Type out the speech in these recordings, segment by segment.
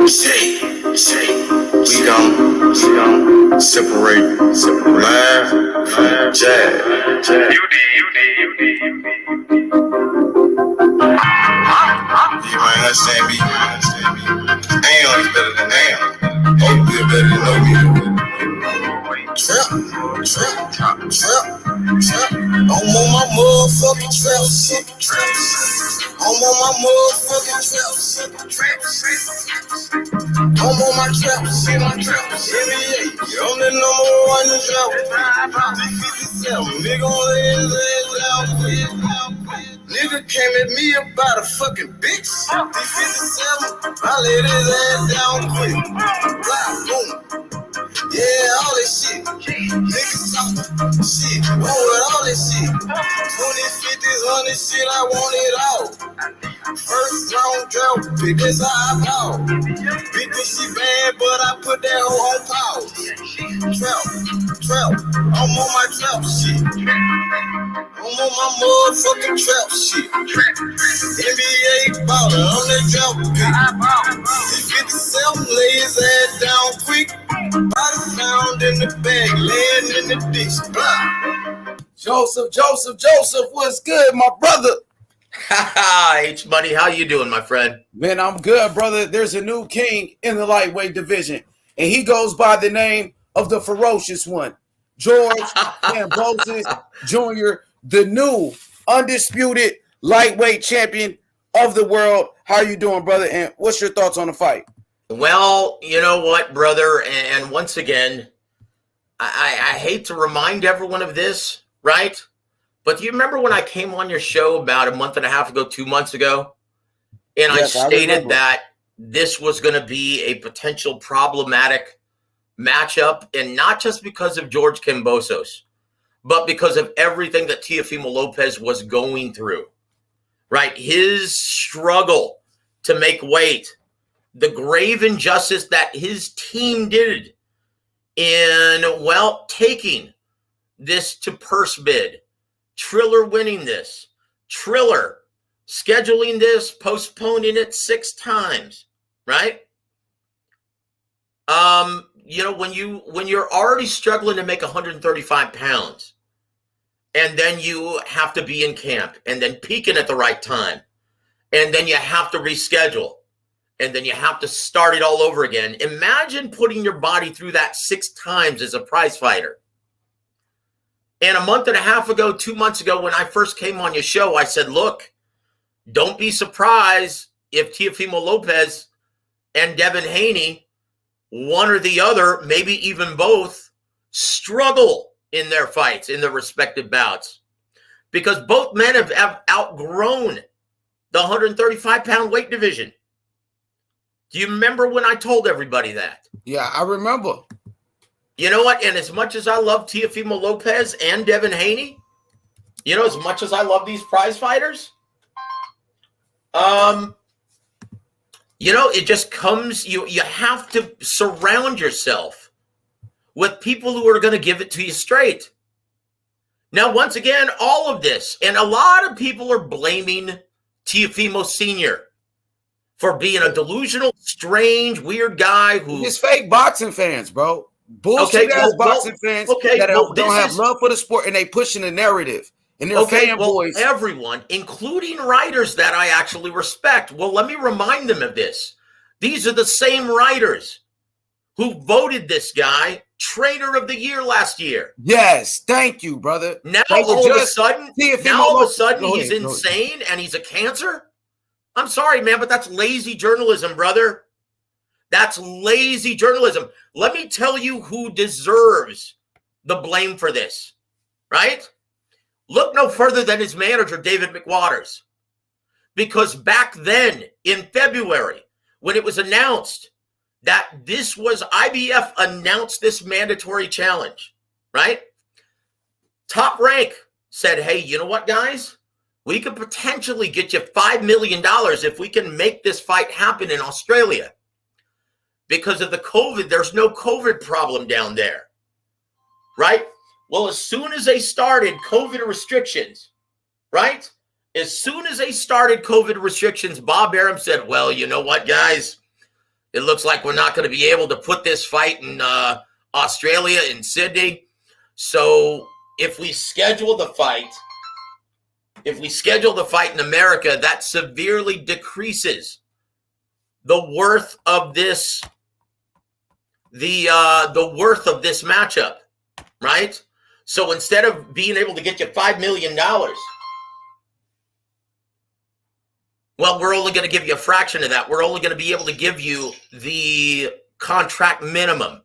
We gon' separate live from jazz. You might understand me. Damn is better than damn. Oh, we're better than no music. Trap. I'm on my motherfucking trap shit. I'm on my motherfucking trap shit. I'm on my trap shit. NBA, I'm the number one in trap. 57, nigga on his ass out. Nigga came at me about a fucking bitch. D57, I laid his ass down quick. Blah, boom. Yeah, all that shit. Niggas talking shit. Wrong with all that shit. 20, 50s, 100 shit, I want it all. First round draft pick, that's how I ball. Big she bad, but I put that hoe on pause. Trap. I'm on my trap shit. I'm on my motherfucking trap shit. NBA baller, I'm that trap pick. 57, lay his ass down quick. Body found in the bag, laying in the ditch. Blah. Joseph, what's good, my brother? H Money, how you doing, my friend? Man, I'm good, brother. There's a new king in the lightweight division, and he goes by the name of the Ferocious One, George Kambosos Jr., the new undisputed lightweight champion of the world. How you doing, brother? And what's your thoughts on the fight? Well, you know what, brother, and once again, I hate to remind everyone of this, right? But do you remember when I came on your show about a month and a half ago, 2 months ago, and yes, I stated that this was going to be a potential problematic matchup, and not just because of George Kambosos, but because of everything that Teofimo Lopez was going through, right? His struggle to make weight, the grave injustice that his team did in, well, taking this to purse bid, Triller winning this, Triller scheduling this, postponing it 6 times, right? You know, when you're already struggling to make 135 pounds, and then you have to be in camp, and then peaking at the right time, and then you have to reschedule, and then you have to start it all over again. Imagine putting your body through that 6 times as a prize fighter. And a month and a half ago, 2 months ago, when I first came on your show, I said, look, don't be surprised if Teofimo Lopez and Devin Haney, one or the other, maybe even both, struggle in their fights, in their respective bouts. Because both men have outgrown the 135-pound weight division. Do you remember when I told everybody that? Yeah, I remember. You know what? And as much as I love Teofimo Lopez and Devin Haney, you know, as much as I love these prize fighters, you know, it just comes, you have to surround yourself with people who are going to give it to you straight. Now, once again, all of this, and a lot of people are blaming Teofimo Sr. for being a delusional, strange, weird guy who... He's fake boxing fans, bro. Bullshit ass boxing fans that don't have love for the sport, and they pushing the narrative. And they're fanboys. Everyone, including writers that I actually respect. Well, let me remind them of this. These are the same writers who voted this guy Trainer of the Year last year. Yes, thank you, brother. Now all of a sudden he's insane and he's a cancer? I'm sorry, man, but that's lazy journalism, brother. That's lazy journalism. Let me tell you who deserves the blame for this, right? Look no further than his manager, David McWaters. Because back then, in February, when it was announced that this was, IBF announced this mandatory challenge, right? Top Rank said, hey, you know what, guys? We could potentially get you $5 million if we can make this fight happen in Australia. Because of the COVID, there's no COVID problem down there, right? Well, as soon as they started COVID restrictions, right? As soon as they started COVID restrictions, Bob Arum said, well, you know what, guys? It looks like we're not going to be able to put this fight in Australia, in Sydney. So if we schedule the fight in America, that severely decreases the worth of this, the worth of this matchup, right? So instead of being able to get you $5 million, well, we're only going to give you a fraction of that. We're only going to be able to give you the contract minimum.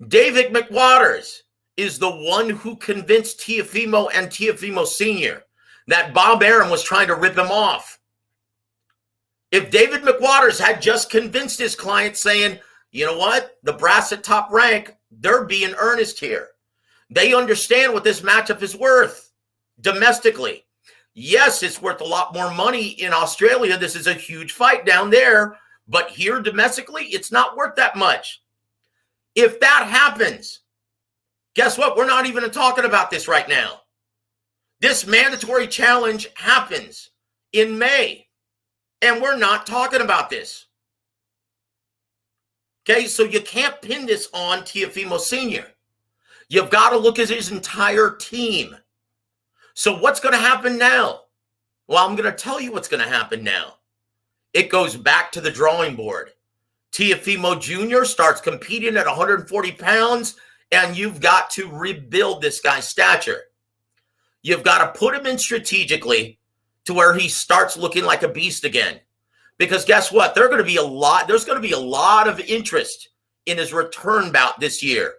David McWaters is the one who convinced Teofimo and Teofimo Sr. that Bob Arum was trying to rip him off. If David McWaters had just convinced his client saying, you know what, the brass at Top Rank, they're being earnest here. They understand what this matchup is worth domestically. Yes, it's worth a lot more money in Australia. This is a huge fight down there. But here domestically, it's not worth that much. If that happens, guess what? We're not even talking about this right now. This mandatory challenge happens in May, and we're not talking about this. Okay, so you can't pin this on Teofimo Sr. You've got to look at his entire team. So what's going to happen now? Well, I'm going to tell you what's going to happen now. It goes back to the drawing board. Teofimo Jr. starts competing at 140 pounds, and you've got to rebuild this guy's stature. You've got to put him in strategically to where he starts looking like a beast again. Because guess what? There's going to be a lot of interest in his return bout this year.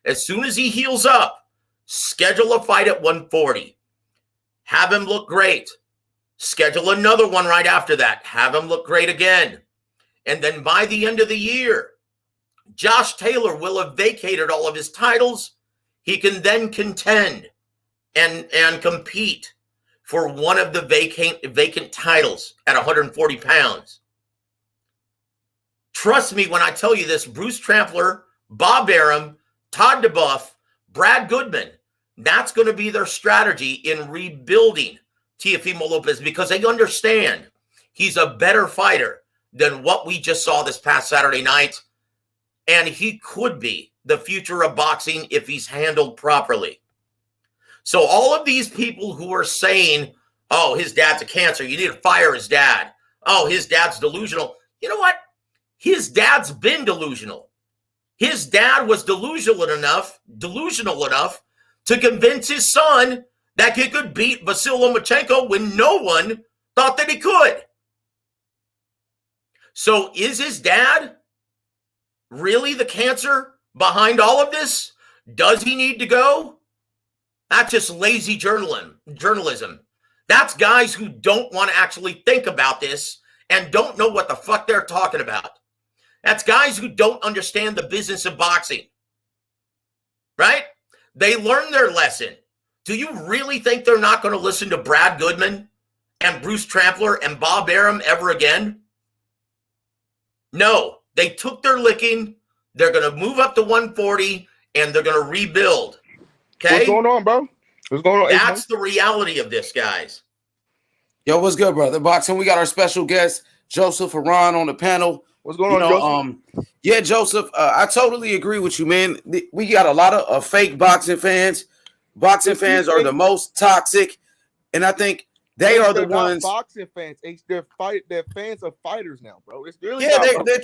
As soon as he heals up, schedule a fight at 140. Have him look great. Schedule another one right after that. Have him look great again. And then by the end of the year, Josh Taylor will have vacated all of his titles. He can then contend and compete for one of the vacant titles at 140 pounds. Trust me when I tell you this, Bruce Trampler, Bob Arum, Todd DeBuff, Brad Goodman, that's going to be their strategy in rebuilding Teofimo Lopez because they understand he's a better fighter than what we just saw this past Saturday night. And he could be the future of boxing if he's handled properly. So all of these people who are saying, oh, his dad's a cancer, you need to fire his dad. Oh, his dad's delusional. You know what? His dad's been delusional. His dad was delusional enough to convince his son that he could beat Vasiliy Lomachenko when no one thought that he could. So is his dad really the cancer behind all of this? Does he need to go? That's just lazy journalism. That's guys who don't want to actually think about this and don't know what the fuck they're talking about. That's guys who don't understand the business of boxing. Right? They learned their lesson. Do you really think they're not going to listen to Brad Goodman and Bruce Trampler and Bob Arum ever again? No. They took their licking. They're going to move up to 140 and they're going to rebuild. Okay? What's going on, bro? What's going on? That's the reality of this, guys. Yo, what's good, brother? Boxing, we got our special guest, Joseph Aran, on the panel. What's going on, Joseph? Yeah, Joseph, I totally agree with you, man. We got a lot of fake boxing fans. Boxing fans are the most toxic, and I think they're the ones. Boxing fans, they're fans of fighters now, bro. It's really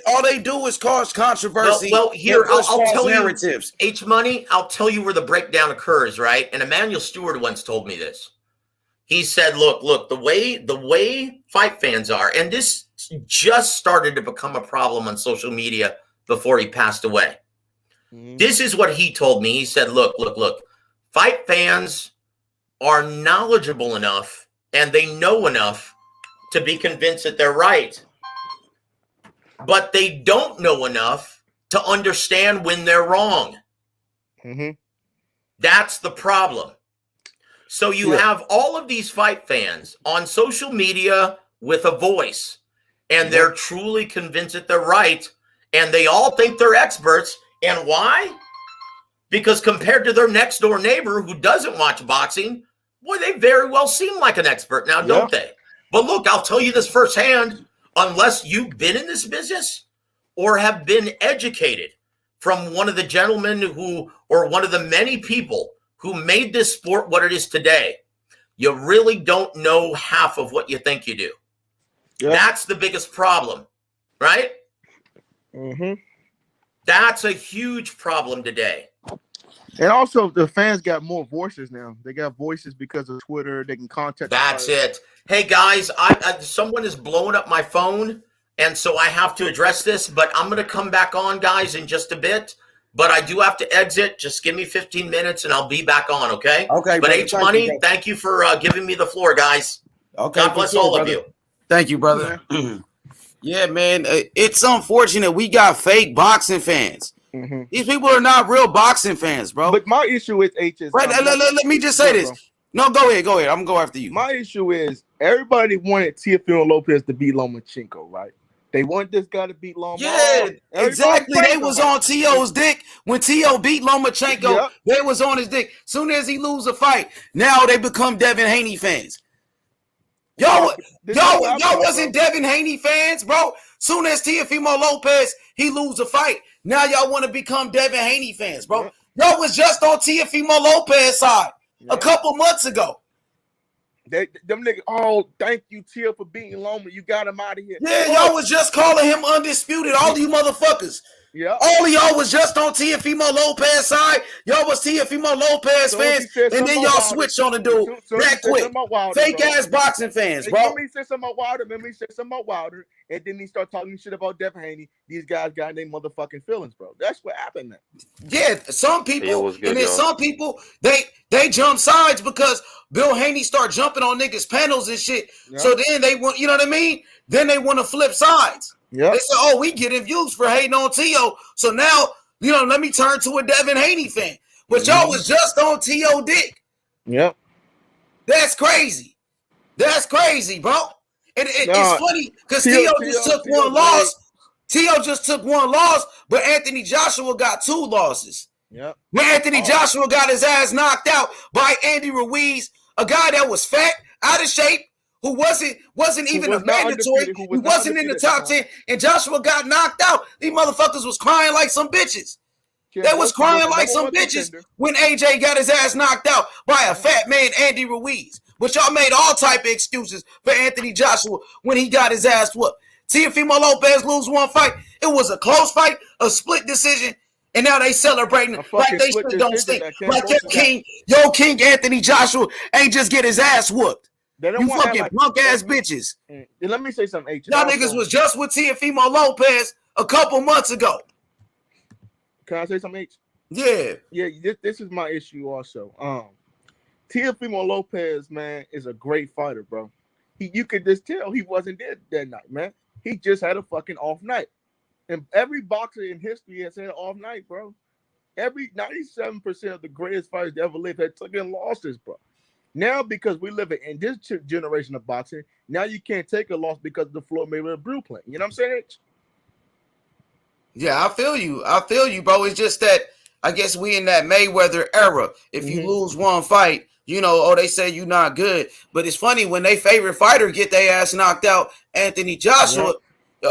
all they do is cause controversy. Well, here I'll tell narratives. You, H Money. I'll tell you where the breakdown occurs, right? And Emmanuel Stewart once told me this. He said, "Look, the way fight fans are, and this just started to become a problem on social media before he passed away. Mm-hmm. This is what he told me. He said, look. Fight fans are knowledgeable enough and they know enough to be convinced that they're right. But they don't know enough to understand when they're wrong." Mm-hmm. That's the problem. So you have all of these fight fans on social media with a voice, and they're truly convinced that they're right, and they all think they're experts. And why? Because compared to their next door neighbor who doesn't watch boxing, boy, they very well seem like an expert now, don't they? But look, I'll tell you this firsthand, unless you've been in this business, or have been educated from one of the gentlemen or one of the many people who made this sport what it is today, you really don't know half of what you think you do. Yep. That's the biggest problem, right? Mm-hmm. That's a huge problem today. And also, the fans got more voices now. They got voices because of Twitter. They can contact. That's it. Hey, guys, someone is blowing up my phone, and so I have to address this, but I'm going to come back on, guys, in just a bit. But I do have to exit. Just give me 15 minutes, and I'll be back on, okay? Okay. But H Money, thank you for giving me the floor, guys. Okay. God bless all of you. Thank you, brother. Yeah, man. It's unfortunate we got fake boxing fans. Mm-hmm. These people are not real boxing fans, bro. But my issue with H is let me just say this. Bro. No, go ahead. I'm gonna go after you. My issue is everybody wanted Teofimo Lopez to beat Lomachenko, right? They want this guy to beat Lomachenko. Yeah, exactly. They was on T.O.'s dick when T.O. beat Lomachenko. Yep. They was on his dick. Soon as he lose a fight, now they become Devin Haney fans. Y'all wasn't Devin Haney fans, bro. Soon as Teofimo Lopez he lose a fight, now y'all want to become Devin Haney fans, bro. Yep. Y'all was just on Teofimo Lopez side a couple months ago. Them niggas, oh, thank you, Tia, for beating Loma. You got him out of here. Yeah, y'all was just calling him undisputed. All you motherfuckers. Yeah. All of y'all was just on Teofimo Lopez side. Y'all was Teofimo Lopez fans, and then y'all switched on the dude that quick. Fake ass boxing fans, bro. Remember he said something about Wilder, and then he started talking shit about Devin Haney. These guys got their motherfucking feelings, bro. That's what happened, man. Yeah, some people, good, and then some people, they jump sides because Bill Haney start jumping on niggas' panels and shit. Yep. So then they want, you know what I mean? Then they want to flip sides. Yep. They say, oh, we getting views for hating on T.O. So now, let me turn to a Devin Haney fan. But y'all was just on T.O. dick. Yep. That's crazy. That's crazy, bro. And it's funny because T.O. just took one loss. T.O. just took one loss, but Anthony Joshua got 2 losses. Yep. When Anthony Joshua got his ass knocked out by Andy Ruiz, a guy that was fat, out of shape, who wasn't even a mandatory. He wasn't in the top 10, and Joshua got knocked out. These motherfuckers was crying like some bitches. They was crying like some bitches when AJ got his ass knocked out by a fat man, Andy Ruiz. But y'all made all type of excuses for Anthony Joshua when he got his ass whooped. Teofimo Lopez lose one fight. It was a close fight, a split decision, and now they celebrating like they still don't stink. Like your king Anthony Joshua ain't just get his ass whooped. You fucking punk ass bitches. Let me say something, H. Y'all niggas was just with Teofimo Lopez a couple months ago. Can I say something, H? Yeah. Yeah, this is my issue also. Teofimo Lopez, man, is a great fighter, bro. You could just tell he wasn't there that night, man. He just had a fucking off night. And every boxer in history has had an off night, bro. Every 97% of the greatest fighters that ever lived had taken losses, bro. Now, because we live in this generation of boxing, now you can't take a loss because of the Floyd Mayweather blueprint. You know what I'm saying, H? Yeah, I feel you, bro. It's just that I guess we in that Mayweather era. If you lose one fight, they say you not good. But it's funny when they favorite fighter get their ass knocked out, Anthony Joshua,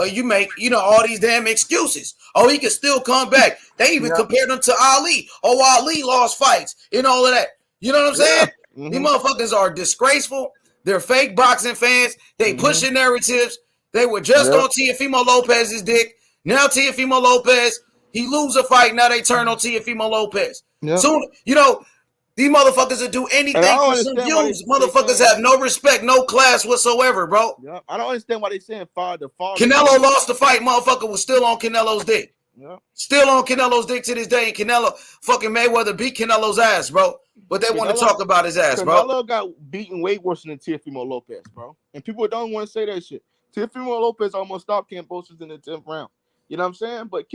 you make, all these damn excuses. Oh, he can still come back. They even compared him to Ali. Oh, Ali lost fights and all of that. You know what I'm saying? Mm-hmm. These motherfuckers are disgraceful. They're fake boxing fans. They pushing narratives. They were just on Teofimo Lopez's dick. Now Teofimo Lopez, he lose a fight. Now they turn on Teofimo Lopez. Yep. Soon, these motherfuckers will do anything for some views. Motherfuckers have no respect, no class whatsoever, bro. Yep. I don't understand why they saying the father. Canelo lost the fight. Motherfucker was still on Canelo's dick. Yep. Still on Canelo's dick to this day. And Canelo, fucking Mayweather beat Canelo's ass, bro. But they want to talk about his ass, bro. Canelo got beaten way worse than Teofimo Lopez, bro. And people don't want to say that shit. Teofimo Lopez almost stopped Kambosos in the 10th round. You know what I'm saying? But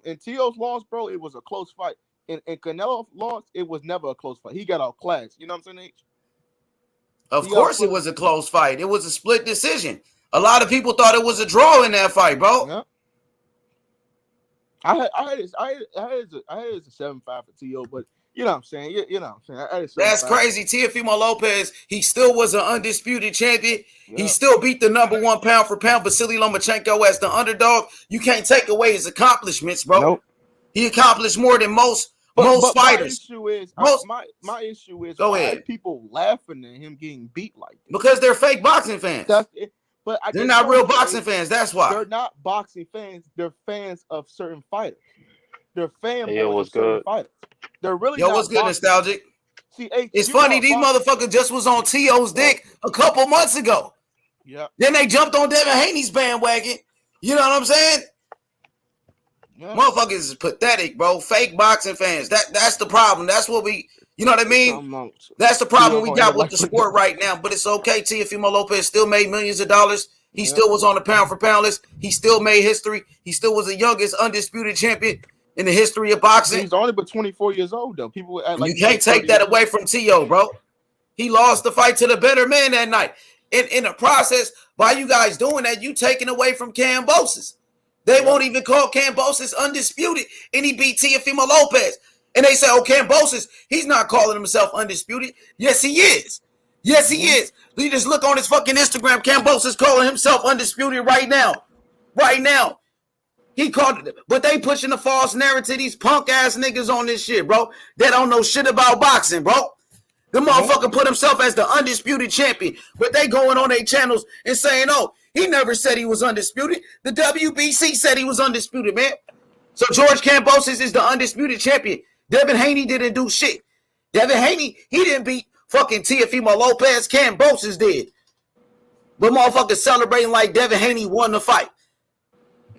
in T.O.'s loss, bro, it was a close fight. And Canelo lost, it was never a close fight. He got outclassed. You know what I'm saying, H? Of course it was a close fight. It was a split decision. A lot of people thought it was a draw in that fight, bro. Yeah. I had it as a 7-5 for T.O., but You know what I'm saying? You know what I'm saying? That's crazy. Teofimo Lopez, he still was an undisputed champion. Yeah. He still beat the number one pound for pound Vasiliy Lomachenko as the underdog. You can't take away his accomplishments, bro. Nope. He accomplished more than most fighters. My issue is Go why ahead. are people laughing at him getting beat like that? Because they're fake boxing fans. But they're not real boxing fans. That's why. They're not boxing fans. They're fans of certain fighters. They're fanboys of certain good? fighters. They're really what's good, nostalgic? See, it's funny, these motherfuckers just was on T.O.'s dick a couple months ago. Yeah. Then they jumped on Devin Haney's bandwagon. You know what I'm saying? Yeah. Motherfuckers is pathetic, bro. Fake boxing fans. That's the problem. That's what we, you know what I mean? That's the problem we got with the sport right now. But it's okay. Teofimo Lopez still made millions of dollars. He still was on the pound for pound list. He still made history. He still was the youngest undisputed champion in the history of boxing. He's only but 24 years old, though. People act like you can't take that away from T.O., bro. He lost the fight to the better man that night. In the process, by you guys doing that, you taking away from Kambosos. They won't even call Kambosos undisputed, and he beat Teofimo Lopez. And they say, oh, Kambosos, he's not calling himself undisputed. Yes, he is. Yes, he is. You just look on his fucking Instagram. Kambosos calling himself undisputed right now. Right now. He called it, but they pushing the false narrative. These punk ass niggas on this shit, bro. They don't know shit about boxing, bro. The motherfucker put himself as the undisputed champion, but they going on their channels and saying, oh, he never said he was undisputed. The WBC said he was undisputed, man. So George Kambosos is the undisputed champion. Devin Haney didn't do shit. Devin Haney, he didn't beat fucking Teofimo Lopez. Kambosos did. But motherfuckers celebrating like Devin Haney won the fight.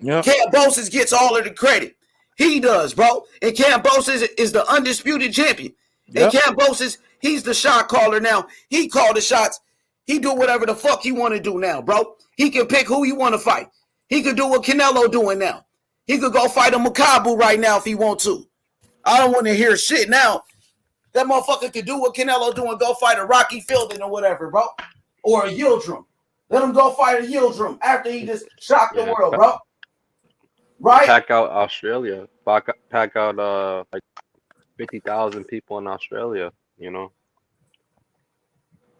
Yeah. Kambosos gets all of the credit. He does, bro. And Kambosos is the undisputed champion. Yep. And Kambosos, he's the shot caller now. He called the shots. He do whatever the fuck he want to do now, bro. He can pick who he want to fight. He could do what Canelo doing now. He could go fight a Makabu right now if he want to. I don't want to hear shit now. That motherfucker could do what Canelo doing, go fight a Rocky Fielding or whatever, bro. Or a Yildirim. Let him go fight a Yildirim after he just shocked the world, bro. Right? Pack out Australia. Pack out like 50,000 people in Australia, you know.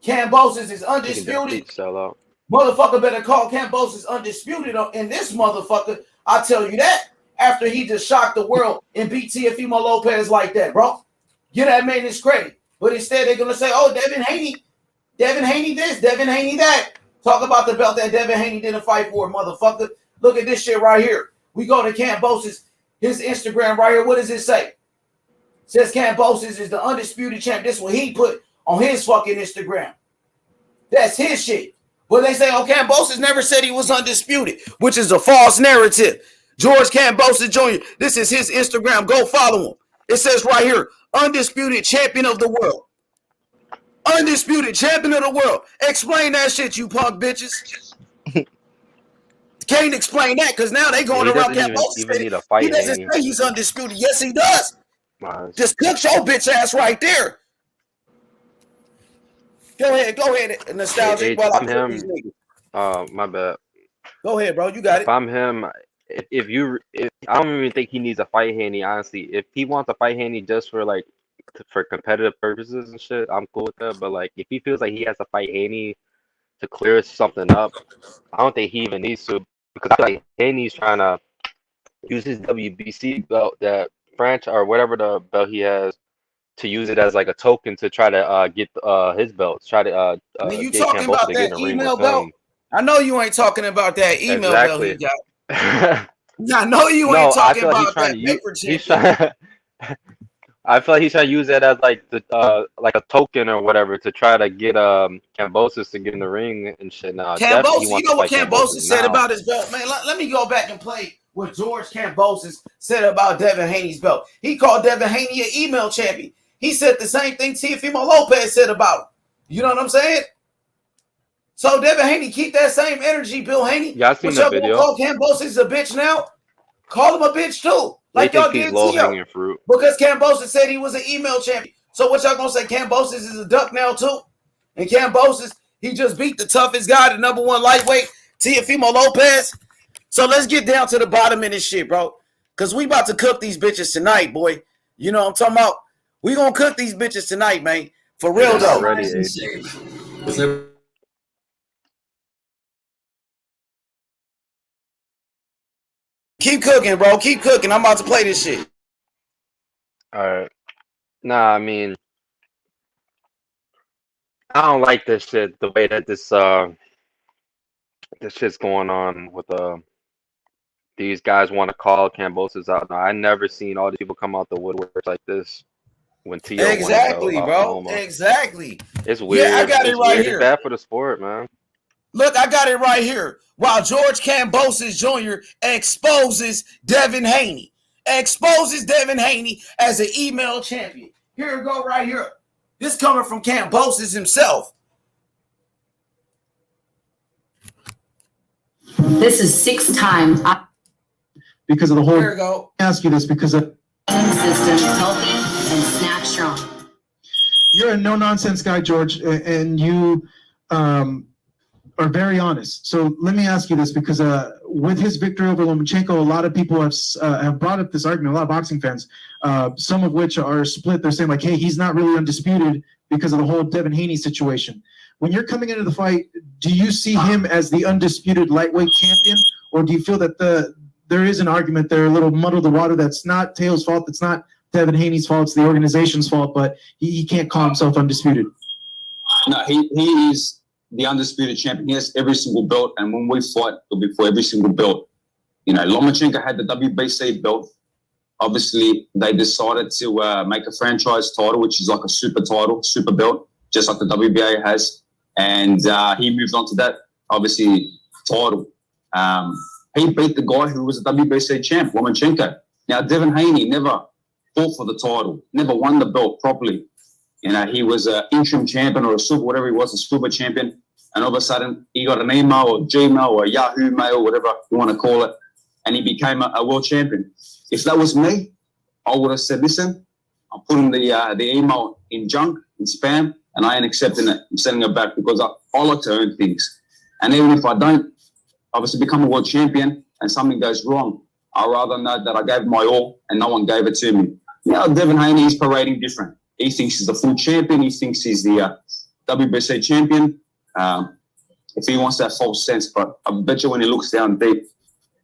Kambosos is undisputed. Sell out. Motherfucker better call Kambosos undisputed in this motherfucker. I tell you that. After he just shocked the world and beat Teofimo Lopez like that, bro. Get that man his credit. But instead they're going to say, oh, Devin Haney this, Devin Haney that. Talk about the belt that Devin Haney didn't fight for, motherfucker. Look at this shit right here. We go to Kambosos, his Instagram right here. What does it say? It says Kambosos is the undisputed champ. This is what he put on his fucking Instagram. That's his shit. But they say, oh, Kambosos never said he was undisputed, which is a false narrative. George Kambosos Jr., this is his Instagram. Go follow him. It says right here, undisputed champion of the world. Undisputed champion of the world. Explain that shit, you punk bitches. Can't explain that because now they going around Kambosos. He doesn't say he's undisputed. Yes, he does. Nice. Just cook your bitch ass right there. Go ahead, nostalgic. Hey, I'm him. My bad. Go ahead, bro. You got it. If I'm him, if I don't even think he needs to fight Haney. Honestly, if he wants to fight Haney just for competitive purposes and shit, I'm cool with that. But like, if he feels like he has to fight Haney to clear something up, I don't think he even needs to, because I feel like Haney's trying to use his WBC belt, that franchise or whatever the belt he has, to use it as like a token to try to get his belts. Try to you talking about that email belt? I know you ain't talking about that email belt he got. I know you ain't talking about that paper chip. I feel like he's trying to use that as like the like a token or whatever to try to get Kambosos to get in the ring and shit. Now, Kambosos, you know what Kambosos said about his belt, man? Let me go back and play what George Kambosos said about Devin Haney's belt. He called Devin Haney an email champion. He said the same thing Teofimo Lopez said about him. You know what I'm saying? So Devin Haney, keep that same energy, Bill Haney. Yeah, I seen that video. Call Kambosos a bitch now. Call him a bitch too. Like y'all did low-hanging fruit. Because Kambosos said he was an email champion. So what y'all gonna say? Kambosos is a duck now too? And Kambosos, he just beat the toughest guy, the number one lightweight, Teofimo Lopez. So let's get down to the bottom of this shit, bro. Because we about to cook these bitches tonight, boy. You know what I'm talking about? We gonna cook these bitches tonight, man. For real though. Already, Keep cooking, bro. Keep cooking. I'm about to play this shit. All right. Nah, I mean, I don't like this shit. The way that this shit's going on with these guys want to call Kambosos out. No, I never seen all these people come out the woodwork like this when Tio Exactly, won bro. Loma. Exactly. It's weird. Yeah, I got it right here. It's bad for the sport, man. Look, I got it right here. While George Kambosos Jr. exposes Devin Haney. Exposes Devin Haney as an email champion. Here we go right here. This coming from Kambosos himself. This is 6th time. Because of the whole. Here we go. I ask you this because of System healthy and snap strong. You're a no-nonsense guy, George, and you are very honest. So let me ask you this because with his victory over Lomachenko, a lot of people have brought up this argument, a lot of boxing fans, some of which are split. They're saying like, hey, he's not really undisputed because of the whole Devin Haney situation. When you're coming into the fight, do you see him as the undisputed lightweight champion, or do you feel that there is an argument there, a little muddle the water, that's not Teo's fault, that's not Devin Haney's fault, it's the organization's fault, but he can't call himself undisputed? No, he is the undisputed champion. He has every single belt, and when we fight, it'll be for every single belt. You know, Lomachenko had the WBC belt. Obviously, they decided to make a franchise title, which is like a super title, super belt, just like the WBA has. And he moved on to that, obviously, title. He beat the guy who was a WBC champ, Lomachenko. Now, Devin Haney never fought for the title, never won the belt properly. You know, he was an interim champion or a super, whatever he was, a super champion. And all of a sudden, he got an email or Gmail or Yahoo mail, whatever you want to call it, and he became a world champion. If that was me, I would have said, listen, I'm putting the email in junk, in spam, and I ain't accepting it. I'm sending it back because I like to earn things. And even if I don't, obviously become a world champion and something goes wrong, I'd rather know that I gave my all and no one gave it to me. Now, Devin Haney is parading different. He thinks he's the full champion. He thinks he's the WBC champion. If he wants that false sense, but I bet you when he looks down deep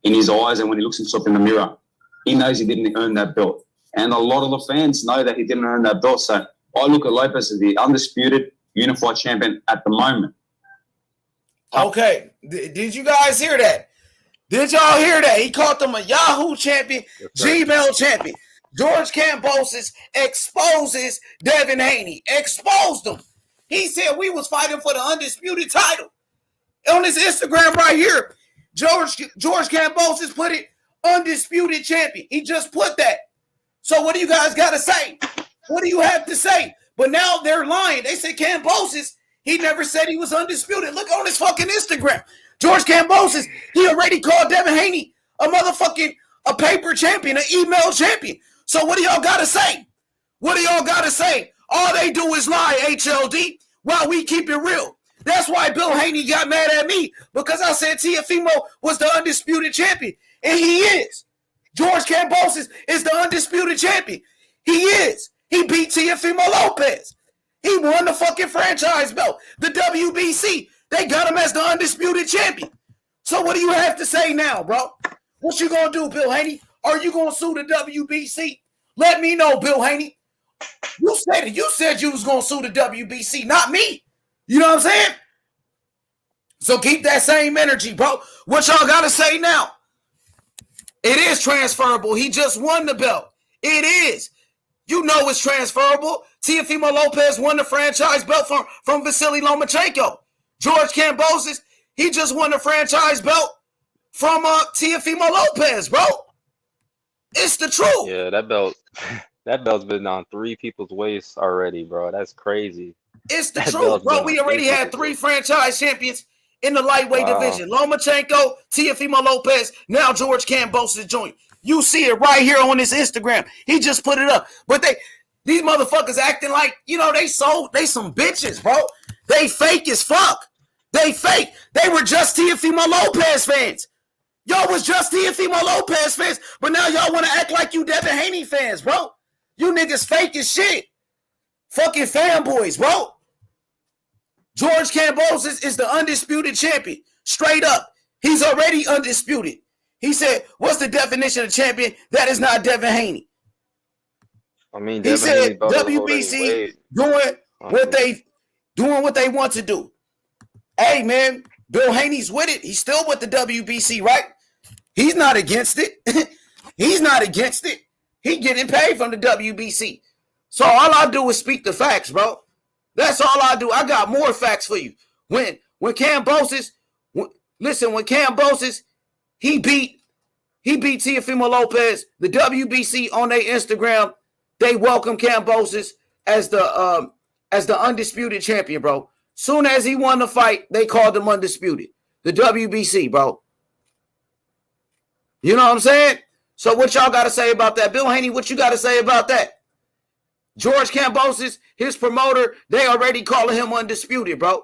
in his eyes and when he looks himself in the mirror, he knows he didn't earn that belt. And a lot of the fans know that he didn't earn that belt. So I look at Lopez as the undisputed unified champion at the moment. Okay. Did you guys hear that? Did y'all hear that? He called them a Yahoo champion, Gmail champion. George Kambosos exposes Devin Haney. Exposed him. He said we was fighting for the undisputed title. On his Instagram right here, George Kambosos put it, undisputed champion. He just put that. So what do you guys got to say? What do you have to say? But now they're lying. They say Kambosos, he never said he was undisputed. Look on his fucking Instagram. George Kambosos, he already called Devin Haney a paper champion, an email champion. So what do y'all got to say? What do y'all got to say? All they do is lie, HLD, while we keep it real. That's why Bill Haney got mad at me, because I said Teofimo was the undisputed champion, and he is. George Kambosos is the undisputed champion. He is. He beat Teofimo Lopez. He won the fucking franchise belt, the WBC. They got him as the undisputed champion. So what do you have to say now, bro? What you gonna do, Bill Haney? Are you gonna sue the WBC? Let me know, Bill Haney. You said it. You said you was gonna sue the WBC, not me. You know what I'm saying? So keep that same energy, bro. What y'all gotta say now? It is transferable. He just won the belt. It is. You know it's transferable. Teofimo Lopez won the franchise belt from Vasiliy Lomachenko. George Kambosos, he just won the franchise belt from Teofimo Lopez, bro. It's the truth. Yeah, that belt's been on 3 people's waists already, bro. That's crazy. It's the truth, bro. We already had 3 franchise champions in the lightweight division. Lomachenko, Teofimo Lopez, now George Kambosos Jr. You see it right here on his Instagram. He just put it up. But these motherfuckers acting like, they some bitches, bro. They fake as fuck. They fake. They were just Teofimo Lopez fans. Y'all was just Teofimo Lopez fans, but now y'all want to act like you Devin Haney fans, bro. You niggas fake as shit. fucking fanboys, bro. George Kambosos is the undisputed champion. Straight up. He's already undisputed. He said, what's the definition of champion? That is not Devin Haney. I mean, he said WBC doing what they want to do. Hey, man, Bill Haney's with it. He's still with the WBC, right? He's not against it. He's not against it. He getting paid from the WBC. So all I do is speak the facts, bro. That's all I do. I got more facts for you. When Kambosos, he beat Teofimo Lopez, the WBC on their Instagram, they welcome Kambosos as the undisputed champion, bro. Soon as he won the fight, they called him undisputed. The WBC, bro. You know what I'm saying? So what y'all got to say about that? Bill Haney, what you got to say about that? George Kambosos, his promoter, they already calling him undisputed, bro.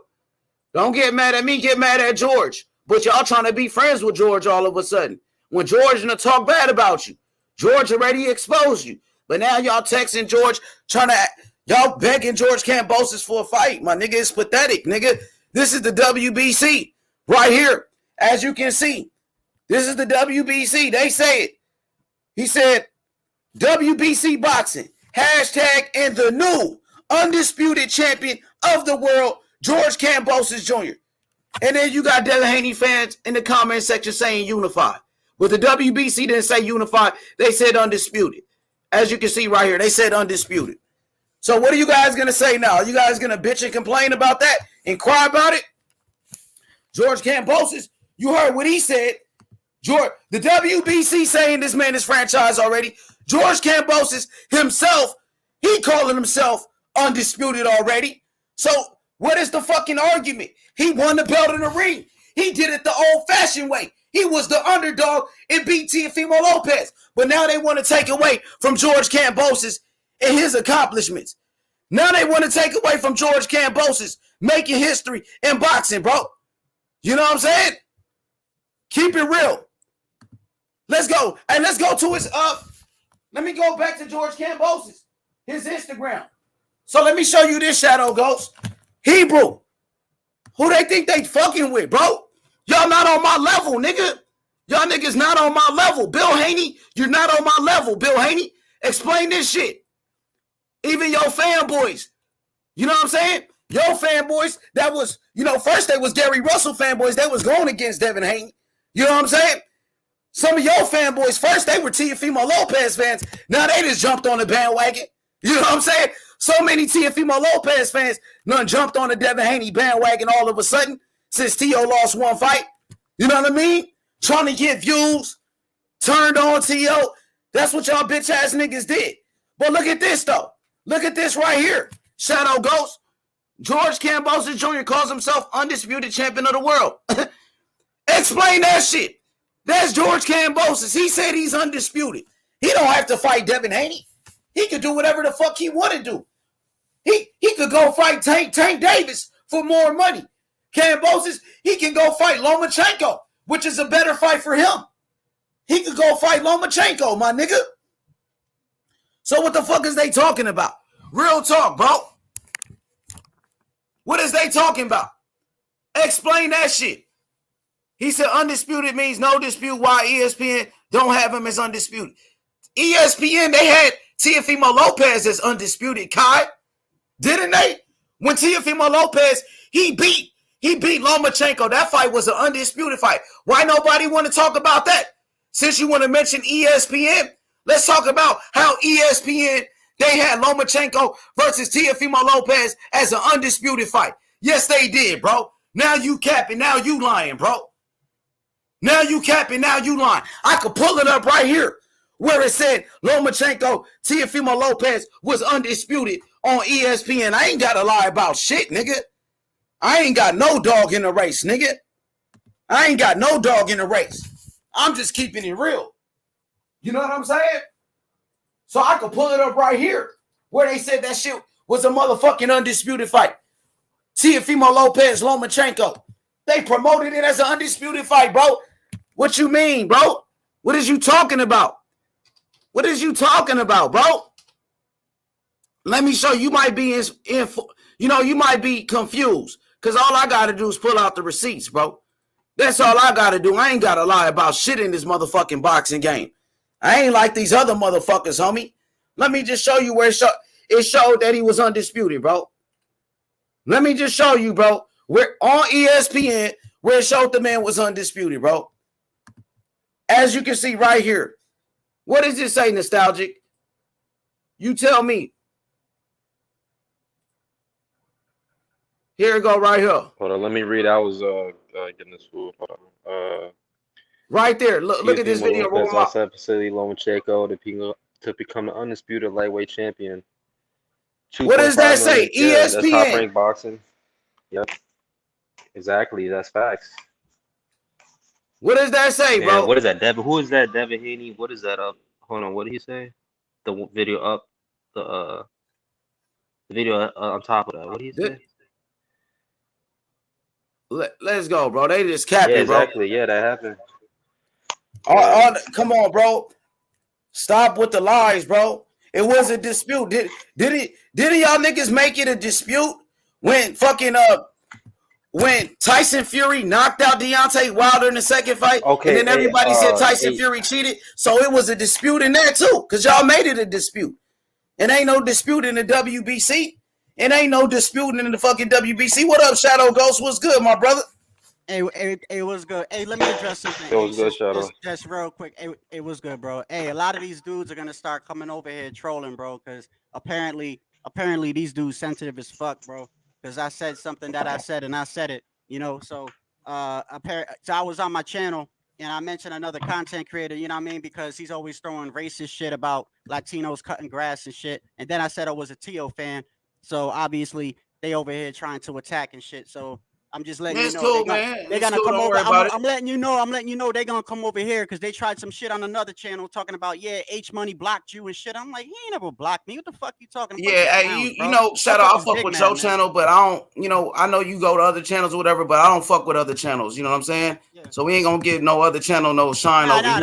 Don't get mad at me, get mad at George. But y'all trying to be friends with George all of a sudden. When George gonna talk bad about you. George already exposed you. But now y'all texting George, y'all begging George Kambosos for a fight. My nigga, it's pathetic, nigga. This is the WBC right here. As you can see, this is the WBC. They say it. He said, WBC boxing, hashtag, and the new undisputed champion of the world, George Kambosos Jr. And then you got Devin Haney fans in the comment section saying unified. But the WBC didn't say unified. They said undisputed. As you can see right here, they said undisputed. So what are you guys going to say now? Are you guys going to bitch and complain about that and cry about it? George Kambosos, you heard what he said. The WBC saying this man is franchise already. George Kambosos himself, he calling himself undisputed already. So what is the fucking argument? He won the belt in the ring. He did it the old-fashioned way. He was the underdog and beat Teofimo Lopez. But now they want to take away from George Kambosos and his accomplishments. Now they want to take away from George Kambosos making history in boxing, bro. You know what I'm saying? Keep it real. Let's go. And let's go to his let me go back to George Kambosos, his Instagram. So let me show you this Shadow Ghost. Hebrew. Who they think they fucking with, bro? Y'all not on my level, nigga. Y'all niggas not on my level. Bill Haney, you're not on my level. Bill Haney, explain this shit. Even your fanboys. You know what I'm saying? Your fanboys, that was, first they was Gary Russell fanboys. They was going against Devin Haney. You know what I'm saying? Some of your fanboys, first they were Teofimo Lopez fans. Now they just jumped on the bandwagon. You know what I'm saying? So many Teofimo Lopez fans none jumped on the Devin Haney bandwagon all of a sudden since Teo lost one fight. You know what I mean? Trying to get views, turned on Teo. That's what y'all bitch ass niggas did. But look at this though. Look at this right here. Shadow Ghost. George Kambosos Jr. calls himself undisputed champion of the world. Explain that shit. That's George Kambosos. He said he's undisputed. He don't have to fight Devin Haney. He could do whatever the fuck he want to do. He could go fight Tank Davis for more money. Kambosos, he can go fight Lomachenko, which is a better fight for him. He could go fight Lomachenko, my nigga. So what the fuck is they talking about? Real talk, bro. What is they talking about? Explain that shit. He said undisputed means no dispute. Why ESPN don't have him as undisputed? ESPN, they had Teofimo Lopez as undisputed, Kai. Didn't they? When Teofimo Lopez, he beat Lomachenko. That fight was an undisputed fight. Why nobody want to talk about that? Since you want to mention ESPN, let's talk about how ESPN, they had Lomachenko versus Teofimo Lopez as an undisputed fight. Yes, they did, bro. Now you capping, now you lying, bro. Now you capping, now you lying. I could pull it up right here where it said Lomachenko, Teofimo Lopez was undisputed on ESPN. I ain't got to lie about shit, nigga. I ain't got no dog in the race, nigga. I ain't got no dog in the race. I'm just keeping it real. You know what I'm saying? So I could pull it up right here where they said that shit was a motherfucking undisputed fight. Teofimo Lopez, Lomachenko. They promoted it as an undisputed fight, bro. What you mean, bro? What is you talking about? What is you talking about, bro? let me show you. Might be you might be confused because all I got to do is pull out the receipts, bro. That's all I got to do. I ain't got to lie about shit in this motherfucking boxing game. I ain't like these other motherfuckers, homie. Let me just show you where it showed that he was undisputed, bro. Let me just show you, bro. We're on ESPN where it showed the man was undisputed, bro. As you can see right here. What does it say, Nostalgic? You tell me. Here it go right here. Hold on, let me read. I was getting this food. Hold on. Right there. Look at this video. I said Vasiliy Lomachenko to become the undisputed lightweight champion. What does that say? ESPN. That's top ranked boxing. Yep. Exactly. That's facts. What does that say, bro? What is that, Devin? Who is that, Devin Haney? What is that up? Hold on. What did he say? The video up. The video on top of that. What did he say? Let's go, bro. They just capping, yeah, exactly. bro. Yeah, that happened. Come on, bro. Stop with the lies, bro. It was a dispute. Did y'all niggas make it a dispute when when Tyson Fury knocked out Deontay Wilder in the second fight? Okay, and then everybody said Tyson Fury cheated. So it was a dispute in that too, because y'all made it a dispute. And ain't no dispute in the WBC. And ain't no disputing in the fucking WBC. What up, Shadow Ghost? What's good, my brother? Hey, what's good? Hey, let me address something. It was good, Shadow. Just real quick. Hey, what's good, bro? Hey, a lot of these dudes are gonna start coming over here trolling, bro, because apparently these dudes sensitive as fuck, bro. Because I said something that I said and I said it, you know. So so I was on my channel and I mentioned another content creator, you know what I mean? Because he's always throwing racist shit about Latinos cutting grass and shit. And then I said I was a Tio fan. So obviously they over here trying to attack and shit. So I'm just letting you know. Cool, they're gonna come over. I'm letting you know they're gonna come over here because they tried some shit on another channel talking about H Money blocked you and shit. I'm like, he ain't never blocked me. What the fuck you talking about? Yeah, hey, you know, Shadow, I fuck with your channel, but I don't, I know you go to other channels or whatever, but I don't fuck with other channels. You know what I'm saying? Yeah. So we ain't gonna give no other channel no shine over here.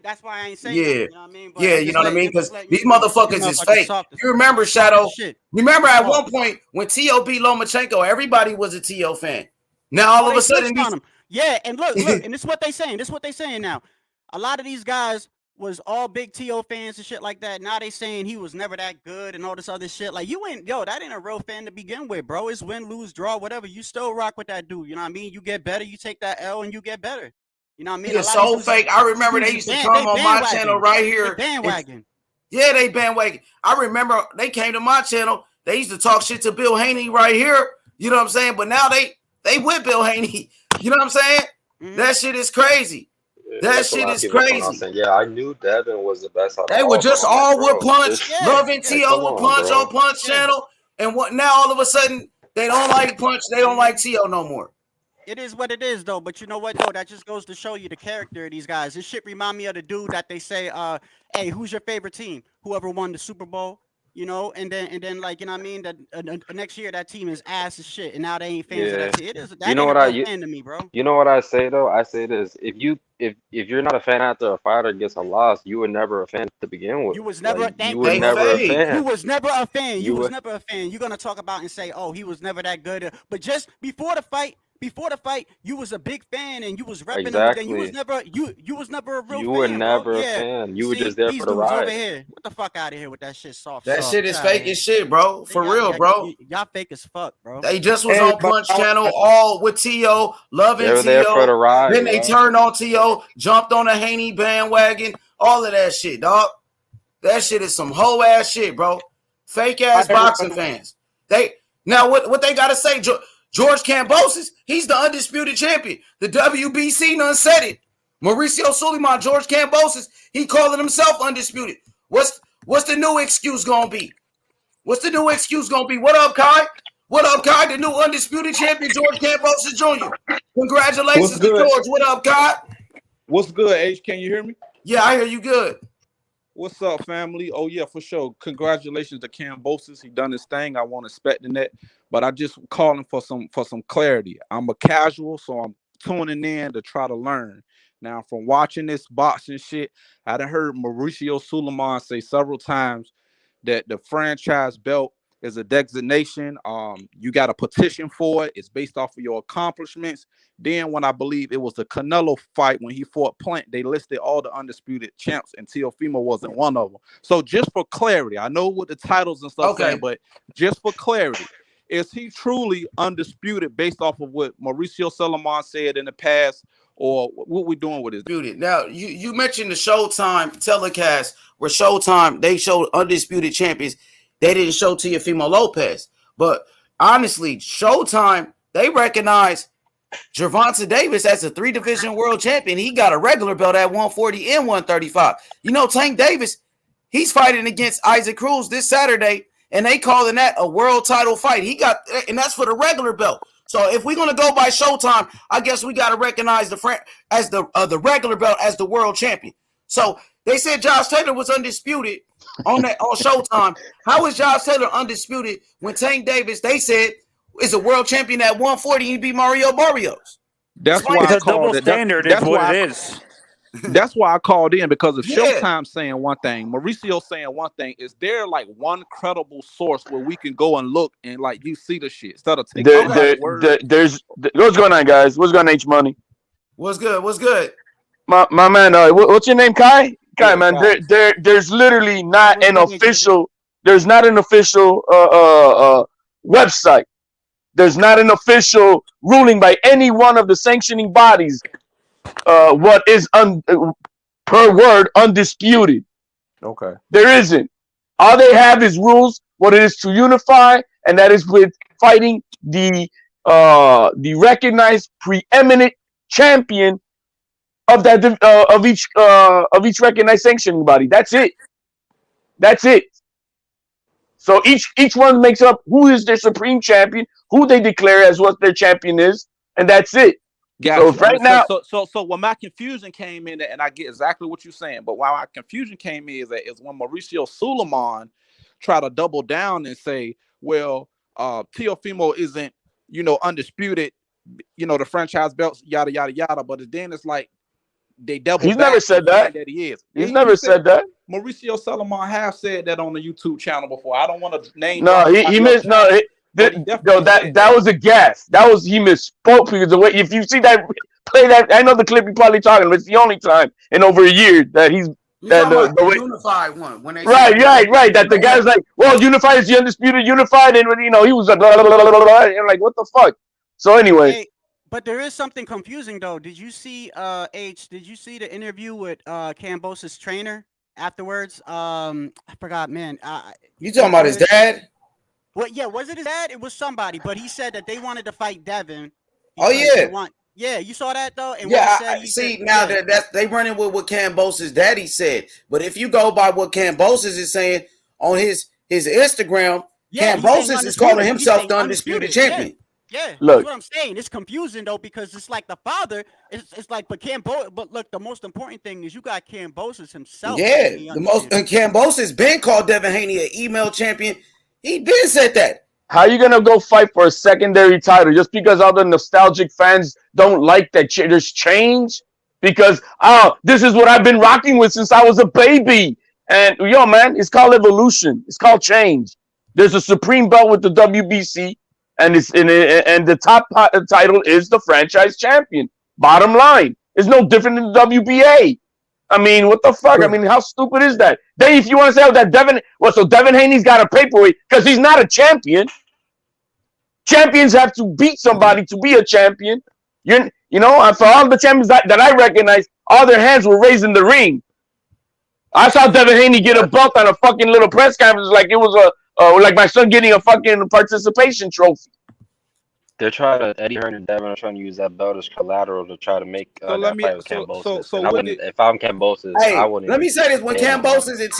That's why I ain't saying that, you know what I mean? But you know what I mean? Because these motherfuckers is fake. You remember, Shadow? Remember at one point when T.O. beat Lomachenko, everybody was a T.O. fan. Now all of a sudden, and look, and this is what they saying. This is what they saying now. A lot of these guys was all big T.O. fans and shit like that. Now they saying he was never that good and all this other shit. Like that ain't a real fan to begin with, bro. It's win, lose, draw, whatever. You still rock with that dude. You know what I mean? You get better, you take that L and you get better. You know what I mean? It's so fake. I remember they used to come on my channel right here. Bandwagon. They bandwagon. I remember they came to my channel. They used to talk shit to Bill Haney right here. You know what I'm saying? But now they with Bill Haney. You know what I'm saying? Mm-hmm. That shit is crazy. That shit is crazy. Yeah, I knew Devin was the best. They were just all with Punch, loving T.O. with Punch on Punch channel. And what now all of a sudden they don't like Punch, they don't like T.O. no more. It is what it is, though. But you know what, though? That just goes to show you the character of these guys. This shit remind me of the dude that they say, hey, who's your favorite team? Whoever won the Super Bowl. You know, and then like, you know what I mean, that next year that team is ass as shit, and now they ain't fans of that team. It is that fan to me, bro. You know what I say though? I say this: if you're not a fan after a fighter gets a loss, you were never a fan to begin with. You was never. Like, you were never a fan. You was never a fan. You was never a fan. You're gonna talk about and say, oh, he was never that good, but just before the fight, you was a big fan and you was repping him. Then you was never you was never a real fan. You were never a fan. You were just there for the ride. Over here. What the fuck out of here with that shit soft. That shit is fake as shit, bro. For real, bro. Y'all fake as fuck, bro. They just was on Punch channel all with T.O. loving T.O. There for the ride. Then they turned on T.O., jumped on the Haney bandwagon, all of that shit, dog. That shit is some whole ass shit, bro. Fake ass boxing fans. Now what they gotta say, George Kambosos, he's the undisputed champion. The WBC done said it. Mauricio Sulaiman, George Kambosos, he calling himself undisputed. What's the new excuse gonna be? What's the new excuse gonna be? What up, Kai? What up, Kai? The new undisputed champion, George Kambosos Jr. Congratulations to George. What up, Kai? What's good, H? Can you hear me? Yeah, I hear you good. What's up, family? Oh, yeah, for sure. Congratulations to Kambosos. He done his thing. I wasn't expecting that. But I just calling for some clarity. I'm a casual, so I'm tuning in to try to learn. Now, from watching this boxing shit, I done heard Mauricio Sulaiman say several times that the franchise belt is a designation. You got a petition for it. It's based off of your accomplishments. Then when I believe it was the Canelo fight when he fought Plant, they listed all the undisputed champs, and Teofimo wasn't one of them. So just for clarity, I know what the titles and stuff saying, but just for clarity, is he truly undisputed based off of what Mauricio Solomon said in the past, or what we doing with it? Now, you mentioned the Showtime telecast where Showtime, they showed undisputed champions. They didn't show Teofimo Lopez. But honestly, Showtime, they recognize Gervonta Davis as a 3-division world champion. He got a regular belt at 140 and 135. You know, Tank Davis, he's fighting against Isaac Cruz this Saturday, and they calling that a world title fight. He got, and that's for the regular belt. So if we're gonna go by Showtime, I guess we got to recognize the regular belt as the world champion. So they said Josh Taylor was undisputed on Showtime. How is Josh Taylor undisputed when Tank Davis, they said, is a world champion at 140 and he beat Mario Barrios? That's why I called it. That's what it is. That's why I called in, because if Showtime saying one thing, Mauricio saying one thing, is there like one credible source where we can go and look and like you see the shit instead of taking there's what's going on, guys? What's going on, H Money? What's good? What's good? My man, what's your name, Kai? Kai, man. There's literally not an official. There's not an official website. There's not an official ruling by any one of the sanctioning bodies. What is per word undisputed? Okay, there isn't. All they have is rules. What it is to unify, and that is with fighting the recognized preeminent champion of that of each recognized sanctioning body. That's it. That's it. So each one makes up who is their supreme champion, who they declare as what their champion is, and that's it. Gotcha. So right now, so when my confusion came in, and I get exactly what you're saying, but why my confusion came in is when Mauricio Solomon tried to double down and say, well, Teofimo isn't, undisputed, the franchise belts, yada yada yada. But then it's like they double. He's never said that. He is. He's never said that. Mauricio Solomon have said that on the YouTube channel before. I don't want to name. No, he missed. No. That was a guess. He misspoke because the way, if you see that, play that. I know the clip you're probably talking about. It's the only time in over a year that he's the unified one. When they right. That the guy's like, well, unified is the undisputed unified, and he was like, blah, blah, blah, blah, blah, and like, what the fuck? So anyway. Hey, but there is something confusing though. Did you see Did you see the interview with Kambosos' trainer afterwards? I forgot, man. You talking about his dad? Well, yeah, was it his dad? It was somebody, but he said that they wanted to fight Devin. Oh yeah, yeah, you saw that though. And yeah, that they running with what Kambosos' daddy said. But if you go by what Kambosos is saying on his Instagram, Kambosos is calling himself the undisputed champion. Yeah, look, that's what I'm saying. It's confusing though because it's like the father. It's like, but look, the most important thing is you got Kambosos himself. Yeah, Kambosos been called Devin Haney an email champion. He been said that. How you gonna go fight for a secondary title just because all the nostalgic fans don't like that there's change? Because this is what I've been rocking with since I was a baby. And man, it's called evolution. It's called change. There's a supreme belt with the WBC, and and the top title is the franchise champion. Bottom line, it's no different than the WBA. I mean, what the fuck? I mean, how stupid is that? Then if you want to say that Devin Haney's got a paperweight because he's not a champion. Champions have to beat somebody to be a champion. For all the champions that I recognize, all their hands were raised in the ring. I saw Devin Haney get a belt on a fucking little press conference like it was like my son getting a fucking participation trophy. They're trying to, Eddie Hearn and Devin are trying to use that belt as collateral to try to make that fight with Kambosos. If I'm Kambosos, I wouldn't. Let me say this: when Kambosos and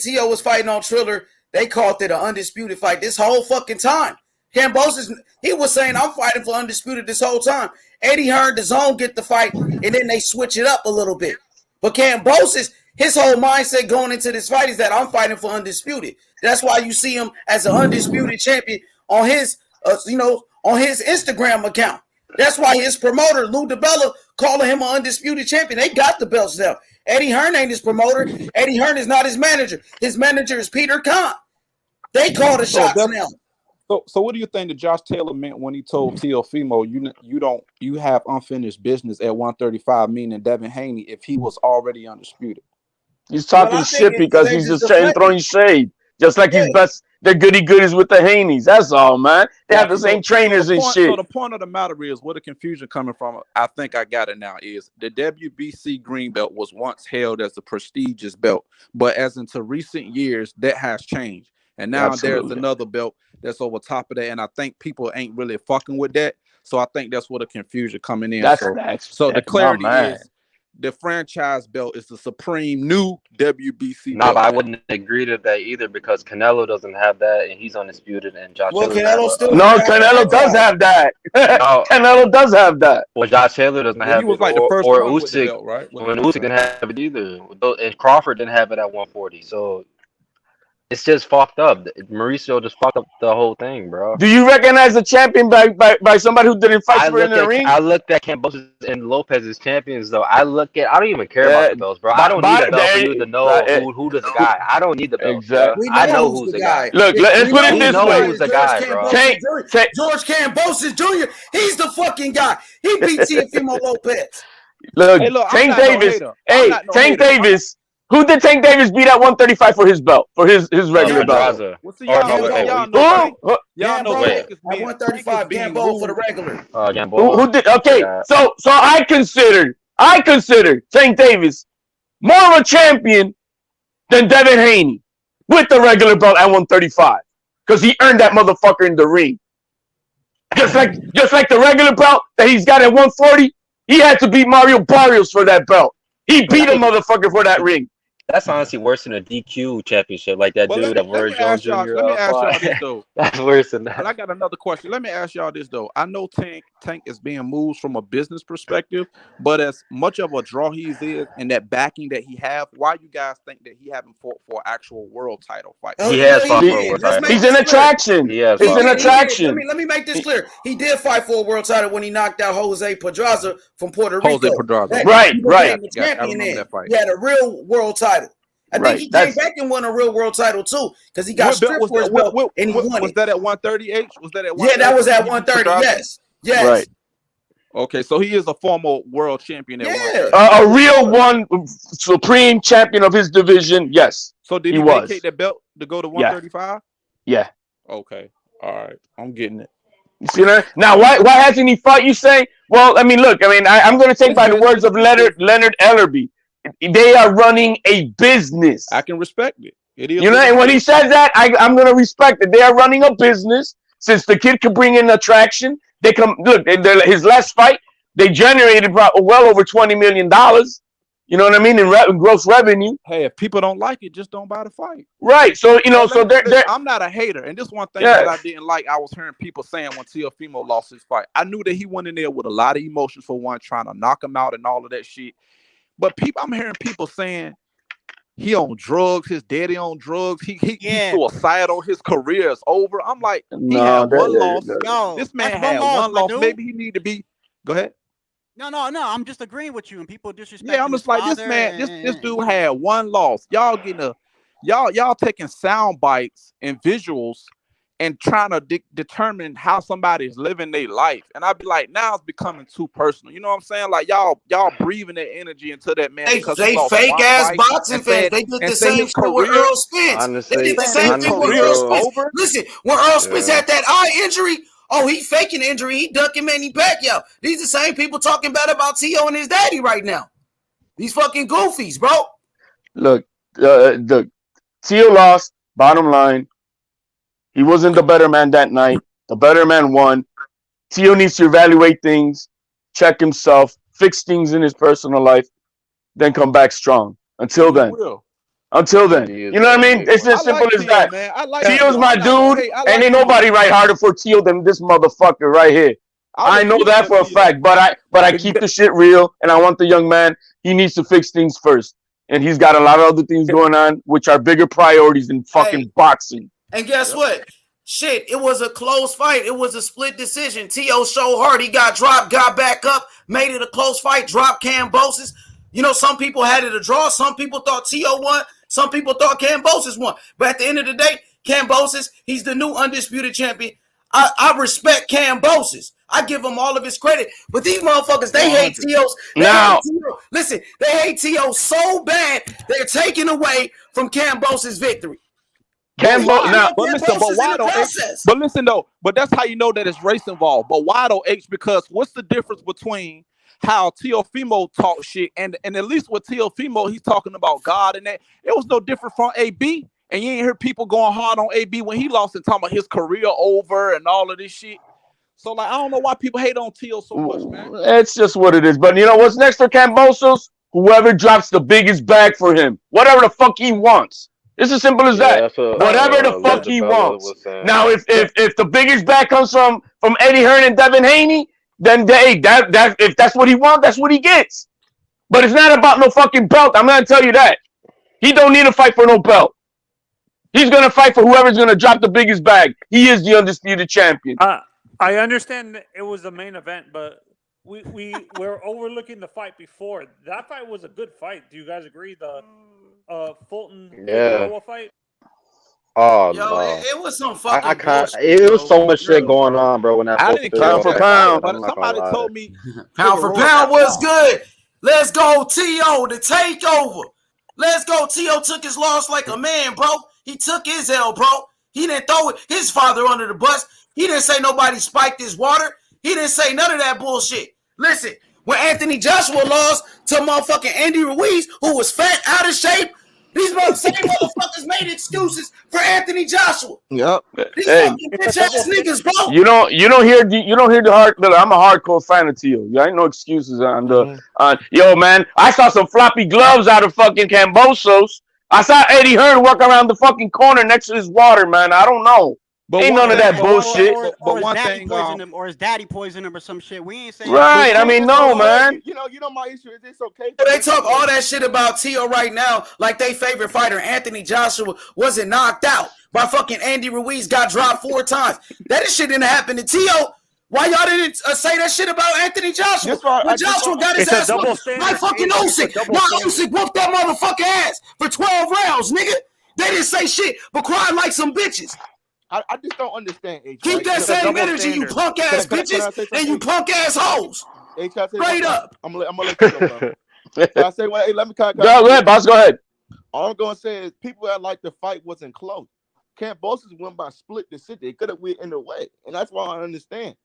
Tio was fighting on Triller, they called it an undisputed fight this whole fucking time. Kambosos, he was saying, I'm fighting for undisputed this whole time. Eddie Hearn, the zone get the fight, and then they switch it up a little bit. But Kambosos, his whole mindset going into this fight is that I'm fighting for undisputed. That's why you see him as an undisputed champion on his on his Instagram account. That's why his promoter, Lou DiBella, calling him an undisputed champion. They got the belts now. Eddie Hearn ain't his promoter. Eddie Hearn is not his manager. His manager is Peter Khan. They call the shots now. So what do you think that Josh Taylor meant when he told Teofimo you have unfinished business at 135, meaning Devin Haney, if he was already undisputed? He's talking shit because he's just throwing shade. Just like his best, the goodies with the Haneys. That's all, man. They have the same trainers and shit. So the point of the matter is, where the confusion coming from, I think I got it now, is the WBC green belt was once held as a prestigious belt. But as into recent years, that has changed. And now there's another belt that's over top of that. And I think people ain't really fucking with that. So I think that's where the confusion coming in. So the clarity is the franchise belt is the supreme new WBC belt. No, I wouldn't agree to that either because Canelo doesn't have that and he's undisputed and Josh Taylor. Canelo does have that. No. Canelo does have that. Well, Josh Taylor doesn't have he was it. Like the first or one Usyk, with the belt, right? When Usyk didn't have it either. And Crawford didn't have it at 140. So it's just fucked up. Mauricio just fucked up the whole thing, bro. Do you recognize a champion by somebody who didn't fight for it in the ring? I looked at Kambosos and Lopez as champions, though. I don't even care about the belts, bro. I don't need a belt for you to know who's the guy. I don't need the belt. Exactly. I know who's the guy. Look, let's put it this way. Who's the guy, bro? George Kambosos Jr., he's the fucking guy. He beat Teofimo Lopez. Look, Tank Davis. Tank Davis. Who did Tank Davis beat at 135 for his belt, for his regular belt? Y'all know at 135 Gambo for the regular. Who did? Okay, so I consider Tank Davis more of a champion than Devin Haney with the regular belt at 135 because he earned that motherfucker in the ring. Just like the regular belt that he's got at 140, he had to beat Mario Barrios for that belt. He beat a motherfucker for that ring. That's honestly worse than a DQ championship, like that dude that Warren Jones Jr. Let me ask y'all this though. That's worse than that. But I got another question. Let me ask y'all this though. I know Tank is being moved from a business perspective, but as much of a draw he is and that backing that he have, why you guys think that he haven't fought for an actual world title fight? He has fought for a world title. He's an attraction. He's an attraction. Let me make this clear. He did fight for a world title when he knocked out Jose Pedraza from Puerto Rico. Right. He had a real world title. I think he came back and won a real world title too because he got stripped for his belt and he won. Was that at 138? Was that at 130? Yeah, that was at 130. Yes. Right. Okay, so he is a former world champion. A real one, supreme champion of his division. Yes. So did he vacate that belt to go to 135? Yeah. Okay. All right. I'm getting it. You see that? Now, why hasn't he fought? You say? Well, I mean, look. I mean, I'm going to take by the words of Leonard Ellerby. They are running a business. I can respect it. It is. You know, and when he says that, I'm going to respect it. They are running a business. Since the kid can bring in attraction, they come. Look, his last fight, they generated well over $20 million. You know what I mean? In gross revenue. Hey, if people don't like it, just don't buy the fight. Right. So, you know, I'm not a hater. And this one thing that I didn't like, I was hearing people saying when Teofimo lost his fight. I knew that he went in there with a lot of emotions for one, trying to knock him out and all of that shit. But I'm hearing people saying he on drugs, his daddy on drugs, he's suicidal, his career is over. I'm like, he had one loss. Yo, this man had one loss. Maybe he need to be. Go ahead. No. I'm just agreeing with you, and people disrespect. Yeah, I'm just like this man. This dude had one loss. Y'all getting y'all taking sound bites and visuals and trying to determine how somebody is living their life. And I'd be like, now it's becoming too personal. You know what I'm saying? Like y'all breathing that energy into that man. They fake ass boxing fans. They did the same shit with Earl Spence. They did the same thing with Earl Spence. Listen, when Earl Spence had that eye injury, he faking the injury. He ducking Manny Pacquiao. These the same people talking bad about T.O. and his daddy right now. These fucking goofies, bro. Look, T.O. lost. Bottom line. He wasn't the better man that night. The better man won. Tio needs to evaluate things, check himself, fix things in his personal life, then come back strong. Until then. You know what I mean? It's as simple as that. Tio's my dude, and ain't nobody right harder for Tio than this motherfucker right here. I know that for a fact, but I keep the shit real, and I want the young man. He needs to fix things first. And he's got a lot of other things going on, which are bigger priorities than fucking boxing. And guess what? Shit, it was a close fight. It was a split decision. T.O. showed hard. He got dropped, got back up, made it a close fight, dropped Kambosos. You know, some people had it a draw. Some people thought T.O. won. Some people thought Kambosos won. But at the end of the day, Kambosos, he's the new undisputed champion. I respect Kambosos. I give him all of his credit. But these motherfuckers, they hate T.O.'s. Listen, they hate T.O. so bad, they're taking away from Kambosos' victory. But listen though, but that's how you know that it's race involved. But why though, H? Because what's the difference between how Teofimo talk shit and at least with Teofimo, he's talking about God and that. It was no different from AB. And you ain't hear people going hard on AB when he lost and talking about his career over and all of this shit. So like, I don't know why people hate on Teo so much, man. It's just what it is. But you know what's next for Kambosos? Whoever drops the biggest bag for him, whatever the fuck he wants. It's as simple as that. Whatever the fuck he wants. Now, if the biggest bag comes from Eddie Hearn and Devin Haney, then that if that's what he wants, that's what he gets. But it's not about no fucking belt. I'm gonna tell you that. He don't need to fight for no belt. He's gonna fight for whoever's gonna drop the biggest bag. He is the undisputed champion. I understand it was the main event, but we're overlooking the fight before. That fight was a good fight. Do you guys agree? The Fulton fight. Oh, yo, no. it was some fucking I can't. bullshit, It was so much shit going on, bro. When that I didn't pound for pound, but somebody told me pound for pound was good. Let's go, T.O. the takeover. Let's go. T.O. took his loss like a man, bro. He took his L, bro. He didn't throw his father under the bus. He didn't say nobody spiked his water. He didn't say none of that bullshit. Listen, when Anthony Joshua lost to motherfucking Andy Ruiz, who was fat, out of shape, these same motherfuckers made excuses for Anthony Joshua. Yep. These fucking bitch ass niggas, bro. You don't hear the hard. Look, I'm a hardcore fan of Teo. I ain't no excuses on the. Yo, man, I saw some floppy gloves out of fucking Kambosos. I saw Eddie Hearn walk around the fucking corner next to his water, man. I don't know. But ain't none of that bullshit. But one thing, or his daddy poisoned him or some shit. We ain't saying right. I mean, no, man. You know, my issue is it's okay. They talk all that shit about Teo right now, like they favorite fighter Anthony Joshua wasn't knocked out by fucking Andy Ruiz, got dropped 4 times. That shit didn't happen to Teo. Why y'all didn't say that shit about Anthony Joshua? When Joshua got his ass whooped by fucking Usyk. Now Usyk whooped that motherfucking ass for 12 rounds, nigga. They didn't say shit, but cried like some bitches. I just don't understand, H. Keep that same energy, you punk ass bitches and you punk ass hoes. H, straight up. I'm gonna let you go, bro. I say, well, hey, let me go ahead, boss. Go ahead. All I'm gonna say is people that like the fight wasn't close. Kambosos won by split decision. It could have went in the way, and that's why I understand.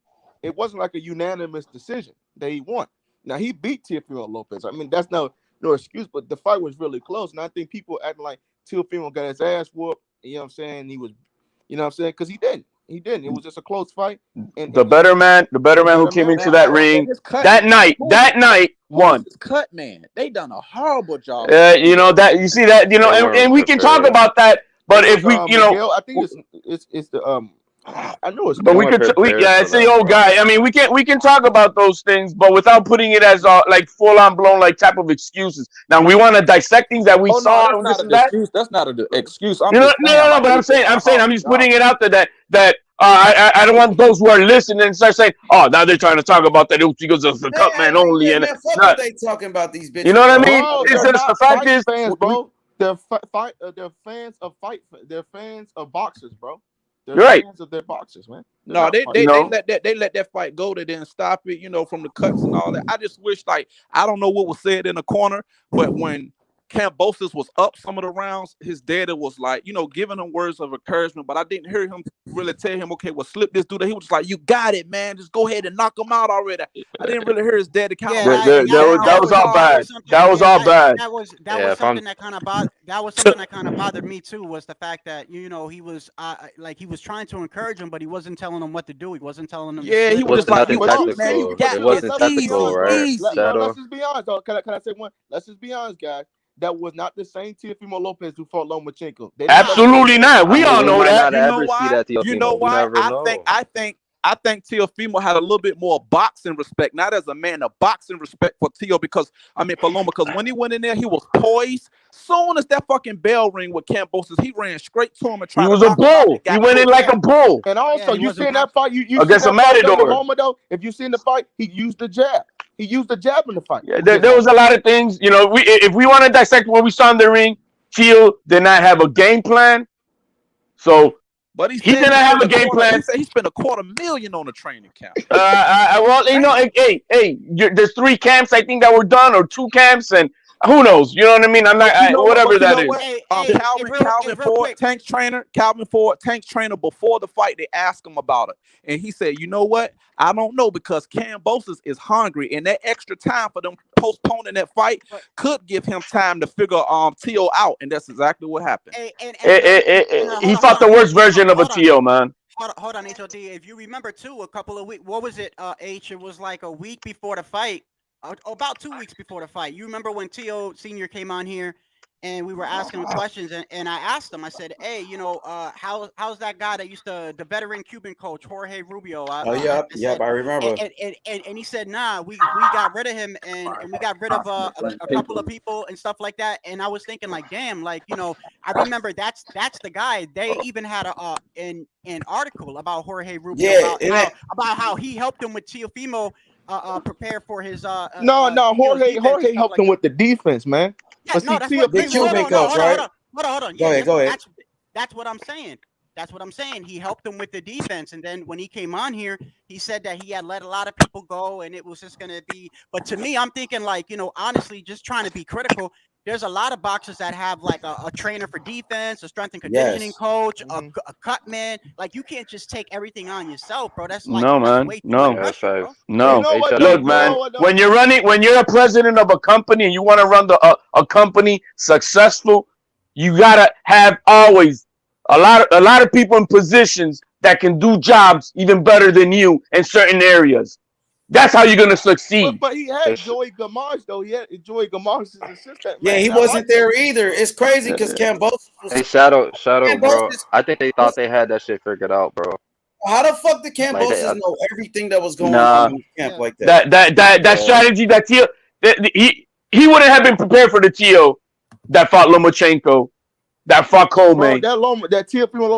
It wasn't like a unanimous decision that he won. Now he beat Teofimo Lopez. I mean, that's no excuse, but the fight was really close, and I think people acting like Teofimo got his ass whooped. You know what I'm saying? He was. You know what I'm saying? Because he didn't. It was just a close fight. And the better man who came into that ring that night won. Cut man, they done a horrible job. You know that you see that and we can talk about that. But if we, Miguel, I think it's the I know it's. But it's the old guy. I mean, we can talk about those things, but without putting it as like full on blown like type of excuses. Now we want to dissect things that we saw. No, that's not an excuse. No, but I'm saying I'm just putting it out there that I don't want those who are listening and start saying, oh, now they're trying to talk about that because of the cut man only, and what they talking about these bitches. You know what I mean? It's just the fact is, fans, bro. They're fans of fight. They're fans of boxers, bro. They're right. fans of their boxers, man. No, they let that fight go. They didn't stop it, from the cuts and all that. I just wish, I don't know what was said in the corner, but when Kambosos was up some of the rounds, his daddy was giving him words of encouragement, but I didn't hear him really tell him, okay, well, slip this dude. He was just like, you got it, man. Just go ahead and knock him out already. I didn't really hear his daddy count. That was all bad. That was all bad. That was something that kind of bothered me too, was the fact that, he was he was trying to encourage him, but he wasn't telling him what to do. He wasn't telling him. Yeah, he was just like, man, you got it. Wasn't tactical, right? Let's just be honest. Can I say one? Let's just be honest, guys. That was not the same Teofimo Lopez who fought Lomachenko. Absolutely not. We all know that. You know why? I think I think Teofimo had a little bit more boxing respect, not as a man, a boxing respect for Teo because for Loma, because when he went in there, he was poised. Soon as that fucking bell ring with Kambosos, he ran straight to him and tried He was to a knock him out. bull. He went in like a bull. And also, you seen that fight? You against seen a that fight though, with matador. Loma though? If you seen the fight, he used the jab. He used the jab in the fight. Yeah, there was a lot of things. If we want to dissect what we saw in the ring, Teo did not have a game plan. So, but he did not have a game plan. He said he spent $250,000 on a training camp. There's 3 camps I think that were done, or 2 camps, and who knows? You know what I mean? I'm not whatever that is. Calvin Ford, Tank's trainer. Calvin Ford, Tank's trainer. Before the fight, they asked him about it, and he said, "You know what? I don't know because Kambosos is hungry, and that extra time for them postponing that fight could give him time to figure Teo out, and that's exactly what happened." He fought the worst version of a Teo, man. Hold on, HOD. If you remember too, a couple of weeks. What was it? H. It was like a week before the fight. About 2 weeks before the fight. You remember when Teo Sr. came on here and we were asking him questions, and I asked him, I said, hey, how's that guy that used to, the veteran Cuban coach, Jorge Rubio? I remember. And he said, nah, we got rid of him and we got rid of a couple of people and stuff like that. And I was thinking like, damn, I remember that's the guy. They even had an article about Jorge Rubio, about how he helped him with Teofimo prepare for his Jorge helped him with the defense, man. Yeah, but the Cuban coach, right? Hold on. Go ahead. That's what I'm saying. That's what I'm saying. He helped him with the defense, and then when he came on here, he said that he had let a lot of people go, and it was just gonna be. But to me, I'm thinking honestly, just trying to be critical. There's a lot of boxers that have like a trainer for defense, a strength and conditioning coach, a cut man. Like you can't just take everything on yourself, bro. That's like no, man. No. Look, man. When you're a president of a company and you want to run a company successful, you gotta have always a lot of people in positions that can do jobs even better than you in certain areas. That's how you're gonna succeed. But he had Joey Gamarz though. He had Joey Gamarz as assistant. Yeah, he wasn't there either. It's crazy because Kambosos was. Hey, Shadow, bro. I think they thought they had that shit figured out, bro. How the fuck did Kambosos know everything that was going on in the camp like that? That strategy that Teo, he wouldn't have been prepared for the Teo that fought Lomachenko, that fought Coleman. That Teofimo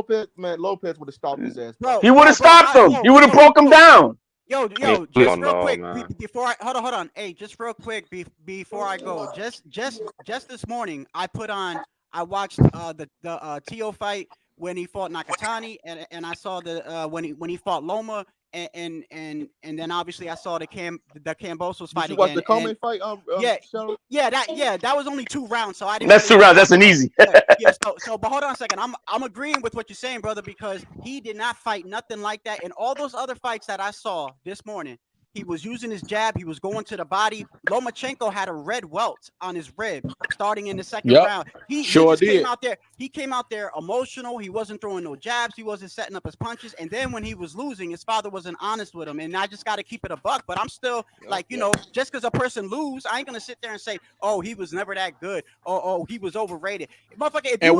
Lopez would have stopped his ass. He would have stopped him. He would have broke him down. Yo, just real quick before I hold on. Hey, just real quick before I go. Just this morning, I watched the Teo fight when he fought Nakatani, and I saw the when he fought Loma, and then obviously I saw the Kambosos fight. Did you watch the Coleman fight? That was only 2 rounds, so I didn't. That's 2 rounds. That's an easy. So, but hold on a second. I'm agreeing with what you're saying, brother, because he did not fight nothing like that. And all those other fights that I saw this morning, he was using his jab. He was going to the body. Lomachenko had a red welt on his rib starting in the second round. He came out there. He came out there emotional. He wasn't throwing no jabs. He wasn't setting up his punches. And then when he was losing, his father wasn't honest with him. And I just got to keep it a buck. But I'm still just because a person lose, I ain't gonna sit there and say, oh, he was never that good. Oh, he was overrated. Motherfucker,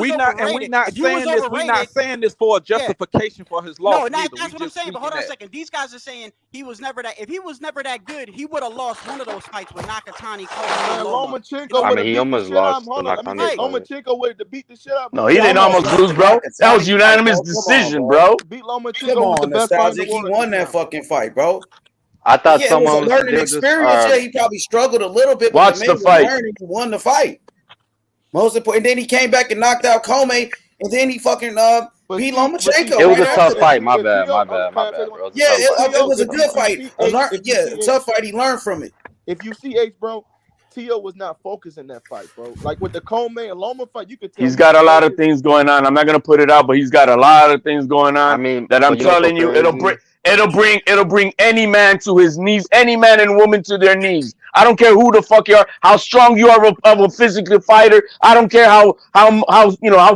we're not saying this for a justification for his loss. No, that's what I'm saying. But hold on a second. These guys are saying he was never that. If he was never that good, he would have lost one of those fights with Nakatani. Lomachenko, he almost lost. Lomachenko would have beat the shit out. No, he didn't almost lose, bro. That was unanimous decision, bro. Beat Lomachenko was the best fight. He won that fucking fight, bro. I thought someone it was a learning experience. He probably struggled a little bit. Watch the fight. He won the fight. Most important. And then he came back and knocked out Coleman, and then he fucking beat Lomachenko. It was a tough fight. My bad, bro. Yeah, it was a good fight. A tough fight. He learned from it. If you see H, bro, Teo was not focused in that fight, bro. Like with the Coleman and Loma fight, you could tell he's got a lot of things going on. I'm not gonna put it out, but he's got a lot of things going on. I mean, that I'm telling you, it'll bring any man to his knees, any man and woman to their knees. I don't care who the fuck you are, how strong you are of a physical fighter. I don't care how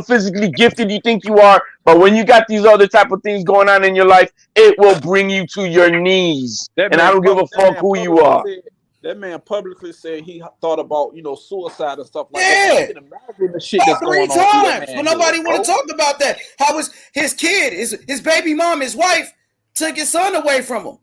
physically gifted you think you are. But when you got these other type of things going on in your life, it will bring you to your knees. And I don't give a fuck who you are. That man publicly said he thought about suicide and stuff like that. I can imagine the shit that's going on. 3 times, but nobody want to talk about that. How was his kid, his baby mom, his wife, took his son away from him.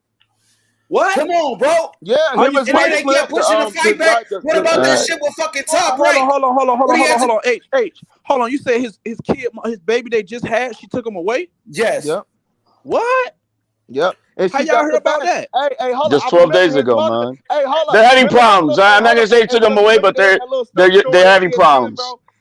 What? Come on, bro. Yeah, Are him you and saying they kept pushing the fight back? What about that shit with fucking Top Rank? Hold on. H. Hold on. You said his kid, his baby they just had, she took him away? Yes. Yep. What? Yep. And How she y'all got heard the about back. that? Hey, hold on. Just I 12 remember days his ago, mother- man. Hey, hold on. They're having Remember problems. I'm not gonna say he took them away, but they're having problems.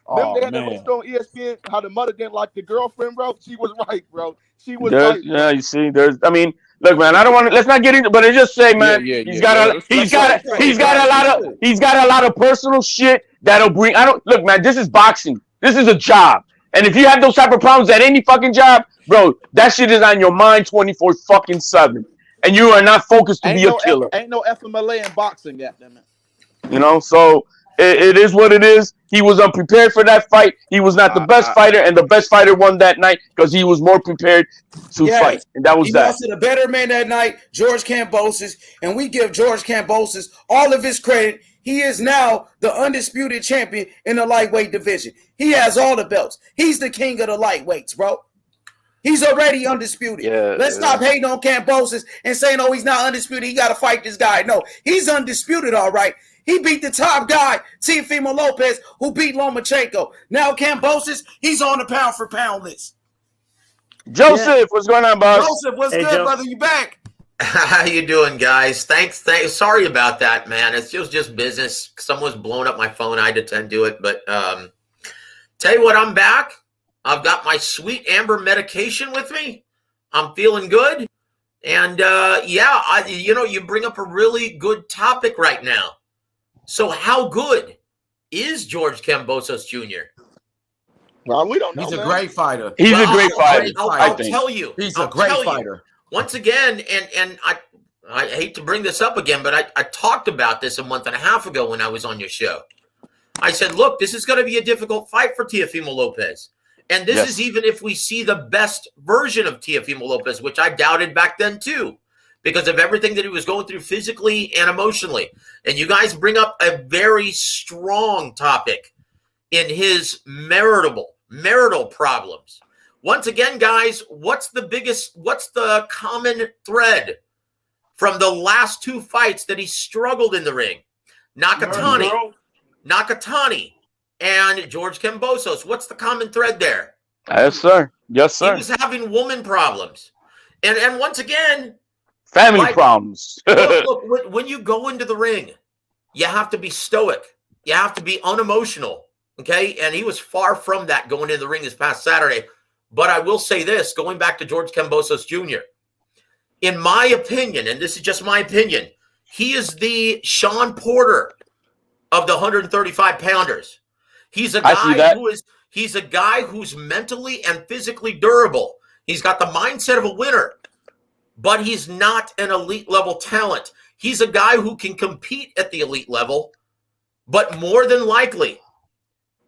Remember they had that man. little story on ESPN how the mother didn't like the girlfriend, bro? She was right, bro. She was There's, right. yeah, you see, there's. I mean, look, man. I don't want to. Let's not get into. But I just say, man, he's got a lot of personal shit that'll bring. I don't look, man. This is boxing. This is a job, and if you have those type of problems at any fucking job, bro, that shit is on your mind 24/7, and you are not focused to be a killer. Ain't no FMLA in boxing yet, damn it. You know, so it is what it is. He was unprepared for that fight. He was not the best fighter, and the best fighter won that night because he was more prepared to fight, and that was he that. lost to the better man that night, George Kambosos, and we give George Kambosos all of his credit. He is now the undisputed champion in the lightweight division. He has all the belts. He's the king of the lightweights, bro. He's already undisputed. Let's stop hating on Kambosos and saying, oh, he's not undisputed. He got to fight this guy. No, he's undisputed, all right. He beat the top guy, Teofimo Lopez, who beat Lomachenko. Now Kambosos, he's on the pound for pound list. Joseph, what's going on, boss? Joseph, what's good, brother? You back? How you doing, guys? Thanks. Sorry about that, man. It was just business. Someone's blown up my phone. I had to tend to it. But tell you what, I'm back. I've got my sweet amber medication with me. I'm feeling good. And you bring up a really good topic right now. So how good is George Kambosos Jr.? Well, we don't know. He's a great fighter. He's a great fighter. I'll tell you. He's a great fighter. Once again, and I hate to bring this up again, but I talked about this a month and a half ago when I was on your show. I said, look, this is going to be a difficult fight for Teofimo Lopez. And this is even if we see the best version of Teofimo Lopez, which I doubted back then too, because of everything that he was going through physically and emotionally. And you guys bring up a very strong topic in his marital problems. Once again, guys, what's the common thread from the last two fights that he struggled in the ring? Nakatani and George Kambosos. What's the common thread there? Yes, sir. Yes, sir. He was having woman problems. And once again, family problems. look, when you go into the ring, you have to be stoic. You have to be unemotional. Okay? And he was far from that going into the ring this past Saturday. But I will say this, going back to George Kambosos Jr., in my opinion, and this is just my opinion, he is the Sean Porter of the 135-pounders. He's a guy who's mentally and physically durable. He's got the mindset of a winner, but he's not an elite level talent. He's a guy who can compete at the elite level, but more than likely,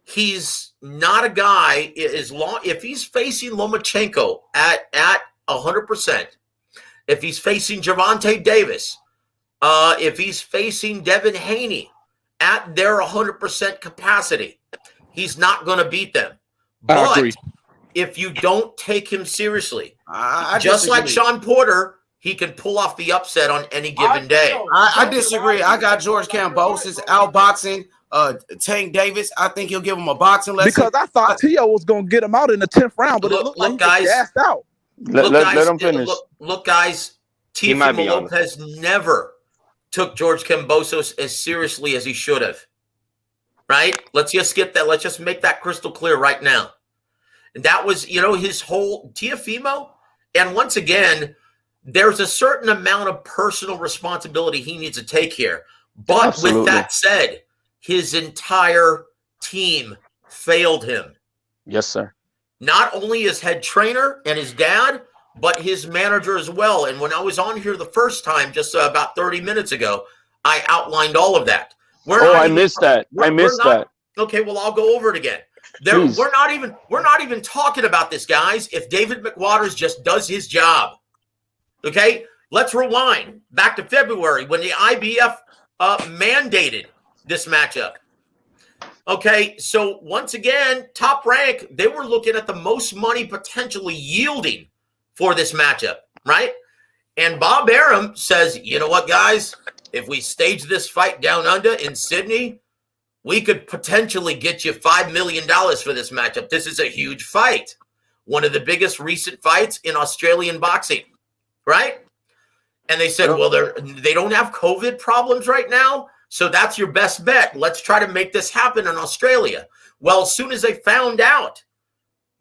he's not a guy if he's facing Lomachenko at 100%, if he's facing Gervonta Davis, if he's facing Devin Haney at their 100% capacity, he's not going to beat them. But if you don't take him seriously, just like Sean Porter, he can pull off the upset on any given day. I disagree. I got George Kambosos outboxing Tank Davis. I think he'll give him a boxing lesson. Because I thought Tio was going to get him out in the 10th round, but it looked like he was gassed out. Let him finish. Look, guys, Teofimo Lopez never took George Kambosos as seriously as he should have. Right? Let's just get that. Let's just make that crystal clear right now. And that was, his whole Teofimo. And once again, there's a certain amount of personal responsibility he needs to take here. But Absolutely. With that said, his entire team failed him. Yes, sir. Not only his head trainer and his dad, but his manager as well. And when I was on here the first time, just about 30 minutes ago, I outlined all of that. I missed that. Okay, well, I'll go over it again. We're not even talking about this, guys, if David McWaters just does his job. Okay? Let's rewind back to February when the IBF mandated this matchup. Okay, so once again, Top Rank, they were looking at the most money potentially yielding for this matchup, right? And Bob Arum says, you know what, guys? If we stage this fight down under in Sydney, we could potentially get you $5 million for this matchup. This is a huge fight. One of the biggest recent fights in Australian boxing, right? And they said, well, they don't have COVID problems right now, so that's your best bet. Let's try to make this happen in Australia. Well, as soon as they found out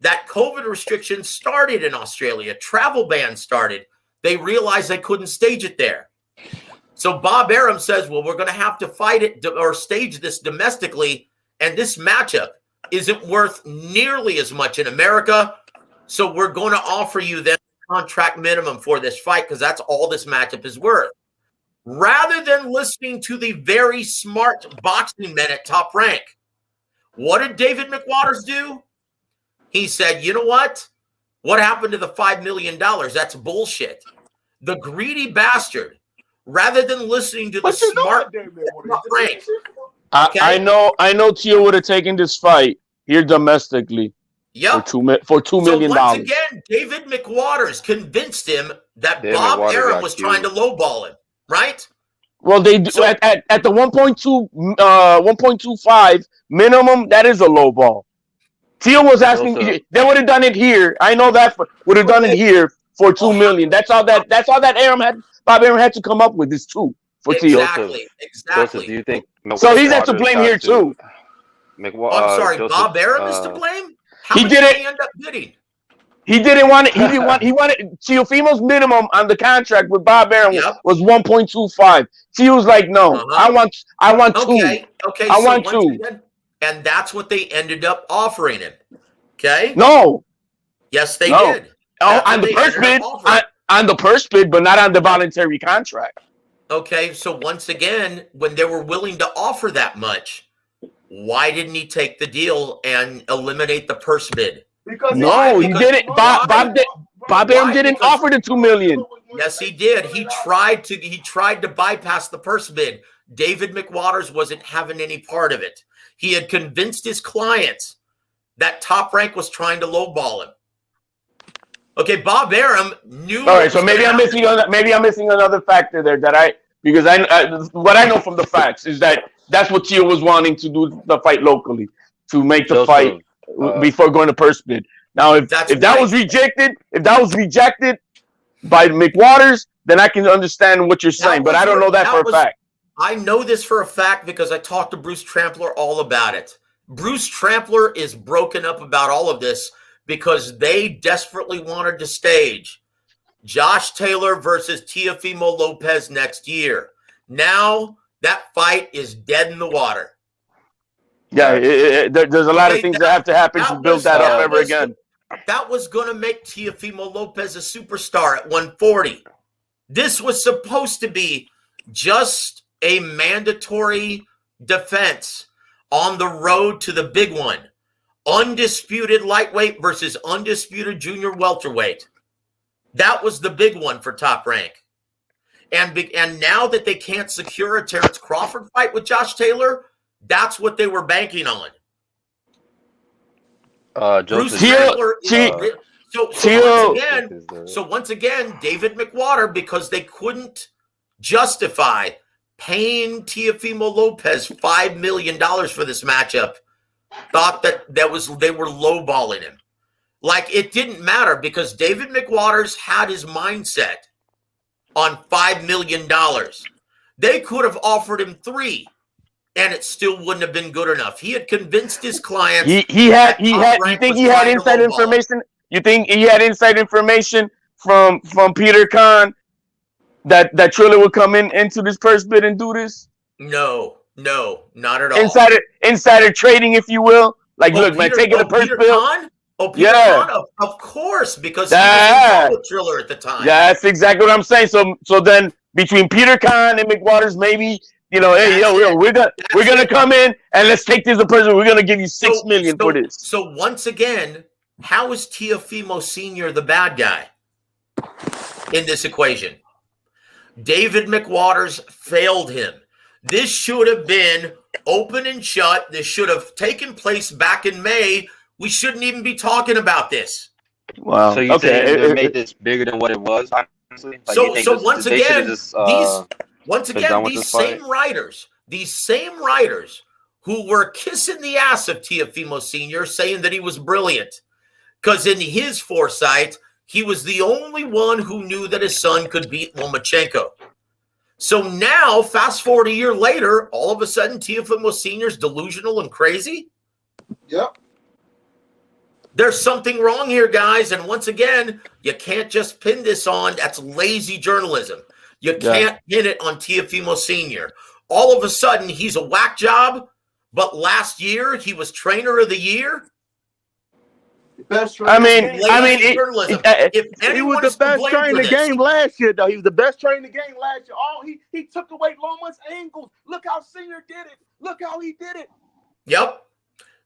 that COVID restrictions started in Australia, travel bans started, they realized they couldn't stage it there. So Bob Arum says, well, we're going to have to fight it or stage this domestically, and this matchup isn't worth nearly as much in America, so we're going to offer you then contract minimum for this fight because that's all this matchup is worth. Rather than listening to the very smart boxing men at Top Rank, what did David McWaters do? He said, you know what? What happened to the $5 million? That's bullshit. The greedy bastard, rather than listening to the smart Top Rank. I know Tio would have taken this fight here domestically. Yep. For $2 million. So once again, David McWaters convinced him that Bob Arum was trying to lowball him, right? Well, they do at the 1.25 minimum. That is a low ball. Tio was asking. They would have done it here. I know that would have done it here for $2 million. That's all that Bob Arum had to come up with is $2 for Tio. Exactly. Joseph, do you think so? He's at to blame here too. I'm sorry, Joseph, Bob Arum is to blame. How he much didn't did he end up bidding? He didn't want it. He wanted Teofimo's minimum on the contract with Bob Arum was 1.25. Tio was like, no, I want $2. Okay. I want $2. Again, and that's what they ended up offering him. Okay. No. Yes, they did. On the purse bid. On the purse bid, but not on the voluntary contract. Okay. So once again, when they were willing to offer that much, why didn't he take the deal and eliminate the purse bid? He didn't. Bob Arum didn't offer the $2 million. Yes, he did. He tried to bypass the purse bid. David McWaters wasn't having any part of it. He had convinced his clients that Top Rank was trying to lowball him. Okay, Bob Arum knew. All right, so maybe I'm missing another factor there because what I know from the facts is that's what Tio was wanting to do, the fight locally, to make the fight before going to purse bid. Now, if that was rejected by McWaters, then I can understand what you're saying, but I don't know that for a fact. I know this for a fact because I talked to Bruce Trampler all about it. Bruce Trampler is broken up about all of this because they desperately wanted to stage Josh Taylor versus Teofimo Lopez next year. Now that fight is dead in the water. Yeah, there's a lot of things that have to happen to build that up ever again. That was going to make Teofimo Lopez a superstar at 140. This was supposed to be just a mandatory defense on the road to the big one. Undisputed lightweight versus undisputed junior welterweight. That was the big one for Top Rank. And now that they can't secure a Terrence Crawford fight with Josh Taylor, that's what they were banking on. So once again, David McWater, because they couldn't justify paying Teofimo Lopez $5 million for this matchup, thought that they were lowballing him. Like, it didn't matter because David McWaters had his mindset on $5 million. They could have offered him $3 million, and it still wouldn't have been good enough. He had convinced his clients. You think he had inside information? You think he had inside information from Peter Khan that Triller would come into this purse bid and do this? No, not at all. Insider trading, if you will. Like, look, man, taking the purse bid. Peter Khan, of course, because he was with Triller at the time. Yeah, that's exactly what I'm saying. So then between Peter Khan and McWaters, maybe, we're gonna come in and let's take this person. We're gonna give you $6 million for this. So once again, how is Teofimo Sr. the bad guy in this equation? David McWaters failed him. This should have been open and shut. This should have taken place back in May. We shouldn't even be talking about this. Wow. So you think they made this bigger than what it was? I honestly. Like, So once again, these same writers who were kissing the ass of Teofimo Sr., saying that he was brilliant, because in his foresight, he was the only one who knew that his son could beat Lomachenko. So now, fast forward a year later, all of a sudden, Teofimo Sr. is delusional and crazy? Yep. There's something wrong here, guys. And once again, you can't just pin this on. That's lazy journalism. You can't pin it on Teofimo Sr. All of a sudden, he's a whack job, but last year, he was trainer of the year. Best I mean, if he was the best trainer in the game last year, though. He was the best trainer in the game last year. Oh, he took away Loma's angles. Look how Senior did it. Look how he did it. Yep.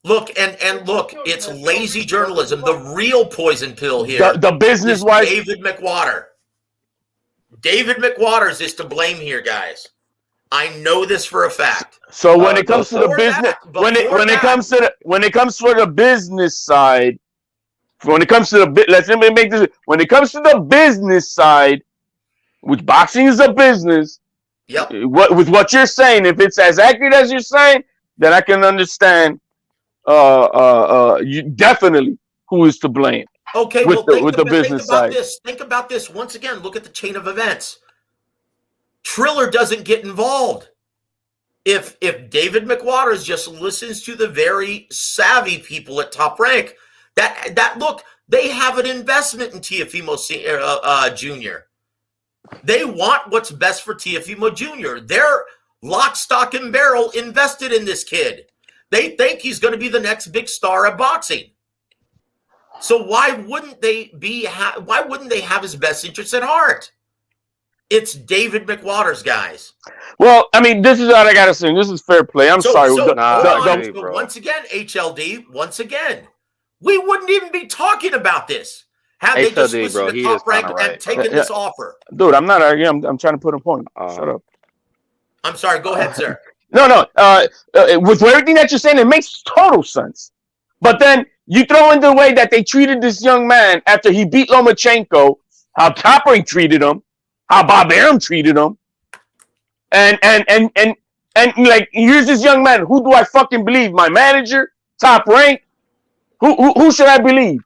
Look, and look, it's lazy journalism. The real poison pill here. The business wise, David McWater. David McWaters is to blame here, guys. I know this for a fact. So when it comes to the business, when it comes to the business side. When it comes to when it comes to the business side, which boxing is a business, with what you're saying, if it's as accurate as you're saying, then I can understand you definitely who is to blame. Okay, with the business side. Think about this. Once again, look at the chain of events. Triller doesn't get involved. If David McWaters just listens to the very savvy people at Top Rank, that look, they have an investment in Teofimo Jr. They want what's best for Teofimo Jr. They're lock, stock, and barrel invested in this kid. They think he's going to be the next big star of boxing. So why wouldn't they have his best interests at heart? It's David McWaters, guys. Well, I mean, this is what I gotta say. This is fair play. I'm sorry. Once again, HLD. Once again. We wouldn't even be talking about this had they just listened to Top Rank and taken this offer. Dude, I'm not arguing. I'm trying to put a point. Shut up. I'm sorry. Go ahead, sir. No. With everything that you're saying, it makes total sense. But then you throw in the way that they treated this young man after he beat Lomachenko, how Top Rank treated him, how Bob Arum treated him, and like, here's this young man. Who do I fucking believe? My manager, Top Rank. Who should I believe?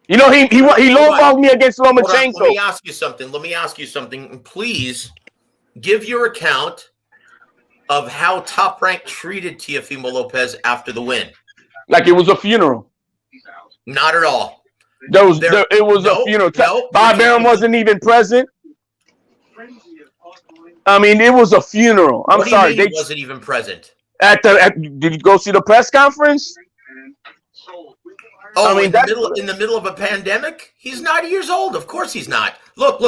You know, he lowballed me against Lomachenko. Let me ask you something. Please give your account of how Top Rank treated Teofimo Lopez after the win. Like it was a funeral. Not at all. It was a funeral. Bob Arum wasn't even present. I mean, it was a funeral. I'm sorry. He wasn't even present. Did you go see the press conference? Oh, I mean, in the middle of a pandemic? He's 90 years old. Of course he's not. Look.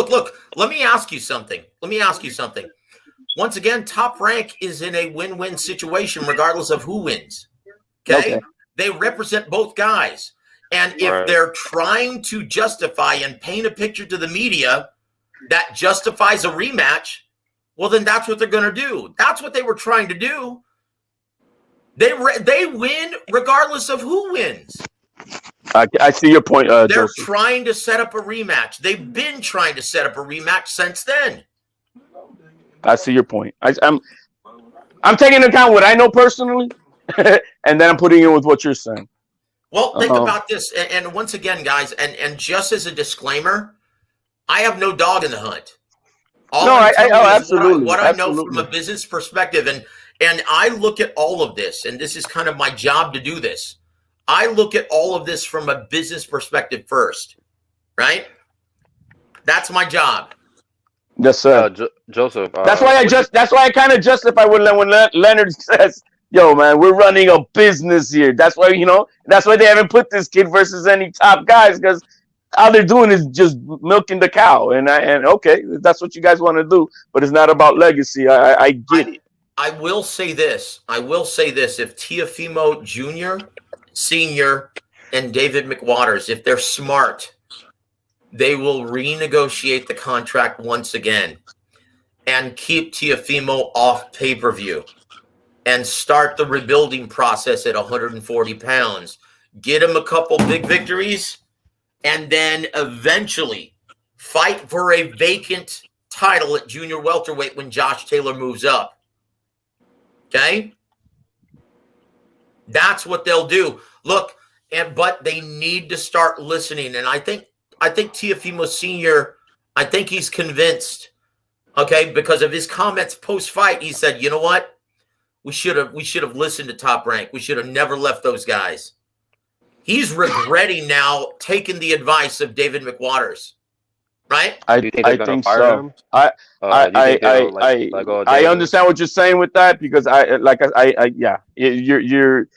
Let me ask you something. Once again, Top Rank is in a win-win situation regardless of who wins. Okay? They represent both guys. And if they're trying to justify and paint a picture to the media that justifies a rematch, well, then that's what they're going to do. That's what they were trying to do. They win regardless of who wins. I see your point, They're Joseph. trying to set up a rematch. They've been trying to set up a rematch since then. I see your point. I'm taking into account what I know personally, and then I'm putting in with what you're saying. Well, think about this. And once again, guys, and just as a disclaimer, I have no dog in the hunt. Absolutely. What I know from a business perspective, and I look at all of this, and this is kind of my job to do this. I look at all of this from a business perspective first, right? That's my job. Yes, sir. Joseph. That's why I kind of justify when Leonard says, "Yo, man, we're running a business here." That's why they haven't put this kid versus any top guys, because all they're doing is just milking the cow. And okay, that's what you guys want to do, but it's not about legacy. I get it. I will say this. If Teofimo Jr., Sr., and David McWaters, if they're smart, they will renegotiate the contract once again and keep Teofimo off pay-per-view and start the rebuilding process at 140 pounds. Get him a couple big victories, and then eventually fight for a vacant title at junior welterweight when Josh Taylor moves up. Okay? That's what they'll do. Look, but they need to start listening. And I think Teofimo Sr., I think he's convinced, okay, because of his comments post-fight. He said, you know what? We should have listened to Top Rank. We should have never left those guys. He's regretting now taking the advice of David McWaters. Right? I think so. I understand what you're saying with that, because you're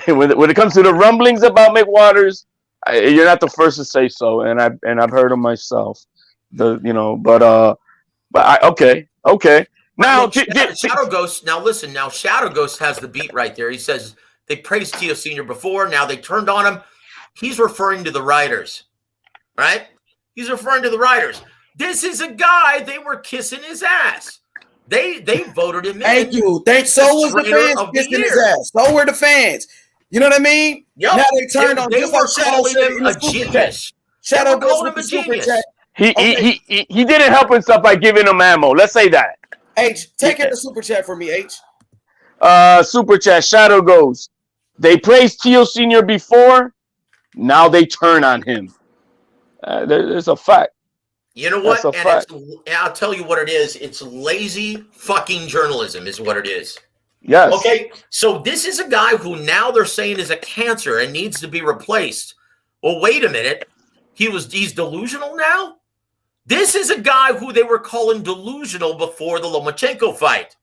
when it comes to the rumblings about McWaters, you're not the first to say so, and I've heard them myself. Okay. Now, Shadow Ghost. Now listen. Now Shadow Ghost has the beat right there. He says they praised Teo Sr. before. Now they turned on him. He's referring to the writers, right? He's referring to the writers. This is a guy, they were kissing his ass. They voted him in. Thank you. So was the fans kissing his ass. So were the fans. You know what I mean? Yep. Now they turned on. They were calling him a genius. Shadow calling him a genius. He didn't help himself by giving him ammo. Let's say that. H, take care of the super chat for me, H. Super chat. Shadow Ghost. They praised Teo Sr. before. Now they turn on him. There's a fact. You know what? And I'll tell you what it is. It's lazy fucking journalism is what it is. Yes. Okay. So this is a guy who now they're saying is a cancer and needs to be replaced. Well, wait a minute. He's delusional now? This is a guy who they were calling delusional before the Lomachenko fight.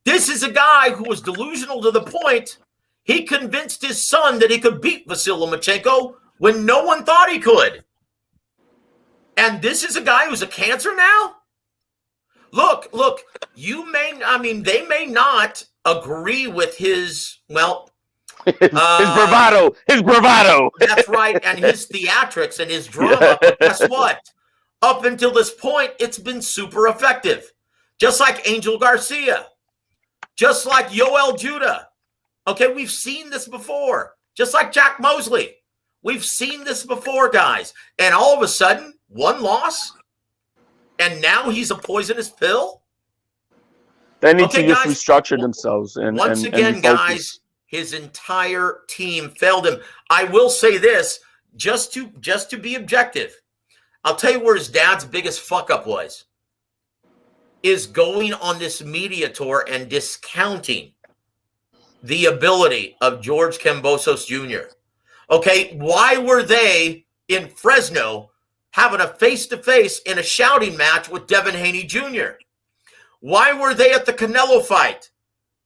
This is a guy who was delusional to the point he convinced his son that he could beat Vasiliy Lomachenko when no one thought he could. And this is a guy who's a cancer now? Look, they may not agree with his bravado. That's right. And his theatrics and his drama. But guess what? Up until this point, it's been super effective. Just like Angel Garcia. Just like Yoel Judah. Okay, we've seen this before. Just like Jack Mosley. We've seen this before, guys. And all of a sudden, one loss, and now he's a poisonous pill? They need to just restructure themselves. And once again, guys, his entire team failed him. I will say this, just to be objective. I'll tell you where his dad's biggest fuck up was. Is going on this media tour and discounting the ability of George Kambosos Jr. Okay, why were they in Fresno having a face-to-face in a shouting match with Devin Haney Jr.? Why were they at the Canelo fight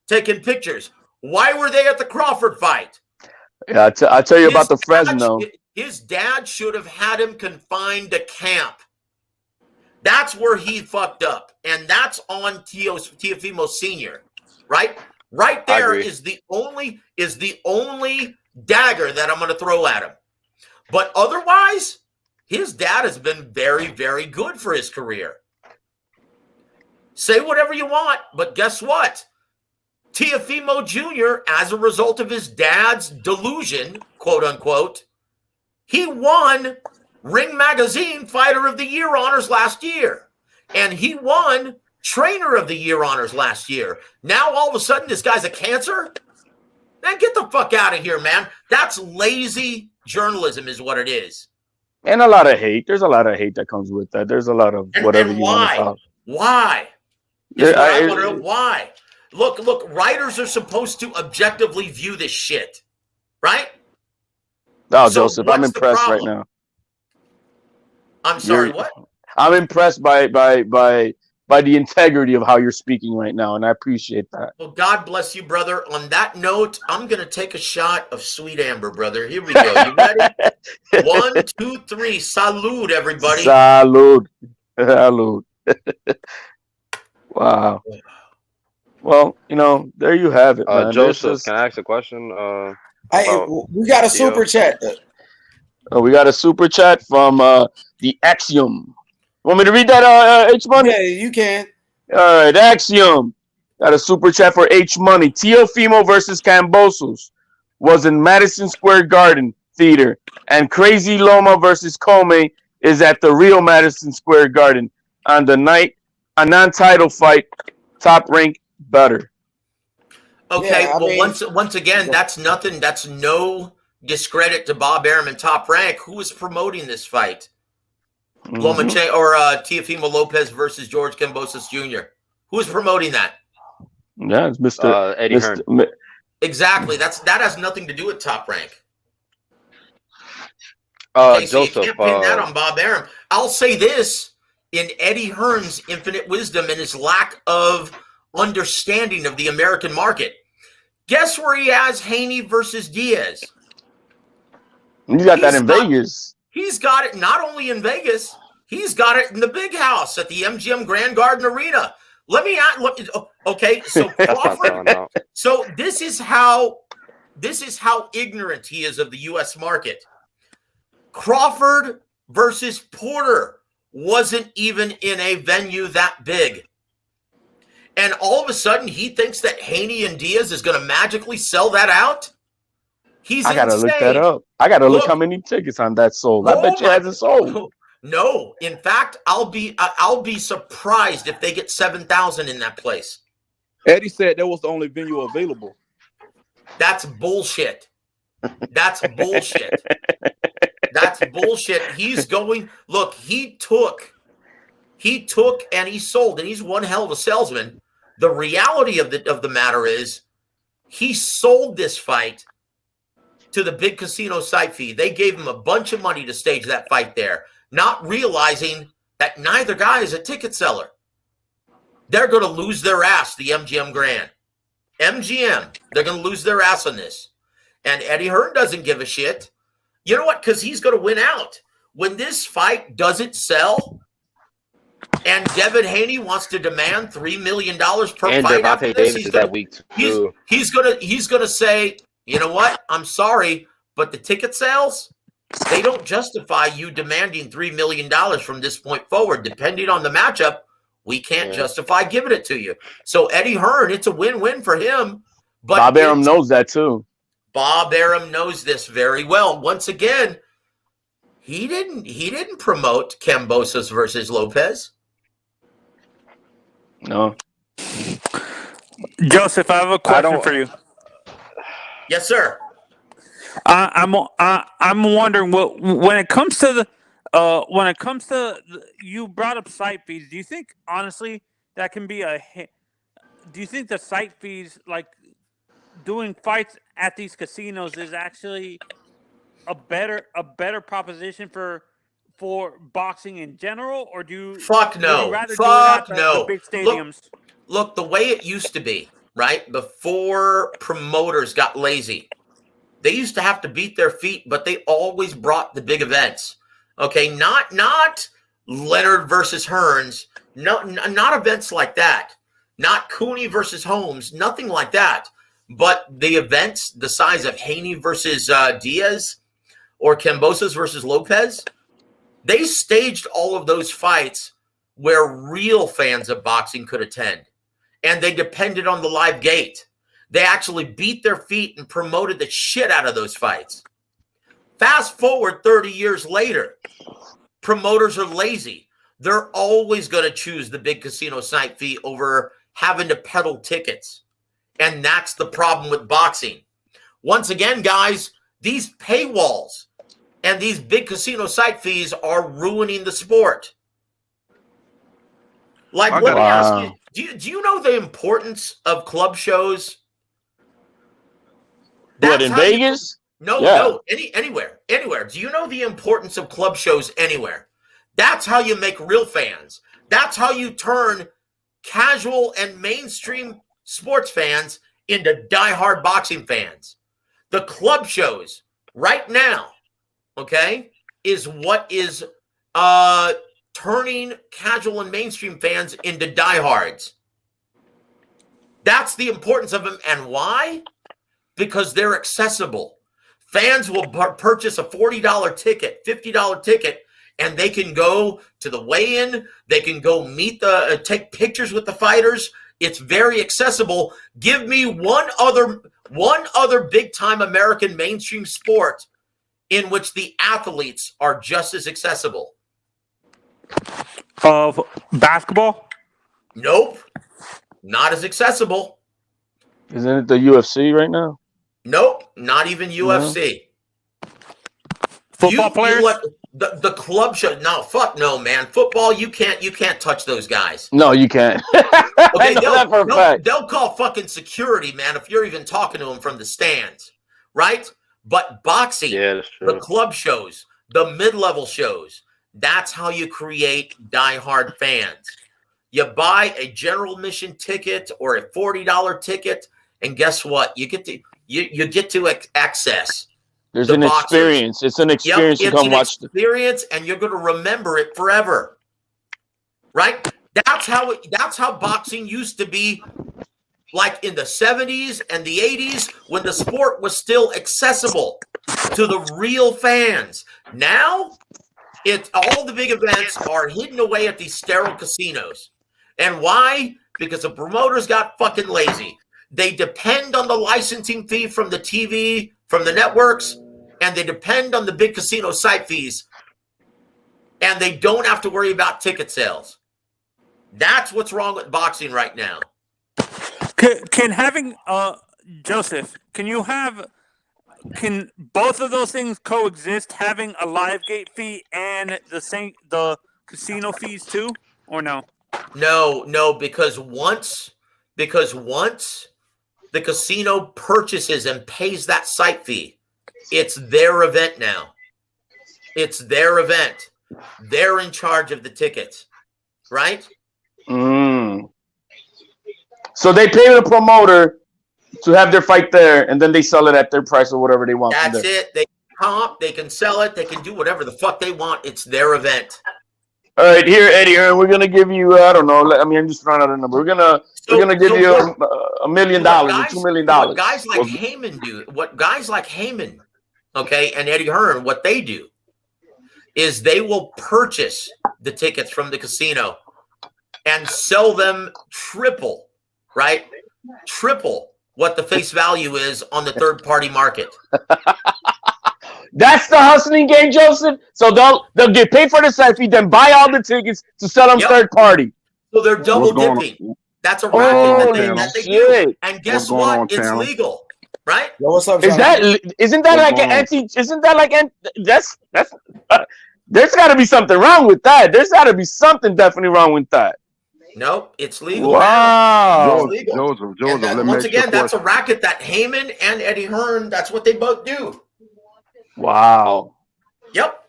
taking pictures? Why were they at the Crawford fight? Yeah, I'll tell you about the Fresno. His dad should have had him confined to camp. That's where he fucked up. And that's on Teofimo Sr., right? Right there is the only dagger that I'm going to throw at him. But otherwise, his dad has been very, very good for his career. Say whatever you want, but guess what? Teofimo Jr., as a result of his dad's delusion, quote unquote, he won Ring Magazine Fighter of the Year honors last year. And he won Trainer of the Year honors last year. Now all of a sudden this guy's a cancer? Man, get the fuck out of here, man. That's lazy journalism is what it is. And a lot of hate. There's a lot of hate that comes with that. There's a lot of whatever you want to call. Why? I want to know why. Look, writers are supposed to objectively view this shit, right? No, so Joseph, I'm impressed right now. I'm sorry, what? I'm impressed by the integrity of how you're speaking right now, and I appreciate that. Well, God bless you, brother. On that note, I'm going to take a shot of Sweet Amber, brother. Here we go. You ready? 1, 2, 3. Salud, everybody. Salud. Salud. Wow. Well, there you have it, man. Joseph, can I ask a question? We got a super chat. We got a super chat from the Axiom. Want me to read that, H Money? Yeah, you can. All right, Axiom. Got a super chat for H Money. Teofimo versus Kambosos was in Madison Square Garden Theater, and Crazy Loma versus Comey is at the Rio Madison Square Garden on the night, a non-title fight, Top Rank better. Okay, Yeah, I well, mean- once again, that's nothing. That's no discredit to Bob Arum and Top Rank. Who is promoting this fight? Lomachenko or Teofimo Lopez versus George Kambosos Jr. Who is promoting that? Yeah, it's Mr. Eddie Hearn. Exactly. That has nothing to do with Top Rank. Okay, so Joseph, you can't pin that on Bob Arum. I'll say this: in Eddie Hearn's infinite wisdom and his lack of understanding of the American market, guess where he has Haney versus Diaz? You got that in Vegas. He's got it not only in Vegas, he's got it in the big house at the MGM Grand Garden Arena. Let me look. Okay, so Crawford. So this is how ignorant he is of the U.S. market. Crawford versus Porter wasn't even in a venue that big. And all of a sudden, he thinks that Haney and Diaz is going to magically sell that out? I gotta look that up. I gotta look how many tickets on that sold. I bet you it hasn't sold. No, in fact, I'll be surprised if they get 7,000 in that place. Eddie said that was the only venue available. That's bullshit. That's bullshit. That's bullshit. He's going. Look, he took, and he sold, and he's one hell of a salesman. The reality of the matter is, he sold this fight to the big casino site fee. They gave him a bunch of money to stage that fight there, not realizing that neither guy is a ticket seller. They're going to lose their ass, the MGM Grand. MGM, they're going to lose their ass on this. And Eddie Hearn doesn't give a shit. You know what? Because he's going to win out. When this fight doesn't sell, and Devin Haney wants to demand $3 million per and fight Gervonta after this, Davis is that week too. He's gonna say, you know what? I'm sorry, but the ticket sales, they don't justify you demanding $3 million from this point forward. Depending on the matchup, we can't justify giving it to you. So Eddie Hearn, it's a win-win for him. But Bob Arum knows that too. Bob Arum knows this very well. Once again, he didn't promote Kambosos versus Lopez. No. Joseph, I have a question for you. Yes, sir. I'm wondering when it comes to you brought up site fees. Do you think honestly that can be do you think the site fees, like doing fights at these casinos, is actually a better proposition for boxing in general, or do you Fuck no. would you rather Fuck do it at no. the big stadiums? Look, the way it used to be, right? Before promoters got lazy, they used to have to beat their feet, but they always brought the big events. Okay, not Leonard versus Hearns, not events like that. Not Cooney versus Holmes, nothing like that. But the events the size of Haney versus Diaz or Kambosos versus Lopez, they staged all of those fights where real fans of boxing could attend. And they depended on the live gate. They actually beat their feet and promoted the shit out of those fights. Fast forward 30 years later, promoters are lazy. They're always going to choose the big casino site fee over having to peddle tickets. And that's the problem with boxing. Once again, guys, these paywalls and these big casino site fees are ruining the sport. Like, let me ask you, do you know the importance of club shows? What, in Vegas? No, anywhere. Do you know the importance of club shows anywhere? That's how you make real fans. That's how you turn casual and mainstream sports fans into diehard boxing fans. The club shows right now, okay, is what is turning casual and mainstream fans into diehards. That's the importance of them. And why? Because they're accessible. Fans will purchase a $40 ticket, $50 ticket, and they can go to the weigh-in. They can go take pictures with the fighters. It's very accessible. Give me one other big-time American mainstream sport in which the athletes are just as accessible. of basketball? Nope. Not as accessible. Isn't it the UFC right now? Nope. Not even UFC. Football players? The club show. No, fuck no, man. Football, you can't touch those guys. No, you can't. Okay, I know that for a fact. They'll call fucking security, man, if you're even talking to them from the stands, right? But boxing, the club shows, the mid-level shows, that's how you create diehard fans. You buy a general admission ticket or a $40 ticket, and guess what? You get to access. There's an experience. It's an experience to come watch. It's an experience, and you're going to remember it forever, right? That's how boxing used to be, like in the 70s and the 80s, when the sport was still accessible to the real fans. Now, all the big events are hidden away at these sterile casinos. And why? Because the promoters got fucking lazy. They depend on the licensing fee from the TV, from the networks, and they depend on the big casino site fees. And they don't have to worry about ticket sales. That's what's wrong with boxing right now. Can having Joseph, can both of those things coexist, having a live gate fee and the casino fees too, or no? No, because once the casino purchases and pays that site fee, it's their event now. It's their event. They're in charge of the tickets, right? So they pay the promoter to have their fight there, and then they sell it at their price or whatever they want. That's it. They comp, they can sell it, they can do whatever the fuck they want. It's their event. All right, here, Eddie, we're gonna give you. I don't know. I mean, I'm just throwing out a number. We're gonna give you $1 million or $2 million. What guys like Heyman do? What guys like Heyman, okay, and Eddie Hearn, what they do is they will purchase the tickets from the casino and sell them triple, right? Triple what the face value is on the third-party market. That's the hustling game, Joseph. So they'll get paid for the site fee, then buy all the tickets to sell them third party. So they're double dipping. That's a racket that they do. And guess what? It's legal, right? Yo, what's up, Isn't that like an anti? Isn't that like that's there's got to be something wrong with that. There's got to be something definitely wrong with that. Nope, it's legal. Wow. It's legal. Joseph, once again, that's a racket that Heyman and Eddie Hearn, that's what they both do. Wow. Yep.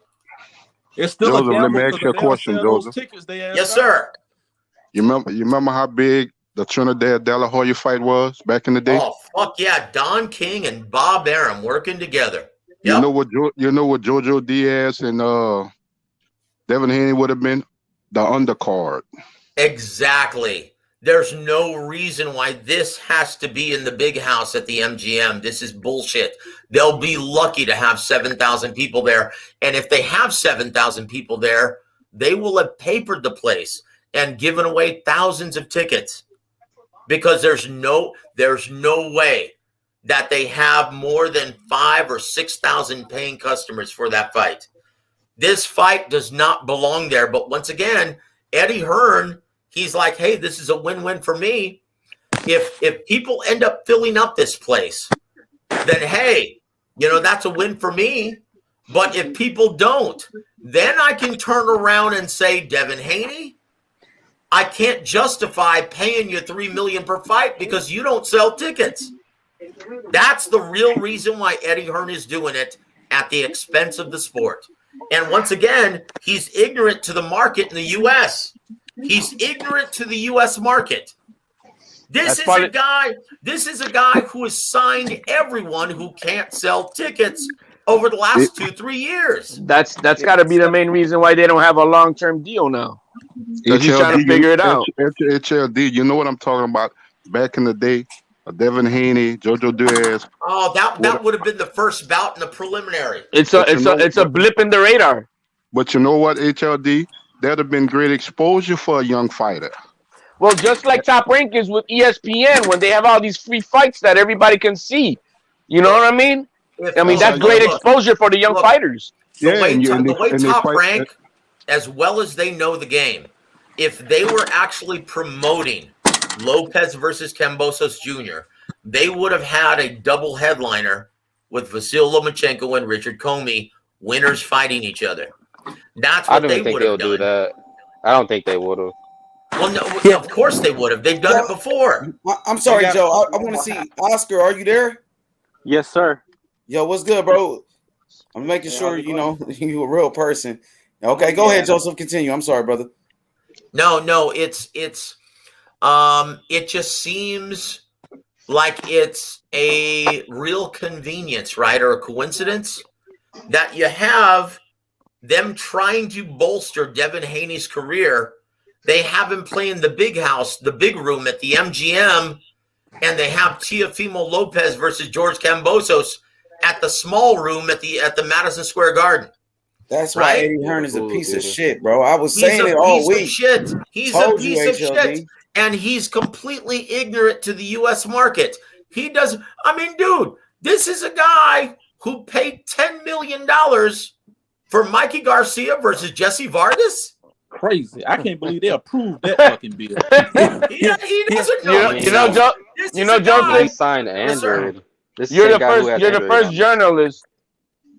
It's still Joseph, a gamble. let me ask you a question, Joseph. Yes, sir. You remember how big the Trinidad De La Hoya fight was back in the day? Oh, fuck yeah. Don King and Bob Arum working together. Yep. You know what Jojo Diaz and Devin Haney would have been? The undercard. Exactly. There's no reason why this has to be in the big house at the MGM. This is bullshit. They'll be lucky to have 7,000 people there. And if they have 7,000 people there, they will have papered the place and given away thousands of tickets, because there's no way that they have more than 5,000 or 6,000 paying customers for that fight. This fight does not belong there. But once again, Eddie Hearn, he's like, hey, this is a win-win for me. If people end up filling up this place, then hey, that's a win for me. But if people don't, then I can turn around and say, Devin Haney, I can't justify paying you $3 million per fight because you don't sell tickets. That's the real reason why Eddie Hearn is doing it at the expense of the sport. And once again, he's ignorant to the market in the U.S. He's ignorant to the U.S. market. This is a guy who has signed everyone who can't sell tickets over the last 2-3 years. That's got to be the main reason why they don't have a long-term deal now. They're just trying to figure it out. HLD, you know what I'm talking about? Back in the day, Devin Haney, Jojo Diaz. Oh, that would have been the first bout in the preliminary. It's a blip in the radar. But you know what, HLD? That'd have been great exposure for a young fighter. Well, just like Top Rank is with ESPN when they have all these free fights that everybody can see. You know what I mean? That's great exposure for the young fighters. The way Top Rank as well as they know the game, if they were actually promoting Lopez versus Kambosos Jr., they would have had a double headliner with Vasiliy Lomachenko and Richard Comey, winners fighting each other. That's what they would have done. Do that. I don't think they would have. Well, no, of course they would have. They've done it before. I'm sorry, Joe. I want to see Oscar. Are you there? Yes, sir. Yo, what's good, bro? I'm making sure you know you a real person. Okay, go ahead, Joseph. Continue. I'm sorry, brother. No, it just seems like it's a real convenience, right, or a coincidence that you have them trying to bolster Devin Haney's career. They have him playing the big house, the big room at the MGM, and they have Teofimo Lopez versus George Kambosos at the small room at the Madison Square Garden. That's why Eddie Hearn is a piece of shit, bro. I was saying it all week. He's a piece of shit, and he's completely ignorant to the U.S. market. He does. I mean, dude, this is a guy who paid $10 million for Mikey Garcia versus Jesse Vargas. Crazy! I can't believe they approved that fucking bill. He doesn't know. Joe. They signed Android. You're the first journalist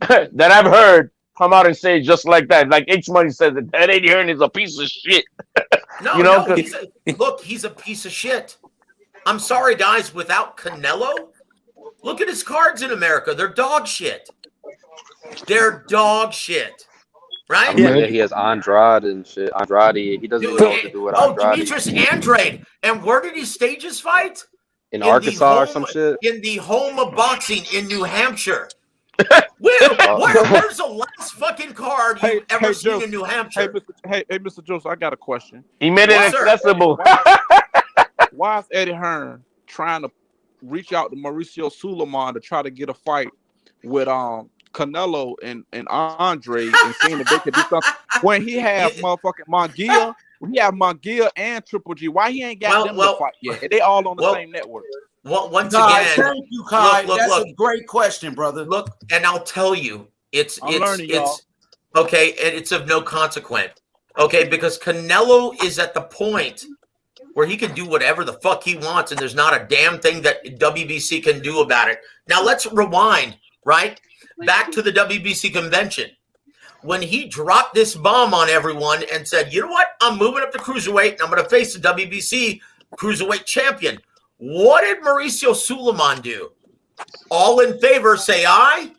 that I've heard come out and say just like that. Like H Money says that Eddie Hearn is a piece of shit. He's a piece of shit. I'm sorry, guys. Without Canelo, look at his cards in America. They're dog shit. They're dog shit. Right? Yeah, he has Andrade and shit. Andrade, he doesn't even know what to do with Andrade. Demetrius Andrade. And where did he stage his fight? In Arkansas or some shit? In the home of boxing in New Hampshire. Where's the last fucking card you've ever seen in New Hampshire? Hey, Mr. Joseph, I got a question. He made it accessible. Why is Eddie Hearn trying to reach out to Mauricio Suleiman to try to get a fight with Canelo and Andre and seeing if they could do something when he have motherfucking Mongia? We have Mongia and Triple G. Why he ain't got them to fight yet? They all on the same network. Well, once again, thank you, Kai. That's a great question, brother. Look, and I'll tell you, it's okay, and it's of no consequence. Okay, because Canelo is at the point where he can do whatever the fuck he wants, and there's not a damn thing that WBC can do about it. Now let's rewind, right? Back to the WBC convention. When he dropped this bomb on everyone and said, you know what? I'm moving up to cruiserweight and I'm going to face the WBC cruiserweight champion. What did Mauricio Suleiman do? All in favor, say aye.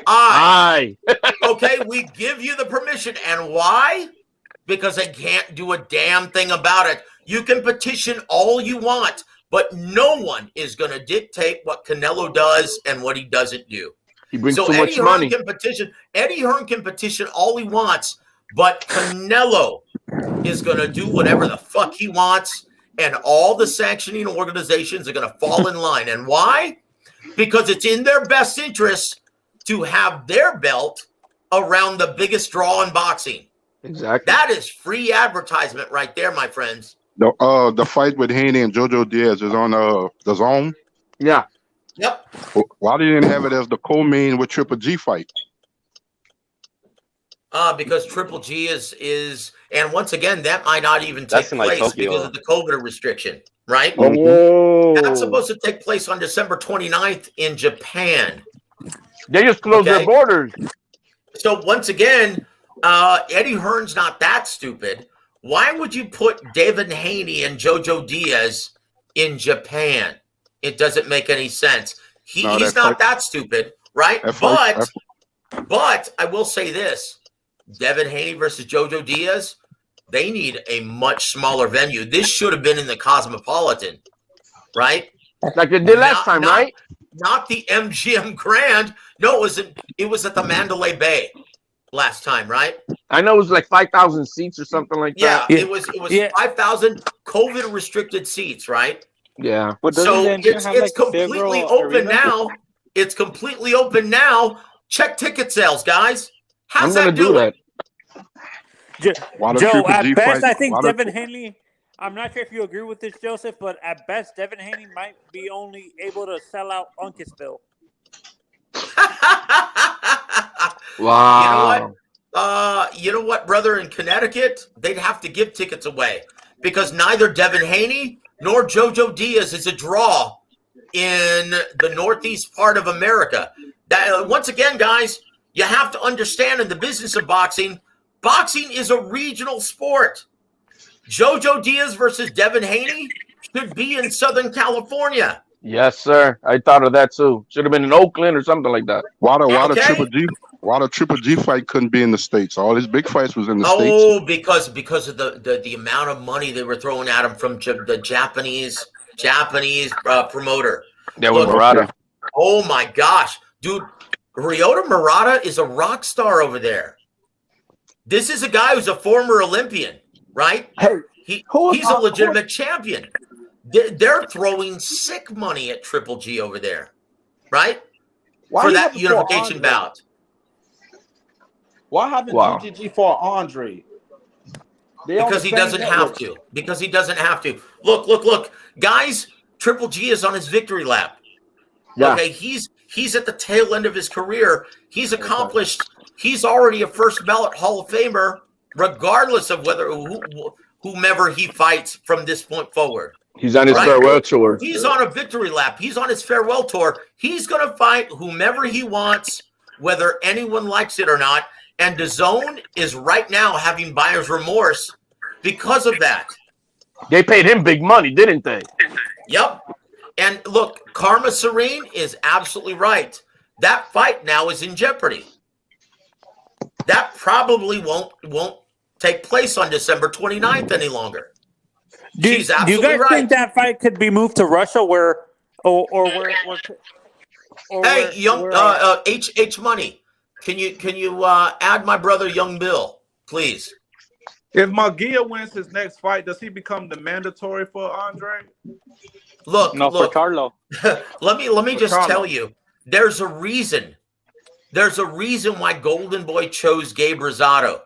Aye. Okay, we give you the permission. And why? Because they can't do a damn thing about it. You can petition all you want, but no one is going to dictate what Canelo does and what he doesn't do. He brings so much money. Eddie Hearn can petition all he wants, but Canelo is going to do whatever the fuck he wants, and all the sanctioning organizations are going to fall in line. And why? Because it's in their best interest to have their belt around the biggest draw in boxing. Exactly. That is free advertisement right there, my friends. The fight with Haney and JoJo Diaz is on the Zone. Yeah. Yep. Why didn't have it as the co-main with Triple G fight? Because Triple G is, and once again, that might not even take place because of the COVID restriction, right? Oh. That's supposed to take place on December 29th in Japan. They just closed their borders. So once again, Eddie Hearn's not that stupid. Why would you put Devin Haney and JoJo Diaz in Japan? It doesn't make any sense. He's not that stupid, right? But I will say this. Devin Haney versus JoJo Diaz, they need a much smaller venue. This should have been in the Cosmopolitan, right? Like they did last time, right? Not the MGM Grand. No, it was at the Mandalay Bay last time, right? I know it was like 5,000 seats or something like that. Yeah, it was 5,000 COVID restricted seats, right? Yeah. But so it's completely open now. It's completely open now. Check ticket sales, guys. How's I'm gonna do that? Joe, at best, I think Devin Haney. I'm not sure if you agree with this, Joseph, but at best, Devin Haney might be only able to sell out Uncasville. Wow. You know what, brother? In Connecticut, they'd have to give tickets away because neither Devin Haney nor JoJo Diaz is a draw in the northeast part of America. That once again, guys, you have to understand in the business of boxing, boxing is a regional sport. JoJo Diaz versus Devin Haney should be in Southern California. Yes, sir. I thought of that too. Should have been in Oakland or something like that. Why the Triple G fight couldn't be in the States? All his big fights was in the States. Oh, because of the amount of money they were throwing at him from the Japanese promoter. That was Murata. Oh my gosh, dude, Ryota Murata is a rock star over there. This is a guy who's a former Olympian, right? Hey, he's a legitimate champion. They're throwing sick money at Triple G over there, right? For that unification bout. Why haven't GGG for Andre? Because he doesn't have to. Because he doesn't have to. Look. Guys, Triple G is on his victory lap. Yeah. Okay, he's at the tail end of his career. He's accomplished. He's already a first ballot Hall of Famer, regardless of whomever he fights from this point forward. He's on his farewell tour. He's on a victory lap. He's on his farewell tour. He's going to fight whomever he wants, whether anyone likes it or not. And DAZN is right now having buyer's remorse because of that. They paid him big money, didn't they? Yep. And look, Karma Serene is absolutely right. That fight now is in jeopardy. That probably won't take place on December 29th any longer. Do you guys think that fight could be moved to Russia where Hey, H Money, can you add my brother Young Bill, please? If Magia wins his next fight, does he become the mandatory for Andre? Look, for Carlo. let me just tell you, there's a reason. There's a reason why Golden Boy chose Gabe Rosado.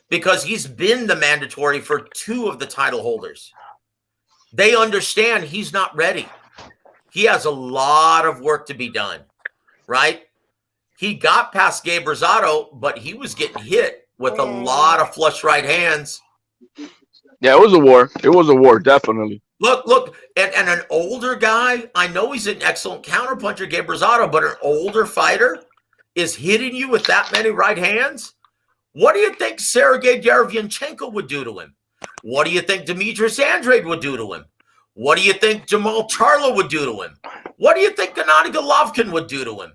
Because he's been the mandatory for 2 of the title holders. They understand he's not ready. He has a lot of work to be done, right? He got past Gabe Rosado, but he was getting hit with a lot of flush right hands. Yeah, it was a war. It was a war, definitely. Look, and an older guy, I know he's an excellent counterpuncher, Gabe Rosado, but an older fighter is hitting you with that many right hands? What do you think Sergey Derevyanchenko would do to him? What do you think Demetrius Andrade would do to him? What do you think Jamal Charlo would do to him? What do you think Gennady Golovkin would do to him?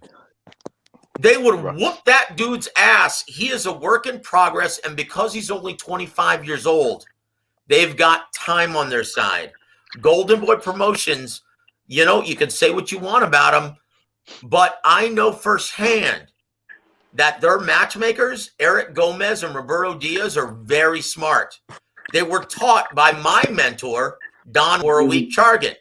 They would whoop that dude's ass. He is a work in progress, and because he's only 25 years old, they've got time on their side. Golden Boy Promotions, you can say what you want about them, but I know firsthand that their matchmakers, Eric Gomez and Roberto Diaz, are very smart. They were taught by my mentor, Don Warwick Chargan.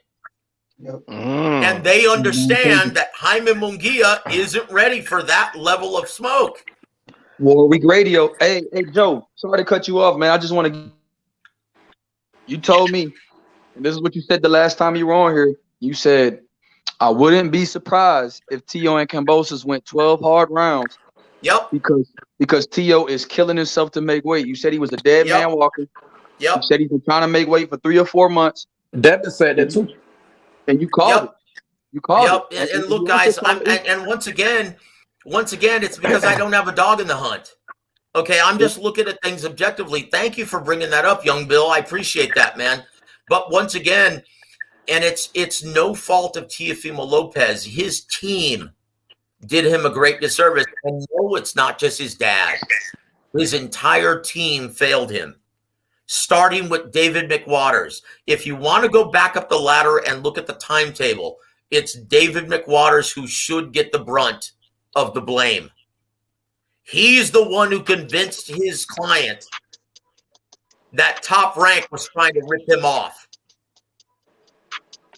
And they understand that Jaime Munguia isn't ready for that level of smoke. Warwick Radio. Hey, Joe, sorry to cut you off, man. I just want to. You told me, and this is what you said the last time you were on here. You said, I wouldn't be surprised if Tio and Kambosos went 12 hard rounds. Yep. Because Tio is killing himself to make weight. You said he was a dead man walking. Yep. You said he's been trying to make weight for 3 or 4 months. Devin said that too. And you called it. You called it. And look, guys, and once again, it's because I don't have a dog in the hunt. Okay, I'm just looking at things objectively. Thank you for bringing that up, Young Bill. I appreciate that, man. But once again, and it's no fault of Teofimo Lopez. His team did him a great disservice. And no, it's not just his dad. His entire team failed him, starting with David McWaters. If you want to go back up the ladder and look at the timetable, it's David McWaters who should get the brunt of the blame. He's the one who convinced his client that Top Rank was trying to rip him off.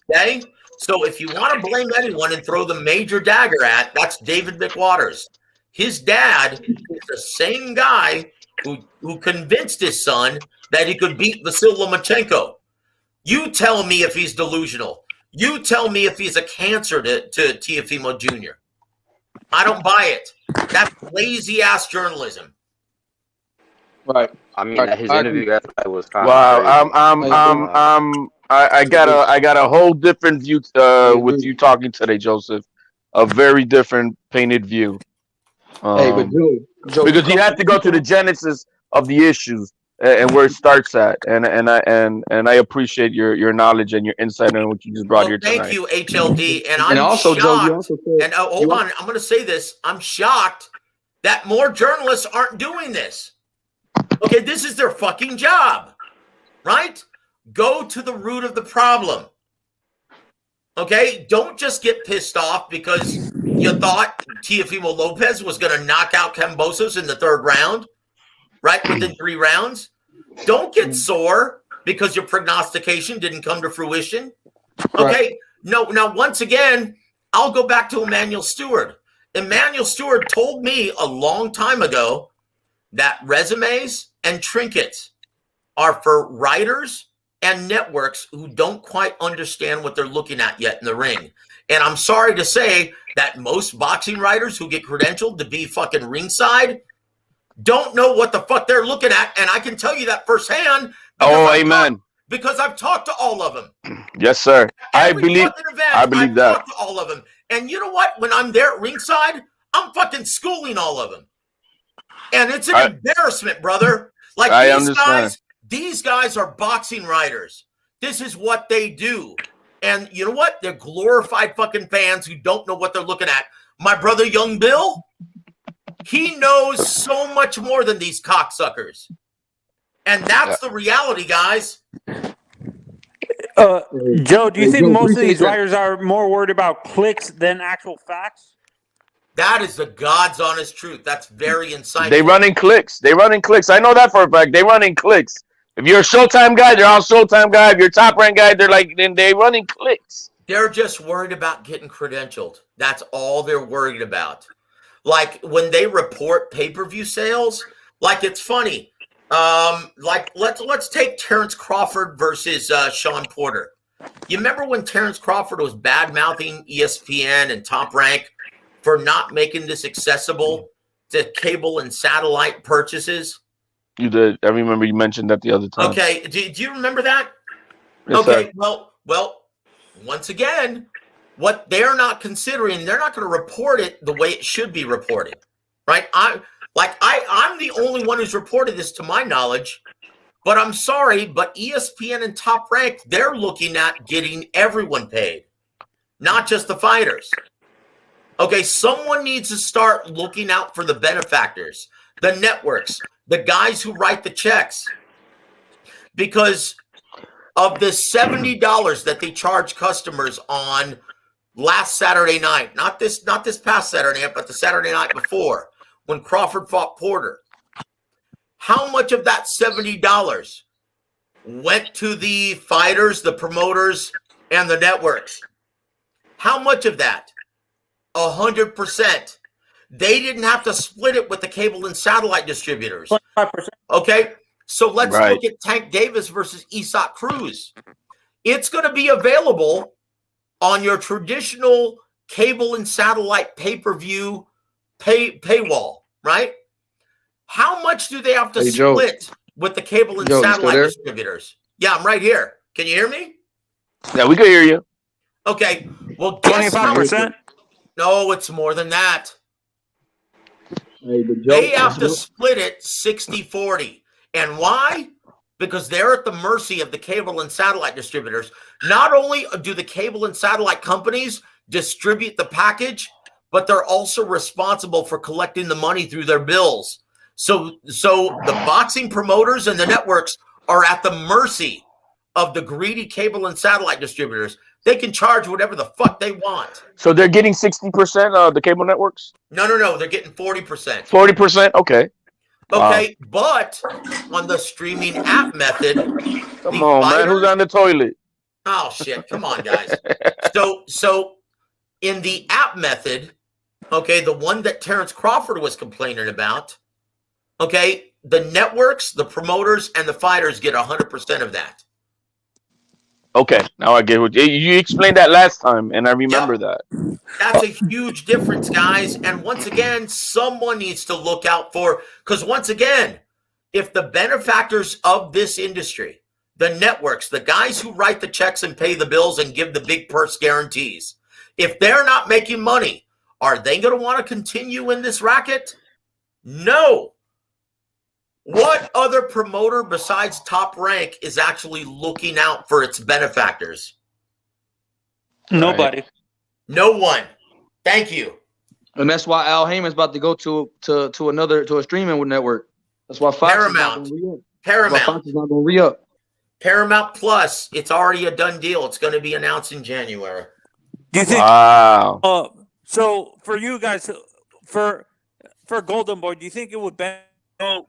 Okay? So if you want to blame anyone and throw the major dagger at, that's David McWaters. His dad is the same guy who convinced his son that he could beat Vasiliy Lomachenko. You tell me if he's delusional. You tell me if he's a cancer to Teofimo Jr. I don't buy it. That's lazy-ass journalism. Right. I mean, Right. his I interview agree. yesterday was kind of Wow, crazy. I got a whole different view I with agree. you talking today, Joseph. A very different painted view. Hey, but Joe, you Because you come have to go to the genesis of the issues and where it starts at, and I appreciate your knowledge and your insight on what you just brought Well, here thank tonight. you, HLD. And and I'm also Joe, you shocked. also said And hold on, I'm going to say this. I'm shocked that more journalists aren't doing this. Okay, this is their fucking job, right? Go to the root of the problem. Okay, don't just get pissed off because you thought Teofimo Lopez was going to knock out Kambosos in the 3rd round, right? Within 3 rounds. Don't get sore because your prognostication didn't come to fruition. Okay, right. no. Now, once again, I'll go back to Emmanuel Stewart. Emmanuel Stewart told me a long time ago that resumes and trinkets are for writers and networks who don't quite understand what they're looking at yet in the ring. And I'm sorry to say that most boxing writers who get credentialed to be fucking ringside don't know what the fuck they're looking at. And I can tell you that firsthand. Amen. Because I've talked to all of them. Yes, sir. Every fucking event, I believe I've that. talked to all of them. And you know what? When I'm there at ringside, I'm fucking schooling all of them. And it's an embarrassment, brother. Like these guys are boxing writers. This is what they do. And you know what? They're glorified fucking fans who don't know what they're looking at. My brother, Young Bill, he knows so much more than these cocksuckers. And that's the reality, guys. Joe, do you think most of these writers are more worried about clicks than actual facts? That is the God's honest truth. That's very insightful. They run in clicks. I know that for a fact. They run in clicks. If you're a Showtime guy, they're all Showtime guy. If you're a Top Rank guy, they run in clicks. They're just worried about getting credentialed. That's all they're worried about. Like when they report pay-per-view sales, like it's funny. Like let's take Terrence Crawford versus Sean Porter. You remember when Terrence Crawford was bad-mouthing ESPN and Top Rank for not making this accessible to cable and satellite purchases? You did. I remember you mentioned that the other time. Okay. Do you remember that? Yes, okay. Sir. Well, once again, what they're not considering, they're not going to report it the way it should be reported, right? I'm the only one who's reported this to my knowledge, but I'm sorry, but ESPN and Top Rank, they're looking at getting everyone paid, not just the fighters. Okay, someone needs to start looking out for the benefactors, the networks, the guys who write the checks, because of the $70 that they charge customers on last Saturday night, not this past Saturday night, but the Saturday night before when Crawford fought Porter. How much of that $70 went to the fighters, the promoters, and the networks? How much of that? 100%. They didn't have to split it with the cable and satellite distributors. 25%. Okay, so let's look at Tank Davis versus Isak Cruz. It's going to be available on your traditional cable and satellite pay-per-view paywall, right? How much do they have to split with the cable and satellite distributors? Yeah, I'm right here. Can you hear me? Yeah, we can hear you. Okay, well, guess 25%? No, it's more than that. They have to split it 60-40. And why? Because they're at the mercy of the cable and satellite distributors. Not only do the cable and satellite companies distribute the package, but they're also responsible for collecting the money through their bills. So the boxing promoters and the networks are at the mercy of the greedy cable and satellite distributors. They can charge whatever the fuck they want. So they're getting 60% of the cable networks? No. They're getting 40%. 40%? Okay. Okay, but on the streaming app method, come on, man, who's on the toilet? Oh shit! Come on, guys. So in the app method, okay, the one that Terrence Crawford was complaining about, okay, the networks, the promoters, and the fighters get 100% of that. Okay, now I get what you explained that last time, and I remember that. That's a huge difference, guys. And once again, someone needs to look out for, because once again, if the benefactors of this industry, the networks, the guys who write the checks and pay the bills and give the big purse guarantees, if they're not making money, are they going to want to continue in this racket? No. What other promoter besides Top Rank is actually looking out for its benefactors? Nobody. No one. Thank you. And that's why Al Heyman's about to go to a streaming network. That's why Fox Paramount. Is not gonna Paramount. Fox is not going to re-up. Paramount Plus. It's already a done deal. It's going to be announced in January. Do you think? Wow. So for you guys, for Golden Boy, do you think it would go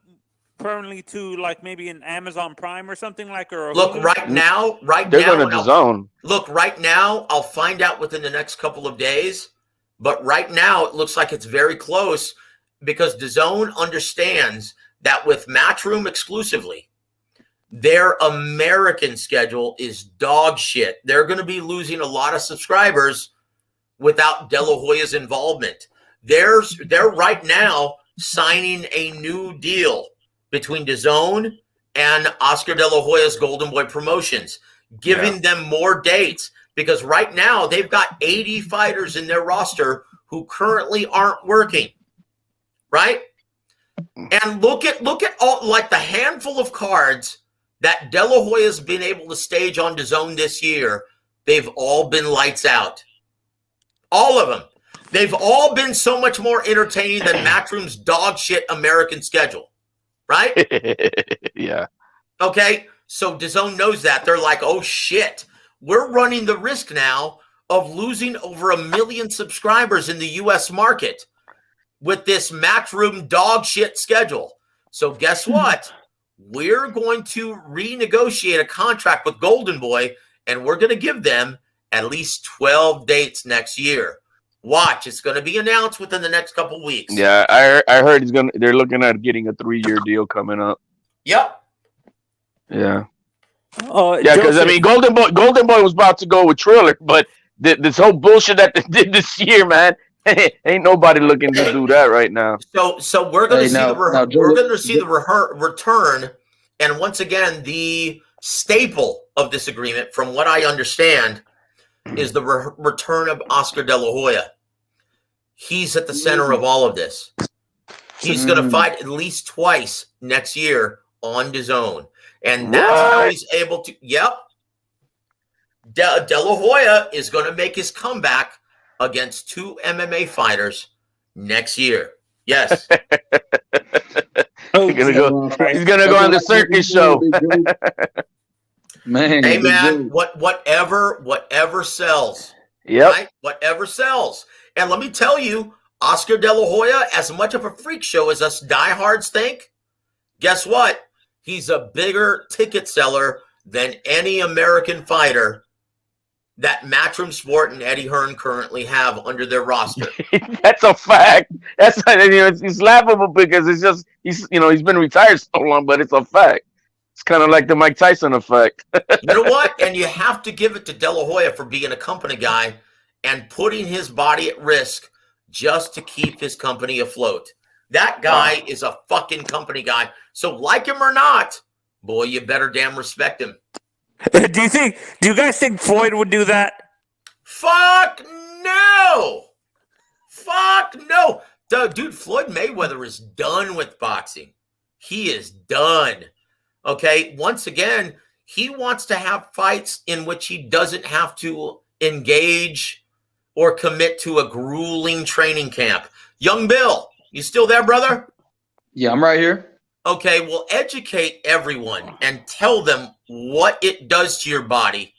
permanently to like maybe an Amazon Prime or something like? Or Look, right now, they're going to DAZN. Look, right now, I'll find out within the next couple of days. But right now, it looks like it's very close because DAZN understands that with Matchroom exclusively, their American schedule is dog shit. They're going to be losing a lot of subscribers without De La Hoya's involvement. They're right now signing a new deal between DAZN and Oscar De La Hoya's Golden Boy Promotions, giving them more dates because right now they've got 80 fighters in their roster who currently aren't working, right? And look at all like the handful of cards that De La Hoya's been able to stage on DAZN this year. They've all been lights out. All of them. They've all been so much more entertaining than Matchroom's dog shit American schedule, right? Yeah. Okay, so DAZN knows that. They're like, oh shit, we're running the risk now of losing over 1 million subscribers in the U.S. market with this Matchroom dog shit schedule. So guess what? We're going to renegotiate a contract with Golden Boy, and we're going to give them at least 12 dates next year. Watch, it's going to be announced within the next couple weeks. Yeah, I heard they're looking at getting a 3-year deal coming up. Yep. Yeah. Yeah, because I mean, Golden Boy was about to go with Triller, but this whole bullshit that they did this year, man, ain't nobody looking to do that right now. So we're going to see the return, and once again, the staple of this agreement, from what I understand, is the return of Oscar De La Hoya. He's at the center of all of this. He's going to fight at least twice next year on DAZN. And that's how he's able to. Yep. De La Hoya is going to make his comeback against 2 MMA fighters next year. Yes. He's gonna go on the circus show. Man, hey man, whatever sells. Yep. Right? Whatever sells. And let me tell you, Oscar De La Hoya, as much of a freak show as us diehards think, guess what? He's a bigger ticket seller than any American fighter that Matchroom Sport and Eddie Hearn currently have under their roster. That's a fact. That's it's laughable because it's just he's been retired so long, but it's a fact. It's kind of like the Mike Tyson effect. You know what? And you have to give it to De La Hoya for being a company guy and putting his body at risk just to keep his company afloat. That guy is a fucking company guy. So like him or not, boy, you better damn respect him. Do you guys think Floyd would do that? Fuck no. Fuck no. Dude, Floyd Mayweather is done with boxing. He is done. Okay, once again, he wants to have fights in which he doesn't have to engage or commit to a grueling training camp. Young Bill, you still there, brother? Yeah, I'm right here. Okay, well, educate everyone and tell them what it does to your body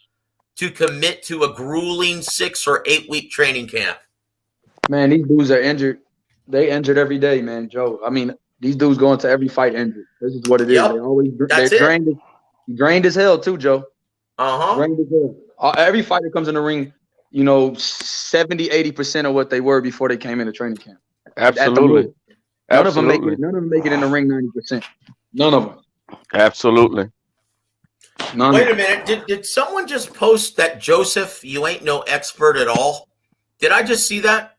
to commit to a grueling 6 or 8 week training camp. Man, these dudes are injured. They injured every day, man, Joe. I mean, these dudes go into every fight injured. This is what it is. They always drained as hell too, Joe. Drained as hell. Every fighter comes in the ring, 70-80% of what they were before they came into training camp. Absolutely. None of them make it in the ring 90%. None of them. Absolutely. Wait a minute. Did someone just post that Joseph, you ain't no expert at all? Did I just see that?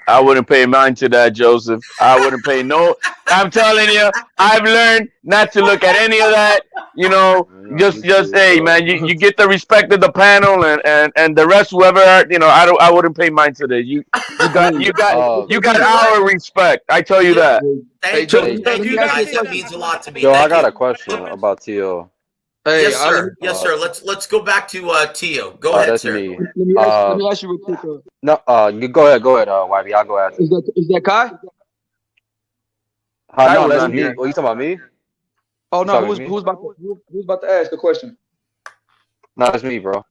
I wouldn't pay mind to that, Joseph. I wouldn't pay no. I'm telling you, I've learned not to look at any of that. You know, just hey, man, you get the respect of the panel and the rest, whoever. I wouldn't pay mind to that. You got our respect. I tell you that. Thank you, guys. That means a lot to me. Yo, I Thank got you. a question about Tio. Hey, Yes, sir. Yes, sir. Let's go back to Tio. Go ahead, That's sir. me. Let me ask you real quick. No, you go ahead, YB. I'll go ahead. Is that Kai? No, that's me. What you talking about me? Oh no, who's about to ask the question? No, it's me, bro.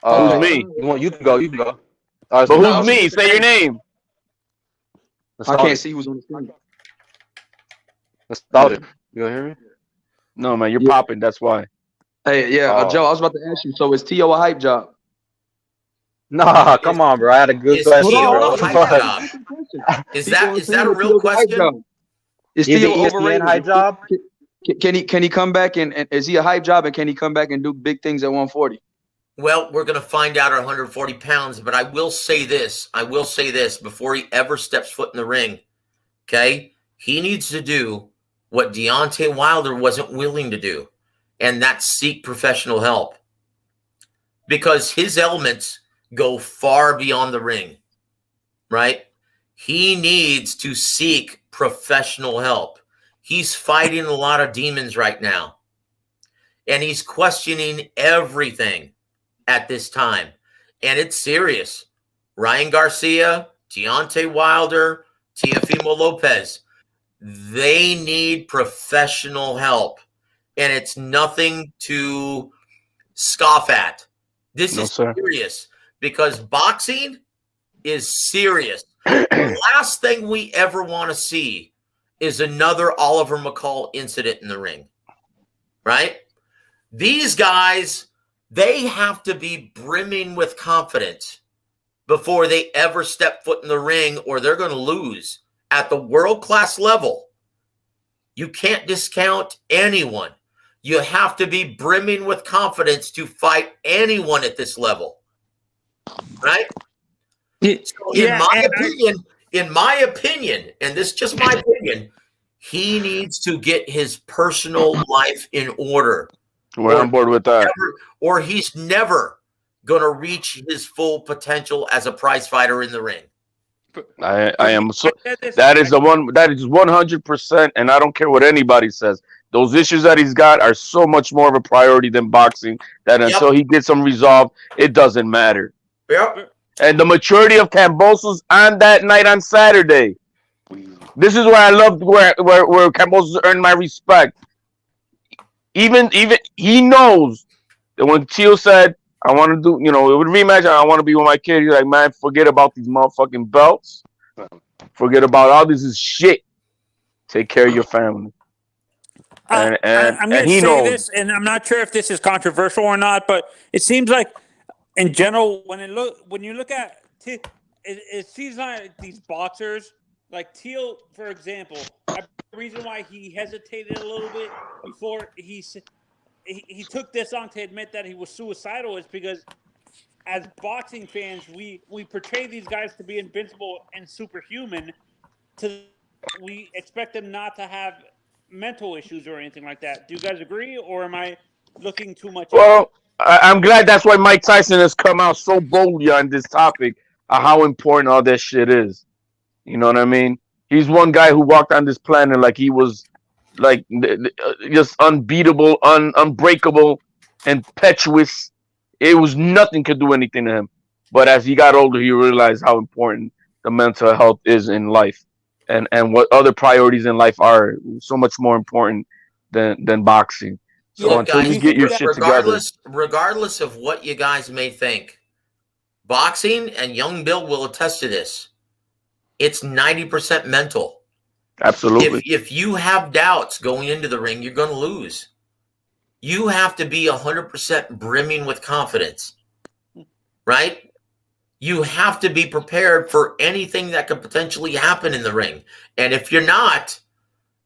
Who's me? You can go. But who's me? Say your name. I can't see who's on the screen. Nostalgic. You gonna hear me? No, man, you're popping. That's why. Hey, yeah, Joe. I was about to ask you. So is Tio a hype job? Nah, come on, bro. I had a good question, bro. Is that a real question? Is Is Tio it ESPN overrated? hype job? Can he come back and is he a hype job and can he come back and do big things at 140? Well, we're going to find out at 140 pounds, but I will say this. Before he ever steps foot in the ring, okay? He needs to do what Deontay Wilder wasn't willing to do, and that's seek professional help. Because his elements go far beyond the ring, right? He needs to seek professional help. He's fighting a lot of demons right now, and he's questioning everything at this time, and it's serious. Ryan Garcia, Deontay Wilder, Teofimo Lopez, they need professional help, and it's nothing to scoff at. This is serious because boxing is serious. The last thing we ever want to see is another Oliver McCall incident in the ring, right? These guys, they have to be brimming with confidence before they ever step foot in the ring, or they're going to lose at the world-class level. You can't discount anyone. You have to be brimming with confidence to fight anyone at this level, right? So in my opinion, and this is just my opinion, he needs to get his personal life in order. We're on board with that. Or he's never going to reach his full potential as a prize fighter in the ring. I am so that is 100%, and I don't care what anybody says. Those issues that he's got are so much more of a priority than boxing that until he gets them resolved, it doesn't matter. Yep. And the maturity of Kambosos on that night on Saturday. This is where I loved where Kambosos earned my respect. Even he knows that when Teal said, I want to do, it would rematch, I want to be with my kid. He's like, man, forget about these motherfucking belts. Forget about all this is shit. Take care of your family. I'm going to he say knows. this, and I'm not sure if this is controversial or not, but it seems like, in general, when you look at it seems like these boxers, like Teal, for example, the reason why he hesitated a little bit before he took this on to admit that he was suicidal is because as boxing fans, we portray these guys to be invincible and superhuman. We expect them not to have mental issues or anything like that. Do you guys agree, or am I looking too much? Well, I'm glad that's why Mike Tyson has come out so boldly on this topic of how important all that shit is. You know what I mean? He's one guy who walked on this planet like he was like just unbeatable, unbreakable, impetuous. It was nothing could do anything to him. But as he got older, he realized how important the mental health is in life, and what other priorities in life are so much more important than boxing. So until you get your shit together, regardless of what you guys may think, boxing, and Young Bill will attest to this, it's 90% mental. Absolutely. If you have doubts going into the ring, you're going to lose. You have to be 100% brimming with confidence, right? You have to be prepared for anything that could potentially happen in the ring. And if you're not,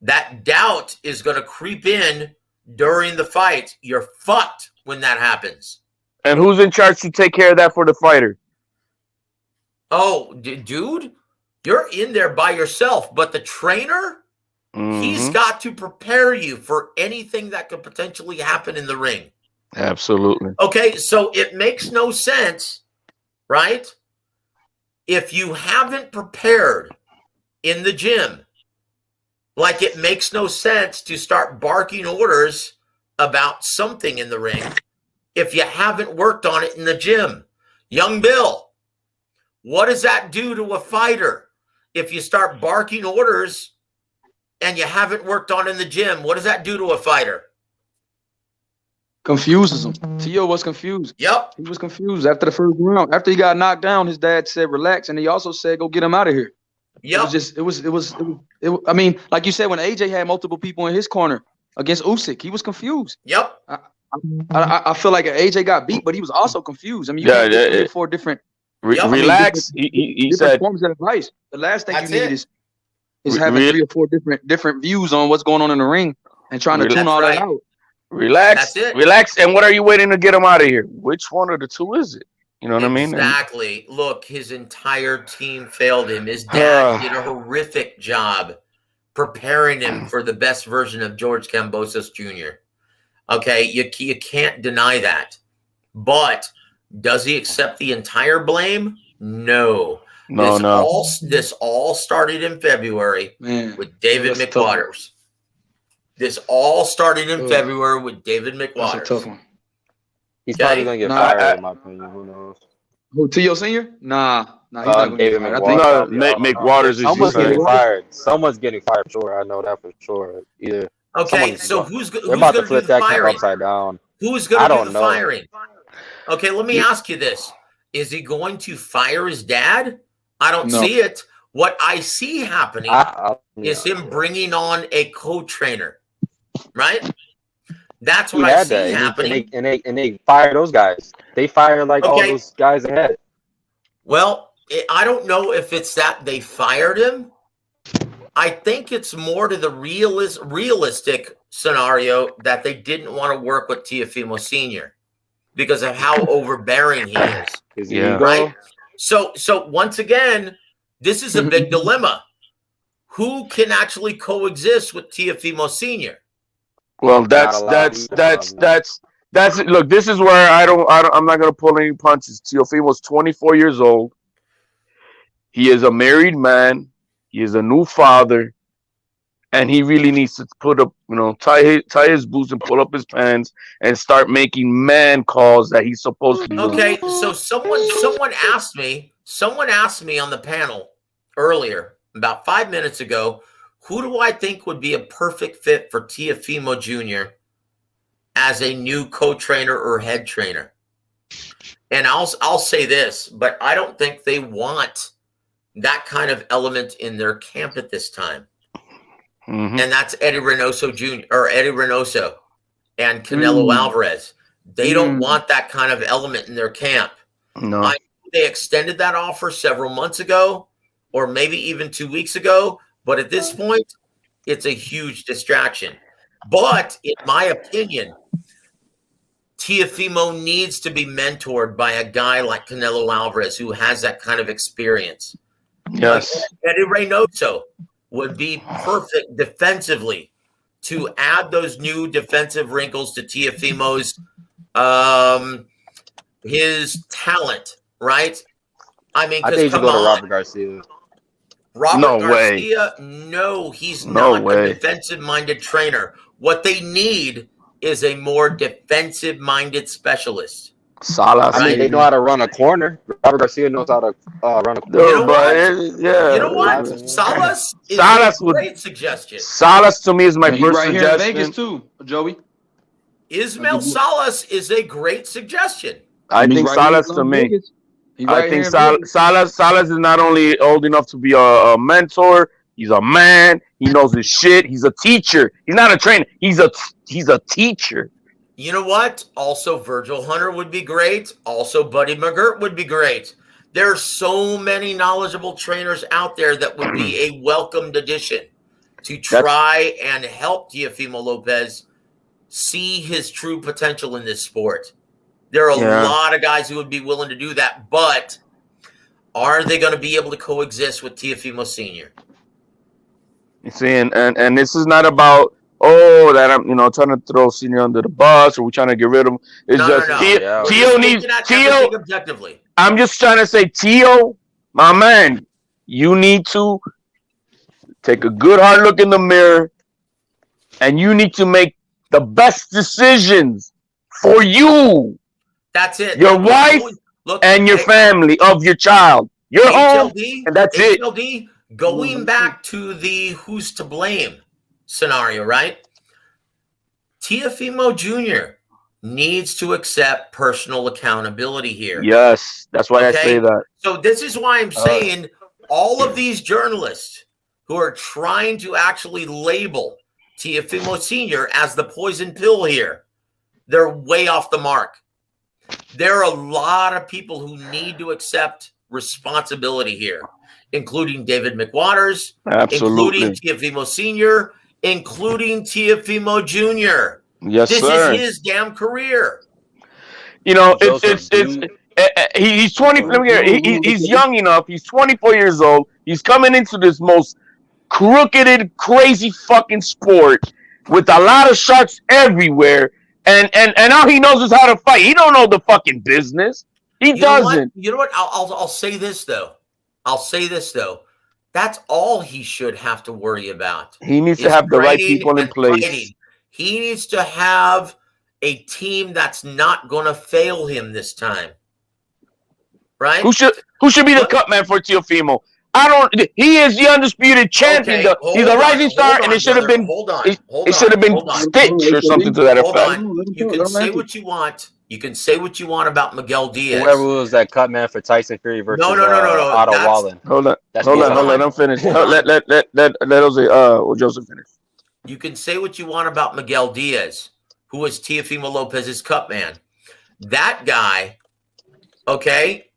that doubt is going to creep in during the fight. You're fucked when that happens. And who's in charge to take care of that for the fighter? Oh, dude, you're in there by yourself. But the trainer, he's got to prepare you for anything that could potentially happen in the ring. Absolutely. Okay, so it makes no sense, right? If you haven't prepared in the gym, like it makes no sense to start barking orders about something in the ring if you haven't worked on it in the gym. Young Bill, what does that do to a fighter if you start barking orders and you haven't worked on it in the gym? What does that do to a fighter? Confuses him. Tio was confused. Yep. He was confused after the first round. After he got knocked down, his dad said, relax. And he also said, go get him out of here. Yep. It was I mean, like you said, when AJ had multiple people in his corner against Usyk, he was confused. Yep. I feel like AJ got beat, but he was also confused. I mean, you Yeah, can't get 3 or 4 different. Relax. He said, forms of advice. The last thing That's you need it. is having 3 or 4 different views on what's going on in the ring and trying to tune all that out. Relax. That's it. Relax. And what are you waiting to get him out of here? Which one of the two is it? You know what I mean? Exactly. Look, his entire team failed him. His dad did a horrific job preparing him for the best version of George Kambosos Jr. Okay, you can't deny that. But does he accept the entire blame? No. This all started in February with David McWaters. This all started in February with David McWaters. That's a tough one. He's probably gonna get fired, in my opinion. Who knows? Who, Tio Senior? Nah, he's not gonna David get fired. McWaters is someone's getting fired. Someone's getting fired. Sure, I know that for sure. Either. Okay, so who's they're about to flip that firing? upside down. Who's going to do the firing? Okay, let me ask you this: is he going to fire his dad? I don't see it. What I see happening is him bringing on a co-trainer, right? That's what I see happening. And they fire those guys. They fire like all those guys ahead. Well, I don't know if it's that they fired him. I think it's more to the realistic scenario that they didn't want to work with Teofimo Sr. because of how overbearing he is. Right? So once again, this is a big dilemma. Who can actually coexist with Teofimo Sr.? Well, that's look, this is where I'm not gonna pull any punches. Teofimo's 24 years old. He is a married man. He is a new father, and he really needs to put up, tie his boots and pull up his pants and start making man calls that he's supposed to do. Okay, so someone asked me on the panel earlier, about 5 minutes ago, who do I think would be a perfect fit for Teofimo Jr. as a new co-trainer or head trainer? And I'll say this, but I don't think they want that kind of element in their camp at this time. And that's Eddie Reynoso Jr. or Eddie Reynoso and Canelo Alvarez. They don't want that kind of element in their camp. No. They extended that offer several months ago, or maybe even 2 weeks ago. But at this point, it's a huge distraction. But in my opinion, Teofimo needs to be mentored by a guy like Canelo Alvarez who has that kind of experience. Yes. Eddie Reynoso would be perfect defensively to add those new defensive wrinkles to Teofimo's his talent, right? I mean, I think you should come go to on. Robert Garcia. Robert Garcia, no, he's not a defensive-minded trainer. What they need is a more defensive-minded specialist. Salas. I mean, they know how to run a corner. Robert Garcia knows how to run a corner. You know what? Salas is a great suggestion. Salas to me is my first right suggestion. Here in Vegas too, Joey. Ismail Salas is a great suggestion. I think Salas to me. I think Salas is not only old enough to be a mentor. He's a man. He knows his shit. He's a teacher. He's not a trainer. He's a teacher. You know what? Also, Virgil Hunter would be great. Also, Buddy McGirt would be great. There are so many knowledgeable trainers out there that would be a welcomed addition to try and help Teofimo Lopez see his true potential in this sport. There are a lot of guys who would be willing to do that, but Are they going to be able to coexist with Teofimo Sr.? You see, and this is not about that I'm trying to throw Senior under the bus or we're trying to get rid of him. It's No. We're Tio just needs looking at Tio. everything objectively. I'm just trying to say, Tio, my man, you need to take a good hard look in the mirror, and you need to make the best decisions for you. That's it. Your wife and your family of your child. Your home, and that's it. Going back to the who's to blame scenario, right? Teofimo Jr. needs to accept personal accountability here. Yes, that's why I say that. So this is why I'm saying all of these journalists who are trying to actually label Teofimo Sr. as the poison pill here, they're way off the mark. There are a lot of people who need to accept responsibility here, including David McWaters, including Teofimo Sr., including Teofimo Jr. Yes, this sir. is his damn career. He's 20. He's young enough. He's 24 years old. He's coming into this most crooked, crazy fucking sport with a lot of sharks everywhere. And all he knows is how to fight. He don't know the fucking business. He doesn't. You know what? I'll say this though. That's all he should have to worry about. He needs to have the right people in place. Fighting. He needs to have a team that's not going to fail him this time. Right? Who should be the cut man for Teofimo? He is the undisputed champion. Okay, he's a rising star, and it should have been. It should have been Stitch or something to that effect. You can say what you want. You can say what you want about Miguel Diaz. Whoever was that cut man for Tyson Fury versus no. Otto Wallen. Hold on. I'm finished. Let Joseph finish. You can say what you want about Miguel Diaz, who was Teofimo Lopez's cut man. That guy, okay,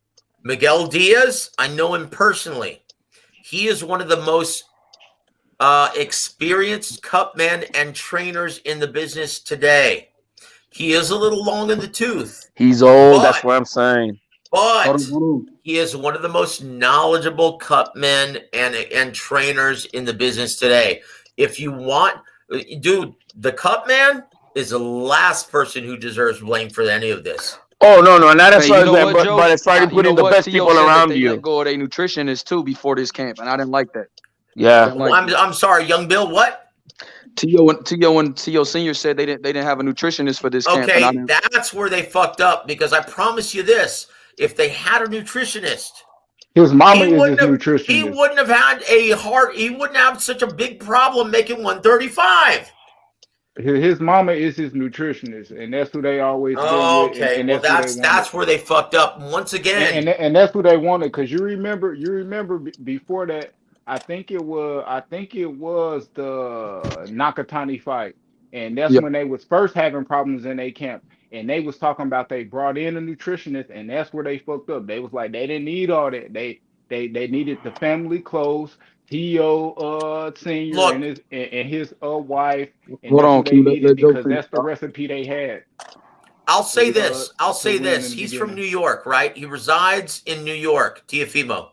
Miguel Diaz, I know him personally. He is one of the most experienced cut men and trainers in the business today. He is a little long in the tooth. He's old. That's what I'm saying. But he is one of the most knowledgeable cut men and trainers in the business today. If you want, dude, the cut man is the last person who deserves blame for any of this. Oh no, and that's why. But it's trying to put in the best people around you. Let go of their nutritionist too before this camp, and I didn't like that. Yeah, I'm sorry, young Bill. What? Tio and Tio Senior said they didn't have a nutritionist for this camp. Okay, that's where they fucked up, because I promise you this: if they had a nutritionist, his mama is his nutritionist. He wouldn't have had he wouldn't have such a big problem making 135. His mama is his nutritionist, and that's who they always. Okay, well that's where they fucked up once again. And that's who they wanted, because you remember before that. I think it was the Nakatani fight, and that's when they was first having problems in their camp, and they was talking about they brought in a nutritionist, and that's where they fucked up. They was like they didn't need all that. They needed the family close. Tio Senior and his wife. And hold on, because that's the recipe they had. I'll say this. He's from New York, right? He resides in New York. Teofimo.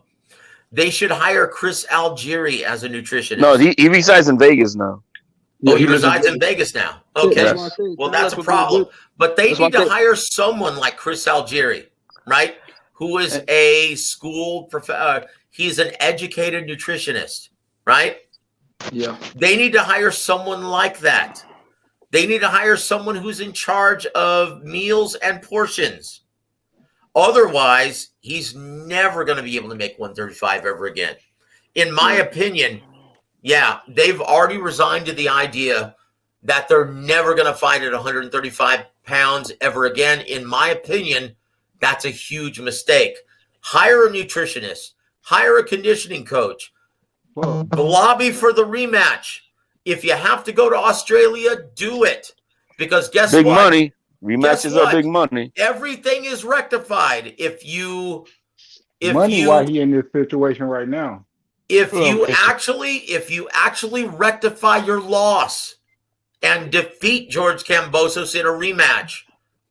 They should hire Chris Algieri as a nutritionist. No, he resides in Vegas now. Oh, he resides in Vegas now. Okay. Yes. Well, that's a problem. But they need to hire someone like Chris Algieri, right? Who is a school he's an educated nutritionist, right? Yeah. They need to hire someone like that. They need to hire someone who's in charge of meals and portions. Otherwise, he's never going to be able to make 135 ever again. In my opinion, yeah, they've already resigned to the idea that they're never going to fight at 135 pounds ever again. In my opinion, that's a huge mistake. Hire a nutritionist. Hire a conditioning coach. Lobby for the rematch. If you have to go to Australia, do it. Because guess what? Big money. Rematches are big money. Everything is rectified if why he in this situation right now. If you actually rectify your loss and defeat George Kambosos in a rematch,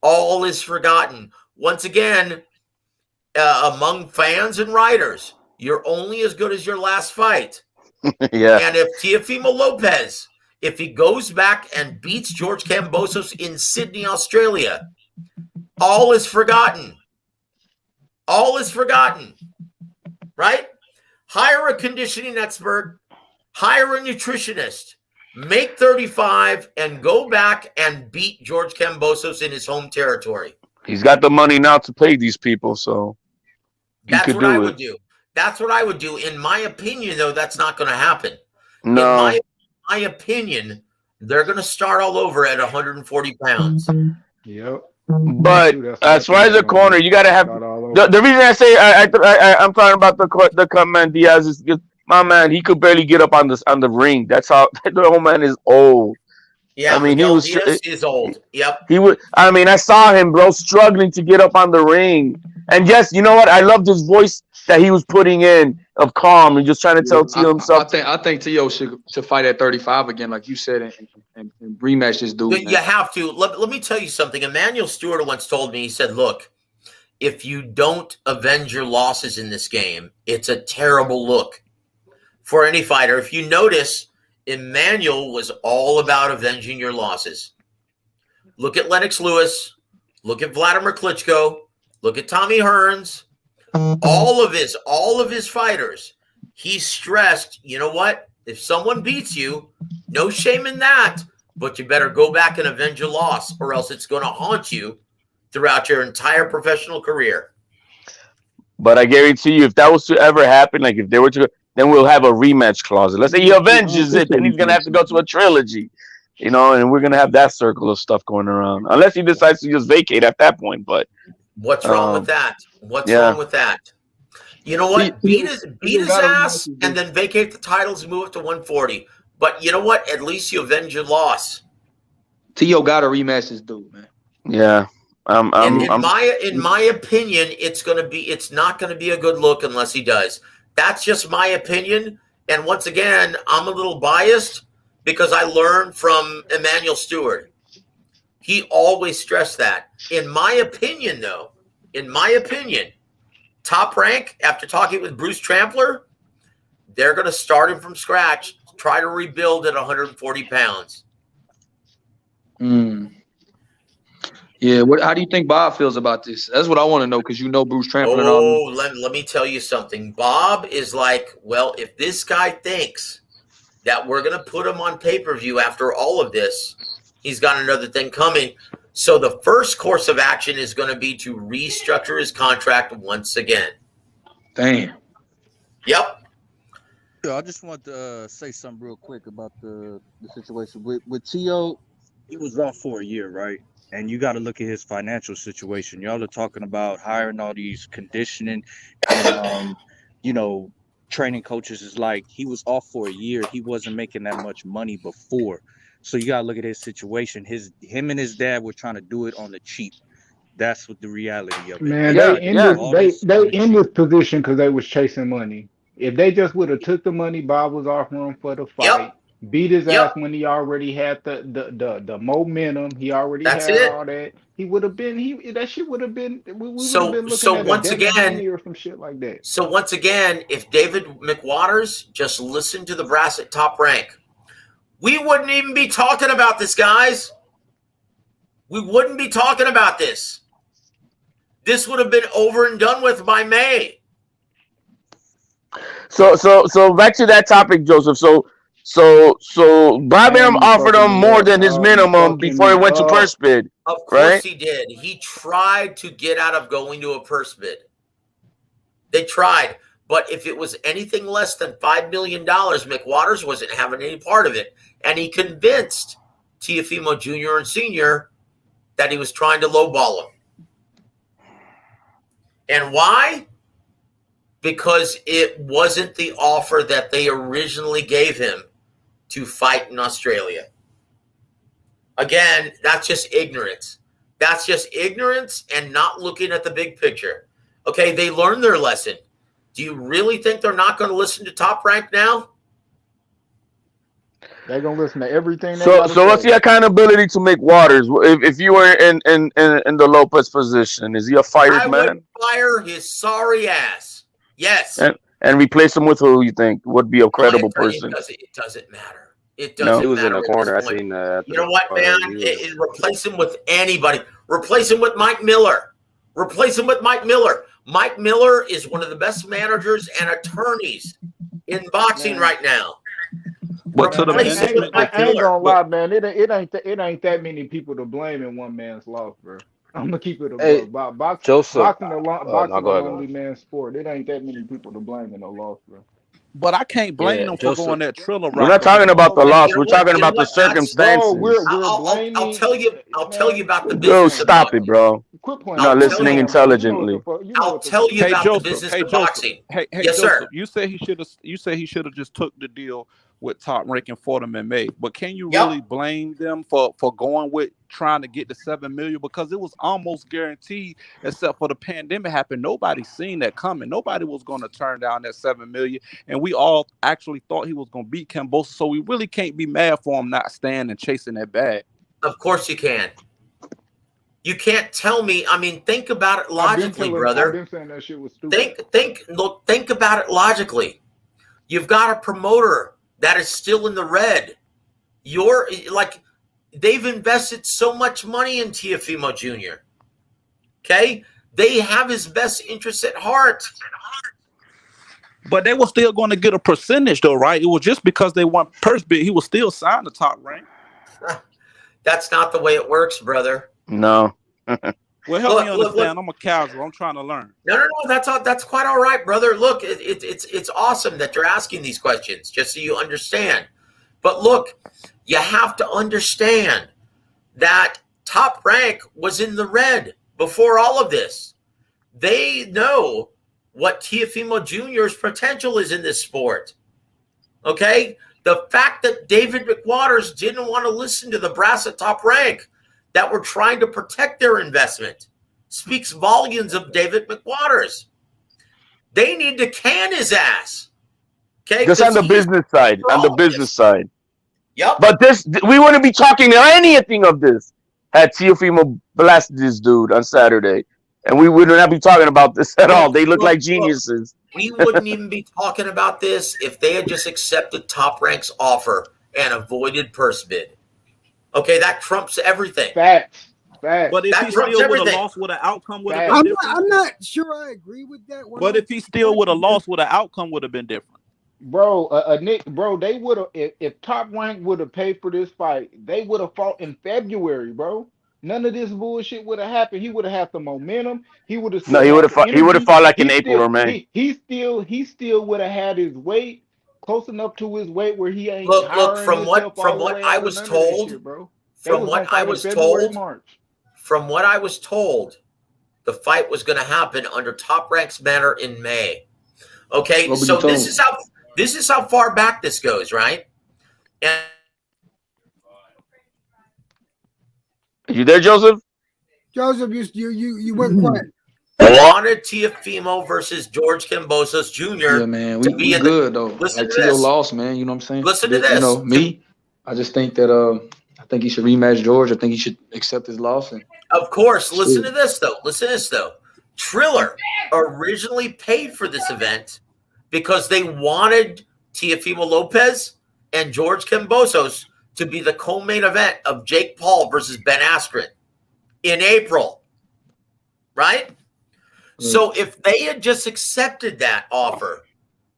all is forgotten. Once again, among fans and writers, you're only as good as your last fight. Yeah. And if Teofimo Lopez, if he goes back and beats George Kambosos in Sydney, Australia, all is forgotten. All is forgotten, right? Hire a conditioning expert, hire a nutritionist, make 35, and go back and beat George Kambosos in his home territory. He's got the money now to pay these people, so that's what I would do. That's what I would do. In my opinion, though, that's not going to happen. No. In my opinion, they're going to start all over at 140 pounds. Yep. But as far as the corner, you got to have the reason I say I'm talking about the Cameron Diaz is because my man, he could barely get up on the ring. That's how the old man is old. Yeah, I mean, Miguel he Diaz is old. Yep. He would. I mean, I saw him, bro, struggling to get up on the ring. And yes, you know what? I loved his voice that he was putting in of calm and just trying to tell Tio himself. I think Tio should fight at 35 again, like you said, and rematch this dude. You have to. Let me tell you something. Emmanuel Stewart once told me, he said, look, if you don't avenge your losses in this game, it's a terrible look for any fighter. If you notice, Emmanuel was all about avenging your losses. Look at Lennox Lewis. Look at Vladimir Klitschko. Look at Tommy Hearns. All of his fighters, he stressed, you know what? If someone beats you, no shame in that, but you better go back and avenge your loss, or else it's going to haunt you throughout your entire professional career. But I guarantee you, if that was to ever happen, like if they were to, then we'll have a rematch clause. Let's say he avenges it, then he's going to have to go to a trilogy, you know, and we're going to have that circle of stuff going around. Unless he decides to just vacate at that point. But what's wrong with that? What's wrong with that? You know what? Beat his ass and then vacate the titles and move it to 140. But you know what? At least you avenge your loss. Tio got to rematch this dude, man. Yeah. In my opinion, it's not gonna be a good look unless he does. That's just my opinion. And once again, I'm a little biased because I learned from Emmanuel Stewart. He always stressed that. In my opinion, though, Top Rank, after talking with Bruce Trampler, they're going to start him from scratch, try to rebuild at 140 pounds. Yeah, how do you think Bob feels about this? That's what I want to know, because you know Bruce Trampler. Let me tell you something. Bob is like, well, if this guy thinks that we're going to put him on pay-per-view after all of this, he's got another thing coming. So the first course of action is going to be to restructure his contract once again. Damn. Yep. I just want to say something real quick about the situation with Tio. He was off for a year, right? And you got to look at his financial situation. Y'all are talking about hiring all these conditioning and training coaches. Is like he was off for a year. He wasn't making that much money before. So you gotta look at his situation. Him and his dad were trying to do it on the cheap. That's what the reality of it. Man, they in this position because they was chasing money. If they just would have took the money Bob was offering for the fight, beat his ass when he already had the momentum, he already had all that. He would have been that shit would have been. We would have been looking at once Devin again Haney or some shit like that. So once again, if David McWaters just listened to the brass at Top Rank, we wouldn't even be talking about this, guys. We wouldn't be talking about this. This would have been over and done with by May. So back to that topic, Joseph. So Bob Arum offered him more than his minimum before he went to purse bid. Of course he did. He tried to get out of going to a purse bid. They tried. But if it was anything less than $5 million, McWaters wasn't having any part of it. And he convinced Teofimo Jr. and Sr. that he was trying to lowball him. And why? Because it wasn't the offer that they originally gave him to fight in Australia. Again, that's just ignorance. That's just ignorance and not looking at the big picture. Okay, they learned their lesson. Do you really think they're not going to listen to Top Rank now? They're gonna listen to everything they So gotta what's say. your accountability to make waters? If you were in the Lopez position, is he a fired I man? would fire his sorry ass. Yes. And replace him with who you think would be a credible person? It doesn't matter. It No? He doesn't was in matter the at this corner. I point. seen that. You know what, man? Replace him with anybody. Replace him with Mike Miller. Replace him with Mike Miller. Mike Miller is one of the best managers and attorneys in boxing right now. But to the I ain't gonna lie, man. It ain't that many people to blame in one man's loss, bro. I'm gonna keep it a Hey, box. Joseph. Boxing a No, boxing go a ahead, lonely man's sport. It ain't that many people to blame in no loss, bro. But I can't blame Yeah, them for Joseph. going that Triller We're route. not talking about the loss. You know We're what? talking You know about the what? That's- circumstances. Bro, we're I'll tell you. I'll tell you about the Bro, business of stop it, boxing. bro. Quit playing. You're not I'll tell listening you- intelligently. I'll tell you Hey about Joseph. the business Hey of Joseph. boxing. Hey Yes, Joseph. sir. You say he should have. You say he should have just took the deal with Top Rank and fought him in May. But can you really blame them for going with trying to get the $7 million, because it was almost guaranteed, except for the pandemic happened. Nobody seen that coming. Nobody was going to turn down that $7 million, and we all actually thought he was going to beat Kambosos. So we really can't be mad for him not staying and chasing that bag. Of course you can. You can't tell me. I mean, think about it logically, brother. I've been saying that shit was stupid. Think about it logically. You've got a promoter that is still in the red. You're like, they've invested so much money in Teofimo Jr. Okay, they have his best interests at heart. But they were still going to get a percentage, though, right? It was just because they won purse bid. He was still signed to Top Rank. That's not the way it works, brother. No. Well, help me understand. I'm a casual. I'm trying to learn. No. That's quite all right, brother. Look, it's awesome that you're asking these questions, just so you understand. But look, you have to understand that Top Rank was in the red before all of this. They know what Teofimo Jr.'s potential is in this sport. Okay? The fact that David McWaters didn't want to listen to the brass at Top Rank that were trying to protect their investment speaks volumes of David McWaters. They need to can his ass. Okay? Just on the business side. On the business side. Yep. But we wouldn't be talking anything of this had Teofimo blasted this dude on Saturday. And we would not be talking about this at all. They look like geniuses. We wouldn't even be talking about this if they had just accepted Top Rank's offer and avoided purse bid. Okay, that trumps everything. Facts. But if he still would have lost, would an outcome would have been different? I'm not sure I agree with that. But if he still would have lost, would an outcome would have been different? Bro, Nick, bro, they would have if Top Rank would have paid for this fight, they would have fought in February, bro. None of this bullshit would have happened. He would have had the momentum. He would have. No, he would have fought. He would have fought like in April or May. He still would have had his weight close enough to his weight where he ain't. Look. From what I was told, from what I was told, the fight was going to happen under Top Rank's banner in May. Okay, so this is how far back this goes, right? And you there, Joseph? Joseph, you went quiet. wanted Teofimo versus George Kambosos Jr. Yeah, man, to we be in good the, though. Listen Like to Tio this. lost, man. You know what I'm saying? Listen to You this. know me. I just think that I think he should rematch George. I think he should accept his loss. And Of course. Listen to this though. Triller originally paid for this event because they wanted Teofimo Lopez and George Kambosos to be the co-main event of Jake Paul versus Ben Askren in April. Right? So if they had just accepted that offer,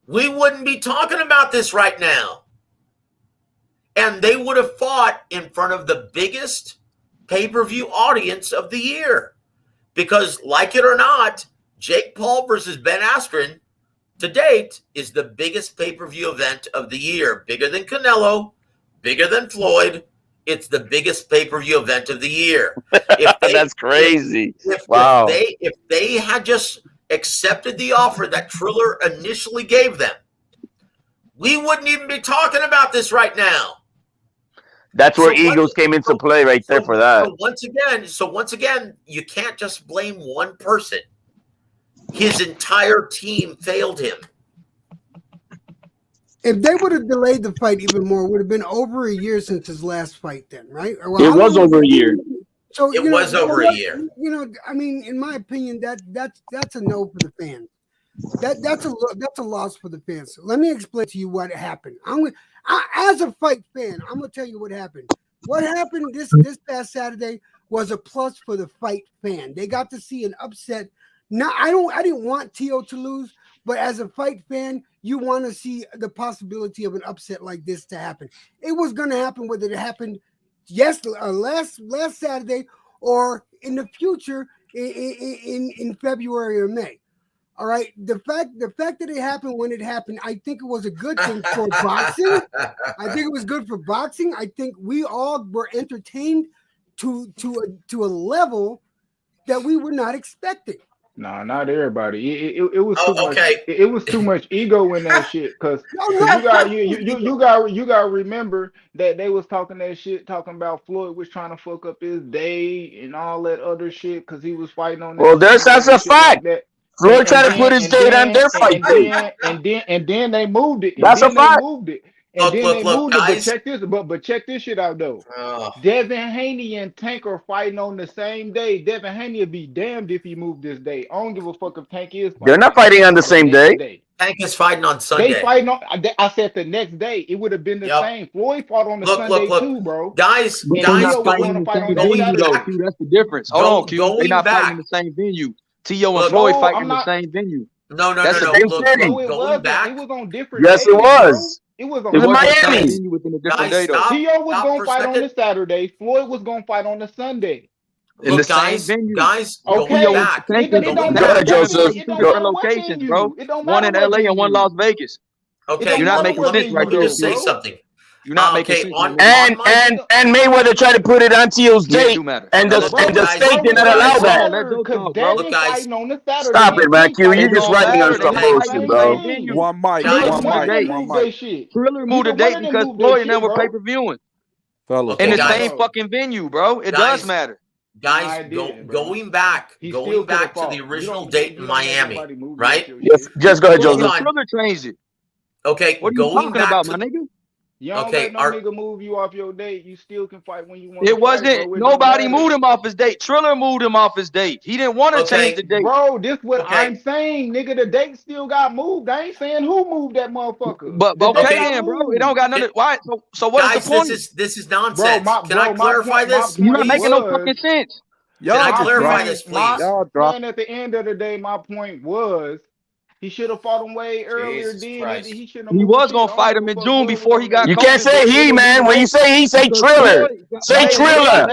we wouldn't be talking about this right now. And they would have fought in front of the biggest pay-per-view audience of the year. Because, like it or not, Jake Paul versus Ben Askren to date is the biggest pay-per-view event of the year. Bigger than Canelo, bigger than Floyd. It's the biggest pay-per-view event of the year. That's crazy. Wow. If they had just accepted the offer that Triller initially gave them, we wouldn't even be talking about this right now. That's where Eagles came into play right there for that. So once again, you can't just blame one person. His entire team failed him. If they would have delayed the fight even more, it would have been over a year since his last fight. Then, right? Well, It was over a year. So It was over a year. You know, I mean, in my opinion, that's a no for the fans. That's a loss for the fans. So let me explain to you what happened. As a fight fan, I'm gonna tell you what happened. What happened this past Saturday was a plus for the fight fan. They got to see an upset. Now, I didn't want Tio to lose, but as a fight fan, you want to see the possibility of an upset like this to happen. It was gonna happen whether it happened last Saturday or in the future in February or May. All right. The fact that it happened when it happened, I think it was a good thing for boxing. I think it was good for boxing. I think we all were entertained to a level that we were not expecting. Nah, not everybody. It was too much. It was too much ego in that shit. Because you got to remember that they was talking that shit, talking about Floyd was trying to fuck up his day and all that other shit because he was fighting on. Well, that's a fact. Like Floyd tried to put his date on their fight date. And then they moved it. That's a fact. Look, guys. But check this shit out though. Devin Haney and Tank are fighting on the same day. Devin Haney would be damned if he moved this day. I don't give a fuck if Tank is. They're not fighting on the same day. Tank is fighting on Sunday. They fighting on. I said the next day. It would have been the same. Floyd fought on the Sunday too, bro. Guys, They're not fighting in the same venue though. Q, that's the difference. Hold on, Q. They're not fighting in the same venue. T.O. and Floyd fighting in the same venue. No. That's Look, going back. It was on different. Yes, days, it was. It was It was Miami. Within a different day, though. T.O. was going to fight on the Saturday. Floyd was going to fight on the Sunday. In the same venue. Guys, okay. Going back. Go ahead, Joseph. Different locations, bro. One in LA and one Las Vegas. Okay, you're not making sense right there. Just say something. You're not making sense. And Mayweather tried to put it on Tio's date, and the state did not allow that. Look, guys, Stop it, man. Q, you're just writing on some bullshit, bro. One mic. Triller moved the date because Floyd and them were pay-per-viewing. In the same fucking venue, bro. It does matter. Guys, going back to the original date in Miami, right? Just go ahead, Joseph. Triller changed it. Okay, what are you talking about, my nigga? You don't let no nigga move you off your date. You still can fight when you want. It wasn't. Nobody moved him off his date. Triller moved him off his date. He didn't want to change the date. Bro, this what I'm saying, nigga. The date still got moved. I ain't saying who moved that motherfucker. But then, bro, it don't got nothing. Why? So what is the point? This is nonsense. Can I clarify this? You're not making no fucking sense. Can I clarify this, please? And at the end of the day, my point was. He should have fought him way earlier. He was gonna fight him in June before he got. You can't say he, man. When you say he, say Triller. Say Triller.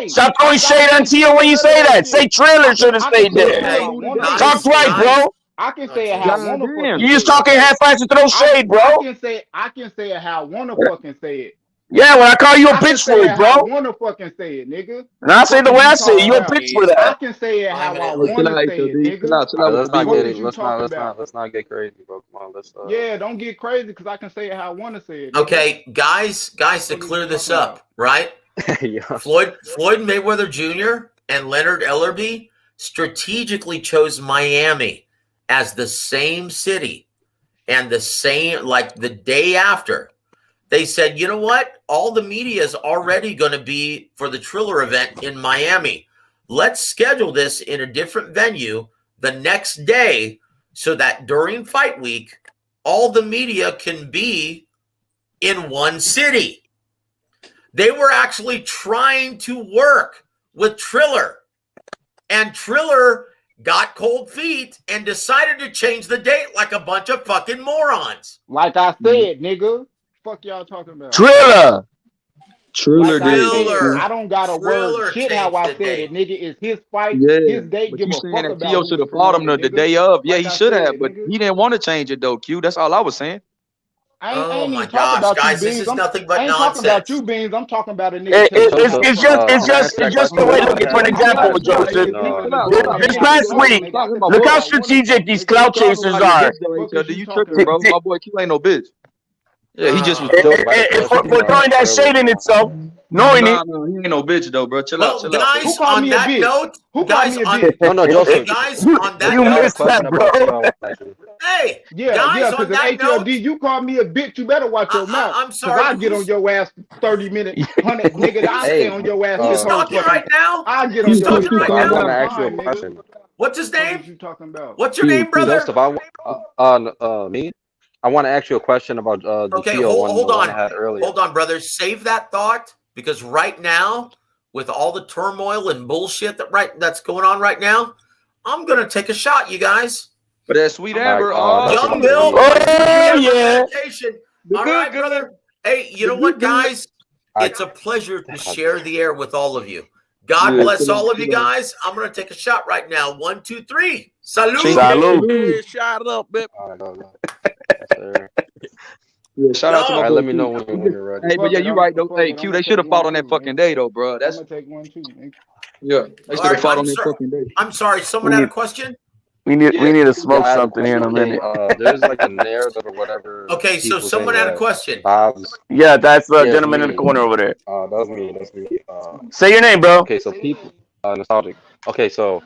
Stop throwing shade on Tio when you say that. Say Triller should have stayed there. Talk right, bro. I can say it how I want to. You just talking half-assed to throw shade, bro. I can say it how I want to fucking say it. Yeah, when I call you a bitch for it, bro. I want to fucking say it, nigga. And I say the way I say it, you a bitch for that. I can say it how I want to say it, nigga. Let's not get crazy, bro. Come on, yeah, don't get crazy because I can say it how I want to say it. Okay, guys, to clear this up, right? Floyd Mayweather Jr. and Leonard Ellerbe strategically chose Miami as the same city and the same, like the day after. They said, you know what? All the media is already going to be for the Triller event in Miami. Let's schedule this in a different venue the next day so that during fight week, all the media can be in one city. They were actually trying to work with Triller, and Triller got cold feet and decided to change the date like a bunch of fucking morons. Like I said, nigga. Fuck y'all talking about? Triller did. Triller. I don't got a word shit how I said it, nigga. It's his fight, his date. But give you a saying fuck that about. Tio should have fought him the day of. Yeah, he should have, but he didn't want to change it though. Q. That's all I was saying. I ain't even talking about guys, you, this Beans. is nothing but I ain't nonsense. talking about you, Beans. I'm talking about a nigga. It's just the way. Looking for an example, Joseph. This past week, look how strategic these clout chasers are. You tripping, bro? My boy Q ain't no bitch. Yeah, he just was. For throwing that shade in itself. No, he Nah, he ain't no bitch though, bro. Chill out, chill out. Guys, Who called on me a that bitch? note, Who called guys, me a on bitch? No, hey, Joseph. guys, on that you I got a note, missed that, question bro. about T.O. hey, Yeah, guys, because on in that note, HLD, you call me a bitch, you better watch your mouth. I'm Because sorry. I get on your ass 30 minutes, 100, nigga. I stay Hey, on your ass Who's this whole talking fucking right now? I get Who's on your talking right I now? want to ask you a fine, nigga. question. What's his What is name? you talking about? What's your name, brother? Joseph, me? I want to ask you a question about the Okay, T.O. one, hold the one I on. had earlier. Hold on, brother. Save that thought because right now, with all the turmoil and bullshit that's going on right now, I'm gonna take a shot, you guys. But that sweet All right, amber, that's Young enough for Bill, me. Oh yeah. meditation. The All good, right, good. brother. Hey, you know The what, good, good. guys? I- It's a pleasure to share the air with all of you. God Yeah, bless chill out, all of you chill out. guys. I'm gonna take a shot right now. 1, 2, 3. Salute. Salud. Yeah, shot up, baby. All right, go. Yes, sir. Yeah, shout out to Yo. my All right, boy let me Q. know when you're ready. Hey, but yeah, you right though. Fuck Hey, it, Q, I'ma they should take have fought one on that too, fucking nigga. day though, bro. I'm That's gonna take one too, nigga. yeah. They All should have right, fought on that fucking day. I'm sorry. Someone We had a need question. we need to smoke Yeah, I had a something here in a question. minute. There's like a narrative or whatever. Okay, so People saying someone had a that question. Bob's. Yeah, that's the Yeah, it's gentleman in the me. corner over there. That was me. That's me. Say your name, bro. Okay, so people, nostalgic. Okay, so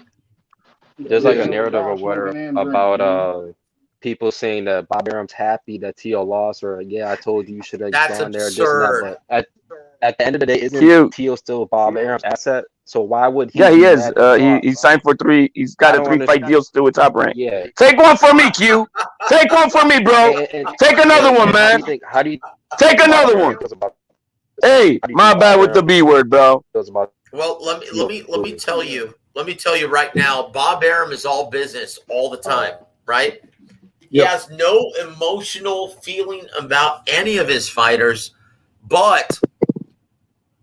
there's like Yeah, a Yeah. no narrative or doubt, whatever smoking and drinking, about man. people saying that Bob Arum's happy that T.O. lost, or yeah, I told you you should have That's gone there, this and that. absurd. But at the end of the day, isn't Cute. T.O. still Bob Arum's asset? So why would he Yeah, he be is. mad that he He lost? signed for 3. He's got I a don't 3-fight understand. deal still with Top Rank. Yeah, Take one for me, Q. Take one for me, bro. Take another one, and how do man. you think? How do you Take think Bob another Arum one. feels about? Hey, How do you my think bad Bob with the Arum B word, bro. feels about Well, let me T.O. tell you. Let me tell you right now. Bob Arum is all business all the time, right? He Yep. has no emotional feeling about any of his fighters, but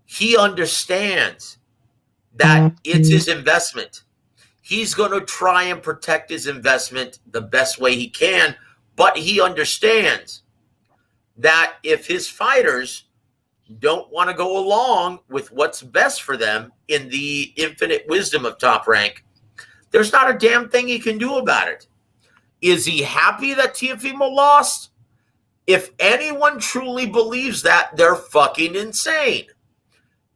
he understands that it's his investment. He's going to try and protect his investment the best way he can, but he understands that if his fighters don't want to go along with what's best for them in the infinite wisdom of Top Rank, there's not a damn thing he can do about it. Is he happy that Teofimo lost? If anyone truly believes that, they're fucking insane.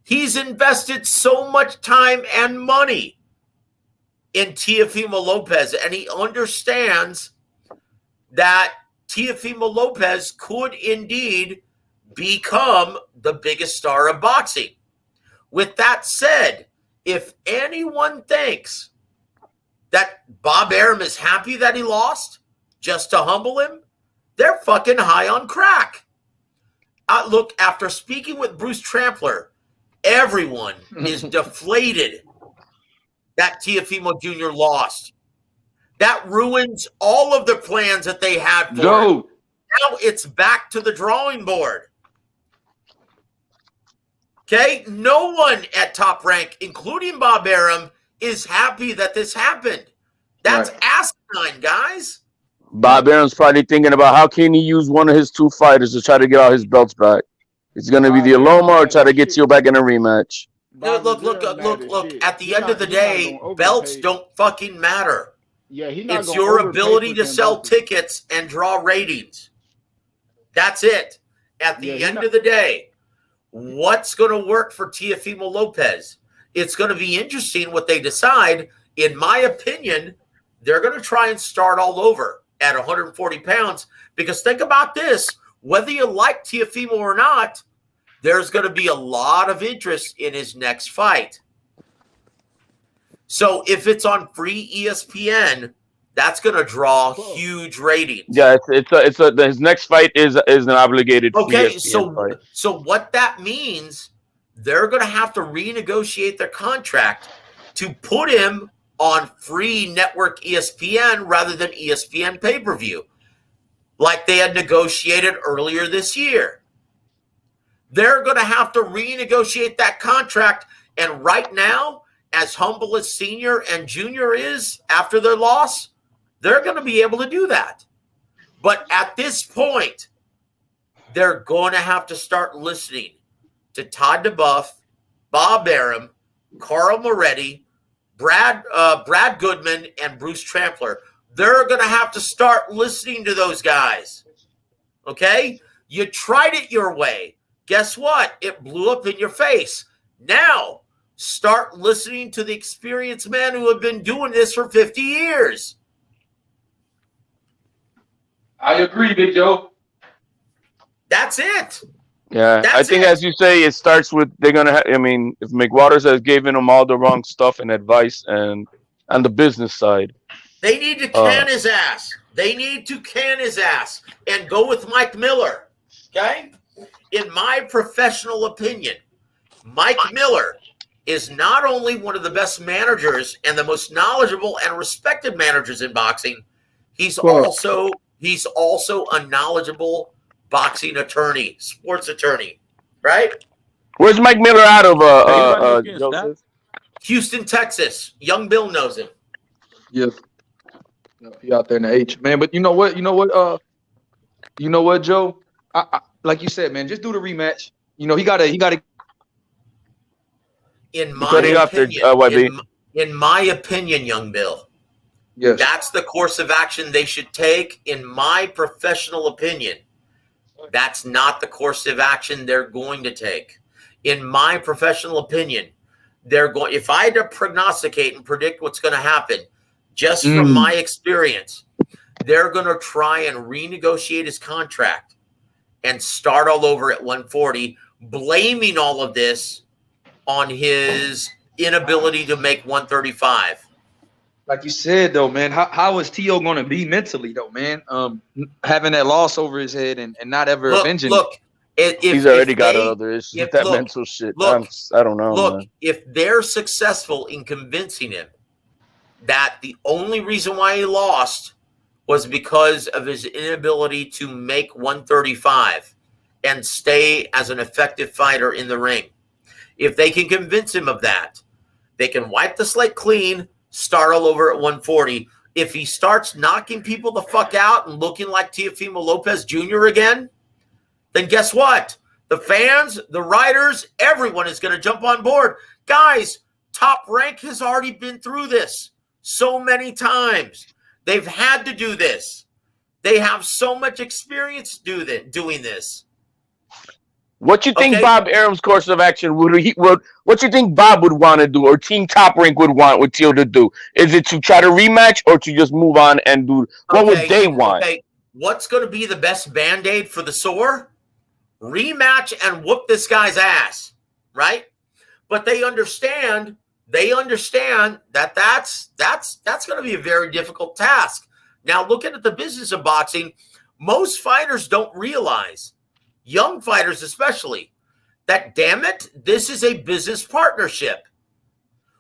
He's invested so much time and money in Teofimo Lopez, and he understands that Teofimo Lopez could indeed become the biggest star of boxing. With that said, if anyone thinks that Bob Arum is happy that he lost just to humble him, they're fucking high on crack. Look, after speaking with Bruce Trampler, everyone is deflated that Teofimo Jr. lost. That ruins all of the plans that they had for him. Joe. Now it's back to the drawing board. Okay? No one at Top Rank, including Bob Arum, is happy that this happened. That's asinine, guys. Bob Arum's probably thinking about how can he use one of his 2 fighters to try to get all his belts back. It's going to be the Aloma or try to get Teal back in a rematch. Look. At the end of the day, belts don't fucking matter. Yeah, he's not It's gonna your overpay ability for to them sell belts. tickets and draw ratings. That's it. At the end of the day, what's going to work for Teofimo Lopez? It's going to be interesting what they decide. In my opinion, they're going to try and start all over at 140 pounds because think about this. Whether you like Teofimo or not, there's going to be a lot of interest in his next fight. So if it's on free ESPN, that's going to draw huge ratings. Yeah, his next fight is an obligated ESPN fight. So what that means, they're going to have to renegotiate their contract to put him on free network ESPN rather than ESPN pay-per-view, like they had negotiated earlier this year. They're going to have to renegotiate that contract, and right now, as humble as Senior and Junior is after their loss, they're going to be able to do that. But at this point, they're going to have to start listening to Todd DeBuff, Bob Arum, Carl Moretti, Brad Goodman, and Bruce Trampler. They're going to have to start listening to those guys. Okay? You tried it your way. guess what? It blew up in your face. Now, start listening to the experienced men who have been doing this for 50 years. I agree, Big Joe. That's it. Yeah, I think as you say, it starts with they're gonna. I mean, if McWaters has given them all the wrong stuff and advice, and on the business side, they need to can his ass. They need to can his ass and go with Mike Miller. Okay, in my professional opinion, Mike Miller is not only one of the best managers and the most knowledgeable and respected managers in boxing, he's also a knowledgeable boxing attorney, sports attorney, right? Where's Mike Miller out of? Joseph? Houston, Texas. Young Bill knows him. Yeah, he out there in the H, man. But you know what, Joe? I like you said, man. Just do the rematch. You know, he got to. In my opinion, Young Bill. Yes. That's the course of action they should take. In my professional opinion, that's not the course of action they're going to take. In my professional opinion, if I had to prognosticate and predict what's going to happen, just from my experience, they're going to try and renegotiate his contract and start all over at 140, blaming all of this on his inability to make 135. Like you said, though, man, how is Tio going to be mentally, though, man? Having that loss over his head and not ever avenging it. He's already got other issues with that mental shit. I don't know. Look, man. If they're successful in convincing him that the only reason why he lost was because of his inability to make 135 and stay as an effective fighter in the ring, if they can convince him of that, they can wipe the slate clean, start all over at 140. If he starts knocking people the fuck out and looking like Teofimo Lopez Jr. again, then guess what? The fans, the writers, everyone is going to jump on board. Guys, Top Rank has already been through this so many times. They've had to do this. They have so much experience doing this. What you think Bob Arum's course of action what you think Bob would want to do, or Team Top Rank would want with Teal to do? Is it to try to rematch or to just move on and do what would they want? Okay. What's going to be the best Band-Aid for the sore? Rematch and whoop this guy's ass, right? But they understand that that's going to be a very difficult task. Now, looking at the business of boxing, most fighters don't realize, young fighters especially, that damn it, this is a business partnership.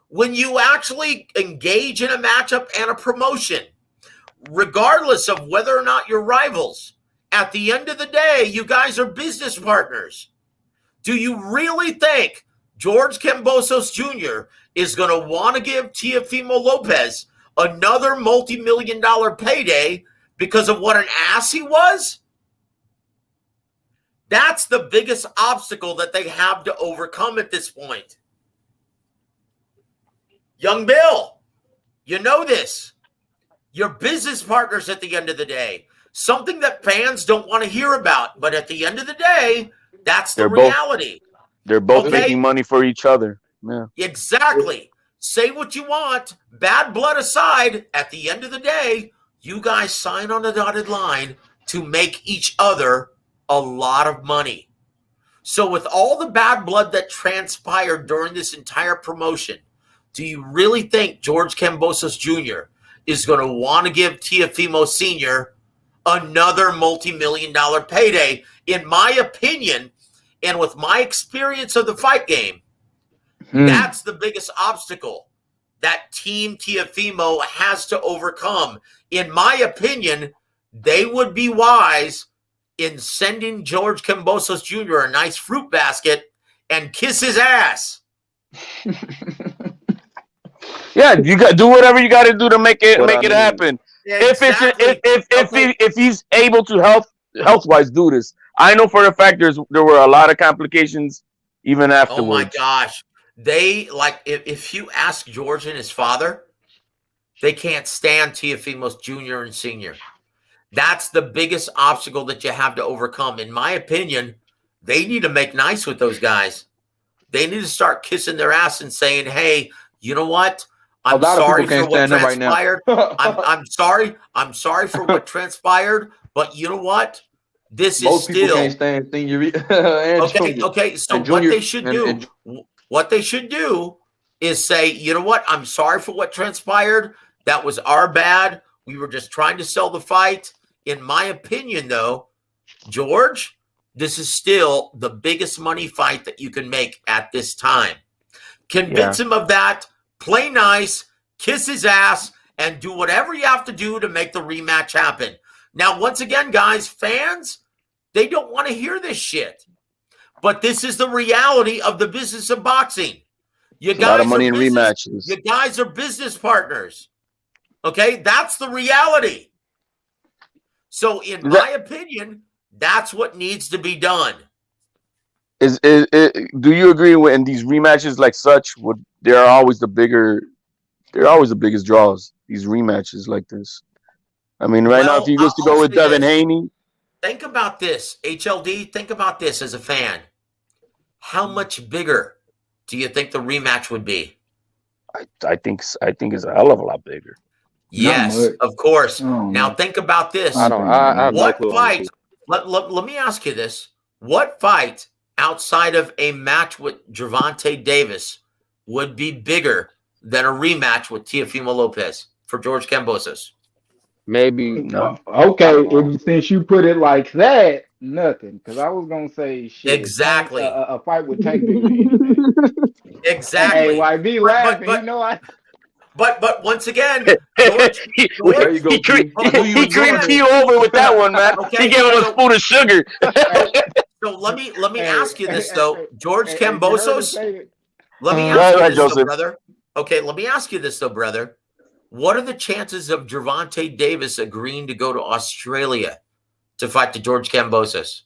When you actually engage in a matchup and a promotion, regardless of whether or not you're rivals, at the end of the day, you guys are business partners. Do you really think George Kambosos Jr. is going to want to give Teofimo Lopez another multi-million-dollar payday because of what an ass he was? That's the biggest obstacle that they have to overcome at this point. Young Bill, you know this. You're business partners at the end of the day. Something that fans don't want to hear about, but at the end of the day, that's the reality. They're both making money for each other. Yeah. Exactly. Say what you want. Bad blood aside, at the end of the day, you guys sign on the dotted line to make each other a lot of money. So with all the bad blood that transpired during this entire promotion, do you really think George Kambosos Jr. is going to want to give Teofimo Sr. another multi-million-dollar payday? In my opinion, and with my experience of the fight game, that's the biggest obstacle that Team Teofimo has to overcome. In my opinion, they would be wise in sending George Kambosos Jr. a nice fruit basket and kiss his ass. Yeah, you got do whatever you got to do to make it happen. Yeah, exactly. If he's able to health wise do this, I know for a fact there were a lot of complications even afterwards. Oh my gosh, if you ask George and his father, they can't stand Teofimo Jr. and Sr. That's the biggest obstacle that you have to overcome. In my opinion, they need to make nice with those guys. They need to start kissing their ass and saying, "Hey, you know what? I'm sorry for what transpired. I'm sorry. I'm sorry for what transpired. But you know what? This Most is people still can't stand senior and okay. junior. Okay. So And what junior, they should do, what they should do, is say, you know what? I'm sorry for what transpired. That was our bad. We were just trying to sell the fight. In my opinion, though, George, this is still the biggest money fight that you can make at this time. Convince him of that. Play nice, kiss his ass, and do whatever you have to do to make the rematch happen. Now, once again, guys, fans, they don't want to hear this shit. But this is the reality of the business of boxing. You guys, a lot of money in rematches. You guys are business partners. Okay? That's the reality. So, in my opinion, that's what needs to be done. Do you agree in these rematches like such? They're always the biggest draws. These rematches like this. I mean, right now, if he was to go with Devin Haney, think about this, HLD. Think about this as a fan. How much bigger do you think the rematch would be? I think it's a hell of a lot bigger. Yes, of course. Now think about this. What fight? Let me ask you this: what fight outside of a match with Gervonta Davis would be bigger than a rematch with Teofimo Lopez for George Kambosos? Maybe no. Okay, since you put it like that, nothing. Because I was gonna say shit. Exactly. A fight with Tank Big. Exactly. Hey, why be laughing? You know I. But once again, George, there you go. He creeped you over with that one, man. Okay, he gave him a spoon of sugar. So let me ask you this though, George Kambosos. Let me Right, ask you this, though, Joseph. brother. Okay, let me ask you this though, brother. What are the chances of Gervonta Davis agreeing to go to Australia to fight the George Kambosos?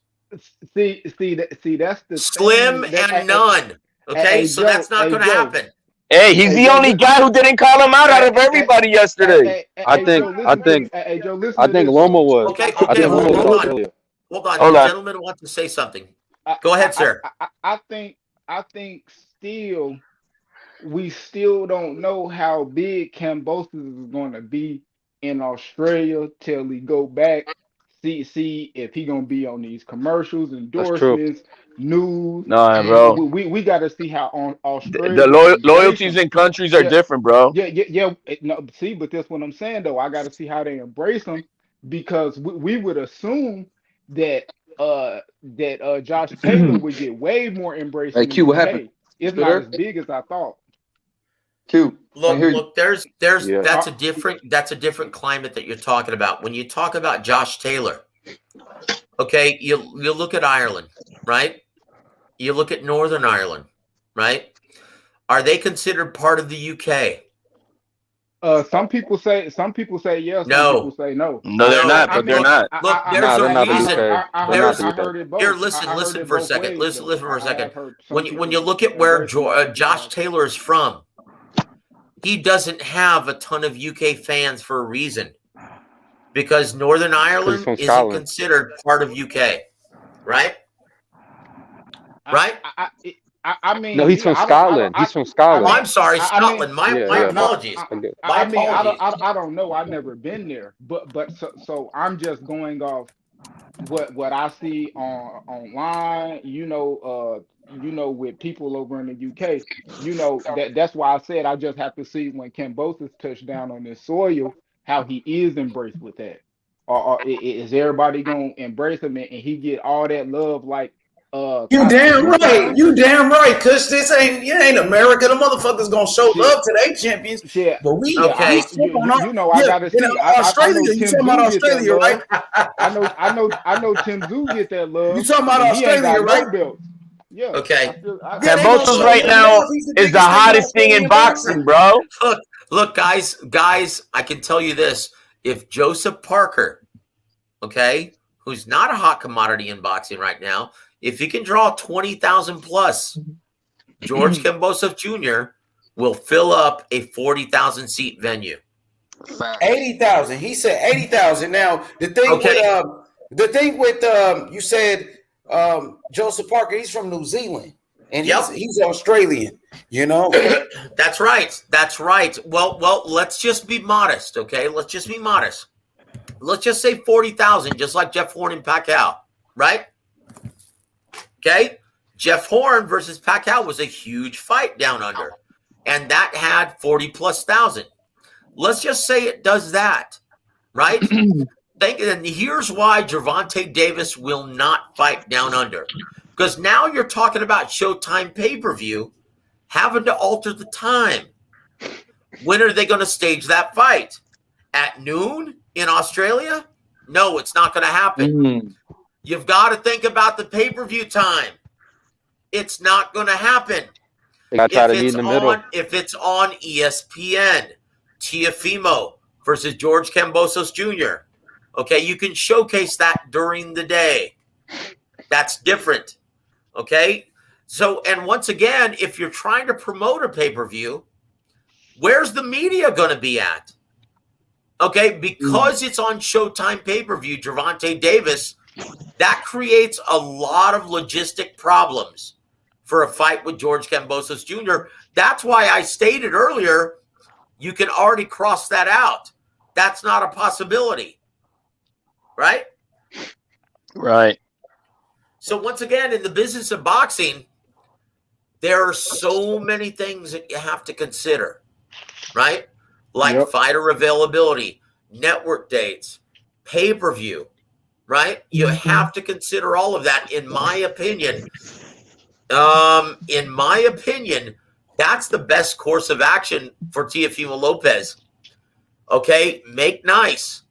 See, that's the slim thing and none. Okay, so Joe, that's not going to happen. Hey, he's the only guy who didn't call him out of everybody yesterday. I think Loma was. Okay, I think Loma was Australia. Hold on. The gentleman wants to say something. Go ahead, sir. I think still we still don't know how big Kambosos is going to be in Australia till he go back. See if he gonna be on these commercials, endorsements, news. No, bro. We got to see how on Australia. The loyalties in countries are different, bro. Yeah. No, see, but that's what I'm saying though. I got to see how they embrace him because we would assume that Josh Taylor would get way more embrace. Hey, Q, what happened? It's not as big as I thought. Q, look. That's a different climate that you're talking about. When you talk about Josh Taylor, okay, you look at Ireland, right? You look at Northern Ireland, right? Are they considered part of the UK? Some people say yes. Some people say no. No, they're not. But they're not. Look, there's a reason. I heard it both. Here, listen for a second. Listen for a second. When you look at where Josh Taylor is from, he doesn't have a ton of UK fans for a reason, because Northern Ireland isn't considered part of UK, right? Right? I mean, no, he's from Scotland. He's from Scotland. I'm sorry, Scotland. My apologies. I mean, I don't know. I've never been there, but so I'm just going off what I see online. You know, with people over in the UK. You know that's why I said I just have to see when Kambosos touched down on this soil how he is embraced with that, or is everybody gonna embrace him and he get all that love like. You damn right, cause this ain't America. The motherfuckers gonna show love to their champions. Yeah. But we I gotta see. Australia, you talking about Australia, right? I know Tim Zoo get that love. You talking about Australia, right? Yeah. Okay. Kambosos right now is the hottest thing in boxing, bro. Look, guys, I can tell you this: if Joseph Parker, okay, who's not a hot commodity in boxing right now, if he can draw 20,000 plus, George Kambosos Jr. will fill up a 40,000 seat venue. 80,000. He said 80,000. Now the thing with you said Joseph Parker, he's from New Zealand, and he's Australian. You know. That's right. That's right. Well, let's just be modest, okay? Let's just be modest. Let's just say 40,000, just like Jeff Horn and Pacquiao, right? Okay. Jeff Horn versus Pacquiao was a huge fight down under, and that had 40,000+. Let's just say it does that, right? And here's why Gervonta Davis will not fight down under, because now you're talking about Showtime pay-per-view having to alter the time. When are they going to stage that fight? At noon in Australia? No, it's not going to happen. You've got to think about the pay-per-view time. It's not going to happen. If it's on ESPN, Teofimo versus George Kambosos Jr., okay, you can showcase that during the day. That's different, okay? So, and once again, if you're trying to promote a pay-per-view, where's the media going to be at? Okay, because it's on Showtime pay-per-view, Gervonta Davis, that creates a lot of logistic problems for a fight with George Kambosos Jr. That's why I stated earlier, you can already cross that out. That's not a possibility. Right? Right. So once again, in the business of boxing, there are so many things that you have to consider, right? Like fighter availability, network dates, pay-per-view, right? You have to consider all of that, in my opinion. That's the best course of action for Teofimo Lopez. Okay, make nice.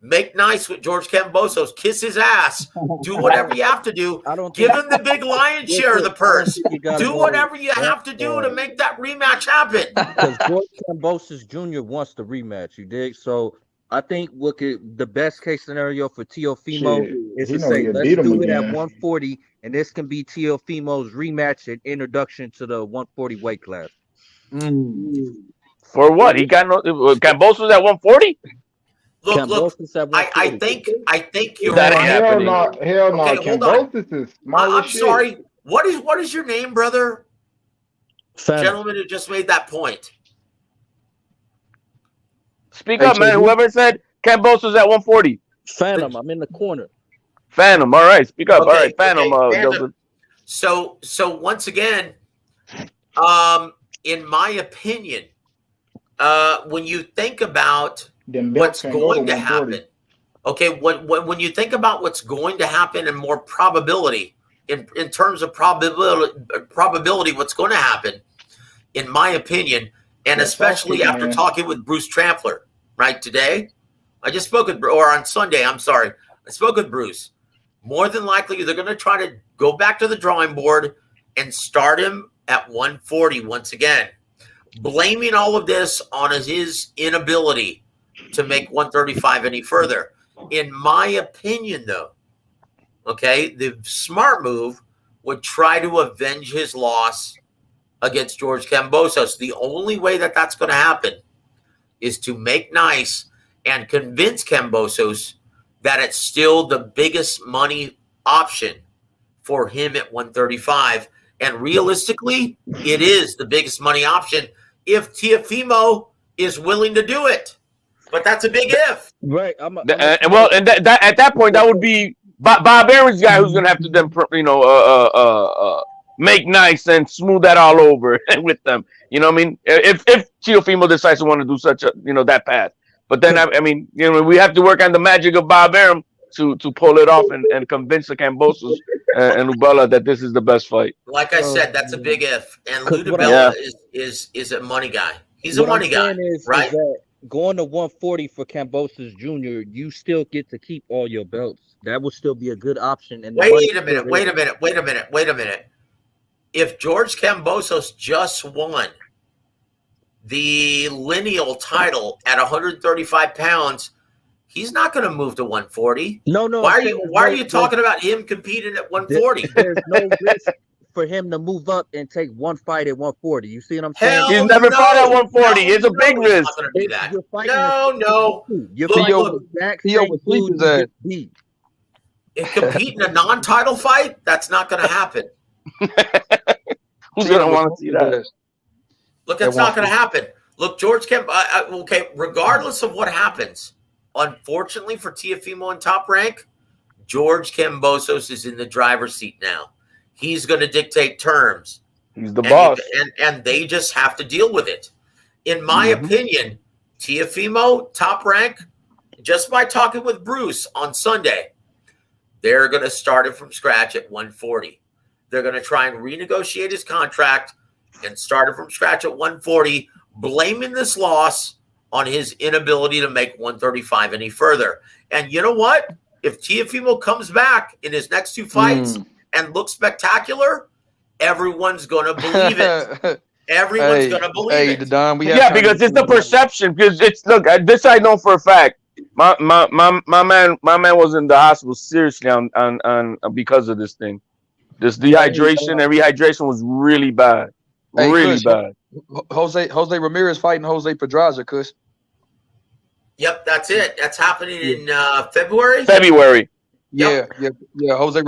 Make nice with George Kambosos. Kiss his ass. Do whatever you have to do. Give him the big lion's share of the purse. Do whatever you have to do to make that rematch happen. Because George Kambosos Jr. wants the rematch, you dig? So I think the best case scenario for Teofimo is to say, let's do it at 140, and this can be Teofimo's rematch and introduction to the 140 weight class. For what? He got Kambosos at 140? Look. I think you're hell right. no. Okay, Kambosos is small I'm as shit. sorry. What is your name, brother? Phantom. Gentleman who just made that point. Speak up, man. Whoever said Kambosos at 140. Phantom, I'm in the corner. Phantom, all right. Speak up. All right, Phantom. Phantom. So once again, in my opinion, when you think about what's going to happen, okay, when you think about what's going to happen and more probability, in terms of probability, what's going to happen, in my opinion, and especially after talking with Bruce Trampler, right, today, I just spoke with, or on Sunday, I'm sorry, I spoke with Bruce. More than likely, they're going to try to go back to the drawing board and start him at 140 once again, blaming all of this on his inability to make 135 any further. In my opinion, though, okay, the smart move would try to avenge his loss against George Kambosos. The only way that that's going to happen is to make nice and convince Kambosos that it's still the biggest money option for him at 135. And realistically, it is the biggest money option if Teofimo is willing to do it. But that's a big if. Right. At that point, that would be Bob Aaron's guy who's going to have to then, make nice and smooth that all over with them. You know what I mean? If Teofimo decides to want to do such a, that path. But then, we have to work on the magic of Bob Arum to pull it off and convince the Kambosos and Lubella that this is the best fight. Like I said, that's a big if. And Lubella is a money guy. He's a money guy, right? Is that going to 140 for Kambosos Jr., you still get to keep all your belts. That would still be a good option. And wait a minute. If George Kambosos just won the lineal title at 135 pounds, he's not going to move to 140. No. Why are you talking about him competing at 140? There's no risk for him to move up and take one fight at 140. You see what I'm saying? He's never fought at 140. It's a big risk. No. You're fighting with Zach St. compete in a non-title fight, that's not going to happen. Who's going to want to see that? Look, that's not going to happen. Look, George Kemp, okay, regardless of what happens, unfortunately for Teofimo in Top Rank, George Kambosos is in the driver's seat now. He's going to dictate terms. He's the boss. And they just have to deal with it. In my opinion, Teofimo, Top Rank, just by talking with Bruce on Sunday, they're going to start him from scratch at 140. They're going to try and renegotiate his contract and start him from scratch at 140, blaming this loss on his inability to make 135 any further. And you know what? If Teofimo comes back in his next two fights and looks spectacular, everyone's going to believe it. Everyone's going to believe it. Because it's the perception. Because it's look, this I know for a fact. My man was in the hospital seriously on because of this thing. This dehydration and rehydration was really bad. Really bad. Jose Ramirez fighting Jose Pedraza, Kush. Yep, that's it. That's happening in February. February. Yeah. Jose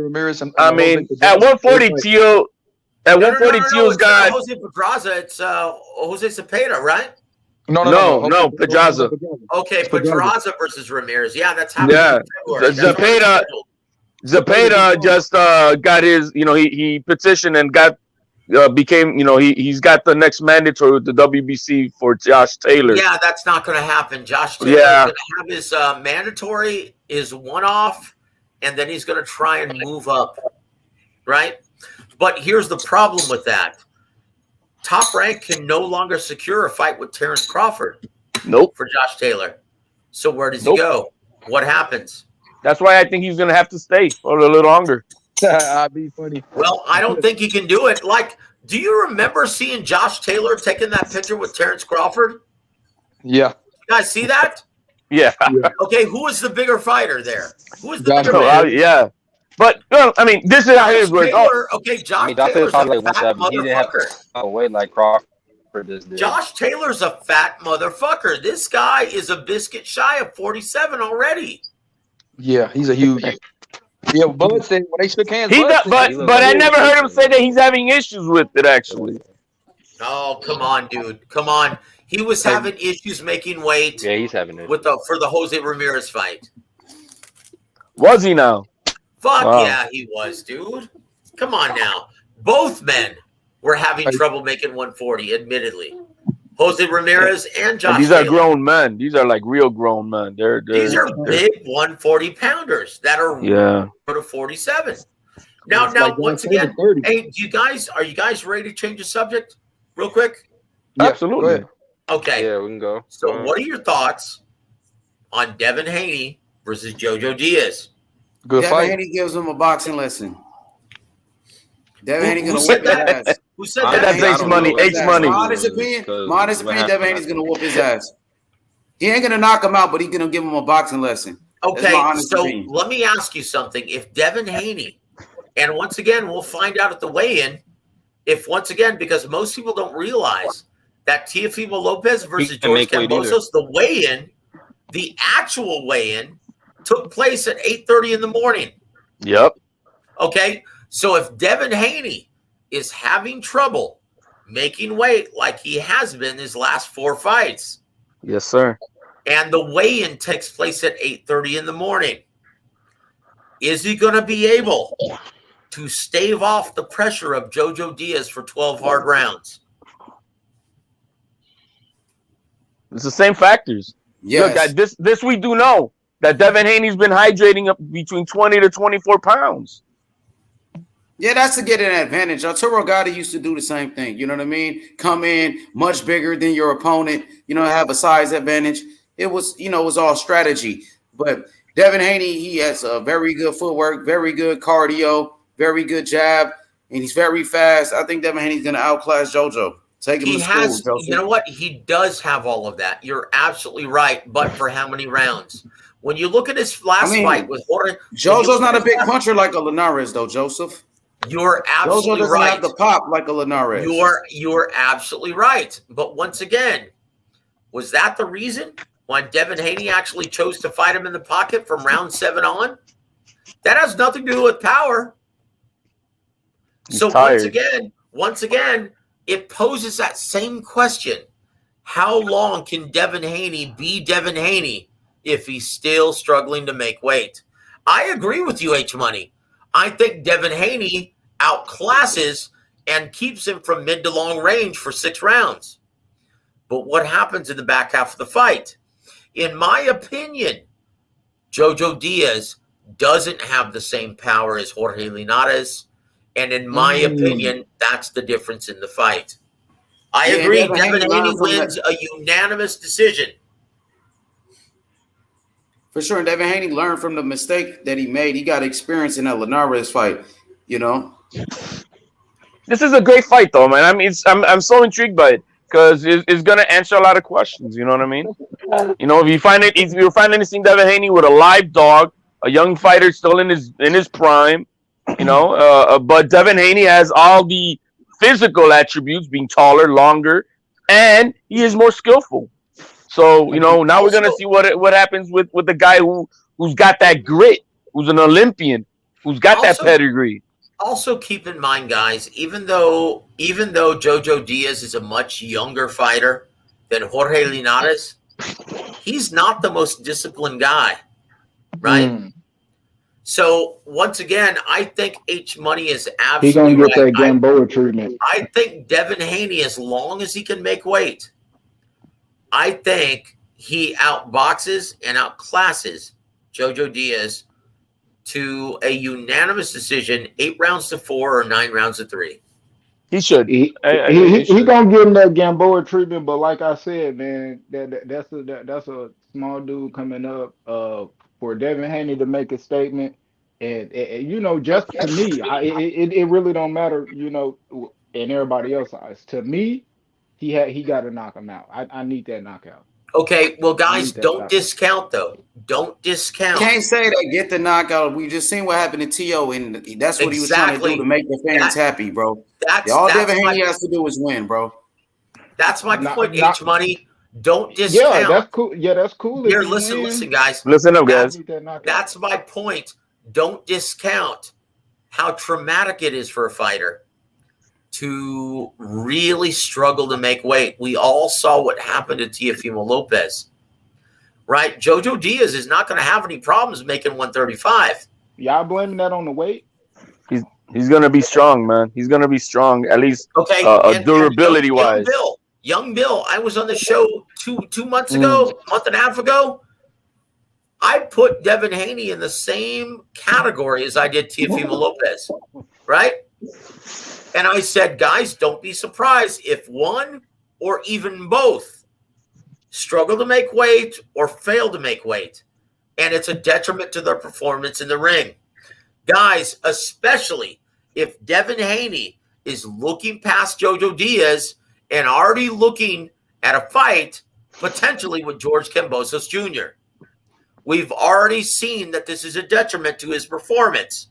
Ramirez and I mean, at 140, Teal. At 140, Teal's got Jose Pedraza. It's Jose Cepeda, right? No, Pedraza. Okay, Pedraza versus Ramirez. Yeah, that's happening. Yeah, in February. Cepeda just got his. He petitioned and got. Became, he's got the next mandatory with the WBC for Josh Taylor. Yeah, that's not going to happen. Josh Taylor is going to have his mandatory, his one-off, and then he's going to try and move up, right? But here's the problem with that. Top Rank can no longer secure a fight with Terrence Crawford. Nope. For Josh Taylor. So where does he go? What happens? That's why I think he's going to have to stay for a little longer. I'd be funny. Well, I don't think he can do it. Like, do you remember seeing Josh Taylor taking that picture with Terrence Crawford? Yeah. You guys see that? Yeah. Okay, who is the bigger fighter there? Who is the Josh bigger Taylor. man? Yeah. But, I mean, this is how it works. Okay, Josh Taylor's a fat motherfucker. Weight like Crawford this day. Josh Taylor's a fat motherfucker. This guy is a biscuit shy of 47 already. Yeah, he's a huge. Yeah, Bud said when they shook hands. But I never heard him say that he's having issues with it, actually. Oh, come on, dude. Come on. He was having issues making weight. Yeah, he's having it. For the Jose Ramirez fight. Was he now? Fuck yeah, he was, dude. Come on now. Both men were having trouble making 140, admittedly. Jose Ramirez and Josh. And these are grown men. These are like real grown men. These are big 140 pounders that are to 47. Now, once again, hey, are you guys ready to change the subject real quick? Yeah, absolutely. Okay. Yeah, we can go. So, what are your thoughts on Devin Haney versus Jojo Diaz? Good Devin fight. Haney gives him a boxing lesson. Devin Haney gonna whip his ass. Who said That's that? H-Money. H-Money. My honest opinion, Devin Haney's gonna whoop his ass. He ain't gonna knock him out, but he's gonna give him a boxing lesson. Okay, so let me ask you something. If Devin Haney, and once again, we'll find out at the weigh-in, because most people don't realize that Teofimo Lopez versus George Kambosos, the weigh-in, the actual weigh-in, took place at 8:30 in the morning. Yep. Okay, so if Devin Haney is having trouble making weight like he has been his last 4 fights. Yes, sir. And the weigh-in takes place at 8:30 in the morning. Is he going to be able to stave off the pressure of Jojo Diaz for 12 hard rounds? It's the same factors. Yes. Look, this we do know that Devin Haney's been hydrating up between 20 to 24 pounds. Yeah, that's to get an advantage. Arturo Gatti used to do the same thing. You know what I mean? Come in much bigger than your opponent, have a size advantage. It was, it was all strategy. But Devin Haney, he has a very good footwork, very good cardio, very good jab, and he's very fast. I think Devin Haney's going to outclass JoJo. Take him to school, Joseph. You know what? He does have all of that. You're absolutely right. But for how many rounds? When you look at his last fight with Jorge, JoJo's not a big puncher like a Linares, though, Joseph. You're absolutely JoJo doesn't right. have the pop like a Linares. You're absolutely right. But once again, was that the reason why Devin Haney actually chose to fight him in the pocket from round 7 on? That has nothing to do with power. So once again, it poses that same question. How long can Devin Haney be Devin Haney if he's still struggling to make weight? I agree with you, H Money. I think Devin Haney outclasses and keeps him from mid to long range for 6 rounds. But what happens in the back half of the fight? In my opinion, Jojo Diaz doesn't have the same power as Jorge Linares. And in my opinion, that's the difference in the fight. I agree. Devin Haney wins a unanimous decision. For sure. And Devin Haney learned from the mistake that he made. He got experience in that Linares fight, you know. This is a great fight, though, man. I mean, I'm so intrigued by it because it's going to answer a lot of questions. You know what I mean? You know, if you find anything Devin Haney with a live dog, a young fighter still in his prime, you know, but Devin Haney has all the physical attributes, being taller, longer, and he is more skillful. So, you know, now we're gonna see what happens with the guy who's got that grit, who's an Olympian, who's got that pedigree. Also, keep in mind, guys, even though Jojo Diaz is a much younger fighter than Jorge Linares, he's not the most disciplined guy, right? So once again, I think H Money is absolutely He's gonna get that Gamboa treatment. I think Devin Haney, as long as he can make weight, I think he outboxes and outclasses Jojo Diaz to a unanimous decision, 8 rounds to 4 or 9 rounds to 3. He should. He gonna give him that Gamboa treatment, but like I said, man, that's a small dude coming up. For Devin Haney to make a statement, and you know, just to me, it really don't matter, you know, and everybody else's eyes. To me, he got to knock him out. I need that knockout. Okay, well, guys, don't discount though. Don't discount. Can't say that get the knockout. We just seen what happened to T.O. and that's what he was trying to do to make the fans happy, bro. All Devin Haney has to do is win, bro. That's my point, H Money. Don't discount. Yeah, that's cool. Yeah, that's cool. Here, listen, guys. Listen up, guys. That's my point. Don't discount how traumatic it is for a fighter to really struggle to make weight. We all saw what happened to Teofimo Lopez, right? Jojo Diaz is not going to have any problems making 135. Y'all blaming that on the weight? He's going to be strong, man. He's going to be strong, at least durability-wise. Young Bill, I was on the show two months ago, month and a half ago. I put Devin Haney in the same category as I did Teofimo Lopez, right? And I said, guys, don't be surprised if one or even both struggle to make weight or fail to make weight. And it's a detriment to their performance in the ring. Guys, especially if Devin Haney is looking past Jojo Diaz and already looking at a fight potentially with George Kambosos Jr. We've already seen that this is a detriment to his performance,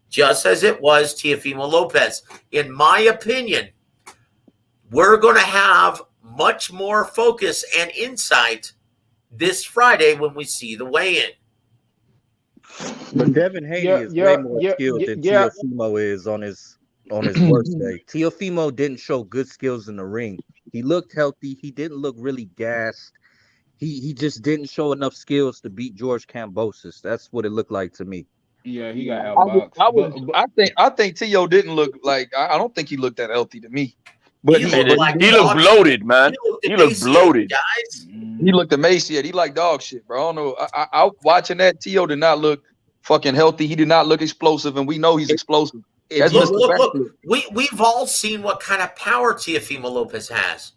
just as it was Teofimo Lopez. In my opinion, we're going to have much more focus and insight this Friday when we see the weigh-in. But Devin Haney is way more skilled than Teofimo is on his worst day. Teofimo didn't show good skills in the ring. He looked healthy. He didn't look really gassed. He just didn't show enough skills to beat George Kambosos. That's what it looked like to me. Yeah, he got outboxed. I think T.O. didn't look like. I don't think he looked that healthy to me. But he looked bloated, man. He looked bloated. Guys. He looked emaciated. He like dog shit, bro. I don't know. I watching that, T.O. did not look fucking healthy. He did not look explosive, and we know he's explosive. Look. We've all seen what kind of power Teofimo Lopez has.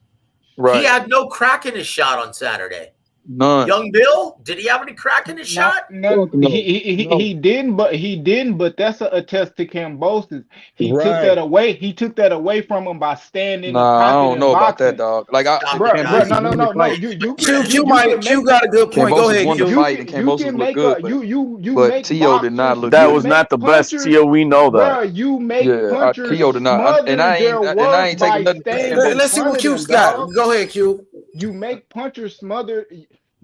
Right. He had no crack in his shot on Saturday. None. Young Bill, did he have any crack in his shot? No. He didn't. But that's a attest to Kambosos. He took that away. He took that away from him by standing. Nah, I don't know about that, dog. Like, no. You got a good point. Go ahead. But T.O. did not look. That was not the best T.O. We know that. Bro, you make punchers. T.O. did not, and I ain't taking nothing. Let's see what Q's got. Go ahead, Q. You make punchers smother.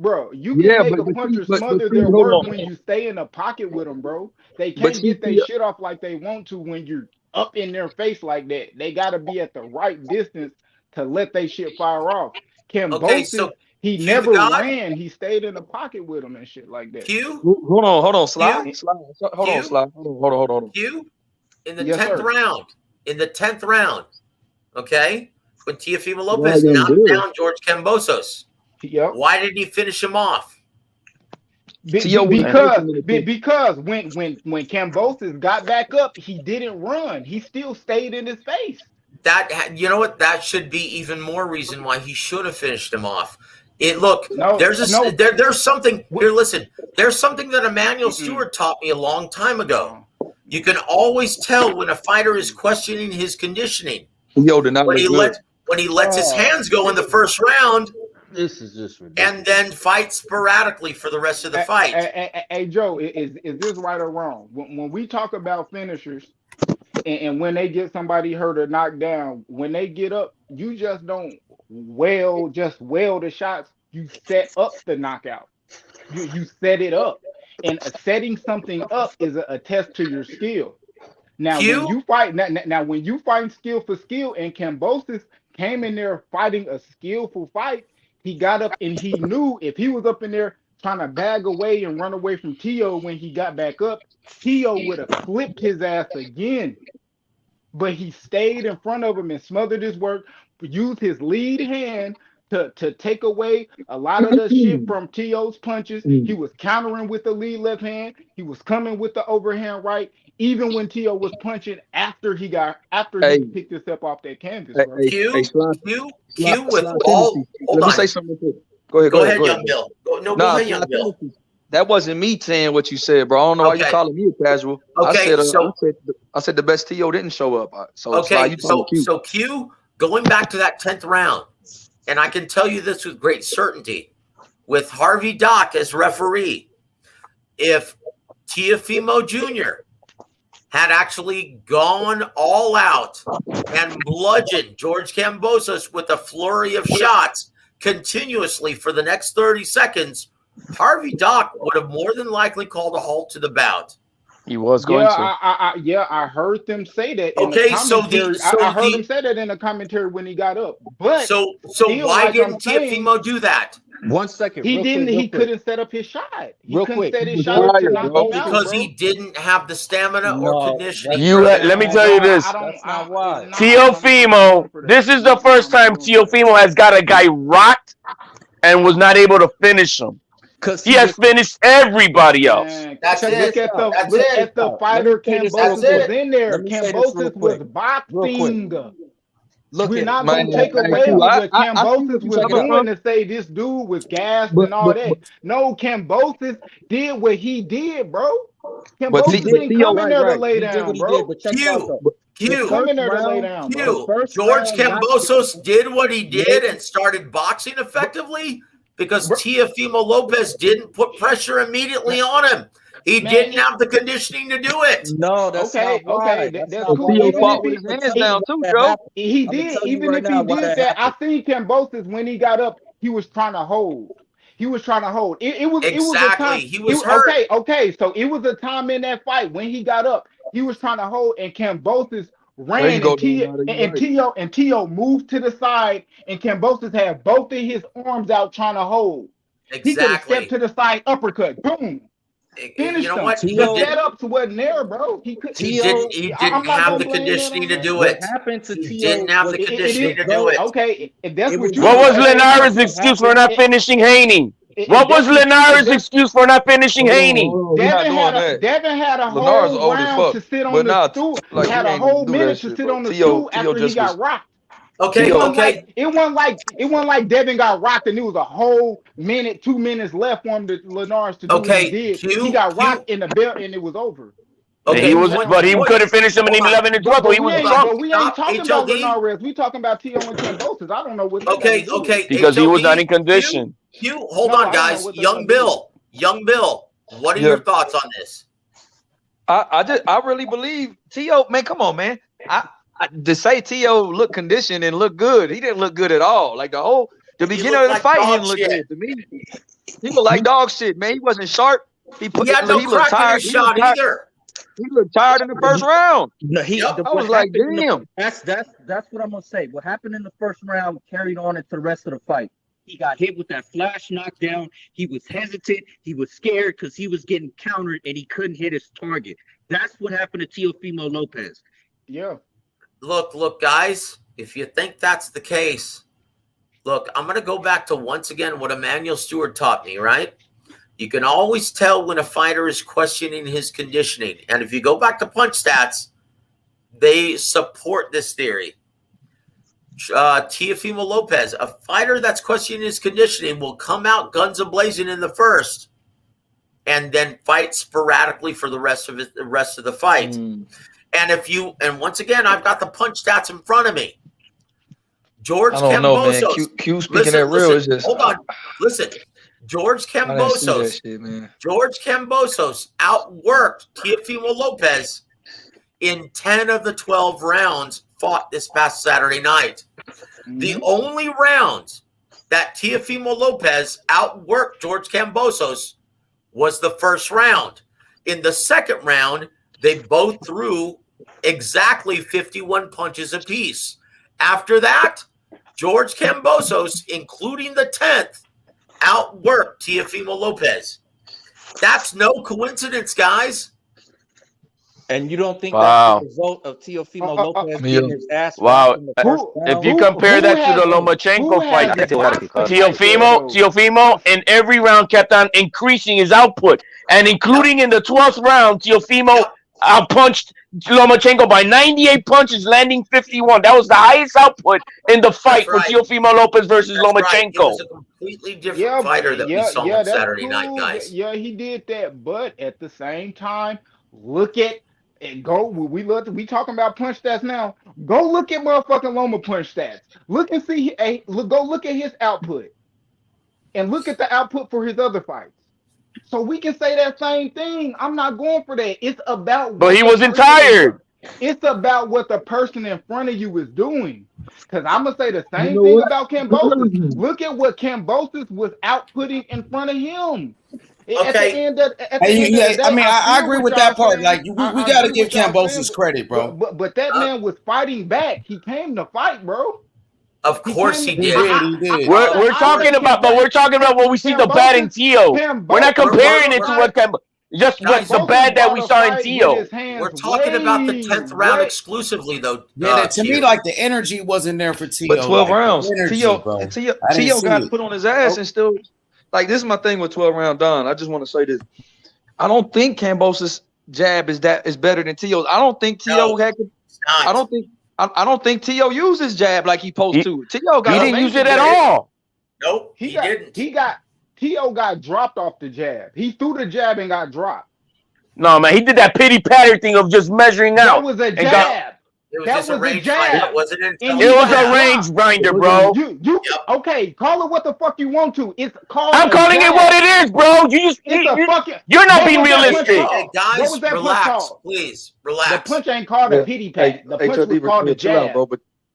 bro. You can make a puncher smother their work when you stay in the pocket with them, bro. They can't get their shit off like they want to when you're up in their face like that. They got to be at the right distance to let their shit fire off. Kambosos, he never ran. He stayed in the pocket with him and shit like that. Hold on, slide. Hold on. Q, in the 10th round, okay, when Teofimo Lopez knocked down George Kambosos, why did he finish him off? Because when Kambosos got back up, he didn't run. He still stayed in his face. That, you know what? That should be even more reason why he should have finished him off. There's something here. Listen, there's something that Emmanuel Stewart taught me a long time ago. You can always tell when a fighter is questioning his conditioning. When he lets his hands go in the first round. This is just ridiculous. And then fight sporadically for the rest of the fight. Hey, Joe, is this right or wrong? When we talk about finishers and when they get somebody hurt or knocked down, when they get up, you just don't wail the shots. You set up the knockout. You set it up. And setting something up is a test to your skill. Now, when you fight, when you fight skill for skill, and Kambosos came in there fighting a skillful fight, he got up and he knew if he was up in there trying to bag away and run away from Teo when he got back up, Teo would have flipped his ass again. But he stayed in front of him and smothered his work, used his lead hand to take away a lot of the shit from Teo's punches. He was countering with the lead left hand. He was coming with the overhand right, even when Teo was punching after he picked himself off that canvas. Bro. Q with all. Let me say something quick. Go ahead, Young Bill. Go ahead, Young Bill. That wasn't me saying what you said, bro. I don't know why you calling me a casual. Okay, I said the best Teo didn't show up. So Q, going back to that 10th round, and I can tell you this with great certainty, with Harvey Dock as referee, if Teofimo Jr. had actually gone all out and bludgeoned George Kambosos with a flurry of shots continuously for the next 30 seconds, Harvey Dock would have more than likely called a halt to the bout. He was going to. I heard them say that. I heard them say that in the commentary when he got up. But so why didn't Teofimo do that? 1 second. He didn't. He couldn't set up his shot. He couldn't set his shot to knock him out, because he didn't have the stamina or conditioning. Let me tell you this. Teofimo, this is the first time Teofimo has got a guy rocked and was not able to finish him. He has finished everybody else. Look at the fighter Kambosos was in there. Kambosos was boxing. We're not going to take away what Kambosos was doing to say this dude was gassed and all that. No, Kambosos did what he did, bro. Kambosos didn't come in there to lay down, bro. George Kambosos did what he did and started boxing effectively because Teofimo Lopez didn't put pressure immediately on him. He didn't have the conditioning to do it. No, that's not right. That's cool. He put his hands down too, Joe. He did. Even if he did that, I think Kambosos when he got up, he was trying to hold. It was a time. He was hurt. Okay. So it was a time in that fight when he got up, he was trying to hold, and Kambosos ran, and Teo moved to the side, and Kambosos had both of his arms out trying to hold. Exactly. He could have stepped to the side, uppercut, boom. Finish him. What? The setups wasn't there, bro. He didn't have the conditioning to do it. He didn't have the conditioning to do it. Okay, if that's what you. What was Linares' excuse for not finishing Haney? What was Linares' excuse for not finishing Haney? Devin had a whole round to sit on the stool. Had a whole minute to sit on the stool after he got rocked. Okay. It wasn't like Devin got rocked and it was a whole minute, 2 minutes left for him to Linares to do what he did. He got rocked in the belt and it was over. Okay, but he couldn't finish him in 11 and 12. He was drunk. We ain't talking about Linares. We talking about Teo and Kambosos. I don't know what. Okay. Because he was not in condition. Hold on, guys. Young Bill. What are your thoughts on this? I really believe Teo. Man, come on, man. To say Teo looked conditioned and looked good, he didn't look good at all. Like the beginning of the fight, he didn't look good to me. He looked like dog shit, man. He wasn't sharp. He had no crack in his shot either. He looked tired in the first round. No, I was like, damn. That's what I'm gonna say. What happened in the first round carried on into the rest of the fight. He got hit with that flash knockdown. He was hesitant. He was scared because he was getting countered and he couldn't hit his target. That's what happened to Teofimo Lopez. Yeah. Look, guys, if you think that's the case, look, I'm going to go back to once again what Emmanuel Stewart taught me, right? You can always tell when a fighter is questioning his conditioning. And if you go back to punch stats, they support this theory. Teofimo Lopez, a fighter that's questioning his conditioning, will come out guns a-blazing in the first and then fight sporadically for the rest of the fight. And once again, I've got the punch stats in front of me. George I don't know, man. Kambosos. Q speaking that real is just hold on. Listen. George I didn't see that Kambosos. shit, man. George Kambosos outworked Teofimo Lopez in 10 of the 12 rounds fought this past Saturday night. The only round that Teofimo Lopez outworked George Kambosos was the first round. In the second round, they both threw exactly 51 punches apiece. After that, George Kambosos, including the 10th, outworked Teofimo Lopez. That's no coincidence, guys. And you don't think Wow. that's the result of Teofimo Lopez getting his ass Wow. in the first round? If you compare that to the Lomachenko fight, Teofimo in every round kept on increasing his output. And including in the 12th round, Teofimo outpunched Lomachenko by 98 punches, landing 51. That was the highest output in the fight for Teofimo Lopez versus Lomachenko. It was a completely different fighter that we saw on that's Saturday cool. night, guys. Yeah, he did that, but at the same time, look at and go. We talking about punch stats now. Go look at motherfucking Loma punch stats. Look and see. Go look at his output, and look at the output for his other fights. So we can say that same thing. I'm not going for that. It's about. But he wasn't tired. It's about what the person in front of you is doing. Because I'm gonna say the same thing about Kambosos. Look at what Kambosos was outputting in front of him. Okay. At the end of the day, I agree with that part. saying. Like we got to give Kambosos credit, bro. But that man was fighting back. He came to fight, bro. Of course he did. We're talking about what we see the bad in Teo. We're not comparing it to what the bad that we saw in Teo. We're talking about the 10th round exclusively, though. Yeah, to me, like the energy wasn't there for Teo. But 12 rounds, Teo got put on his ass and still. Like, this is my thing with 12 round Don. I just want to say this. I don't think Kambosos' jab is better than Teo's. I don't think Teo had. I don't think Teo used his jab like he supposed to. Teo got. He didn't use it at all. Nope, he didn't. Teo got dropped off the jab. He threw the jab and got dropped. No, man, he did that pity patter thing of just measuring out. That was a jab. It was a range fight. It wasn't It was a range grinder, bro. Okay, call it what the fuck you want to. It's called. I'm calling it what it is, bro. You're not being realistic. Hey, guys, relax, please, relax. The punch ain't called a pity pat. The punch was called a jab,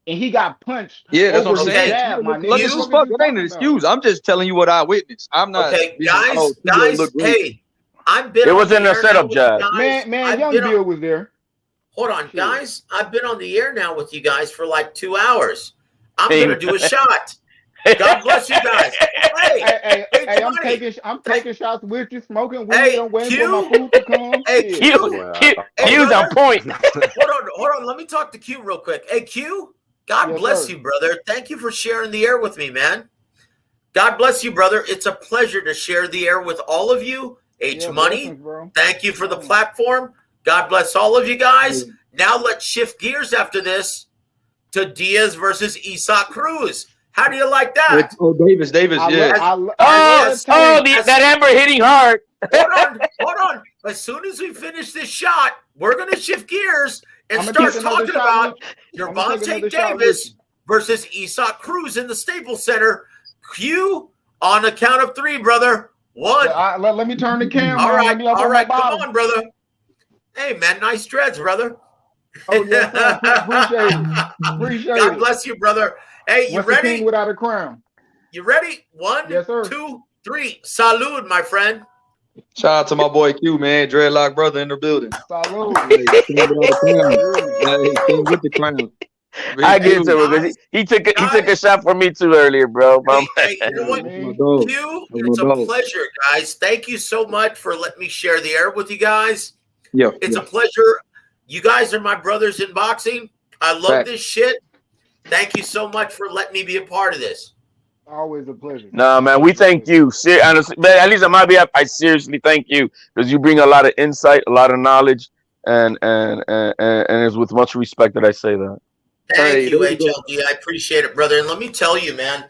and he got punched. Yeah, that's what I'm saying. Jab, Look, this is fuck. It ain't an excuse. I'm just telling you what I witnessed. I'm not. Okay, guys. Hey, I've been. It wasn't a setup jab. Man, Young Bill was there. Hold on, guys. I've been on the air now with you guys for like 2 hours. I'm gonna do a shot. God bless you guys. Hey, I'm taking shots with you, smoking weed. I'm waiting for my food to come. Hey, Q's on point. Hold on. Let me talk to Q real quick. Hey, Q. God bless you, brother. Thank you for sharing the air with me, man. God bless you, brother. It's a pleasure to share the air with all of you. Money. Thank you for the platform. God bless all of you guys. Now let's shift gears after this to Diaz versus Isaac Cruz. How do you like that? Davis, yeah. That hammer hitting hard. Hold on. As soon as we finish this shot, we're going to shift gears and start talking about Gervonta Davis versus Isaac Cruz in the Staples Center. Q on the count of 3, brother. 1. Let me turn the camera. All right. Come on, brother. Hey, man, nice dreads, brother. Oh, yeah, appreciate it. God bless you, brother. Hey, you What's ready? The king without a crown. You ready? 1, yes, sir. 2, 3. Salud, my friend. Shout out to my boy Q, man. Dreadlock brother in the building. Salute. Hey, came with the crown. Hey, came with the crown. I get to it because he took a shot for me too earlier, bro. Hey, you know what? Q, it's a pleasure, guys. Thank you so much for letting me share the air with you guys. Yeah, it's a pleasure. You guys are my brothers in boxing. I love this shit. Thank you so much for letting me be a part of this. Always a pleasure. Nah, man, we thank you. Honestly, man, at least on my behalf, I seriously thank you because you bring a lot of insight, a lot of knowledge, and it's with much respect that I say that. Thank you, HLD. I appreciate it, brother. And let me tell you, man.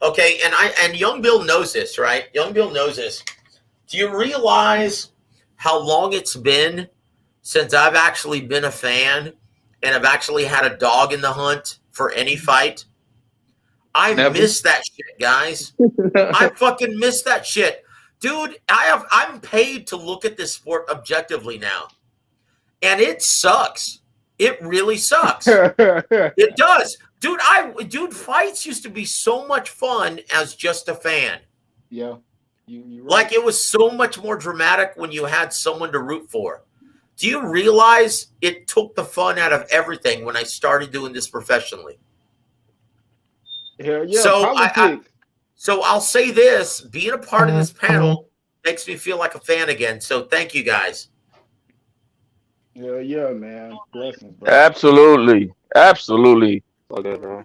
Okay, and Young Bill knows this, right? Young Bill knows this. Do you realize how long it's been since I've actually been a fan and I've actually had a dog in the hunt for any fight? I miss that shit, guys. I fucking miss that shit. Dude, I'm paid to look at this sport objectively now. And it sucks. It really sucks. It does. Dude, fights used to be so much fun as just a fan. Yeah. You right. Like it was so much more dramatic when you had someone to root for. Do you realize it took the fun out of everything when I started doing this professionally? Hell yeah, so I'll say this, being a part of this panel makes me feel like a fan again. So thank you guys. Yeah, man. Blessings, bro. Absolutely. Okay, bro.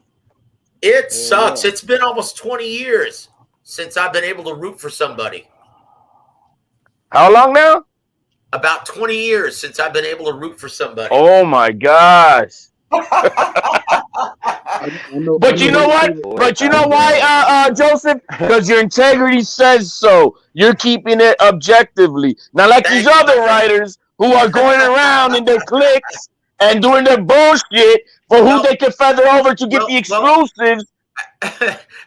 It sucks. It's been almost 20 years since I've been able to root for somebody. How long now? About 20 years since I've been able to root for somebody. Oh my gosh. But you know what? But you know why, Joseph? Because your integrity says so. You're keeping it objectively. Now, like these other writers who are going around in their cliques and doing their bullshit for who they can feather over to get the exclusives.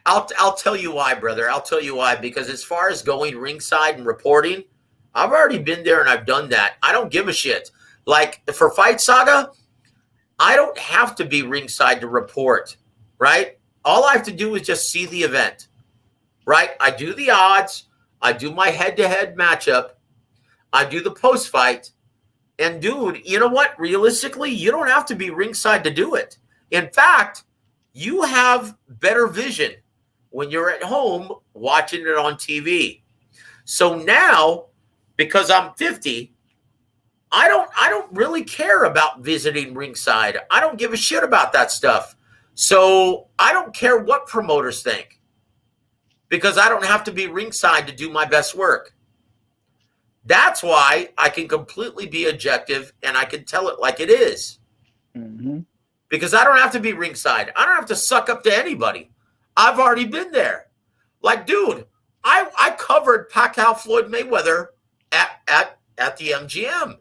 I'll tell you why, brother. I'll tell you why. Because as far as going ringside and reporting, I've already been there and I've done that. I don't give a shit. Like for Fight Saga, I don't have to be ringside to report, right? All I have to do is just see the event, right? I do the odds. I do my head-to-head matchup. I do the post-fight. And, dude, you know what? Realistically, you don't have to be ringside to do it. In fact, you have better vision when you're at home watching it on TV. So now, because I'm 50, I don't really care about visiting ringside. I don't give a shit about that stuff. So I don't care what promoters think because I don't have to be ringside to do my best work. That's why I can completely be objective and I can tell it like it is. Mm-hmm. Because I don't have to be ringside. I don't have to suck up to anybody. I've already been there. Like, dude, I covered Pacquiao Floyd Mayweather at the MGM.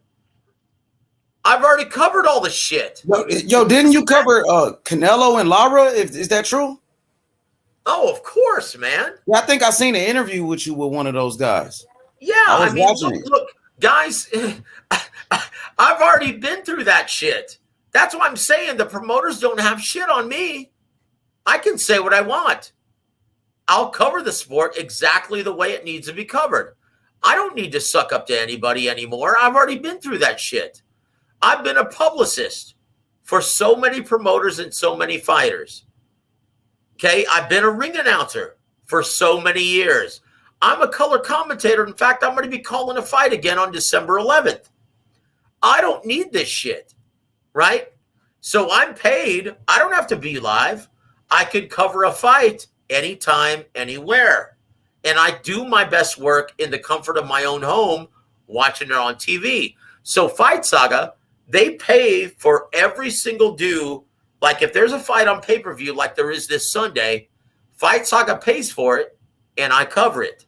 I've already covered all the shit. Yo, didn't you cover Canelo and Lara? Is that true? Oh, of course, man. Yeah, I think I seen an interview with you with one of those guys. Yeah, I mean, look, guys, I've already been through that shit. That's why I'm saying the promoters don't have shit on me. I can say what I want. I'll cover the sport exactly the way it needs to be covered. I don't need to suck up to anybody anymore. I've already been through that shit. I've been a publicist for so many promoters and so many fighters. Okay, I've been a ring announcer for so many years. I'm a color commentator. In fact, I'm going to be calling a fight again on December 11th. I don't need this shit, right? So I'm paid. I don't have to be live. I can cover a fight anytime, anywhere. And I do my best work in the comfort of my own home, watching it on TV. So Fight Saga, they pay for every single due. Like if there's a fight on pay-per-view like there is this Sunday, Fight Saga pays for it and I cover it.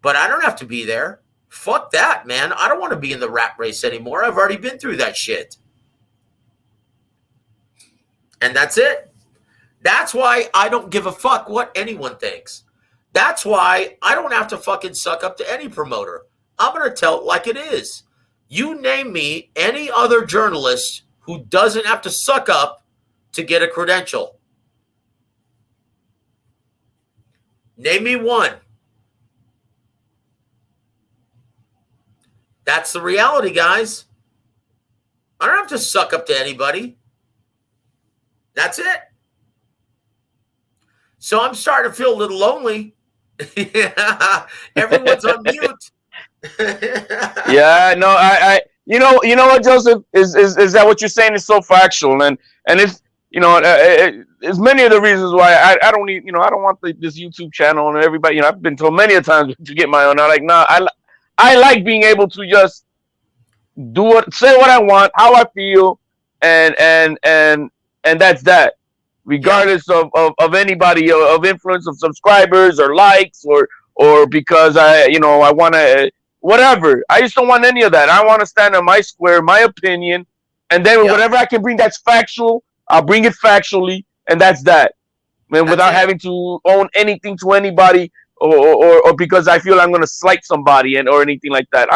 But I don't have to be there. Fuck that, man. I don't want to be in the rat race anymore. I've already been through that shit. And that's it. That's why I don't give a fuck what anyone thinks. That's why I don't have to fucking suck up to any promoter. I'm going to tell it like it is. You name me any other journalist who doesn't have to suck up to get a credential. Name me one. That's the reality, guys. I don't have to suck up to anybody. That's it. So I'm starting to feel a little lonely. Everyone's on mute. Yeah, no, you know what, Joseph, is that what you're saying is so factual, and it's, it's many of the reasons why I don't need, I don't want this YouTube channel and everybody, I've been told many a times to get my own. I'm like, nah, I like being able to just say what I want, how I feel, and that's that, regardless of anybody, of influence, of subscribers or likes, or because I want to, whatever. I just don't want any of that. I want to stand on my square, my opinion, and then whatever I can bring that's factual, I'll bring it factually, and that's that. And without having to own anything to anybody, or because I feel I'm going to slight somebody or anything like that.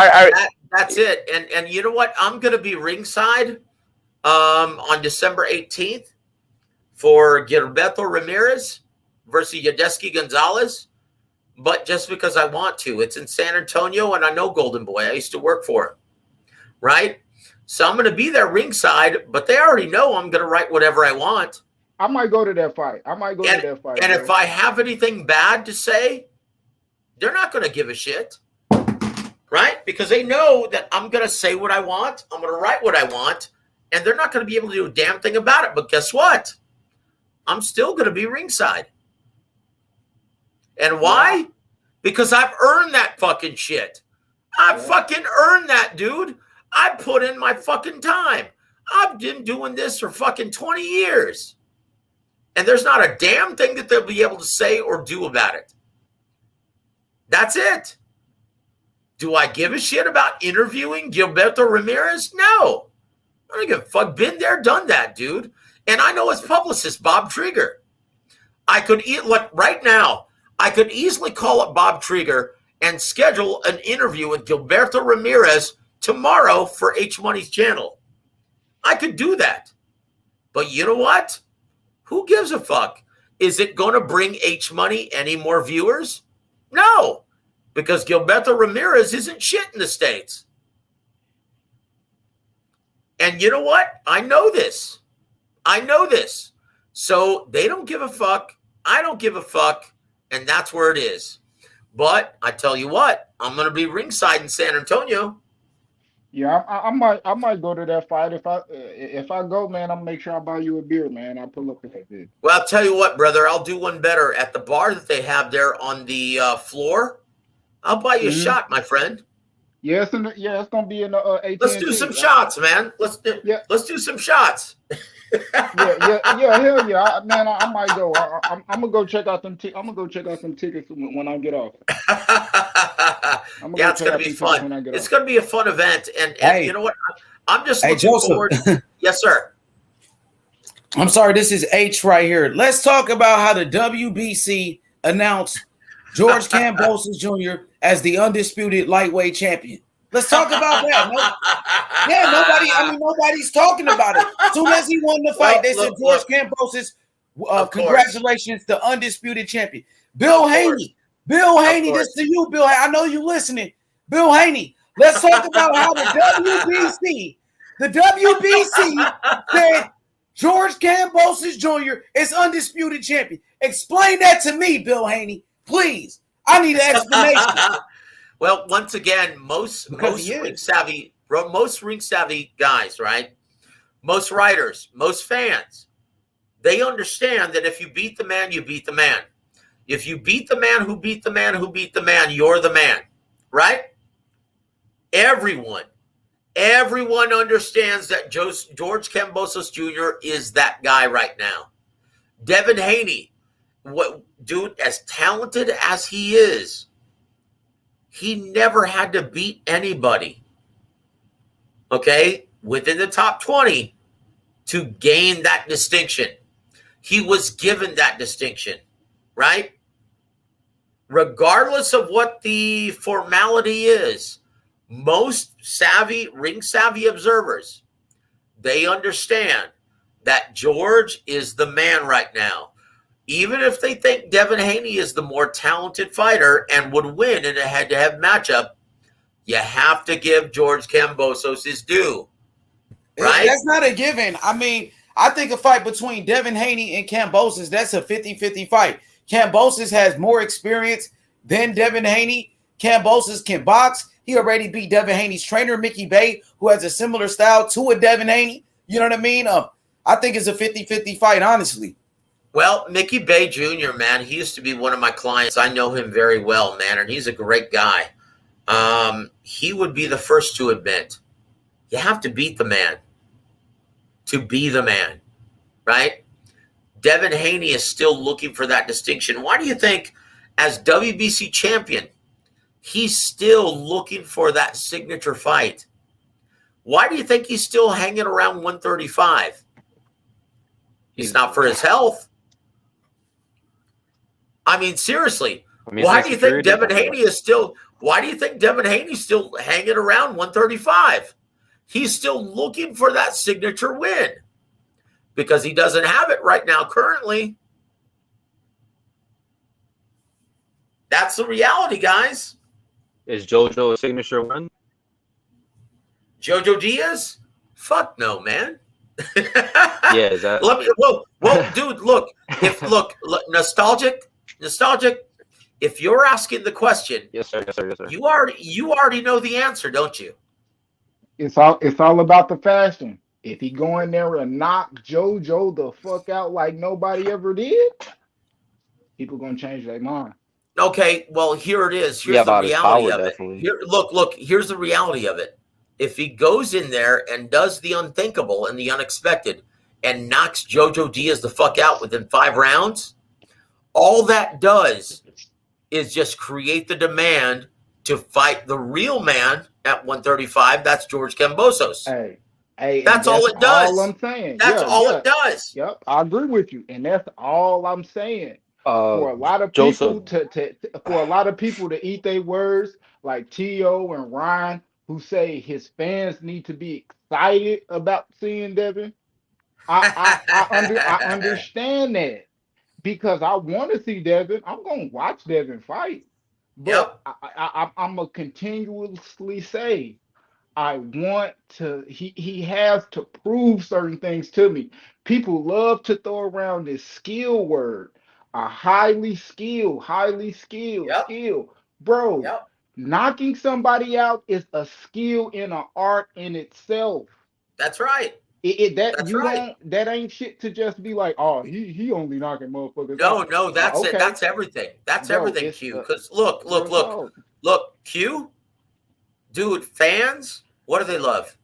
That's it. And you know what? I'm going to be ringside on December 18th for Gervonta Ramirez versus Yadeski Gonzalez. But just because I want to. It's in San Antonio, and I know Golden Boy. I used to work for him, right? So I'm going to be there ringside, but they already know I'm going to write whatever I want. I might go to that fight. And if I have anything bad to say, they're not going to give a shit, right? Because they know that I'm going to say what I want. I'm going to write what I want, and they're not going to be able to do a damn thing about it. But guess what? I'm still going to be ringside. And why? Because I've earned that fucking shit. I fucking earned that, dude. I put in my fucking time. I've been doing this for fucking 20 years. And there's not a damn thing that they'll be able to say or do about it. That's it. Do I give a shit about interviewing Gilberto Ramirez? No. I don't give a fuck. Been there, done that, dude. And I know his publicist, Bob Trigger. I could right now, I could easily call up Bob Trigger and schedule an interview with Gilberto Ramirez tomorrow for H Money's channel. I could do that. But you know what? Who gives a fuck? Is it going to bring H Money any more viewers? No, because Gilberto Ramirez isn't shit in the States. And you know what? I know this. So they don't give a fuck. I don't give a fuck. And that's where it is. But I tell you what, I'm going to be ringside in San Antonio. Yeah, I might go to that fight. If I go, man, I'll make sure I buy you a beer, man. I'll pull up to that bit. Well, I'll tell you what, brother. I'll do one better. At the bar that they have there on the floor, I'll buy you a shot, my friend. Yeah, it's gonna be in the AT&T. Let's do some shots, man. Let's do some shots. yeah, hell yeah, man. I might go. I'm gonna go check out them. I'm gonna go check out some tickets when I get off. Yeah, it's gonna be fun. It's gonna be a fun event, and you know what? I'm just looking forward. Yes, sir. I'm sorry, this is H right here. Let's talk about how the WBC announced George Kambosos Jr. as the undisputed lightweight champion. Let's talk about that. Nobody's talking about it. As soon as he won the fight, they said George Kambosos, congratulations, the undisputed champion. Bill Haney, this to you, Bill. I know you listening. Bill Haney, let's talk about how the WBC said George Kambosos Jr. is undisputed champion. Explain that to me, Bill Haney, please. I need an explanation. Well, once again, most ring savvy guys, right? Most writers, most fans, they understand that if you beat the man, you beat the man. If you beat the man who beat the man who beat the man, you're the man, right? Everyone understands that George Kambosos Jr. is that guy right now. Devin Haney, dude, as talented as he is, he never had to beat anybody, okay, within the top 20 to gain that distinction. He was given that distinction, right? Regardless of what the formality is, most ring-savvy observers, they understand that George is the man right now. Even if they think Devin Haney is the more talented fighter and would win in a head-to-head matchup, You have to give George Kambosos his due. Right? That's not a given. I mean, I think a fight between Devin Haney and Kambosos, that's a 50-50 fight. Kambosos has more experience than Devin Haney. Kambosos can box. He already beat Devin Haney's trainer, Mickey Bay, who has a similar style to a Devin Haney. You know what I mean? I think it's a 50-50 fight, honestly. Well, Mickey Bay Jr., man, he used to be one of my clients. I know him very well, man, and he's a great guy. He would be the first to admit, you have to beat the man to be the man, right? Devin Haney is still looking for that distinction. Why do you think, as WBC champion, he's still looking for that signature fight? Why do you think he's still hanging around 135? He's not for his health. I mean, seriously, why do you think Devin Haney is still? Why do you think Devin Haney's still hanging around 135? He's still looking for that signature win because he doesn't have it right now currently. That's the reality, guys. Is JoJo a signature win? JoJo Diaz? Fuck no, man. Yeah, is that? Well, dude, look, nostalgic. If you're asking the question, Yes, sir. you already know the answer, don't you? It's all about the fashion. If he go in there and knock JoJo the fuck out like nobody ever did, people gonna change their mind. Okay, well, here it is. Here's the reality of it. Look, here's the reality of it. If he goes in there and does the unthinkable and the unexpected and knocks JoJo Diaz the fuck out within 5 rounds, all that does is just create the demand to fight the real man at 135. That's George Kambosos. Hey, that's all it does. All I'm saying. That's all it does. Yep, I agree with you, and that's all I'm saying. For a lot of people for a lot of people to eat their words, like Tio and Ryan, who say his fans need to be excited about seeing Devin. I understand that because I want to see Devin. I'm gonna watch Devin fight, but I'm gonna continuously say I want to. He has to prove certain things to me. People love to throw around this skill word. A highly skilled, skill. Bro, knocking somebody out is a skill in an art in itself. That's right. That ain't shit to just be like, oh, he only knocking motherfuckers out. No, that's it. That's everything. That's everything, Q. Because look, Q, dude, fans, what do they love?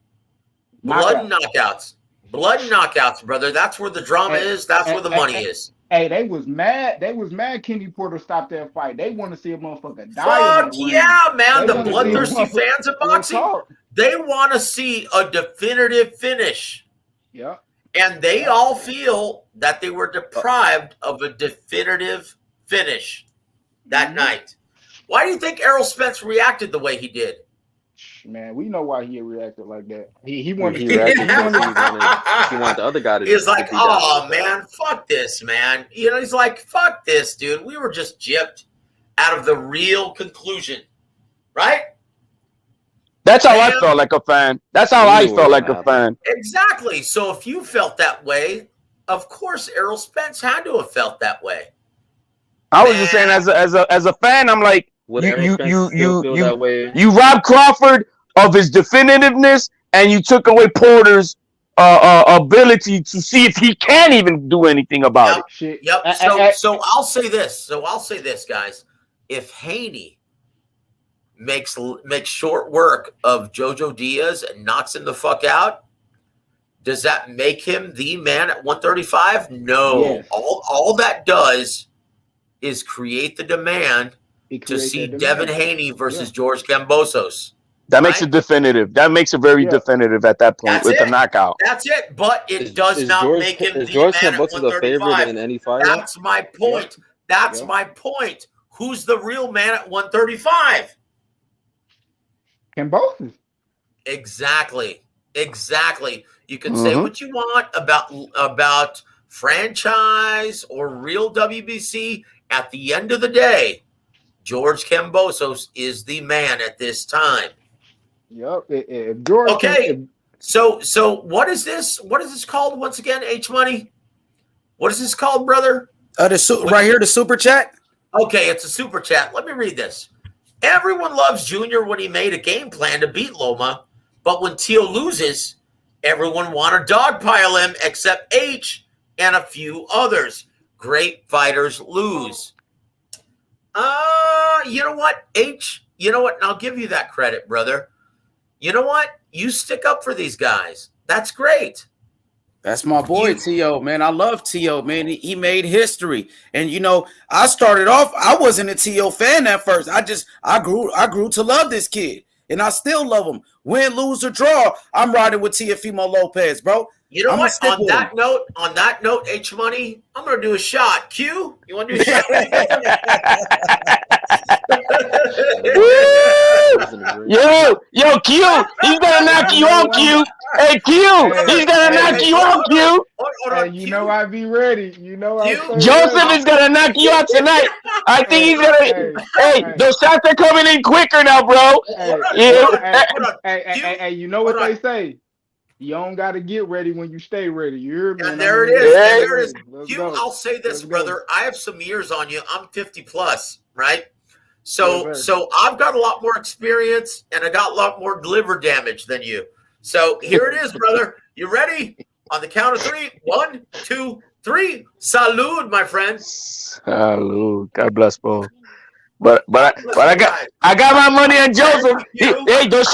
Blood and knockouts. Blood and knockouts, brother. That's where the drama is. That's where the money is. Hey, they was mad. They was mad Kenny Porter stopped that fight. They want to see a motherfucker die. Fuck yeah, man. The bloodthirsty fans of boxing, they want to see a definitive finish. Yeah. And they all feel that they were deprived of a definitive finish that night. Why do you think Errol Spence reacted the way he did? Man, we know why he reacted like that. He wanted he wanted the other guy to. He's like, oh man, fuck this, man. You know, he's like, fuck this, dude. We were just gypped out of the real conclusion, right? That's how I felt like a fan. That's how I felt like a fan. Exactly. So if you felt that way, of course, Errol Spence had to have felt that way. I was just saying, as a fan, I'm like, you robbed Crawford of his definitiveness, and you took away Porter's ability to see if he can even do anything about it. Yep. So I'll say this, guys. If Haney makes short work of JoJo Diaz and knocks him the fuck out, does that make him the man at 135? No. Yes. All that does is create the demand to see Devin Haney versus George Kambosos. That makes it definitive. That makes it very definitive at that point with the knockout. That's it. But it does not make him the George man at Kambosos 135. a favorite in any fight? That's my point. That's my point. Who's the real man at 135? Kambosos. Exactly. You can say what you want about franchise or real WBC. At the end of the day, George Kambosos is the man at this time. Yep. If George Okay. So what is this? What is this called once again? H Money. What is this called, brother? Right here, the super chat. Okay, it's a super chat. Let me read this. Everyone loves Junior when he made a game plan to beat Loma, but when Teo loses, everyone want to dogpile him except H and a few others. Great fighters lose. You know what, H? You know what? And I'll give you that credit, brother. You know what? You stick up for these guys. That's great. That's my boy, T.O., man. I love T.O., man. He made history. And, you know, I started off, I wasn't a T.O. fan at first. I grew to love this kid. And I still love him. Win, lose, or draw, I'm riding with Teofimo Lopez, bro. You know what? On that note, H Money, I'm gonna do a shot. Q, you want to do a shot? Yo, Q, he's gonna knock you out, Q. Hey, Q, he's gonna knock you out, Q. Hey, you know I be ready. You know I. Joseph is gonna knock you out tonight. I think he's gonna. Hey, those shots are coming in quicker now, bro. Hey, you know what they say? You don't got to get ready when you stay ready. You hear me? And there it is. There it is. Q, I'll say this, brother. I have some years on you. I'm 50 plus, right? So I've got a lot more experience and I got a lot more liver damage than you. So here it is, brother. You ready? On the count of 3. 1, 2, 3. Salud, my friend. Salud. God bless, bro. But I got my money on Joseph. Hey, those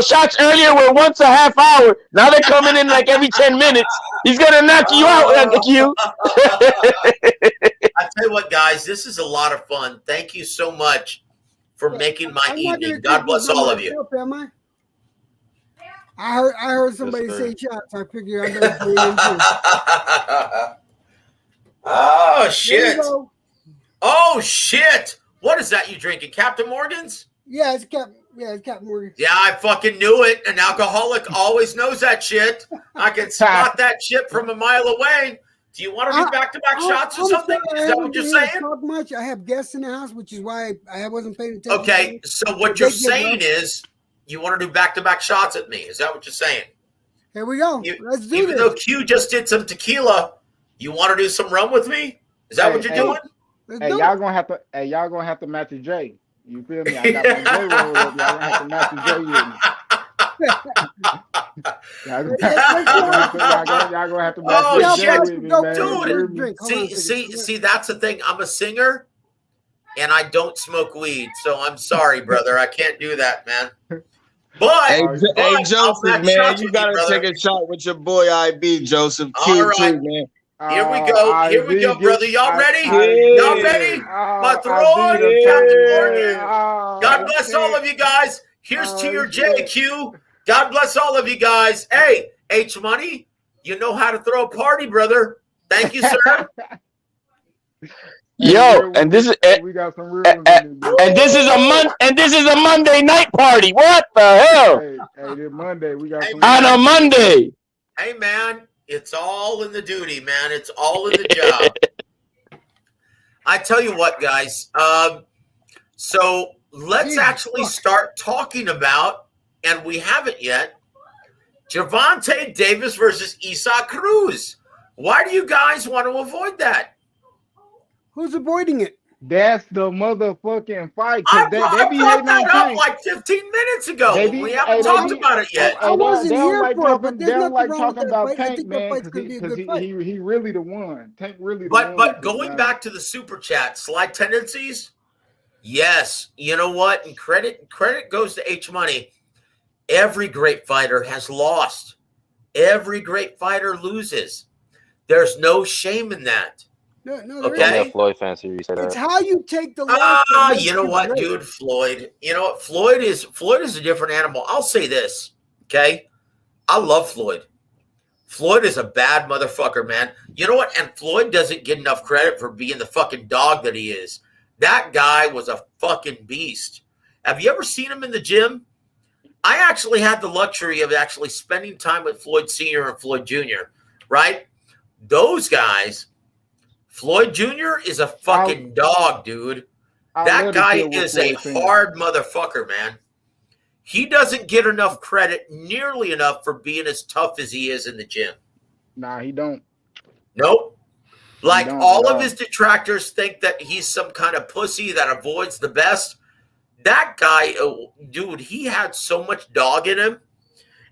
shots earlier were once a half hour. Now they're coming in like every 10 minutes. He's gonna knock you out, Q. I tell you what, guys, this is a lot of fun. Thank you so much for making my evening. God bless all of you. I heard somebody say shots. I figured I better play in too. Oh shit! Oh shit! What is that you drinking? Captain Morgan's? Yeah, it's Captain Morgan. Yeah, I fucking knew it. An alcoholic always knows that shit. I can spot that shit from a mile away. Do you want to do back-to-back shots or something? Is that what you're saying? Talk much. I have guests in the house, which is why I wasn't paying attention. Okay, so what you're saying is you want to do back-to-back shots at me. Is that what you're saying? Here we go. Let's do this. Even though Q just did some tequila, you want to do some rum with me? Is that what you're doing? Hey, y'all gonna have to match the J. You feel me? I got my J roll up. Y'all gonna have to match the J with me. Y'all gonna have to match the J with me, man. See, that's the thing. I'm a singer, and I don't smoke weed, so I'm sorry, brother. I can't do that, man. But hey Joseph, man, you gotta take a shot with your boy IB, Joseph. All right. Too, man. Here we go. Here we go, brother. Y'all ready? Y'all ready? My throne, Captain Morgan. God bless all of you guys. Here's to your JQ. God bless all of you guys. Hey, H Money, you know how to throw a party, brother. Thank you, sir. Yo, and this is we got some real and this is a Monday night party. What the hell? Hey, this Monday we got on a Monday. Hey, man. It's all in the duty, man. It's all in the job. I tell you what, guys. So let's actually start talking about, and we haven't yet, Gervonta Davis versus Isaac Cruz. Why do you guys want to avoid that? Who's avoiding it? That's the motherfucking fight. I brought that up like 15 minutes ago. We haven't talked about it yet. I wasn't here for it, but there's nothing wrong talking with about that fight. I Tank, think man, that fight's going to be a good fight. He really the one. Tank really the one. But going back to the super chat, slide tendencies, yes. You know what? And credit goes to H Money. Every great fighter has lost. Every great fighter loses. There's no shame in that. No, okay. Floyd fans here, you say that. It's how you take the loss. You know what, dude? Floyd. You know what? Floyd is a different animal. I'll say this, okay? I love Floyd. Floyd is a bad motherfucker, man. You know what? And Floyd doesn't get enough credit for being the fucking dog that he is. That guy was a fucking beast. Have you ever seen him in the gym? I actually had the luxury of actually spending time with Floyd Sr. and Floyd Jr., right? Those guys, Floyd Jr. is a fucking dog, dude. That guy is a hard motherfucker, man. he doesn't get enough credit, nearly enough, for being as tough as he is in the gym. Nah, he don't. Nope. Like, don't all at of all. his detractors think that he's some kind of pussy that avoids the best. That guy, dude, he had so much dog in him.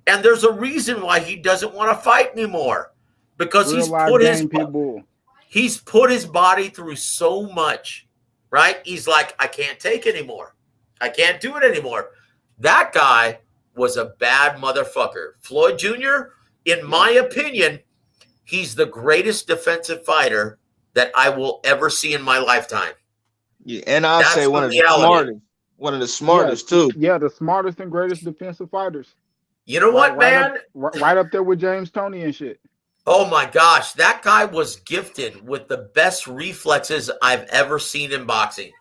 And there's a reason why he doesn't want to fight anymore. Because Real life game people. he's put his body through so much, right? He's like, I can't take anymore. I can't do it anymore. That guy was a bad motherfucker. Floyd Jr., in my opinion, he's the greatest defensive fighter that I will ever see in my lifetime. Yeah, and I'll That's say one the of the reality. smartest. One of the smartest too. Yeah, the smartest and greatest defensive fighters. You know what, man? Right up there with James Toney and shit. Oh my gosh, that guy was gifted with the best reflexes I've ever seen in boxing.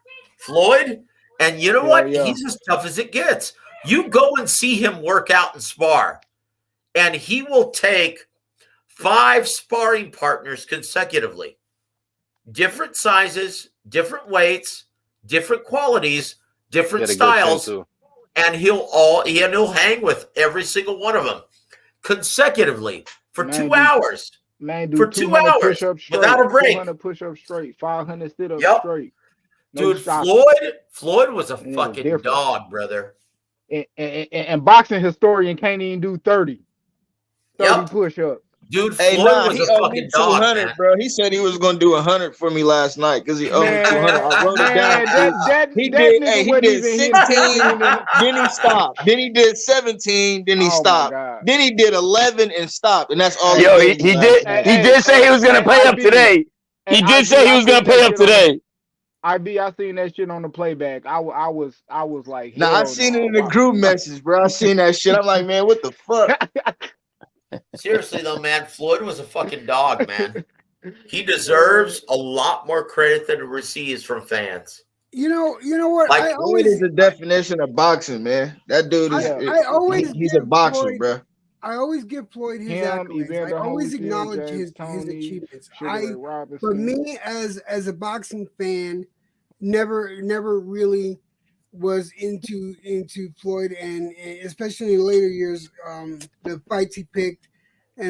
Floyd, and you know what? Yeah. He's as tough as it gets. You go and see him work out and spar, and he will take 5 sparring partners consecutively. Different sizes, different weights, different qualities, different styles, and he'll hang with every single one of them consecutively for 2 hours. Man, for 2 hours push-ups straight, without a break. 200 push-ups straight, 500 sit-ups Yep. straight. No Dude, stopping. Floyd was a And it was fucking different. dog, brother. And boxing historian can't even do 30 push-ups. Dude, Hey, Floyd nah, was he a owed fucking me dog, 200, man. bro. He said he was gonna do 100 for me last night because he owed me 200. I wrote it down. He did. Hey, he did 16. Then he stopped. Then he did 17. Then he stopped. Then he did 11 and stopped. And that's all. Yo, he did say he was gonna pay up today. He did say he was gonna pay up today. I seen that shit on the playback. I was like, Nah, I seen it in the group message, bro. I seen that shit. I'm like, man, what the fuck? Seriously though, man, Floyd was a fucking dog, man. He deserves a lot more credit than he receives from fans. You know what? Like, I Floyd always is the definition of boxing, man. That dude is. He's a boxer, Floyd, bro. I always give Floyd his accolades. I always acknowledge his achievements. For me, as a boxing fan, never really was into Floyd, and especially in later years, the fights he picked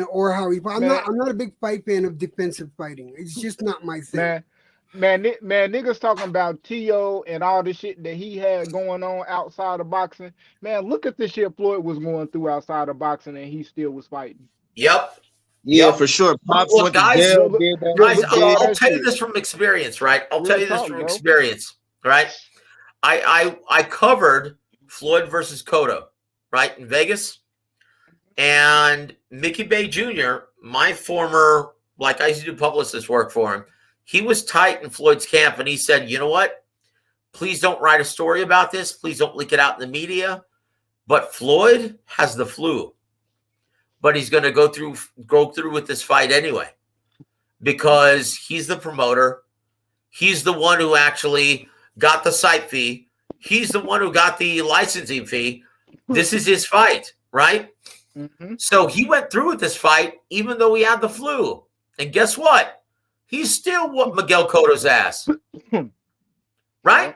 or how he. I'm not a big fight fan of defensive fighting. It's just not my thing. Man, niggas talking about T.O. and all the shit that he had going on outside of boxing. Man, look at the shit Floyd was going through outside of boxing, and he still was fighting. Yep. Yeah, for sure. Pops Well, went to guys, jail. I'll tell you this from experience, right? I'll tell you this from experience, right? I covered Floyd versus Cotto, right, in Vegas. And Mickey Bay Jr., my former, I used to do publicist work for him, he was tight in Floyd's camp, and he said, you know what? Please don't write a story about this. Please don't leak it out in the media. But Floyd has the flu. But he's going to go through with this fight anyway because he's the promoter. He's the one who actually got the site fee. He's the one who got the licensing fee. This is his fight, right? Mm-hmm. So he went through with this fight even though he had the flu. And guess what? He's still whooped Miguel Cotto's ass. Right?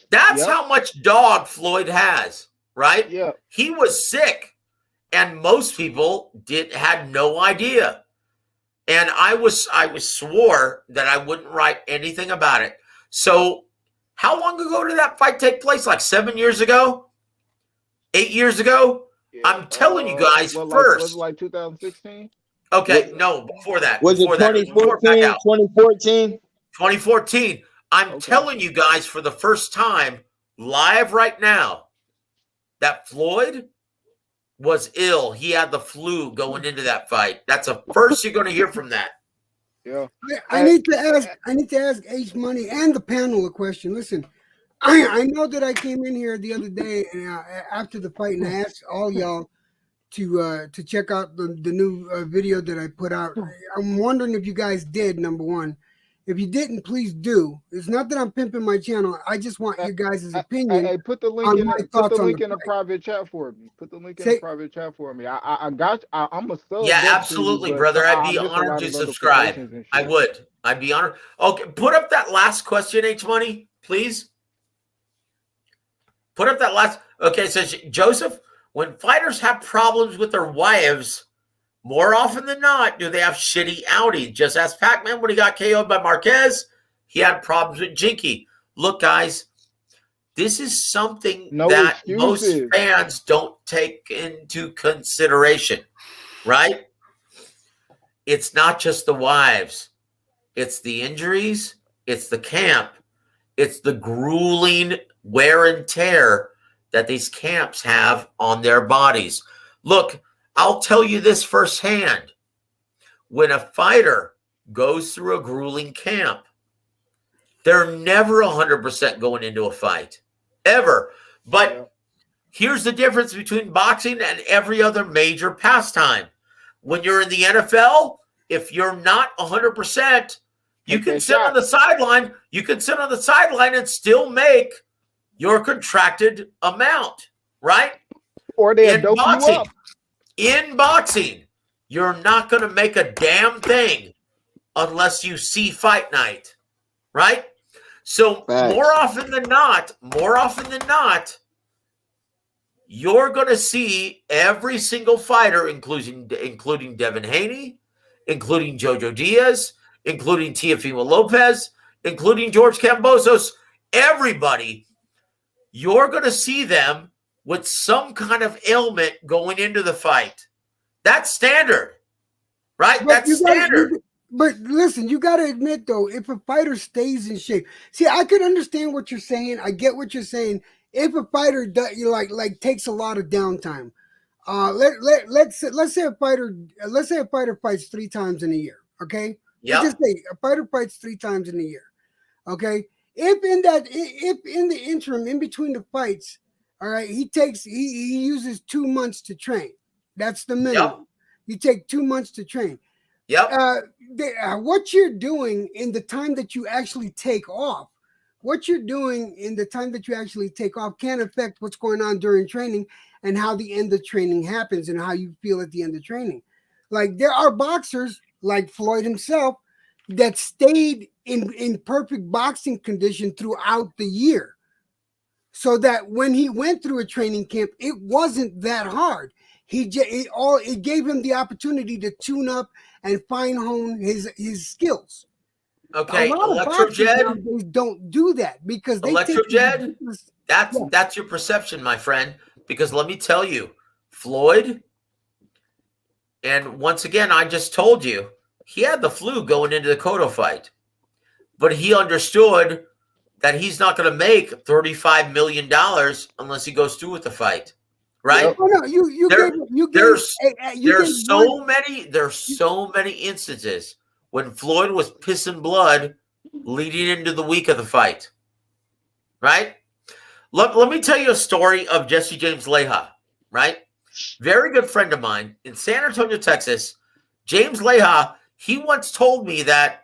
That's how much dog Floyd has, right? Yeah. He was sick, and most people had no idea. And I swore that I wouldn't write anything about it. So how long ago did that fight take place? Like 7 years ago? 8 years ago? Yeah, I'm telling you guys first. Was it like 2016? Okay, no, before that. Was it 2014, 2014? 2014. I'm telling you guys for the first time, live right now, that Floyd was ill. He had the flu going into that fight. That's the first you're going to hear from that. Yeah. I need to ask H Money and the panel a question. Listen, I know that I came in here the other day and after the fight, and I asked all y'all to check out the new video that I put out. I'm wondering if you guys did, number one. If you didn't, please do. It's not that I'm pimping my channel. I just want you guys' opinion. Hey, put the link in the private chat for me. Put the link in the private chat for me. I'm a sub. Yeah, absolutely, brother. I'd be honored to subscribe. I would. I'd be honored. Okay, put up that last question, H Money, please. Put up that last. Okay, so Joseph, when fighters have problems with their wives, more often than not, do they have shitty outings? Just ask Pac-Man when he got KO'd by Marquez. He had problems with Jinky. Look, guys, this is something that most fans don't take into consideration, right? It's not just the wives. It's the injuries. It's the camp. It's the grueling wear and tear that these camps have on their bodies. Look, I'll tell you this firsthand. When a fighter goes through a grueling camp, they're never 100% going into a fight, ever. But here's the difference between boxing and every other major pastime. When you're in the NFL, if you're not 100%, you can sit on the sideline. You can sit on the sideline and still make your contracted amount, right? Or they dope you up. In boxing, you're not going to make a damn thing unless you see fight night, right? So more often than not, you're going to see every single fighter, including Devin Haney, including Jojo Diaz, including Teofimo Lopez, including George Kambosos, everybody, you're going to see them with some kind of ailment going into the fight. That's standard, right? That's standard. But listen, you got to admit, though, if a fighter stays in shape. See, I could understand what you're saying. I get what you're saying. If a fighter takes a lot of downtime, let's say a fighter fights 3 times in a year. Okay, just say a fighter fights 3 times in a year. Okay, if in the interim, in between the fights, all right, he uses 2 months to train. That's the minimum. You take 2 months to train. What you're doing in the time that you actually take off. What you're doing in the time that you actually take off can affect what's going on during training and how the end of training happens and how you feel at the end of training. Like there are boxers like Floyd himself that stayed in perfect boxing condition throughout the year. So that when he went through a training camp, it wasn't that hard. It gave him the opportunity to tune up and fine hone his skills. Okay, Electrojed don't do that because they Electrojed. That's your perception, my friend. Because let me tell you, Floyd, and once again, I just told you he had the flu going into the Cotto fight, but he understood that he's not going to make $35 million unless he goes through with the fight, right? Oh, no, there's so many instances when Floyd was pissing blood leading into the week of the fight, right? Let me tell you a story of Jesse James Leija, right? Very good friend of mine in San Antonio, Texas. James Leija, he once told me that,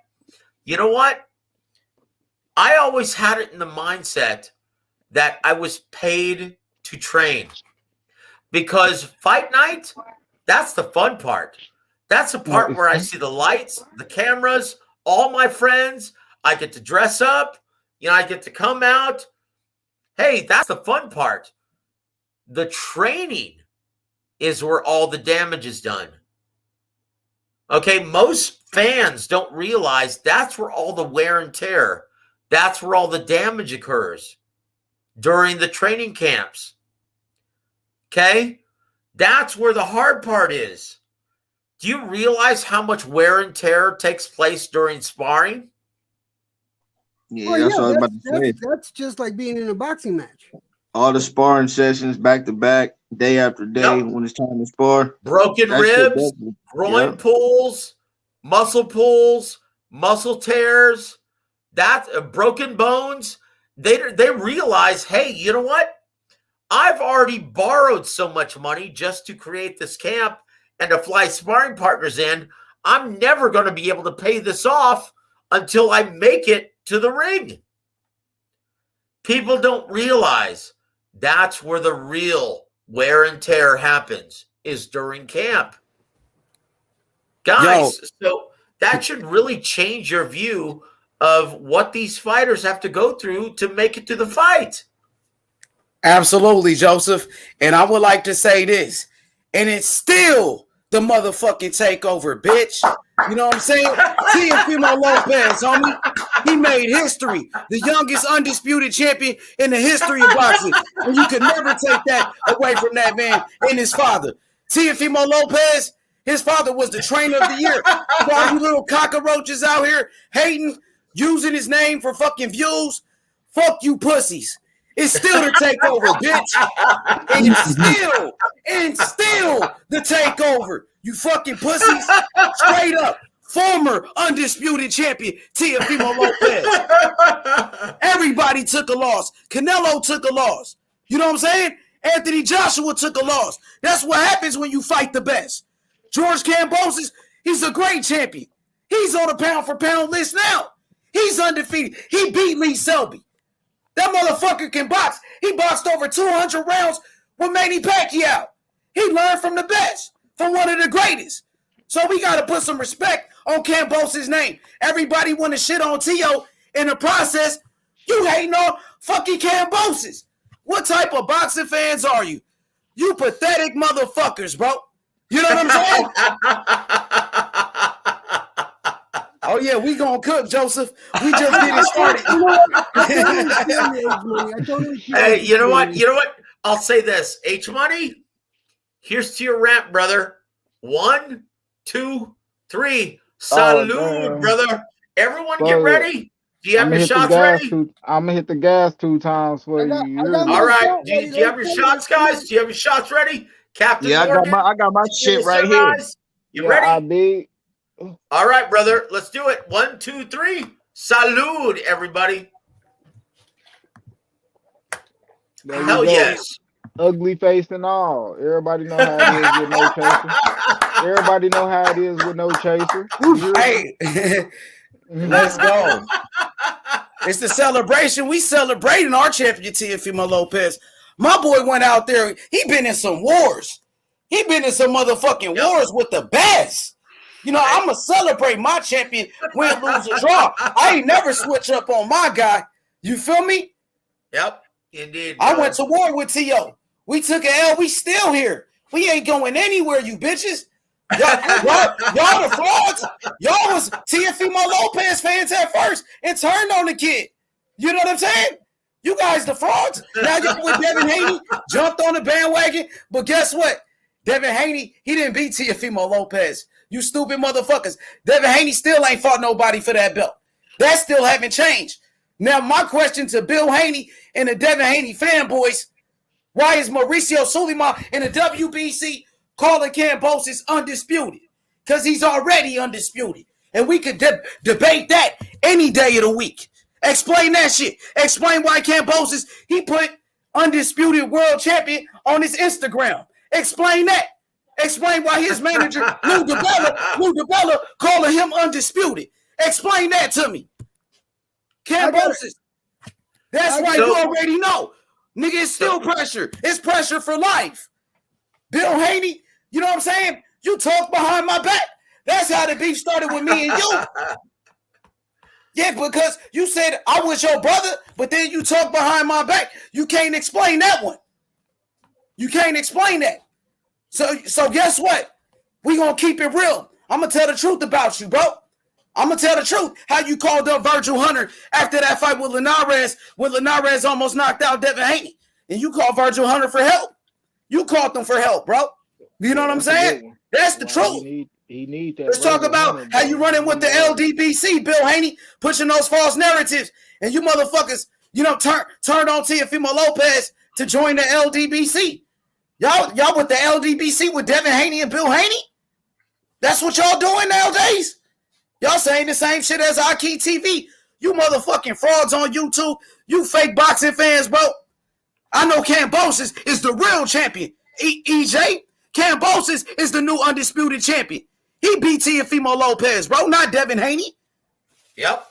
you know what? I always had it in the mindset that I was paid to train because fight night, that's the fun part. That's the part where I see the lights, the cameras, all my friends. I get to dress up. I get to come out. Hey, that's the fun part. The training is where all the damage is done. Okay, most fans don't realize that's where all the wear and tear, that's where all the damage occurs during the training camps. Okay? That's where the hard part is. Do you realize how much wear and tear takes place during sparring? Yeah, that's what I was about to say. That's just like being in a boxing match. All the sparring sessions back to back, day after day, when it's time to spar. Broken ribs, groin pulls, muscle tears, broken bones. They realize, hey, you know what? I've already borrowed so much money just to create this camp and to fly sparring partners in. I'm never going to be able to pay this off until I make it to the ring. People don't realize that's where the real wear and tear happens, is during camp. Guys, so that should really change your view of what these fighters have to go through to make it to the fight. Absolutely, Joseph. And I would like to say this, and it's still the motherfucking takeover, bitch. You know what I'm saying? Teofimo Lopez, homie. He made history. The youngest undisputed champion in the history of boxing. And you could never take that away from that man and his father. Teofimo Lopez, his father was the trainer of the year. For all you little cockroaches out here hating, using his name for fucking views, fuck you pussies. It's still the takeover, bitch. And still the takeover. You fucking pussies. Straight up. Former undisputed champion, Teofimo Lopez. Everybody took a loss. Canelo took a loss. You know what I'm saying? Anthony Joshua took a loss. That's what happens when you fight the best. George Kambosos, he's a great champion. He's on the pound-for-pound list now. He's undefeated. He beat Lee Selby. That motherfucker can box. He boxed over 200 rounds with Manny Pacquiao. He learned from the best, from one of the greatest. So we got to put some respect on Kambosos' name. Everybody want to shit on Tio. In the process, you hating on fucking Kambosos. What type of boxing fans are you? You pathetic motherfuckers, bro. You know what I'm saying? Oh, yeah, we gonna cook, Joseph. We just getting started. Hey, you know what? You know what? I'll say this. H-Money, here's to your rant, brother. 1, 2, 3. Salute, brother. Everyone get ready. Do you have your shots ready? I'm going to hit the gas 2 times for you. All right. Do you have your shots, guys? Do you have your shots ready? Captain Morgan, I got my shit right here. You ready? I did. All right, brother. Let's do it. 1, 2, 3. Salute, everybody. Hell yes. Ugly face and all. Everybody know how it is with no chaser. Everybody know how it is with no chaser. Hey, let's go. It's the celebration. We celebrating our champion, Teofimo Lopez. My boy went out there. He been in some wars. He been in some motherfucking wars with the best. You know, I'm going to celebrate my champion, win, lose, or draw. I ain't never switch up on my guy. You feel me? Yep, indeed. I went to war with T.O. We took an L. We still here. We ain't going anywhere, you bitches. Y'all the frauds. Y'all was Teofimo Lopez fans at first and turned on the kid. You know what I'm saying? You guys the frauds. Now y'all with Devin Haney, jumped on the bandwagon. But guess what? Devin Haney, he didn't beat Teofimo Lopez. You stupid motherfuckers. Devin Haney still ain't fought nobody for that belt. That still haven't changed. Now, my question to Bill Haney and the Devin Haney fanboys, why is Mauricio Suleiman in the WBC calling Kambosos undisputed? Because he's already undisputed. And we could debate that any day of the week. Explain that shit. Explain why Kambosos, he put undisputed world champion on his Instagram. Explain that. Explain why his manager, Lou DiBella, calling him undisputed. Explain that to me. Kambosos. That's why you already know. Nigga, it's still pressure. It's pressure for life. Bill Haney, you know what I'm saying? You talk behind my back. That's how the beef started with me and you. Yeah, because you said I was your brother, but then you talk behind my back. You can't explain that one. You can't explain that. So guess what? We gonna keep it real. I'm gonna tell the truth about you, bro. I'm gonna tell the truth. How you called up Virgil Hunter after that fight with Linares, when Linares almost knocked out Devin Haney, and you called Virgil Hunter for help. You called them for help, bro. You know what I'm saying? That's the truth. He need that. Let's talk about how you running with the LDBC, Bill Haney, pushing those false narratives, and you motherfuckers, you know, turned on Teofimo Lopez to join the LDBC. Y'all with the LDBC with Devin Haney and Bill Haney? That's what y'all doing nowadays? Y'all saying the same shit as Aki TV. You motherfucking frauds on YouTube. You fake boxing fans, bro. I know Kambosos is the real champion. EJ, Kambosos is the new undisputed champion. He beat Teofimo Lopez, bro, not Devin Haney. Yep.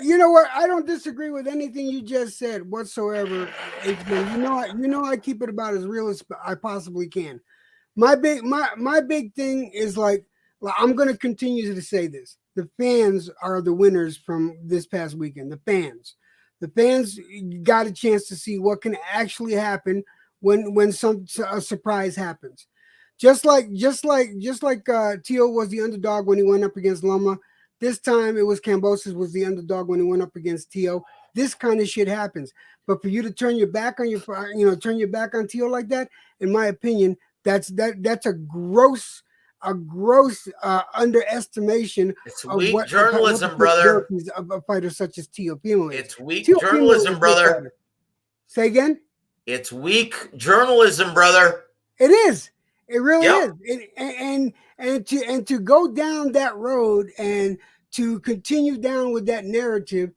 You know what? I don't disagree with anything you just said whatsoever. You know I keep it about as real as I possibly can. My big thing is like I'm gonna continue to say this. The fans are the winners from this past weekend. The The fans got a chance to see what can actually happen when a surprise happens. Just like Teo was the underdog when he went up against Loma. This time it was Kambosos was the underdog when he went up against Teo. This kind of shit happens. But for you to turn your back on turn your back on Teo like that, in my opinion, that's a gross underestimation of weak journalism, brother. Of a fighter such as Teofimo. It's weak journalism, brother. Say again? It's weak journalism, brother. It is. It really is. And to go down that road and to continue down with that narrative,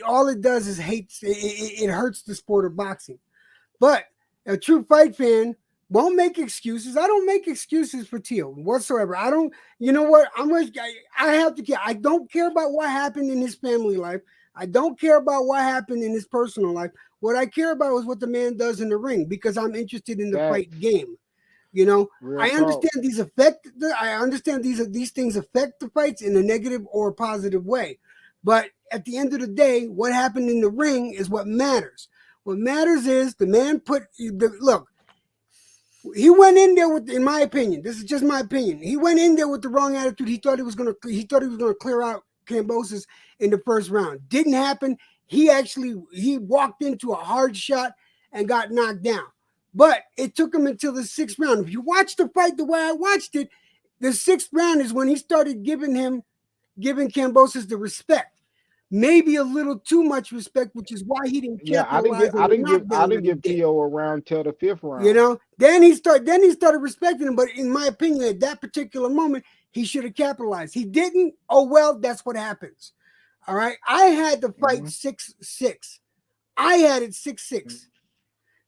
all it does is it hurts the sport of boxing. But a true fight fan won't make excuses. I don't make excuses for Teo whatsoever. I don't, you know what? I have to care. I don't care about what happened in his family life. I don't care about what happened in his personal life. What I care about is what the man does in the ring, because I'm interested in the fight game. You know, I understand these things affect the fights in a negative or a positive way. But at the end of the day, what happened in the ring is what matters. What matters is the man look. He went in there with, in my opinion, this is just my opinion. He went in there with the wrong attitude. He thought he was gonna clear out Kambosos in the first round. Didn't happen. He walked into a hard shot and got knocked down. But it took him until the 6th round. If you watch the fight the way I watched it, the 6th round is when he started giving Kambosos the respect. Maybe a little too much respect, which is why he didn't capitalize. I didn't give Teo a round till the 5th round. You know, then he started respecting him. But in my opinion, at that particular moment, he should have capitalized. He didn't. Oh well, that's what happens. All right. I had the fight 6-6. I had it 6-6.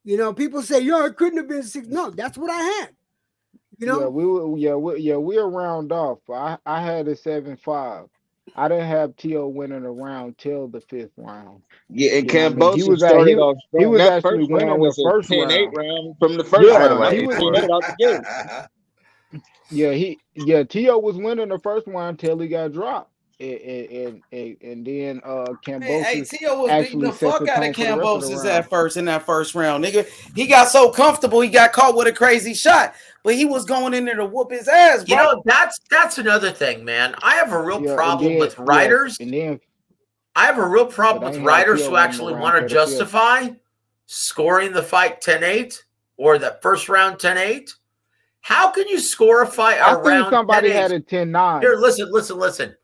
You know, people say, "Yo, it couldn't have been 6." No, that's what I had. You know, we're round off. I had a 7-5. I didn't have Teo winning a round till the 5th round. Yeah, and Kambosos started off strong. He was that actually first winning round was the first a 10-8 round. round from the first round. He was out the gate. Teo was winning the first round till he got dropped. And then Kambosos. Hey, Teo was beating the fuck out of Kambosos in that first round, nigga. He got so comfortable, he got caught with a crazy shot, but he was going in there to whoop his ass, bro. You know, that's another thing, man. I have a real problem with writers. I have a real problem with writers who actually want to justify scoring the fight 10-8 or the first round 10-8. How can you score a fight around somebody 10-8? had a 10-9. Here, listen.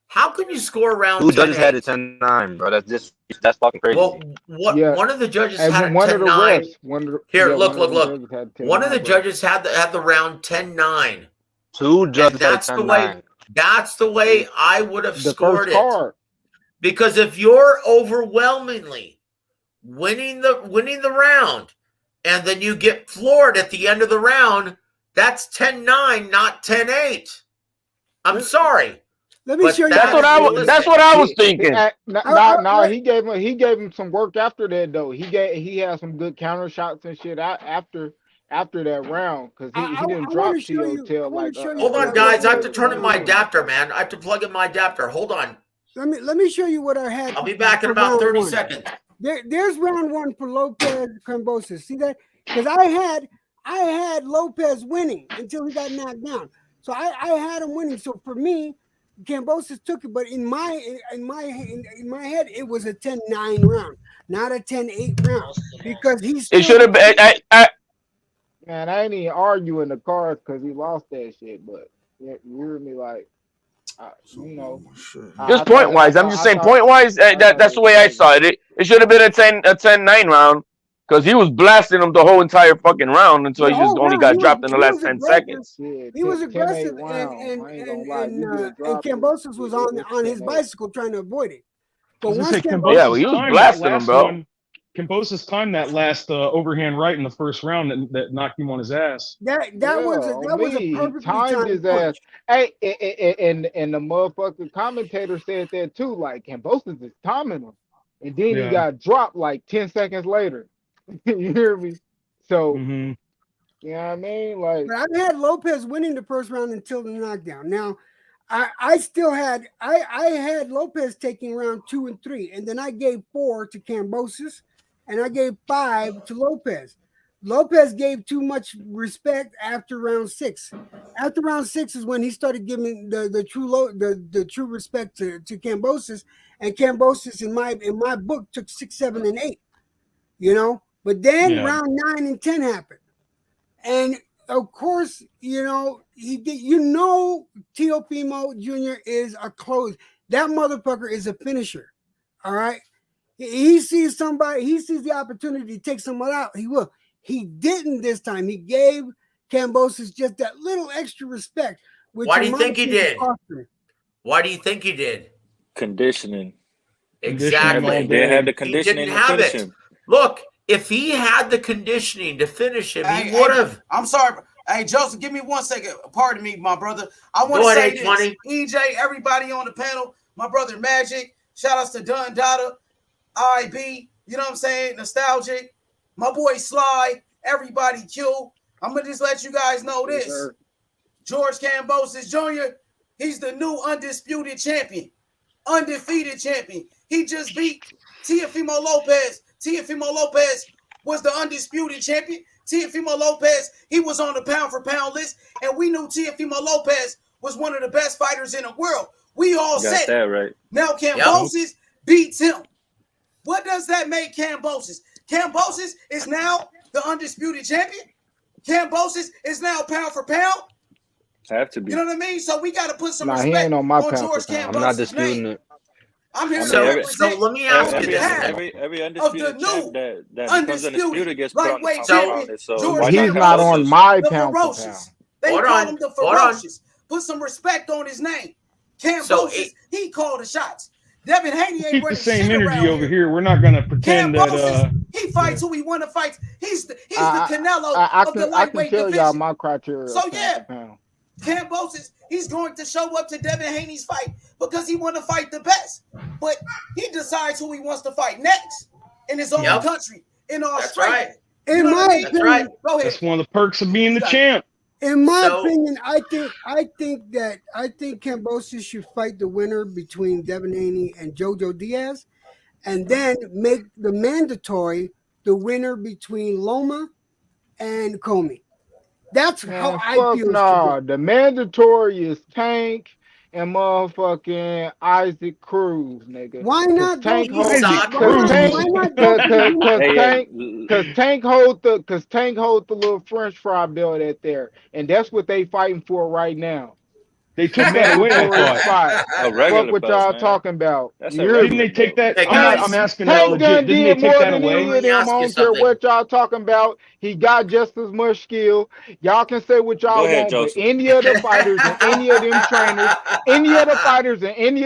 How can you score around 10-8? Who judges had a 10-9, bro? That's fucking crazy. Well, one of the judges had a 10-9. Here, look. One of the judges had the round 10-9. Two judges had 10-9. That's the way I would have scored it. Because if you're overwhelmingly winning the round and then you get floored at the end of the round, that's 10-9, not 10-8. I'm sorry. Let me show you. That's what I was thinking. No, he gave him some work after that though. He had some good counter shots and shit after that round because he didn't drop Teo till like. Hold on, guys. I have to turn in my adapter, man. I have to plug in my adapter. Hold on. Let me show you what I had. I'll be back in about 30 seconds. There's round 1 for Lopez Kambosos. See that? Because I had Lopez winning until he got knocked down. So I had him winning. So for me, Kambosos took it, but in my head, it was a 10-9 round, not a 10-8 round, because it should have been. Man, I ain't even arguing the cards because he lost that shit. But you hear me, like, you know, just point wise. I'm just saying point wise. That's the way I saw it. It should have been a 10-9 round because he was blasting him the whole entire fucking round until he just only got dropped in the last 10 seconds. He was aggressive, and Kambosos was on his bicycle trying to avoid it. But once he was blasting him, bro. Kambosos timed that last overhand right in the first round that knocked him on his ass. That was a perfectly timed his ass. Hey, and the motherfucking commentator said that too. Like Kambosos is timing him, and then he got dropped like 10 seconds later. You hear me? So, you know what I mean? Like, but I've had Lopez winning the first round until the knockdown. Now, I still had I had Lopez taking round 2 and 3, and then I gave 4 to Kambosos, and I gave 5 to Lopez. Lopez gave too much respect after round 6. After round 6 is when he started giving the true respect to Kambosos, and Kambosos in my book took 6, 7, and 8. You know, but then round 9 and 10 happened, and of course, you know, he did. You know, Teofimo Jr. is a close. That motherfucker is a finisher. All right, he sees somebody. He sees the opportunity to take someone out. He will. He didn't this time. He gave Kambosos just that little extra respect. Which Why do you think he did? Why do you think he did? Conditioning. Exactly. They had the conditioning He didn't to have finish it. him. Look, if he had the conditioning to finish him, he would have. I'm sorry. Hey, Joseph, give me 1 second. Pardon me, my brother. I want Go to say ahead, this. 20. EJ, everybody on the panel, my brother Magic, shout outs to Dunn Dada, IB, you know what I'm saying? Nostalgic, my boy Sly, everybody Q. I'm going to just let you guys know this. George Kambosos Jr., he's the new undisputed champion, undefeated champion. He just beat Teofimo Lopez. Teofimo Lopez was the undisputed champion. Teofimo Lopez, he was on the pound-for-pound list, and we knew Teofimo Lopez was one of the best fighters in the world. We all said that right. Now Kambosos beats him. What does that make Kambosos? Kambosos is now the undisputed champion. Kambosos is now pound-for-pound. Have to be. You know what I mean? So we got to put some Nah, he respect ain't on my George pound-for-pound. Kambosos' I'm not disputing name. it. I'm here So to represent let me ask you this. Every undisputed champ that becomes undisputed gets put on the lightweight pound for champion. pound. So George why He's not not Kambosos? on my the pound for pound. ferocious. They Hold call on. him the Hold on. ferocious. Put some respect on his name. Kambosos, So he called the shots. Devin Haney ain't Keep the running same shit energy around over here. here. We're not gonna pretend Kambosos, that he fights who he want to fight. He's the I Canelo of the can lightweight tell y'all division. my criteria. So of yeah, pound Kambosos, he's going to show up to Devin Haney's fight because he want to fight the best. But he decides who he wants to fight next in his own country, in Australia. That's right. You know what I mean? That's right. Go ahead. that's one of the perks of being the champ. In my So- opinion, I think Kambosos should fight the winner between Devin Haney and Jojo Diaz, and then make the mandatory the winner between Loma and Comey. That's how I fuck feel. nah. The mandatory is Tank and motherfucking Isaac Cruz, nigga. Why not go Tank easy? holds Isaac cause Tank, Why not go cause Tank hold the little French fry belt at there, and that's what they fighting for right now. They took that away, I Mandatory thought. spot. A regular Fuck what belt, y'all man. talking about. That's You a hear me? Didn't they take that? Hey, I'm guys, asking that Tank legit. done Didn't they did take more that than away? any Let of me them. ask I you don't care something. what y'all talking about. He got just as much skill. Y'all can say what y'all Go ahead, want, Joseph. but any of the fighters and any of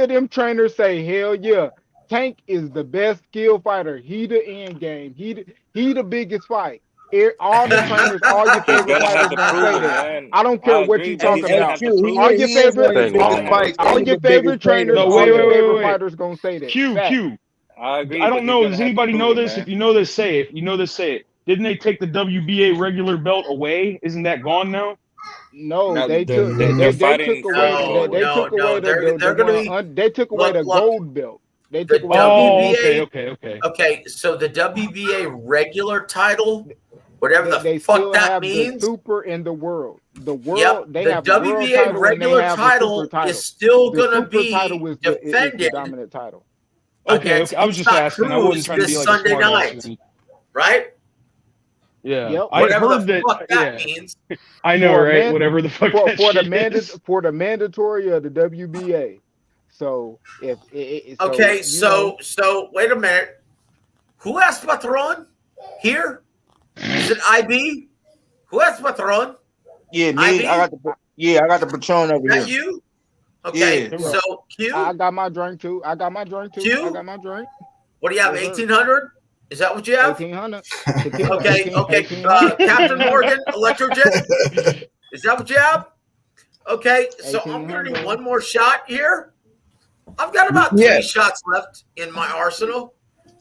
them trainers say, hell yeah, Tank is the best skill fighter. He the end game. He the biggest fight. All the trainers, all your He's favorite gonna have fighters to gonna prove say it, that. man. I don't care I what agree, you but he's talking gonna about. have to prove All it. your He is one favorite, of the biggest fights. all and he's your the biggest favorite trainer. trainers, No, all wait, your wait, favorite wait. fighters gonna say that. Q, Fact. Q. I agree. I but don't he's know. gonna Does have to anybody prove know it, this? man. If you know this, say it. If you know this, say it. Didn't they take the WBA regular belt away? Isn't that gone now? No, Now they took they're they fighting took for away the they took away They're going to be. they took away the Look, gold belt. They the took away Oh, WBA. okay. Okay, so the WBA regular title, whatever the they fuck still that have the means. super in the world. The Yep, world they the have a world WBA title and they regular have a super title title. is still The going to super title be is the defended dominant title. Okay. against I was just Isak asking. I wasn't Cruz trying to be this like a Sunday smart ass. night, right? Yeah. Yep. I Whatever heard the that. fuck that Yeah. means. I know, For a right? man Whatever the fuck that for the shit is. for the mandatory of the WBA. So if so, Okay, you know, so wait a minute. Who has Patron here? Is it IB? Who has Patron? Yeah, me. IB? I got the Patron over Is that here. you? Okay, Yeah. so Q? I got my drink too. I got my drink. What do you have, Yes, sir. 1800? Is that what you have? 1800. Okay, Captain Morgan, Electrojet. Is that what you have? Okay, so I'm going to do one more shot here. I've got about 3 shots left in my arsenal.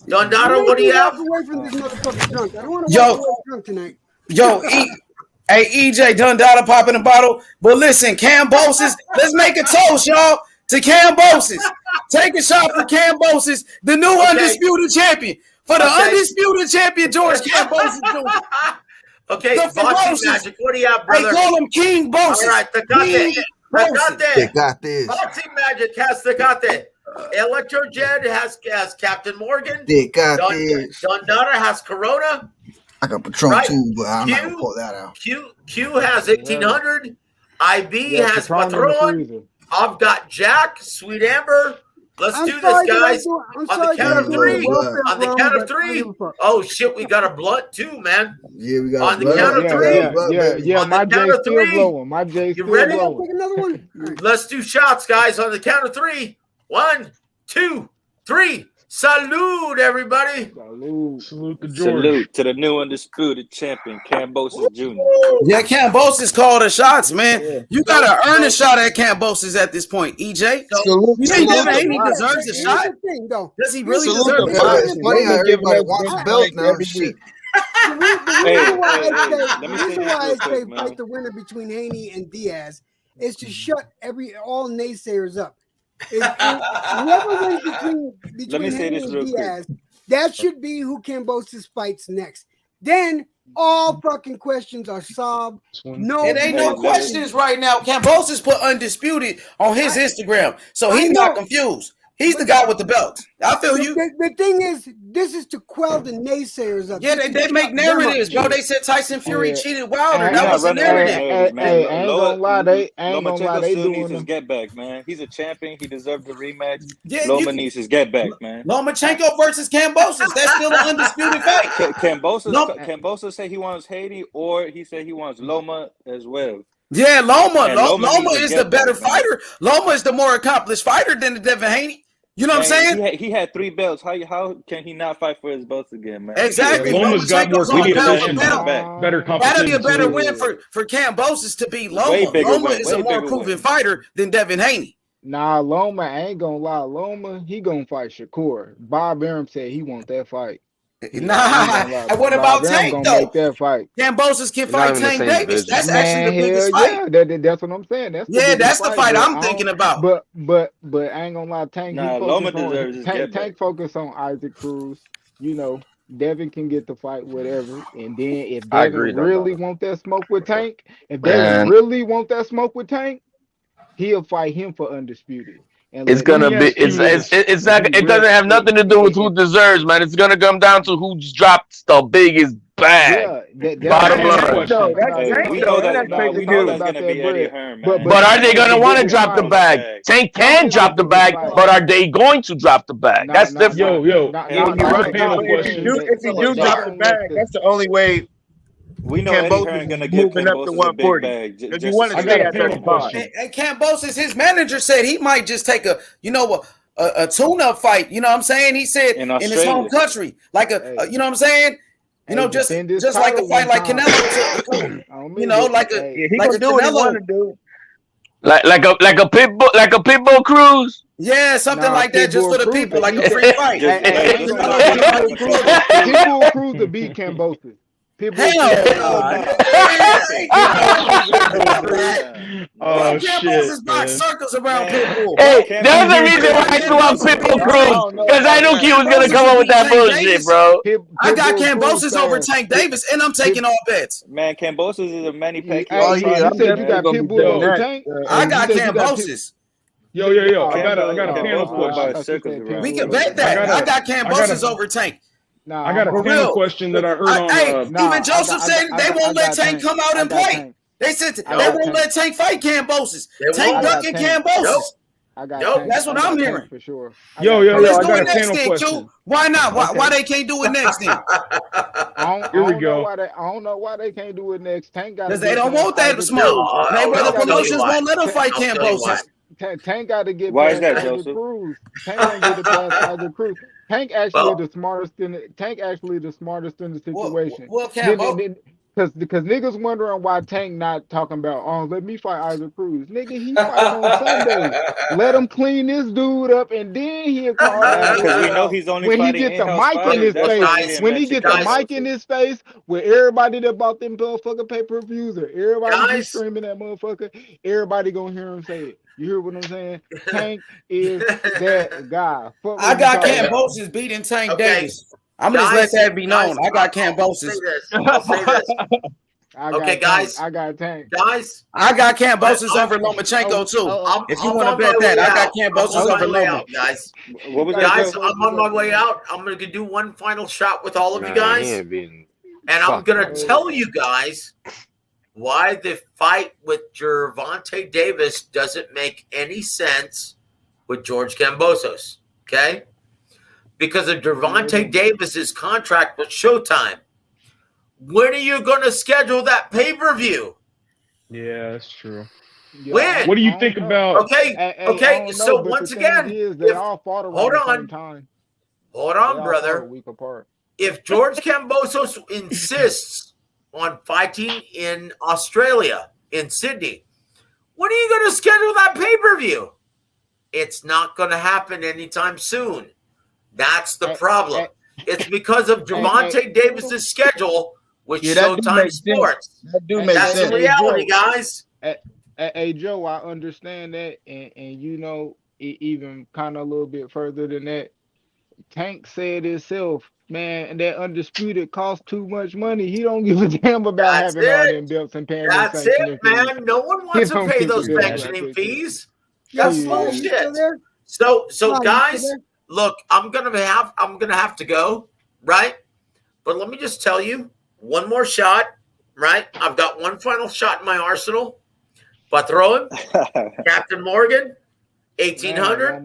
Dondado, what do you have? Walk away from this motherfucking drunk. I don't want to Yo. walk away drunk tonight. Yo, Hey, EJ, Dundada popping a bottle. But listen, Kambosos, let's make a toast, y'all, to Kambosos. Take a shot for Kambosos, the new undisputed champion. For the undisputed champion, George Kambosos Jr. Okay, The Boxing ferocious. Magic, what do you have, brother? They call him King Bosis. All right, King Bosis. Tecate. Boxing Magic has Tecate. Electro Jed has Captain Morgan. Dundada has Corona. I got Patron Right. too, but I'm not gonna Q- pull that out. Q has 1800. IB has Patron in the Patron. freezer. I've got Jack, Sweet Amber. Let's I'm do sorry this, that I guys. do- I'm On the sorry count that of I do three. welfare On the wrong, count but of I don't three. give a fuck. Oh shit, we got a blunt too, man. Yeah, we got On the blood. count of Yeah, three. yeah, blood, baby. Yeah, On the my count J's of still three. blowing. My J's You still ready? blowing. Take another one. All right. Let's do shots, guys. On the count of three. 1, 2, 3. Salute, everybody. Salute the George. Salute to the new undisputed champion, Kambosos Jr. Yeah, Kambosos called the shots, man. You gotta earn a shot at Kambosos at this point, EJ. Salute, You think salute Devin Haney the deserves a Here's shot? the thing, though. Does he really Salute deserve the a shot? belt. It's funny how everybody wants the belt now. every Shit. The reason why hey, I say, let the me say reason this why I real say quick, man. fight the winner between Haney and Diaz is to shut all naysayers up. Whoever wins Let me between say Haney this and real quick. Diaz, that should be who Kambosos fights next. Then all fucking questions are solved. No, It ain't no questions right now. Kambosos put undisputed on his Instagram, so he's not confused. He's the guy with the belt. I feel you. The thing is, this is to quell the naysayers up. Yeah, they make narratives, bro. They said Tyson Fury cheated Wilder. That was a narrative. Hey, I ain't gonna lie, Lomachenko they still doing needs his them. get back, man. He's a champion. He deserved the rematch. Yeah, Loma needs his get back, man. Lomachenko versus Kambosos. That's still an undisputed fight. Kambosos said he wants Haiti, or he said he wants Loma as well. Yeah, Loma. And Loma needs his is the get better back, man. fighter. Loma is the more accomplished fighter than the Devin Haney. You know what I'm saying? He had 3 belts. How can he not fight for his belts again, man? Exactly. Yeah, Loma's got more competition, better competition. That'd be a better too. win for Kambosos to beat Loma. Way bigger Loma win, is way a more bigger proven win. fighter than Devin Haney. Nah, Loma, I ain't gonna lie. Loma, he gonna fight Shakur. Bob Arum said he want that fight. Nah, what about Tank gonna though? make that fight. Kambosos can fight Tank Davis. That's Man, actually the biggest hell fight. yeah, that's what I'm saying. That's the fight but I'm I thinking don't- about. But I ain't gonna lie, Tank. Nah, he Loma focus on deserves his get back. Tank focus on Isaac Cruz. You know, Devin can get the fight, whatever. And then if I Devin agree, though, really brother. want that smoke with Tank, if Man. Devin really want that smoke with Tank, he'll fight him for undisputed. And It's let gonna him- be. It's not. It doesn't have nothing to do with who deserves, man. It's gonna come down to who drops the biggest bag. Bottom line. We know that's gonna be Eddie Hearn, man. But are they gonna want to drop the bag? Tank can drop the bag, but are they going to drop the bag? That's different. Yo, you're right. Panel question. If he do drop the bag, that's the only way. We know Eddie Hearn gonna give moving up to Kambosos a big 140. bag. Because you want to stay at 35. And Kambosos, his manager said he might just take a tune-up fight. You know what I'm saying? He said in his home country, like you know what I'm saying? You know, just like a fight like Canelo. You know, like a he like gonna a do what he Canelo. want to do. Like a pit bull cruise. Yeah, something like that, just for the people, like a free fight. Pitbull Cruz to beat Kambosos. Oh shit! Box circles around Pitbull. Hey, there's a reason why I threw out Pitbull Cruz, because I knew he was gonna come up with that bullshit, bro. I got Kambosos over Tank Davis, and I'm taking all bets. Man, Kambosos is a Manny Pacquiao. Oh yeah, you said you got Pitbull over Tank. I got Kambosos. Yo! I got a panel question. We can bet that. I got Kambosos over Tank. I got a panel question that I heard on. Even Joseph said they won't let Tank come out and play. They said they won't let Tank fight Kambosos. Tank ducking Kambosos. That's what I'm hearing for sure. Yo! Let's I do got it a next panel then, question. Q. Why not? Why they can't do it next then? Here we go. I don't know why they can't do it next. Tank got because they don't want that smoke. Mayweather Promotions won't let them fight Kambosos. Tank got to get Why is past that, Isaac Joseph? Cruz. Tank ain't get it past Isaac Cruz. Tank actually the smartest in the situation. Well, Kambosos. Because niggas wondering why Tank not talking about, oh, let me fight Isaac Cruz. Nigga, he fighting on Sunday. Let him clean this dude up, and then he'll call that Because we dude know out. he's only When he fighting get the in-house mic in fighters. his That's face, why we didn't when he mention get the Kambosos. mic in his face, with everybody that bought them motherfucking pay-per-views or everybody be streaming that motherfucker, everybody gonna hear him say it. You hear what I'm saying? Tank is that guy. Fuck I what you got talking about. Kambosos beating Tank Okay. Davis. I'm gonna just let that be known. I got I'll say Kambosos. this. I'll say this. Okay, guys. I got Tank. Guys. I got Kambosos over Lomachenko too. If you want to bet that, I got Kambosos over Loma. Guys. What was Guys, that? I'm on my way out. I'm going to do one final shot with all of you guys. He ain't being And I'm fucked, going man. to tell you guys why the fight with Gervonta Davis doesn't make any sense with George Kambosos. Okay? Because of Gervonta Davis's contract with Showtime. When are you going to schedule that pay-per-view? Yeah, that's true. When? What do you think about? Okay. So once again, they all fought around the same time. Hold They on, all brother. fought a week apart. If George Kambosos insists on fighting in Australia, in Sydney, when are you going to schedule that pay-per-view? It's not going to happen anytime soon. That's the problem. It's because of Gervonta Davis's schedule with Showtime Sports. That's the reality, guys. Hey, Joe, I understand that, and you know, even kind of a little bit further than that. Tank said himself, man, and that undisputed costs too much money. He don't give a damn about having all them belts and paying them That's sanctioning it, fees. man. No one wants to pay those sanctioning fees. That's bullshit. So guys, look, I'm gonna have to go, right? But let me just tell you, one more shot, right? I've got one final shot in my arsenal. Patron, Captain Morgan, 1800,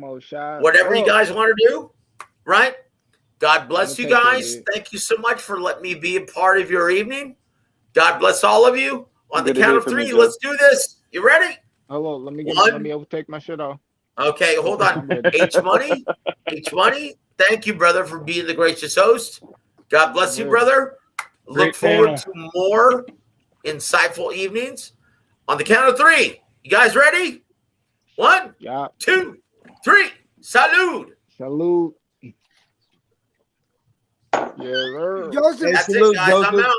whatever you guys want to do, right? God bless you guys. Thank you so much for letting me be a part of your evening. God bless all of you. On the count of three, let's do this. You ready? Hello, let me take my shit off. Okay, hold on. H-Money, thank you, brother, for being the gracious host. God bless you, brother. Look forward to more insightful evenings. On the count of three, you guys ready? 1, 2, 3. Salud. Salute. Yeah, sir. Joseph, that's it, guys. I'm out.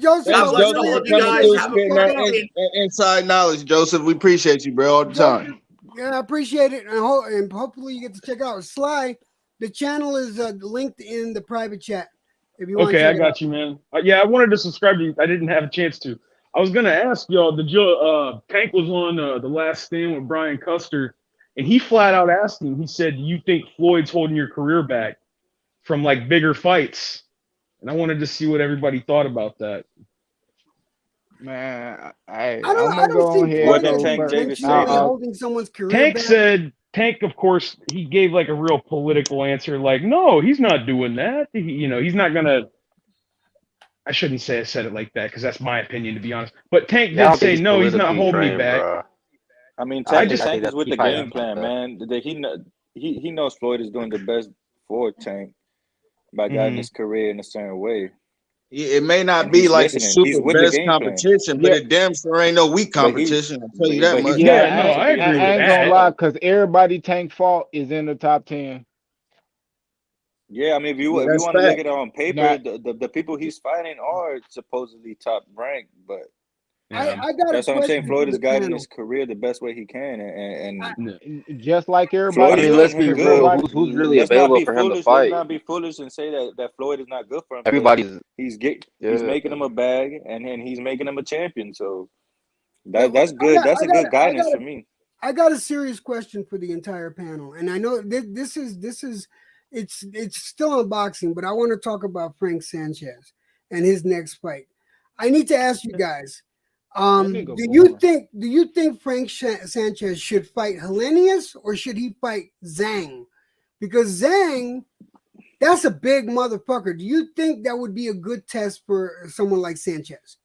Joseph, God bless all of you guys. Have a good evening. Inside knowledge, Joseph. We appreciate you, bro, all the time. Yeah, I appreciate it, and hopefully you get to check out Sly. The channel is linked in the private chat. If you want Okay, I got you, man. Yeah, I wanted to subscribe to you. I didn't have a chance to. I was gonna ask y'all. Tank was on The Last Stand with Brian Custer, and he flat out asked him. He said, "Do you think Floyd's holding your career back from like bigger fights?" And I wanted to see what everybody thought about that. Man, I don't think What did Tank Davis say? Holding someone's career Tank back. said, of course, he gave like a real political answer, like, no, he's not doing that. He's not gonna. I shouldn't say I said it like that because that's my opinion, to be honest. But Tank did say, no, he's not holding me back. Bro. I mean, Tank is with the game plan, man. He knows Floyd is doing the best for Tank by guiding his career in a certain way. It may not be like the super best competition, but it damn sure ain't no weak competition. I'll tell you that much. I agree. I ain't gonna lie, because everybody Tank fought is in the top 10. Yeah, I mean, if you want to look at it on paper, the people he's fighting are supposedly top ranked, but that's what I'm saying. Floyd is guiding his career the best way he can, and just like everybody. Let's be real. Who's really available for him to fight? Let's not be foolish and say that Floyd is not good for him. He's making him a bag, and he's making him a champion. So that's good. That's a good guidance for me. I got a serious question for the entire panel, and I know this is it's still unboxing, but I want to talk about Frank Sanchez and his next fight. I need to ask you guys. Do you think Frank Sanchez should fight Helenius or should he fight Zhang? Because Zhang, that's a big motherfucker. Do you think that would be a good test for someone like Sanchez?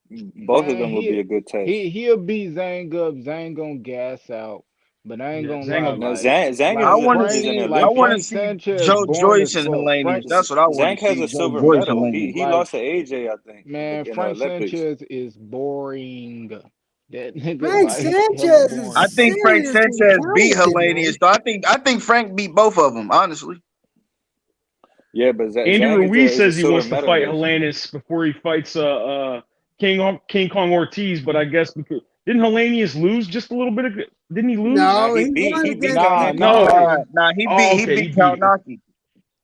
Both of them would be a good test. He'll beat Zhang up. Zhang gonna gas out. But I ain't Yeah, gonna Zhang lie, will No, go. Zhang I want to is an see. I want to Olympian. Frank see Sanchez Joe boring Joyce as and fuck. Helenius. Frank, That's what I want Zhang to has see. a Joe silver Joyce, medal. Helenius. He like lost to AJ, I think, man, in the Frank Olympics. Sanchez is boring. That nigga Frank like hella Sanchez boring. I is think Frank seriously Sanchez beat talented, man. Helenius. So I think Frank beat both of them. Honestly. Yeah, but Andy Zhang Ruiz is a says he silver wants to fight medalist. Helenius before he fights King Kong Ortiz, but I guess because didn't Helenius lose just a little bit ago? Didn't he lose? Nah, No, he won he beat against Nah, Kalnaki nah. already. Nah. He Oh, beat okay, Kalnaki.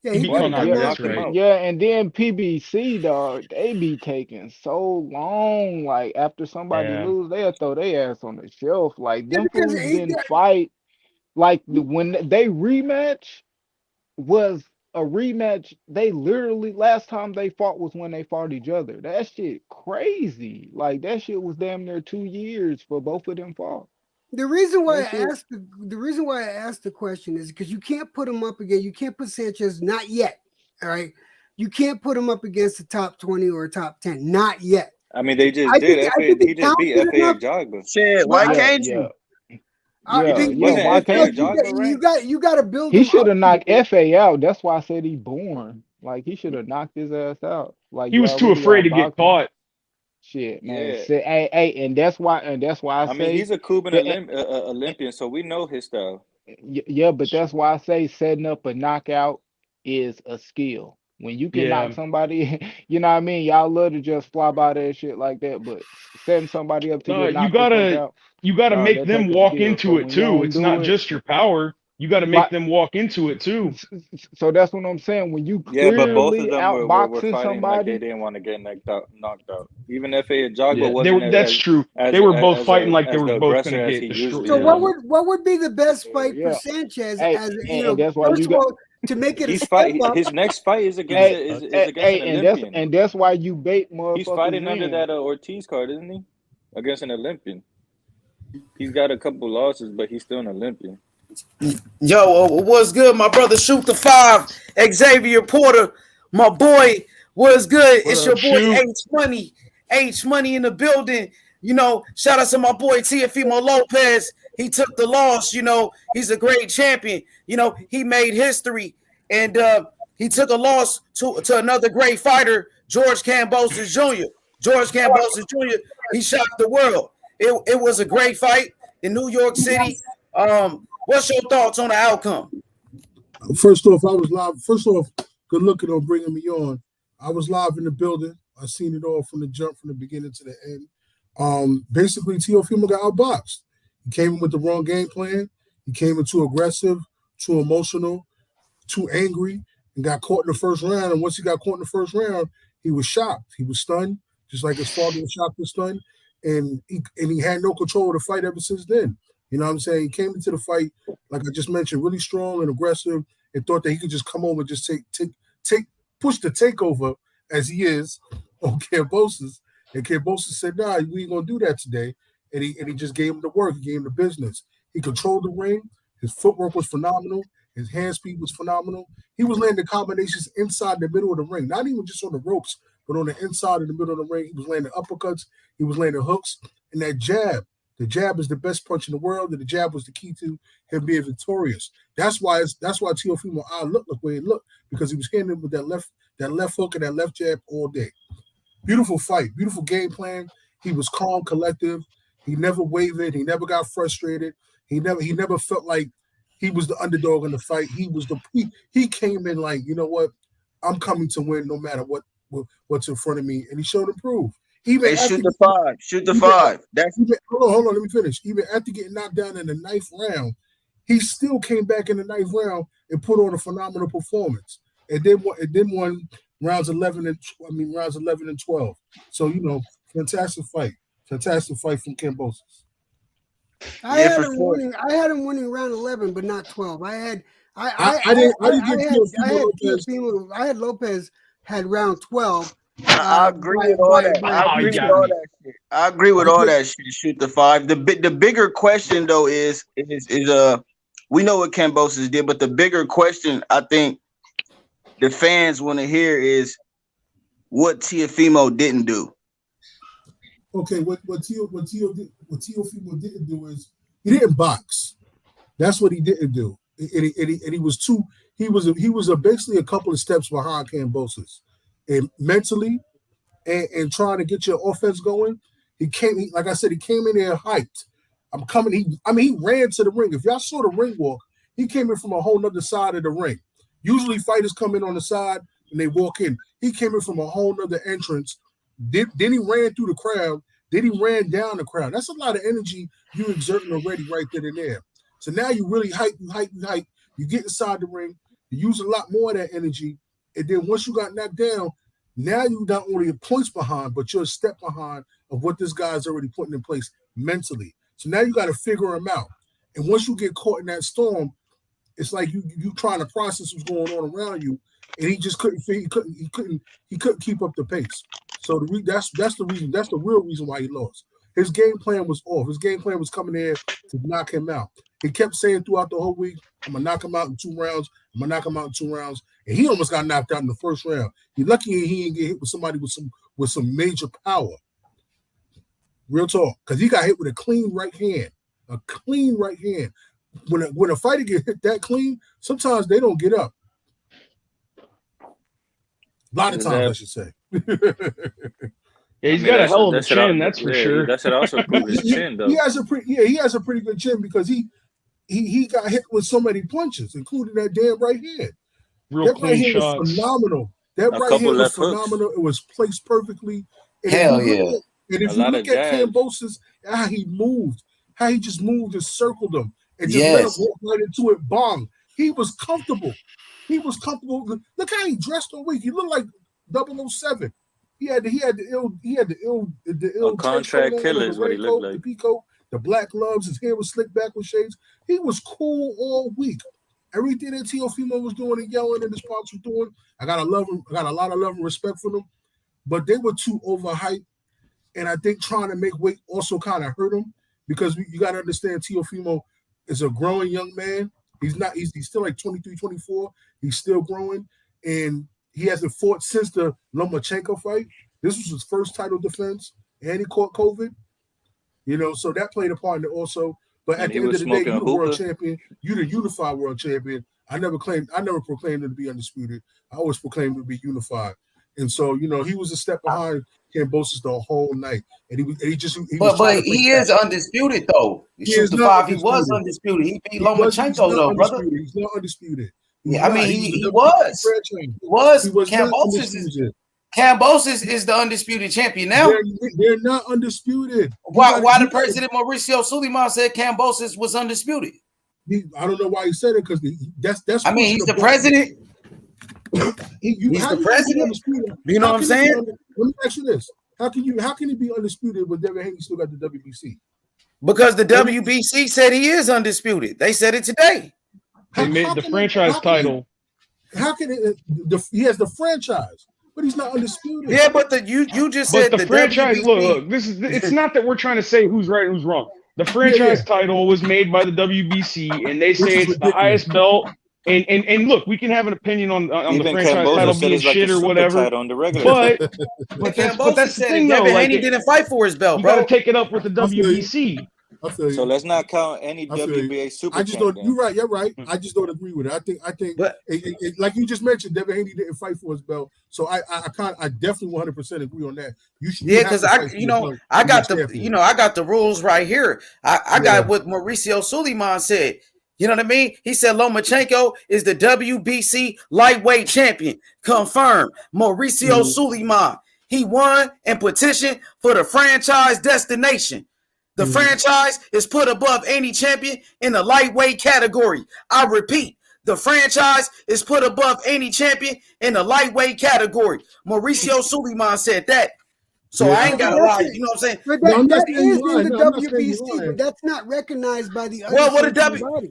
Yeah, he he beat beat Kalnaki. Yeah, That's knocked him right. out. yeah, and then PBC dog, they be taking so long. Like after somebody Yeah. lose, they'll throw their ass on the shelf. Like Yeah, them because fools didn't fight. Like when they rematch was a rematch. They literally last time they fought was when they fought each other. That shit crazy. Like that shit was damn near 2 years for both of them fought. the reason why That shit. the reason why I asked the question is because you can't put him up again. You can't put Sanchez, not yet. All right, you can't put him up against the top 20 or top 10, not yet. I mean, they just I did. think He he's just beat talented enough. FA Jogba. Shit, why can't you? He just wasn't Why FA can't you? Jogba, right? You got to build He him should up. have knocked FA out. That's why I said he born. Like he should have knocked his ass out. Like He you was too already afraid to get outboxed him. caught. Shit, man. Yeah. Say, hey, and that's why I I mean, say he's a Cuban that. Olympian, so we know his style. Yeah, but that's why I say setting up a knockout is a skill. When you can knock Yeah. somebody, you know what I mean? Y'all love to just fly by that shit like that, but setting somebody up to get You knocked the fuck out, gotta make that them take a walk skill. into So it when you too. don't It's do not it, just your power. You gotta make like them walk into it too. so that's what I'm saying. When you Yeah, but both of clearly them were outboxing fighting like they somebody, didn't want to get knocked out. Even FA Jogba Yeah, wasn't that's true. They were both fighting like they as were the both gonna aggressor as get he destroyed. usually So Yeah. was. what would be the best fight for yeah. Sanchez? Hey, As and that's why first you of got. all, to make it a He's step up. His next fight is against Hey, is against an Olympian. and that's why you bait He's motherfuckers fighting under in. that Ortiz card, isn't he? Against an Olympian. He's got a couple losses, but he's still an Olympian. Yo, what's good, my brother? Shoot the five, Xavier Porter, my boy. What's good? What It's up, your boy shoot? H Money in the building. You know, shout out to my boy Teofimo Lopez. He took the loss. You know, he's a great champion. You know, he made history, and he took a loss to another great fighter, George Kambosos Jr. George Kambosos Jr. He shocked the world. It was a great fight in New York City. What's your thoughts on the outcome? First off, I was live. First off, good looking on bringing me on. I was live in the building. I seen it all from the jump, from the beginning to the end. Basically, Teofimo got outboxed. He came in with the wrong game plan. He came in too aggressive, too emotional, too angry, and got caught in the first round. And once he got caught in the first round, he was shocked. He was stunned, just like his father was shocked and stunned. And he had no control of the fight ever since then. You know what I'm saying? He came into the fight, like I just mentioned, really strong and aggressive, and thought that he could just come over and just push the takeover as he is on Kambosos. And Kambosos said, "Nah, we ain't gonna do that today." And he just gave him the work, he gave him the business. He controlled the ring. His footwork was phenomenal. His hand speed was phenomenal. He was landing combinations inside the middle of the ring, not even just on the ropes, but on the inside of the middle of the ring. He was landing uppercuts. He was landing hooks. And that jab, the jab is the best punch in the world, and the jab was the key to him being victorious. That's why Teofimo eye looked the way it looked, because he was hitting him with that left hook and that left jab all day. Beautiful fight, beautiful game plan. He was calm, collective. He never wavered. He never got frustrated. He never felt like he was the underdog in the fight. He came in like, you know what, I'm coming to win no matter what's in front of me, and he showed and proved. Hey, shoot the five. Hold on, let me finish. Even after getting knocked down in the ninth round, he still came back in the ninth round and put on a phenomenal performance. And then won rounds 11 and 12. So, you know, fantastic fight from Kambosos. I had him winning round 11, but not 12. I had Lopez had round 12. I agree with all that. I agree with all that shit. Shoot the five. The bigger question though is we know what Kambosos did, but the bigger question I think the fans want to hear is what Teofimo didn't do. Okay, what Teofimo didn't do is he didn't box. That's what he didn't do. And he was too. He was basically a couple of steps behind Kambosos, and mentally, and trying to get your offense going. Like I said, he came in there hyped. He ran to the ring. If y'all saw the ring walk, he came in from a whole nother side of the ring. Usually fighters come in on the side and they walk in. He came in from a whole nother entrance. Then he ran through the crowd. Then he ran down the crowd. That's a lot of energy you exerting already right then and there. So now you really hype. You get inside the ring. You use a lot more of that energy. And then once you got knocked down, now you're not only a points behind, but you're a step behind of what this guy's already putting in place mentally. So now you got to figure him out. And once you get caught in that storm, it's like you trying to process what's going on around you, and he just couldn't keep up the pace. So that's the reason. That's the real reason why he lost. His game plan was off. His game plan was coming there to knock him out. He kept saying throughout the whole week, "I'm gonna knock him out in 2 rounds. I'm gonna knock him out in 2 rounds." And he almost got knocked out in the first round. He's lucky he didn't get hit with somebody with some major power. Real talk, because he got hit with a clean right hand. A clean right hand. When a fighter get hit that clean, sometimes they don't get up. A lot of times, I should say. Yeah, he's got a hell of a chin, that's for sure. That should also prove his chin, though. He has a pretty good chin because he got hit with so many punches, including that damn right hand. That right hand was phenomenal. That right hand was phenomenal. It was placed perfectly. And hell yeah. And if you look at Kambosos, how he moved, how he just moved and circled him and just let him walk right into it. Bong. He was comfortable. Look how he dressed all week. He looked like 007. He had the ill contract killer is what he looked like. The peacoat, the black gloves, his hair was slicked back with shades. He was cool all week. Everything that Teofimo was doing and yelling and his pops was doing, I got a lot of love and respect for them. But they were too overhyped. And I think trying to make weight also kind of hurt him because you got to understand Teofimo is a growing young man. He's still like 23, 24. He's still growing. And he hasn't fought since the Lomachenko fight. This was his first title defense. And he caught COVID. So that played a part in it also. But at the end of the day, you're the world champion. You're the unified world champion. I never proclaimed him to be undisputed. I always proclaimed him to be unified. And so, he was a step behind Kambosos the whole night. And But he is undisputed though. He was undisputed. He beat Lomachenko though, brother. He's not undisputed. He was. Kambosos is the undisputed champion now. They're not undisputed. Why the president Mauricio Suleiman said Kambosos was undisputed? I don't know why he said it because that's. He's the president. He's the president. You know what I'm saying? Let me ask you this: How can he be undisputed when Devin Haney still got the WBC? Because the WBC said he is undisputed. They said it today. They made the franchise title. How can it? He has the franchise, but he's not undisputed. Yeah, but you just said the franchise. WBC. Look, it's not that we're trying to say who's right and who's wrong. The franchise title was made by the WBC, and they say it's the highest belt. And look, we can have an opinion on the franchise title being shit or whatever. But that's the thing, though. Haney didn't fight for his belt, bro. You got to take it up with the WBC. So let's not count any WBA super. I just don't. You're right. You're right. I just don't agree with it. I think, like you just mentioned, Devin Haney didn't fight for his belt. So I definitely 100% agree on that. Because I got the rules right here. I got what Mauricio Suleiman said. You know what I mean? He said Lomachenko is the WBC lightweight champion. Confirmed. Mauricio Suleiman. He won and petitioned for the franchise destination. The franchise is put above any champion in the lightweight category. I repeat, the franchise is put above any champion in the lightweight category. Mauricio Suleiman said that. So I ain't got to lie. You know what I'm saying? But that is in the WBC, but that's not recognized by the other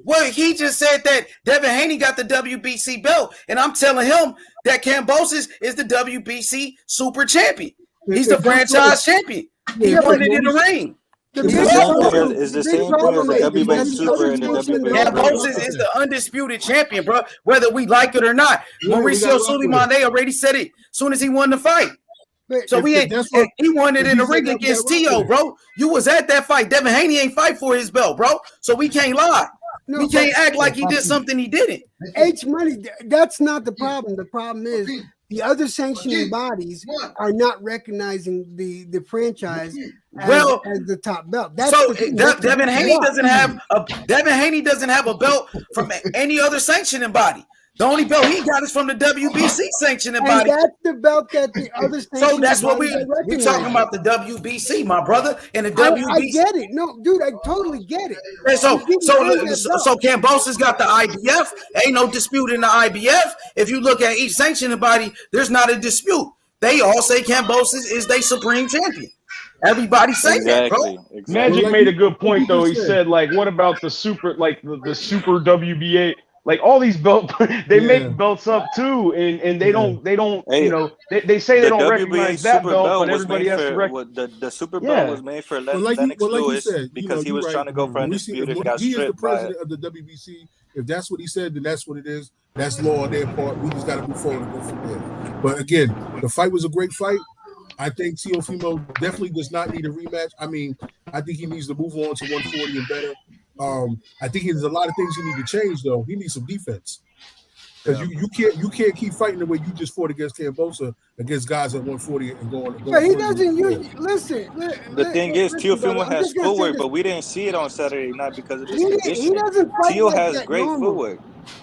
Well, he just said that Devin Haney got the WBC belt, and I'm telling him that Kambosos is the WBC super champion. He's the franchise champion. He won it in the ring. It's the same thing as the WBA super and the WBA. Kambosos is the undisputed champion, bro. Whether we like it or not. Mauricio Suleiman, they already said it as soon as he won the fight. So he won it in the ring against Tio, bro. You was at that fight. Devin Haney ain't fight for his belt, bro. So we can't lie. We can't act like he did something he didn't. H Money, that's not the problem. The problem is the other sanctioning bodies are not recognizing the franchise as the top belt. That's so the thing. Devin Haney doesn't have a belt from any other sanctioning body. The only belt he got is from the WBC sanctioning body. That's the belt that the other sanctioning So that's what we're talking recognize. about, the WBC, my brother, and the WBC. I get it. No, dude, I totally get it. And so Kambosos got the IBF. Ain't no dispute in the IBF. If you look at each sanctioning body, there's not a dispute. They all say Kambosos is their supreme champion. Everybody say that, bro. Magic made a good point though. He said, like, what about the super, like the super WBA? Like all these belts, they make belts up too, and they don't, Hey, you know, they say they don't WBA recognize that super belt, but was everybody made has to for recognize. the super belt was made for Lennox Lewis because he was trying to go for undisputed and got he is the stripped by it. president of the WBC. If that's what he said, then that's what it is. That's law on their part. We just got to move forward and go from there. But again, the fight was a great fight. I think Teofimo definitely does not need a rematch. I mean, I think he needs to move on to 140 and better. I think there's a lot of things he needs to change, though. He needs some defense. Because you can't keep fighting the way you just fought against Kambosos against guys at 140 and going. But he doesn't use. Listen. The thing is, Teofimo I'm has just gonna say footwork, this. but we didn't see it on Saturday night because of this He conditioning. doesn't fight Teo like has that great normally. footwork.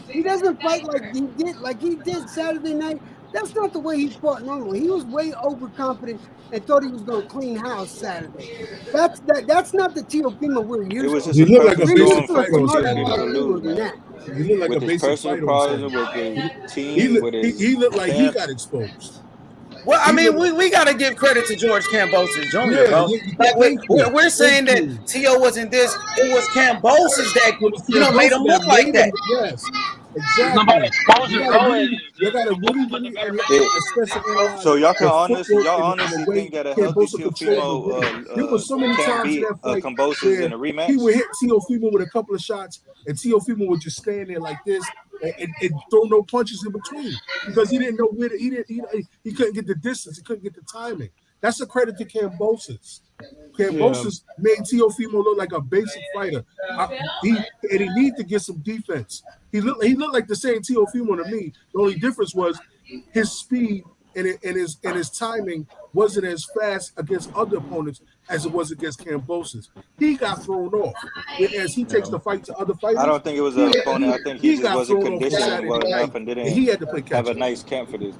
He doesn't fight like he did Saturday night. That's not the way he fought normally. He was way overconfident and thought he was going to clean house Saturday. That's not the Teofimo we're used to. It was just a perfect storm fight for smarter Teofimo to lose, than man. that. He looked like With a His basic personal fighter. problems, with his team, with his He looked like he camp. got exposed. Well, I mean, we got to give credit to George Kambosos Jr., Yeah, bro. yeah, Like we're saying that Teo wasn't this. It was Kambosos that made him look like that. Yes, exactly. You got to really assess and analyze. So y'all can the honestly, footwork y'all and the honestly way think that a healthy Kambosos controlled the ring. There was so many Teofimo can times in beat that fight Kambosos where in a rematch? he would hit Teofimo with a couple of shots, and Teofimo would just stand there like this and throw no punches in between because he didn't know where he couldn't get the distance, he couldn't get the timing. That's a credit to Kambosos. Kambosos made Teofimo look like a basic fighter. He needs to get some defense. He looked like the same Teofimo to me. The only difference was his speed and his timing wasn't as fast against other opponents as it was against Kambosos. He got thrown off. As he takes the fight to other fighters, I don't think it was an opponent. I think he just wasn't conditioning well enough and didn't he had to play have a nice camp for this.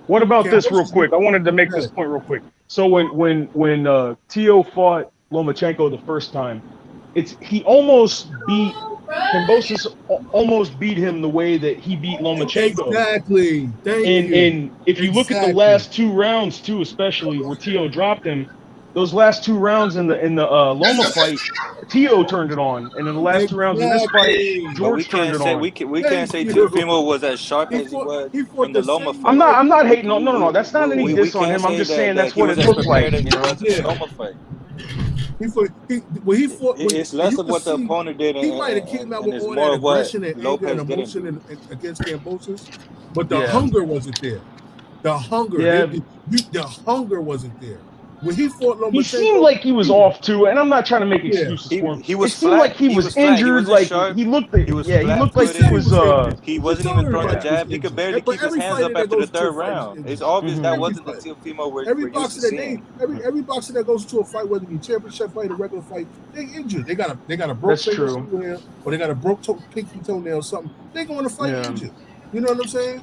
What about this real quick? I wanted to make this point real quick. So when Teo fought Lomachenko the first time, he almost beat Kambosos, almost beat him the way that he beat Lomachenko. Exactly. And if you look at the last two rounds too, especially where Teo dropped him, those last two rounds in the Loma fight, Teo turned it on, and in the last two rounds in this fight, George turned it on. We can't say Teofimo was as sharp as he was in the Loma fight. I'm not hating on no. That's not any diss on him. I'm just saying that's what it looked like. You know? Loma fight. It's less of what the opponent did, he might have came out and with it's all more that of what aggression and anger and Lopez emotion didn't. against Kambosos, but the hunger wasn't there. The hunger, the hunger wasn't there. When he fought Lomachenko, he seemed like he was off too, and I'm not trying to make excuses for him. He was it seemed flat. like he was injured. Like he looked like he was he wasn't even throwing a jab. He could barely keep his hands up after the third round. It's obvious that wasn't the Teofimo we're used to seeing. Every boxer that goes into a fight, whether it be championship fight or regular fight, they injured. They got a broke finger somewhere, or they got a broke pinky toenail or something. They going to fight injured. You know what I'm saying?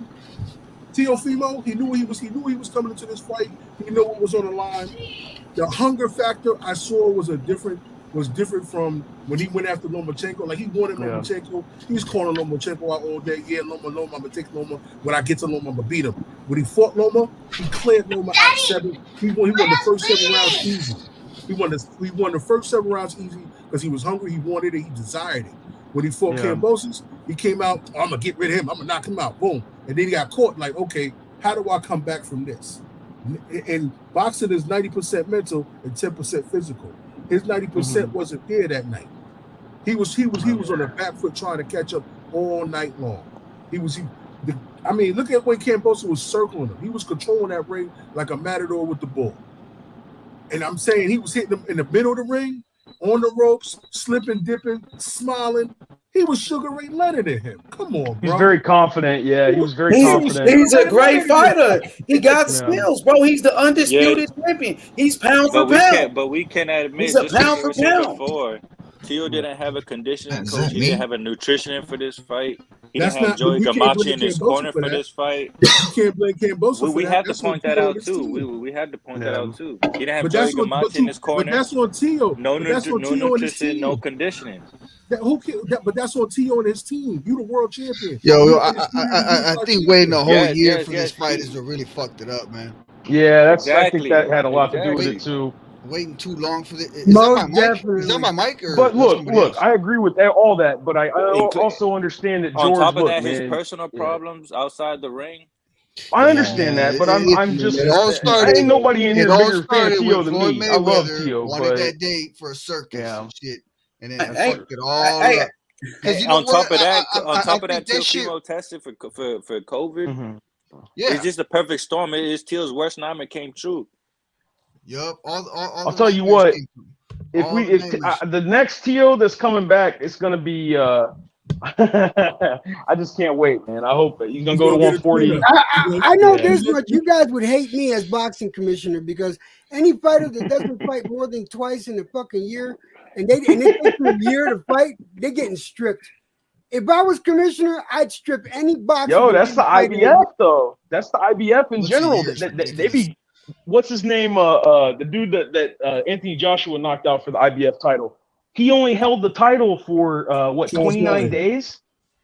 Teofimo, he knew he was coming into this fight. He knew what was on the line. The hunger factor I saw was different from when he went after Lomachenko. Like he wanted Lomachenko. He was calling Lomachenko out all day. Yeah, Loma, I'm gonna take Loma. When I get to Loma, I'm gonna beat him. When he fought Loma, he cleared Loma out 7. He won the first 7 rounds easy. He won the first 7 rounds easy because he was hungry. He wanted it. He desired it. When he fought Kambosos, he came out. Oh, I'm gonna get rid of him. I'm gonna knock him out. Boom. And then he got caught. Like, okay, how do I come back from this? And boxing is 90% mental and 10% physical. His 90% wasn't there that night. He was on the back foot trying to catch up all night long. Look at when Kambosos was circling him. He was controlling that ring like a matador with the bull. And I'm saying he was hitting him in the middle of the ring, on the ropes, slipping, dipping, smiling. He was Sugar Ray Leonard in him. Come on, bro. He's very confident. Yeah, he was very confident. He's a great fighter. He got skills, bro. He's the undisputed champion. He's pound for pound. But we can admit, He's a just like pound we for were saying pound. before, Tio didn't have a conditioning coach. He didn't have a nutritionist for this fight. He That's didn't have not- Joey we can't Gamache blame in his Kambosos corner for for that. this fight. You can't blame Kambosos for We that. had to That's on point that Tio and out his too. team. We had to point that out too. He didn't have But Joey that's on, Gamache in his but corner. that's on Tio. No, But that's on no Tio and his nutrition, team. no conditioning. But that's on Tio and his team. You the world champion. Yo, You I think waiting a whole year for this fight is what really fucked it up, man. Yeah, I think that had a lot to do with it Wait- too. Waiting too long for this. Is Most that my mic? definitely. Is that my mic? Or But that's look, somebody else? I agree with all that, but I also understand that On George. top of look, that, his man, personal problems outside the ring. I understand that, but I'm just. It all started. Ain't nobody in here it all bigger fan of started Tio with than Floyd me. I love Mayweather Tio, wanted but that date for a circus and shit, and then it Hey, fucked it all hey, up. Because you know On top what? of that, I think that shit. Teofimo tested for COVID. Mm-hmm. Yeah. It's just a perfect storm. It is Tio's worst nightmare came true. Yup. All I'll the tell you nightmares what. came true. If All we, the if nightmares. the next Tio that's coming back, it's gonna be. I just can't wait, man. I hope he's gonna go to 140. I know this much. You guys would hate me as boxing commissioner because any fighter that doesn't fight more than twice in a fucking year, and it takes them a year to fight, they're getting stripped. If I was commissioner, I'd strip any boxer. Yo, that that's the didn't fight in a IBF though. That's the IBF in What's general. the year? They be. What's his name? The dude that Anthony Joshua knocked out for the IBF title. He only held the title for Charles 29 Martin. days.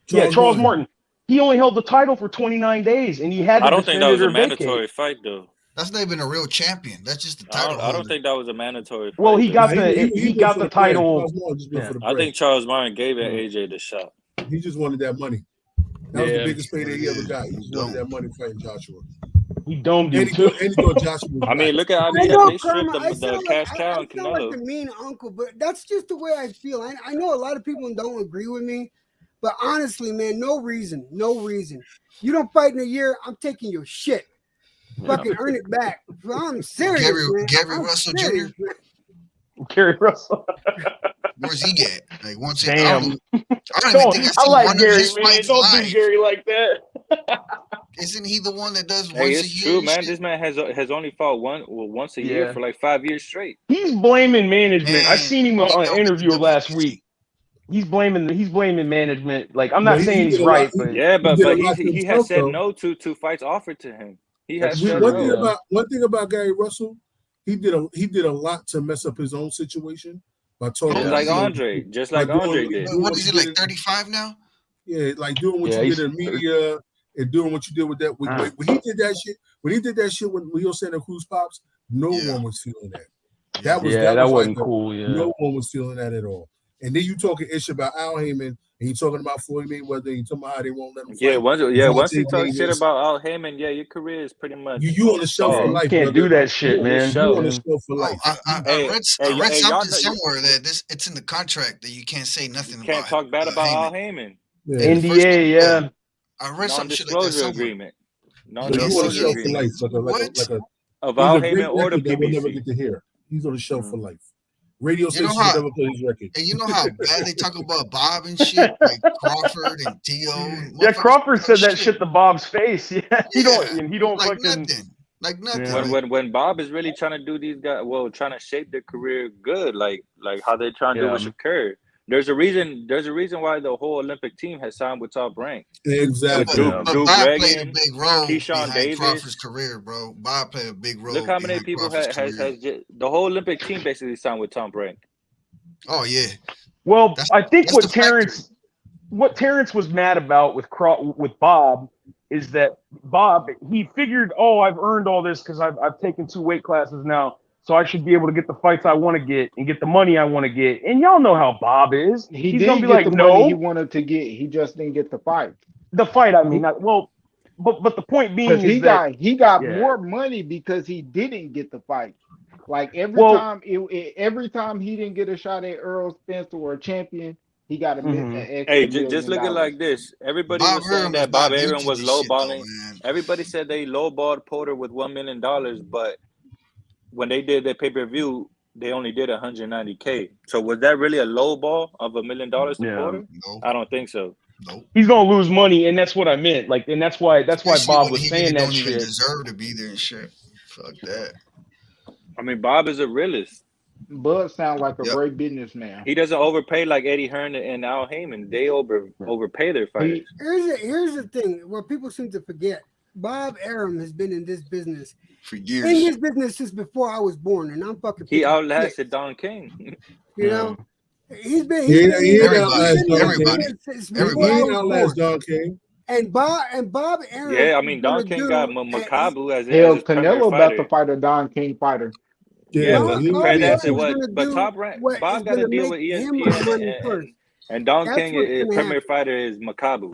Charles Charles Martin. Martin. He only held the title for 29 days, and he had to I don't think defend that was it a or mandatory vacate. fight though. That's not even a real champion. That's just the title I don't holder. think that was a mandatory fight. Well, he though. got Nah, the he he built got for the the bread. title. Charles Martin just built for the I bread. think Charles Martin gave AJ the shot. He just wanted that money. That was the Yeah. biggest payday he ever got. He just wanted that money fighting Joshua. He domed And him he too. thought Joshua was I mean, black. look at I IBF. know, They stripped Karma. I the sound cash like cow and I sound like Canelo. a mean uncle, but that's just the way I feel. I know a lot of people don't agree with me, but honestly, man, no reason. You don't fight in a year, I'm taking your shit. Fucking earn it back. I'm serious, man. Gary I'm Russell serious, Jr. man. Gary Russell. Where's he get? Like once I Damn. don't even Don't, think I I seen like one Gary, of his man. fights Don't do live. Gary like that. Isn't he the one that does Hey, once a it's year? true, and man. shit? This man has only fought once a year Yeah. for like 5 years straight. He's blaming management. I Man, seen him he on don't an get interview the last WBC. week. He's blaming management. Like I'm Well, not he saying did he's a lot. right, but Yeah, He did a but lot for he has himself, said though. no to fights offered to him. He That's has said true, One no. yeah. thing about Gary Russell, he did a lot to mess up his own situation by talking. Just Oh, like yeah. Andre. Just by like Andre doing, did. doing What what is he he like? did. 35 now? Yeah, like doing what Yeah, you he's did in media and doing what you did with that. When he did that shit, when Leo Santa Cruz pops, no Yeah. one was feeling that. That was that like wasn't cool. Yeah. no one was feeling that at all. And then you talking ish about Al Heyman, and you talking about Floyd Mayweather, and you talking about how they won't let him Yeah, fight. once Devontae he talks shit Davis. about Al Heyman, yeah, your career is pretty much You on the shelf for You life, can't brother. do that shit, You man. on the Yeah. shelf for Oh, life. I Hey, Uh, read hey, y'all something know, somewhere that it's in the contract that you can't say nothing you can't about talk bad about Al Heyman. Heyman. Yeah. In the first, NDA, yeah. Uh, I read some shit like that Non-disclosure somewhere. agreement. You can't You on the say Non-disclosure shelf for anything. life, agreement. What? Of He's Al a great Heyman or the record that we'll never PBC. get to hear. He's on the shelf for life. Radio You know stations how will never play his record. and you know how bad they talk about Bob and shit, like Crawford and Tio and Yeah, motherfuckers Crawford talk said that shit to Bob's face. Yeah, he don't like fucking. nothing. Like nothing. Yeah. Like When Bob is really trying to do these guys, trying to shape their career good, like how they trying to do with Yeah. Shakur. There's a reason why the whole Olympic team has signed with Top Rank. Exactly. With but Duke Bob played a Reagan, big role Keyshawn behind Davis. Crawford's career, bro. Bob played a big role Look how many behind people Crawford's has career. the whole Olympic team basically signed with Tom Rank. Oh yeah. Well, I think that's the what Terrence was mad about with Bob is that Bob, he figured, oh, I've earned all this because I've taken 2 weight classes now, so I should be able to get the fights I want to get and get the money I want to get. And y'all know how Bob is. He He's did gonna be get like, the no, money he wanted to get. He just didn't get the fight. the fight. I mean, but the point being Because is he got yeah. more money because he didn't get the fight. Like every time he didn't get a shot at Earl Spencer or a champion, he got an extra Hey, $1 just look at it million. like this. Everybody Bob was saying Arum that is Bob not new Arum to was this shit, though, lowballing. man. Everybody said they lowballed Porter with $1 million, but when they did their pay-per-view, they only did 190K. So was that really a low ball of $1 million to Porter? No. I don't think so. Nope. He's gonna lose money, and that's what I meant. Like, and that's why Especially Bob when was he saying really that don't even shit. deserve to be there and shit. Fuck that. I mean, Bob is a realist. Bud sounds like a great businessman. He doesn't overpay like Eddie Hearn and Al Heyman. They overpay their fighters. Here's the thing. What people seem to forget. Bob Arum has been in this business for years. In this business since before I was born, and I'm fucking. He outlasted Don King. You know, he's been. He outlast Don King. And Bob Arum. Yeah, I mean Don King got Makabu as Hell, his premier Canelo about fighter. to fight a Don King fighter. Yeah, but Top Rank. Bob got to deal with ESPN, and Don King, his premier fighter is Makabu.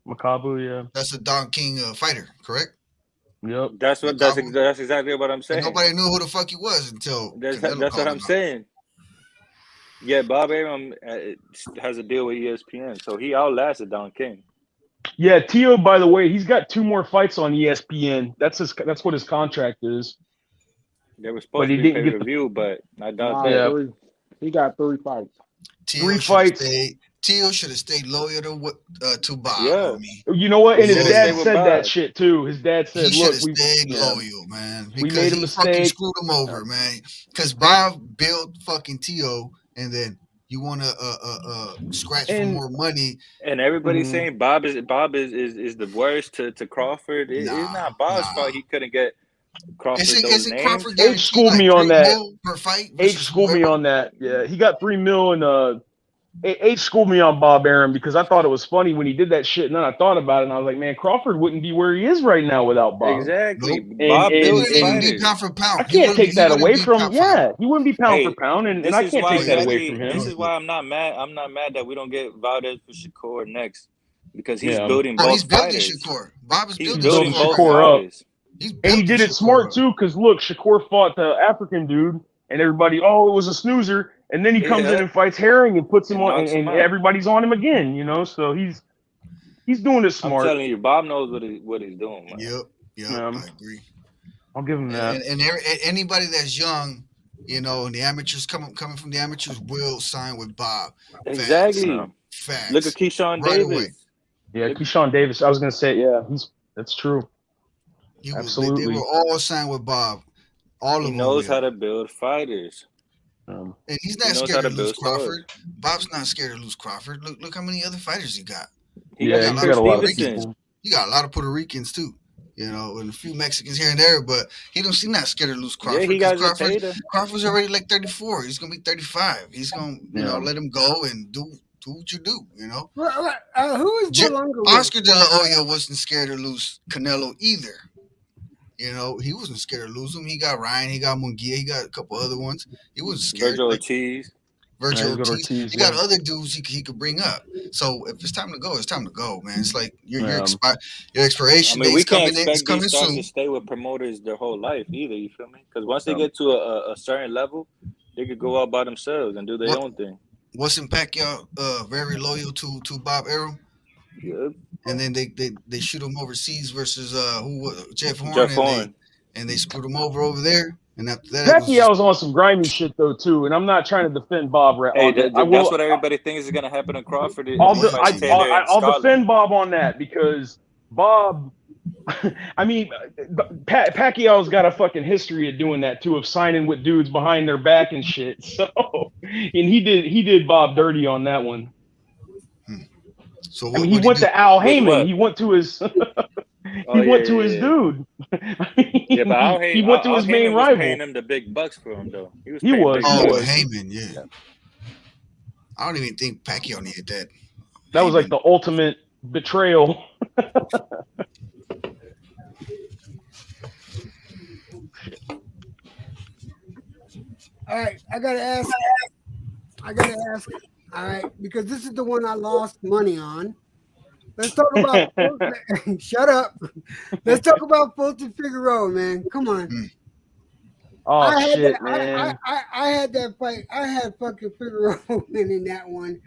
Makabu, yeah. That's a Don King fighter, correct? Yep. That's exactly what I'm saying. And nobody knew who the fuck he was until that's what I'm saying. Yeah, Bob Arum has a deal with ESPN, so he outlasted Don King. Yeah, Tio. By the way, he's got 2 more fights on ESPN. That's what his contract is. They were supposed to be pay-per-view, but I doubt that. He got 3 fights. 3 fights. Tio should have stayed loyal to Bob. Yeah. You know what? And his dad said that shit too. His dad said, he "Look, we stayed loyal, man. We made a mistake. Fucking screwed him over, man. Because Bob built fucking Tio, and then you want to scratch for more money." And everybody's saying Bob is the worst to Crawford. It's not Bob's fault. He couldn't get Crawford those names. H schooled me on that. Per fight. H schooled me on that. Yeah, he got $3 million. H schooled me on Bob Arum because I thought it was funny when he did that shit, and then I thought about it, and I was like, man, Crawford wouldn't be where he is right now without Bob. Exactly. Bob wouldn't even be pound for pound. I can't take that away from him. Yeah, he wouldn't be pound for pound, and I can't take that away from him. This is why I'm not mad. I'm not mad that we don't get Valdez for Shakur next because he's building both fighters. Shakur. Bob is building Shakur up. And he did it smart too, because look, Shakur fought the African dude, and everybody, it was a snoozer. And then he comes in and fights Herring and puts him on, and everybody's on him again, you know. So he's doing it smart. I'm telling you, Bob knows what he's doing. Man. Yep, I agree. I'll give him that. And anybody that's young, you know, and the amateurs coming from the amateurs will sign with Bob. Exactly. Facts. Look at Keyshawn Davis. Away. Yeah, Keyshawn Davis. I was gonna say, that's true. Absolutely. They were all signed with Bob. All of them. He knows how to build fighters. And he's not scared to lose Crawford. Bob's not scared to lose Crawford. Look how many other fighters he got. He got a lot of people. He got a lot of Puerto Ricans too, you know, and a few Mexicans here and there. But he don't seem not scared to lose Crawford. Yeah, he got Crawford's already like 34. He's gonna be 35. He's gonna let him go and do what you do. You know. Who is Oscar De La Hoya wasn't scared to lose Canelo either. You know, he wasn't scared to lose him. He got Ryan, he got Munguia, he got a couple other ones. He wasn't scared. Virgil Ortiz. He got other dudes he could bring up. So if it's time to go, it's time to go, man. It's like your expiration date is coming in. It's coming soon. To stay with promoters their whole life either. You feel me? Because once they get to a certain level, they could go out by themselves and do their own thing. Wasn't Pacquiao very loyal to Bob Arum? Yeah. And then they shoot him overseas versus Jeff Horn. And they screwed him over there. And after that, Pacquiao's on some grimy shit though too. And I'm not trying to defend Bob. That's what everybody thinks is gonna happen to Crawford. I'll defend Bob on that because Bob. I mean, Pacquiao's got a fucking history of doing that too, of signing with dudes behind their back and shit. So, and he did Bob dirty on that one. So he went to Al Heyman. He went to his. He went to his dude. Yeah, but Al Heyman, he went to his main rival. Paying him the big bucks for him though. He was. Heyman, yeah. I don't even think Pacquiao needed that. That was like the ultimate betrayal. All right, I gotta ask. All right, because this is the one I lost money on. Let's talk about. Shut up. Let's talk about Fulton Figueroa, man. Come on. Oh shit, man! I had that fight. I had fucking Figueroa winning that one.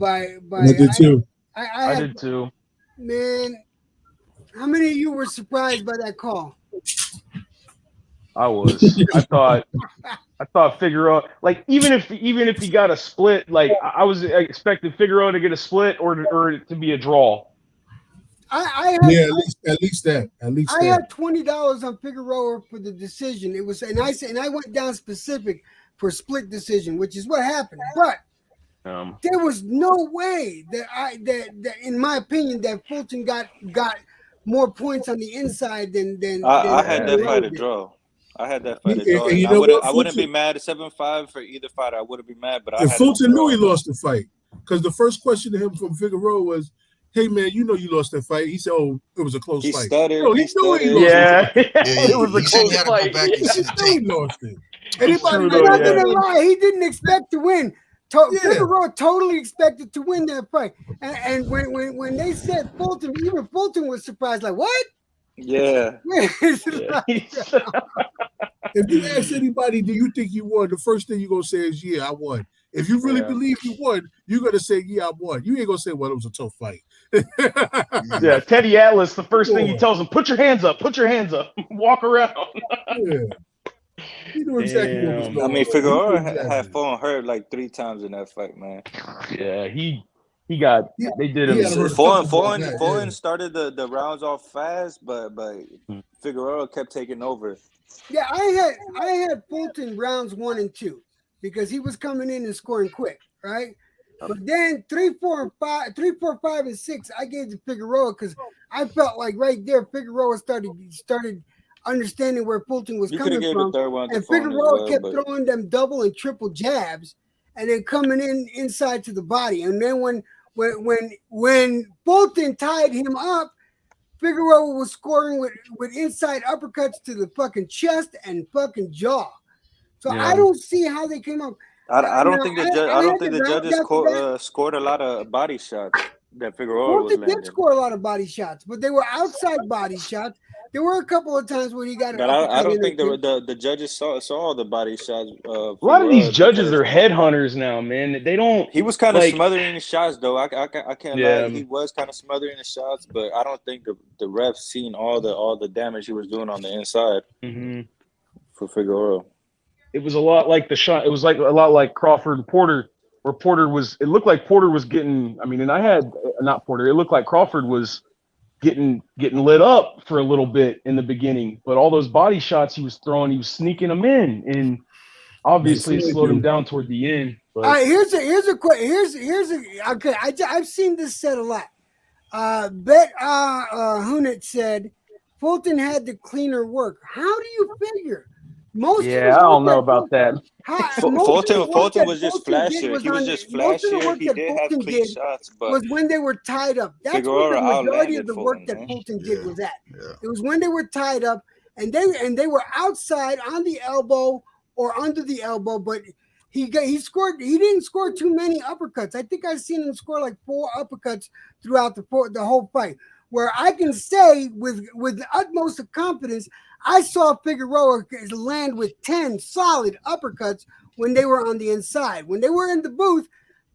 I did too. I did too. Man, how many of you were surprised by that call? I was. I I thought Figueroa, like even if he got a split, like I was expecting Figueroa to get a split or to be a draw. I had $20 on Figueroa for the decision. It was, and I went down specific for split decision, which is what happened. But there was no way that in my opinion that Fulton got more points on the inside than I had that fight a draw. I had that fight a draw. And I wouldn't be mad at 7-5 for either fighter. I wouldn't be mad, but I had Fulton knew he lost the fight because the first question to him from Figueroa was, "Hey man, you know you lost that fight." He said, "Oh, it was a close fight." Stuttered. No, he knew he lost it was a close fight. He lost it. I'm not gonna lie, he didn't expect to win. Figueroa totally expected to win that fight, and when they said Fulton, even Fulton was surprised. Like, what? Yeah. If you ask anybody, do you think you won? The first thing you're gonna say is, "Yeah, I won." If you really believe you won, you're gonna say, "Yeah, I won." You ain't gonna say, "Well, it was a tough fight." Yeah, Teddy Atlas. The first thing he tells him, "Put your hands up. Put your hands up. Walk around." Yeah. You know exactly what was going on. I mean, Figueroa had fallen hurt like 3 times in that fight, man. Yeah, he got. They did him. Fulton started the rounds off fast, but Figueroa kept taking over. Yeah, I had Fulton rounds 1 and 2 because he was coming in and scoring quick, right? But then 3, 4, 5, and 6, I gave to Figueroa because I felt like right there Figueroa started understanding where Fulton was coming from, and Figueroa kept throwing them double and triple jabs, and then coming inside to the body. And then when Fulton tied him up, Figueroa was scoring with inside uppercuts to the fucking chest and fucking jaw. So I don't see how they came up. I don't think the judges scored a lot of body shots that Figueroa was landing. Fulton did score a lot of body shots, but they were outside body shots. There were a couple of times where he got. But I don't think the judges saw all the body shots. A lot of these judges are headhunters now, man. They don't. He was kind of smothering his shots, though. I can't lie. He was kind of smothering his shots, but I don't think the refs seen all the damage he was doing on the inside for Figueroa. It was a lot like the shot. It was like a lot like Crawford and Porter, where Porter was. It looked like Porter was getting. I mean, and I had not Porter. It looked like Crawford was getting lit up for a little bit in the beginning, but all those body shots he was throwing, he was sneaking them in, and obviously it slowed him down toward the end. But. All right, here's a question. Okay. I've seen this said a lot. Hunit said Fulton had the cleaner work. How do you figure? I don't know about that. Fulton was just flashier. He was just flashier. He did have clean shots, but was when they were tied up. That's where the majority of the work that Fulton did was at. It was when they were tied up and they were outside on the elbow or under the elbow, but he scored. He didn't score too many uppercuts. I think I've seen him score like 4 uppercuts throughout the whole fight. Where I can say with the utmost of confidence, I saw Figueroa land with 10 solid uppercuts when they were on the inside. When they were in the booth,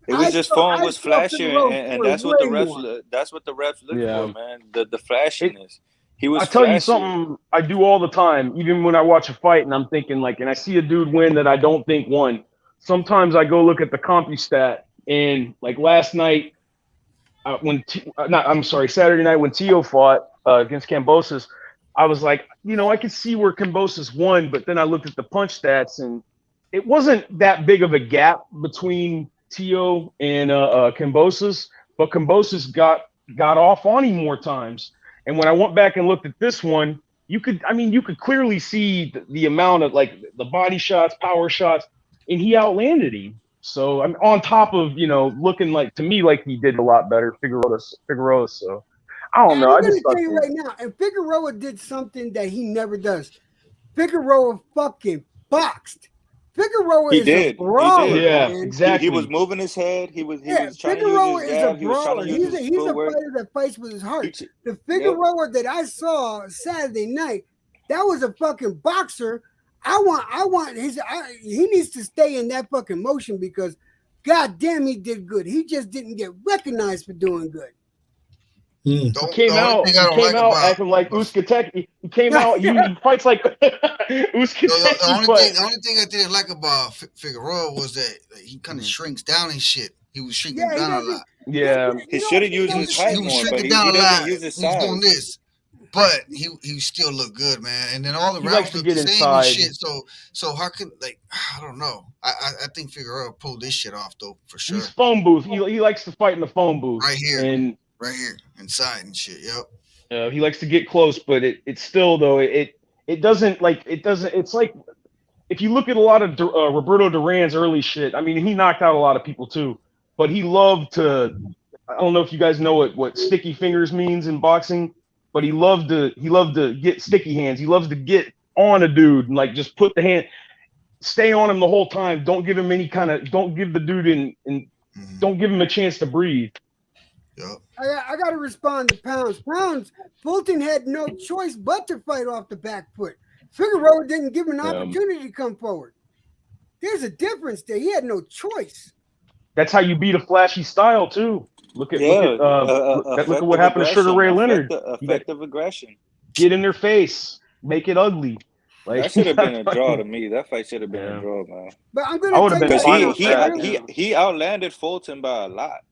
it was just Fulton was flashier, and that's what the refs. That's what the refs look for, man. The flashiness. He was. I tell you something I do all the time, even when I watch a fight and I'm thinking like, and I see a dude win that I don't think won. Sometimes I go look at the CompuStat, and like last night, Saturday night when Teo fought against Kambosos. I was like, I could see where Kambosos won, but then I looked at the punch stats, and it wasn't that big of a gap between Teo and Kambosos, but Kambosos got off on him more times. And when I went back and looked at this one, you could clearly see the amount of like the body shots, power shots, and he outlanded him. So I'm on top of looking like to me like he did a lot better, Figueroa. So. I don't know. I'm going to tell you right now, and Figueroa did something that he never does. Figueroa fucking boxed. Figueroa is a brawler. He did. Yeah, man. Exactly. He was moving his head. He was trying Figueroa to use his jab. is a brawler. He's a fighter that fights with his heart. The Figueroa that I saw Saturday night, that was a fucking boxer. He needs to stay in that fucking motion because, god damn, he did good. He just didn't get recognized for doing good. He came out acting like Uskatek. He came out. He fights like Uskatek. The only thing I didn't like about Figueroa was that he kind of shrinks down and shit. He was shrinking down a lot. Yeah, he should have used his height more, but he doesn't use his size. He's doing this, but he still look good, man. And then all the He rounds likes to look get the same inside. and shit. So how can I don't know. I think Figueroa pulled this shit off though for sure. He's phone booth. He likes to fight in the phone booth right here inside and shit. Yep. He likes to get close, but it's still though it doesn't. It's like if you look at a lot of Roberto Duran's early shit. I mean, he knocked out a lot of people too, but he loved to. I don't know if you guys know what sticky fingers means in boxing, but he loved to get sticky hands. He loves to get on a dude and like just put the hand, stay on him the whole time. Don't give him don't give the dude don't give him a chance to breathe. Yep. I got to respond to Pounds. Fulton had no choice but to fight off the back foot. Figueroa didn't give him an opportunity to come forward. There's a difference there. He had no choice. That's how you beat a flashy style too. Look at what happened to Sugar Ray Leonard. Effective aggression. Get in their face. Make it ugly. Like, that should have been a draw to me. That fight should have been a draw, man. But I'm going to because he outlanded Fulton by a lot.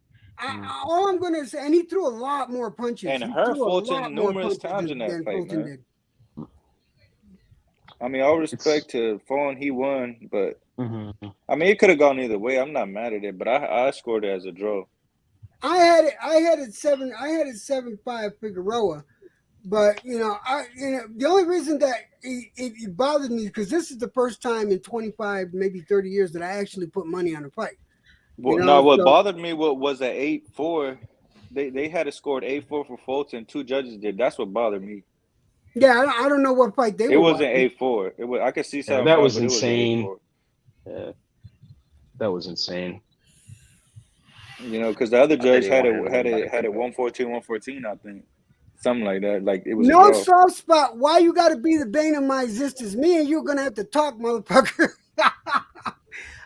All I'm going to say, and he threw a lot more punches. And hurt Fulton numerous times in that fight, man. I mean, all respect to Fulton, he won, but I mean, it could have gone either way. I'm not mad at it, but I scored it as a draw. I had it 7-5 Figueroa, but the only reason that it bothered me because this is the first time in 25, maybe 30 years that I actually put money on a fight. Well, what bothered me was an 8-4. They had it scored 8-4 for Fulton. 2 judges did. That's what bothered me. Yeah, I don't know what fight they were. It wasn't 8-4. It was. I could see something. That was insane. Yeah, that was insane. Because the other judge had it 114, I think, something like that. Like it was no soft spot. Why you got to be the bane of my existence? Me and you're gonna have to talk, motherfucker.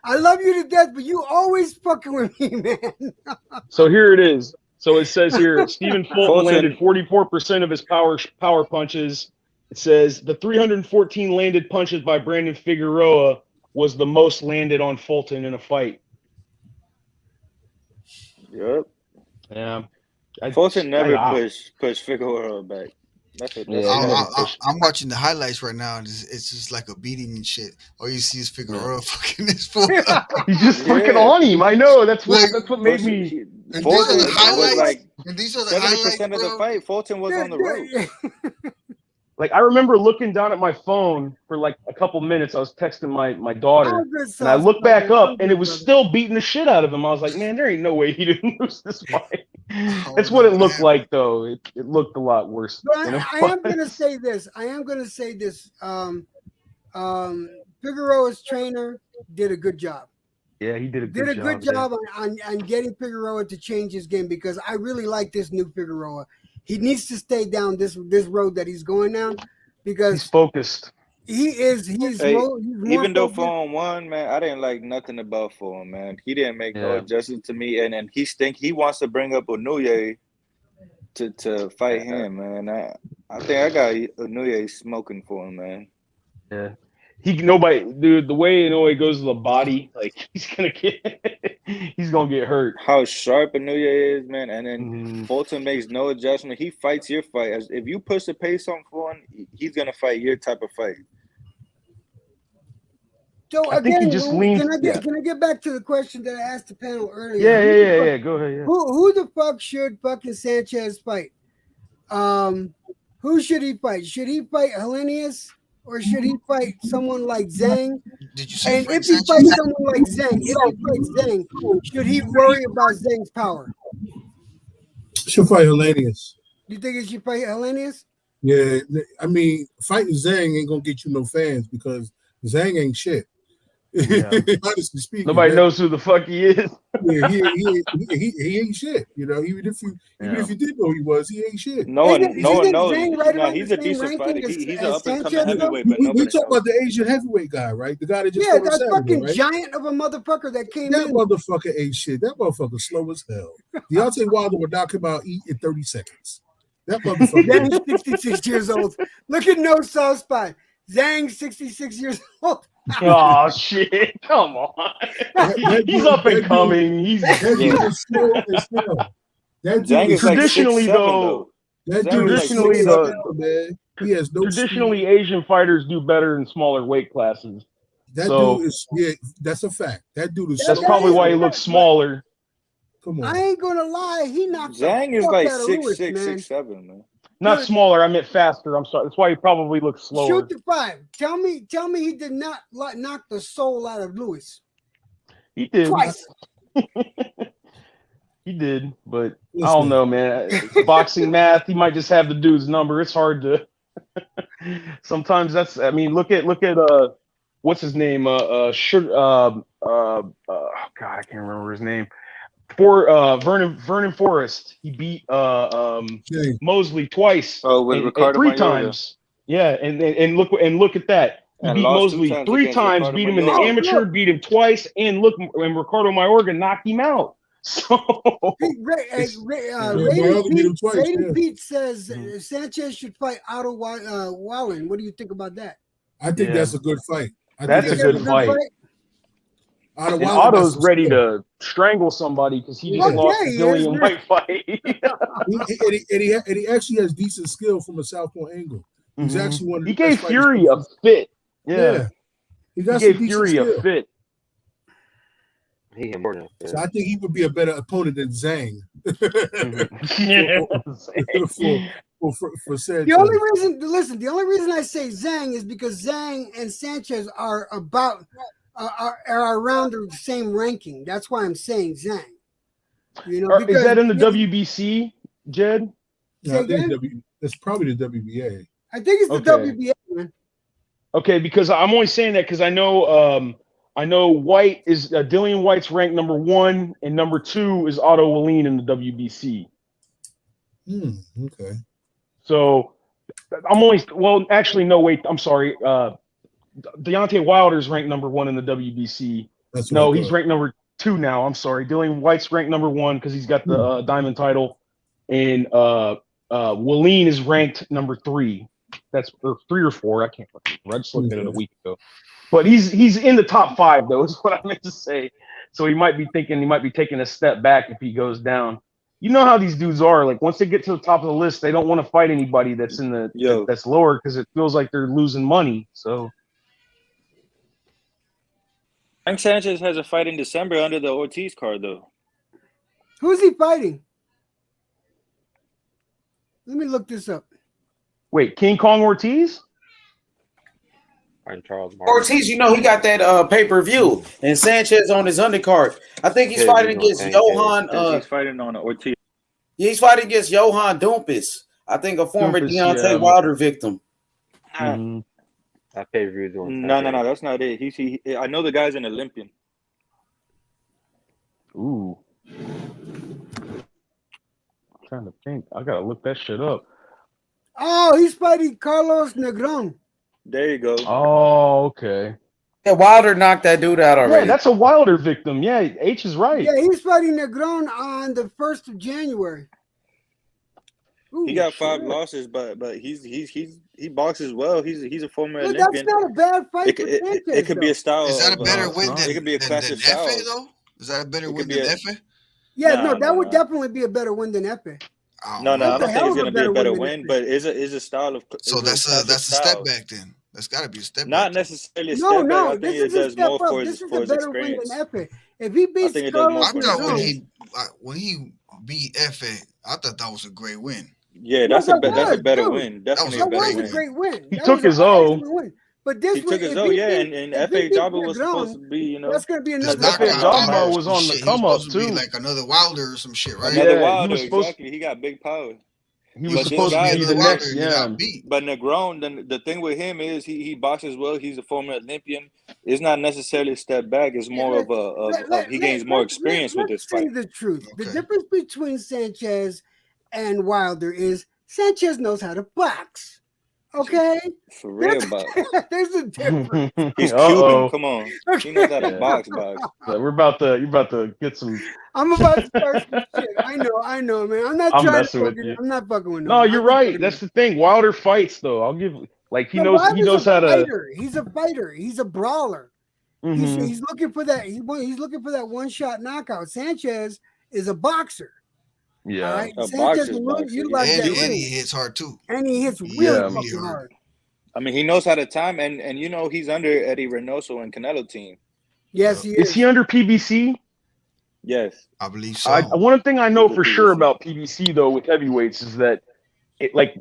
I love you to death, but you always fucking with me, man. So here it is. So it says here, Stephen Fulton landed 44% of his power punches. It says the 314 landed punches by Brandon Figueroa was the most landed on Fulton in a fight. Yep. Yeah. Fulton never pushed Figueroa back. That's it. I'm watching the highlights right now, and it's just like a beating and shit. All you see is Figueroa fucking this fool. He's just fucking on him. I know. That's what made me. Fulton was like 70% of the fight. Fulton was on the road. Like I remember looking down at my phone for like a couple minutes. I was texting my daughter, and I looked back up, and it was still beating the shit out of him. I was like, man, there ain't no way he didn't lose this fight. That's what it looked like, though. It looked a lot worse. But I am going to say this. Figueroa's trainer did a good job. Yeah, he did a good job on getting Figueroa to change his game because I really like this new Figueroa. He needs to stay down this road that he's going down because he's focused. He is. Even though Fulton won, man, I didn't like nothing about Fulton, man. He didn't make no adjustment to me, and he wants to bring up Onuye to fight him, man. I think I got Onuye smoking for him, man. Yeah. Dude, the way Inoue goes to the body, like he's gonna get hurt. How sharp Inoue is, man, and then Fulton makes no adjustment. He fights your fight. If you push the pace on Fulton, he's gonna fight your type of fight. So I think he just leans. Can I get back to the question that I asked the panel earlier? Yeah. Go ahead. Yeah. Who the fuck should fucking Sanchez fight? Who should he fight? Should he fight Helenius? Or should he fight someone like Zhang? Did you say? And if he fights someone like Zhang, should he worry about Zhang's power? Should fight Helenius. You think he should fight Helenius? Yeah, I mean, fighting Zhang ain't gonna get you no fans because Zhang ain't shit. Yeah. Honestly speaking, Nobody knows who the fuck he is. Yeah, he ain't shit. You know, even if you did know he was, he ain't shit. No one knows. Zhang right Nah, around he's the a same decent fighter. ranking He's an as up and coming Sanchez, heavyweight, but We nobody talk knows. about the Asian heavyweight guy, right? The guy that just Yeah, fought on that Saturday, fucking right? giant of a motherfucker that came That in. motherfucker ain't shit. That motherfucker slow as hell. Deontay Wilder would knock him out in 30 seconds. That motherfucker. Zhang 66 years old. Look at no soft spot. Zhang 66 years old. Oh shit! Come on. He's up and coming. He's that dude is slow as hell. That dude Zhang is like traditionally 6'7", though. That Zhang dude is is like slow 6'7". as hell, man. He has no Traditionally, speed. Asian fighters do better in smaller weight classes. That So dude is that's a fact. That dude is that's slow. probably why he looks smaller. Come on. I ain't gonna lie, he knocked Zhang the is fuck like out of Lewis, 6'6", man. 6'7", man. Not Dude. smaller. I meant faster. I'm sorry. That's why he probably looks slower. Shoot the 5. Tell me he did not knock the soul out of Lewis. He did. Twice. He did, but I don't know, man. Boxing math. He might just have the dude's number. It's hard to. Sometimes that's. I mean, look at what's his name? God, I can't remember his name. Vernon Forrest. He beat Mosley twice. Oh, with Ricardo three Mayorga. times. Yeah, and look at that. He And beat lost 2 Mosley times 3 against times, Ricardo beat him in the Mayorga. amateur, beat him twice, and Ricardo Mayorga knocked him out. So Rating Pete says Sanchez should fight Otto Wallen. What do you think about that? I think that's a good fight. That's a good fight. And Otto's ready to strangle somebody because he just lost the Dillian White fight. and he actually has decent skill from a southpaw angle. He's actually one of the He gave best Fury a fighters. fit. Yeah. He got gave some decent Fury a skill. fit. So I think he would be a better opponent than Zhang. for Sanchez. The only reason I say Zhang is because Zhang and Sanchez are around the same ranking. That's why I'm saying Zhang. You know, Is that in the WBC, Jed? No, it's probably the WBA. I think it's the WBA, man. Okay, because I'm only saying that because I know White is Dillian White's ranked number 1, and number 2 is Otto Wallin in the WBC. Okay. So actually, no, wait, I'm sorry. Deontay Wilder's ranked number 1 in the WBC. He's ranked number 2 now. I'm sorry. Dillian White's ranked number 1 because he's got the diamond title, and Wallin is ranked number 3. That's 3 or 4. I can't remember. I just looked at it a week ago. But he's in the top 5 though, is what I meant to say. So he might be taking a step back if he goes down. You know how these dudes are. Like once they get to the top of the list, they don't want to fight anybody that's that's lower because it feels like they're losing money. So Frank Sanchez has a fight in December under the Ortiz card though. Who's he fighting? Let me look this up. Wait, King Kong Ortiz? Charles Ortiz, he got that pay-per-view, and Sanchez on his undercard. I think he's fighting against Johan. He's fighting on Ortiz. Yeah, he's fighting against Johan Dumpis. I think a former Deontay Wilder victim. That pay-per-view doing. No, that's not it. I know the guy's an Olympian. Ooh. I'm trying to think. I gotta look that shit up. Oh, he's fighting Carlos Negron. There you go. Oh, okay. Yeah, Wilder knocked that dude out already. Yeah, that's a Wilder victim. Yeah, H is right. Yeah, he's fighting Negron on the 1st of January. Ooh, he got 5 losses, but he boxes well. He's a former Olympian. That's not a bad fight for Sanchez. It could be a style. Is that a better win than it could be a classic style Efe, though? Is that a better win than Efe? Yeah, that would definitely be a better win than Efe. No, I don't think it's going to be a better win, but it's a style of. So that's a step back then. That's got to be a step back. Not necessarily a step back. No, I think it does more for his experience. If he beats Carlos, I thought when he beat Efe, I thought that was a great win. Yeah, that's a better win. Definitely that was a great win. He took his O. But this he took his O, and Efe Jabba was supposed to be, that's going to be another. Efe Jabba was on the come up too. Like another Wilder or some shit, right? Another Wilder, exactly. He got big power. He was supposed to be the next, yeah. But Negron, the thing with him is he boxes well. He's a former Olympian. It's not necessarily a step back. It's more of he gains more experience with this fight. The truth. Okay. The difference between Sanchez and Wilder is Sanchez knows how to box. Okay, for real, but there's a difference. He's Cuban. Come on, he knows how to box. So you're about to get some. I'm about to start some shit. I know, man. I'm not trying to fuck you. I'm not fucking with no. You're right. That's the thing. Wilder fights though. I'll give he knows how to. He's a fighter. He's a brawler. Mm-hmm. He's looking for that. He's looking for that one shot knockout. Sanchez is a boxer. Yeah, right? Sanchez and he hits hard too. And he hits really fucking hard. I mean, he knows how to time, and you know he's under Eddie Reynoso and Canelo team. Yes, he is. Is he under PBC? Yes, I believe so. One thing I know for sure about PBC though with heavyweights is that,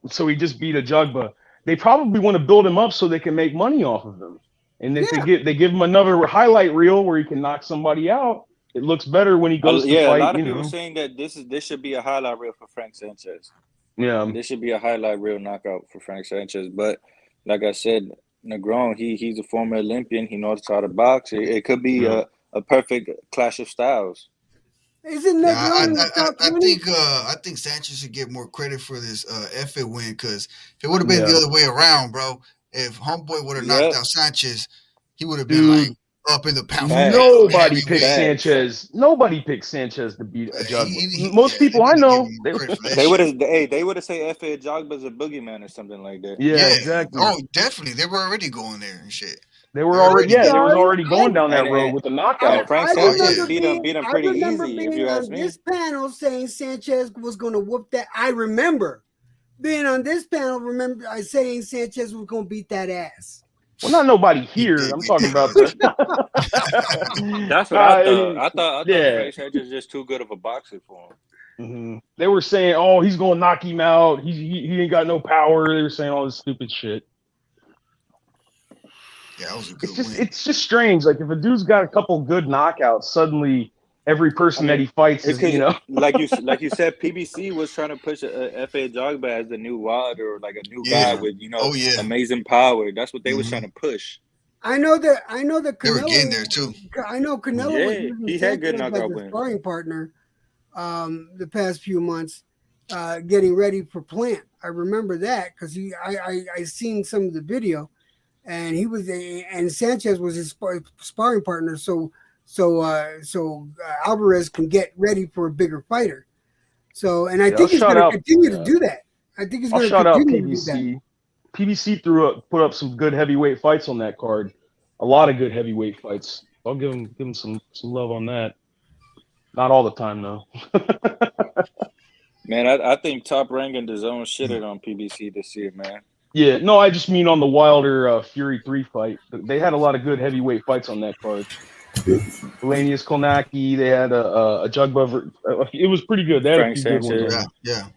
so he just beat a Jugba. They probably want to build him up so they can make money off of him, and if they give him another highlight reel where he can knock somebody out. It looks better when he goes to fight. A lot of people saying that this should be a highlight reel for Frank Sanchez. Yeah, this should be a highlight reel knockout for Frank Sanchez. But like I said, Negron, he's a former Olympian. He knows how to box. It could be a perfect clash of styles. Isn't that I think Sanchez should get more credit for this FA win because if it would have been the other way around, bro, if Homeboy would have knocked out Sanchez, he would have been like up in the pound. Nobody picked Sanchez. Nobody picked Sanchez to beat a Jugba. Most people I know they would have said FA Jogba's a boogeyman or something like that. Yeah, exactly. Oh, definitely. They were already going there and shit. They were already going down that road with the knockout. Frank Sanchez beat him pretty easy. If you ask me, this panel saying Sanchez was going to whoop that. I remember being on this panel. Remember I saying Sanchez was going to beat that ass. Well, not nobody here. I'm talking about the. That's what I thought. I thought Frank Sanchez is just too good of a boxer for him. Mm-hmm. They were saying, "Oh, he's going to knock him out. He ain't got no power." They were saying all this stupid shit. Yeah, that was a good It's just strange. Like if a dude's got a couple good knockouts, suddenly every person that he fights is, like you said, PBC was trying to push a FA Jogba as the new Wilder, or like a new guy with amazing power. That's what they was trying to push. I know that Canelo, they were getting there too. I know Canelo was using he had good knockout wins. Sparring partner the past few months, getting ready for Plant. I remember that because I seen some of the video, and he was and Sanchez was his sparring partner. So Alvarez can get ready for a bigger fighter. So, and I think he's going to continue to do that. I think he's going to continue to do that. PBC put up some good heavyweight fights on that card. A lot of good heavyweight fights. I'll give him some love on that. Not all the time though. Man, I think Top Rank and DAZN shitted on PBC this year, man. Yeah, no, I just mean on the Wilder Fury 3 fight. They had a lot of good heavyweight fights on that card. Lanius Kolnacki, they had a Jugba. It was pretty good. They had a few good ones. Yeah.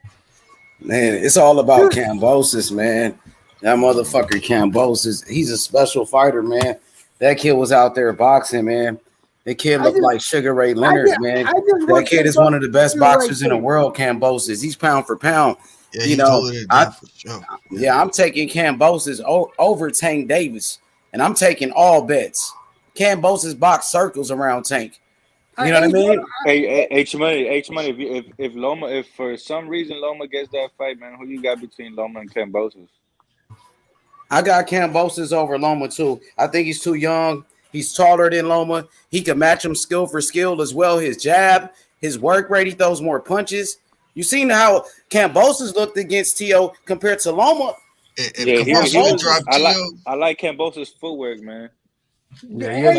Man, it's all about Kambosos, man. That motherfucker Kambosos, he's a special fighter, man. That kid was out there boxing, man. That kid looked like Sugar Ray Leonard, man. That kid is one of the best boxers in the world, Kambosos. He's pound for pound. Yeah, I'm taking Kambosos over Tank Davis, and I'm taking all bets. Kambosos box circles around Tank. You know what I mean? Hey, H Money. If Loma, if for some reason Loma gets that fight, man, who you got between Loma and Kambosos? I got Kambosos over Loma too. I think he's too young. He's taller than Loma. He can match him skill for skill as well. His jab, his work rate, he throws more punches. You seen how Kambosos looked against Tio compared to Loma? I like Kambosos' footwork, man. Yeah, I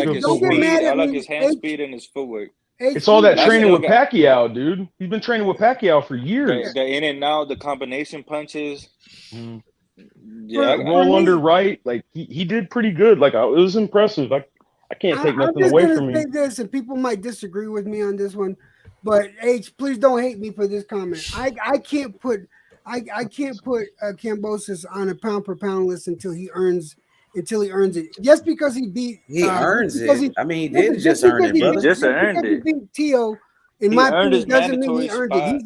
like his hand speed and his footwork. It's all that training with Pacquiao, dude. He's been training with Pacquiao for years. The in and out, the combination punches. Yeah, roll under right. Like he did pretty good. Like it was impressive. I can't take nothing away from him. This, and people might disagree with me on this one, but H, please don't hate me for this comment. I can't put Kambosos on a pound per pound list until he earns it. Just because he beat, he earns it. He did just earn it, brother. Just earned it. He beat Tio, in my opinion, doesn't mean he earned it.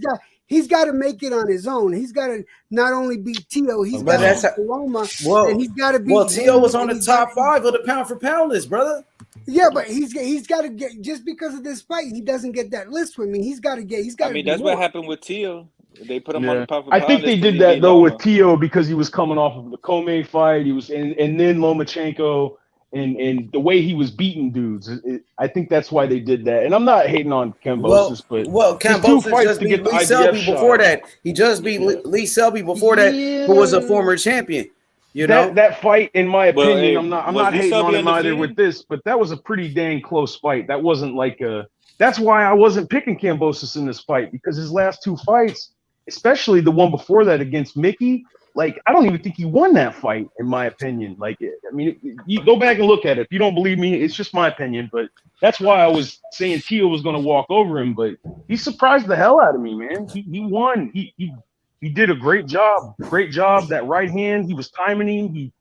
He's got to make it on his own. He's got to not only beat Tio, he's got to beat Loma, and he's got to beat. Well, Tio was on the top 5 of the pound for pound list, brother. Yeah, but he's got to get, just because of this fight, he doesn't get that list with me. He's got to get. He's got. I mean, that's what happened with Tio. They put him on the pound for I pound think they list did that though with Tio because he was coming off of the Comey fight. He was, and then Lomachenko, and the way he was beating dudes. I think that's why they did that. And I'm not hating on Kambosos, but Kambosos just beat Lee Selby before that. He just beat Lee Selby before that, who was a former champion. You know that fight, in my opinion, I'm not hating on him either with this, but that was a pretty dang close fight. That wasn't like a. That's why I wasn't picking Kambosos in this fight, because his last 2 fights, especially the one before that against Mickey, like I don't even think he won that fight, in my opinion. Like, I mean, you go back and look at it. If you don't believe me, it's just my opinion. But that's why I was saying Tio was going to walk over him. But he surprised the hell out of me, man. He won. He did a great job. Great job. That right hand, he was timing him.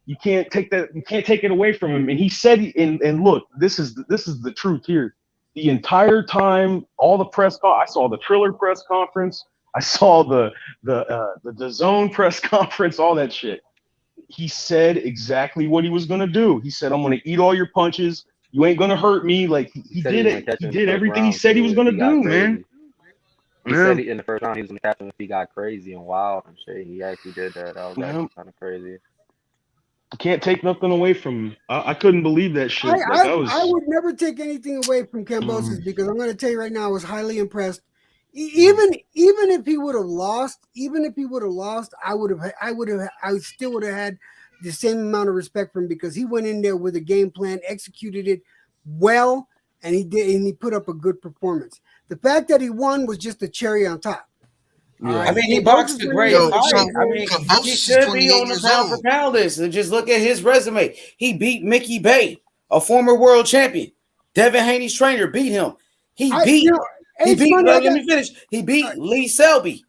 You can't take that. You can't take it away from him. And he said, and look, this is the truth here. The entire time, all the press I saw the Triller press conference. I saw the DAZN press conference, all that shit. He said exactly what he was gonna do. He said, "I'm gonna eat all your punches. You ain't gonna hurt me." Like he did it. He did everything he said he was gonna do, man. He said in the first round he was gonna catch him if he got crazy and wild and shit. He actually did that. That was actually kind of crazy. Can't take nothing away from him. I couldn't believe that shit. I would never take anything away from Kambosos because I'm going to tell you right now, I was highly impressed. Even if he would have lost, I still would have had the same amount of respect for him because he went in there with a game plan, executed it well, and he put up a good performance. The fact that he won was just the cherry on top. Yeah. I mean, he boxed a great fight. I mean, he should be on the pound for pound list. And just look at his resume. He beat Mickey Bay, a former world champion. Devin Haney's trainer beat him. Let me finish. He beat Lee Selby.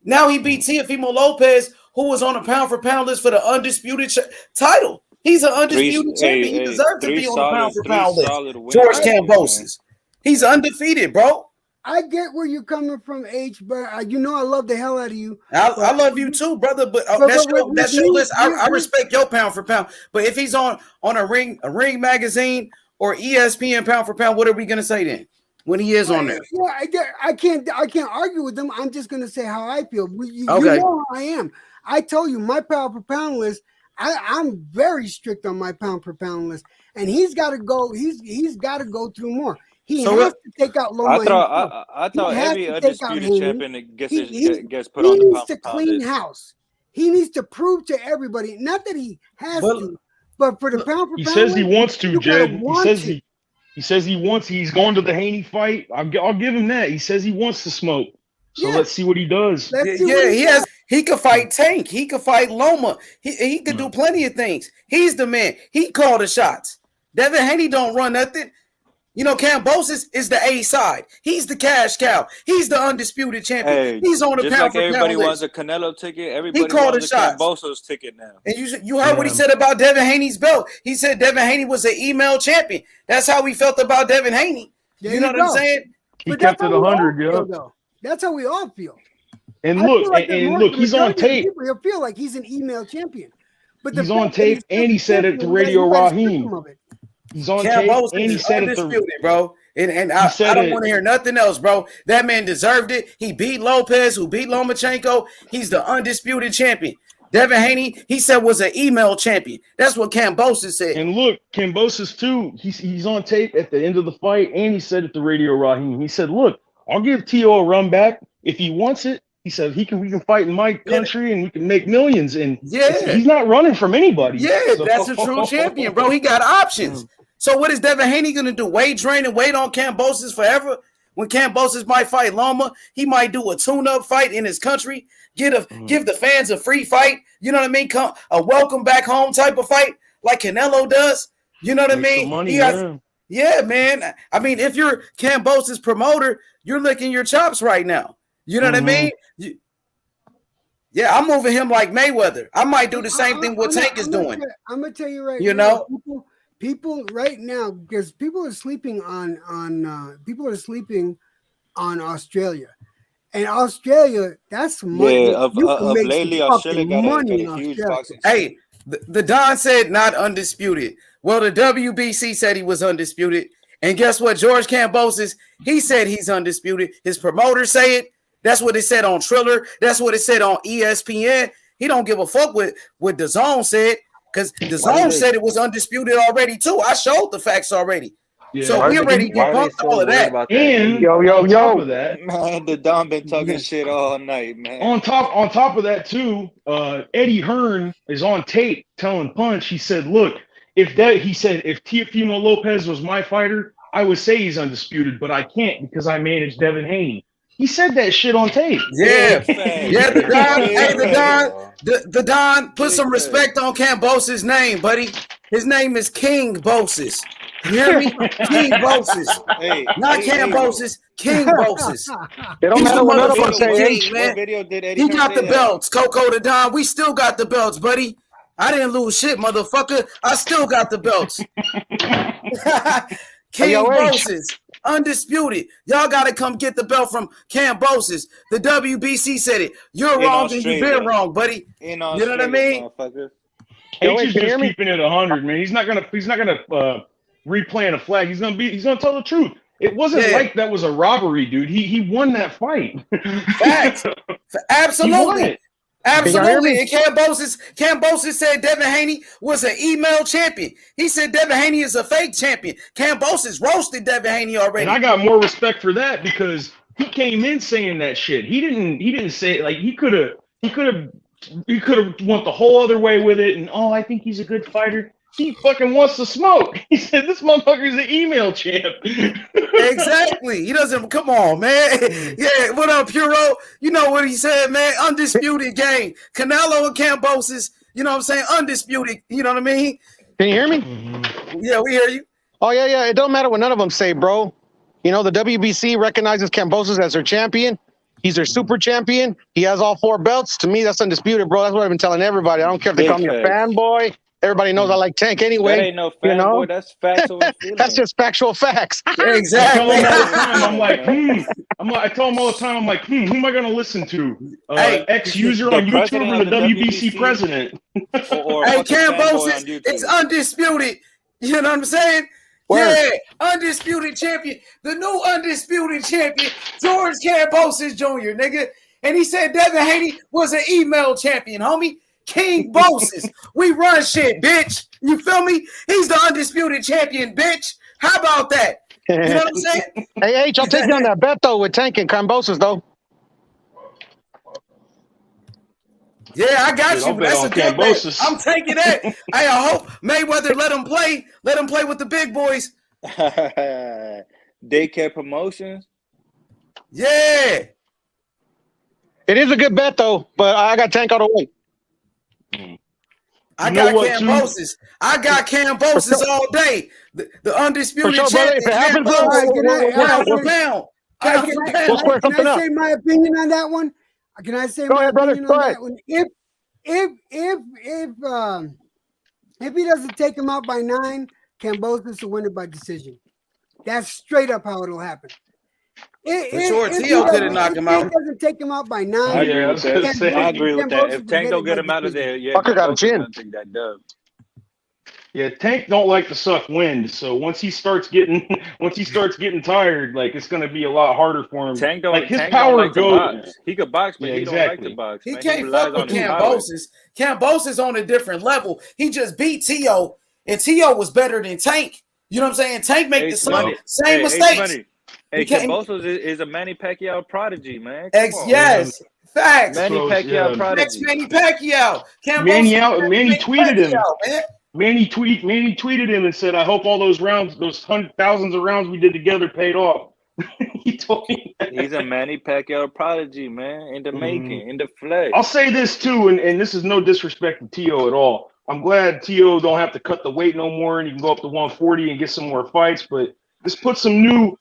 Now he beat Teofimo Lopez, who was on a pound for pound list for the undisputed title. He's an undisputed champion. He deserves to be on the pound for pound list. George Kambosos. He's undefeated, bro. I get where you're coming from, H, but you know I love the hell out of you. I love you too, brother. But that's your list. I respect your pound for pound. But if he's on a ring magazine or ESPN pound for pound, what are we gonna say then when he is on there? Yeah, I can't argue with them. I'm just gonna say how I feel. You know how I am. I told you my pound for pound list. I'm very strict on my pound for pound list, and he's got to go. He's got to go through more. He has to take out Loma. I thought every undisputed champion gets put on the pound for pound list. He needs to clean house. He needs to prove to everybody, not that he has to, but for the pound for pound. He says he wants to, Jed. He says he wants. He's going to the Haney fight. I'll give him that. He says he wants to smoke. So let's see what he does. He could fight Tank. He could fight Loma. He could do plenty of things. He's the man. He called the shots. Devin Haney don't run nothing. You know, Kambosos is the A side. He's the cash cow. He's the undisputed champion. Hey, he's on the just pound like for everybody pound wants list. a Canelo ticket. Everybody called wants a Kambosos ticket now. And you heard what he said about Devin Haney's belt. He said Devin Haney was an email champion. That's how we felt about Devin Haney. You know what I'm saying? He kept it 100, yo. That's how we all feel. And look, he's on tape. He'll feel like he's an email champion. But he's on tape, and he said it to Radio Raheem. He's on tape, and he said it to bro. And I don't want to hear nothing else, bro. That man deserved it. He beat Lopez, who beat Lomachenko. He's the undisputed champion. Devin Haney, he said, was an email champion. That's what Kambosos said. And look, Kambosos too. He's on tape at the end of the fight, and he said it to Radio Raheem. He said, "Look, I'll give Tio a run back if he wants it." He said we can fight in my country and we can make millions. And he's not running from anybody. Yeah, that's a true champion, bro. He got options. So what is Devin Haney gonna do? Wait on Kambosos forever? When Kambosos might fight Loma, he might do a tune-up fight in his country, give the fans a free fight. You know what I mean? A welcome back home type of fight, like Canelo does. You know what I mean? Yeah, man. I mean, if you're Kambosos' promoter, you're licking your chops right now. You know what I mean? I'm moving him like Mayweather. I might do the same thing what Tank is doing. I'm gonna tell you right now. You know, people right now, because people are sleeping on Australia, And Australia, that's money. Yeah, of lately, Australia got a huge boxing. Hey, the Don said not undisputed. Well, the WBC said he was undisputed. And guess what? George Kambosos, he said he's undisputed. His promoters say it. That's what it said on Triller. That's what it said on ESPN. He don't give a fuck what DAZN said, because DAZN said it was undisputed already too. I showed the facts already. Yeah. So we already debunked all of that. And yo, on top of that, man, the Don been talking shit all night, man. On top of that too, Eddie Hearn is on tape telling Punch. He said, "Look, if Teofimo Lopez was my fighter, I would say he's undisputed, but I can't because I manage Devin Haney." He said that shit on tape. Yeah, yeah. The Don, put some respect on Kambosos' name, buddy. His name is King Boses. You hear me? King Boses. Hey, not Kambosos, King Boses. It don't matter what other one say. Man. He got the belts, Coco the Don. We still got the belts, buddy. I didn't lose shit, motherfucker. I still got the belts. King Boses. Undisputed. Y'all got to come get the belt from Kambosos. The WBC said it. You're wrong and you've been wrong, buddy. You know what I mean? H is just keeping it 100, man. He's not gonna replant a flag. He's gonna tell the truth. It wasn't like that was a robbery, dude. He won that fight. Facts. Absolutely. Absolutely. And Kambosos said Devin Haney was an email champion. He said Devin Haney is a fake champion. Kambosos roasted Devin Haney already. And I got more respect for that because he came in saying that shit. He didn't say it. Like he could have went the whole other way with it. And I think he's a good fighter. He fucking wants to smoke. He said this motherfucker's an email champ. Exactly. He doesn't. Come on, man. Yeah. What up, Puro? You know what he said, man. Undisputed game. Canelo and Kambosos. You know what I'm saying? Undisputed. You know what I mean? Can you hear me? Yeah, we hear you. Oh yeah. It don't matter what none of them say, bro. You know the WBC recognizes Kambosos as their champion. He's their super champion. He has all 4 belts. To me, that's undisputed, bro. That's what I've been telling everybody. I don't care if they call me a fanboy. Everybody knows I like Tank anyway. That ain't no fanboy. That's facts over feelings. That's just factual facts. Exactly. I tell him all the time. I'm like, who am I going to listen to? Ex-user on YouTube or the WBC president? Hey, Kambosos, it's undisputed. You know what I'm saying? Word. Yeah, undisputed champion. The new undisputed champion, George Kambosos Jr., nigga. And he said Devin Haney was an email champion, homie. King Boses. We run shit, bitch. You feel me? He's the undisputed champion, bitch. How about that? You know what I'm saying? Hey, H, I'll take you on that bet, though, with Tank and Kambosos, though. Yeah, I got you. That's a good bet. I'm taking that. Hey, I hope Mayweather let him play. Let him play with the big boys. Daycare Promotions. Yeah. It is a good bet, though, but I got Tank all the way. I got Kambosos. I got Kambosos all day. The undisputed champion. Can I say my opinion on that one? Can I say my opinion on that one? If he doesn't take him out by 9, Kambosos will win it by decision. That's straight up how it'll happen. For sure, Tio couldn't knock him out. If he doesn't take him out by 9, I agree with that. If Tank don't get him out of there, Fucker got a chin. That dub. Yeah, Tank don't like to suck wind. So once he starts getting tired, like it's gonna be a lot harder for him. Tank don't like his Tank power don't like goes. He could box, but he don't like to box. He can't fuck with Kambosos. Kambosos on a different level. He just beat Tio, and Tio was better than Tank. You know what I'm saying? Tank make the same mistakes. Hey, Kambosos is a Manny Pacquiao prodigy, man. Yes. Facts. Manny Pacquiao prodigy. Next Manny Pacquiao. Manny tweeted him. Manny tweeted him and said, "I hope all those rounds, those thousands of rounds we did together, paid off." He told me that. He's a Manny Pacquiao prodigy, man, in the making, in the flesh. I'll say this too, and this is no disrespect to Tio at all. I'm glad Tio don't have to cut the weight no more, and he can go up to 140 and get some more fights. But this puts some new.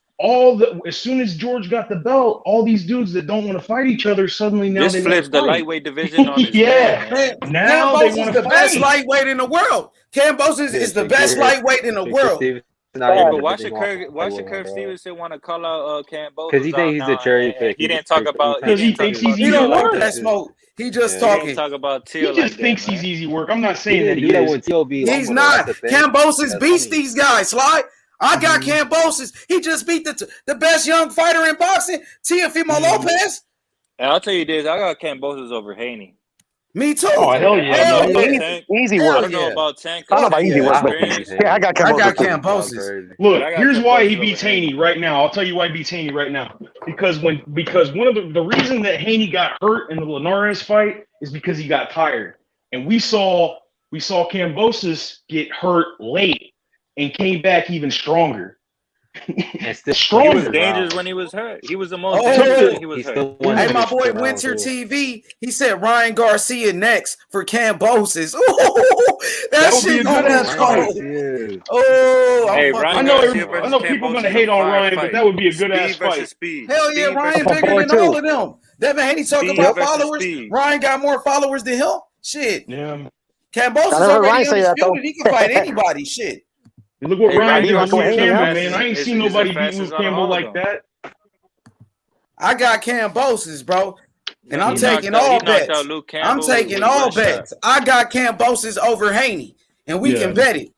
As soon as George got the belt, all these dudes that don't want to fight each other suddenly now this flips the lightweight division on his man. Now Kambosos is the best lightweight in the world. Kambosos is the best lightweight in the world. not why even should Kirk Stevenson want to call out Kambosos because he thinks he's a cherry pick. He didn't talk about Because he thinks he's He easy don't want work. that smoke. He just He talking. didn't talk about He Teal just like thinks that, he's man. easy work. I'm not saying that he is. When Teal be He's Lomo, not. that's the thing. Kambosos That's beats funny. these guys, Sly. I got Kambosos. He just beat the best young fighter in boxing, Teofimo Lopez. And I'll tell you this, I got Kambosos over Haney. Me too. Oh, hell yeah. Easy I work. don't know about Tank. I don't know about easy work, but yeah, I got Kambosos. Look, I got here's why he Kambosos beats over Haney right now. I'll tell you why he beats Haney right now. Because one of the reason that Haney got hurt in the Linares fight is because he got tired. And we saw Kambosos get hurt late and came back even stronger. He was dangerous when he was hurt. He was the most dangerous when he was hurt. Hey, my boy Winter TV, he said Ryan Garcia next for Kambosos. Ooh, that shit gonna cold. Oh, hey, I know people are gonna hate on Ryan, but that would be a good ass fight. Hell yeah, Ryan bigger than all of them. Devin Haney talking about followers. Ryan got more followers than him. Shit. Yeah. Kambosos already undisputed. He can fight anybody. Shit. Look what Ryan did with Ryan Campbell, man. I ain't seen nobody beat Luke Campbell like that. I got Kambosos, bro. And I'm taking all bets. I'm taking all bets. I got Kambosos over Haney. And we can bet it.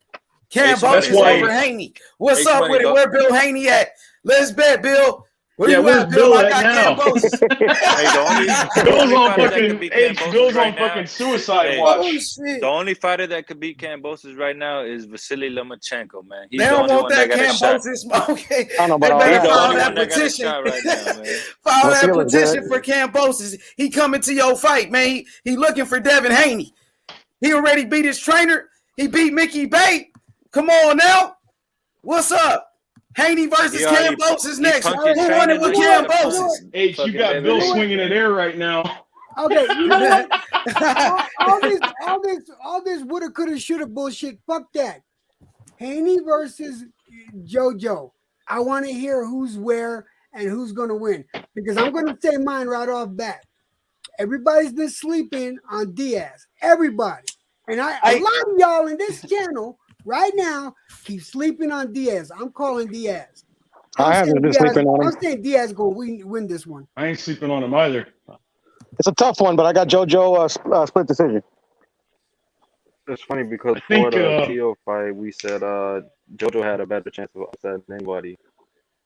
Kambosos over Haney. What's up with it? Where Bill Haney at? Let's bet, Bill. Where you at, Bill? I got Kambosos. Bill's on fucking suicide watch. The only fighter that could beat Kambosos right now is Vasiliy Lomachenko, man. He's They the don't only want one that that got a shot. Kambosos. Okay. I don't know They about better all file that. that petition. Right now, man. File that Vasiliy petition good. for Kambosos. He coming to your fight, man. He looking for Devin Haney. He already beat his trainer. He beat Mickey Bate. Come on now. What's up? Haney versus Kambosos next. Who won it with Kambosos? H, you got Bill swinging in air right now. Okay, you know what? all this woulda, coulda, shoulda bullshit. Fuck that. Haney versus JoJo. I want to hear who's where and who's gonna win because I'm gonna say mine right off bat. Everybody's been sleeping on Diaz. Everybody, and a lot of y'all in this channel right now keep sleeping on Diaz. I'm calling Diaz. I haven't been sleeping on him. I'm saying Diaz gonna win this one. I ain't sleeping on him either. It's a tough one, but I got JoJo split decision. It's funny because for the Teo fight, we said JoJo had a better chance of upsetting anybody.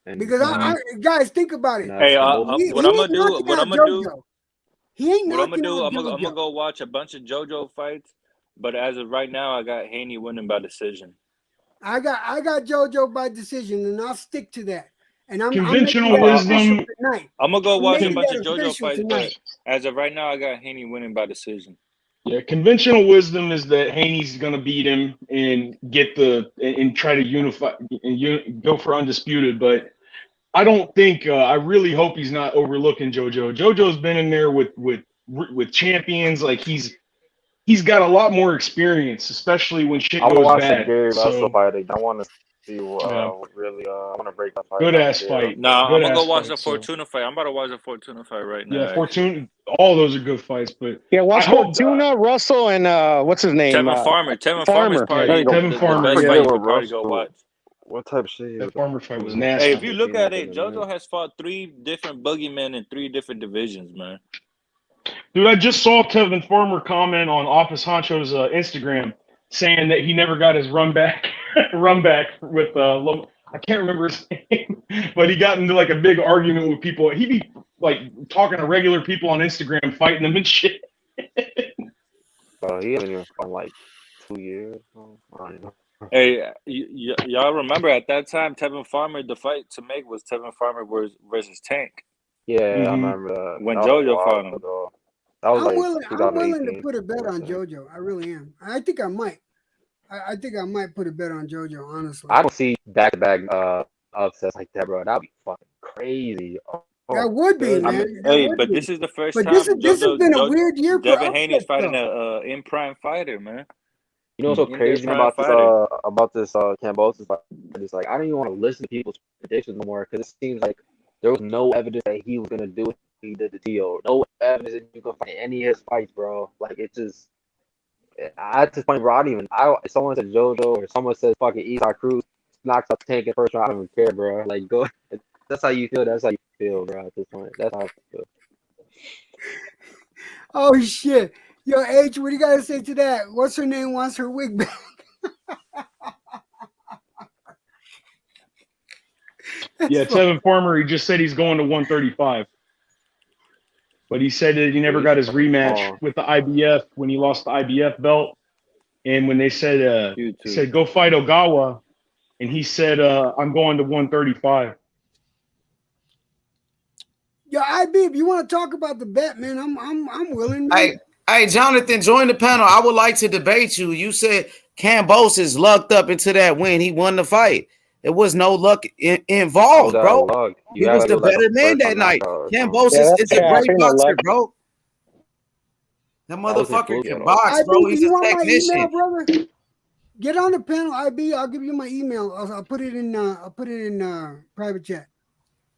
And, because I guys think about it. Hey, what I'm gonna do? He ain't what I'm knocking gonna do? out I'm gonna go watch a bunch of JoJo fights. But as of right now, I got Haney winning by decision. I got JoJo by decision, and I'll stick to that. And conventional wisdom. I'm gonna go watch a bunch of JoJo fights, but as of right now, I got Haney winning by decision. Yeah, conventional wisdom is that Haney's gonna beat him and and try to unify and go for undisputed. But I don't think I really hope he's not overlooking JoJo. JoJo's been in there with champions. Like he's got a lot more experience, especially when shit goes bad. I want to see really. I want to break that fight. Good ass fight. Nah, I'm gonna go watch the Fortuna fight. I'm about to watch the Fortuna fight right now. Yeah, Fortuna. All those are good fights, but yeah, watch Fortuna, Russell, and what's his name? Tevin Farmer. Tevin Farmer's probably Tevin Farmer. The best fight you could probably go watch. What type of shit? That Farmer fight was nasty. Hey, if you look at it, JoJo has fought 3 different boogeymen in 3 different divisions, man. Dude, I just saw Tevin Farmer comment on Office Honcho's Instagram saying that he never got his run back with I can't remember his name, but he got into like a big argument with people. He'd be like talking to regular people on Instagram, fighting them and shit. He hasn't even fought like 2 years. Hey, y'all remember at that time, Tevin Farmer, the fight to make was Tevin Farmer versus Tank. Yeah, I remember that. When JoJo fought him. I'm willing to put a bet on JoJo. I really am. I think I might. I think I might put a bet on JoJo, honestly. I don't see back-to-back upsets like that, bro. That'd be fucking crazy. That would be, man. But this is the first time. This has been a weird year for Devin Haney's fighting an in-prime fighter, man. You know what's so crazy about this Kambosos fight? It's like I don't even want to listen to people's predictions no more because it seems like there was no evidence that he was gonna do what he did to Teo. No evidence that you can find any of his fights, bro. Like it just at this point, bro, if someone said JoJo or someone says fucking Isaac Cruz, knocks out Tank in first round, I don't care, bro. Like, go. That's how you feel. That's how you feel, bro. At this point, that's how I feel. Oh shit. Yo, H, what do you gotta say to that? What's her name wants her wig back? Yeah, Tevin Farmer, he just said he's going to 135. But he said that he never got his rematch with the IBF when he lost the IBF belt. And when they said go fight Ogawa, and he said, I'm going to 135. Yo, IB, if you want to talk about the bet, man, I'm willing. Man. Hey, Jonathan, join the panel. I would like to debate you. You said Kambosos lucked up into that win. He won the fight. There was no luck involved, bro. He was the better man that night. Kambosos is a great boxer, bro. That motherfucker can box, bro. He's a technician. Email, brother? Get on the panel, IB. I'll give you my email. I'll put it in private chat.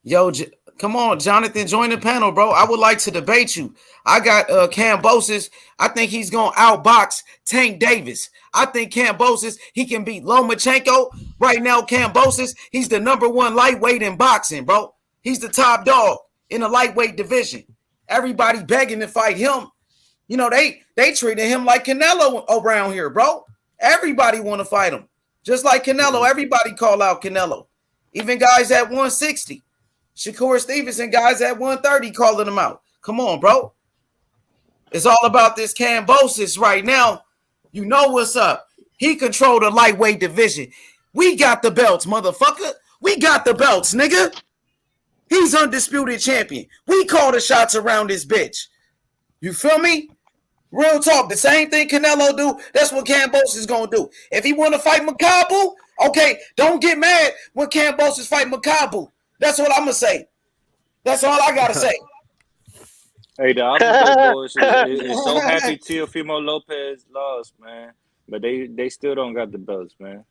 Yo, come on, Jonathan, join the panel, bro. I would like to debate you. I got Kambosos. I think he's going to outbox Tank Davis. I think Kambosos, he can beat Lomachenko. Right now, Kambosos, he's the #1 lightweight in boxing, bro. He's the top dog in the lightweight division. Everybody begging to fight him. You know, they treated him like Canelo around here, bro. Everybody want to fight him. Just like Canelo, everybody call out Canelo. Even guys at 160. Shakur Stevenson, guys at 130 calling him out. Come on, bro. It's all about this Kambosos right now. You know what's up. He controlled the lightweight division. We got the belts, motherfucker. We got the belts, nigga. He's undisputed champion. We call the shots around this bitch. You feel me? Real talk. The same thing Canelo do, that's what Kambosos is going to do. If he want to fight Makabu, okay, don't get mad when Kambosos fight Makabu. That's what I'm going to say. That's all I got to say. Hey, the Alphabet Boys is so happy Teofimo Lopez lost, man. But they still don't got the belts, man.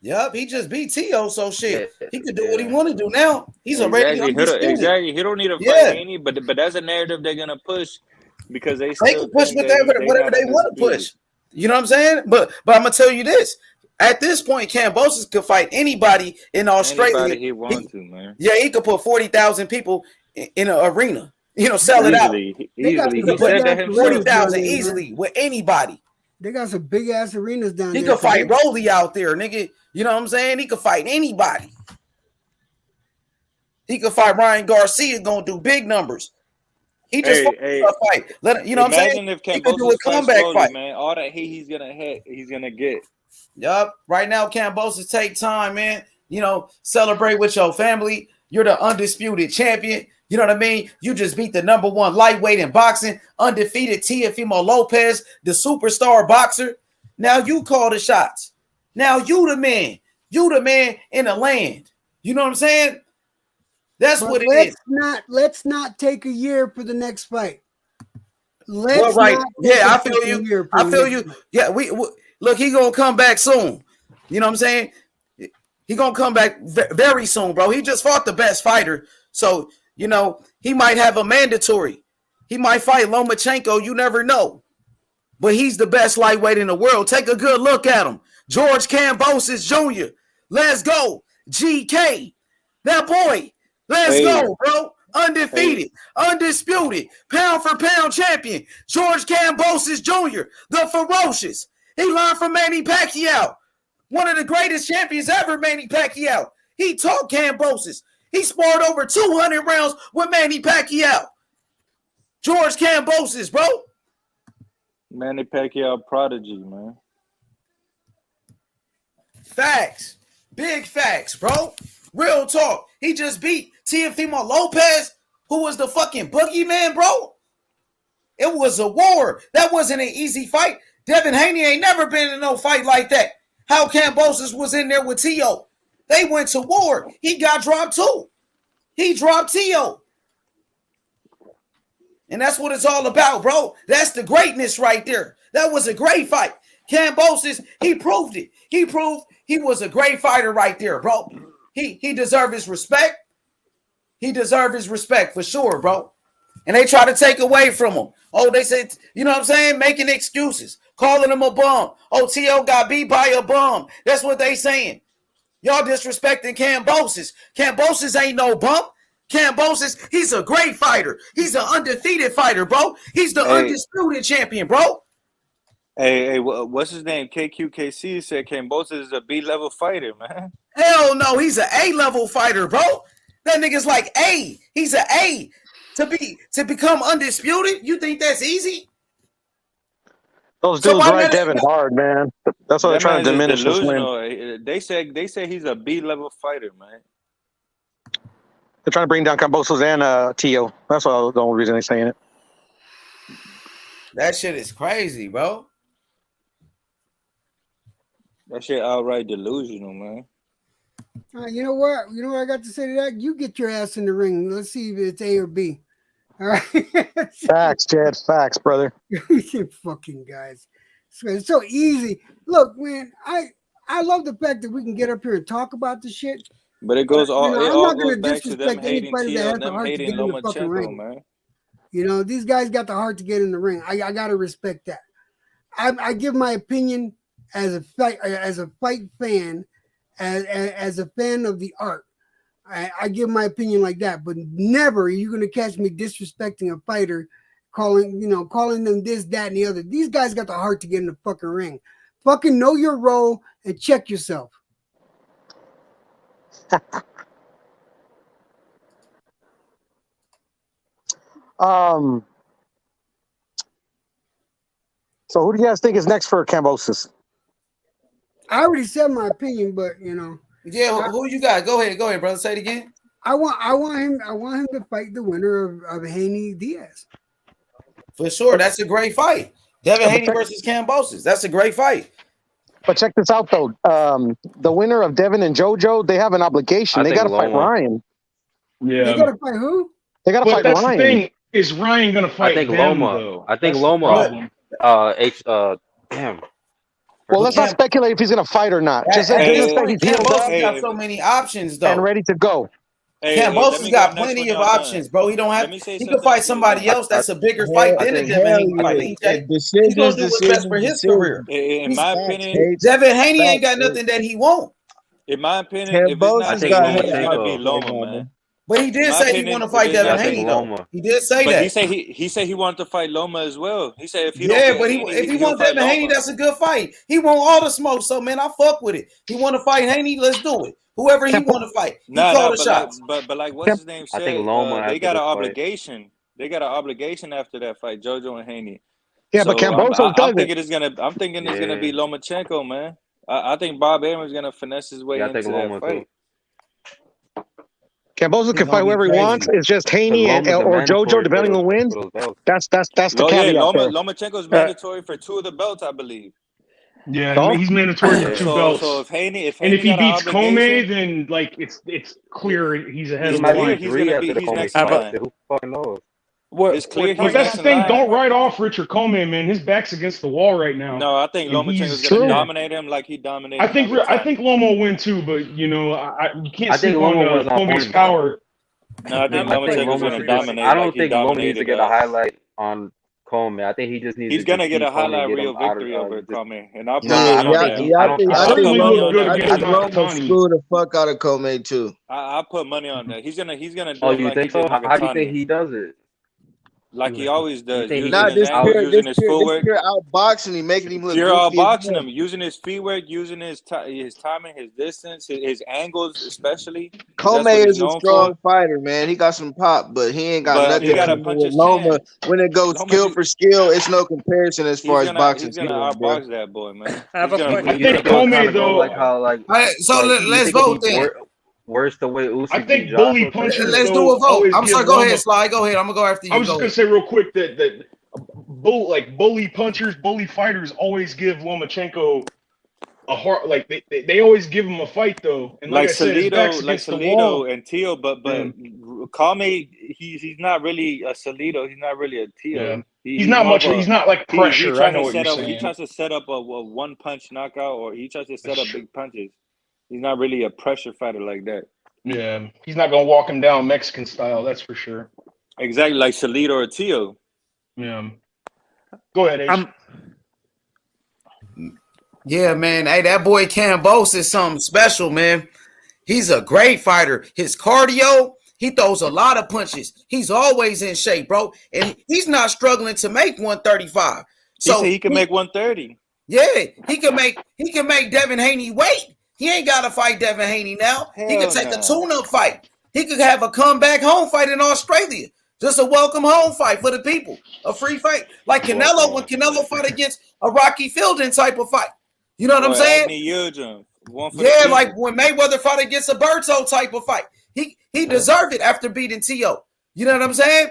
Yup, he just beat Tio, so shit. He could do what he want to do now. He's already Exactly. He don't need to fight Haney, but that's a narrative they're gonna push because they can push whatever they want to push. You know what I'm saying? But I'm gonna tell you this. At this point, Kambosos could fight anybody in Australia. Anybody he wants to, man. Yeah, he could put 40,000 people in an arena. You know, sell it out. Easily. He could put 40,000 easily with anybody. They got some big ass arenas down there. He could fight Rolly out there, nigga. You know what I'm saying? He could fight anybody. He could fight Ryan Garcia, gonna do big numbers. He just fight. You know what I'm saying? If he could do a comeback fight, man. All that heat he's gonna get. Yup. Right now, Kambosos take time, man. You know, celebrate with your family. You're the undisputed champion. You know what I mean? You just beat the #1 lightweight in boxing, undefeated Teofimo Lopez, the superstar boxer. Now you call the shots. Now you the man. You the man in the land. You know what I'm saying? That's what it is. Let's not take a year for the next fight. I feel you. I feel you. Yeah, we look, he gonna come back soon. You know what I'm saying? He gonna come back very soon, bro. He just fought the best fighter. So, you know, he might have a mandatory. He might fight Lomachenko. You never know. But he's the best lightweight in the world. Take a good look at him. George Kambosos Jr. Let's go. GK. That boy. Let's go, bro. Undefeated. Undisputed. Pound for pound champion. George Kambosos Jr. The ferocious. He learned from Manny Pacquiao. One of the greatest champions ever, Manny Pacquiao. He taught Kambosos. He sparred over 200 rounds with Manny Pacquiao. George Kambosos, bro. Manny Pacquiao prodigy, man. Facts. Big facts, bro. Real talk. He just beat Teofimo Lopez, who was the fucking boogeyman, bro. It was a war. That wasn't an easy fight. Devin Haney ain't never been in no fight like that. How Kambosos was in there with Tio. They went to war. He got dropped too. He dropped Tio. And that's what it's all about, bro. That's the greatness right there. That was a great fight. Kambosos, he proved it. He proved he was a great fighter right there, bro. He deserved his respect. He deserved his respect for sure, bro. And they try to take away from him. Oh, they said, you know what I'm saying? Making excuses. calling him a bum. Oh, T.O. got beat by a bum. That's what they saying. Y'all disrespecting Kambosos. Kambosos ain't no bump. Kambosos, he's a great fighter. He's an undefeated fighter, bro. He's the undisputed champion, bro. Hey, what's his name? KQKC said Kambosos is a B-level fighter, man. Hell no, he's an A-level fighter, bro. That nigga's like A. He's an A. To become undisputed, you think that's easy? Those dudes ride Devin hard, man. That's why they're trying to diminish his win. They say he's a B-level fighter, man. They're trying to bring down Kambosos and Tio. That's the only reason they're saying it. That shit is crazy, bro. That shit outright delusional, man. You know what? You know what I got to say to that? You get your ass in the ring. Let's see if it's A or B. All right. Facts, Jed. Facts, brother. You fucking guys. It's so easy. Look, man, I love the fact that we can get up here and talk about the shit. But it goes all. I'm not going to back to them disrespect anybody that has the heart to get in the fucking ring. Man. You know, these guys got the heart to get in the ring. I got to respect that. I give my opinion as a fight fan, as a fan of the art. I give my opinion like that, but never are you going to catch me disrespecting a fighter, calling them this, that, and the other. These guys got the heart to get in the fucking ring. Fucking know your role and check yourself. So who do you guys think is next for Kambosos? I already said my opinion, but you know. Yeah, who you got? Go ahead, brother. Say it again. I want him to fight the winner of Haney Diaz. For sure, that's a great fight. Devin Haney versus Kambosos. That's a great fight. But check this out, though. The winner of Devin and JoJo, they have an obligation. They got to fight Ryan. Yeah. They got to fight who? They got to fight that's Ryan. The thing. Is Ryan going to fight I think them, Loma. though? I think that's Loma. Damn. Well, let's not speculate if he's going to fight or not. Just he's healed up. Got so many options, though. And ready to go. Kambosos got plenty of options, bro. He don't have. He could fight somebody else that's a bigger fight than the Devin Haney fight. He's gonna do what's best for his career. In my opinion, Devin Haney ain't got nothing that he won't. In my opinion, if it's not Loma, it's gonna be Loma, man. But he did say he want to fight Devin Haney, though. He did say that. He said he wanted to fight Loma as well. He said if he if he wants Devin Haney, that's a good fight. He want all the smoke, so man, I fuck with it. He want to fight Haney, let's do it. Whoever he want to fight, he call the shots. But like what's his name said, they got an obligation. They got an obligation after that fight, JoJo and Haney. Yeah, so but Kambosos doesn't. I'm thinking it's gonna be Lomachenko, man. I think Bob Abrams gonna finesse his way into that fight. Kambosos can fight whoever he wants. It's just Haney or JoJo, depending on who wins. That's the caveat. Lomachenko's mandatory for 2 of the belts, I believe. Yeah, he's mandatory for 2 belts. So if Haney and if he beats Comey, then like it's clear he's ahead of the line. He's next in line. Who fucking knows? It's clear. But that's the thing. Don't write off Richard Comey, man. His back's against the wall right now. No, I think Lomachenko's gonna dominate him like he dominated. I think Loma will win too, but you know, you can't sleep on Comey's power. No, I think Lomachenko's gonna dominate. I don't think Loma needs to get a highlight on Comey. I think he just needs. He's gonna get a highlight reel victory over Comey, and I'll put I think Loma screw the fuck out of Comey too. I'll put money on that. He's gonna do. Oh, you think so? How do you think he does it? Like he always does. Using his footwork. Pure outboxing him, making him look. You're outboxing him, using his footwork, using his timing, his distance, his angles, especially. Comey is a strong fighter, man. He got some pop, but he ain't got nothing. He got to punch his Loma. When it goes skill for skill, it's no comparison as far as boxing. He's gonna outbox that boy, man. I think Comey though. So let's vote then. Where's the way Usyk? I think bully punchers. Let's do a vote. I'm sorry. Go ahead, Sly. Go ahead. I'm gonna go after you. I was just gonna say real quick that bully punchers, bully fighters always give Lomachenko a hard. Like they always give him a fight though. And like Salido and Teo, but Comey, he's not really a Salido. He's not really a Teo. Yeah. He's not much. He's not like pressure. I know what you're saying. He tries to set up a one punch knockout, or he tries to set up big punches. He's not really a pressure fighter like that. Yeah, he's not gonna walk him down Mexican style. That's for sure. Exactly, like Salido or Teo. Yeah. Go ahead, Ace. Yeah, man. Hey, that boy Kambosos is something special, man. He's a great fighter. His cardio, he throws a lot of punches. He's always in shape, bro. And he's not struggling to make 135. So he said he can make 130. Yeah, he can make Devin Haney wait. He ain't got to fight Devin Haney now. He can take a tune-up fight. He could have a comeback home fight in Australia. Just a welcome home fight for the people. A free fight. Like Canelo, when Canelo fought against a Rocky Fielding type of fight. You know what I'm saying? Yeah, like when Mayweather fought against a Berto type of fight. He deserved it after beating T.O. You know what I'm saying?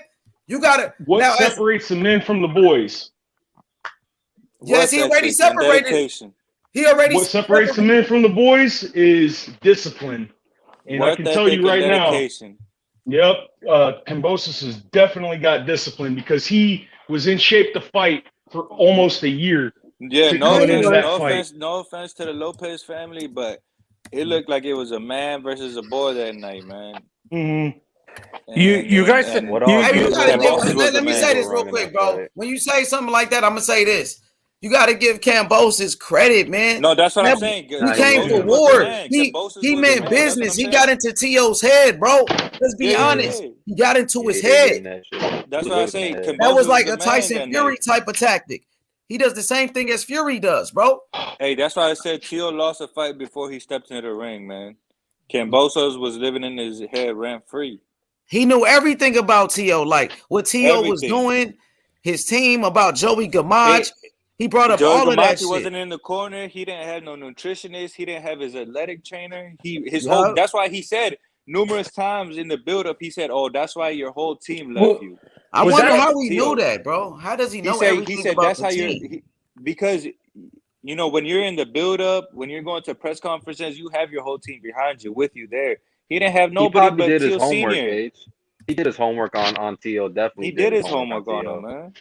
You got to. What separates the men from the boys? Yes, he already separated. What separates the men from the boys is discipline. And I can tell you right now, yep, Kambosos has definitely got discipline because he was in shape to fight for almost a year. Yeah, no offense to the Lopez family, but it looked like it was a man versus a boy that night, man. Mm-hmm. You guys said let me say this real quick, bro. When you say something like that, I'm gonna say this. You got to give Kambosos credit, man. No, that's what I'm saying. He came for war. He meant business. He got into T.O.'s head, bro. Let's be honest. He got into his head. That's what I say. That was like a Tyson Fury type of tactic. He does the same thing as Fury does, bro. Hey, that's why I said T.O. lost a fight before he stepped into the ring, man. Kambosos was living in his head rent-free. He knew everything about T.O., like what T.O. was doing, his team, about Joey Gamage. He brought up all of that shit. Wasn't in the corner. He didn't have no nutritionist. He didn't have his athletic trainer. Whole. That's why he said numerous times in the build-up. He said, "Oh, that's why your whole team left you." I wonder how he knew that, bro. How does he know everything? He said about that's how you're because you know when you're in the build-up, when you're going to press conferences, you have your whole team behind you, with you there. He didn't have nobody but T.O. Senior. He did his homework on T.O. Definitely. He did his homework on him, man.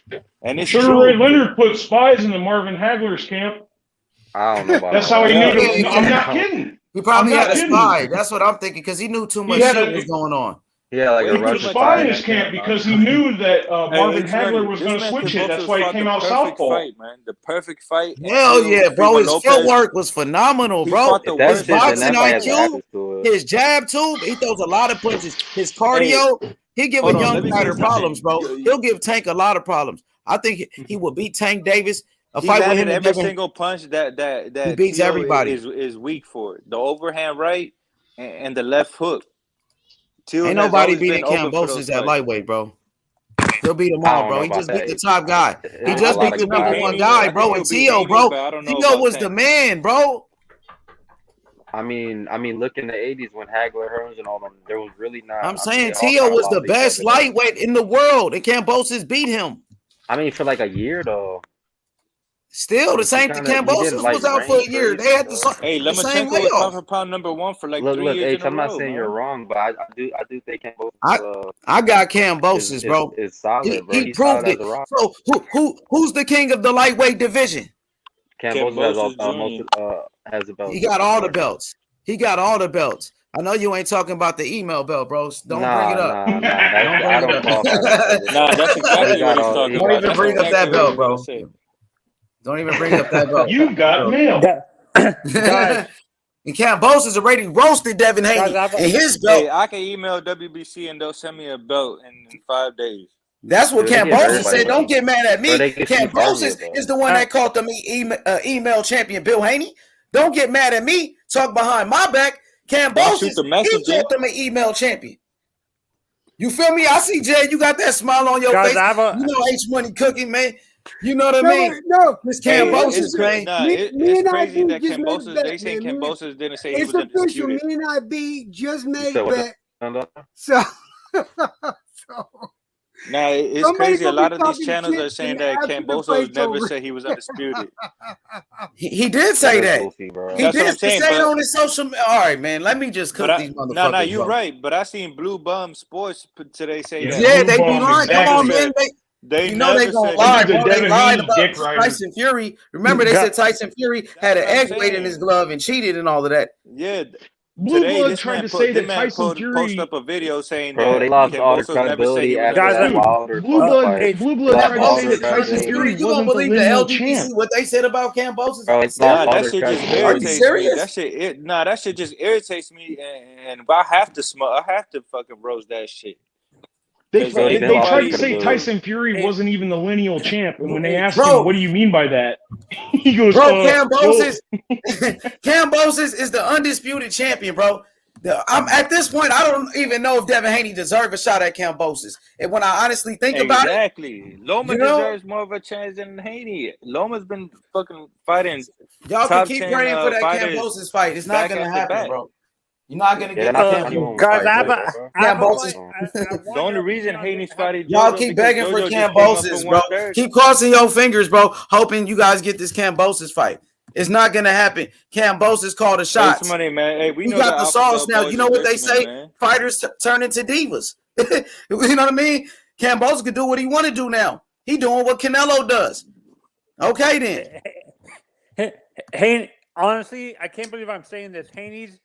And it's Sugar Ray Leonard put spies in the Marvin Hagler's camp. I don't know about that's how he knew. I'm not kidding. He probably had a spy. That's what I'm thinking because he knew too much shit was going on. Yeah, like he put a spy in his camp because he knew that Marvin Hagler was going to switch it. That's why he came out southpaw. The perfect fight. Hell yeah, bro. His footwork was phenomenal, bro. His boxing IQ, his jab too. He throws a lot of punches. His cardio. He give a young fighter problems, bro. He'll give Tank a lot of problems. I think he will beat Tank Davis. A fight with him, every single punch that he beats everybody is weak for it. The overhand right and the left hook. Ain't nobody beating Kambosos at lightweight, bro. He'll beat them all, bro. He just beat the top guy. He just beat the number one guy, bro. And T.O., bro. T.O. was the man, bro. I mean, look in the 80s when Hagler, Hearns, and all them, there was really not. I'm saying T.O. was the best lightweight in the world, and Kambosos beat him. I mean, for like a year, though. Still, the same thing. Kambosos was out for a year. They had the same Lomachenko was pound for pound number one for like 3 years in a row. I'm not saying you're wrong, but I do think Kambosos. I got Kambosos, bro. It's solid, bro. He proved it. So who's the king of the lightweight division? Kambosos has a belt. He got all the belts. He got all the belts. I know you ain't talking about the email belt, bro. Don't bring it up. Nah, that's exactly what he's talking about. Don't even bring up that belt, bro. Don't even bring up that belt. You got mail. And Kambosos already roasted Devin Haney and his belt. Hey, I can email WBC and they'll send me a belt in 5 days. That's what Kambosos said. Don't get mad at me. Kambosos is the one that called them email champion Bill Haney. Don't get mad at me. Talk behind my back. Kambosos, he called them an email champion. You feel me? I see, Jay, you got that smile on your face. You know H Money cooking, man. You know what I mean? No, this Kambosos, man. It's crazy that Kambosos, they say Kambosos didn't say he was undisputed. Me and IB just made bet. So now it's crazy. A lot of these channels are saying that Kambosos never said he was undisputed. He did say that. He did say it on his social media. All right, man. Let me just cook these motherfuckers. No, you're right. But I seen Blue Bum Sports today say that. Yeah, they be lying. Come on, man. You know they gonna lie, bro. They lied about Tyson Fury. Remember, they said Tyson Fury had an egg weight in his glove and cheated and all of that. Yeah, Blue today Blood this tried man to say that post Tyson Fury. up a video saying Bro, they that lost all their Kambosos never said he credibility was after that undefeated. Wilder Blue fight. Blood They lost tried to all say their that Tyson credibility. Fury You gonna wasn't the believe the lineal LWBC champ. what they said about Kambosos? Bro, Are you they lost serious? Nah, all that their shit just credibility. Are you irritates me. serious? That shit just irritates me, and I have to smoke. I have to fucking roast that shit. They Because ain't tried to nobody. say Tyson Fury wasn't even the lineal champ, and when they asked him, Bro, "What do you mean by that?" he goes, bro, well, Kambosos is the undisputed champion, bro. I'm at this point, I don't even know if Devin Haney deserves a shot at Kambosos. And when I honestly think about it, Exactly. Loma you know, deserves more of a chance than Haney. Loma's been fucking fighting y'all can top keep 10 praying for that fighters Kambosos fight. It's not back gonna after happen, back. bro. You're not gonna Yeah, get they're the not Kambosos. guys, I have a Kambosos. I want The your only reason opinion on Haney's this. fighting Y'all JoJo keep because begging for JoJo just came up Kambosos, from bro. 130. Keep crossing your fingers, bro, hoping you guys get this Kambosos fight. It's not gonna happen. Kambosos called the Hey, shots. somebody, man. Hey, we He know the got the Alpha sauce Bell now. boys You know is what they listening, say? man. Fighters turn into divas. You know what I mean? Kambosos can do what he want to do now. He doing what Canelo does. Okay, then. Haney, honestly, I can't believe I'm saying this. Haney's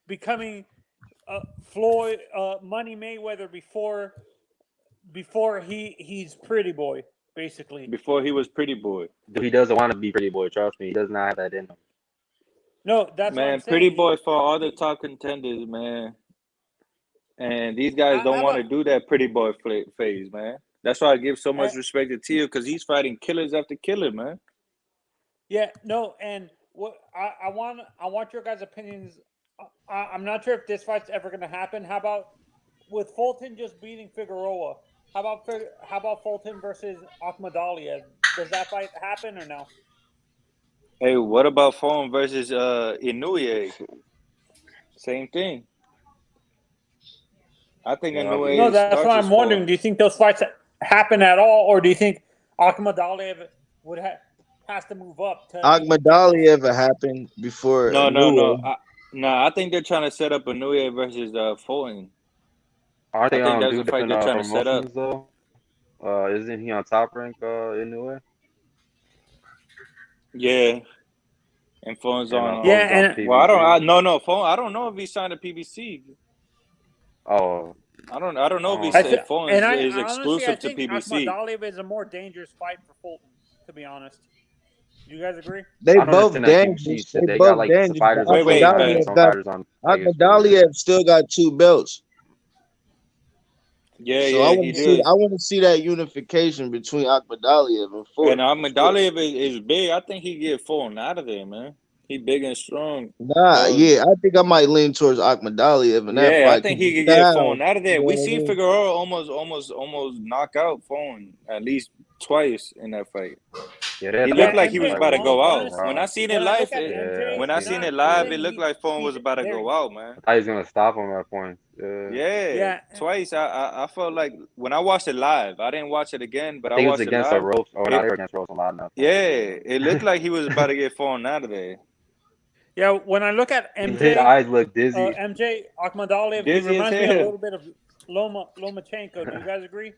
becoming Floyd Money Mayweather before he's Pretty Boy, basically. Before he was Pretty Boy. He doesn't want to be Pretty Boy. Trust me, he does not have that in him. No, that's what I'm Man, saying. Pretty Boy for all the top contenders, man. And these guys don't want to do that Pretty Boy phase, man. That's why I give so much respect to Tio, because he's fighting killers after killer, man. Yeah, no, and what I want your guys' opinions. I'm not sure if this fight's ever going to happen. How about with Fulton just beating Figueroa? How about Fulton versus Akhmadaliev? Does that fight happen or no? Hey, what about Fulton versus Inoue? Same thing. I think Inoue. No, that's what I'm wondering. Do you think those fights happen at all, or do you think Akhmadaliev has to move up? Akhmadaliev ever happened before? No. I think they're trying to set up Inoue versus Fulton. Aren't they I think on that's two the fight different they're trying to set up. promotions though? Isn't he on Top Rank Inoue? Yeah. And Fulton's on. Well, Fulton. I don't know if he signed a PBC. Oh. I don't know if he said Fulton is exclusive to PBC. Akhmadaliev is a more dangerous fight for Fulton, to be honest. Do you guys agree? They both dangerous. They got both like dangerous. fighters on Akhmadaliev still got 2 belts. Yeah, so I want to see that unification between Akhmadaliev and Fulton. And Akhmadaliev is big. I think he get Fulton out of there, man. He big and strong. I think I might lean towards Akhmadaliev in that fight. I think he could get Fulton out of there. We seen Figueroa almost knock out Fulton at least twice in that fight. Yeah, he looked like he was about to go out. Honestly, when I seen it live, it looked like Fulton was about to go out, man. I thought he was gonna stop him at points. Yeah. Twice. I felt like when I watched it live, I didn't watch it again, but I watched it against live. the ropes. Oh, not against ropes a lot now. Yeah, it looked like he was about to get Fulton out of there. Yeah, when I look at MJ, his eyes look dizzy. MJ Akhmadaliev, he reminds me a little bit of Lomachenko. Do you guys agree?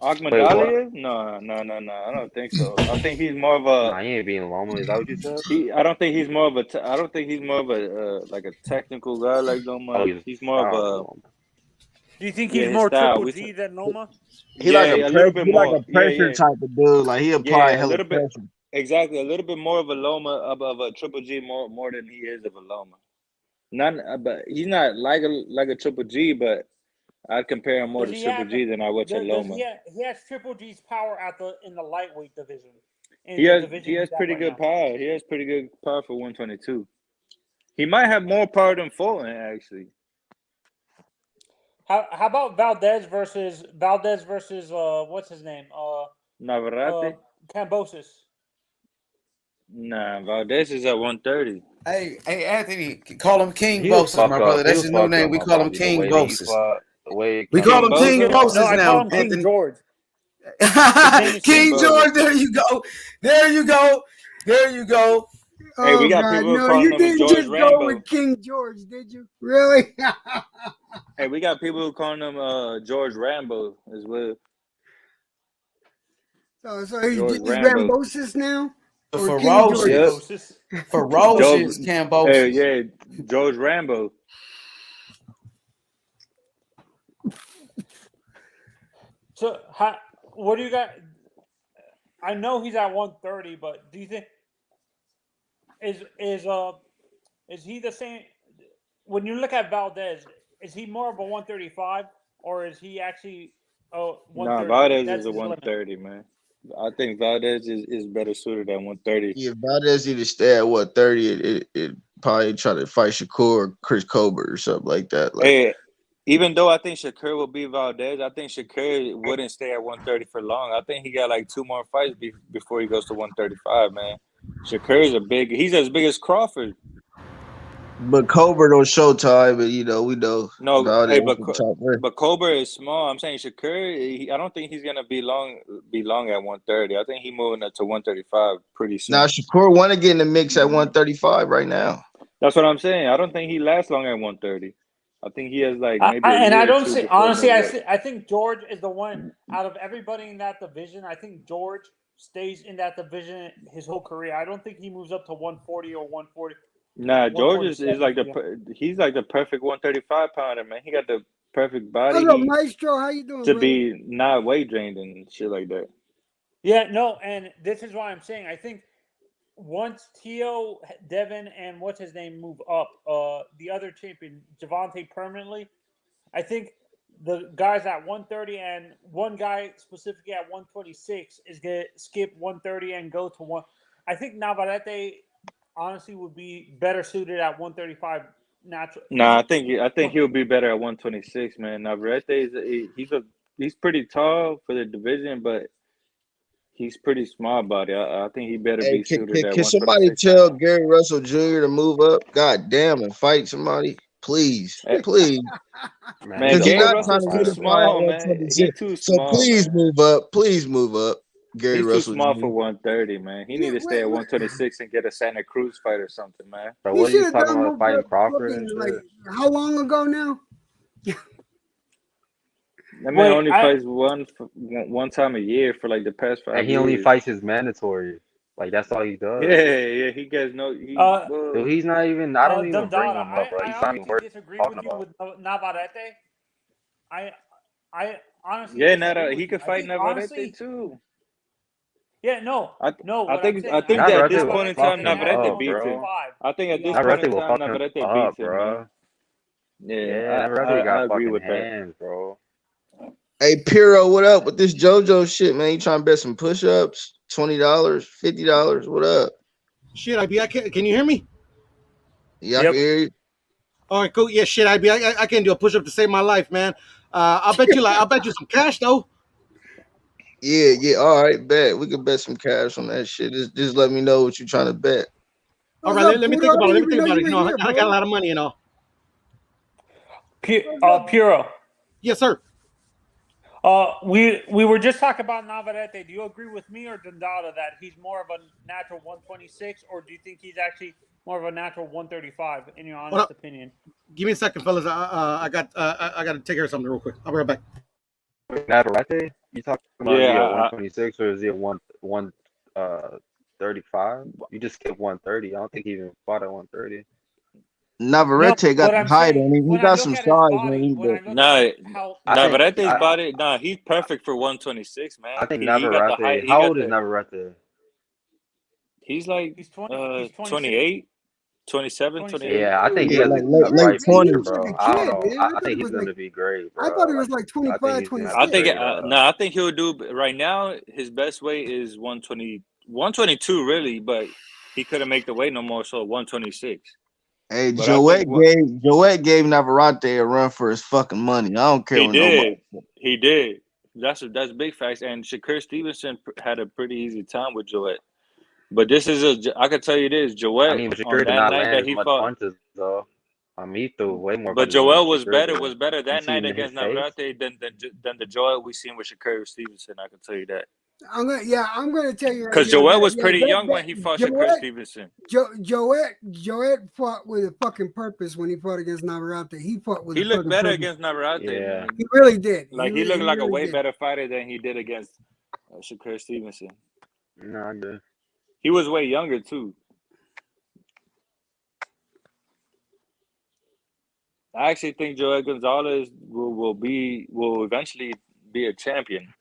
Akhmadaliev? No. I don't think so. I think he's more of a. Nah, he ain't being Loma. Is that what you said? I don't think he's more of a. I don't think he's more of a like a technical guy like Loma. He's more of a. Do you think he's more Triple G than Loma? He like a pressure type of dude. Like he apply hella pressure. Exactly, a little bit more of a Loma of a Triple G more than he is of a Loma. But he's not like a Triple G, but I'd compare him more to Triple G than I would to Loma. He has Triple G's power in the lightweight division. He has pretty good power. He has pretty good power for 122. He might have more power than Fulton, actually. How about Valdez versus what's his name? Navarrete? Kambosos. Nah, Valdez is at 130. Hey, Anthony, call him King Bosis, my brother. That's his new name. We call him King Bosis. We call him King Bosis now, Anthony. King George. King George, there you go. Hey, we got people calling him George just Rambo. Go with King George, did you? Really? Hey, we got people calling him George Rambo as well. So he's Rambosis now? Ferocious Kambosos. Yeah, George Rambo. So, what do you got? I know he's at 130, but do you think is he the same? When you look at Valdez, is he more of a 135 or is he actually 130? Valdez That's is a his limit. 130, man. I think Valdez is better suited at 130. Yeah, Valdez either stay at 130, it probably try to fight Shakur or Chris Colbert or something like that. Like, Hey, even though I think Shakur will beat Valdez, I think Shakur wouldn't stay at 130 for long. I think he got like 2 more fights before he goes to 135, man. Shakur is he's as big as Crawford. but Colbert on Showtime, and we know. No, Valdez hey, top but Colbert is small. I'm saying Shakur, I don't think he's gonna be long at 130. I think he's moving up to 135 pretty soon. Now Shakur want to get in the mix at 135 right now. That's what I'm saying. I don't think he lasts long at 130. I think he has like maybe. I think George is the one out of everybody in that division. I think George stays in that division his whole career. I don't think he moves up to 140 or 140. Nah, George is like he's like the perfect 135 pounder, man. He got the perfect body. Hello, Maestro. How you doing, to brother? be not weight drained and shit like that. Yeah, no, and this is why I'm saying I think once Teo, Devin, and what's his name move up, the other champion, Gervonta permanently, I think the guys at 130 and one guy specifically at 126 is going to skip 130 and go to one. I think Navarrete honestly would be better suited at 135 natural. Nah, I think he'll be better at 126, man. Navarrete he's pretty tall for the division, but he's pretty small body. I think he better be suited at 126. Can somebody tell Gary Russell Jr. to move up? God damn, and fight somebody, please, please. Man, Gary Russell's too small, man. He's too small. So please move up. Please move up. Gary He's Russell too small Jr. for 130, man. He need to stay at 126 and get a Santa Cruz fight or something, man. So what are you talking about fighting Crawford and shit? Like, how long ago now? That man only fights one time a year for like the past 5 years. And he only fights his mandatory. Like that's all he does. Yeah. He gets no. Dude, he's not even. I don't even bring him up, bro. He's not even worth talking about. With Navarrete. I honestly. Yeah, he could fight Navarrete too. Yeah, no. I think at this point in time, Navarrete beats him. I think at this point in time, Navarrete beats him, bro. Yeah, Navarrete I agree with hands, bro. Hey, Piro, what up with this JoJo shit, man? You trying to bet some push-ups? $20, $50? What up? Shit, can you hear me? Yeah, I can hear you. All right, cool. Yeah, shit, I can do a push-up to save my life, man. I'll bet you some cash though. Yeah. All right, bet. We can bet some cash on that shit. Just let me know what you're trying to bet. All right, let me think about it. You know, I got a lot of money, you know. Puro. Yes, sir. We were just talking about Navarrete. Do you agree with me or Dondada that he's more of a natural 126, or do you think he's actually more of a natural 135? In your honest opinion. Give me a second, fellas. I got to take care of something real quick. I'll be right back. Navarrete? You talking about is he a 126 or is he a 135? You just skipped 130. I don't think he even fought at 130. Navarrete got the height on him. He got some size on him. Navarrete's body. Nah, he's perfect for 126, man. I think Navarrete. How old is Navarrete? He's like 28, 27, 28. Yeah, I think he's late 20s, bro. I don't know. I think he's going to be great, bro. I thought he was like 25, 26. I think he'll do right now. His best weight is 120, 122, really, but he couldn't make the weight no more, so 126. Hey, Joette gave Navarrete a run for his fucking money. I don't care. He did. That's big facts. And Shakur Stevenson had a pretty easy time with Joette. But this is I can tell you this, Joette. I mean, Shakur did not land as much punches though. he threw way more. But Joel was better that night against Navarrete than the Joel we seen with Shakur Stevenson. I can tell you that. I'm gonna tell you because Joel was pretty young when he fought Shakur Stevenson. Joel fought with a fucking purpose when he fought against Navarrete. He fought with. He looked better against Navarrete. Yeah, he really did. He looked like a way better fighter than he did against Shakur Stevenson. No, I do. He was way younger too. I actually think Joel Gonzalez will eventually be a champion.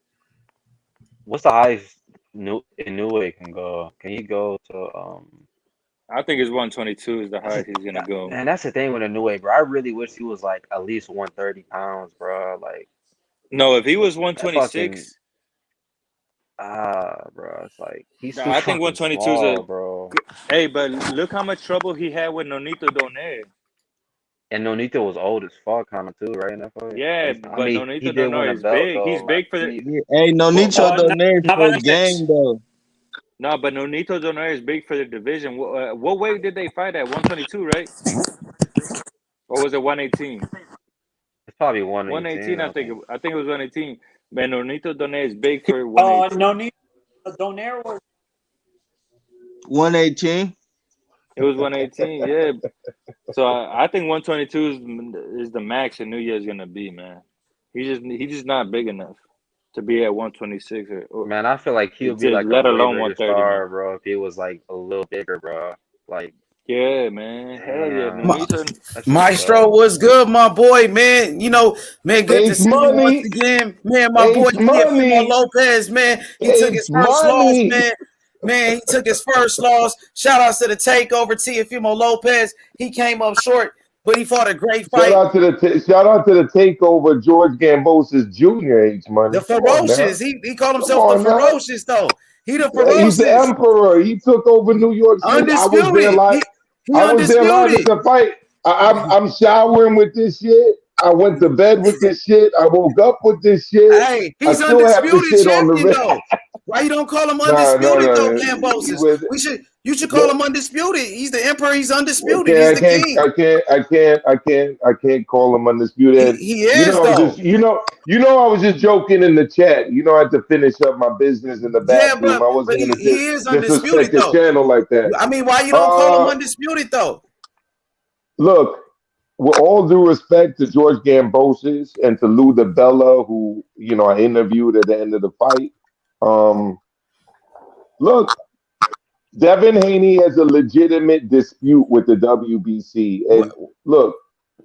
What's the highest Inoue can go? Can he go to I think it's 122 is the highest he's gonna go. Man, that's the thing with Inoue, bro. I really wish he was like at least 130 pounds, bro. Like, no, if he was 126, bro, it's like he's too I think 122 small, is a bro. Hey, but look how much trouble he had with Nonito Donaire. And Nonito was old as fuck, kind of too, right? In that fight. Yeah, I but mean, Nonito he did win Donaire a is belt, big. though. He's big for the. Hey, Nonito Donaire for a game though. No, but Nonito Donaire is big for the division. What weight did they fight at? 122, right? Or was it 118? It's probably 118. 118, I think it was 118. But Nonito Donaire is big for 118. Donaire was 118. It was 118, yeah. So I think 122 is the max that New Year's gonna be, man. He's just not big enough to be at 126 or Man, I feel like he'll be like let a way alone bigger 130, star, man. bro, if he was like a little bigger, bro. Like, yeah, man. Hell yeah. Maestro was good, my boy, man. You know, man, good to see you once again. Man, my boy Teofimo Lopez, man. He took his first loss, man. Man, he took his first loss. Shout out to the takeover, Teofimo Lopez. He came up short, but he fought a great fight. Shout out to the takeover, George Gambosis Jr. H Money. The ferocious. He called himself the ferocious, though. He the Yeah, ferocious. he's the emperor. He took over New York City. Undisputed. I was there live at the fight. I'm showering with this shit. I went to bed with this shit. I woke up with this shit. Hey, he's undisputed champion, though. Why you don't call him undisputed, though, Kambosos? You should call him undisputed. He's the emperor. He's undisputed. He's the king. I can't call him undisputed. He is, I was just joking in the chat. I had to finish up my business in the bathroom. I wasn't going to disrespect the channel like that. I mean, why you don't call him undisputed, though? Look, with all due respect to George Gambosis and to Lou DiBella, who I interviewed at the end of the fight. Look, Devin Haney has a legitimate dispute with the WBC, and look.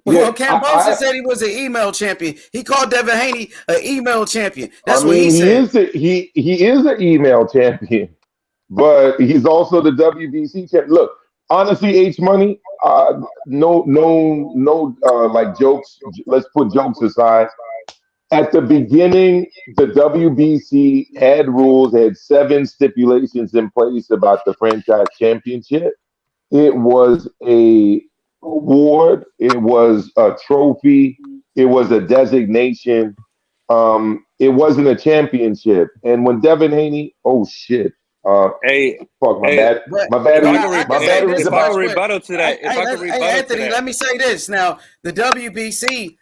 Well, Kambosos said he was an email champion. He called Devin Haney an email champion. That's what he said. He is an email champion, but he's also the WBC champion. Look, honestly, H Money, no, like jokes. Let's put jokes aside. At the beginning, the WBC had 7 stipulations in place about the franchise championship. It was a award, it was a trophy, it was a designation. It wasn't a championship. And when Devin Haney, my battery. If I could rebuttal to that, Anthony, let me say this now. The WBC,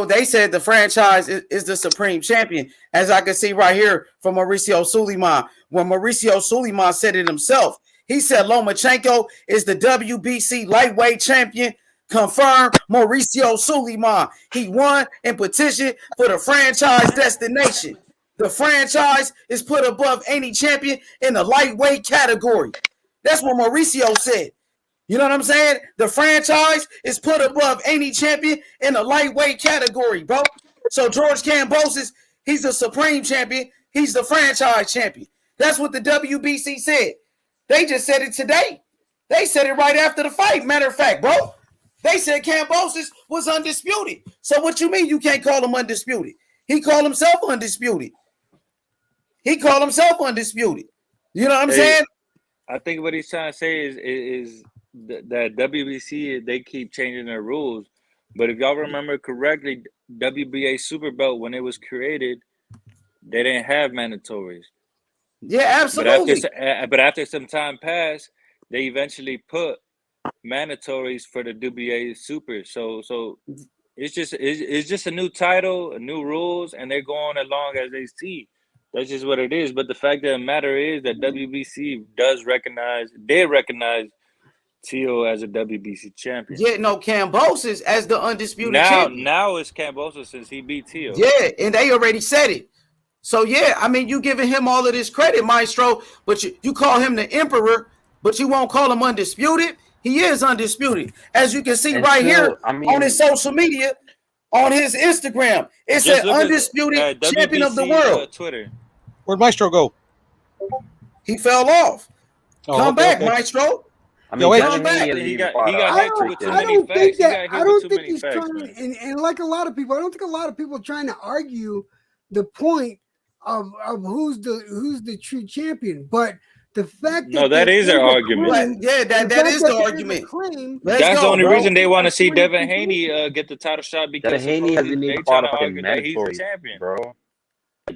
they said the franchise is the supreme champion, as I can see right here from Mauricio Sulaiman. When Mauricio Sulaiman said it himself, he said Lomachenko is the WBC lightweight champion. Confirmed, Mauricio Sulaiman. He won and petitioned for the franchise destination. The franchise is put above any champion in the lightweight category. That's what Mauricio said. You know what I'm saying? The franchise is put above any champion in the lightweight category, bro. So George Kambosos, he's the supreme champion. He's the franchise champion. That's what the WBC said. They just said it today. They said it right after the fight. Matter of fact, bro, they said Kambosos was undisputed. So what you mean you can't call him undisputed? He called himself undisputed. You know what I'm saying? I think what he's trying to say is that WBC, they keep changing their rules. But if y'all remember correctly, WBA Super Belt, when it was created, they didn't have mandatories. Yeah, absolutely. But after some time passed, they eventually put mandatories for the WBA Super. So it's just a new title, new rules, and they're going along as they see. That's just what it is. But the fact of the matter is that WBC they recognize Teo as a WBC champion. Yeah, no, Kambosos as the undisputed champion. Now it's Kambosos since he beat Teo. Yeah, and they already said it. So yeah, I mean, you giving him all of this credit, Maestro, but you call him the Emperor, but you won't call him undisputed. He is undisputed, as you can see right here on his social media, on his Instagram. It said undisputed champion of the world. Twitter. Where'd Maestro go? He fell off. Come back, Maestro. I mean, come back. He got hit with too many facts. I don't think he's trying, and like a lot of people, I don't think a lot of people are trying to argue the point of who's the true champion, but the fact that is their argument. That is the argument. That's the only reason they want to see Devin Haney get the title shot, because Devin Haney hasn't even fought a fucking mandatory, bro.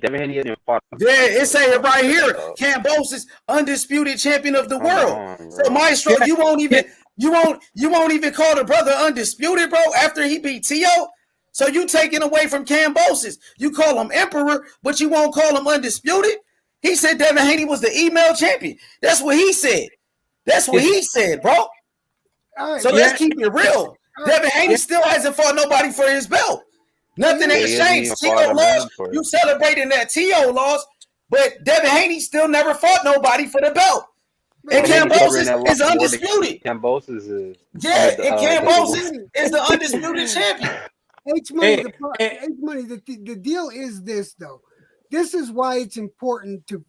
Devin Haney hasn't even fought. Yeah, it's saying right here, Kambosos undisputed champion of the world. So Maestro, you won't even call the brother undisputed, bro, after he beat Tio. So you taking away from Kambosos. You call him Emperor, but you won't call him undisputed. He said Devin Haney was the email champion. That's what he said. That's what he said, bro. So let's keep it real. Devin Haney still hasn't fought nobody for his belt. Nothing has changed. Tio lost. You celebrating that Tio lost, but Devin Haney still never fought nobody for the belt. And Kambosos is undisputed. Kambosos is and Kambosos is the undisputed champion. H-Money, the deal is this though. This is why it's important to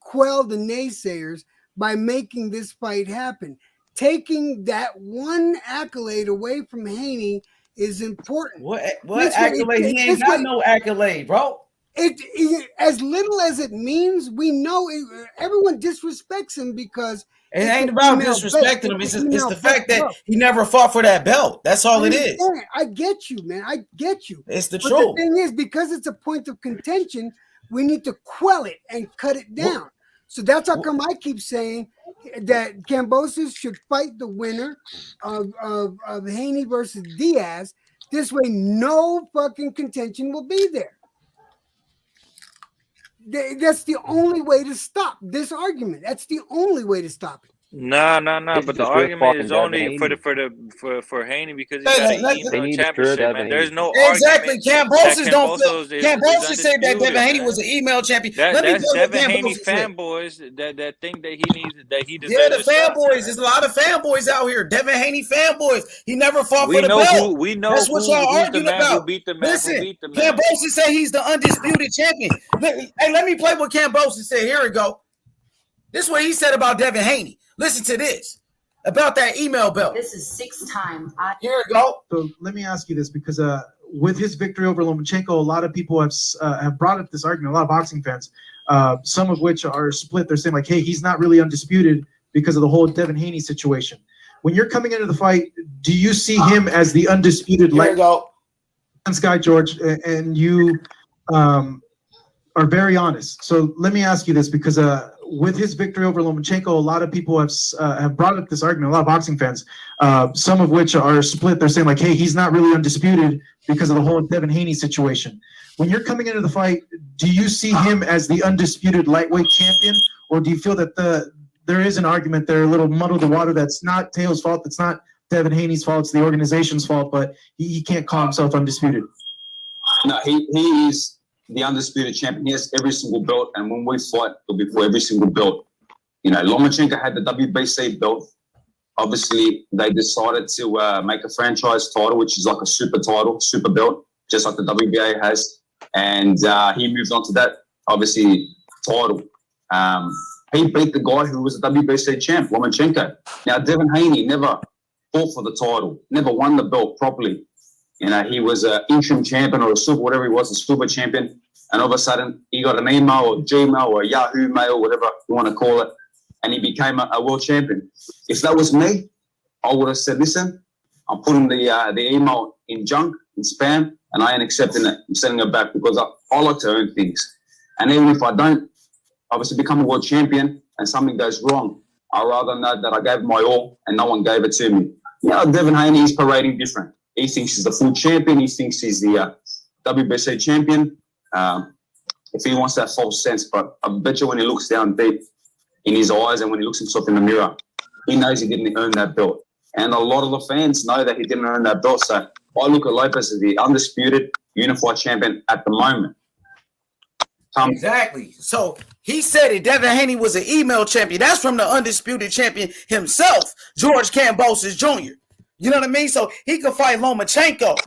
quell the naysayers by making this fight happen. Taking that one accolade away from Haney is important. What accolade? He ain't got no accolade, bro. It as little as it means, we know everyone disrespects him because it ain't about disrespecting him. It's the fact that he never fought for that belt. That's all it is. I get you, man. I get you. It's the truth. The thing is, because it's a point of contention, we need to quell it and cut it down. So that's how come I keep saying that Kambosos should fight the winner of Haney versus Diaz. This way, no fucking contention will be there. That's the only way to stop this argument. That's the only way to stop it. No. But the argument is only for Haney because he got an email championship, man. There's no exactly. Kambosos Kambosos said that Devin Haney was an email champion. That's Devin Haney fanboys that think that he needs that he deserves. Yeah, the fanboys. There's a lot of fanboys out here. Devin Haney fanboys. He never fought for the belt. We know that's what y'all arguing about. Listen, Kambosos said he's the undisputed champion. Hey, let me play what Kambosos said. Here we go. This is what he said about Devin Haney. Listen to this about that email belt. This is 6th time. Here we go. So let me ask you this, because with his victory over Lomachenko, a lot of people have brought up this argument. A lot of boxing fans, some of which are split. They're saying like, "Hey, he's not really undisputed because of the whole Devin Haney situation." When you're coming into the fight, do you see him as the undisputed light guy, George? And you are very honest. So let me ask you this, because with his victory over Lomachenko, a lot of people have brought up this argument. A lot of boxing fans, some of which are split. They're saying like, "Hey, he's not really undisputed because of the whole Devin Haney situation." When you're coming into the fight, do you see him as the undisputed lightweight champion, or do you feel that there is an argument there, a little muddle the water? That's not Teo's fault. That's not Devin Haney's fault. It's the organization's fault. But he can't call himself undisputed. No, he is the undisputed champion. He has every single belt, and when we fight, it'll be for every single belt. You know, Lomachenko had the WBC belt. Obviously, they decided to make a franchise title, which is like a super title, super belt, just like the WBA has. And he moved on to that, obviously, title. He beat the guy who was the WBC champ, Lomachenko. Now, Devin Haney never fought for the title, never won the belt properly. You know, he was an interim champion or a super, whatever he was, a super champion. And all of a sudden, he got an email or Gmail or Yahoo mail, whatever you want to call it, and he became a world champion. If that was me, I would have said, listen, I'm putting the email in junk, in spam, and I ain't accepting it. I'm sending it back because I like to earn things. And even if I don't, obviously become a world champion and something goes wrong, I'd rather know that I gave my all and no one gave it to me. You know, Devin Haney is parading different. He thinks he's the full champion. He thinks he's the WBC champion. If he wants that false sense, but I bet you when he looks down deep in his eyes and when he looks himself in the mirror, he knows he didn't earn that belt. And a lot of the fans know that he didn't earn that belt. So I look at Lopez as the undisputed unified champion at the moment. Exactly. So he said it. Devin Haney was an email champion. That's from the undisputed champion himself, George Kambosos Jr. You know what I mean? So he could fight Lomachenko.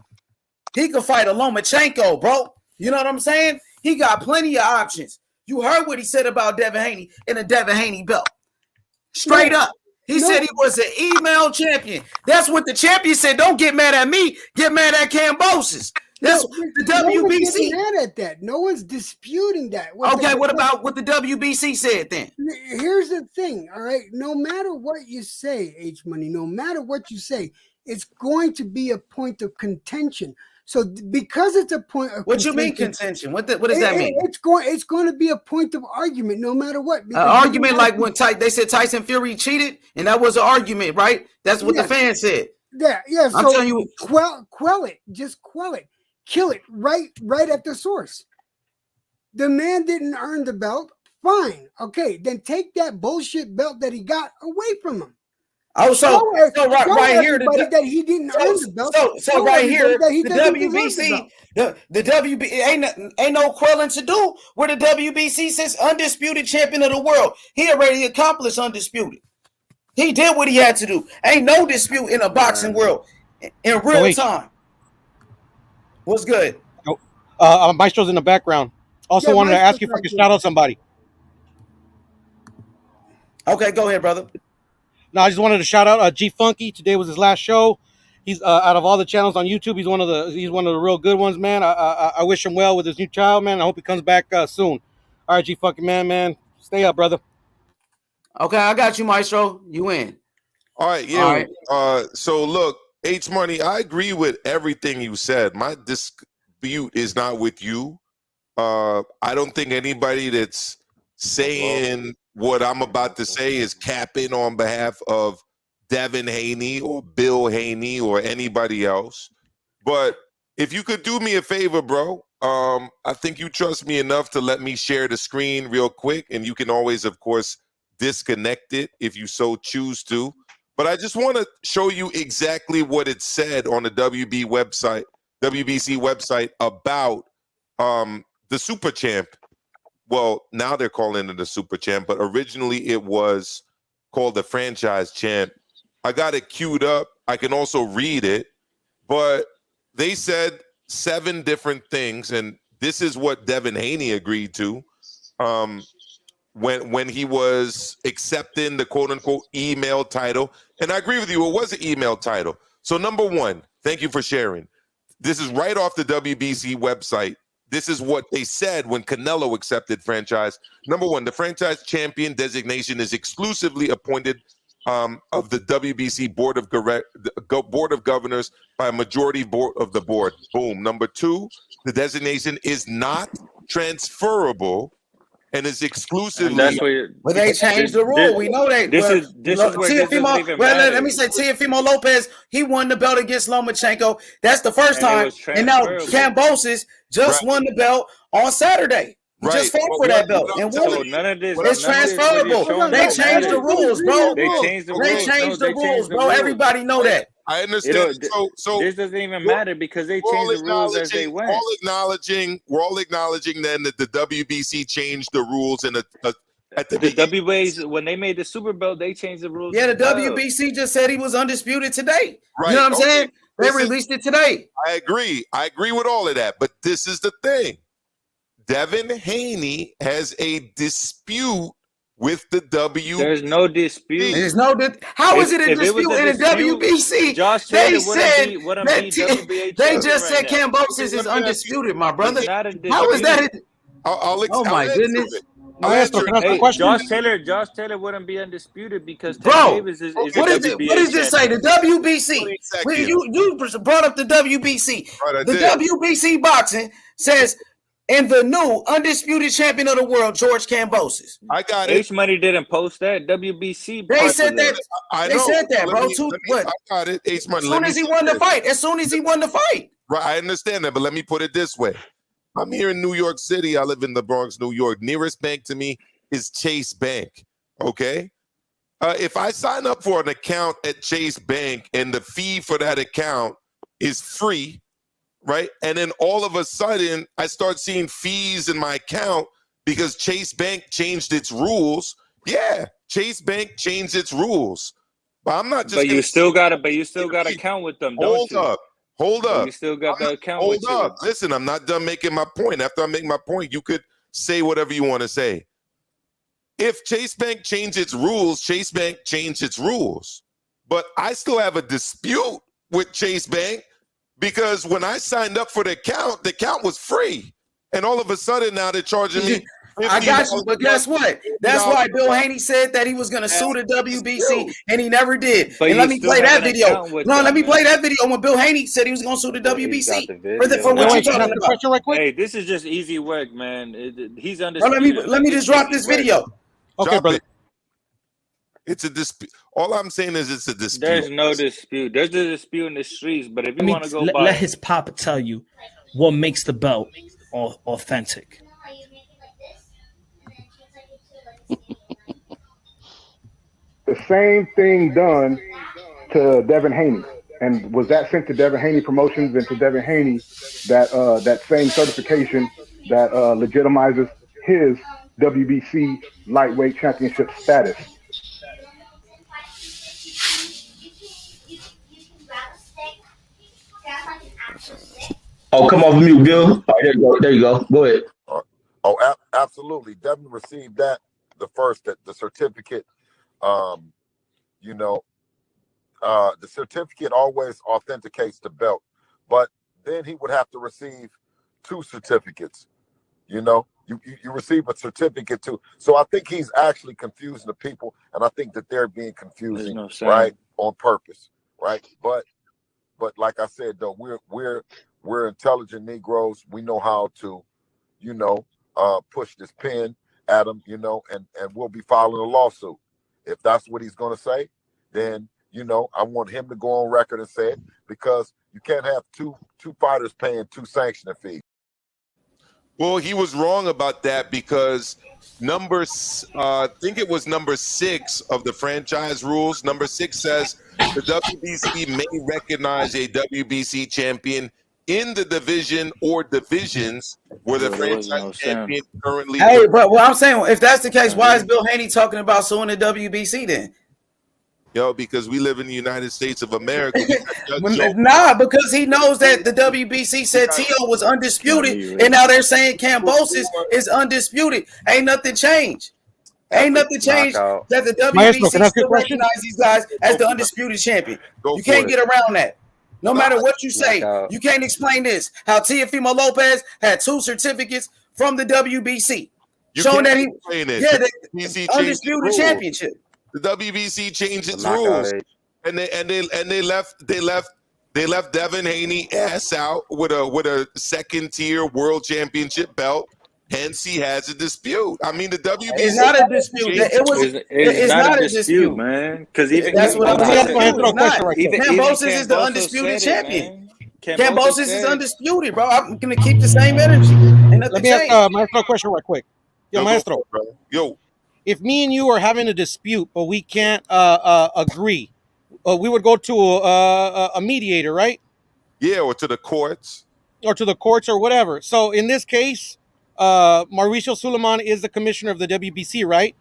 He could fight a Lomachenko, bro. You know what I'm saying? He got plenty of options. You heard what he said about Devin Haney in a Devin Haney belt. Straight up. He said he was an email champion. That's what the champion said. Don't get mad at me. Get mad at Kambosos. That's the WBC. No mad at that. No one's disputing that. What about what the WBC said then? Here's the thing, all right? No matter what you say, H Money, no matter what you say, it's going to be a point of contention. So because it's a point of what you mean contention? What does that mean? It's going to be a point of argument no matter what. Argument like when they said Tyson Fury cheated, and that was an argument, right? That's what the fans said. Yeah. I'm So telling you, quell it. Just quell it. Kill it right at the source. The man didn't earn the belt. Fine. Okay, then take that bullshit belt that he got away from him. Oh, so right here, that he didn't earn the belt. So right here, the WBC, the WBC ain't no quelling to do where the WBC says undisputed champion of the world. He already accomplished undisputed. He did what he had to do. Ain't no dispute in a boxing world in real time. What's good? Maestro's in the background. Also wanted to ask you if I could shout out somebody. Okay, go ahead, brother. No, I just wanted to shout out G Funky. Today was his last show. He's out of all the channels on YouTube, he's one of the real good ones, man. I wish him well with his new child, man. I hope he comes back soon. All right, G Funky, man, stay up, brother. Okay, I got you, Maestro. You in? All right, yeah. All right. So look, H Money, I agree with everything you said. My dispute is not with you. I don't think anybody that's saying what I'm about to say is capping on behalf of Devin Haney or Bill Haney or anybody else. But if you could do me a favor, bro, I think you trust me enough to let me share the screen real quick, and you can always, of course, disconnect it if you so choose to. But I just want to show you exactly what it said on the WBC website about the Super Champ. Well, now they're calling it the Super Champ, but originally it was called the Franchise Champ. I got it queued up. I can also read it, but they said 7 different things, and this is what Devin Haney agreed to when he was accepting the quote-unquote email title. And I agree with you, it was an email title. So number 1, thank you for sharing. This is right off the WBC website. This is what they said when Canelo accepted franchise. Number 1, the franchise champion designation is exclusively appointed of the WBC Board of Governors by a majority board of the board. Boom. Number 2, the designation is not transferable and is exclusively. But they changed the rule. We know that. Let me say Teofimo Lopez, he won the belt against Lomachenko. That's the first time. And now Kambosos just won the belt on Saturday. He just fought for that belt. And none of this it's transferable. They changed the rules, bro. They changed the rules, bro. Everybody know that. I understand. So this doesn't even matter because they changed the rules as they went. We're all acknowledging then that the WBC changed the rules in at the WBA, when they made the Super Belt, they changed the rules. Yeah, the WBC just said he was undisputed today. Right. You know what I'm saying? They released it today. I agree with all of that. But this is the thing. Devin Haney has a dispute with the WBC. There's no dispute. There's no how is it a dispute in the WBC? Josh they said they just said Kambosos is undisputed, my brother. How is that? Oh my goodness. Josh Taylor wouldn't be undisputed because Davis is what does this say? The WBC. You brought up the WBC. Right, the WBC boxing says. And the new undisputed champion of the world, George Kambosos. I got it. H Money didn't post that. WBC. They said that. They said that, bro. I got it. H Money. As soon as he won the fight. Right, I understand that, but let me put it this way. I'm here in New York City. I live in the Bronx, New York. Nearest bank to me is Chase Bank. Okay. If I sign up for an account at Chase Bank and the fee for that account is free, right? And then all of a sudden, I start seeing fees in my account because Chase Bank changed its rules. Yeah, Chase Bank changed its rules. But I'm not just. But you still gotta count with them, don't you? Hold up. You still got the account Hold with up. Listen, I'm not done making my point. After I make my point, you could say whatever you want to say. If Chase Bank changed its rules, Chase Bank changed its rules. But I still have a dispute with Chase Bank because when I signed up for the account was free. And all of a sudden now they're charging me. I got you, but guess what? That's why Bill Haney said that he was going to sue the WBC, and he never did. But and let me play that video. No, let me play that video when Bill Haney said he was going to sue the WBC for what you talking about. Right quick? Hey, this is just easy work, man. He's Bro, undisputed. let me just drop this video. Okay, brother. It's a dispute. All I'm saying is it's a dispute. There's no dispute. There's a dispute in the streets, but if you want to go let his papa tell you what makes the belt authentic. The same thing done to Devin Haney, and was that sent to Devin Haney Promotions and to Devin Haney that same certification that legitimizes his WBC lightweight championship status. Oh, come off mute, Bill. All right, there you go. There you go. Go ahead. Absolutely. Devin received that the certificate. The certificate always authenticates the belt, but then he would have to receive 2 certificates. You receive a certificate too. So I think he's actually confusing the people, and I think that they're being confusing, right, on purpose, right? But like I said, though, we're intelligent Negroes. We know how to, push this pen at him, and we'll be filing a lawsuit. If that's what he's going to say, then, I want him to go on record and say it, because you can't have two fighters paying 2 sanctioning fees. Well, he was wrong about that because I think it was number 6 of the franchise rules. Number 6 says the WBC may recognize a WBC champion in the division or divisions where the franchise champion currently. Hey, but what I'm saying, if that's the case, why is Bill Haney talking about suing the WBC then? Because we live in the United States of America. Because he knows that the WBC said Tio was undisputed, and now they're saying Kambosos is undisputed. Ain't nothing changed. Ain't nothing changed that the WBC still recognize these guys as the undisputed champion. You can't get around that. No matter what you say, you can't explain this. How Teofimo Lopez had 2 certificates from the WBC, showing that he the undisputed championship. The WBC changed its rules, and they left Devin Haney ass out with a 2nd tier world championship belt. Hence, he has a dispute. I mean, the WBC. It's not a dispute. It's not a dispute, man. Because even that's what I'm saying. Kambosos is the undisputed champion. Kambosos is undisputed, bro. I'm gonna keep the same energy. Let me ask Maestro a question right quick. Yo, Maestro. Yo. If me and you are having a dispute, but we can't agree, we would go to a mediator, right? Yeah, or to the courts. Or to the courts or whatever. So in this case, Mauricio Suleiman is the commissioner of the WBC, right?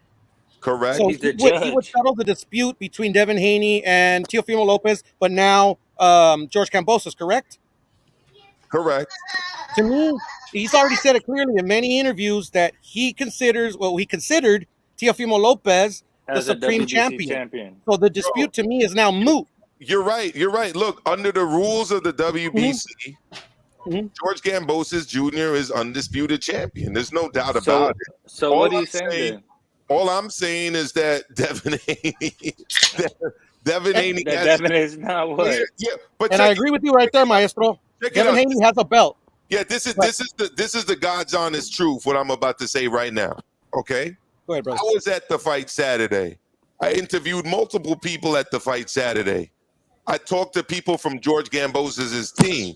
Correct. So he would settle the dispute between Devin Haney and Teofimo Lopez, but now George Kambosos, correct? Correct. To me, he's already said it clearly in many interviews that he considered Teofimo Lopez the supreme champion. So the dispute to me is now moot. You're right. Look, under the rules of the WBC, George Kambosos Jr. is undisputed champion. There's no doubt about it. So what are you saying? All I'm saying is that Devin Haney Devin is not what. But and I agree with you right there, Maestro. Devin Haney has a belt. Yeah, this is the God's honest truth. What I'm about to say right now. Okay. Go ahead, brother. I was at the fight Saturday. I interviewed multiple people at the fight Saturday. I talked to people from George Kambosos' team.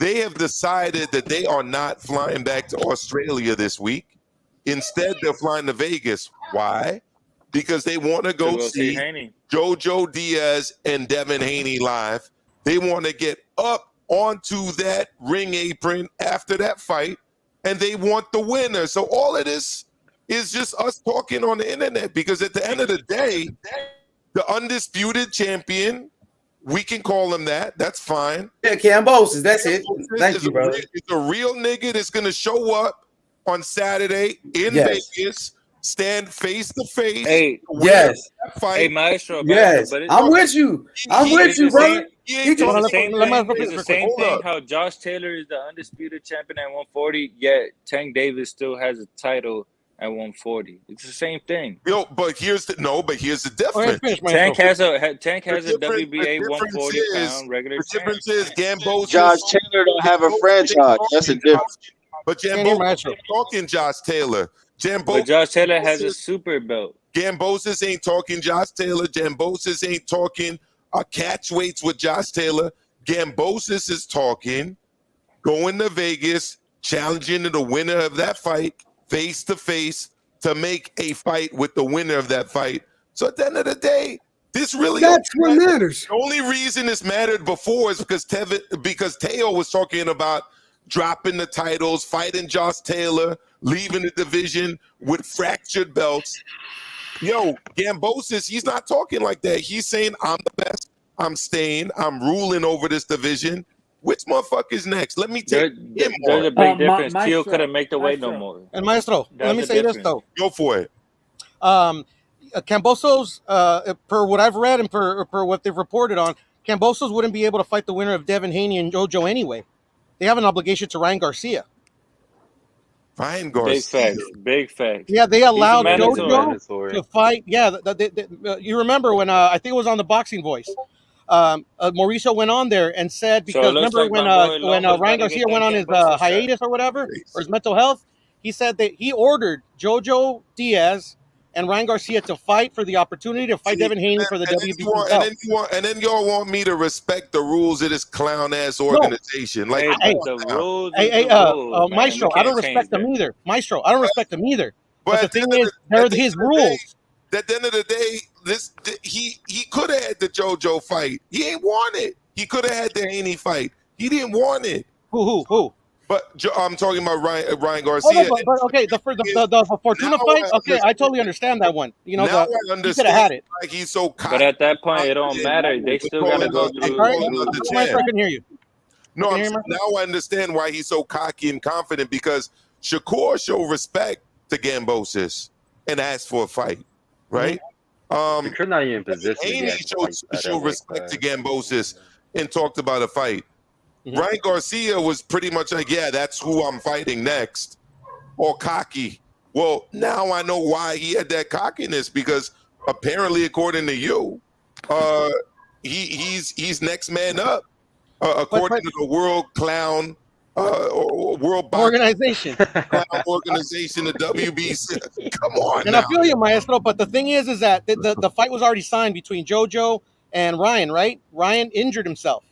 They have decided that they are not flying back to Australia this week. Instead, they're flying to Vegas. Why? Because they want to go see Jojo Diaz and Devin Haney live. They want to get up onto that ring apron after that fight, and they want the winner. So all of this is just us talking on the internet, because at the end of the day, the undisputed champion, we can call him that. That's fine. Yeah, Kambosos. That's it. Thank you, brother. It's a real nigga that's going to show up on Saturday in Vegas, stand face to face. Hey, fight. Maestro. Yes, but I'm with you. I'm with you, brother. It's the same thing how Josh Taylor is the undisputed champion at 140, yet Tank Davis still has a title at 140. It's the same thing. Yo, but here's the difference. Tank has a WBA 140 pound regular. The difference is Kambosos. Josh Taylor don't have a franchise. That's a difference. But Kambosos ain't talking Josh Taylor. But Josh Taylor has a super belt. Kambosos ain't talking Josh Taylor. Kambosos ain't talking catch weights with Josh Taylor. Kambosos is talking going to Vegas, challenging the winner of that fight face to face to make a fight with the winner of that fight. So at the end of the day, this really that's what matters. The only reason this mattered before is because Teo was talking about dropping the titles, fighting Josh Taylor, leaving the division with fractured belts. Yo, Kambosos, he's not talking like that. He's saying, I'm the best. I'm staying. I'm ruling over this division. Which motherfucker's next? Let me take him. There's a big difference. Teo couldn't make the weight no more. And Maestro, let me say this though. Go for it. Kambosos, per what I've read and per what they've reported on, Kambosos wouldn't be able to fight the winner of Devin Haney and JoJo anyway. They have an obligation to Ryan Garcia. Ryan Garcia. Big facts. Yeah, they allowed JoJo to fight. Yeah, you remember when I think it was on the Boxing Voice. Mauricio went on there and said, because remember when Ryan Garcia went on his hiatus or whatever, or his mental health, he said that he ordered JoJo Diaz and Ryan Garcia to fight for the opportunity to fight Devin Haney for the WBC belt. And then y'all want me to respect the rules of this clown ass organization. Maestro, I don't respect them either. Maestro, I don't respect them either. But the thing is, they're his rules. At the end of the day, he could have had the JoJo fight. He ain't want it. He could have had the Haney fight. He didn't want it. Who? But I'm talking about Ryan Garcia. But okay, the Fortuna fight. Okay, I totally understand that one. You know, he could have had it. Like he's so cocky. But at that point, it don't matter. They still gotta go through. I can hear you. No, now I understand why he's so cocky and confident, because Shakur showed respect to Kambosos and asked for a fight, right? You're not even in position. Haney showed respect to Kambosos and talked about a fight. Ryan Garcia was pretty much like, yeah, that's who I'm fighting next. Or cocky. Well, now I know why he had that cockiness, because apparently, according to you, he's next man up. According to the World Clown World Organization. Clown Organization, the WBC. Come on. And now. I feel you, Maestro, but the thing is that the fight was already signed between JoJo and Ryan, right? Ryan injured himself.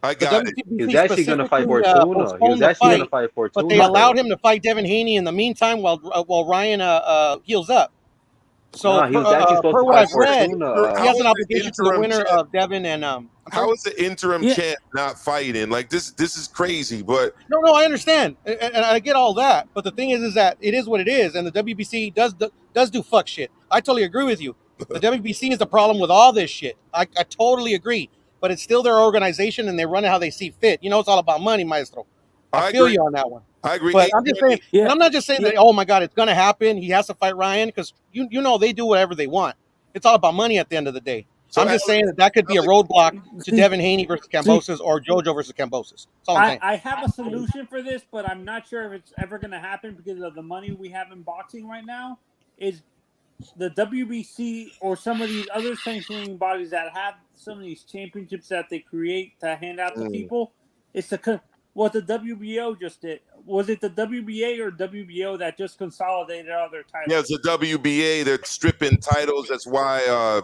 I got it. He was actually going to fight Fortuna. But they allowed him to fight Devin Haney in the meantime while Ryan heals up. So he was actually supposed per to what fight I've read, Fortuna. he has an obligation to the winner of Devin and how is the interim champ not fighting? Like this is crazy. But no, I understand, and I get all that. But the thing is that it is what it is, and the WBC does do fuck shit. I totally agree with you. The WBC is the problem with all this shit. I totally agree. But it's still their organization, and they run it how they see fit. You know, it's all about money, Maestro. I feel you on that one. I agree. But I'm just saying, and I'm not just saying that, oh my God, it's going to happen. He has to fight Ryan, because you know they do whatever they want. It's all about money at the end of the day. So I'm just saying that could be a roadblock to Devin Haney versus Kambosos or JoJo versus Kambosos. That's all I'm saying. I have a solution for this, but I'm not sure if it's ever going to happen because of the money we have in boxing right now. Is the WBC or some of these other sanctioning bodies that have some of these championships that they create to hand out to people, it's what the WBO just did. Was it the WBA or WBO that just consolidated all their titles? Yeah, it's the WBA. They're stripping titles. That's why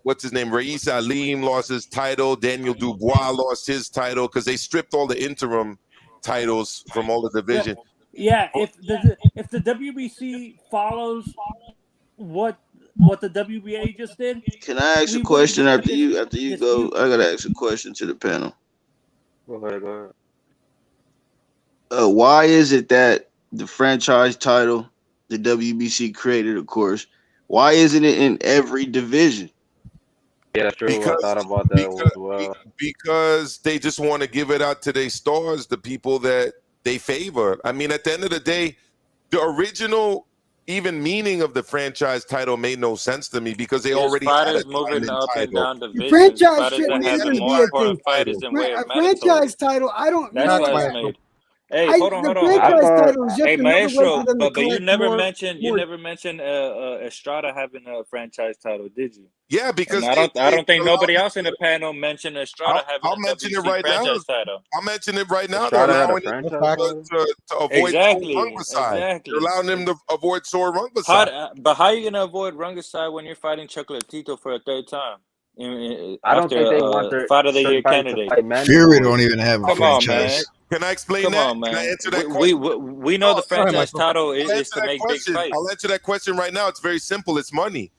what's his name? Reis Alim lost his title. Daniel Dubois lost his title because they stripped all the interim titles from all the division. Yeah, if the WBC follows what the WBA just did. Can I ask a question after you go? I gotta ask a question to the panel. Go ahead. Why is it that the franchise title, the WBC created, of course, why isn't it in every division? Yeah, that's true. I thought about that as well. Because they just want to give it out to their stars, the people that they favor. I mean, at the end of the day, the original even meaning of the franchise title made no sense to me because they already had a moving diamond up and title. down The divisions. franchise Fighters shouldn't that have even more be a important thing. fighters in way A of mandatory. franchise title, I don't. That's you know why what? it's made. Hey, hold on. The franchise title is just Hey, another way Maestro, for them to but you collect never more. mentioned Estrada having a franchise title, did you? Yeah, because and I don't think nobody else in the panel mentioned Estrada I'll having a mention it WBC right now. franchise title. I'll mention it right now. Estrada They're had a allowing franchise him title? to avoid Exactly. Rungvisai. They're allowing him to avoid sore Rungvisai. But how are you gonna avoid Rungvisai when you're fighting Chocolatito for a third time? I don't think they want their Fight of the year certain fighters to candidate. fight Fury mandatory. don't even have a Come on, man. franchise. Can I explain Come that? on, man. Can I answer that we question? know the franchise title is to make big fights. I'll answer that question right now. It's very simple. It's money.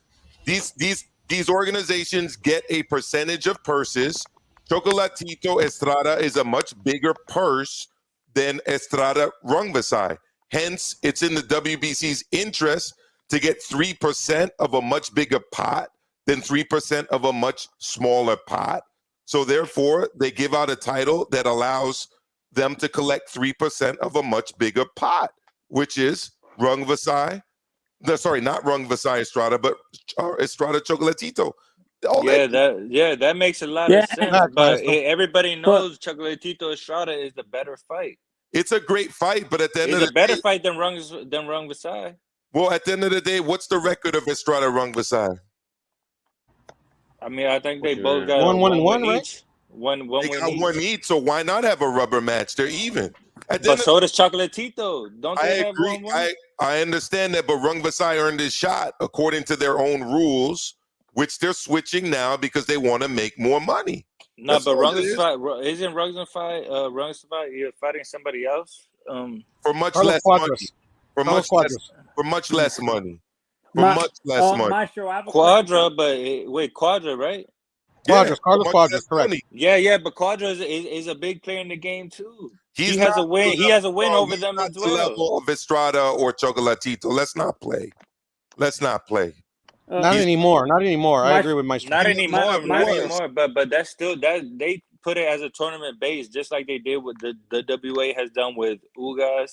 These organizations get a percentage of purses. Chocolatito Estrada is a much bigger purse than Estrada Rungvisai. Hence, it's in the WBC's interest to get 3% of a much bigger pot than 3% of a much smaller pot. So therefore, they give out a title that allows them to collect 3% of a much bigger pot, which is Rungvisai. No, sorry, not Rungvisai Estrada, but Estrada Chocolatito. That makes a lot of sense. But everybody knows Chocolatito Estrada is the better fight. It's a great fight, but at the end of the day, it's a better fight than Rungvisai. Well, at the end of the day, what's the record of Estrada Rungvisai? I mean, I think they both got one win right? each. One they win got each. one each, so why not have a rubber match? They're even. But so does Chocolatito. Don't I they have agree. 1-1? I understand that, but Rungvisai earned his shot according to their own rules, which they're switching now because they want to make more money. No, but Rungvisai isn't Rungvisai fighting somebody else? For much Carlos less Quadras. money. For much less money. Maestro, I have a Quadra, but wait, Quadra, right? Carlos Quadras, correct. Money. Yeah, but Quadra is a big player in the game too. He has a win. He has a win over them as well. The level of Estrada or Chocolatito. Let's not play. Not anymore. I agree with Maestro. Not anymore. But that's still they put it as a tournament base, just like they did with the WA has done with Ugas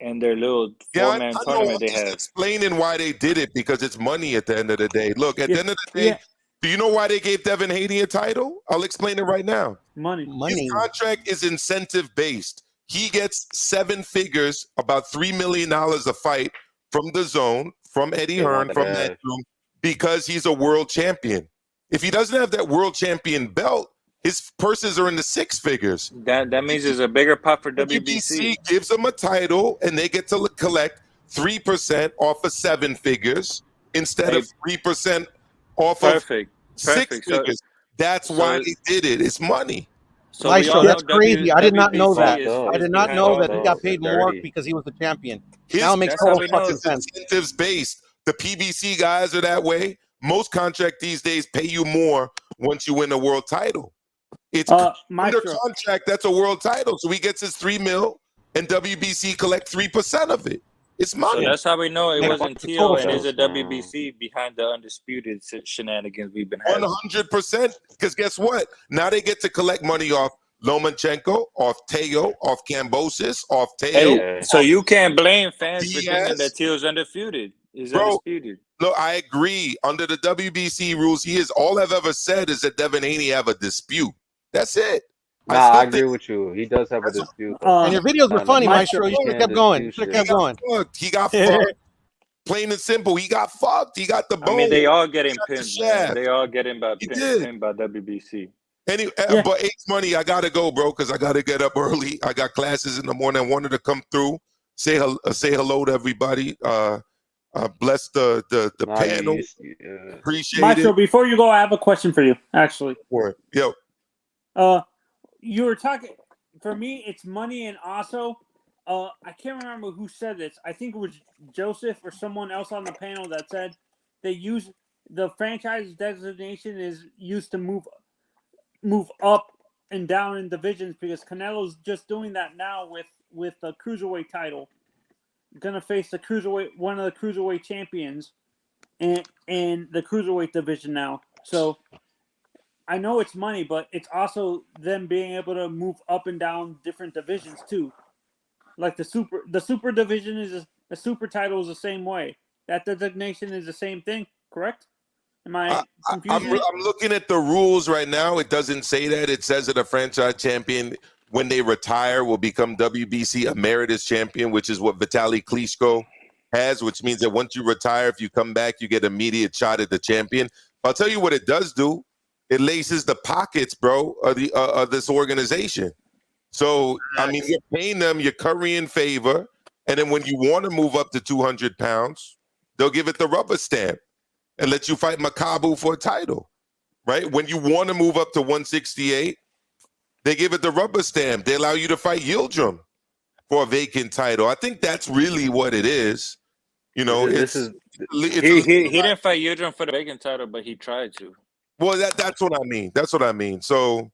and their little 4-man tournament they have. Explaining why they did it because it's money at the end of the day. Look, at the end of the day, do you know why they gave Devin Haney a title? I'll explain it right now. Money. His contract is incentive based. He gets 7 figures, about $3 million a fight from the Zone, from Eddie Hearn, from that room, because he's a world champion. If he doesn't have that world champion belt, his purses are in the 6 figures. That means there's a bigger pot for WBC. WBC gives them a title, and they get to collect 3% off of 7 figures instead of 3% off of 6 figures. That's why they did it. It's money. So Maestro, that's crazy. I did not know that. I did not know that he got paid more because he was the champion. Now it makes total fucking sense. Incentives based. The PBC guys are that way. Most contracts these days pay you more once you win a world title. It's under contract. That's a world title. So he gets his $3 million, and WBC collect 3% of it. It's money. So that's how we know it wasn't Teo and it's a WBC behind the undisputed shenanigans we've been having. 100%. Because guess what? Now they get to collect money off Lomachenko, off Teo, off Kambosos, off Teo. So you can't blame fans for thinking that Teo's undisputed. Undisputed. Look, I agree. Under the WBC rules, all I've ever said is that Devin Haney have a dispute. That's it. I agree with you. He does have a dispute. And your videos were funny, Maestro. You should have kept going. He got fucked. Plain and simple. He got fucked. He got the bone. I mean, they all getting pinned. They all getting pinned by WBC. Anyway, but H Money, I gotta go, bro, because I gotta get up early. I got classes in the morning. I wanted to come through, say hello to everybody. Bless the panel. Appreciate Maestro, it. before you go, I have a question for you. Actually, yo, you were talking. For me, it's money, and also, I can't remember who said this. I think it was Joseph or someone else on the panel that said they use the franchise designation is used to move up and down in divisions because Canelo's just doing that now with the cruiserweight title. Gonna face one of the cruiserweight champions in the cruiserweight division now. So I know it's money, but it's also them being able to move up and down different divisions too. Like the super division is the super title is the same way. That designation is the same thing, correct? Am I confused? I'm looking at the rules right now. It doesn't say that. It says that a franchise champion, when they retire, will become WBC Emeritus Champion, which is what Vasiliy Klitschko has, which means that once you retire, if you come back, you get immediate shot at the champion. I'll tell you what it does do. It laces the pockets, bro, of this organization. So, I mean, you're paying them, you're currying favor, and then when you want to move up to 200 pounds, they'll give it the rubber stamp and let you fight Makabu for a title, right? When you want to move up to 168, they give it the rubber stamp. They allow you to fight Yildirim for a vacant title. I think that's really what it is. You know, he didn't fight Yildirim for the vacant title, but he tried to. Well, that's what I mean. That's what I mean. So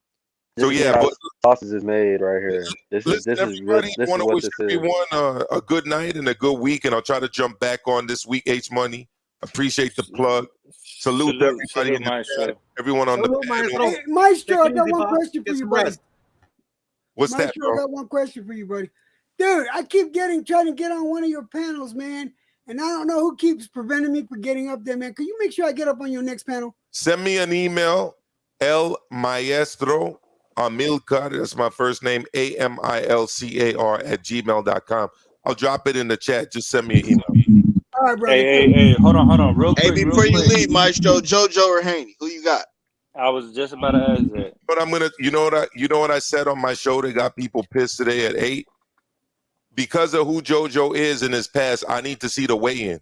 yeah, but sausage is made right here. This is everybody. This want is to what wish this everyone is. A good night and a good week, and I'll try to jump back on this week. H Money, appreciate the plug. Salute everybody in the chat, everyone on the panel. Hey, Maestro, I got one question for you, buddy. What's that, Maestro, I got one question for you, buddy. Dude, I keep trying to get on one of your panels, man, and I don't know who keeps preventing me from getting up there, man. Can you make sure I get up on your next panel? Send me an email, El Maestro Amilcar. That's my first name, AMILCAR @gmail.com. I'll drop it in the chat. Just send me an email. All right, brother. Hey, hold on, real quick. Hey, before you leave, Maestro, JoJo or Haney, who you got? I was just about to ask that. But I'm gonna, you know what I said on my show that got people pissed today at 8? Because of who JoJo is in his past, I need to see the weigh-in.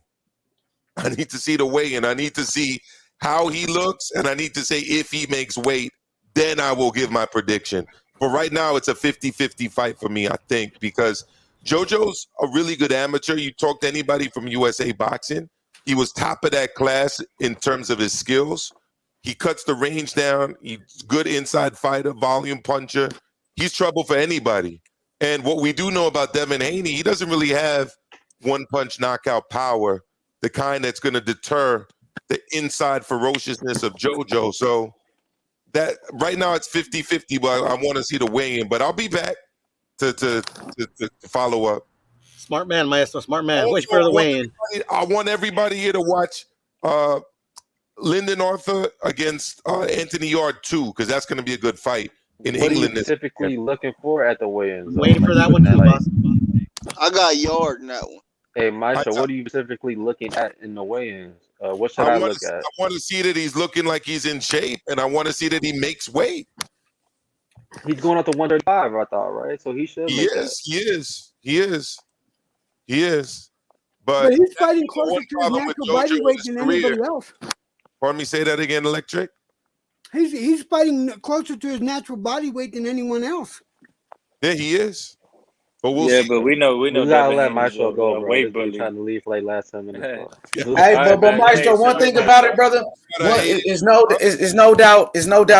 I need to see the weigh-in. I need to see how he looks, and I need to say if he makes weight, then I will give my prediction. But right now, it's a 50-50 fight for me, I think, because JoJo's a really good amateur. You talk to anybody from USA Boxing, he was top of that class in terms of his skills. He cuts the range down. He's good inside fighter, volume puncher. He's trouble for anybody. And what we do know about Devin Haney, he doesn't really have one-punch knockout power, the kind that's going to deter the inside ferociousness of JoJo. So that right now it's 50-50, but I want to see the weigh-in. But I'll be back to follow up. Smart man, Maestro. Smart man. Wait for the weigh-in. I want everybody here to watch Lyndon Arthur against Anthony Yard 2, because that's going to be a good fight in England. What are you specifically looking for at the weigh-ins? Waiting for that one too, boss. I got Yard in that one. Hey, Maestro, what are you specifically looking at in the weigh-ins? What should I look at? I want to see that he's looking like he's in shape, and I want to see that he makes weight. He's going up to 135, I thought, right? So he should. He is. But he's fighting closer to his natural body weight than anybody else. Pardon me, say that again, Electric. He's fighting closer to his natural body weight than anyone else. Yeah, he is. But we'll see. But we know. We gotta let Maestro go, bro. He's trying to leave for like last 10 minutes. Hey, but Maestro, one thing about it, brother, is no doubt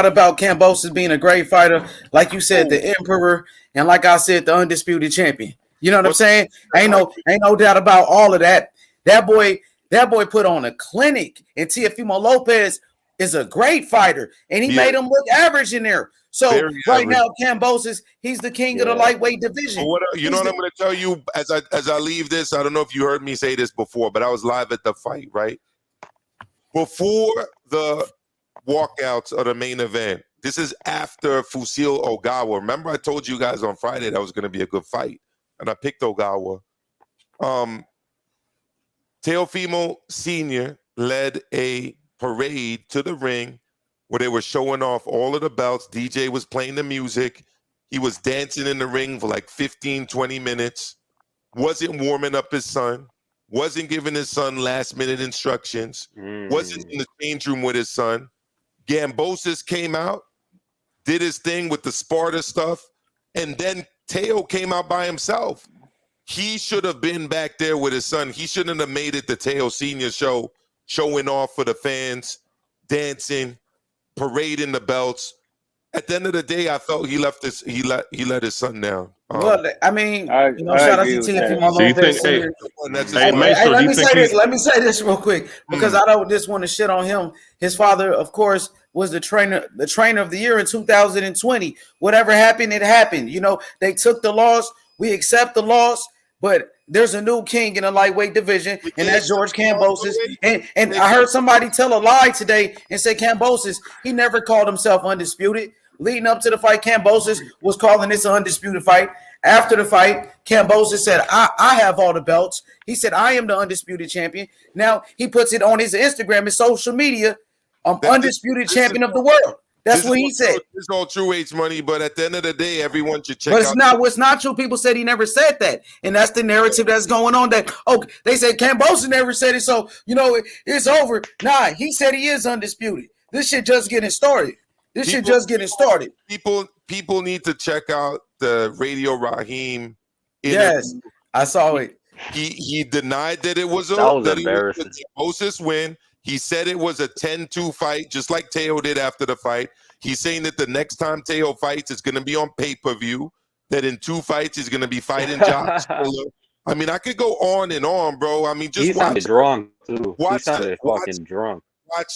about Kambosos being a great fighter. Like you said, the Emperor, and like I said, the undisputed champion. You know what I'm saying? Ain't no doubt about all of that. That boy put on a clinic, and Teofimo Lopez is a great fighter, and he made him look average in there. So right now, Kambosos, he's the king of the lightweight division. You know what I'm going to tell you as I leave this? I don't know if you heard me say this before, but I was live at the fight, right? Before the walkouts of the main event, this is after Vasiliy Ogawa. Remember I told you guys on Friday that was going to be a good fight, and I picked Ogawa. Teofimo Sr. led a parade to the ring where they were showing off all of the belts. DJ was playing the music. He was dancing in the ring for like 15, 20 minutes. Wasn't warming up his son. Wasn't giving his son last-minute instructions. Wasn't in the change room with his son. Kambosos came out, did his thing with the Sparta stuff, and then Teo came out by himself. He should have been back there with his son. He shouldn't have made it the Teo Senior show, showing off for the fans, dancing, parading the belts. at the end of the day, I felt he let his son down. Well, I mean, I shout out to agree with that. Teofimo So you Lopez. think, Hey, Maestro, let do you me think say this. Let me say this real quick because I don't just want to shit on him. His father, of course, was the trainer of the year in 2020. Whatever happened, it happened. You know, they took the loss. We accept the loss, but there's a new king in the lightweight division, and that's George Kambosos. And I heard somebody tell a lie today and say Kambosos, he never called himself undisputed. Leading up to the fight, Kambosos was calling this an undisputed fight. After the fight, Kambosos said, I have all the belts. He said, I am the undisputed champion. Now he puts it on his Instagram, his social media, undisputed champion of the world. That's what he said. It's all true, H Money, but at the end of the day, everyone should check But out. what's not true. People said he never said that. And that's the narrative that's going on. That they said Kambosos never said it, so it's over. Nah, he said he is undisputed. This shit just getting started. People need to check out the Radio Raheem interview. Yes, I saw it. He denied that it was embarrassing. Kambosos win. He said it was a 10-2 fight, just like Teo did after the fight. He's saying that the next time Teo fights, it's going to be on pay-per-view. That in 2 fights, he's going to be fighting Josh Fuller. I mean, I could go on and on, bro. I mean, just he sounded drunk too. He sounded watch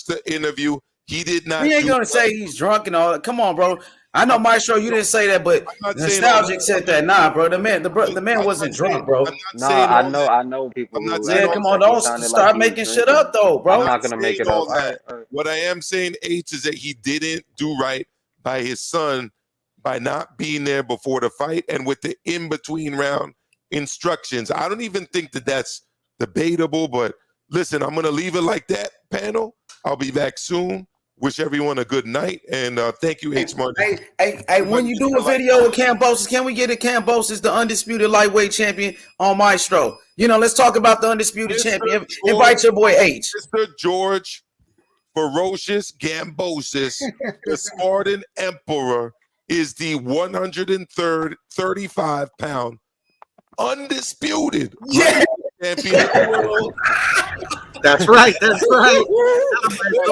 the interview. He did not. We ain't gonna say he's drunk and all that. Come on, bro. I know, Maestro, you didn't say that, but Nostalgic said that. Nah, bro. The man wasn't drunk, bro. No, I know people. Come on, don't start making shit up, though, bro. I'm not gonna make it up. All right. What I am saying, H, is that he didn't do right by his son by not being there before the fight and with the in-between round instructions. I don't even think that that's debatable, but listen, I'm gonna leave it like that, panel. I'll be back soon. Wish everyone a good night, and thank you, H Money. Hey, when you do a video with Kambosos, can we get a Kambosos, the undisputed lightweight champion, on Maestro? Let's talk about the undisputed champion. Invite your boy H. Mr. George Ferocious Kambosos, the Spartan Emperor, is the 135-pound undisputed champion of the world. That's right. There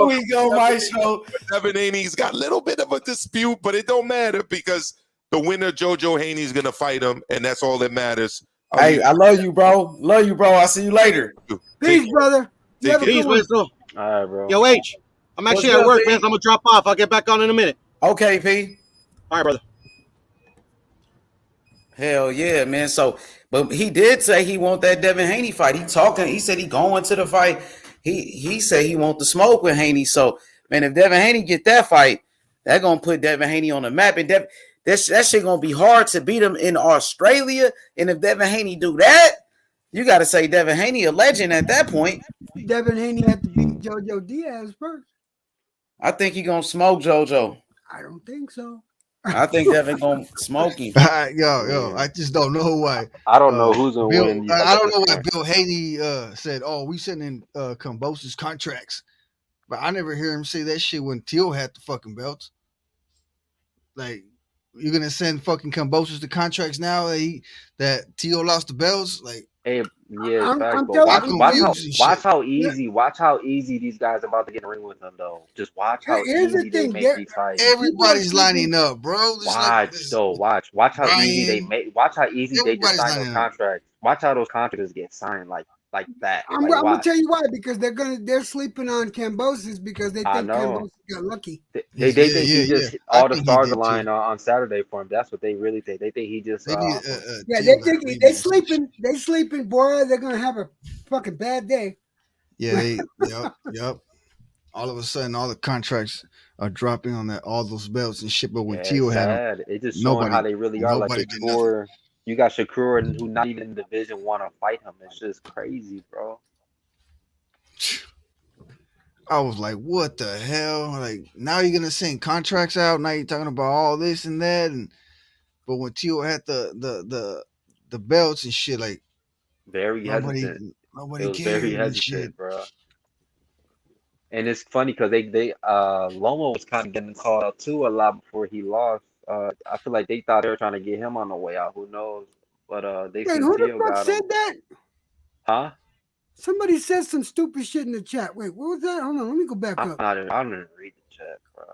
we go, Maestro. Devin Haney's got a little bit of a dispute, but it don't matter because the winner, JoJo Haney, is going to fight him, and that's all that matters. Hey, I love you, bro. I'll see you later. Peace, brother. Peace, Maestro. All right, bro. Yo, H, I'm actually at work, man, so I'm going to drop off. I'll get back on in a minute. Okay, P. All right, brother. Hell yeah, man. So, but he did say he want that Devin Haney fight. He said he going to the fight. He said he want the smoke with Haney. So, man, if Devin Haney get that fight, that gonna put Devin Haney on the map. And that shit gonna be hard to beat him in Australia. And if Devin Haney do that, you got to say Devin Haney a legend at that point. Devin Haney had to beat JoJo Diaz first. I think he gonna smoke JoJo. I don't think so. I think Devin gonna smoke him. Yo, I just don't know why. I don't know who's gonna win. I don't know why Bill Haney said, "Oh, we sending Kambosos contracts," but I never hear him say that shit when Teal had the fucking belts. Like, you're gonna send fucking Kambosos the contracts now that Teal lost the belts? Like, hey, yeah, I'm watch how easy these guys are about to get in the ring with them, though. Just watch how easy they make these fights. Everybody's lining up, bro. Watch how easy they make. Watch how easy they just sign those contracts. Watch how those contracts get signed like that. I'm gonna tell you why, because they're sleeping on Kambosos because they think Kambosos got lucky. They think he just all the stars aligned on Saturday for him. That's what they really think. They think he just they think they sleeping, boy. They're gonna have a fucking bad day. Yeah, yep. All of a sudden, all the contracts are dropping on all those belts and shit. But when Teal had them, it's just showing how they really are. Like Shakur, you got Shakur, who not even in Division 1 to fight him. It's just crazy, bro. I was like, what the hell? Like, now you're gonna send contracts out. Now you're talking about all this and that. But when Teal had the belts and shit, like, very hesitant. Nobody cares. Very hesitant, shit, bro. And it's funny because they Loma was kind of getting called out too a lot before he lost. I feel like they thought they were trying to get him on the way out. Who knows? But they wait, who the fuck said that? Huh? Somebody said some stupid shit in the chat. Wait, what was that? Hold on, let me go back up. I didn't read the chat, bro.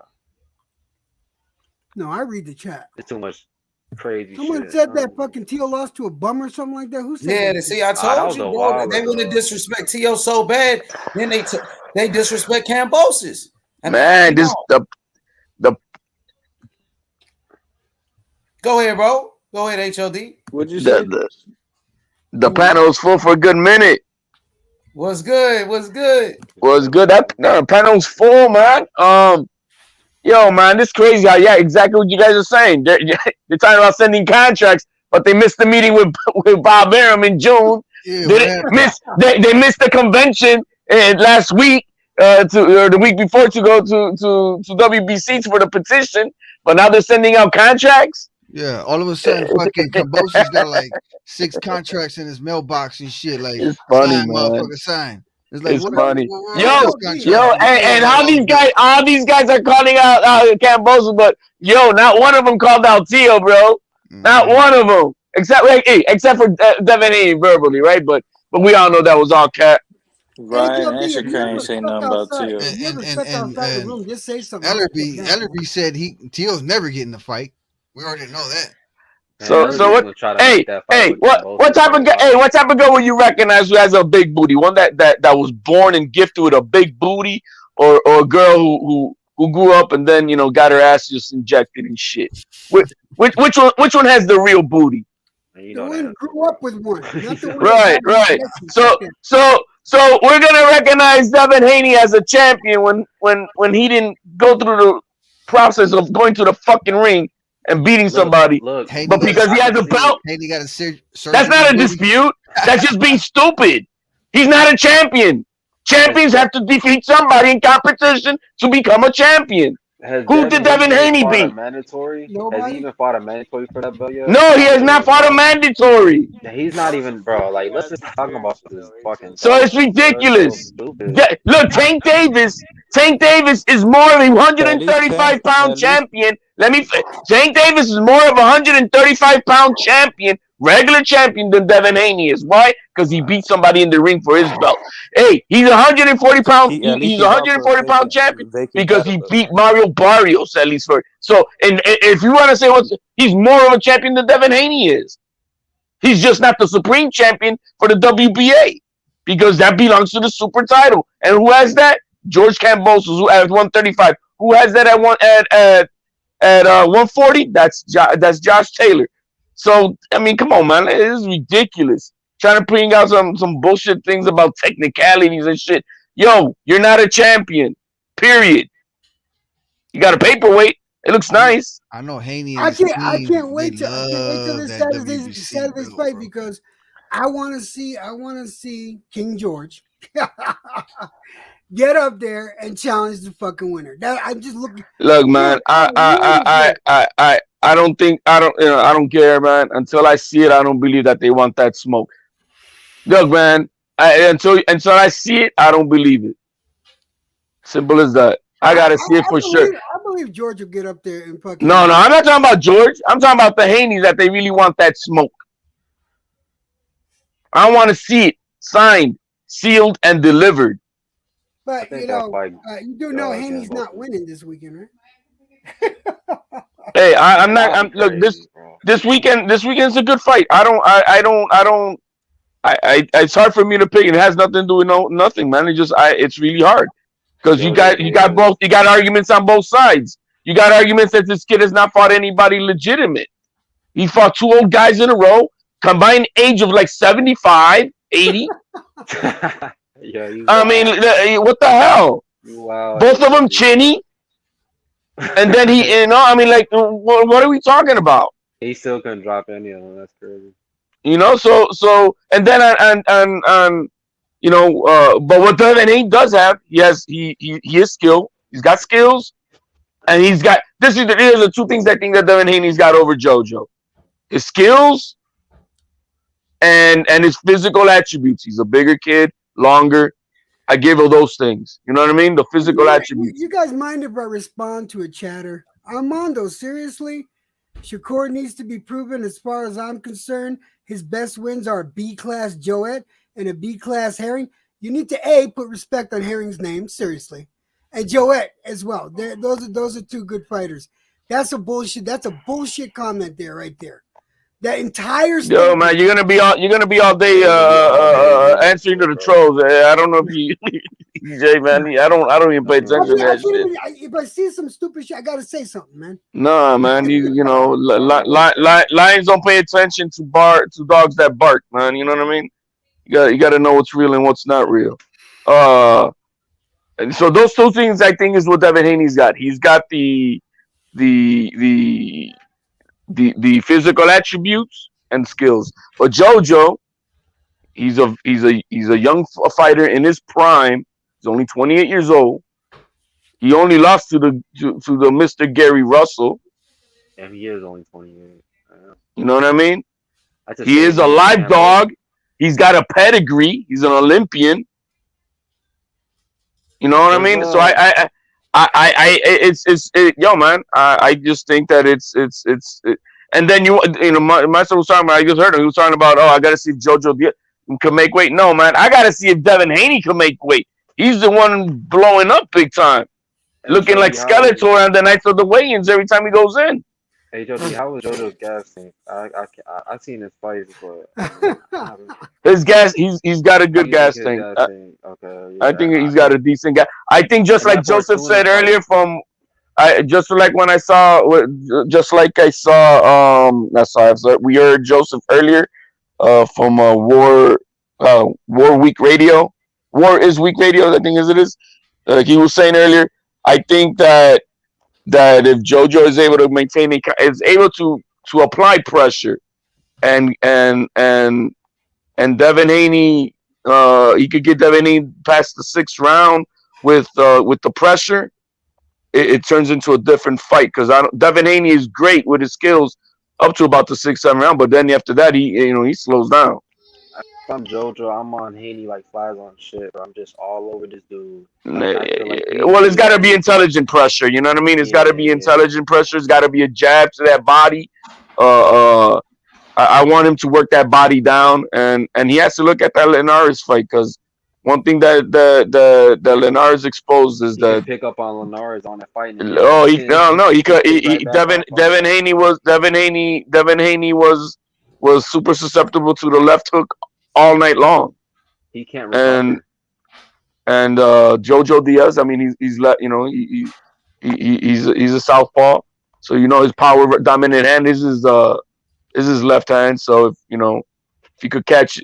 No, I read the chat. It's too much crazy Someone shit. said that fucking Tio lost to a bum or something like that. Who said Yeah, that? see, I told you, bro. They want to disrespect Tio so bad, then they disrespect Kambosos. Man, this the Go ahead, bro. Go ahead, HOD. What'd you say? The panel's full for a good minute. What's good? What's good? Was good. The panel's full, man. Yo, man, this crazy. Yeah, exactly what you guys are saying. They're talking about sending contracts, but they missed the meeting with Bob Arum in June. Yeah, they missed the convention last week, or the week before, to go to WBC for the petition. But now they're sending out contracts. Yeah, all of a sudden, fucking Kambosos got like 6 contracts in his mailbox and shit. Like, it's funny, sign, man. motherfucker, sign. It's like, It's what funny. what Yo, and how all these guys are calling out Kambosos, but yo, not one of them called out Tio, bro. Not one of them, except for Devin Haney verbally, right? But we all know that was all cat. Ryan and Shakir ain't say nothing about Tio. And just say something. Ellerby said Tio's never getting the fight. We already know that. So what? Hey, what type of girl will you recognize who has a big booty? One that was born and gifted with a big booty, or a girl who grew up and then got her ass just injected and shit. Which one has the real booty? The one grew up with one. Not the one Right. So we're gonna recognize Devin Haney as a champion when he didn't go through the process of going to the fucking ring and beating somebody, but because he has a belt, that's not a dispute. That's just being stupid. He's not a champion. Champions have to defeat somebody in competition to become a champion. Who did Devin Haney beat? Mandatory? Has he even fought a mandatory for that belt yet? No, he has not fought a mandatory. He's not even, bro. Like, let's just talk about this fucking. So it's ridiculous. Look, Tank Davis is more of a 135-pound champion. Tank Davis is more of a 135-pound champion, regular champion, than Devin Haney is. Why? Because he beat somebody in the ring for his belt. Hey, he's 140-pound. He's a 140-pound champion because he beat Mario Barrios at least for. So, and if you want to say he's more of a champion than Devin Haney is. He's just not the supreme champion for the WBA because that belongs to the super title. And who has that? George Kambosos, who at 135. Who has that at 140? That's Josh Taylor. So I mean, come on, man, it is ridiculous. Trying to bring out some bullshit things about technicalities and shit. Yo, you're not a champion. Period. You got a paperweight. It looks nice. I know Haney. I can't wait till this Saturday's fight because I want to see King George get up there and challenge the fucking winner. I'm just looking. Look, man, I don't care, man. Until I see it, I don't believe that they want that smoke. Look, man, until I see it, I don't believe it. Simple as that. I gotta see it for sure. I believe George will get up there and fucking. No, I'm not talking about George. I'm talking about the Haneys that they really want that smoke. I want to see it signed, sealed, and delivered. But you do know Haney's not winning this weekend, right? Hey, I'm not. Look, this weekend. This weekend's a good fight. It's hard for me to pick. It has nothing to do with nothing, man. It's really hard because you got both. You got arguments on both sides. You got arguments that this kid has not fought anybody legitimate. He fought 2 old guys in a row, combined age of like 75, 80. I mean, what the hell? Wow. Both of them chinny. And then I mean, like, what are we talking about? He still couldn't drop any of them. That's crazy. So, and then, but what Devin Haney does have, he is skilled. He's got skills, and he's got, these are the 2 things I think that Devin Haney's got over JoJo. His skills and his physical attributes. He's a bigger kid, longer. I give her those things. You know what I mean? The physical attributes. You guys mind if I respond to a chatter? Armando, seriously? Shakur needs to be proven as far as I'm concerned. His best wins are a B-class Joet and a B-class Herring. You need to put respect on Herring's name, seriously. And Joet as well. Those are 2 good fighters. That's a bullshit. That's a bullshit comment there, right there. That entire Yo, man, you're gonna be all day answering to the trolls. I don't know if you, EJ, man. I don't even pay attention to that shit. If I see some stupid shit, I gotta say something, man. Nah, man. Lions don't pay attention to dogs that bark, man. You know what I mean? You gotta know what's real and what's not real. And so those two things, I think, is what Devin Haney's got. He's got the physical attributes and skills, but JoJo, he's a young fighter in his prime. He's only 28 years old. He only lost to the Mr. Gary Russell. Yeah, he is only 28. You know what I mean? He is a live dog. He's got a pedigree. He's an Olympian. You know what I mean? So yo, man. I just think that it's and then my son was talking about. I just heard him. He was talking about, I got to see if JoJo can make weight. No, man. I got to see if Devin Haney can make weight. He's the one blowing up big time, looking like Skeletor on the nights of the weigh-ins every time he goes in. Hey, Jody, how was JoJo's gas tank? I seen his fights, but his gas, he's got a good gas tank. Okay, I think he's got a decent gas. I think just like Joseph said earlier, we heard Joseph earlier from War Week Radio. War is Week Radio, I think as it is. He was saying earlier, I think that if JoJo is able to maintain is able to apply pressure and Devin Haney, he could get Devin Haney past the 6th round with the pressure, it turns into a different fight, because Devin Haney is great with his skills up to about the 6th, 7th round, but then after that he slows down. If I'm JoJo, I'm on Haney like flies on shit, bro. I'm just all over this dude. Well, it's got to be intelligent pressure. You know what I mean? It's got to be intelligent pressure. It's got to be a jab to that body. I want him to work that body down, and he has to look at that Linares fight, because one thing that Linares exposed is that he pick up on Linares on that fight. Devin Haney was super susceptible to the left hook all night long. He can't recover. And JoJo Diaz, I mean, he's a southpaw, so his power dominant hand is his left hand. So if you could catch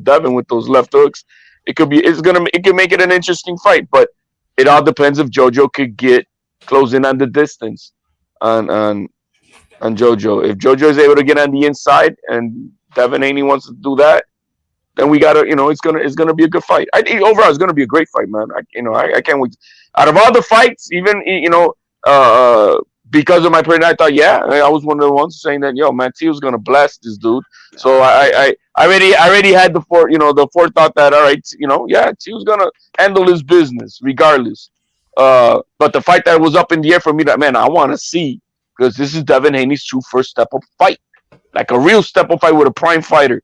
Devin with those left hooks, it can make it an interesting fight. But it all depends if JoJo could get close in on the distance on JoJo. If JoJo is able to get on the inside and Devin Haney wants to do that, then we gotta, it's gonna be a good fight. I think overall it's gonna be a great fight, man. I can't wait. Out of all the fights, even because of my prediction, I thought, I was one of the ones saying that, man, Teo's gonna blast this dude. So I already had the forethought that, all right, Teo's gonna handle his business regardless. But the fight that was up in the air for me, that, man, I want to see, because this is Devin Haney's true first step-up fight, like a real step-up fight with a prime fighter.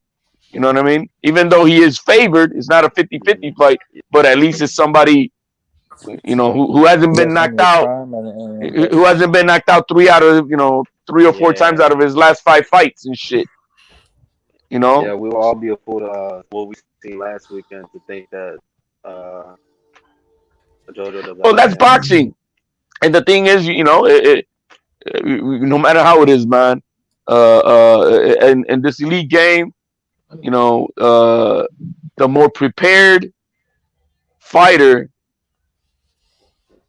You know what I mean? Even though he is favored, it's not a 50-50 fight, but at least it's somebody, who hasn't been knocked out, who hasn't been knocked out 3 or 4 times out of his last 5 fights and shit. Yeah, we will all be a fool to what we seen last weekend to think that JoJo does. Well, that's boxing, and the thing is, no matter how it is, man, and this elite game, the more prepared fighter,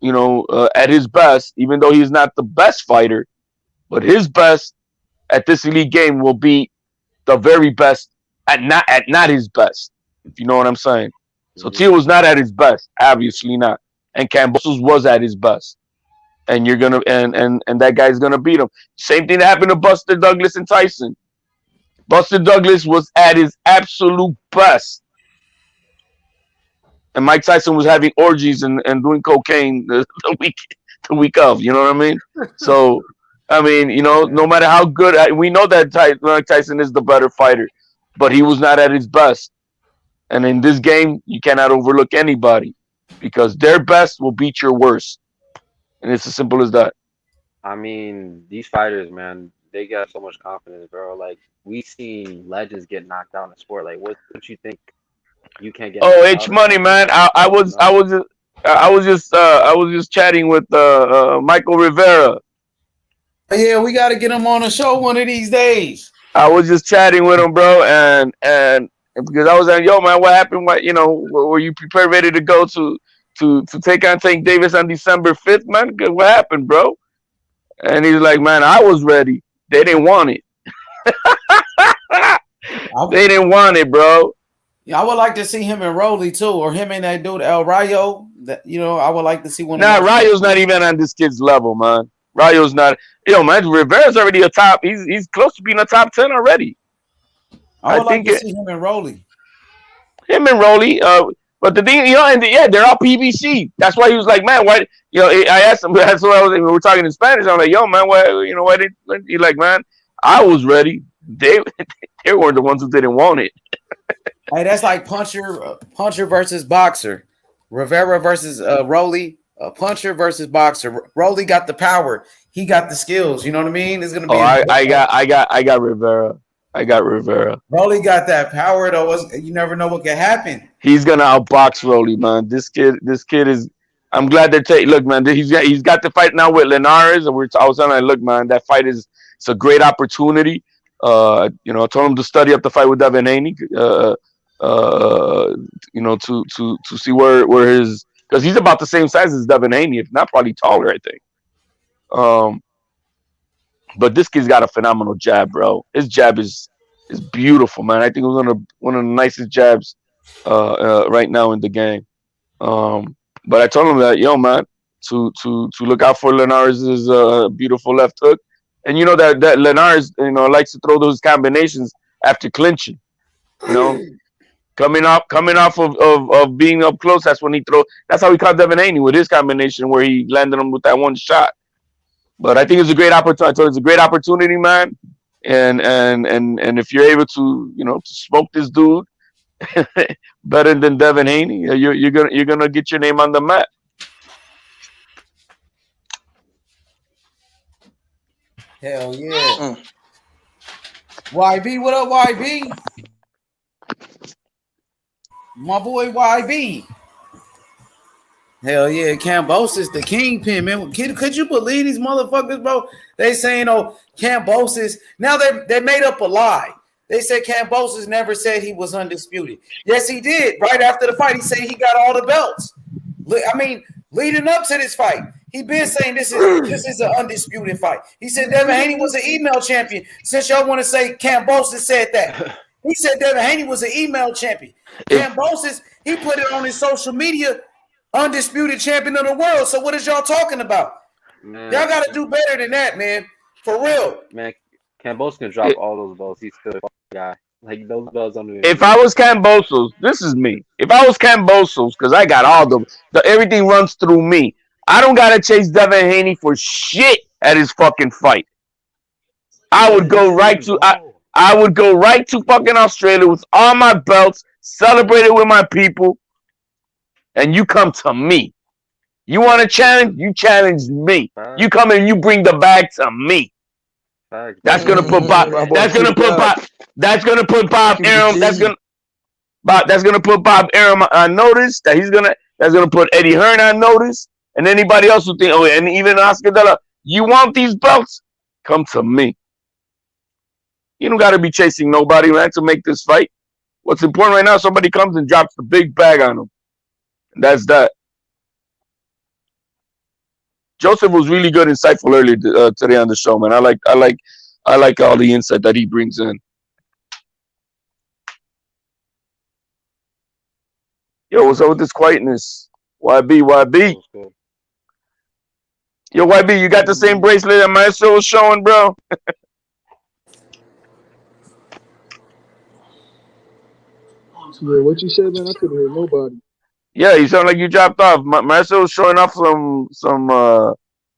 at his best, even though he's not the best fighter, but his best at this elite game will be the very best at not his best, if you know what I'm saying. So Teo was not at his best, obviously not, and Kambosos was at his best, and you're gonna and that guy's gonna beat him. Same thing that happened to Buster Douglas and Tyson. Buster Douglas was at his absolute best, and Mike Tyson was having orgies and doing cocaine the week of. You know what I mean? So, I mean, no matter how good, we know that Mike Tyson is the better fighter, but he was not at his best. And in this game, you cannot overlook anybody, because their best will beat your worst. And it's as simple as that. I mean, these fighters, man, they got so much confidence, bro. Like we seen legends get knocked out in the sport. Like what you think you can't get Oh, knocked H out or Money, something? man. I was just chatting with Michael Rivera. Yeah, we got to get him on a show one of these days. I was just chatting with him, bro, and because I was like, yo, man, what happened? What were you prepared, ready to go to take on Tank Davis on December 5th, man? What happened, bro? And he's like, man, I was ready. They didn't want it. They didn't want it, bro. Yeah, I would like to see him and Rolly too, or him and that dude El Rayo. That I would like to see one. Nah, Rayo's not even on this kid's level, man. Rayo's not. Man, Rivera's already a top. He's close to being a top 10 already. I would like to see him and Rolly. Him and Rolly. But the thing, they're all PBC. That's why he was like, man, why? I asked him. That's why we were talking in Spanish. I'm like, yo, man, why didn't he like, man? I was ready. They were the ones who didn't want it. Hey, that's like puncher versus boxer. Rivera versus Rolly. Puncher versus boxer. Rolly got the power. He got the skills. You know what I mean? It's gonna be. I got Rivera. I got Rivera. Rolly got that power though. You never know what can happen. He's gonna outbox Rolly, man. This kid is. I'm glad they're taking. Look, man, he's got the fight now with Linares, and I was telling him, look, man, that fight it's a great opportunity. I told him to study up the fight with Devin Haney. To see where his, because he's about the same size as Devin Haney, if not probably taller, I think. But this kid's got a phenomenal jab, bro. His jab is beautiful, man. I think it was one of the nicest jabs right now in the game. But I told him that, yo, man, to look out for Linares' beautiful left hook. And that Linares, likes to throw those combinations after clinching. Coming off of being up close, that's when he throw. That's how he caught Devin Haney with his combination where he landed him with that one shot. But I think it's a great opportunity. I told you it's a great opportunity, man. And if you're able to, to smoke this dude better than Devin Haney, you're gonna get your name on the map. Hell yeah. YB, what up, YB? My boy YB. Hell yeah, Kambosos, the kingpin, man. Could you believe these motherfuckers, bro? They saying, Kambosos. Now they made up a lie. They said Kambosos never said he was undisputed. Yes, he did. Right after the fight, he said he got all the belts. I mean, leading up to this fight, he been saying this is an undisputed fight. He said Devin Haney was an email champion. Since y'all want to say Kambosos said that, he said Devin Haney was an email champion. Kambosos, he put it on his social media, undisputed champion of the world. So what is y'all talking about? Man, y'all got to do better than that, man. For real. Man, Kambosos can drop all those belts. He's still a guy. Like those belts on the. If I was Kambosos, this is me. If I was Kambosos, because I got all them, everything runs through me. I don't gotta chase Devin Haney for shit at his fucking fight. I would go right to I would go right to fucking Australia with all my belts, celebrate it with my people, and you come to me. You want to challenge? You challenge me. You come and you bring the bag to me. That's gonna put Bob. That's gonna put Bob. That's gonna put Bob Arum. That's gonna put Bob Arum on notice. That's gonna put Eddie Hearn on notice, and anybody else who think. Oh, and even Oscar De La. You want these belts? Come to me. You don't gotta be chasing nobody, man, to make this fight. What's important right now? Somebody comes and drops the big bag on them. And that's that. Joseph was really good, insightful earlier today on the show, man. I like all the insight that he brings in. Yo, what's up with this quietness? YB. Yo, YB, you got the same bracelet that Maestro was showing, bro? Yeah, what you said, man? I couldn't hear nobody. Yeah, you sound like you dropped off. Maestro was showing off some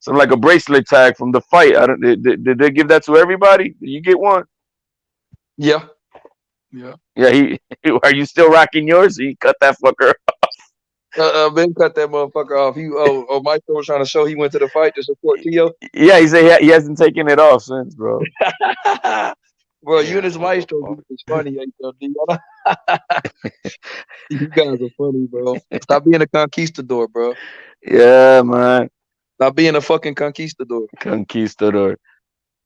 like a bracelet tag from the fight. Did they give that to everybody? Did you get one? Yeah. Yeah. Are you still rocking yours? Or you cut that fucker off? Ben cut that motherfucker off. Maestro was trying to show he went to the fight to support Tio. Yeah, he said he hasn't taken it off since, bro. Bro, you and this Maestro is funny, HLD. You guys are funny, bro. Stop being a conquistador, bro. Yeah, man. Stop being a fucking conquistador.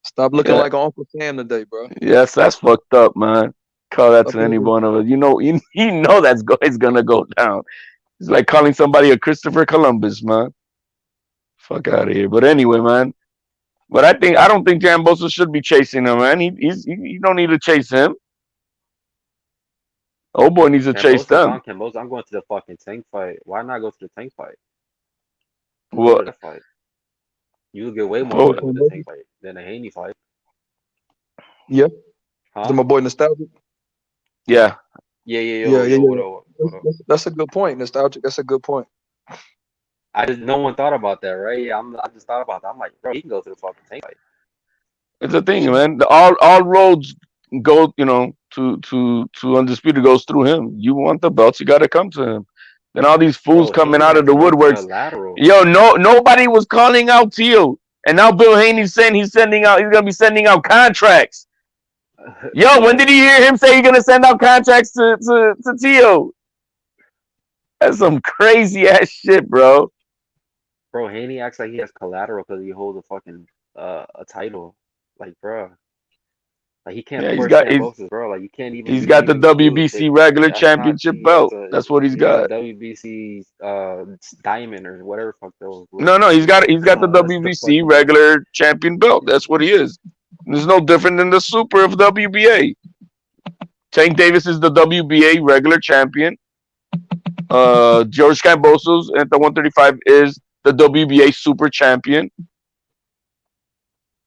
Stop looking like Uncle Sam today, bro. Yes, that's fucked up, man. Call that to any one of us. You know that's it's gonna go down. It's like calling somebody a Christopher Columbus, man. Fuck out of here. But anyway, man. But I don't think Kambosos should be chasing him, man. He don't need to chase him. Oh boy needs to chase them. Kambosos, I'm going to the fucking Tank fight. Why not go to the Tank fight? What? Fight. You would get way more money with the Tank fight than a Haney fight. Yeah. Huh? Is my boy Nostalgic? Yeah. Yeah. That's a good point. Nostalgic. That's a good point. No one thought about that, right? Yeah, I just thought about that. I'm like, bro, he can go to the fucking Tank fight. It's a thing, man. All roads go, to Undisputed goes through him. You want the belts, you got to come to him. Then all these fools coming out of the woodworks. Yo, nobody was calling out Tio, and now Bill Haney's saying he's gonna be sending out contracts. Yo, when did you hear him say he's gonna send out contracts to Tio? That's some crazy ass shit, bro. Bro, Haney acts like he has collateral because he holds a fucking a title. Like, bro. Like, he can't Kambosos, bro. Like, you can't even. He's got the WBC regular championship belt. That's what he's got. WBC diamond or whatever fuck those. No, he's got the WBC regular champion belt. That's what he is. There's no different than the super of WBA. Tank Davis is the WBA regular champion. George Kambosos at the 135 is the WBA super champion.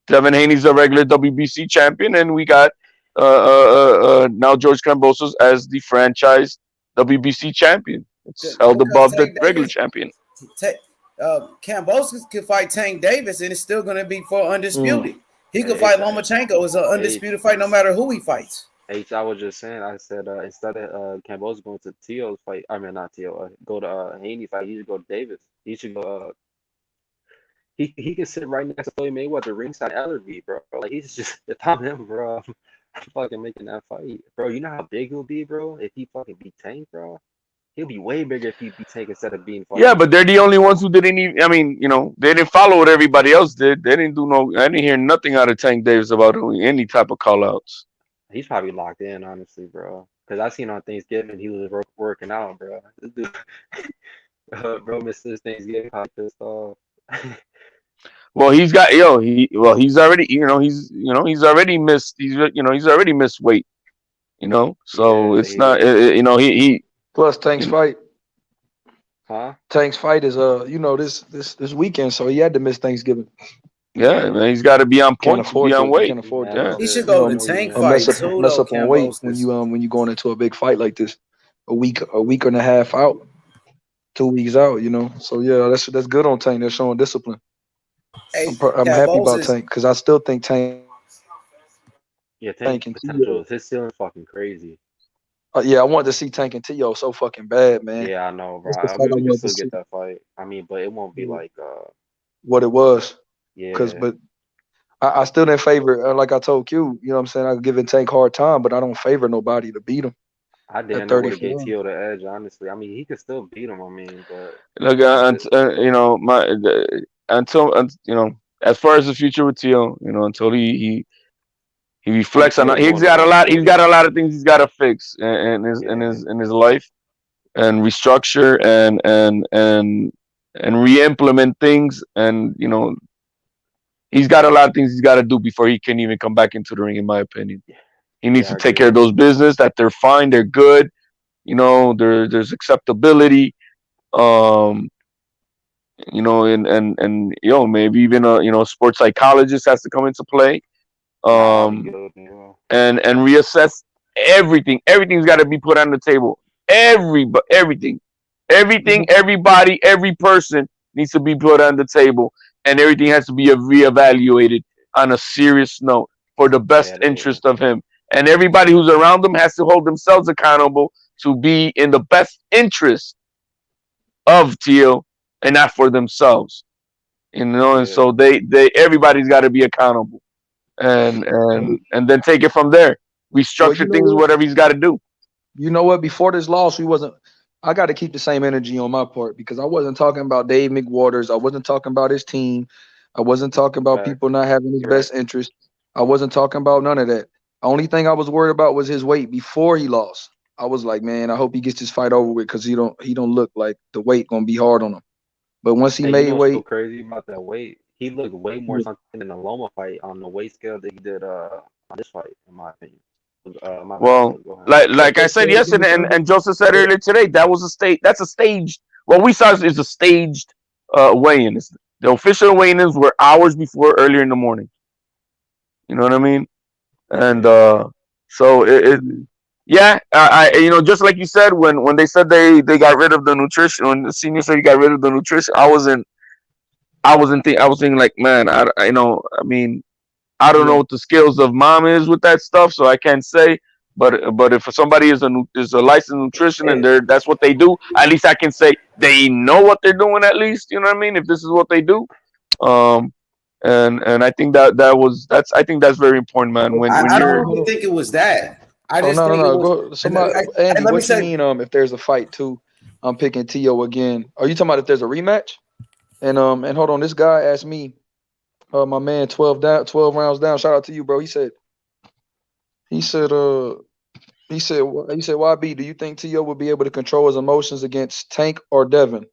Devin Haney's a regular WBC champion, and we got now George Kambosos as the franchise WBC champion. It's held above the regular champion. Kambosos could fight Tank Davis, and it's still going to be for undisputed. He could fight Lomachenko. It's an undisputed fight, no matter who he fights. I was just saying. I said instead of Kambosos going to Tio's fight, I mean not Tio, go to Haney fight. He should go to Davis. He should go. He can sit right next to Floyd Mayweather ringside Ellerby, bro. Like, he's just, if I'm him, bro, I'm fucking making that fight, bro. You know how big he'll be, bro, if he fucking beat Tank, bro. He'll be way bigger if he beat Tank instead of being. Yeah, but they're the only ones who didn't even. I mean, they didn't follow what everybody else did. They didn't do no. I didn't hear nothing out of Tank Davis about any type of call outs. He's probably locked in, honestly, bro. Because I seen on Thanksgiving he was working out, bro. This dude, bro, missed this Thanksgiving, probably pissed off. Well, he's already, he's already missed, he's already missed weight, so it's not, he plus Tank's fight. Huh? Tank's fight is, this weekend, so he had to miss Thanksgiving. Yeah, man, he's got to be on point, be on weight. Can't afford to. He should go to Tank fight too. Mess up on weight when you going into a big fight like this, a week and a half out, 2 weeks out, So yeah, that's good on Tank. They're showing discipline. Hey, I'm happy about Tank because I still think Tank. Yeah, Tank potential. His ceiling's fucking crazy. Yeah, I wanted to see Tank and Tio so fucking bad, man. Yeah, I know, bro. I mean, we can still get that fight. I mean, but it won't be like what it was. Yeah. But I still didn't favor. Like I told Q, you know what I'm saying. I give it Tank hard time, but I don't favor nobody to beat him. I didn't know to get Tio the edge, honestly. I mean, he could still beat him. I mean, but look, until as far as the future with Tio, until he reflects on, he's got a lot of things he's got to fix in his life, and restructure and re-implement things, and he's got a lot of things he's got to do before he can even come back into the ring, in my opinion. He needs to take care of those business, that they're fine, they're good, there's acceptability, and maybe even a sports psychologist has to come into play, and reassess everything. Everything's got to be put on the table. Everything, everybody, every person needs to be put on the table, and everything has to be reevaluated on a serious note for the best interest of him. And everybody who's around him has to hold themselves accountable to be in the best interest of Tio and not for themselves. You know, and so everybody's got to be accountable, and then take it from there. Restructure things, whatever he's got to do. You know what? Before this loss, I got to keep the same energy on my part because I wasn't talking about Dave McWaters. I wasn't talking about his team. I wasn't talking about people not having his best interest. I wasn't talking about none of that. The only thing I was worried about was his weight before he lost. I was like, man, I hope he gets this fight over with because he don't look like the weight gonna be hard on him. But once he made weight, so crazy about that weight. He looked way more something in the Loma fight on the weight scale than he did on this fight, in my opinion. Well, like I said yesterday, and Joseph said earlier today, that was a stage. That's a staged. What we saw is a staged weigh-in. The official weigh-ins were hours before, earlier in the morning. You know what I mean? And so I just like you said, when they said they got rid of the nutrition, when the senior said he got rid of the nutrition, I was thinking like, man, I don't know what the skills of mom is with that stuff, so I can't say. But if somebody is a licensed nutrition and that's what they do, at least I can say they know what they're doing. At least, you know what I mean. If this is what they do, and I think I think that's very important, man. I don't even think it was that. I just think it was. Andy, what do you mean? If there's a fight too, I'm picking Tio again. Are you talking about if there's a rematch? And hold on, this guy asked me. My man, 12 rounds down. Shout out to you, bro. He said, YB, do you think Tio will be able to control his emotions against Tank or Devin?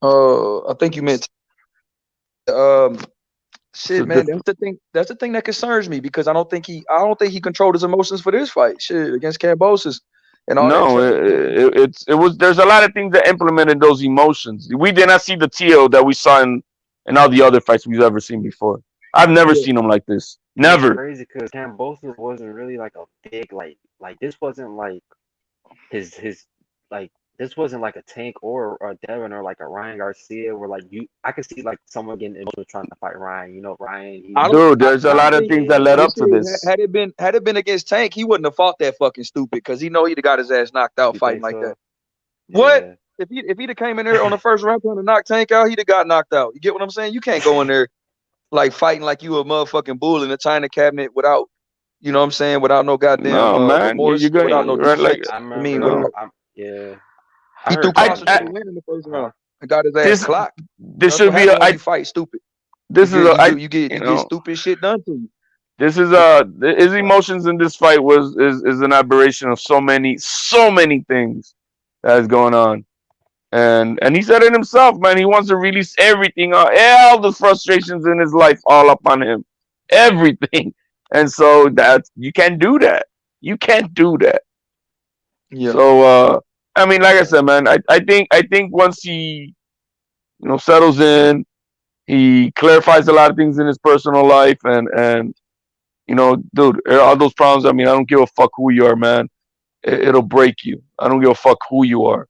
I think you meant. Shit, man, that's the thing that concerns me because I don't think he controlled his emotions for this fight. Shit, against Kambosos and all that. There's a lot of things that implemented those emotions. We did not see the Tio that we saw in all the other fights we've ever seen before. I've never seen him like this. Never. It's crazy because Kambosos wasn't really like a big like this wasn't like his like this wasn't like a Tank or a Devin or like a Ryan Garcia where like I could see like someone getting emotional trying to fight Ryan. You know, Ryan. There's a lot of things that led up to this. Had it been against Tank, he wouldn't have fought that fucking stupid because he know he'd have got his ass knocked out fighting like that. Yeah. What? If he'd have came in there on the first round trying to knock Tank out, he'd have got knocked out. You get what I'm saying? You can't go in there like fighting like you a motherfucking bull in a china cabinet without, you know what I'm saying, without no goddamn remorse, without no defects. He threw Costa to the win in the first round and got his ass clocked. This should be a fight stupid. You get stupid shit done to you. This is his emotions in this fight is an aberration of so many things that is going on. And he said it himself, man. He wants to release everything, all the frustrations in his life, all up on him, everything. And so that you can't do that. You can't do that. Yeah. So I mean, like I said, man, I think once he settles in, he clarifies a lot of things in his personal life, and dude, all those problems. I mean, I don't give a fuck who you are, man. It'll break you. I don't give a fuck who you are.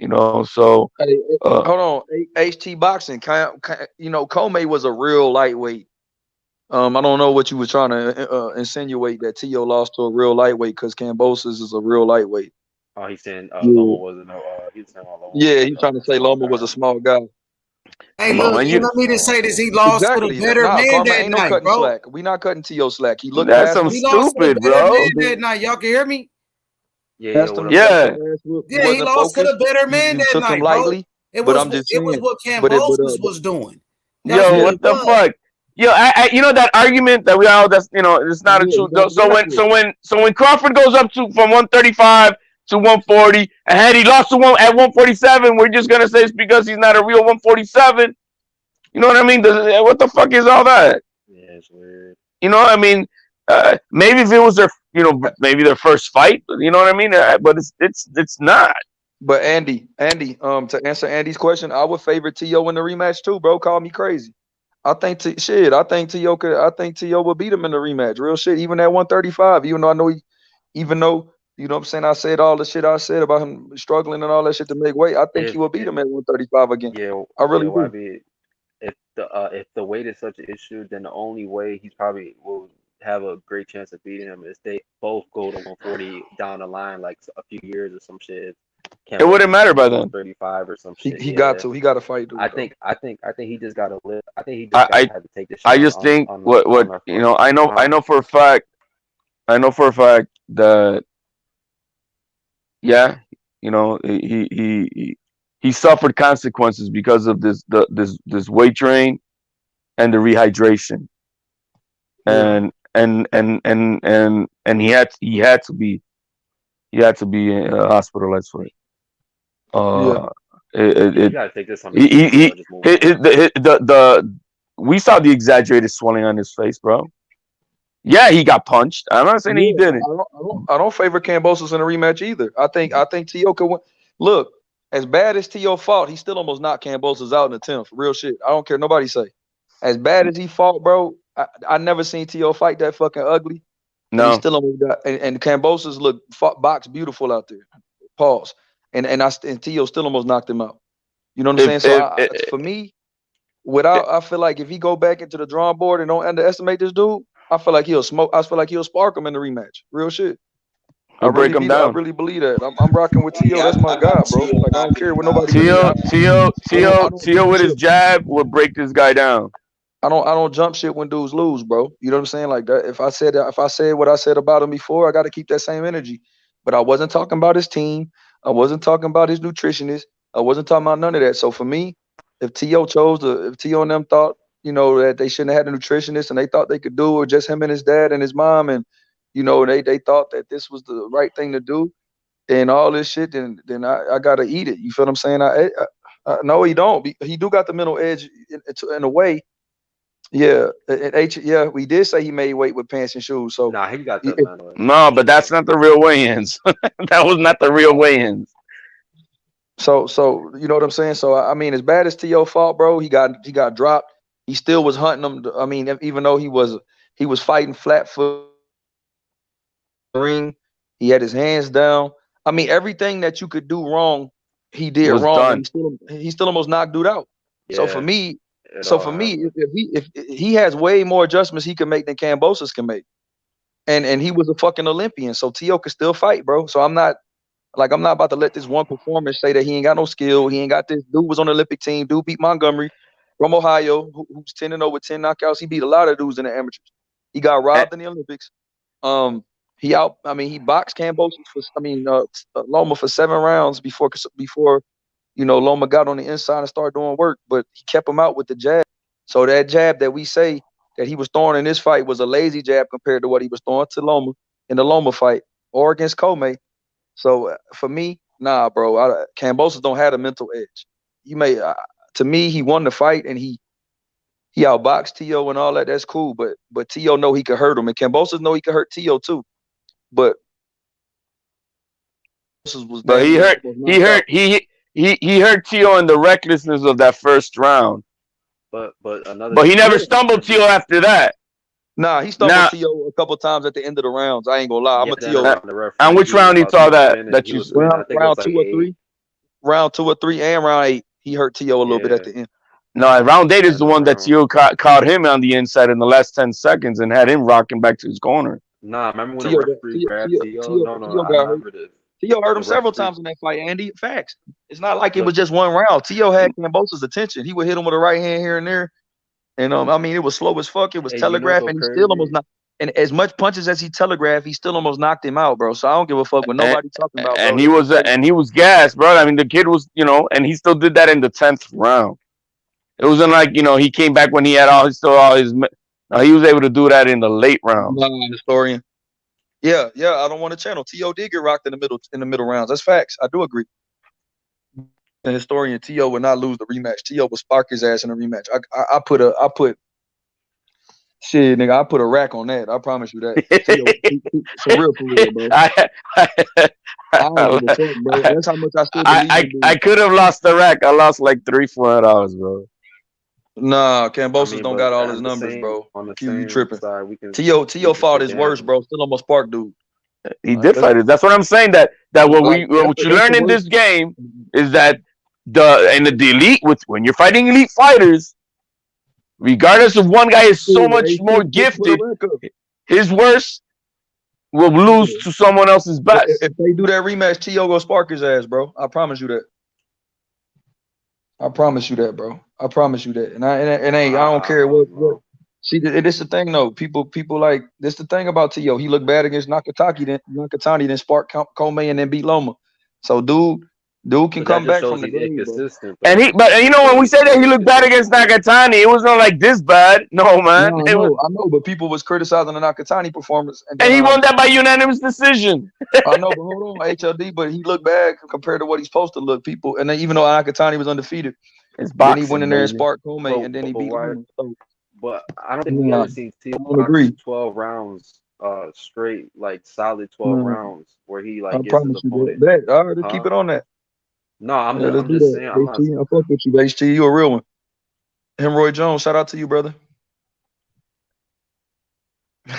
So hold on, HT boxing. Comey was a real lightweight. I don't know what you were trying to insinuate that Tio lost to a real lightweight because Kambosos is a real lightweight. Oh, he's saying Loma wasn't no. He's saying Loma. Yeah, he's trying to say Loma was a small guy. Hey, look, you want me to say this? He lost to a better man that night, bro. Slack. We not cutting Tio slack. He looked. That's some stupid, bro. That night, y'all can hear me. Yeah. He lost to the better man that night, bro. It was what Kambosos was doing. Yo, what the fuck? Yo, I that argument that we all it's not a truth. So when Crawford goes up from 135 to 140, and had he lost to one at 147, we're just gonna say it's because he's not a real 147. You know what I mean? What the fuck is all that? Yeah, it's weird. I mean, maybe if it was their maybe their first fight, you know what I mean? But it's not. But Andy, to answer Andy's question, I would favor Tio in the rematch too, bro. Call me crazy. I think Tio would beat him in the rematch. Real shit. Even at 135, even though you know what I'm saying, I said all the shit I said about him struggling and all that shit to make weight. I think he will beat him at 135 again. Yeah, I really do. If the weight is such an issue, then the only way he's probably will have a great chance of beating him is they both go to 140 down the line, like a few years or some shit. It wouldn't matter by then. 35 or some shit. He got to fight. Dude, I think he just got to live. I think he just got to have to take the shot. I just think what you know. I know for a fact. I know for a fact that yeah, you know, he suffered consequences because of this weight train and the rehydration, and he had to be hospitalized for it. You gotta take this on. We saw the exaggerated swelling on his face, bro. Yeah, he got punched. I'm not saying he didn't. I don't favor Kambosos in a rematch either. I think Tio could win. Look, as bad as Tio fought, he still almost knocked Kambosos out in the 10th. Real shit. I don't care nobody say. As bad as he fought, bro, I never seen Tio fight that fucking ugly. No. He still almost got and Kambosos boxed beautiful out there. Pause. And Tio still almost knocked him out. You know what I'm saying? For me, I feel like if he go back into the drawing board and don't underestimate this dude, I feel like he'll smoke. I feel like he'll spark him in the rematch. Real shit. I'll break him down. I really believe that. I'm rocking with Tio. That's my guy, bro. Like I don't care what nobody. Tio with his jab will break this guy down. I don't jump shit when dudes lose, bro. You know what I'm saying? Like that. If I said what I said about him before, I got to keep that same energy. But I wasn't talking about his team. I wasn't talking about his nutritionist. I wasn't talking about none of that. So for me, if Tio and them thought, you know, that they shouldn't have had a nutritionist and they thought they could do it with just him and his dad and his mom, and you know, they thought that this was the right thing to do and all this shit, then I gotta eat it. You feel what I'm saying? I no, he don't. He do got the mental edge in a way. Yeah, we did say he made weight with pants and shoes. So nah, he got that mental edge. No, but that's not the real weigh-ins. That was not the real weigh-ins. So you know what I'm saying? So I mean, as bad as Tio fought, bro, he got dropped. He still was hunting them. I mean, even though he was fighting flat foot ring, he had his hands down. I mean, everything that you could do wrong, he did wrong. He still almost knocked dude out. Yeah, so for me, if he has way more adjustments he can make than Kambosos can make, and he was a fucking Olympian, so Tio could still fight, bro. So I'm not about to let this one performance say that he ain't got no skill. He ain't got this. Dude was on the Olympic team. Dude beat Montgomery from Ohio, who's 10-0 with 10 knockouts. He beat a lot of dudes in the amateurs. He got robbed in the Olympics. He boxed Kambosos Loma for 7 rounds before you know, Loma got on the inside and started doing work, but he kept him out with the jab. So that jab that we say that he was throwing in this fight was a lazy jab compared to what he was throwing to Loma in the Loma fight or against Comey. So for me, nah, bro, Kambosos don't have a mental edge. To me, he won the fight and he outboxed Tio and all that. That's cool, but Tio know he could hurt him, and Kambosos know he could hurt Tio too. But he hurt Tio in the recklessness of that first round. But he never stumbled Tio after that. Nah, he stumbled Tio a couple times at the end of the rounds. I ain't gonna lie. I'm a Tio. And which round he saw that you round 2 or 3? Round 2 or 3 and round 8. He hurt Tio a little bit at the end. No, round 8 is the one that Tio caught him on the inside in the last 10 seconds and had him rocking back to his corner. Nah, remember when the referee grabbed Tio? No, I remember this. Tio hurt him several times in that fight, Andy. Facts. It's not like it was just one round. Tio had Kambosos' attention. He would hit him with a right hand here and there. And I mean, it was slow as fuck. It was telegraphed, and he still almost not. And as much punches as he telegraphed, he still almost knocked him out, bro. So I don't give a fuck what nobody talking about. And he was gassed, bro. I mean, the kid was, you know, and he still did that in the 10th round. It wasn't like, you know, he came back when he had all his. He was able to do that in the late rounds. Historian. Yeah. I don't want to channel. Tio did get rocked in the middle rounds. That's facts. I do agree. The historian, Tio would not lose the rematch. Tio would spark his ass in a rematch. I put a rack on that. I promise you that. Tio, for real, bro. I don't give a fuck, bro. That's how much I still believe. I could have lost the rack. I lost like $300-$400, bro. Nah, Kambosos don't got all his numbers, bro. You tripping? Tio fought his worst, bro. Still almost sparked dude. He did fight it. That's what I'm saying. That what you learn in this game is that the elite, when you're fighting elite fighters, regardless of one guy is so much more gifted, his worst will lose to someone else's best. If they do that rematch, Tio go spark his ass, bro. I promise you that. I promise you that, bro. I promise you that. And I don't care what. See, this the thing though. People like this. The thing about Tio, he looked bad against Nakatani, then spark Komei, and then beat Loma. So dude can come back from the grave, bro. And you know, when we said that he looked bad against Nakatani, it was not like this bad. No, man. No, I know, but people was criticizing the Nakatani performance, and he won that by unanimous decision. I know, but hold on, HLD, but he looked bad compared to what he's supposed to look. People, and then even though Nakatani was undefeated, then he went in there and sparked Komei, and then he beat him. So, but I don't think we've ever seen Tio box 12 rounds straight, like solid 12 rounds, where he like gets his opponent. All right, let's keep it on that. No, I'm just saying. I fuck with you, HT. You a real one. Hemroy Jones, shout out to you, brother.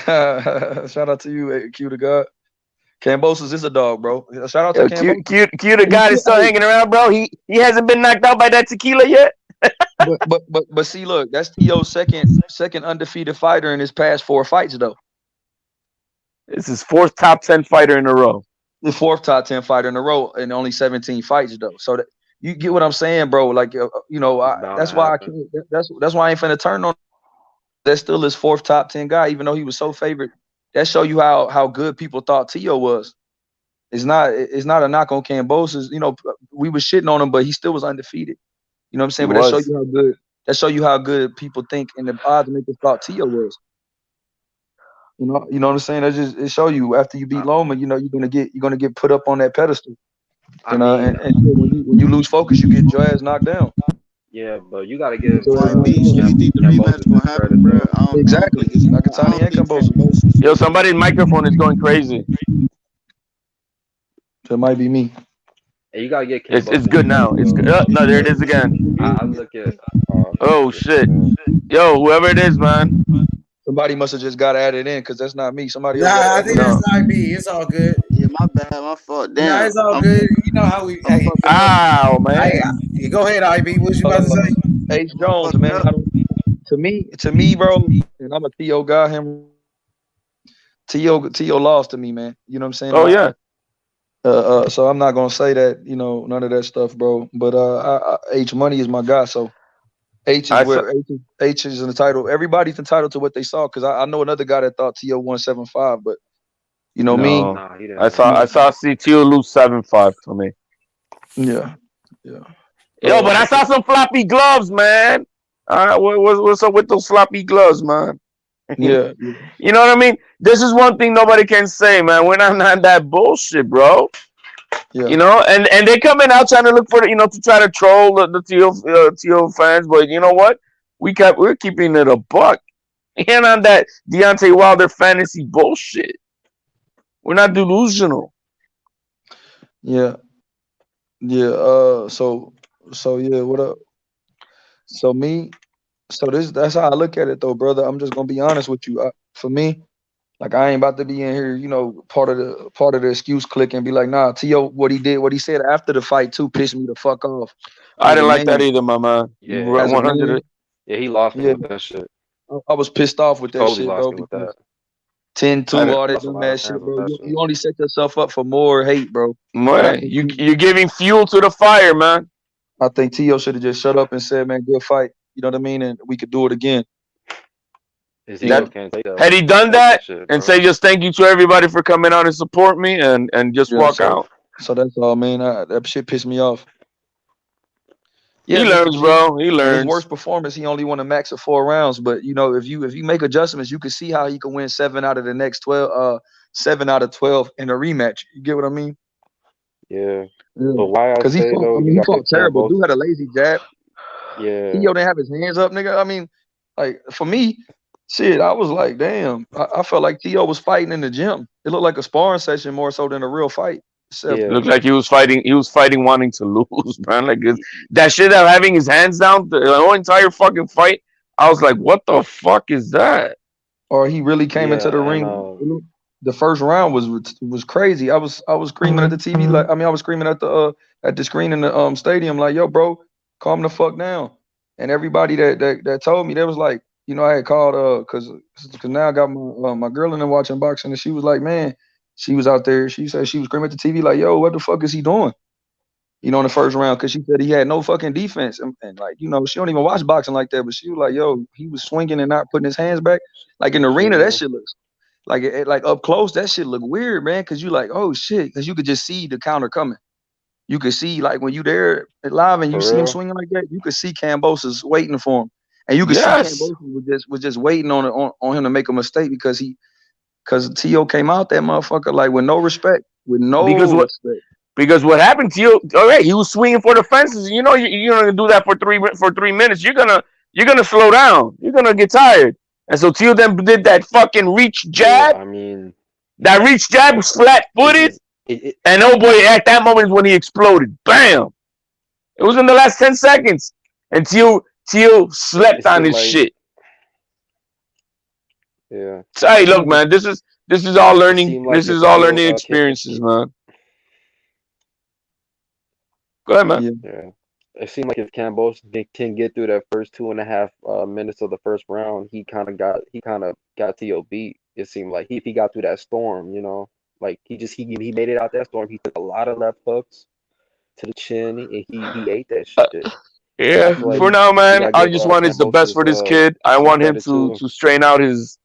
Shout out to you, Q to God. Kambosos is a dog, bro. Shout out to Kambosos. Q to God is still hanging around, bro. He hasn't been knocked out by that tequila yet. but see, look, that's Tio's second undefeated fighter in his past 4 fights, though. This is 4th top 10 fighter in a row. The 4th top 10 fighter in a row in only 17 fights, though. So that, you get what I'm saying, bro? Like, that's why I can't. That's why I ain't finna turn on. That's still his 4th top 10 guy, even though he was so favored. That show you how good people thought Tio was. It's not a knock on Kambosos. You know, we was shitting on him, but he still was undefeated. You know what I'm saying? But that show you how good. That show you how good people think and the odds makers thought Tio was. You know what I'm saying? It show you after you beat Loma, you know you're gonna get put up on that pedestal. And when you lose focus, you get your ass knocked down. Yeah, but you gotta give. You think the rematch gonna happen, bro? Exactly. Nakatani and Kambosos. Yo, somebody's microphone is going crazy. That might be me. Hey, you gotta get. It's good now. It's good. No, there it is again. I look at. Oh shit! Yo, whoever it is, man. Somebody must have just got added in because that's not me. Somebody. Nah, I think that's not me. It's all good. Yeah, my bad, my fault. Damn. Nah, it's all good. You know how we. Hey, man. Go ahead, IB. What you about to say? H Jones, man. To me, bro. And I'm a Tio guy. Tio lost to me, man. You know what I'm saying? Oh yeah. So I'm not gonna say that, none of that stuff, bro. But H Money is my guy, so H is entitled. Everybody's entitled to what they saw, because I know another guy that thought Tio won 7-5, but me. I saw Tio lose 7-5 for me. Yeah. Yo, but I saw some floppy gloves, man. What's up with those floppy gloves, man? Yeah. You know what I mean? This is one thing nobody can say, man. We're not on that bullshit, bro. Yeah. You know, and they coming out trying to look for to try to troll the Tio fans, but you know what? We're keeping it a buck. And on that Deontay Wilder fantasy bullshit. We're not delusional. Yeah. Yeah. So yeah, what up? That's how I look at it, though, brother. I'm just gonna be honest with you. For me, like, I ain't about to be in here, part of the excuse click and be like, nah, Tio, what he said after the fight too pissed me the fuck off. I didn't like that either, my man. Yeah, 100. Yeah, he lost me with that shit. I was pissed off with that Totally shit, lost bro. me with that. 10-2, all that shit, bro. You only set yourself up for more hate, bro. Man, you're giving fuel to the fire, man. I think Tio should have just shut up and said, man, good fight. You know what I mean? And we could do it again. Had he done that and say just thank you to everybody for coming out and support me and just walk out. So that's all, man. That shit pissed me off. Yeah, he learns, bro. He learns. His worst performance, he only won a max of 4 rounds. But if you make adjustments, you can see how he can win 7 out of the next 12. 7 out of 12 in a rematch. You get what I mean? Yeah. But why? Because he fought terrible. Dude had a lazy jab. Yeah. Tio didn't have his hands up, nigga. I mean, like, for me, shit, I was like, damn. I felt like Tio was fighting in the gym. It looked like a sparring session more so than a real fight. It looked like he was fighting. He was fighting wanting to lose, man. Like that shit of having his hands down the whole entire fucking fight. I was like, what the fuck is that? Or he really came into the ring. The first round was crazy. I was screaming at the TV, I was screaming at the screen in the stadium, like, yo, bro, calm the fuck down. And everybody that told me, they was like, I had called because now I got my girl in there watching boxing, and she was like, man, she was out there. She said she was screaming at the TV like, yo, what the fuck is he doing? In the first round, because she said he had no fucking defense, and like, she don't even watch boxing like that, but she was like, yo, he was swinging and not putting his hands back. Like in the arena, that shit looks like like up close, that shit look weird, man, because you like, oh shit, because you could just see the counter coming. You could see, like, when you there live and you see him swinging like that, you could see Kambosos waiting for him, and you could see Kambosos was just waiting on him to make a mistake because Tio came out that motherfucker like with no respect, respect. Because what happened to you? All right, he was swinging for the fences. You're gonna do that for 3 minutes. You're gonna slow down. You're gonna get tired. And so Tio then did that fucking reach jab. Yeah, I mean, that reach jab was flat footed, and oh boy, at that moment is when he exploded. Bam! It was in the last 10 seconds, and Tio slept on his shit. Yeah. So, hey, look, man, this is all learning. This is all learning experiences, man. Go ahead, man. Yeah. It seemed like if Kambosos can get through that first 2.5 minutes of the first round, he kind of got Tio beat. It seemed like if he got through that storm, like he made it out that storm. He took a lot of left hooks to the chin, and he ate that shit. Yeah. For now, man, I just want the best for this kid. I want him to strain out his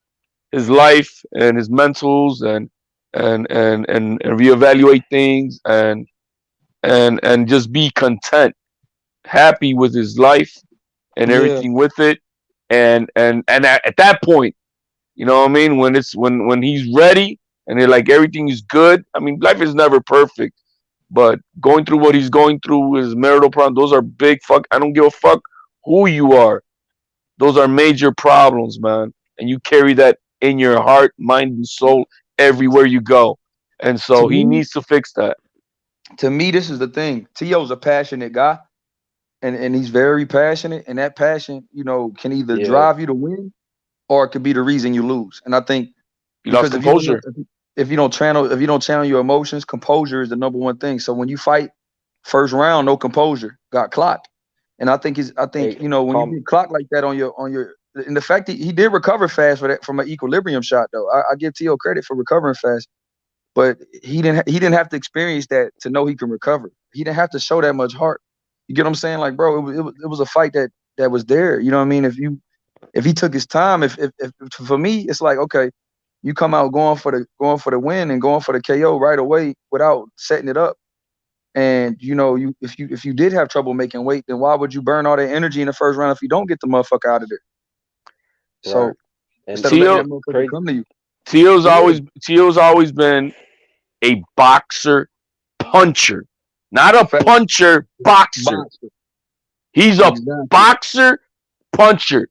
life and his mentals and reevaluate things and just be content, happy with his life and everything with it, and at that point, you know what I mean, when he's ready and they're like everything is good. I mean, life is never perfect, but going through what he's going through, his marital problem, those are big fuck. I don't give a fuck who you are. Those are major problems, man, and you carry that in your heart, mind, and soul everywhere you go, and so he needs to fix that. To me, this is the thing. Tio's a passionate guy, and he's very passionate, and that passion, can either drive you to win or it could be the reason you lose. And I think you lost composure. If you don't channel your emotions, composure is the number one thing. So when you fight first round, no composure, got clocked. And I think when you get clocked like that on your and the fact that he did recover fast from an equilibrium shot, though. I give Tio credit for recovering fast. But he didn't have to experience that to know he can recover. He didn't have to show that much heart. You get what I'm saying? Like, bro, it was a fight that was there. You know what I mean? If he took his time, if for me, it's like, okay, you come out going for the win and going for the KO right away without setting it up. And if you did have trouble making weight, then why would you burn all that energy in the first round if you don't get the motherfucker out of there? So instead of letting that motherfucker come to you. Tio's always been a boxer puncher, not a puncher boxer. He's a boxer puncher,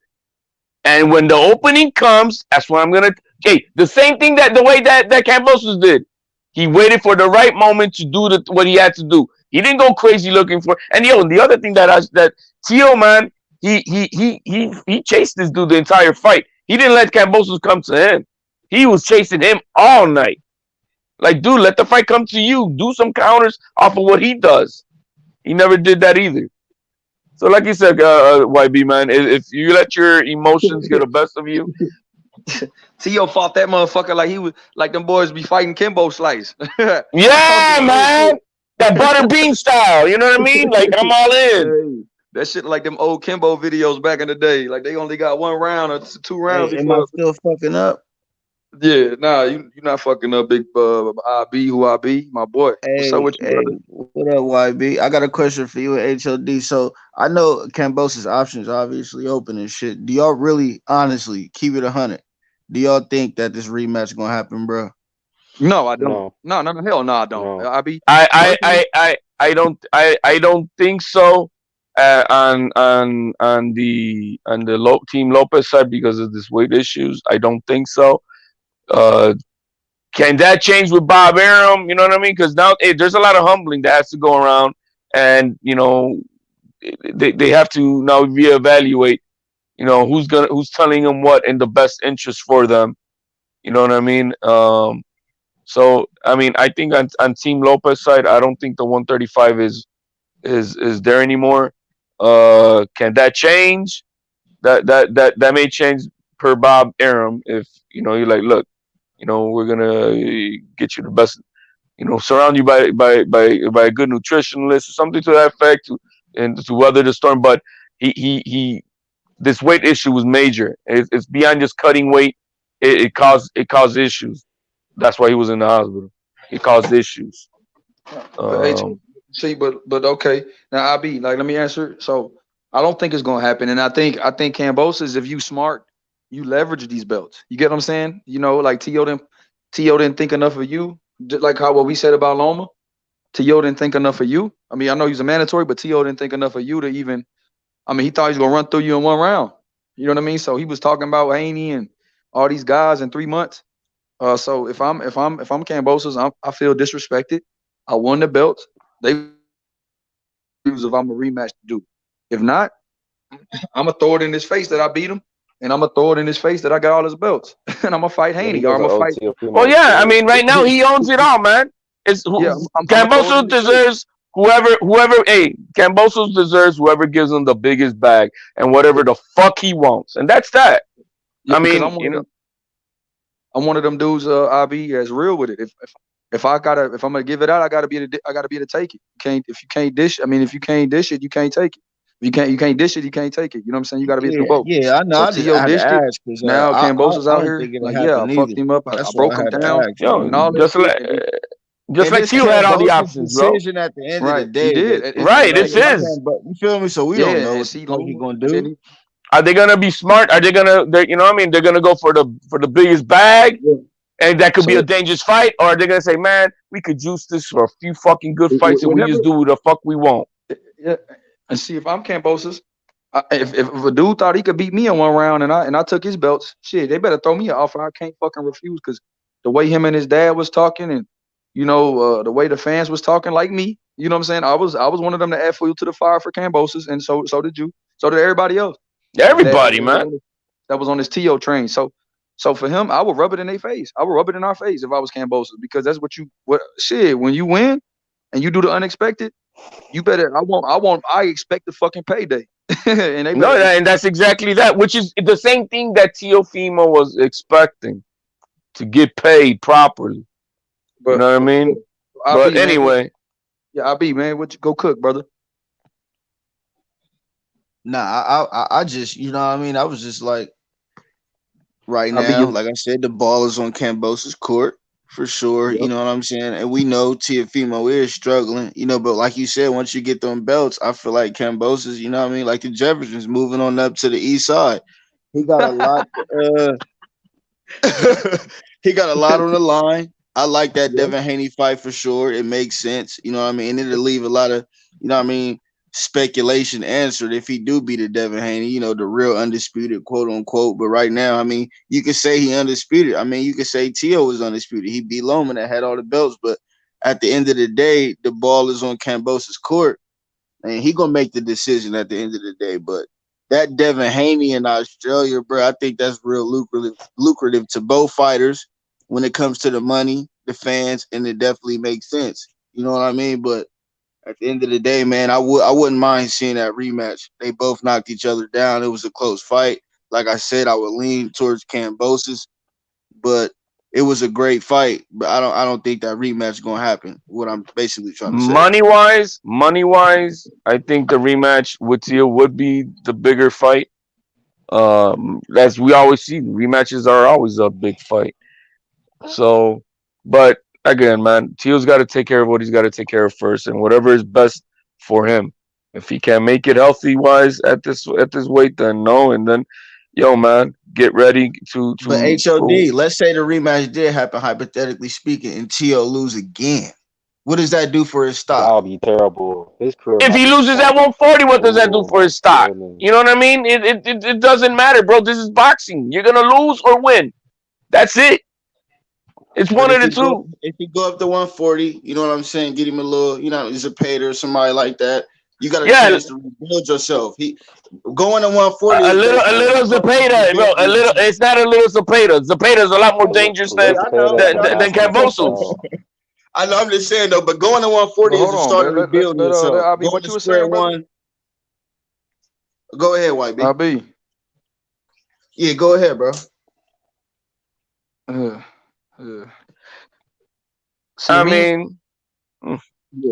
and when the opening comes, that's what I'm gonna. Okay, the same thing the way that Kambosos did. He waited for the right moment to do what he had to do. He didn't go crazy looking for. And the other thing that Tio, man, he chased this dude the entire fight. He didn't let Kambosos come to him. He was chasing him all night. Like, dude, let the fight come to you. Do some counters off of what he does. He never did that either. So, like you said, YB, man, if you let your emotions get the best of you. Tio fought that motherfucker like he was like them boys be fighting Kimbo Slice. Yeah, man. That butter bean style. You know what I mean? Like, I'm all in. That shit like them old Kimbo videos back in the day. Like they only got 1 round or 2 rounds. Hey, am I still fucking up? Yeah, nah, you're not fucking up, big IB, who I be, my boy. Hey, what's up with you, what up, YB? I got a question for you at HOD. So I know Kambosos' options obviously open and shit. Do y'all really, honestly, keep it 100? Do y'all think that this rematch gonna happen, bro? No, I don't. No, hell no, I don't. No. I don't think so. On the Team Lopez side because of this weight issues, I don't think so. Can that change with Bob Arum? You know what I mean? Because now there's a lot of humbling that has to go around, and they have to now reevaluate. Who's telling them what in the best interest for them. You know what I mean? So I mean, I think on Team Lopez side, I don't think the 135 is there anymore. Can that change? that may change per Bob Arum if you're like, look, we're gonna get you the best, surround you by a good nutritionalist or something to that effect to weather the storm. But he this weight issue was major. It's beyond just cutting weight. It caused issues. That's why he was in the hospital. It caused issues. See, but okay. Now I'll be like, let me answer. So I don't think it's gonna happen. And I think Kambosos, if you smart, you leverage these belts. You get what I'm saying? Like Tio didn't think enough of you. Just like what we said about Loma. Tio didn't think enough of you. I mean, I know he's a mandatory, but Tio didn't think enough of you to even. I mean, he thought he was gonna run through you in one round. You know what I mean? So he was talking about Haney and all these guys in 3 months. So if I'm Kambosos, I feel disrespected. I won the belts. They use if I'm a rematch to do. If not, I'm gonna throw it in his face that I beat him, and I'm gonna throw it in his face that I got all his belts, and I'm gonna fight Haney or I'm gonna fight. Well, yeah, I mean, right now he owns it all, man. Kambosos deserves whoever. Hey, Kambosos deserves whoever gives him the biggest bag and whatever the fuck he wants, and that's that. Yeah, I mean, I'm one of them dudes. I be as real with it. If I'm gonna give it out, I gotta be able to take it. If you can't dish it, you can't take it. If you can't dish it, you can't take it. You know what I'm saying? You gotta be able to both. Yeah, I know. So I just had to ask because now Kambosos out here. Like, I fucked him up. I broke him down. Just like Teal had all the options, bro. Decision at the end of the day. He did. Right, it's his. But you feel me? So we don't know what he's gonna do. Are they gonna be smart? Are they gonna? You know what I mean? They're gonna go for the biggest bag. Yeah. And that could be a dangerous fight, or they're gonna say, "Man, we could juice this for a few fucking good fights, and we just do what the fuck we want." Yeah, and see if I'm Kambosos, if a dude thought he could beat me in one round, and I took his belts, shit, they better throw me an offer I can't fucking refuse, because the way him and his dad was talking, and the way the fans was talking, like me, you know what I'm saying? I was one of them to add fuel to the fire for Kambosos, and so did you, so did everybody else. Everybody, man, that was on this TO train, So for him, I would rub it in their face. I would rub it in our face if I was Kambosos, because that's when you win and you do the unexpected, you better. I expect the fucking payday. And that's exactly that, which is the same thing that Teofimo was expecting, to get paid properly. You know what I mean? But anyway, man, what you go cook, brother? Nah, I just, you know what I mean? I was just like. Right now, like I said, the ball is on Kambosos' court for sure. Yep. You know what I'm saying? And we know Teofimo is struggling, but like you said, once you get them belts, I feel like Kambosos, you know what I mean? Like the Jeffersons moving on up to the east side. He got a lot he got a lot on the line. I like that Devin Haney fight for sure. It makes sense. You know what I mean? And it'll leave a lot of, speculation answered if he do beat a Devin Haney, the real undisputed, quote unquote. But right now, I mean, you could say he undisputed. I mean, you could say Tio was undisputed. He beat Loma that had all the belts. But at the end of the day, the ball is on Kambosos' court, and he gonna make the decision at the end of the day. But that Devin Haney in Australia, bro, I think that's real lucrative to both fighters when it comes to the money, the fans, and it definitely makes sense. You know what I mean? But at the end of the day, man, I wouldn't mind seeing that rematch. They both knocked each other down. It was a close fight. Like I said, I would lean towards Kambosos, but it was a great fight. But I don't think that rematch is gonna happen. What I'm basically trying to say. Money wise, I think the rematch with Tio would be the bigger fight. As we always see, rematches are always a big fight. So, but. Again, man, Tio's got to take care of what he's got to take care of first, and whatever is best for him. If he can't make it healthy wise at this weight, then no. And then, man, get ready to. But HOD, let's say the rematch did happen, hypothetically speaking, and Tio lose again. What does that do for his stock? That'll be terrible. His career. If he loses at 140, what does that do for his stock? You know what I mean? It doesn't matter, bro. This is boxing. You're gonna lose or win. That's it. It's one of the two. If you go up to 140, you know what I'm saying? Get him a little, Zapata or somebody like that. You got a chance to rebuild yourself. He going to 140. A little Zapata, bro. It's not a little Zapata. Zapata is a lot more dangerous than Kambosos. I know. I'm just saying though, but going to 140 is a start to rebuild yourself. What you were saying, one. Go ahead, White B. Yeah, go ahead, bro. I mean,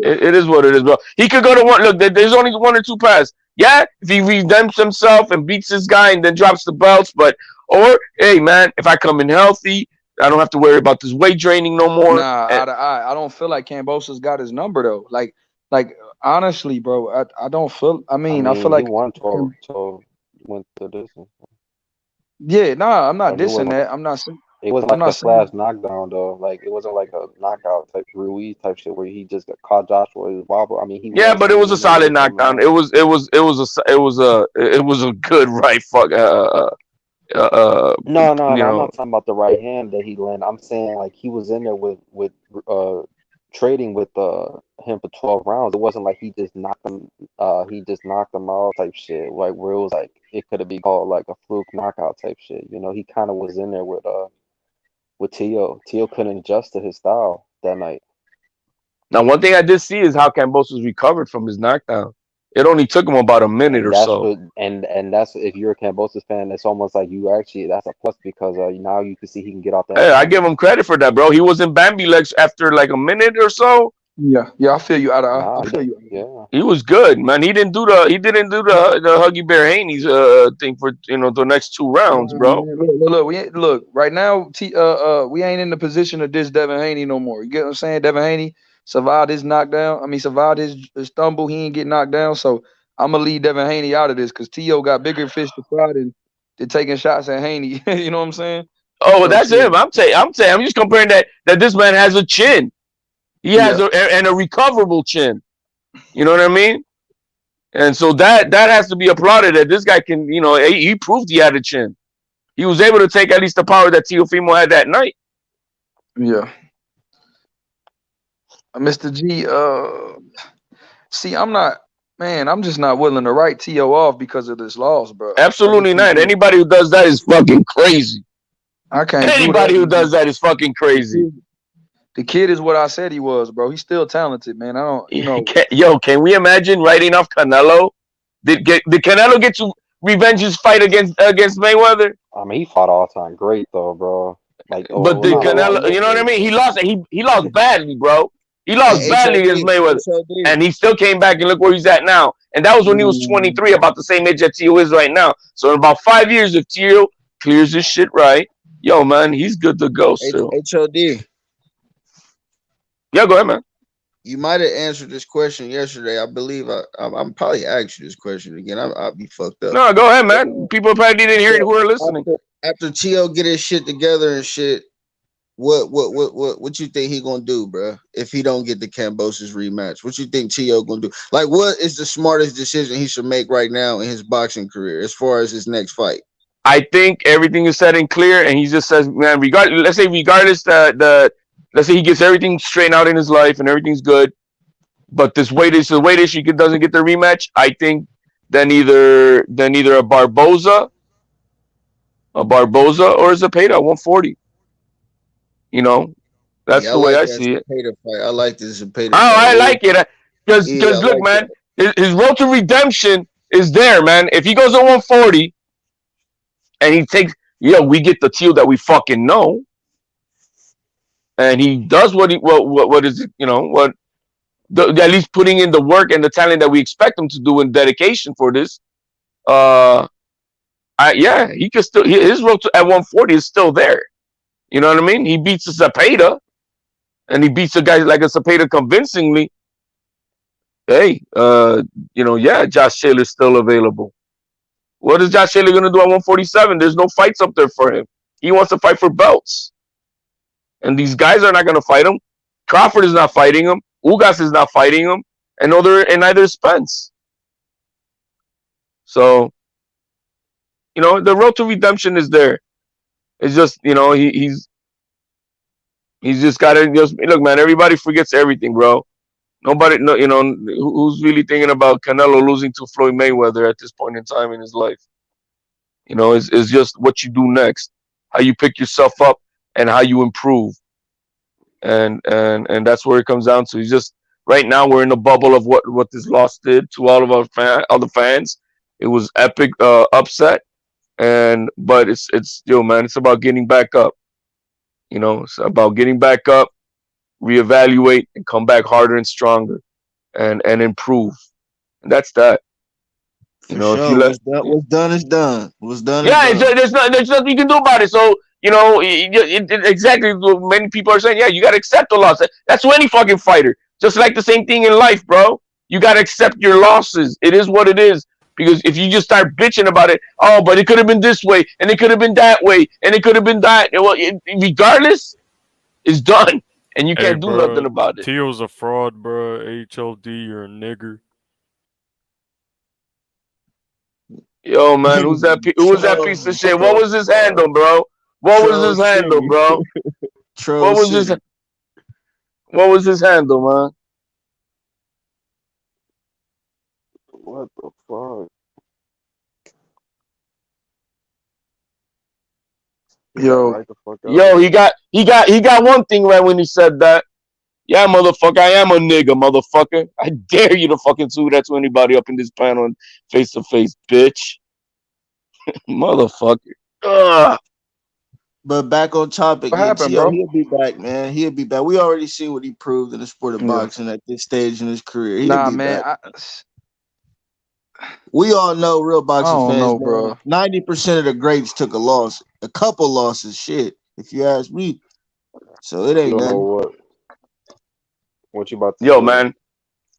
it is what it is, bro. He could go to one. Look, there's only one or two paths. Yeah, if he redeems himself and beats this guy and then drops the belts, or hey, man, if I come in healthy, I don't have to worry about this weight draining no more. Nah, I don't feel like Kambosos got his number though. Like honestly, bro, I don't feel. I feel like he won 12 went to this. Yeah, nah, I'm not dissing that. I'm not. It wasn't like a flash knockdown though. Like it wasn't like a knockout type Ruiz type shit where he just got caught Joshua his wobble. I mean, yeah, but it was a solid knockdown. It was a good right fuck. No, I'm not talking about the right hand that he landed. I'm saying like he was in there with trading with him for 12 rounds. It wasn't like he just knocked him out type shit. Like where it was like it could have been called like a fluke knockout type shit. You know, he kind of was in there with Teo. Teo couldn't adjust to his style that night. Now, one thing I did see is how Kambosos recovered from his knockdown. It only took him about a minute or so. And that's if you're a Kambosos fan, it's almost like that's a plus because now you can see he can get off that. Hey, I give him credit for that, bro. He was in Bambi legs after like a minute or so. Yeah, I feel you. I feel you. Yeah, he was good, man. He didn't do the Huggy Bear Haney's thing for the next 2 rounds, bro. Look. Right now, we ain't in the position of diss Devin Haney no more. You get what I'm saying? Devin Haney survived his knockdown. Survived his stumble. He ain't get knocked down. So I'm gonna leave Devin Haney out of this because Teo got bigger fish to fry than taking shots at Haney. You know what I'm saying? Oh, well, that's him. I'm just comparing that this man has a chin. He has a recoverable chin. You know what I mean? And so that has to be applauded that this guy can, he proved he had a chin. He was able to take at least the power that Teofimo had that night. Yeah. Mr. G, see, I'm just not willing to write Teo off because of this loss, bro. Absolutely not. Anybody who does that is fucking crazy. I can't. Anybody who does that is fucking crazy. The kid is what I said he was, bro. He's still talented, man. I don't, can we imagine writing off Canelo? Did Canelo get to revenge his fight against Mayweather? I mean, he fought all time great though, bro. Like, but did Canelo? You know what I mean? He lost. He lost badly, bro. He lost badly against Mayweather, and he still came back and look where he's at now. And that was when he was 23, about the same age that Teo is right now. So in about 5 years, if Teo clears his shit right, yo, man, he's good to go still. HOD. Yeah, go ahead, man. You might have answered this question yesterday. I believe I'm probably asked you this question again. I'll be fucked up. No, go ahead, man. People probably didn't hear it who are listening. After Teo get his shit together and shit, what you think he gonna do, bro? If he don't get the Kambosos rematch, what you think Teo gonna do? Like, what is the smartest decision he should make right now in his boxing career as far as his next fight? I think everything is set and clear, and he just says, man, let's say let's say he gets everything straightened out in his life and everything's good, but the weight issue doesn't get the rematch. I think then either a Barboza or a Zepeda 140. That's the way I see it. Fight. I like this Zepeda. Oh, I like it because look, man, his road to redemption is there, man. If he goes to 140 and he takes, we get the Teo that we fucking know. And he does what is it? At least putting in the work and the talent that we expect him to do in dedication for this. He could still his road at 140 is still there. You know what I mean? He beats a Zepeda, and he beats a guy like a Zepeda convincingly. Hey, Josh Taylor's still available. What is Josh Taylor gonna do at 147? There's no fights up there for him. He wants to fight for belts. And these guys are not going to fight him. Crawford is not fighting him. Ugas is not fighting him. And neither is Spence. So, the road to redemption is there. It's just, he's just got to look, man, everybody forgets everything, bro. Nobody, who's really thinking about Canelo losing to Floyd Mayweather at this point in time in his life? It's just what you do next, how you pick yourself up, and how you improve, and that's where it comes down to. It's just right now we're in the bubble of what this loss did to all of our fans. It was epic upset, But it's yo, man, it's about getting back up. You know, it's about getting back up, reevaluate, and come back harder and stronger, and improve. And that's that. You For know, if sure. you let What's done is done. What's done is yeah, done. there's nothing you can do about it. So you know, exactly what many people are saying. Yeah, you gotta accept the loss. That's for any fucking fighter. Just like the same thing in life, bro. You gotta accept your losses. It is what it is. Because if you just start bitching about it, oh, but it could have been this way, and it could have been that way, and it could have been that. Well, regardless, it's done, and you can't do nothing about it. Teo's a fraud, bro. HLD, you're a nigger. Yo, man, who's that? Who was that piece of shit? What was his handle, bro? What was his handle, bro? What was his? What was his handle, man? What the fuck? Yo, he got one thing right when he said that. Yeah, motherfucker, I am a nigga, motherfucker. I dare you to fucking sue that to anybody up in this panel and face to face, bitch. Motherfucker. Ugh. But back on topic, What happened, Tio, bro? he'll be back, man. He'll be back. We already see what he proved in the sport of boxing at this stage in his career. He'll be back. We all know, real boxing fans, know, bro. 90% of the greats took a loss. A couple losses, shit, if you ask me. So it ain't You don't know nothing. what you about to Yo, say. man.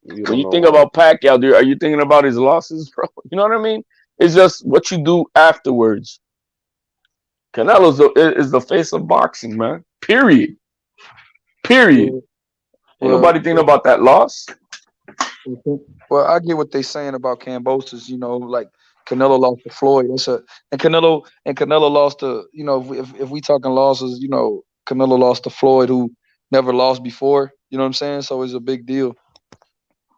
You When you don't think know about Pacquiao, dude, are you thinking about his losses, bro? You know what I mean? It's just what you do afterwards. Canelo's is the face of boxing, man. Period. Period. Ain't nobody thinking about that loss. Well, I get what they're saying about Kambosos. You know, like Canelo lost to Floyd. And Canelo lost to, you know, if we talking losses, you know, Canelo lost to Floyd, who never lost before. You know what I'm saying? So it's a big deal,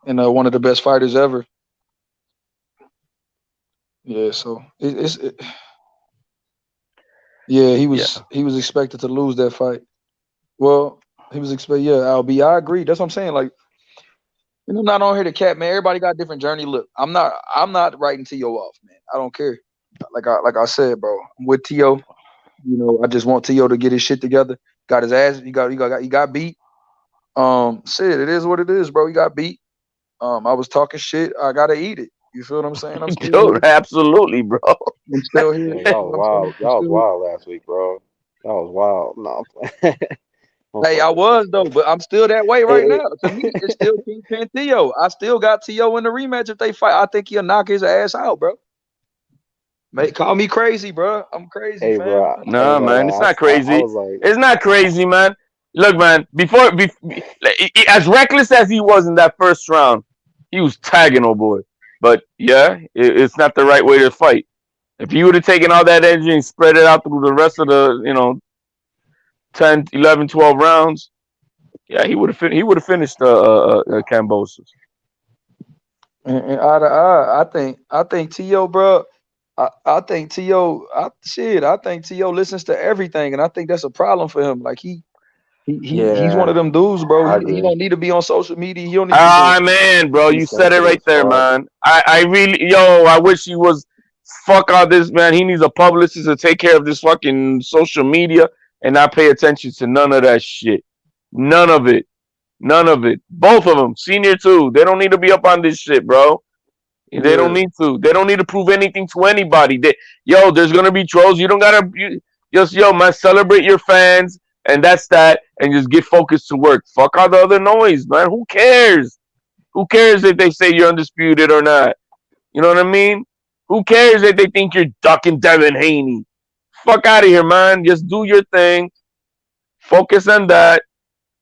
and one of the best fighters ever. Yeah. So he was expected to lose that fight. Well, he was expected. Yeah, LB, I agree. That's what I'm saying. Like, you know, I'm not on here to cat, man. Everybody got a different journey. Look, I'm not writing Tio off, man. I don't care. Like I said, bro, I'm with Tio. You know, I just want Tio to get his shit together. Got his ass. He got beat. Shit, it is what it is, bro. He got beat. I was talking shit. I gotta eat it. You feel what I'm saying? I'm still Dude, absolutely, bro. I'm still here. Man, y'all was wild. Y'all was wild last week, bro. Y'all was wild. No. Hey, I was though, but I'm still that way right now. To me, it's still Kingpin Tio. I still got Tio in the rematch if they fight. I think he'll knock his ass out, bro. Call me crazy, bro. I'm crazy, Hey, fam. bro. Nah, man, it's not crazy. I was like, It's not crazy, man. Look, man, as reckless as he was in that first round, he was tagging old boy. But yeah, it's not the right way to fight. If he would have taken all that energy and spread it out through the rest of the, 10, 11, 12 rounds, yeah, he would have finished Kambosos. And I think Tio, bro. I think Tio. I think Tio listens to everything, and I think that's a problem for him. Like he's one of them dudes, bro. He don't need to be on social media. He don't need to be Man, bro, you said it right there, man. I really, I wish he was. Fuck all this, man. He needs a publicist to take care of this fucking social media and not pay attention to none of that shit. None of it. None of it. Both of them, senior too. They don't need to be up on this shit, bro. They don't need to. They don't need to prove anything to anybody. There's gonna be trolls. You don't gotta man, celebrate your fans, and that's that, and just get focused to work. Fuck all the other noise, man. Who cares? Who cares if they say you're undisputed or not? You know what I mean? Who cares if they think you're ducking Devin Haney? Fuck out of here, man. Just do your thing. Focus on that.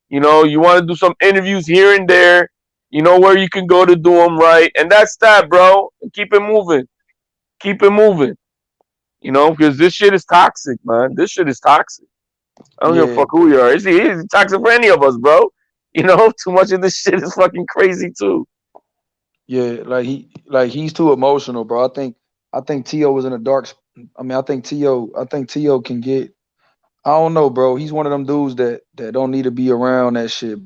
You want to do some interviews here and there. You know where you can go to do them right. And that's that, bro. Keep it moving. Keep it moving. Because this shit is toxic, man. This shit is toxic. I don't give a fuck who you are. It's toxic for any of us, bro. Too much of this shit is fucking crazy, too. Yeah, he's too emotional, bro. I think Tio was in a dark. I think Tio can get. I don't know, bro. He's one of them dudes that don't need to be around that shit.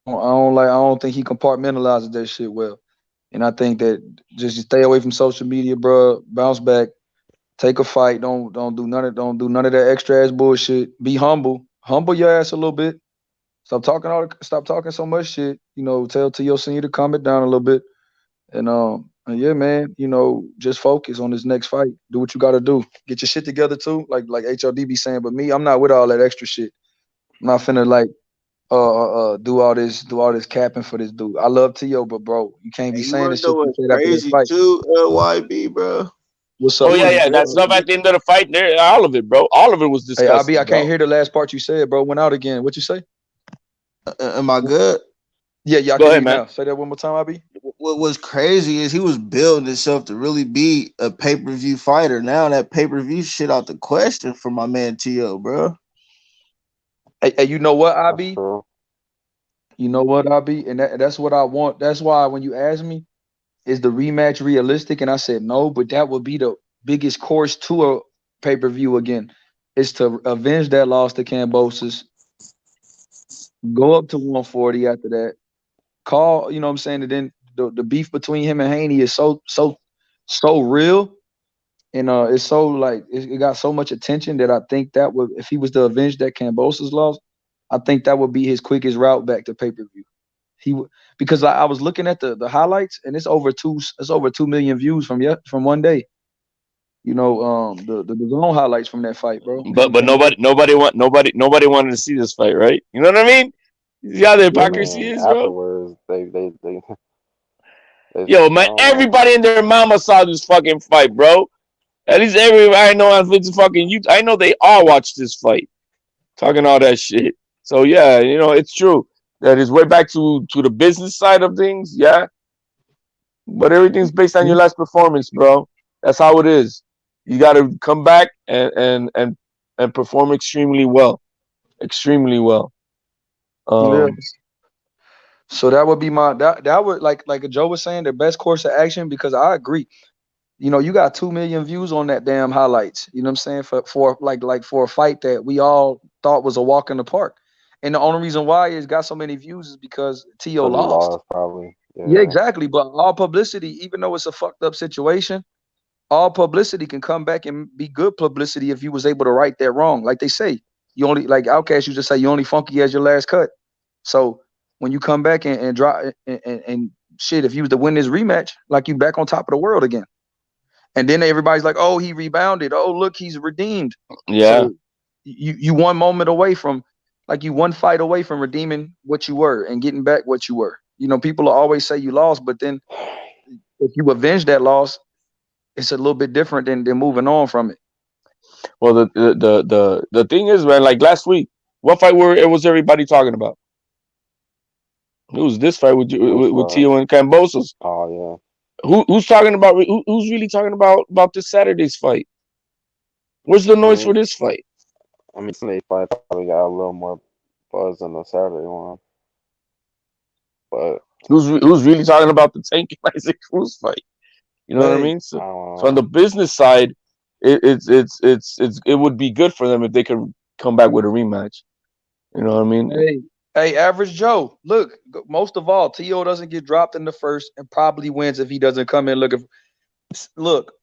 I don't think he compartmentalizes that shit well. And I think that just stay away from social media, bro. Bounce back. Take a fight. Don't do none of that extra ass bullshit. Be humble. Humble your ass a little bit. Stop talking so much shit. Tell T.O. Senior to calm it down a little bit. And yeah, man, just focus on this next fight. Do what you gotta do. Get your shit together too, like HLD be saying. But me, I'm not with all that extra shit. I'm not finna do all this capping for this dude. I love T.O., but bro, you can't be saying this shit after this fight. Too, YB, bro. What's up? Oh yeah. That stuff at the end of the fight, there, all of it, bro. All of it was discussed. Hey, I can't hear the last part you said, bro. Went out again. What you say? Am I good? Yeah, I can hear you now. Say that one more time, IB. What was crazy is he was building himself to really be a pay-per-view fighter. Now that pay-per-view shit out the question for my man T.O., bro. Hey, you know what, IB? You know what, IB? And that's what I want. That's why when you asked me, is the rematch realistic? And I said no, but that would be the biggest course to a pay-per-view again, is to avenge that loss to Kambosos, go up to 140 after that, call, you know what I'm saying? And then the beef between him and Haney is so real. And it's so like it got so much attention that I think that would, if he was to avenge that Kambosos loss, I think that would be his quickest route back to pay-per-view. He would, because I was looking at the highlights, and it's over 2 million views from one day. The zone highlights from that fight, bro. But nobody wanted to see this fight, right? You know what I mean? Yeah, the hypocrisy is, bro. Afterwards, they Yo, man, everybody and their mama saw this fucking fight, bro. At least everybody I know on fucking YouTube, I know they all watched this fight, talking all that shit. So yeah, it's true that is way back to the business side of things, yeah. But everything's based on your last performance, bro. That's how it is. You got to come back and perform extremely well, Yeah. So that would be that would like Joe was saying, the best course of action, because I agree. You got 2 million views on that damn highlights. You know what I'm saying? For for a fight that we all thought was a walk in the park. And the only reason why it's got so many views is because T.O. lost. Probably. Yeah, exactly. But all publicity, even though it's a fucked up situation, all publicity can come back and be good publicity if you was able to right that wrong. Like they say, you only, like Outkast used to say, you only funky as your last cut. So when you come back and drop and shit, if you was to win this rematch, like, you back on top of the world again. And then everybody's like, oh, he rebounded. Oh, look, he's redeemed. Yeah. So you one moment away from, like, you one fight away from redeeming what you were and getting back what you were. People will always say you lost, but then if you avenge that loss, it's a little bit different than moving on from it. Well, the thing is, man, like last week, what fight was everybody talking about? It was this fight with T.O. and Kambosos. Oh yeah. Who's talking about? Who's really talking about this Saturday's fight? Where's the noise for this fight? I mean, Sunday fight probably got a little more buzz than the Saturday one. But who's really talking about the Tank and Isaac Cruz fight? You know what I mean? So on the business side, it would be good for them if they could come back with a rematch. You know what I mean? Hey, average Joe, look, most of all, T.O. doesn't get dropped in the first and probably wins if he doesn't come in looking. Look,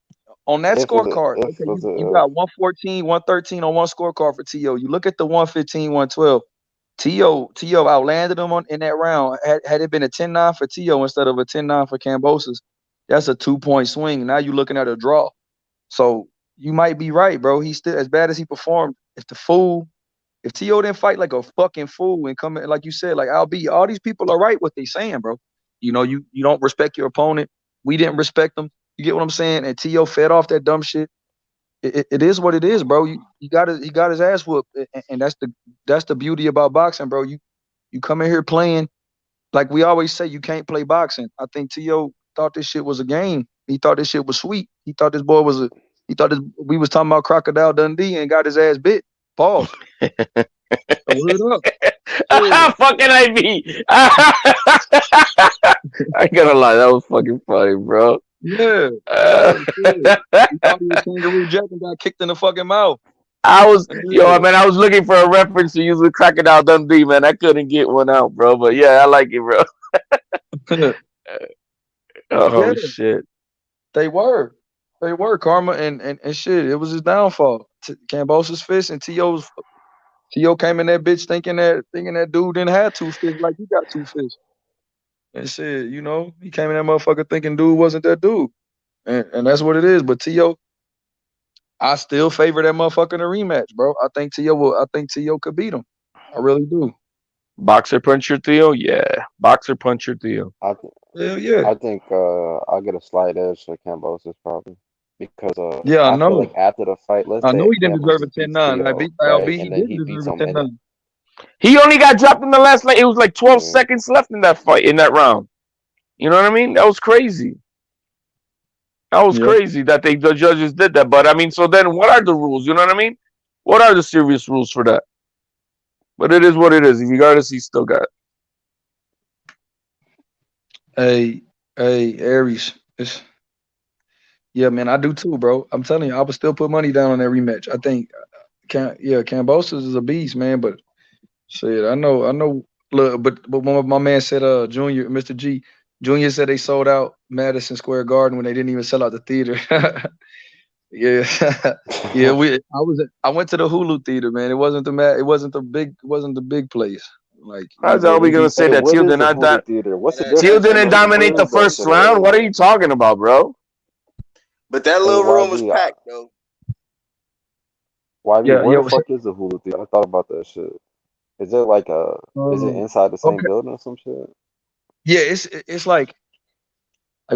on that scorecard, you got 114, 113 on one scorecard for T.O. You look at the 115, 112. T.O. outlanded him in that round. Had it been a 10-9 for T.O. instead of a 10-9 for Kambosos, that's a 2-point swing. Now you're looking at a draw. So you might be right, bro. He's still, as bad as he performed, if T.O. didn't fight like a fucking fool and come in, like you said, like all these people are right what they saying, bro. You don't respect your opponent. We didn't respect them. You get what I'm saying? And T.O. fed off that dumb shit. It is what it is, bro. He got his ass whooped, and that's the beauty about boxing, bro. You come in here playing, like we always say, you can't play boxing. I think T.O. thought this shit was a game. He thought this shit was sweet. He thought this boy was we was talking about Crocodile Dundee and got his ass bit. Pause. Word up. Fucking IB. I ain't gonna lie, that was fucking funny, bro. Yeah. He thought he was Kangaroo Jack and got kicked in the fucking mouth. I was looking for a reference to use with Crocodile Dundee, man. I couldn't get one out, bro. But yeah, I like it, bro. Oh shit. They were. They were Karma and shit. It was his downfall. Kambosos' fist and T.O. came in that bitch thinking that dude didn't have 2 fists like he got 2 fists. And shit, you know, he came in that motherfucker thinking dude wasn't that dude. And that's what it is. But T.O., I still favor that motherfucker in a rematch, bro. I think T.O. could beat him. I really do. Boxer puncher Theo? Yeah. Boxer puncher Theo. Hell yeah. I think I'll get a slight edge to Kambosos probably. Because yeah, I feel know. like after the fight, let's I say know he didn't deserve a Kambosos beats 10-9. Theo, I beat right? LB, he And then didn't he beats deserve a him 10-9. He only got dropped in the last, like, it was like 12 seconds left in that fight, in that round. You know what I mean? That was crazy. That was crazy that the judges did that. But I mean, so then what are the rules? You know what I mean? What are the serious rules for that? But it is what it is. Regardless, he still got it. Hey, Aries. Yeah, man, I do too, bro. I'm telling you, I would still put money down on that rematch. I think, Kambosos is a beast, man. But shit, I know. Look, but when my man said, Junior, Mr. G, Junior said they sold out Madison Square Garden when they didn't even sell out the theater. Yeah, yeah. I went to the Hulu theater, man. It wasn't the big place. Like, how's are we gonna say that Teal did not Teal didn't dominate the first round? What are you talking about, bro? But that little room was packed, though. Where the fuck is the Hulu theater? I thought about that shit. Is it like is it inside the same building or some shit? Yeah, it's like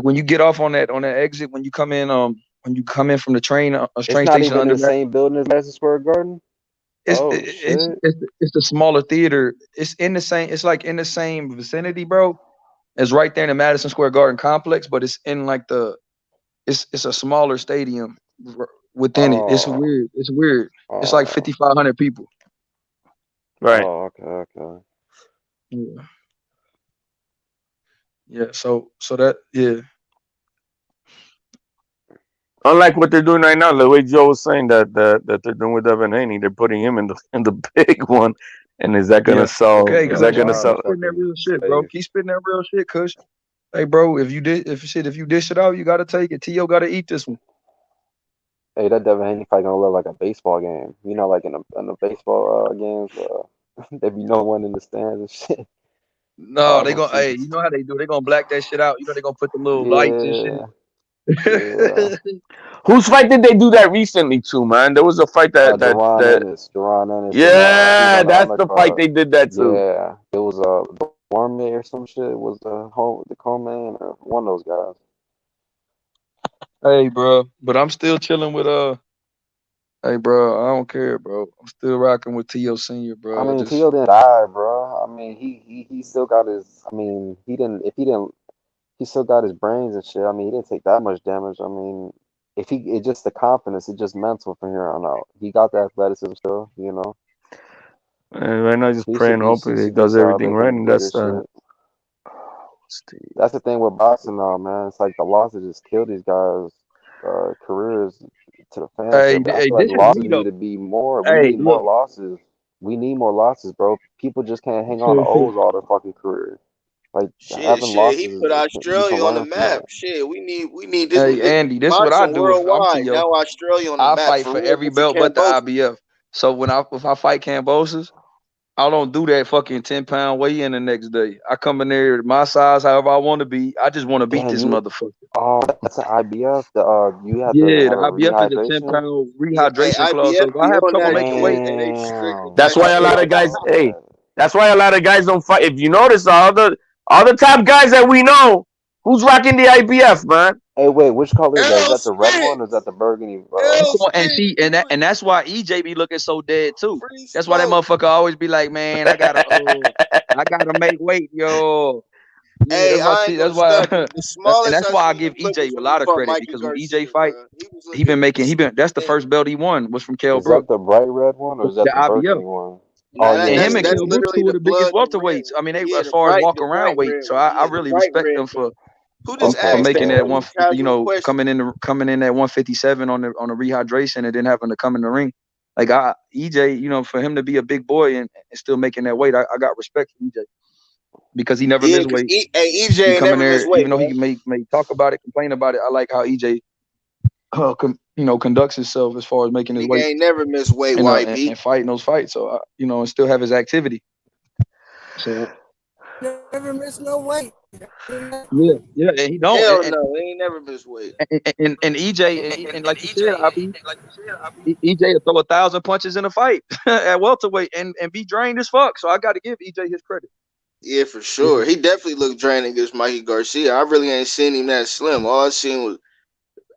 when you get off on that exit when you come in from the train train it's not station even under in the same building as Madison Square Garden. It's the smaller theater. It's in the same. It's like in the same vicinity, bro. It's right there in the Madison Square Garden complex, but it's in like it's a smaller stadium within it. It's weird. It's weird. It's like 5,500 people. Right. Oh, okay. Yeah. Yeah. So that Unlike what they're doing right now, the way Joe was saying that they're doing with Devin Haney, they're putting him in the big one. And is that gonna sell? Okay, is that gonna sell? Keep spitting that real shit, bro. Keep spitting that real shit, Kush. Hey, bro, if you dish it out, you gotta take it. T.O. gotta eat this one. Hey, that Devin Haney fight gonna look like a baseball game. You know, like in the baseball games, there be no one in the stands and shit. No, they gonna. Hey, you know how they do? They gonna black that shit out. You know they gonna put the little lights and shit. Yeah. Whose fight did they do that recently to, man? There was a fight that Jerron Ennis. Yeah, that's the fight they did that to. Yeah, it was Warmay or some shit. It was the co-man or one of those guys. Hey, bro, but I'm still chilling with Hey, bro, I don't care, bro. I'm still rocking with T.O. Senior, bro. I mean, T.O. didn't die, bro. I mean, he still got his. I mean, he still got his brains and shit. I mean, he didn't take that much damage. I mean, it's just the confidence, it's just mental from here on out. He got the athleticism still, you know. And right now, just praying, hopefully he does everything right, and that's that's the thing with boxing now, man. It's like the losses just kill these guys' careers to the fans. I feel like losses need to be more. We need more losses. We need more losses, bro. People just can't hang on to O's all their fucking career. Like having losses. He put Australia on the map. Shit, we need this. Hey, Andy, this is what I do. If I'm T.O., now Australia on the map. I fight for every belt but the IBF. So if I fight Kambosos, I don't do that fucking 10-pound weigh in the next day. I come in there my size, however I want to be. I just want to beat this motherfucker. Oh, that's an IBF. You have the IBF is a 10-pound rehydration clause. So if I have trouble making weight, that's why a lot of guys. Hey, that's why a lot of guys don't fight. If you notice, all the top guys that we know, who's rocking the IBF, man? Hey, wait, which color is that? Is that the red one or is that the burgundy? And that's why EJ be looking so dead too. That's why that motherfucker always be like, man, I gotta make weight, yo. Yeah, that's why and that's why I give EJ a lot of credit because when EJ fight, that's the first belt he won was from Kell Brook. Is that the bright red one or is that the burgundy one? And him and Kell Brook, two of the biggest welterweights. I mean, they as far as walk around weight. So I really respect them for making that one. Coming in at 157 on the rehydration and then having to come in the ring. Like EJ, for him to be a big boy and still making that weight, I got respect for EJ because he never missed weight. EJ he come in never there, missed weight, even though he may talk about it, complain about it. I like how EJ conducts himself as far as making his He weight. ain't never missed weight, And fighting those fights. So and still have his activity. So never miss no weight. yeah, and he don't. Hell no, he ain't never missed weight. And EJ and like you said, EJ will throw 1,000 punches in a fight at welterweight and be drained as fuck. So I got to give EJ his credit. Yeah, for sure. He definitely looked drained against Mikey Garcia. I really ain't seen him that slim. All I seen was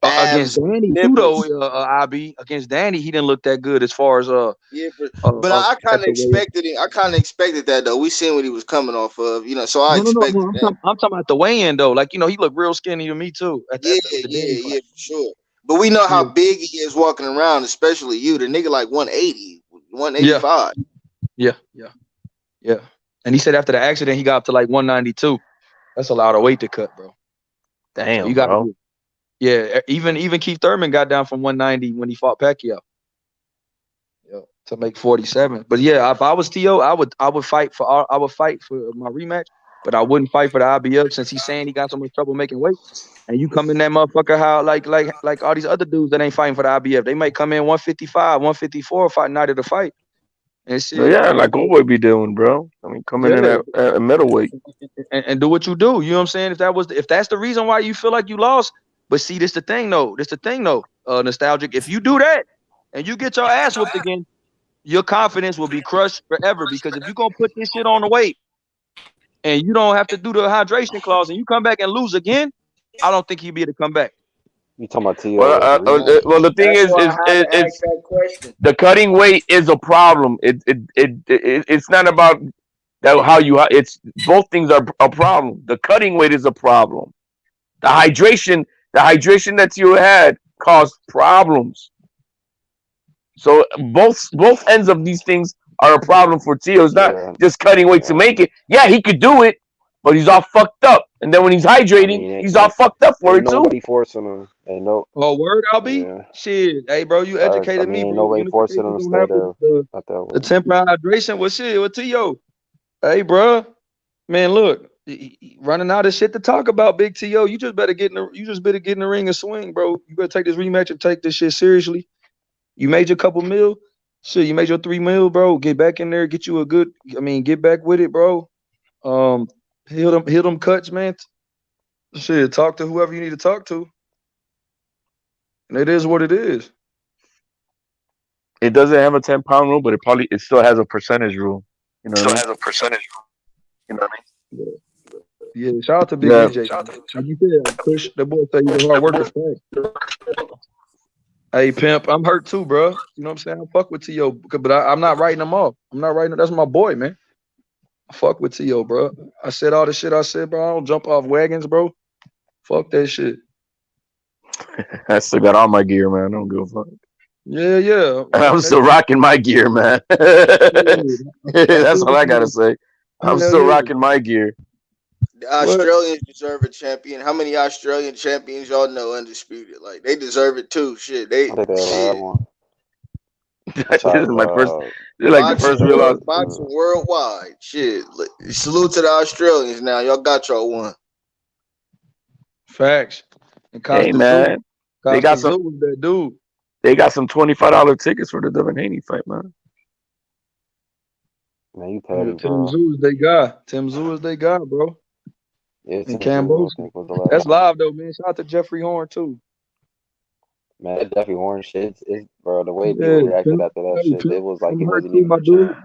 against Danny too, though. IB against Danny, he didn't look that good as far as yeah, but I kind of expected it. I kind of expected that though. We seen what he was coming off of, so I expected that. I'm talking about the weigh-in though. Like he looked real skinny to me too. Yeah, for sure. But we know how big he is walking around, especially you. The nigga like 180, 185. Yeah. And he said after the accident, he got up to like 192. That's a lot of weight to cut, bro. Damn, you got bro. Yeah, even Keith Thurman got down from 190 when he fought Pacquiao. To make 47. But yeah, if I was T.O., I would fight for my rematch, but I wouldn't fight for the IBF since he's saying he got so much trouble making weight. And you come in that motherfucker how like all these other dudes that ain't fighting for the IBF. They might come in 155, 154 fight night of the fight. And shit, yeah, like what would be doing, bro? I mean, coming in at middleweight and do what you do. You know what I'm saying? If that's the reason why you feel like you lost, but see, this the thing though. Nostalgic. If you do that and you get your ass whooped again, your confidence will be crushed forever. Because if you're gonna put this shit on the weight and you don't have to do the hydration clause and you come back and lose again, I don't think he'd be able to come back. You talking about T.O.? Well, the thing is the cutting weight is a problem. It's not about that it's both things are a problem. The cutting weight is a problem. The hydration that you had caused problems. So both ends of these things are a problem for Tio. It's not just cutting weight to make it. Yeah, he could do it, but he's all fucked up. And then when he's hydrating, he's all fucked up for it too. Nobody forcing him. Ain't no. Oh, word, Albie? Yeah. Shit, hey, bro, you educated me, bro. Nobody forcing him to stay there. The temporary hydration was shit with Tio. Hey, bro, man, look, running out of shit to talk about, Big T.O. You just better get in the ring and swing, bro. You better take this rematch and take this shit seriously. You made your couple mil, shit. You made your 3 mil, bro. Get back in there, get you a good. Get back with it, bro. Heal them cuts, man. Shit, talk to whoever you need to talk to. And it is what it is. It doesn't have a 10-pound rule, but it still has a percentage rule. You know what I mean? You know what I mean? Yeah, shout out to Big AJ. Like you said, Kush, that boy say he's a hard worker. Hey, pimp, I'm hurt too, bro. You know what I'm saying? I fuck with T.O., but I'm not writing him off. I'm not writing. That's my boy, man. I fuck with T.O., bro. I said all the shit I said, bro. I don't jump off wagons, bro. Fuck that shit. I still got all my gear, man. I don't give a fuck. Yeah. I'm still rocking my gear, man. That's all I gotta say. I'm still rocking my gear. The Australians deserve a champion. How many Australian champions y'all know undisputed? Like they deserve it too. Shit, they have one. This is my first. They're like the first real boxing worldwide. Shit, salute to the Australians. Now y'all got y'all one. Facts. And hey man, they got some. That dude. They got some $25 tickets for the Devin Haney fight, man. Man, you petty, Tim Zoo is they got, bro. Yeah, and Kambosos. That's live though, man. Shout out to Jeffrey Horn too. Man, that Jeffrey Horn shit, bro. The way people reacted after that shit, it was like he wasn't even. My dude.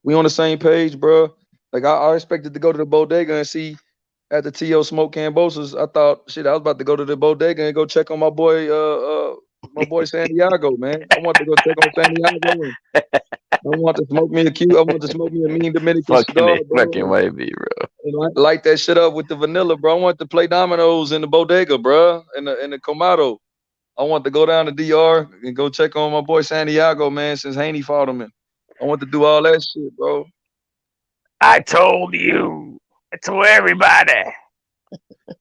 We on the same page, bro. Like I expected to go to the bodega and see at the T.O. smoke Kambosos. I thought shit, I was about to go to the bodega and go check on my boy Santiago, man. I want to go check on Santiago. I want to smoke me a mean Dominican cigar, bro. Fucking might be, bro. And light that shit up with the vanilla, bro. I want to play dominoes in the bodega, bro, in the Comado. I want to go down to DR and go check on my boy Santiago, man, since Haney fought him. I want to do all that shit, bro. I told you. I told everybody.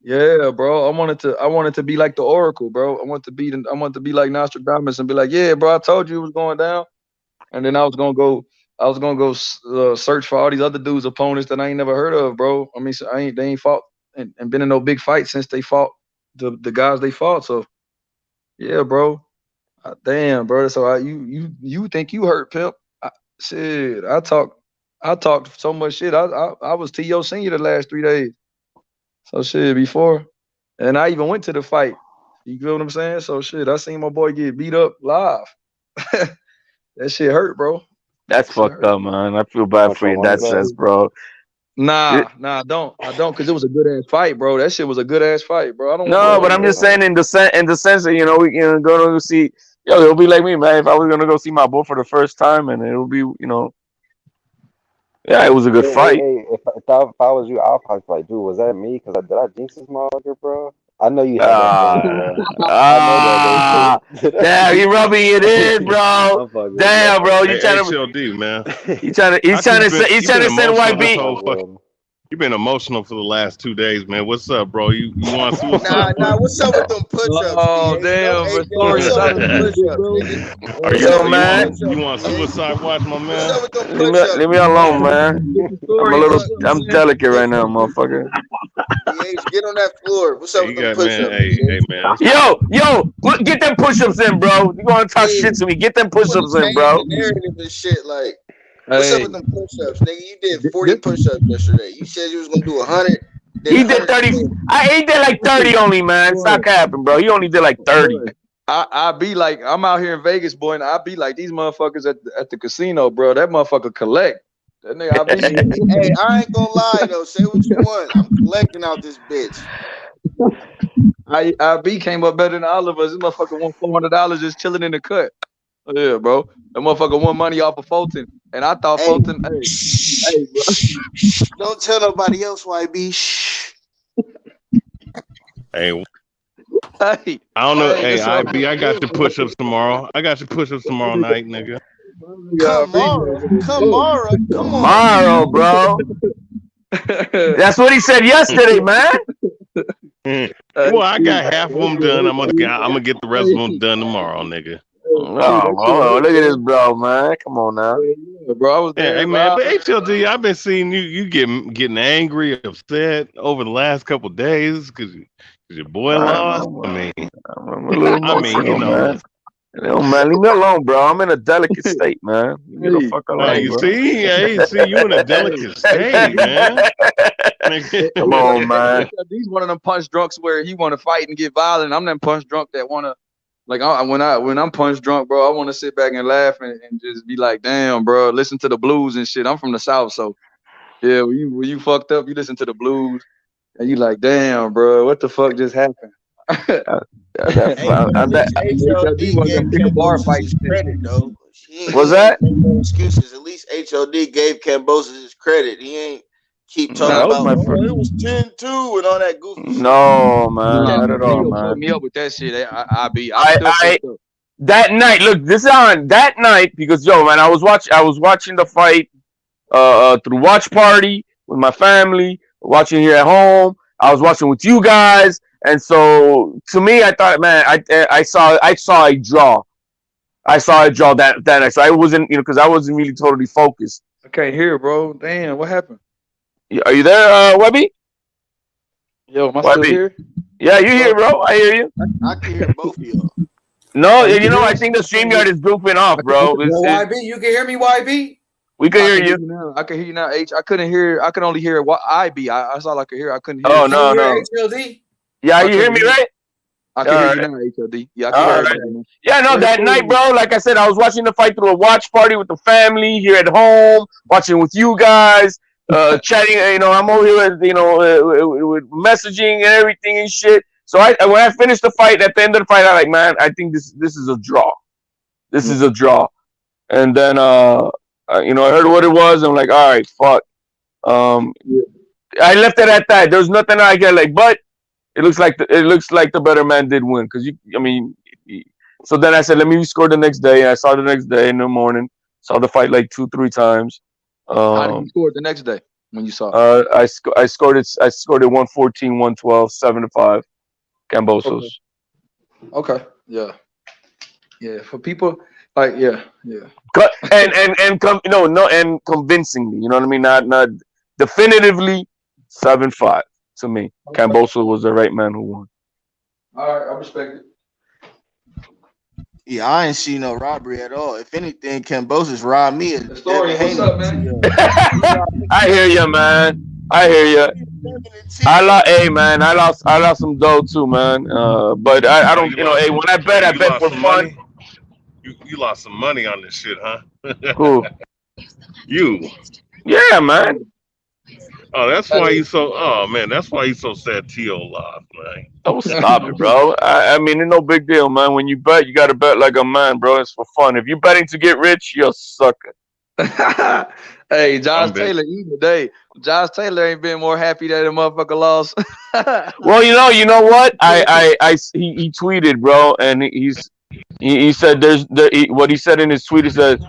Yeah, bro. I wanted to be like the Oracle, bro. I want to be like Nostradamus and be like, yeah, bro. I told you it was going down. And then I was gonna go search for all these other dudes' opponents that I ain't never heard of, bro. I mean, they ain't fought and been in no big fight since they fought the guys they fought. So Yeah, bro. Damn, bro. So you think you hurt, Pimp? Shit, I talked so much shit. I was T.O. Senior the last 3 days. So shit before, and I even went to the fight. You feel what I'm saying? So shit, I seen my boy get beat up live. That shit hurt, bro. That's fucked up, man. I feel bad for you in that sense, bro. Nah, I don't, cause it was a good ass fight, bro. That shit was a good ass fight, bro. I don't. No, but I'm just saying in the sense that we can go to see. Yo, it'll be like me, man. If I was gonna go see my boy for the first time, and it'll be, yeah, it was a good fight. Hey, if I was you, I'll probably be like, dude, was that me? Because did I jinx this motherfucker, bro? I know you had that feeling, bro. Damn, you rubbing it in, bro. Damn, bro, you trying to HLD, man. He's trying to send YB. You've been emotional for the last 2 days, man. What's up, bro? You want suicide? Nah. What's up with them push-ups? Oh, damn. Are you mad? You want suicide watch, my man? Leave me alone, man. I'm delicate right now, motherfucker. Get on that floor. What's up with them push-ups? Hey, man. Yo, get them push-ups in, bro. You gonna talk shit to me? Get them push-ups in, bro. Narrative and shit, like. What's up with them push-ups, nigga? You did 40 push-ups yesterday. You said you was gonna do 100. He did 30. He did like 30 only, man. Stop capping, bro. He only did like 30. I be like, I'm out here in Vegas, boy, and I be like these motherfuckers at the casino, bro. That motherfucker collect. That nigga, Hey, I ain't gonna lie though. Say what you want. I'm collecting out this bitch. IB came up better than all of us. This motherfucker won $400 just chilling in the cut. Oh, yeah, bro. That motherfucker won money off of Fulton. And I thought Fulton, hey, bro. Don't tell nobody else, YB. Hey. I don't know. Hey, IB, I got your push-ups tomorrow. I got your push-ups tomorrow night, nigga. Tomorrow, come on. Tomorrow, bro. That's what he said yesterday, man. Well, I got half of them done. I'm gonna get the rest of them done tomorrow, nigga. Oh, look at this, bro, man. Come on now, bro. I was there, hey, man. But HLD, I've been seeing you getting angry, upset over the last couple of days because your boy lost. I mean, you know. Man, leave me alone, bro. I'm in a delicate state, man. Leave me the fuck alone, hey, bro. See, you in a delicate state, man. Come on, man. He's one of them punch drunks where he want to fight and get violent. I'm them punch drunk that want to. Like when I'm punch drunk, bro, I want to sit back and laugh and just be like, damn, bro, listen to the blues and shit. I'm from the South, so yeah, when you fucked up, you listen to the blues and you like, damn, bro, what the fuck just happened? What's that? No excuses. At least HOD gave Kambosos his credit. He ain't keep talking about it was 10-2 and all that goofy. No, man, not at all, man. Put me up with that shit. That night, look, this is on that night because man, I was watching the fight through watch party with my family, watching here at home. I was watching with you guys, and so to me, I thought, man, I saw a draw. I saw a draw that night, so I wasn't, because I wasn't really totally focused. I can't hear, bro. Damn, what happened? Are you there, Webby? Yo, am I still here? Yeah, you here, bro? I hear you. I can hear both of y'all. No, I think the StreamYard is goofing off, bro. YB, you can hear me, YB? We can hear you. I can hear you now, H. I couldn't hear. I could only hear what IB. That's all I could hear. I couldn't hear. Oh, no. HLD? Yeah, you hear me, right? I can hear you now, HLD. Yeah, I can hear you. Yeah, no, that night, bro, like I said, I was watching the fight through a watch party with the family here at home, watching with you guys, chatting. I'm over here, with messaging and everything and shit. So when I finished the fight, at the end of the fight, I'm like, man, I think this is a draw. This is a draw. And then, I heard what it was. And I'm like, all right, fuck. I left it at that. There's nothing I get like, but it looks like the better man did win. So then I said, let me score the next day. And I saw the next day in the morning. Saw the fight like 2-3 times. How did you score the next day when you saw it? I scored it 114, 112, 7-5. Kambosos. Okay. Yeah. For people like and convincingly, you know what I mean? Not definitively 7-5 to me. Okay. Kambosos was the right man who won. All right, I respect it. Yeah, I ain't see no robbery at all. If anything, Kambosos robbed me. Historian, what's up, man? I hear you, man. I hear you. Hey man, I lost some dough too, man. But I Oh, don't, hey, when I you bet lost for some fun. money. You lost some money on this shit, huh? Cool. You. Yeah, man. Oh, that's why you so. Oh man, that's why you so sad. T.O. lost, man. Don't stop it, bro. I mean, it's no big deal, man. When you bet, you got to bet like a man, bro. It's for fun. If you betting to get rich, you're a sucker. Hey, Josh Taylor, either day. Josh Taylor ain't been more happy that the motherfucker lost. Well, you know what? He tweeted, bro, and he said what he said in his tweet. He said,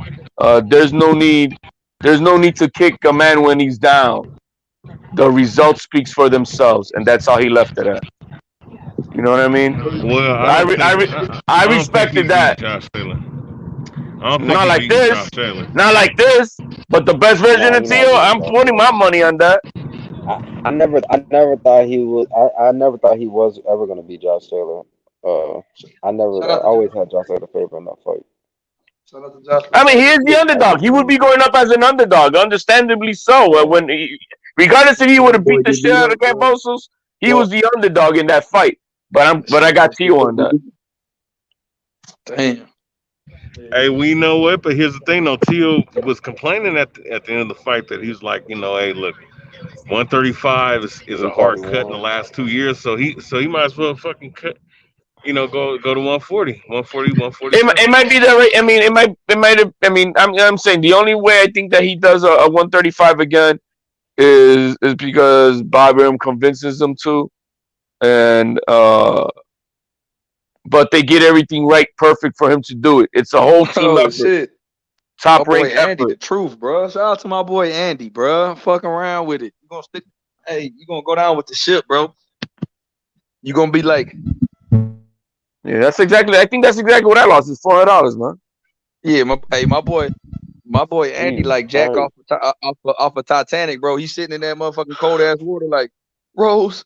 there's no need to kick a man when he's down. The result speaks for themselves, and that's how he left it at. You know what I mean? Well, I respected that. Josh Taylor. I don't think Not he like beat this. Josh Taylor. Not like this. But the best version of Tio, I'm putting my money on that. I never thought he was. I never thought he was ever gonna be Josh Taylor. I always had Josh Taylor favor in that fight. I mean, he is the underdog. He would be going up as an underdog, understandably so. Regardless if he would have beat the shit out of Kambosos, he was the underdog in that fight. But I got Tio on that. Damn. Hey, we know what, but here's the thing though. Tio was complaining at the end of the fight that he's like, hey, look, 135 is a hard cut in the last 2 years, so he might as well fucking cut, go to 140, 140. It might be that right. I mean, it might have. I mean, I'm saying the only way I think that he does a 135 again is because Bob Arum convinces him to, and but they get everything right, perfect for him to do it. It's a whole team effort. Shit. Top my boy ranked Andy, effort. the truth, bro. Shout out to my boy Andy, bro. Fucking around with it. You gonna stick? Hey, you gonna go down with the ship, bro? You gonna be like? Yeah, I think that's exactly what I lost. Is $400, man. Yeah, my boy Andy like Jack off of Titanic, bro. He's sitting in that motherfucking cold ass water, like Rose.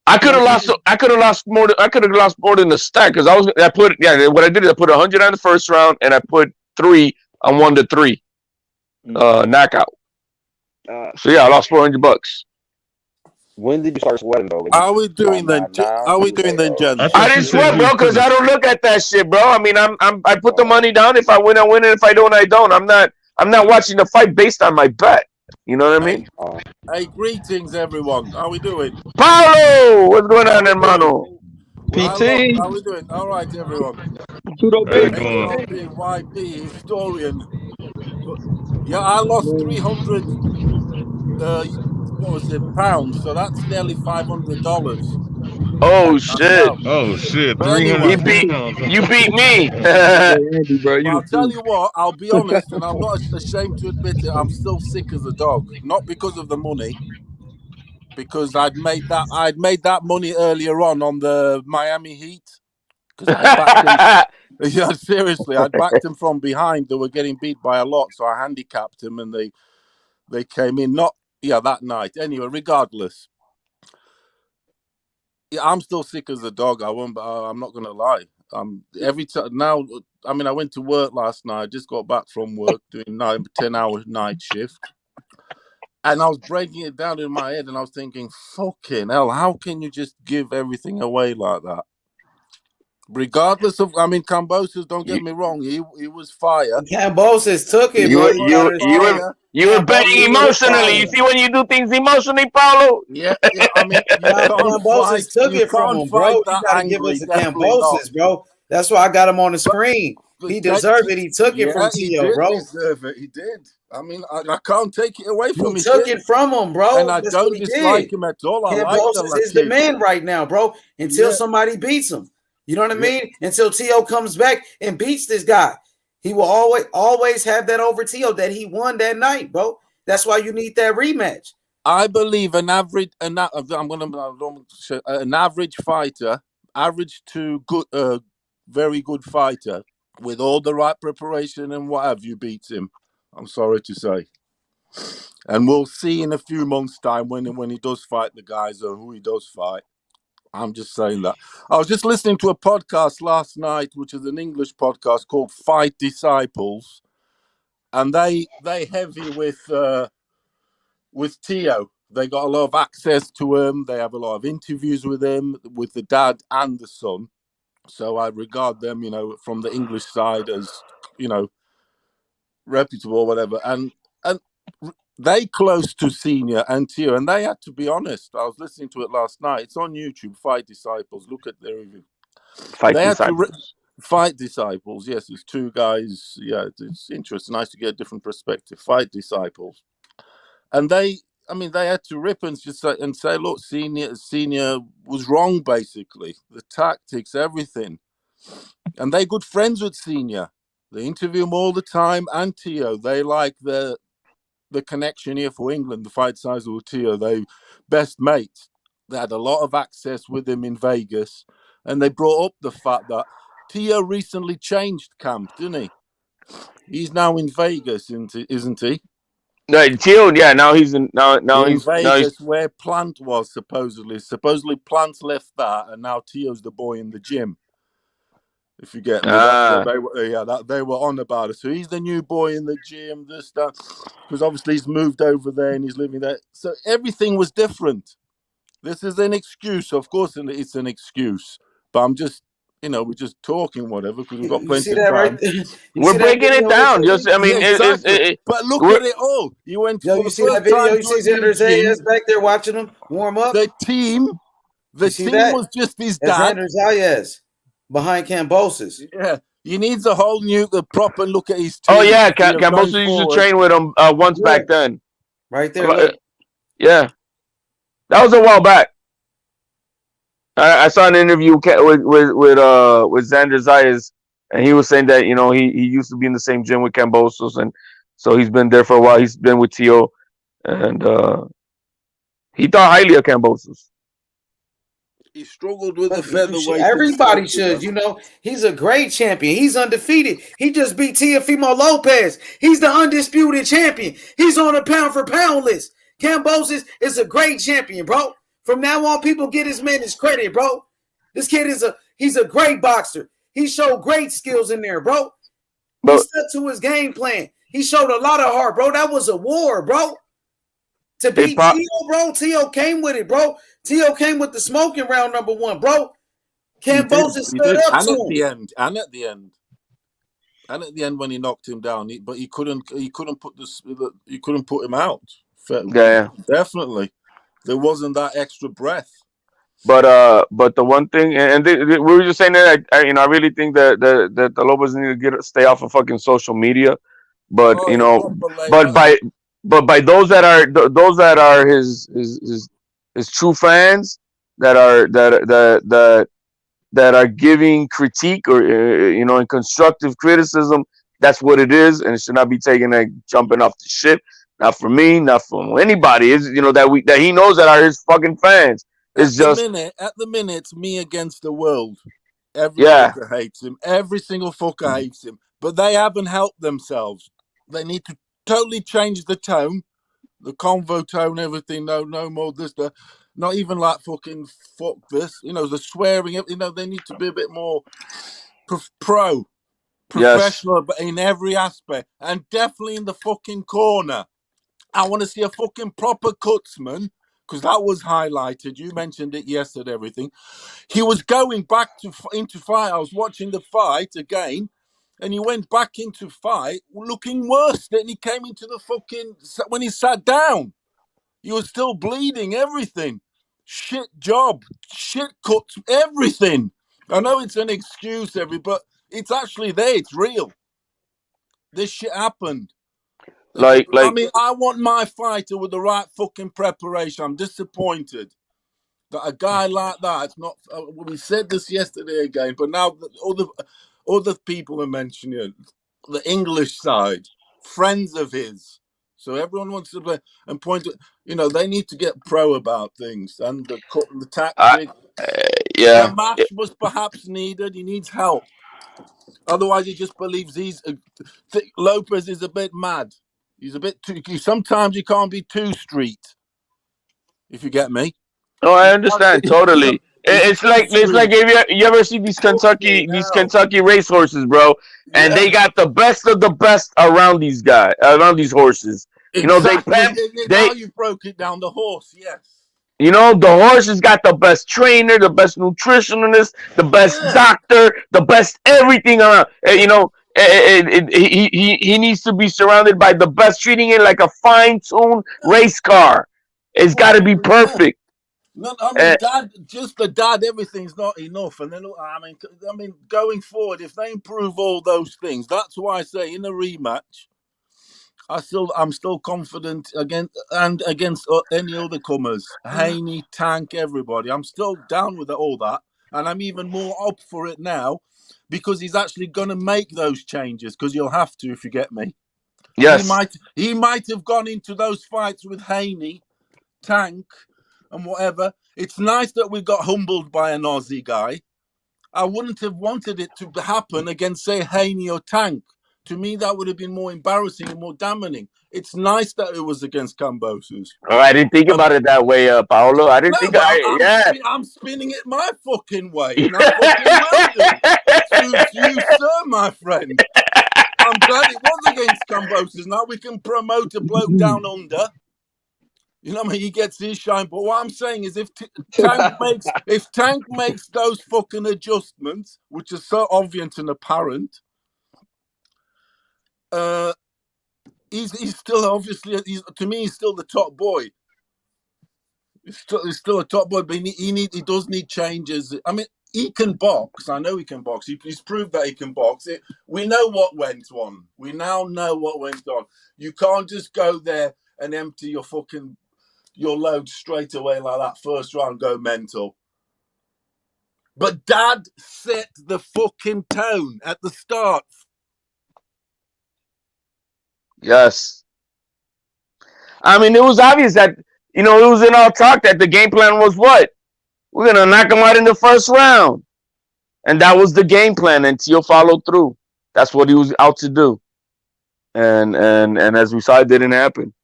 I could have lost more than the stack because what I did is I put 100 on the first round and I put 3 on 1-3 knockout. So yeah, I lost $400. When did you start sweating though? Are we doing then, gentlemen? I didn't sweat, bro, because I don't look at that shit, bro. I mean, I put the money down. If I win, I win, and if I don't, I don't. I'm not watching the fight based on my bet. You know what I mean? Hey, greetings, everyone. How we doing? Paulo, what's going on, hermano? PT. How we doing? All right, everyone. YP historian. Yeah, I lost 300. What was it? Pounds. So that's nearly $500. Oh shit! Oh shit! But 300 anyway, pounds. You beat me. Andy, bro, I'll tell you what. I'll be honest, and I'm not ashamed to admit it. I'm still sick as a dog, not because of the money, because I'd made that money earlier on the Miami Heat, because I backed them. Yeah, seriously, I backed them from behind. They were getting beat by a lot, so I handicapped them, and they came in. That night. Anyway, regardless. Yeah, I'm still sick as a dog. I'm not gonna lie. Every time now. I mean, I went to work last night. I just got back from work doing 10-hour night shift, and I was breaking it down in my head, and I was thinking, "Fucking hell! How can you just give everything away like that?" Regardless of, Kambosos. Don't get me wrong. He was fire. Kambosos took it, You were betting emotionally. You see when you do things emotionally, Paulo? Yeah. I mean, Kambosos took it from him, bro. You gotta give us a Kambosos, bro. That's why I got him on the screen. He deserved it. He took it from Tio, bro. He did deserve it. He did. I mean, I can't take it away from him. He took it from him, bro. And I don't dislike him at all. Kambosos is the man right now, bro. Until somebody beats him. You know what I mean? Until Tio comes back and beats this guy. He will always have that over Tio that he won that night, bro. That's why you need that rematch. I believe an average fighter, average to good, very good fighter with all the right preparation and what have you beats him. I'm sorry to say. And we'll see in a few months' time when he does fight the guys or who he does fight. I'm just saying that. I was just listening to a podcast last night, which is an English podcast called Fight Disciples, and they heavy with Teo. They got a lot of access to him. They have a lot of interviews with him, with the dad and the son. So I regard them, from the English side as, reputable or whatever. And they close to Senior and Teo, and they had to be honest. I was listening to it last night. It's on YouTube, Fight Disciples. Look at their review. Fight Disciples. Fight Disciples. Yes, it's two guys. Yeah, it's interesting. Nice to get a different perspective. Fight Disciples. And they had to rip and just say, look, Senior was wrong, basically. The tactics, everything. And they're good friends with Senior. They interview him all the time, and Teo. They like the connection here for England, the fight size with Teo. They best mates. They had a lot of access with him in Vegas, and they brought up the fact that Teo recently changed camp, didn't he? He's now in Vegas, isn't he? No, Teo, yeah. Now he's in Vegas, where Plant was supposedly. Supposedly Plant left that, and now Teo's the boy in the gym. If you get me, they were on about it. So he's the new boy in the gym, this, that, because obviously he's moved over there and he's living there. So everything was different. This is an excuse, of course, and it's an excuse. But I'm just, we're just talking whatever because we've got plenty of time. Right? We're breaking it down. Exactly. But look at it all. You went. Yo, you see that video? You see Xander Zayas back there watching him warm up. The team was just his dad. Xander Zayas. Behind Kambosos. Yeah. He needs a whole the proper look at his team. Oh, yeah. Kambosos used to train with him once back then. Right there. Yeah. That was a while back. I saw an interview with Xander Zayas, and he was saying that, he used to be in the same gym with Kambosos, and so he's been there for a while. He's been with Teo, and he thought highly of Kambosos. He struggled with the featherweight. Everybody should, he's a great champion. He's undefeated. He just beat Teofimo Lopez. He's the undisputed champion. He's on a pound for pound list. Kambosos is a great champion, bro. From now on, people get his man his credit, bro. This kid he's a great boxer. He showed great skills in there, bro. He stuck to his game plan. He showed a lot of heart, bro. That was a war, bro. To beat Teo, bro. Teo came with it, bro. Teo came with the smoking round number 1, bro. Kambosos stood up to him. And at the end when he knocked him down, he couldn't put him out. Yeah, definitely. There wasn't that extra breath. But the one thing, and we were just saying that I really think that the Lopez need to stay off of fucking social media. But by those that are his true fans that are giving critique or and constructive criticism, that's what it is, and it should not be taken like jumping off the ship. Not for me, not for anybody. Is that he knows that are his fucking fans. It's at the minute, it's me against the world. Every fucker hates him. Every single fucker hates him. But they haven't helped themselves. They need to totally change the tone, the convo tone, everything. No more this, that. Not even like fucking fuck this. The swearing. They need to be a bit more professional, but in every aspect, and definitely in the fucking corner. I want to see a fucking proper cutsman, because that was highlighted. You mentioned it yesterday, everything. He was going back into fight. I was watching the fight again, and he went back into fight looking worse than he came into the fucking... When he sat down, he was still bleeding, everything. Shit job, shit cuts, everything. I know it's an excuse, but it's actually there. It's real. This shit happened. I want my fighter with the right fucking preparation. I'm disappointed that a guy like that, it's not. We said this yesterday again, but now other people are mentioning it. The English side, friends of his. So everyone wants to play and point to, they need to get pro about things and the tactic. The match was perhaps needed. He needs help. Otherwise, he just believes Lopez is a bit mad. He's a bit too. Sometimes you can't be too street. If you get me. Oh, I understand totally. It's like if you ever see these Kentucky racehorses, bro, and they got the best of the best around these horses. Exactly. Now you broke it down. The horse, yes. The horse has got the best trainer, the best nutritionist, the best doctor, the best everything around. He needs to be surrounded by the best, treating it like a fine-tuned race car. It's got to be perfect. No, I mean, dad, everything's not enough. And then, I mean, going forward, if they improve all those things, that's why I say in a rematch, I'm still confident against any other comers. Haney, Tank, everybody. I'm still down with all that, and I'm even more up for it now because he's actually going to make those changes. Because you'll have to, if you get me. Yes. He might have gone into those fights with Haney, Tank, and whatever. It's nice that we got humbled by an Aussie guy. I wouldn't have wanted it to happen against, say, Haney or Tank. To me, that would have been more embarrassing and more damning. It's nice that it was against Kambosos. Oh, I didn't think about it that way, Paolo. I didn't think. I'm spinning it my fucking way, and I fucking will do. Suits you, sir, my friend. I'm glad it was against Kambosos. Now we can promote a bloke down under. You know what I mean? He gets his shine. But what I'm saying is, if Tank makes those fucking adjustments, which are so obvious and apparent. He's still obviously to me he's still the top boy. He's still a top boy, but he does need changes. I mean, he can box. I know he can box. He's proved that he can box. We know what went on. We now know what went on. You can't just go there and empty your load straight away like that first round. Go mental. But Dad set the fucking tone at the start. Yes. I mean, it was obvious that, it was in our talk that the game plan was what? We're going to knock him out in the first round. And that was the game plan, and Teo followed through. That's what he was out to do. And as we saw, it didn't happen.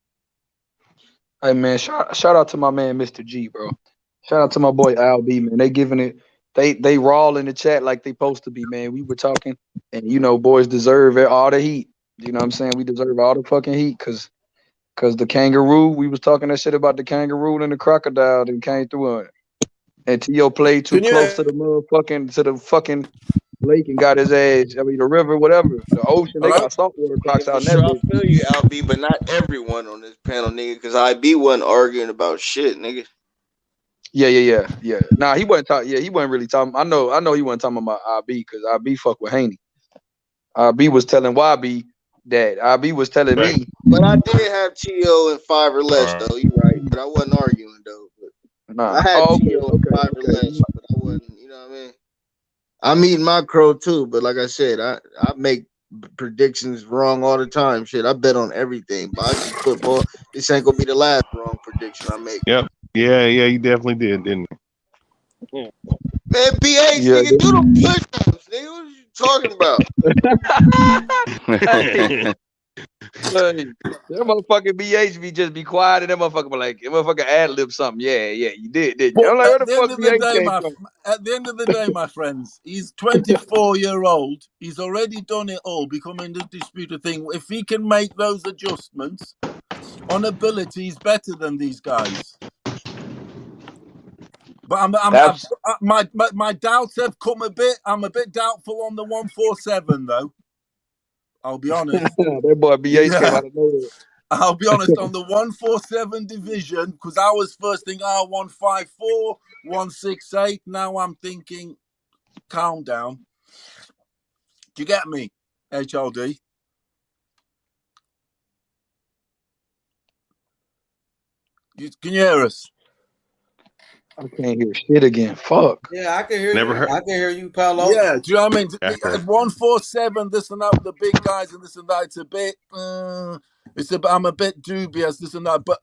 Hey, man, shout out to my man, Mr. G, bro. Shout out to my boy, Al B, man. They giving it, they raw in the chat like they supposed to be, man. We were talking, and, boys deserve all the heat. You know what I'm saying? We deserve all the fucking heat because the kangaroo, we was talking that shit about the kangaroo and the crocodile that came through on it. And Teo played too close to the fucking lake and got his ass. I mean, the river, whatever. The ocean, they got saltwater crocs out there. I feel you, LB, but not everyone on this panel, nigga, because IB wasn't arguing about shit, nigga. Yeah. Nah, he wasn't talking. Yeah, he wasn't really talking. I know he wasn't talking about IB because IB fuck with Haney. IB was telling YB that IB was telling me. But I did have Teo in 5 or less, though. You right, but I wasn't arguing though. But I had Teo in 5 or less, but I wasn't. You know what I mean? I'm eating my crow too, but like I said, I make predictions wrong all the time. Shit, I bet on everything. Boxing, football. This ain't gonna be the last wrong prediction I make. Yep. Yeah, you definitely did, didn't you? Man, BH, nigga, do the push-ups, nigga. What are you talking about? That motherfucking BH just be quiet and that motherfucker be like, that motherfucker ad-lib something. Yeah, you did, didn't you? I'm like, where the fuck BH came from? At the end of the day, my friends, he's 24-year-old. He's already done it all, becoming the disputed thing. If he can make those adjustments on ability, he's better than these guys. But my doubts have come a bit. I'm a bit doubtful on the 147 though. I'll be honest. That boy BH came out of nowhere. I'll be honest on the 147 division because I was first thinking 154, 168. Now I'm thinking calm down. Do you get me, HLD? Can you hear us? I can't hear shit again. Fuck. Yeah, I can hear Never you. heard. I can hear you, Paolo. Yeah, do you know what I mean? At 147, this and that with the big guys and this and that, I'm a bit dubious, this and that. But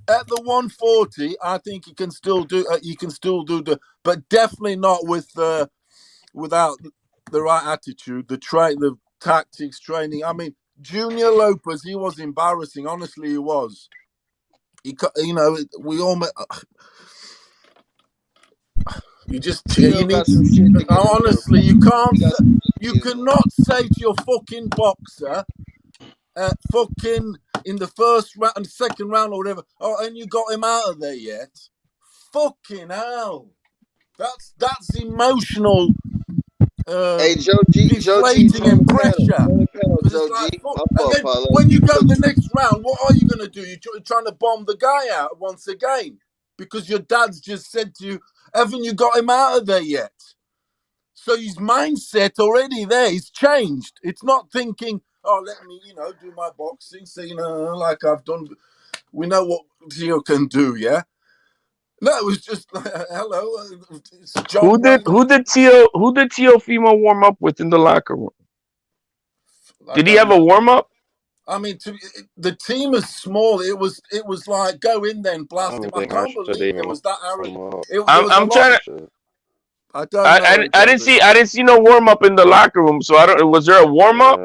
at the 140, I think you can still do the, but definitely not without the right attitude, the tactics, training. I mean, Junior Lopez, he was embarrassing. Honestly, he was. We all met. You need. Honestly, you can't. You cannot say to your fucking boxer, fucking in the first round and second round or whatever. Oh, and you got him out of there yet? Fucking hell! That's emotional. Hey, Joe G, Deflating and pressure. Joe It's like, G. and then when you go the next round, what are you going to do? You're trying to bomb the guy out once again because your dad's just said to you, haven't you got him out of there yet? So his mindset already there, he's changed. It's not thinking, oh, let me, do my boxing, so, like I've done. We know what Gio can do, yeah? No, it was just hello. It's John Who did Teofimo warm up with in the locker room? Did he have a warm up? I mean, the team is small. It was like go in there and blast him. I can't believe it was that arrogant. I'm trying to. I don't know. I didn't see no warm up in the locker room. So I don't. Was there a warm up?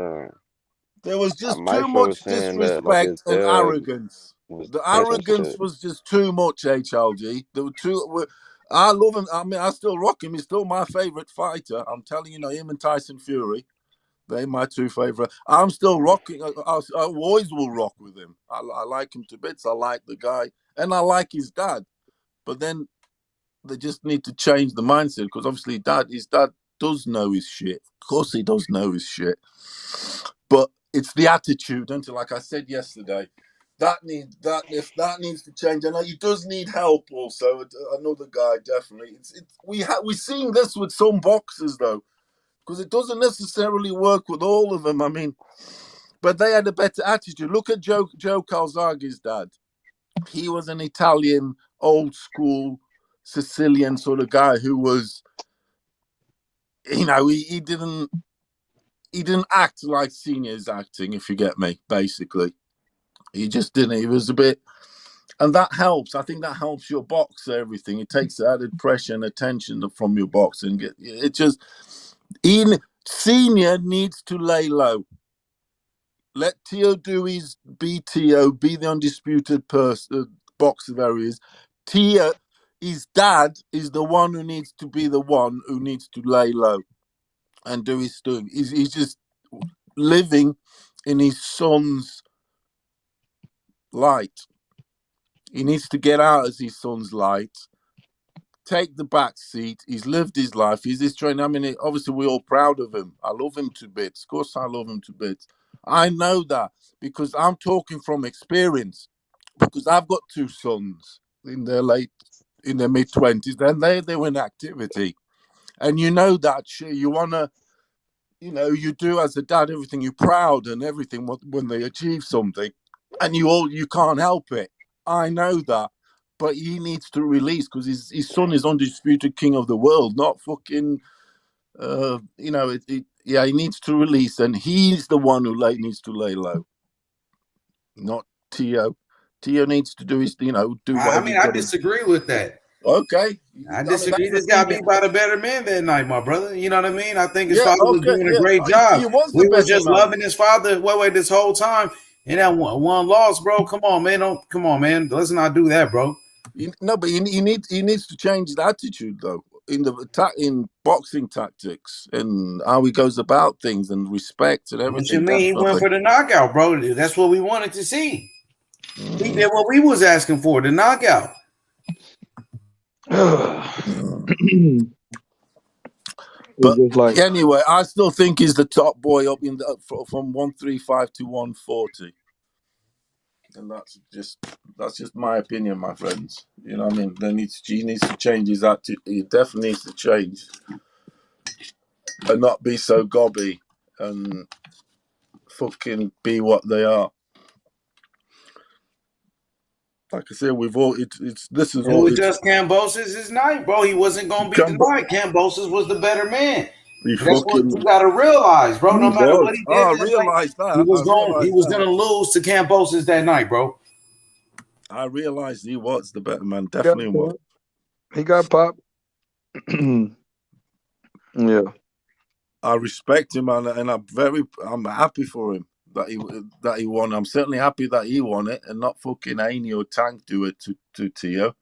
There was just too much disrespect and arrogance. The arrogance was just too much, HLG. There were two. I love him. I mean, I still rock him. He's still my favorite fighter. I'm telling you, him and Tyson Fury. They're my two favorite. I'm still rocking. I always will rock with him. I like him to bits. I like the guy, and I like his dad. But then they just need to change the mindset because obviously his dad does know his shit. Of course, he does know his shit. But it's the attitude, until like I said yesterday, that needs to change. And he does need help also. Another guy definitely. We're seeing this with some boxers though. Because it doesn't necessarily work with all of them. I mean, but they had a better attitude. Look at Joe Calzaghe's dad. He was an Italian, old school, Sicilian sort of guy who was, he didn't act like Senior's acting, if you get me, basically. He just didn't. He was a bit, and that helps. I think that helps your boxer, everything. It takes added pressure and attention from your boxing. Senior needs to lay low. Let Teo do his BTO, be the undisputed boxer there he is. Teo, his dad, is the one who needs to be the one who needs to lay low and do his thing. He's just living in his son's light. He needs to get out as his son's light. Take the back seat. He's lived his life. He's this trainer. I mean, obviously, we're all proud of him. I love him to bits. Of course, I love him to bits. I know that because I'm talking from experience. Because I've got two sons in their mid-20s. Then they were in activity, and you know that shit. You wanna, you do as a dad everything. You're proud and everything when they achieve something, and you can't help it. I know that. But he needs to release because his son is undisputed king of the world, not fucking, he needs to release, and he's the one who needs to lay low, not Teo. Teo needs to do his, do whatever. I mean, I disagree with that. Okay. I disagree. This got beat by the better man that night, my brother. You know what I mean? I think his father was doing a great job. We were just loving his father this whole time. And that one loss, bro. Come on, man. Let's not do that, bro. But he needs to change his attitude though in boxing tactics and how he goes about things and respect and everything. What you mean? He went for the knockout, bro. That's what we wanted to see. He did what we was asking for, the knockout. But anyway, I still think he's the top boy up from 135 to 140. And that's just my opinion, my friends. You know what I mean? He needs to change his attitude. He definitely needs to change and not be so gobby and fucking be what they are. Like I said, we've all this is it all. It was just Kambosos' night, bro. He wasn't gonna beat the night. Kambosos was the better man. That's what you gotta realize, bro. No matter what he did, I realized that. He was gonna lose to Kambosos that night, bro. I realized he was the better man. Definitely was. He got popped. Yeah. I respect him, and I'm happy for him that he won. I'm certainly happy that he won it, and not fucking Haney or Tank do it to Teo.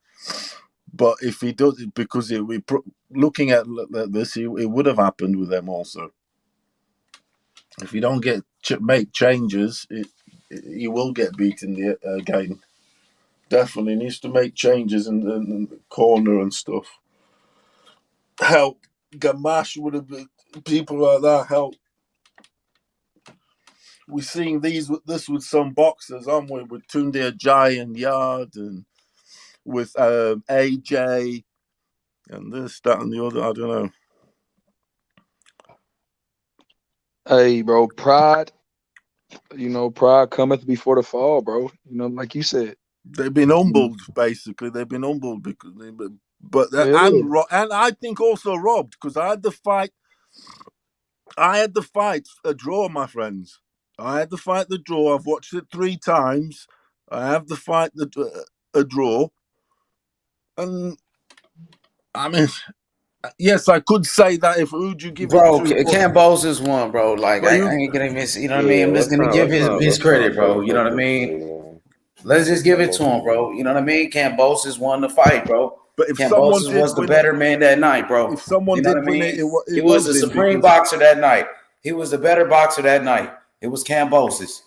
But if he does, because looking at this, it would have happened with them also. If you don't make changes, he will get beaten again. Definitely needs to make changes in the corner and stuff. Help. Gamache would have been, people like that help. We're seeing this with some boxers, aren't we? With Tunde Ajayi and Yard, and with AJ, and this, that, and the other. I don't know. Hey, bro, pride. Pride cometh before the fall, bro. Like you said. They've been humbled, basically. They've been humbled because, and I think also robbed, because I had the fight. A draw, my friends. I had the fight the draw. I've watched it 3 times. I have the fight a draw, and I mean, yes, I could say that if who'd you give it to? Kambosos won, bro. Like I ain't gonna miss. You know what I mean? I'm just gonna give his credit, bro. You know what I mean? Let's just give it to him, bro. You know what I mean? Kambosos won the fight, bro. But if Kambosos was the better man that night, bro. If someone did win it, he was the supreme boxer that night. He was the better boxer that night. It was Kambosos.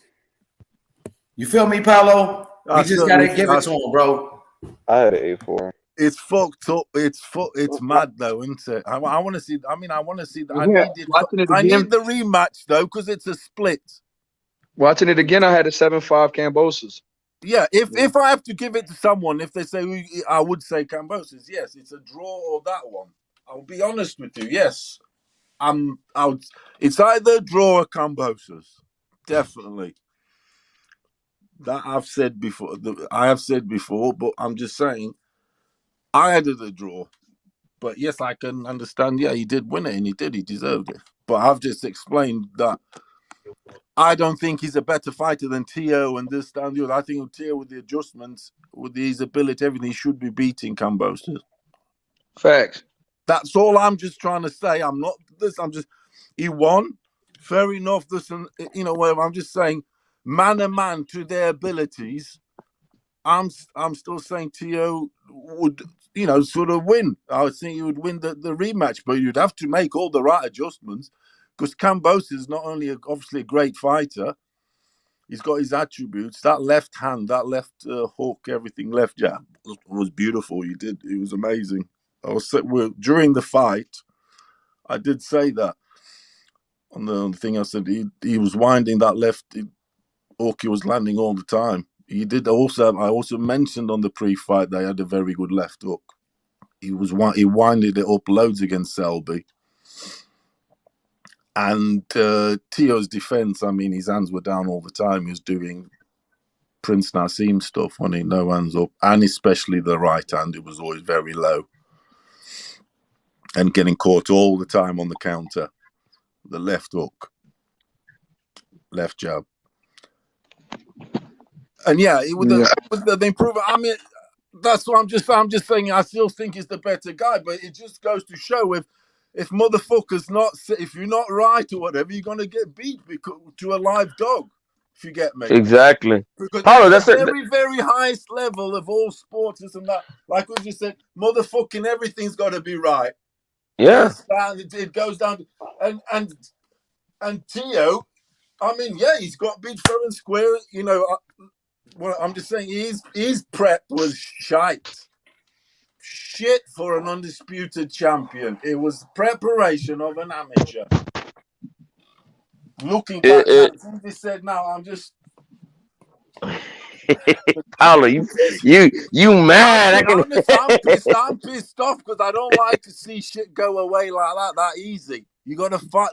You feel me, Paulo? We just gotta give it to him, bro. I had an 8-4. It's fucked up. It's mad though, isn't it? I want to see. I mean, I want to see. I need the rematch though, because it's a split. Watching it again, I had a 7-5 Kambosos. Yeah, if I have to give it to someone, if they say I would say Kambosos, yes, it's a draw or that one. I'll be honest with you. Yes, it's either draw or Kambosos. Definitely. That I've said before. I have said before, but I'm just saying, I had a draw. But yes, I can understand. Yeah, he did win it, and he did. He deserved it. But I've just explained that I don't think he's a better fighter than Teo and this and the other. I think Teo, with the adjustments, with his ability, everything, he should be beating Kambosos. Facts. That's all I'm just trying to say. I'm not this. He won. Fair enough. This and whatever. I'm just saying, man to man to their abilities. I'm still saying Teo would, sort of win. I would think he would win the rematch, but you'd have to make all the right adjustments, because Kambosos is not only obviously a great fighter, he's got his attributes. That left hand, that left hook, everything, left jab was beautiful. It was amazing. During the fight, I did say that on the thing. I said he was winding that left hook. He was landing all the time. He did also. I also mentioned on the pre-fight they had a very good left hook. He winded it up loads against Selby. And Teo's defense, I mean, his hands were down all the time. He was doing Prince Nassim stuff when he no hands up, and especially the right hand, it was always very low and getting caught all the time on the counter. The left hook, left jab. And with the improvement, I mean, that's what I'm just saying. I still think he's the better guy, but it just goes to show if motherfuckers if you're not right or whatever, you're gonna get beat to a live dog. If you get me. Exactly. Because Paulo, that's the very, very highest level of all sports and that. Like we just said, motherfucking everything's got to be right. Yeah. It goes down to, and Teo, I mean, yeah, he's got beat fair and square. Well, I'm just saying his prep was shit for an undisputed champion. It was preparation of an amateur. Looking back, since he said, "No, I'm just." Paulo, you mad? I'm pissed off because I don't like to see shit go away like that easy. You got to fight.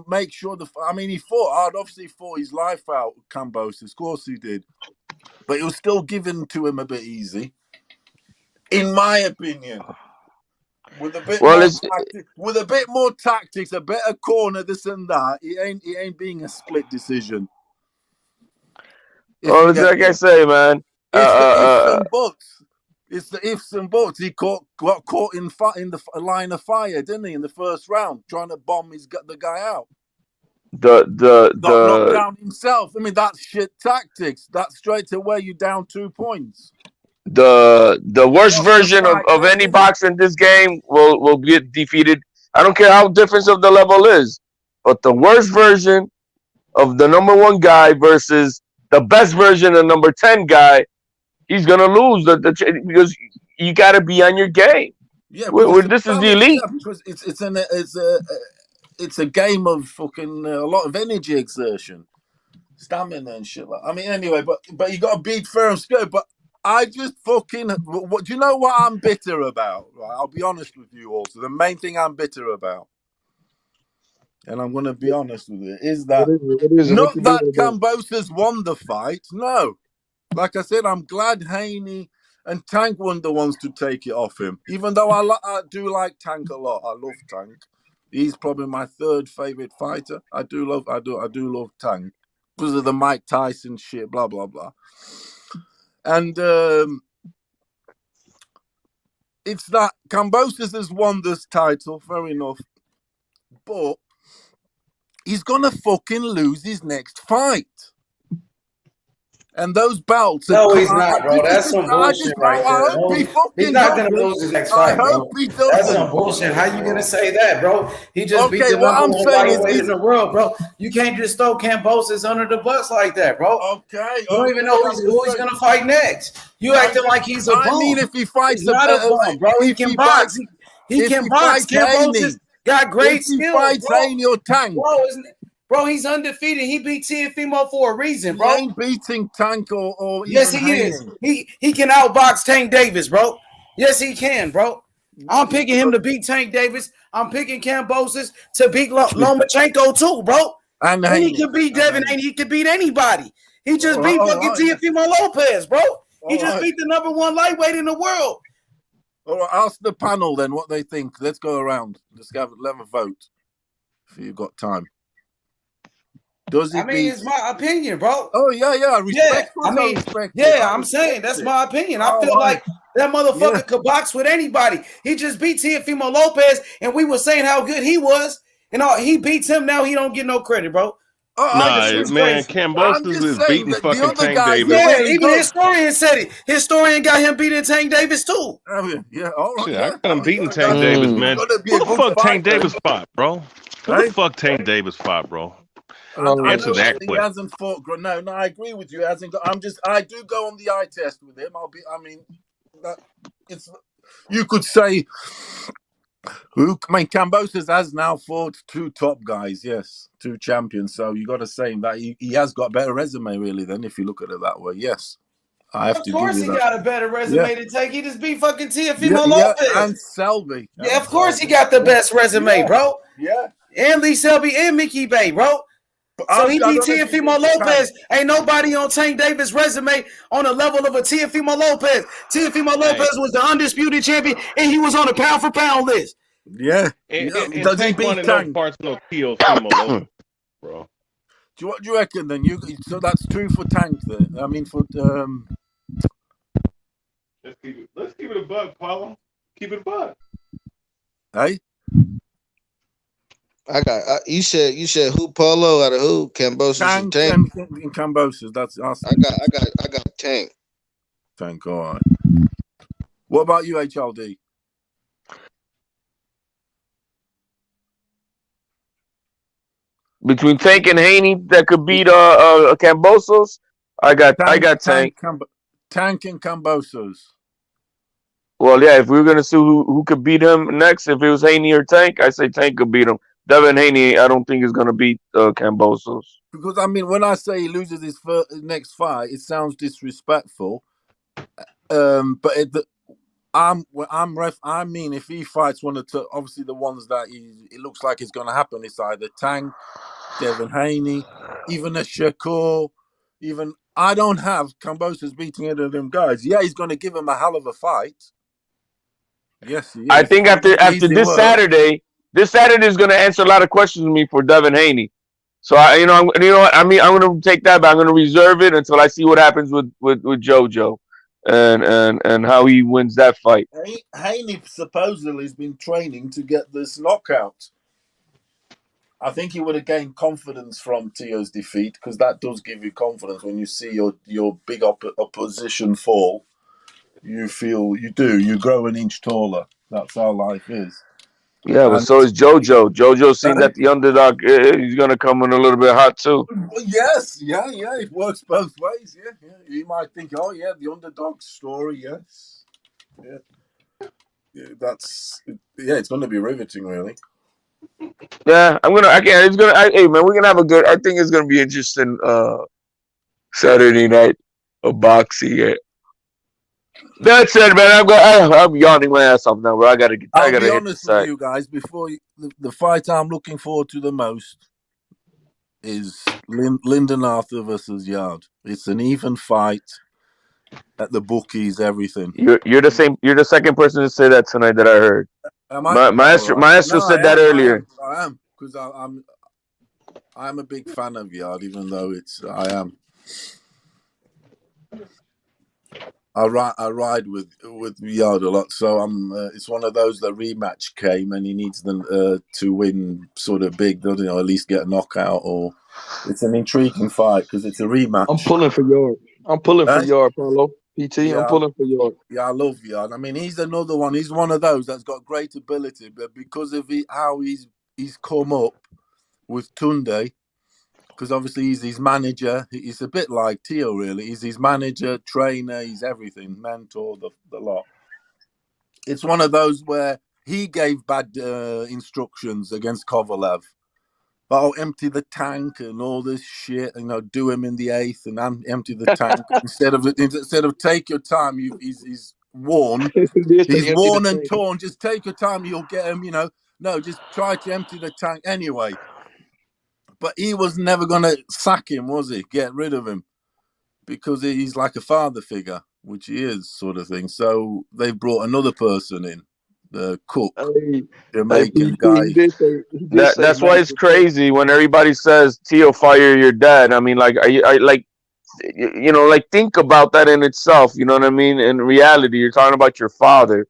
Make sure I mean, he fought hard. Obviously, he fought his life out. Kambosos, of course, he did. But it was still given to him a bit easy, in my opinion. With a bit more tactics, a better corner, this and that. It ain't being a split decision. Well, it's like I say, man. It's the ifs and buts. It's the ifs and buts. He got caught in the line of fire, didn't he, in the first round, trying to bomb the guy out. Knock down himself. I mean, that's shit tactics. That's straight away you down 2 points. the worst version of any boxer in this game will get defeated. I don't care how different of the level is, but the worst version of the number 1 guy versus the best version of number 10 guy, he's gonna lose because you got to be on your game. Yeah, because This is the elite. yeah, because it's a game of fucking a lot of energy exertion, stamina and shit. I mean, anyway, but you got to beat fair and square. But I just fucking what do you know what I'm bitter about? Right, I'll be honest with you. Also, the main thing I'm bitter about, and I'm going to be honest with you, is that not that Kambosos won the fight. No, like I said, I'm glad Haney and Tank were the ones to take it off him. Even though I do like Tank a lot, I love Tank. He's probably my 3rd favorite fighter. I do love Tank because of the Mike Tyson shit, blah blah blah. And it's that Kambosos has won this title, fair enough, but he's gonna fucking lose his next fight. And those belts. No, he's not, bro. That's some bullshit right there. I hope he fucking he's not going to lose his next fight, bro. I hope he doesn't. That's some bullshit. How you going to say that, bro? He just beat the number 1 lightweight in the world, bro. You can't just throw Kambosos under the bus like that, bro. Okay. You don't even know who he's going to fight next. You acting like he's a bum. I mean, if he fights not a bum, bro. He can box. He can box. Kambosos got great skills, bro. If he fights Haney or Tank. Bro, he's undefeated. He beat Teofimo for a reason, bro. He ain't beating Tank or yes, he is. He can outbox Tank Davis, bro. Yes, he can, bro. I'm picking him to beat Tank Davis. I'm picking Kambosos to beat Lomachenko too, bro. And he can beat Devin Haney. He can beat anybody. He just beat fucking Teofimo Lopez, bro. He just beat the number 1 lightweight in the world. All right, ask the panel then what they think. Let's go around. Let's have a vote if you've got time. It's my opinion, bro. Oh yeah. Respect. I'm saying that's my opinion. I feel like that motherfucker could box with anybody. He just beat Teofimo Lopez, and we were saying how good he was, and he beats him. Now he don't get no credit, bro. Man, Kambosos is beating fucking Tank Davis. Yeah, even historian said it. Historian got him beating Tank Davis too. Yeah, all right. Shit, I got him beating Tank Davis, man. Who the fuck Tank Davis fought, bro? Who the fuck Tank Davis fought, bro? Answer that question. He hasn't fought. No, I agree with you. He hasn't got. I do go on the eye test with him. You could say. Kambosos has now fought 2 top guys. Yes, 2 champions. So you got to say that he has got a better resume, really. Then, if you look at it that way, yes, I have to. Of course, he got a better resume to take. He just beat fucking Teofimo Lopez and Selby. Yeah, of course, he got the best resume, bro. Yeah, and Lee Selby and Mickey Bay, bro. So he beat Teofimo Lopez. Ain't nobody on Tank Davis' resume on the level of a Teofimo Lopez. Teofimo Lopez was the undisputed champion, and he was on the pound-for-pound list. Yeah. And does he beat Tank? Parts no Teofimo Lopez, bro. What do you reckon then? So that's 2 for Tank then. I mean for Let's keep it a buck, Paulo. Keep it a buck. Hey. You said who Polo out of who Kambosos and Tank and Kambosos. That's us. I got Tank. Tank, all right. What about you, HLD? Between Tank and Haney, that could beat Kambosos. I got Tank. Tank and Kambosos. Well, yeah. If we were gonna see who could beat him next, if it was Haney or Tank, I say Tank could beat him. Devin Haney, I don't think is going to beat Kambosos. Because, when I say he loses his next fight, it sounds disrespectful. But if he fights one of obviously the ones that it looks like it's going to happen, it's either Tank, Devin Haney, even a Shakur, even I don't have Kambosos beating any of them guys. Yeah, he's going to give him a hell of a fight. Yes, he is. I think after this Saturday. This Saturday is going to answer a lot of questions with me for Devin Haney. So I'm going to take that, but I'm going to reserve it until I see what happens with JoJo and how he wins that fight. Haney supposedly has been training to get this knockout. I think he would have gained confidence from Teo's defeat because that does give you confidence when you see your big opposition fall. you feel you do. You grow an inch taller. That's how life is. Yeah, but And so is JoJo. JoJo seen that the underdog, he's gonna come in a little bit hot too. yes, yeah, it works both ways. Yeah. You might think, oh yeah, the underdog story. Yes, yeah. It's going to be riveting, really. Yeah, hey man, we're gonna have a good. I think it's gonna be interesting. Saturday night of boxing. Yeah. That's it, man. I'm yawning my ass off now, bro. I gotta be hit honest the side. with you guys. Before the fight I'm looking forward to the most is Lyndon Arthur versus Yard. It's an even fight at the bookies. Everything. You're the same. You're the second person to say that tonight that I heard. Am I? Maestro said that earlier. I am because I'm a big fan of Yard, even though I am. I ride with Yard a lot, so it's one of those that rematch came, and he needs them to win sort of big, doesn't he? Or at least get a knockout, or it's an intriguing fight because it's a rematch. I'm pulling for Yard. For Yard, Paulo. PT, I'm pulling for Yard. Yeah, I love Yard. I mean, he's another one. He's one of those that's got great ability, but because of how he's come up with Tunde. Because obviously he's his manager. He's a bit like Teo, really. He's his manager, trainer, he's everything, mentor, the lot. It's one of those where he gave bad instructions against Kovalev. Oh, empty the tank and all this shit. Do him in the eighth and empty the tank instead of take your time. He's worn. He's worn and torn. Just take your time. You'll get him. No, just try to empty the tank anyway. But he was never going to sack him, was he? Get rid of him. Because he's like a father figure, which he is, sort of thing. So they brought another person in, the cook, Jamaican guy. That's why it's crazy when everybody says, Teo, fire your dad. I mean, like, think about that in itself. You know what I mean? In reality, you're talking about your father.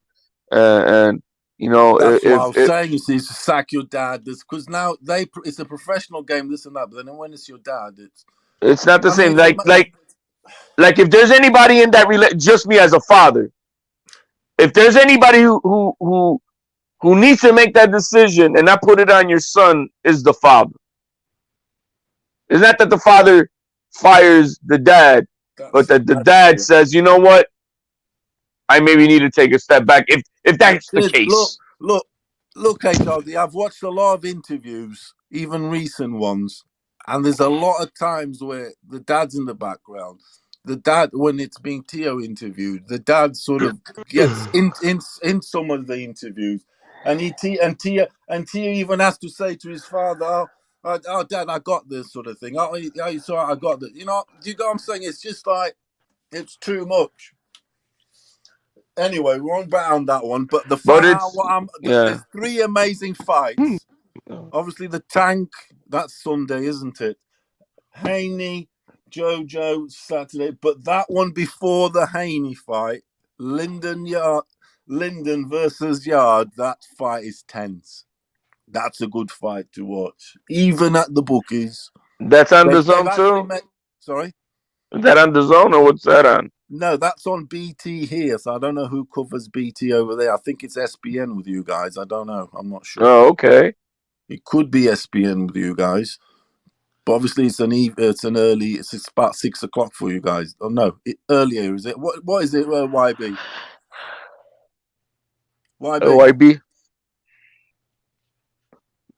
And that's what I was saying. You see, to sack your dad, because now it's a professional game, this and that. But then when it's your dad, it's not the same. Like if there's anybody in that just me as a father, if there's anybody who needs to make that decision and not put it on your son, is the father. It's not that the father fires the dad, but that the dad says, you know what, I maybe need to take a step back. If that's the case. Look, HRD, I've watched a lot of interviews, even recent ones, and there's a lot of times where the dad's in the background. The dad, when it's being Teo interviewed, the dad sort of gets in some of the interviews, and Teo even has to say to his father, "Oh, Dad, I got this," sort of thing. Oh, I got this. Do you know what I'm saying? It's just like it's too much. Anyway, we won't bet on that one. But there's three amazing fights. Obviously, the tank, that's Sunday, isn't it? Haney, JoJo, Saturday. But that one before the Haney fight, Lyndon versus Yard, that fight is tense. That's a good fight to watch. Even at the bookies. That's on the zone too? Sorry? Is that on the zone or what's that on? No, that's on BT here, so I don't know who covers BT over there. I think it's SPN with you guys. I don't know. I'm not sure. Oh, okay. It could be SPN with you guys, but obviously it's early. It's about 6 o'clock for you guys. Oh no, earlier is it? What is it? YB. YB.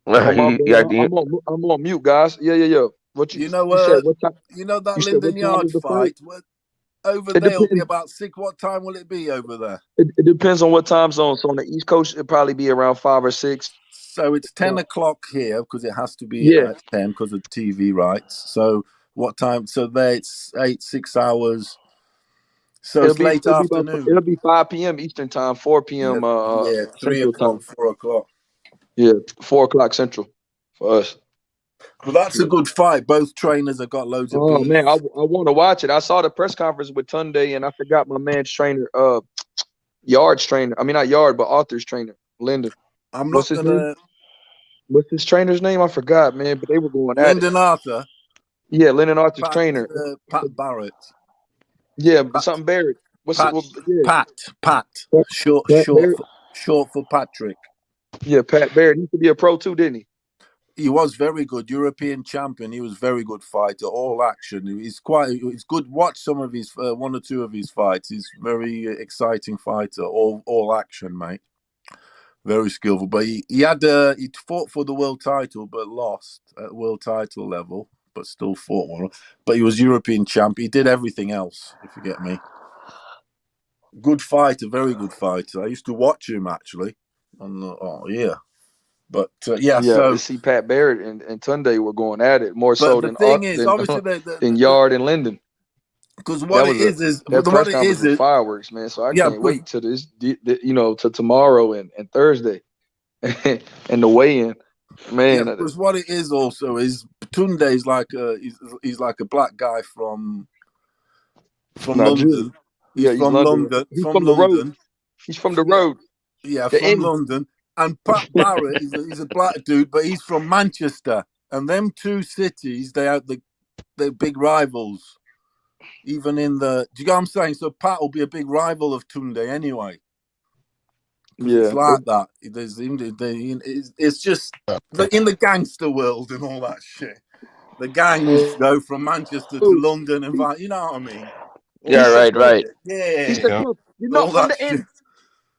I'm on mute, guys. Yeah. What you know? What time? You know that Lyndon Yard fight. Over there, it'll be about 6. What time will it be over there? It depends on what time zone. So on the East Coast, it'll probably be around 5 or 6. So it's 10 o'clock here because it has to be at 10 because of TV rights. So what time? So there it's 6 hours. So it's late afternoon. It'll be 5 p.m. Eastern time, 4 p.m. 3 o'clock, 4 o'clock. Yeah, 4 o'clock Central for us. Well, that's a good fight. Both trainers have got loads of beef. Oh, man, I want to watch it. I saw the press conference with Tunde, and I forgot my man's trainer, Yard's trainer. I mean, not Yard, but Arthur's trainer, Lyndon. What's his trainer's name? I forgot, man, but they were going at it. Lyndon Arthur? Yeah, Lyndon Arthur's trainer. Pat Barrett. Yeah, but something Barrett. Pat. Short for Patrick. Yeah, Pat Barrett. He used to be a pro too, didn't he? He was very good, European champion. He was very good fighter, all action. He's good. Watch some of his one or two of his fights. He's very exciting fighter, all action, mate. Very skillful. But he fought for the world title, but lost at world title level, but still fought one. But he was European champion. He did everything else, if you get me. Good fighter, very good fighter. I used to watch him actually. But so see, Pat Barrett and Tunde were going at it more so the than thing is, obviously, than Yard and Linden. Because what it is that press conference was fireworks, man. So I can't wait till this, to tomorrow and Thursday, and the weigh-in, man. Because what it is also is Tunde is like he's like a black guy from London. He's from London. He's from the road. He's from the road. Yeah, from London. And Pat Barrett he's a black dude, but he's from Manchester. And them two cities, they're big rivals. Even in do you get what I'm saying? So Pat will be a big rival of Tunde anyway. Yeah, it's like that. It's just in the gangster world and all that shit. The gangs go from Manchester to London and you know what I mean? Right. Yeah. He said, "Look, you're not from the ends."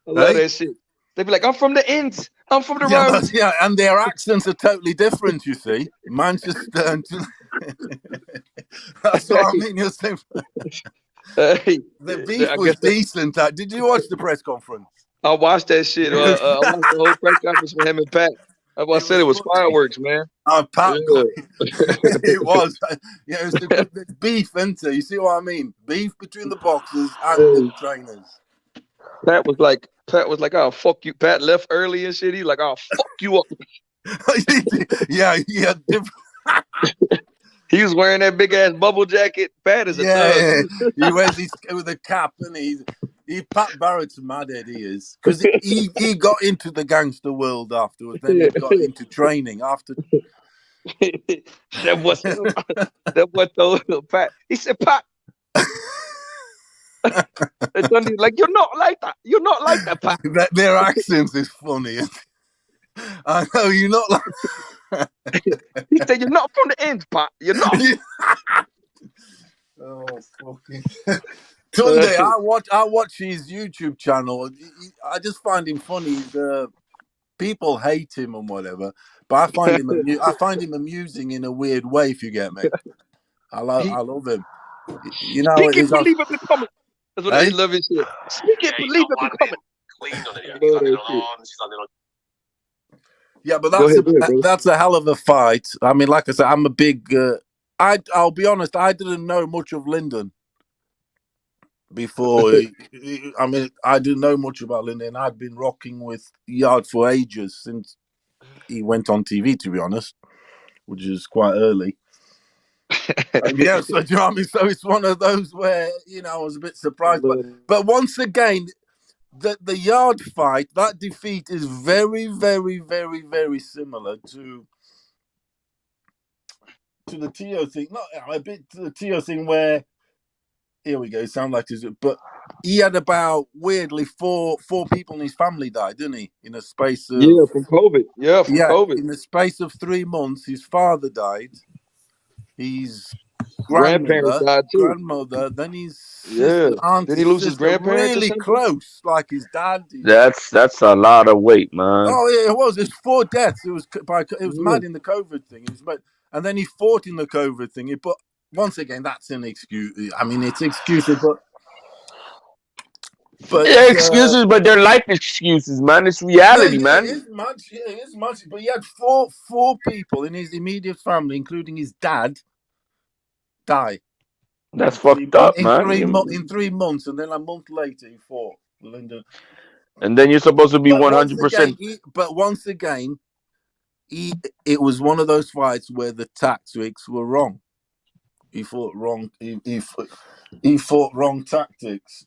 I love that shit. They'd be like, "I'm from the ends. I'm from the road." Yeah, and their accents are totally different. You see, Manchester and that's what I mean. You're saying the beef was decent. Did you watch the press conference? I watched that shit. I watched the whole press conference with him and Pat. That's why I said it was fireworks, man. Pat, it was. Yeah, it was the beef, isn't it? You see what I mean? Beef between the boxers and the trainers. Pat was like, "Oh, fuck you." Pat left early and shit. He's like, "Oh, fuck you up." Yeah. He was wearing that big ass bubble jacket. Pat is a thug. He wears his with a cap, and Pat Barrett's mad at he is because he got into the gangster world afterwards. Then he got into training after. that was told Pat. He said, "Pat." Like, "You're not like that. You're not like that, Pat." Their accents is funny. I know you're not like. He said, "You're not from the ends, Pat. You're not." Oh, fucking. Tunde, I watch his YouTube channel. I just find him funny. People hate him and whatever, but I find him amusing in a weird way. If you get me, I love him. You know, speak it, believe it, become it. That's what I love his shit. Speak it, believe it, become it. Yeah, but that's a hell of a fight. I mean, like I said, I'm a big. I'll be honest. I didn't know much of Linden before. I mean, I didn't know much about Linden. I'd been rocking with Yard for ages since he went on TV. To be honest, which is quite early. Yeah, so do you know what I mean? So it's one of those where I was a bit surprised, but once again. The Yard fight, that defeat is very, very, very, very similar to the Teo thing. Not a bit to the Teo thing where here we go. Sound like this, but he had about weirdly four people in his family died, didn't he? In a space of from COVID. COVID. In the space of 3 months, his father sidied. His grandparents died too. Grandmother, then his sister, auntie, did he lose his grandparents? Really close, like his dad. That's a lot of weight, man. Oh yeah, it was. It's 4 deaths. It was mad in the COVID thing. And then he fought in the COVID thing. But once again, that's an excuse. I mean, it's excuses, but excuses, but they're life excuses, man. It's reality, man. It is much. But he had four people in his immediate family, including his dad, die. That's fucked up, man. In 3 months, and then a month later, he fought Linden. And then you're supposed to be 100%. But once again, it was one of those fights where the tactics were wrong. He fought wrong. He fought wrong tactics.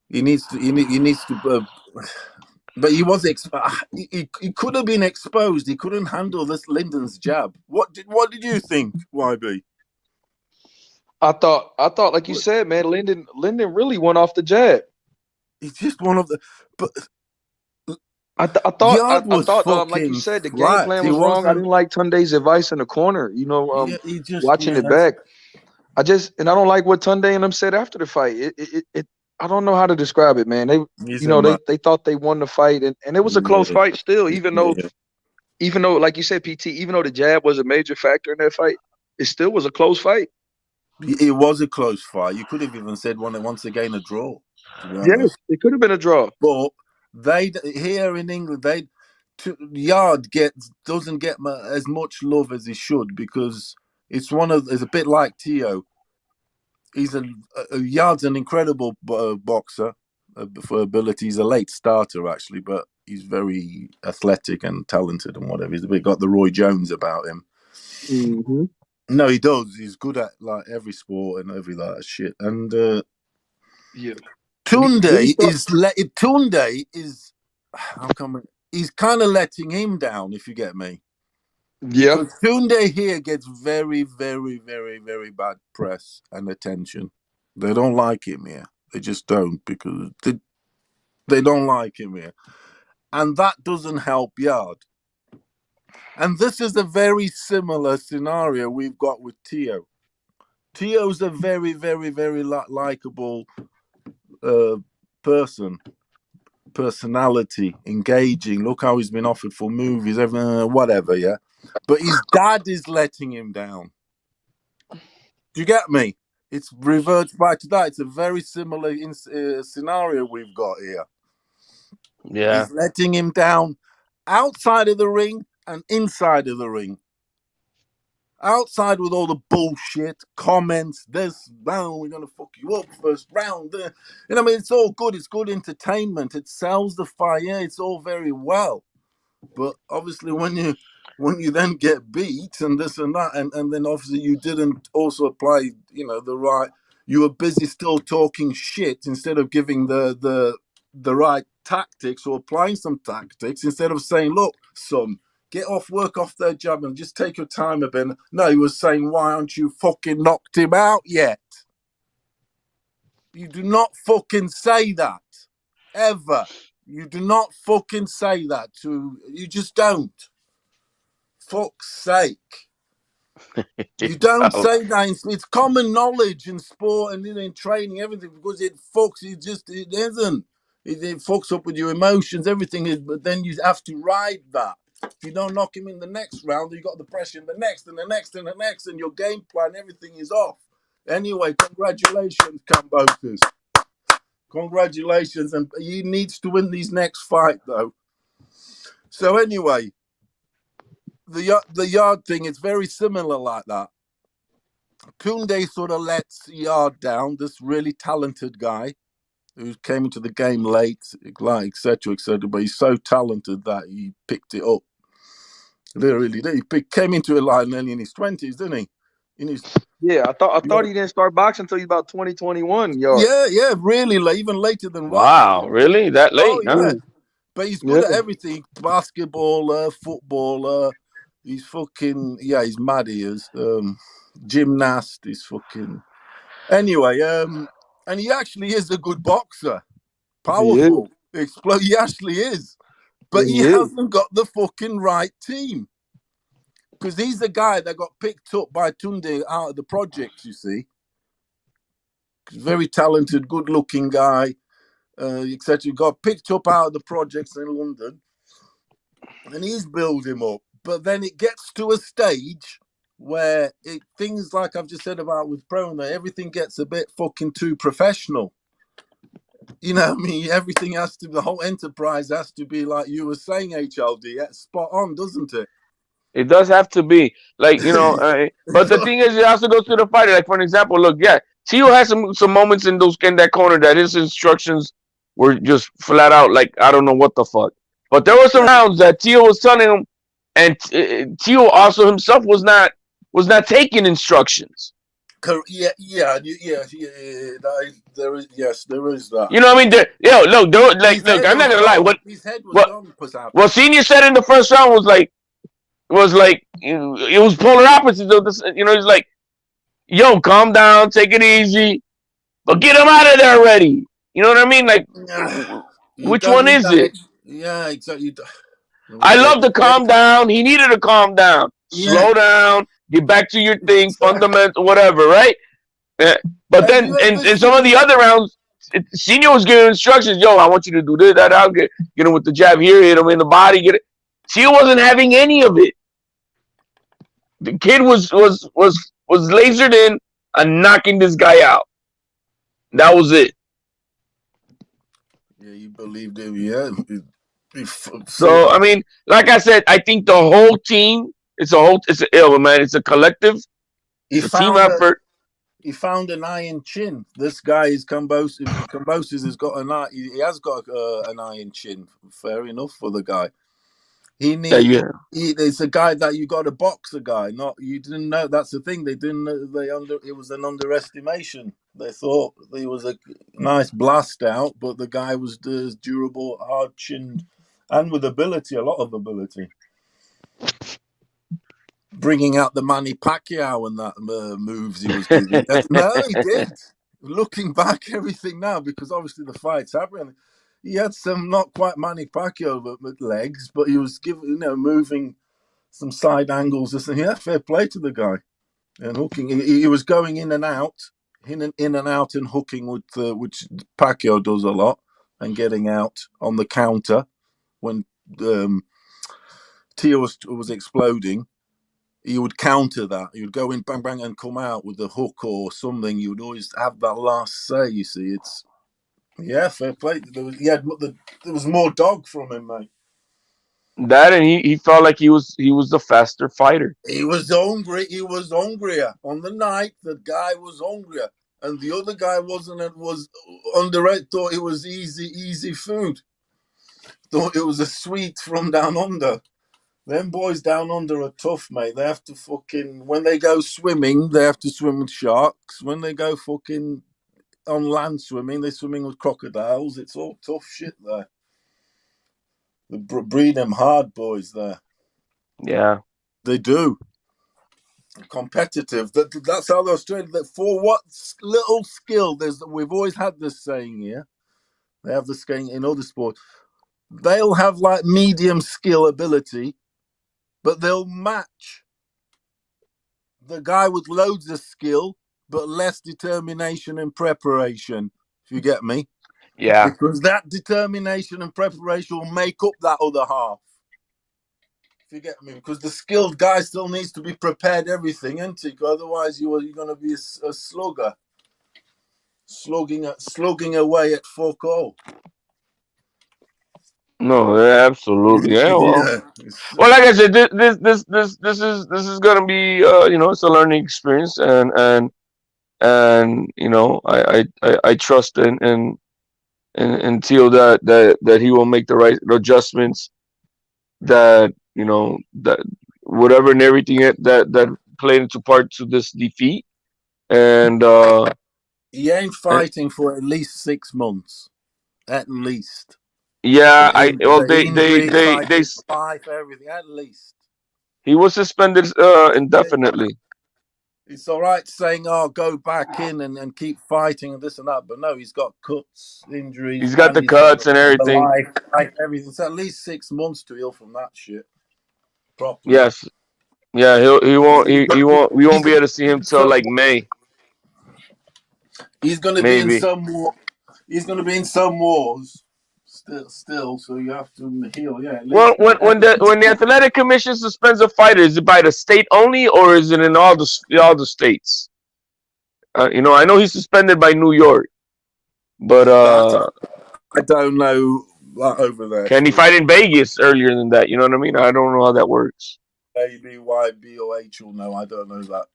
He needs to. But he was he could have been exposed. He couldn't handle this Linden's jab. What did you think, YB? I thought, like you said, man, Linden really went off the jab. He's just one of the. But I thought, like you said, the game plan was wrong. I didn't like Tunde's advice in the corner. You know, watching it back. I don't like what Tunde and them said after the fight. It I don't know how to describe it, man. They thought they won the fight, and it was a close fight still, even though, like you said, PT, even though the jab was a major factor in that fight, it still was a close fight. It was a close fight. You could have even said once again a draw. Yes, it could have been a draw. But they here in England, Yard doesn't get as much love as he should, because it's a bit like Teo. He's Yard's an incredible boxer for ability. He's a late starter actually, but he's very athletic and talented and whatever. He's a bit got the Roy Jones about him. Mm-hmm. No, he does. He's good at like every sport and every shit. And Tunde is how come he's kind of letting him down, if you get me. Yeah. Because Tunde here gets very, very, very, very bad press and attention. They don't like him here. They just don't, because they don't like him here. And that doesn't help Yard. And this is a very similar scenario we've got with Teo. Teo's a very, very, very likable personality, engaging. Look how he's been offered for movies, whatever, yeah. But his dad is letting him down. Do you get me? It's reverts back to that. It's a very similar scenario we've got here. Yeah. He's letting him down outside of the ring and inside of the ring. Outside with all the bullshit, comments, this round, we're going to fuck you up first round. You know, I mean, it's all good. It's good entertainment. It sells the fight. Yeah, it's all very well. But obviously when you then get beat and this and that, and then obviously you didn't also apply, the right, you were busy still talking shit instead of giving the right tactics or applying some tactics, instead of saying, look, son, get off work off their job and just take your time a bit. No, he was saying, why aren't you fucking knocked him out yet? You do not fucking say that. Ever. You do not fucking say that you just don't. Fuck's sake. You don't say that. It's common knowledge in sport and in training, everything, because it isn't. It fucks up with your emotions, everything is, but then you have to ride that. If you don't knock him in the next round, you got the pressure in the next and the next and the next, and your game plan, everything is off. Anyway, congratulations, Kambosos. Congratulations, and he needs to win these next fight, though. So anyway, the Yard thing, it's very similar like that. Tunde sort of lets Yard down, this really talented guy who came into the game late, like, etc., but he's so talented that he picked it up. Literally, he came into it like nearly in his 20s, didn't he? I thought he didn't start boxing until he's about 2021. Yeah, really late, even later than Wow, really? That late? Yeah. But he's good at everything. Basketballer, footballer. He's fucking, he's mad, he is. Gymnast, he's fucking... Anyway, and he actually is a good boxer. Powerful. He actually is. But he hasn't got the fucking right team. Because he's the guy that got picked up by Tunde out of the projects, you see. Very talented, good-looking guy, etc. Got picked up out of the projects in London. And he's built him up. But then it gets to a stage where things like I've just said about with Prona, everything gets a bit fucking too professional. You know what I mean? Everything has to, the whole enterprise has to be like you were saying, HLD. Spot on, doesn't it? It does have to be. Like, but the thing is, it also goes to the fighter. Like, for an example, look, Teo has some moments in that corner that his instructions were just flat out like, I don't know what the fuck. But there were some rounds that Teo was telling him, and Teo also himself was not taking instructions. Yeah. There is that. You know what I mean? Look, I'm not gonna lie. His head was gone. What Senior said in the first round was like it was polar opposites. He's like, yo, calm down, take it easy, but get him out of there already. You know what I mean? Like, You which don't one need is that. it? Yeah, exactly. I love to calm down. He needed to calm down, slow down, get back to your thing, fundamental, whatever, right? Yeah. But Have then, you ever in some of the seen? other rounds, Senior was giving instructions. Yo, I want you to do this, that. I'll get him with the jab here, hit him in the body, get it. Tio wasn't having any of it. The kid was lasered in and knocking this guy out. That was it. Yeah, you believed him. Yeah. So I mean, like I said, I think the whole team. It's man. It's a collective. He It's a team found effort. He found an iron chin. This guy is Kambosos. Kambosos has got an eye. He has got an iron chin. Fair enough for the guy. It's a guy that you got to box a guy. Not you didn't know. That's the thing. They didn't. It was an underestimation. They thought he was a nice blast out, but the guy was durable, hard chinned, and with ability, a lot of ability. Bringing out the Manny Pacquiao and that moves he was doing. No, he did. Looking back, everything now, because obviously the fight's happening. He had some not quite Manny Pacquiao with legs, but he was moving some side angles. Yeah, fair play to the guy. And hooking, he was going in and out, in and out, and hooking, which Pacquiao does a lot, and getting out on the counter when Tio was exploding. He would counter that. He would go in, bang, bang, and come out with a hook or something. You would always have that last say. You see, fair play. There was more dog from him, mate. That and he felt like he was the faster fighter. He was hungry. He was hungrier on the night. The guy was hungrier, and the other guy wasn't. It was underrated. Thought it was easy food. Thought it was a sweet from down under. Them boys down under are tough, mate. They have to when they go swimming, they have to swim with sharks. When they go on land swimming, they're swimming with crocodiles. It's all tough shit there. They breed them hard boys there. Yeah. They do. Competitive. That's how they're Australian. For what little skill, we've always had this saying here. They have this saying in other sports. They'll have like medium skill ability, but they'll match the guy with loads of skill but less determination and preparation. If you get me, yeah. Because that determination and preparation will make up that other half. If you get me, because the skilled guy still needs to be prepared everything, isn't he? Otherwise, you're going to be a slugger, slugging away at fuck all. No, absolutely. Yeah, well, like I said, this is gonna be it's a learning experience, and I trust in Tio that he will make the right adjustments, that that whatever and everything that played into part to this defeat, and he ain't fighting for at least 6 months, at least. Yeah, they fight for everything at least. He was suspended indefinitely. It's all right saying, "Oh, go back in and keep fighting and this and that," but no, he's got cuts, injuries. He's got the cuts and everything. Everything. It's at least 6 months to heal from that shit. Properly. Yes. Yeah, he won't. We won't be able to see him till like May. He's going to be in some war. He's going to be in some wars. Still, so you have to heal. Yeah. Well, when the athletic commission suspends a fighter, is it by the state only, or is it in all the states? I know he's suspended by New York, but I don't know that over there. Can he fight in Vegas earlier than that? You know what I mean? I don't know how that works. Maybe YB or H will know. I don't know that.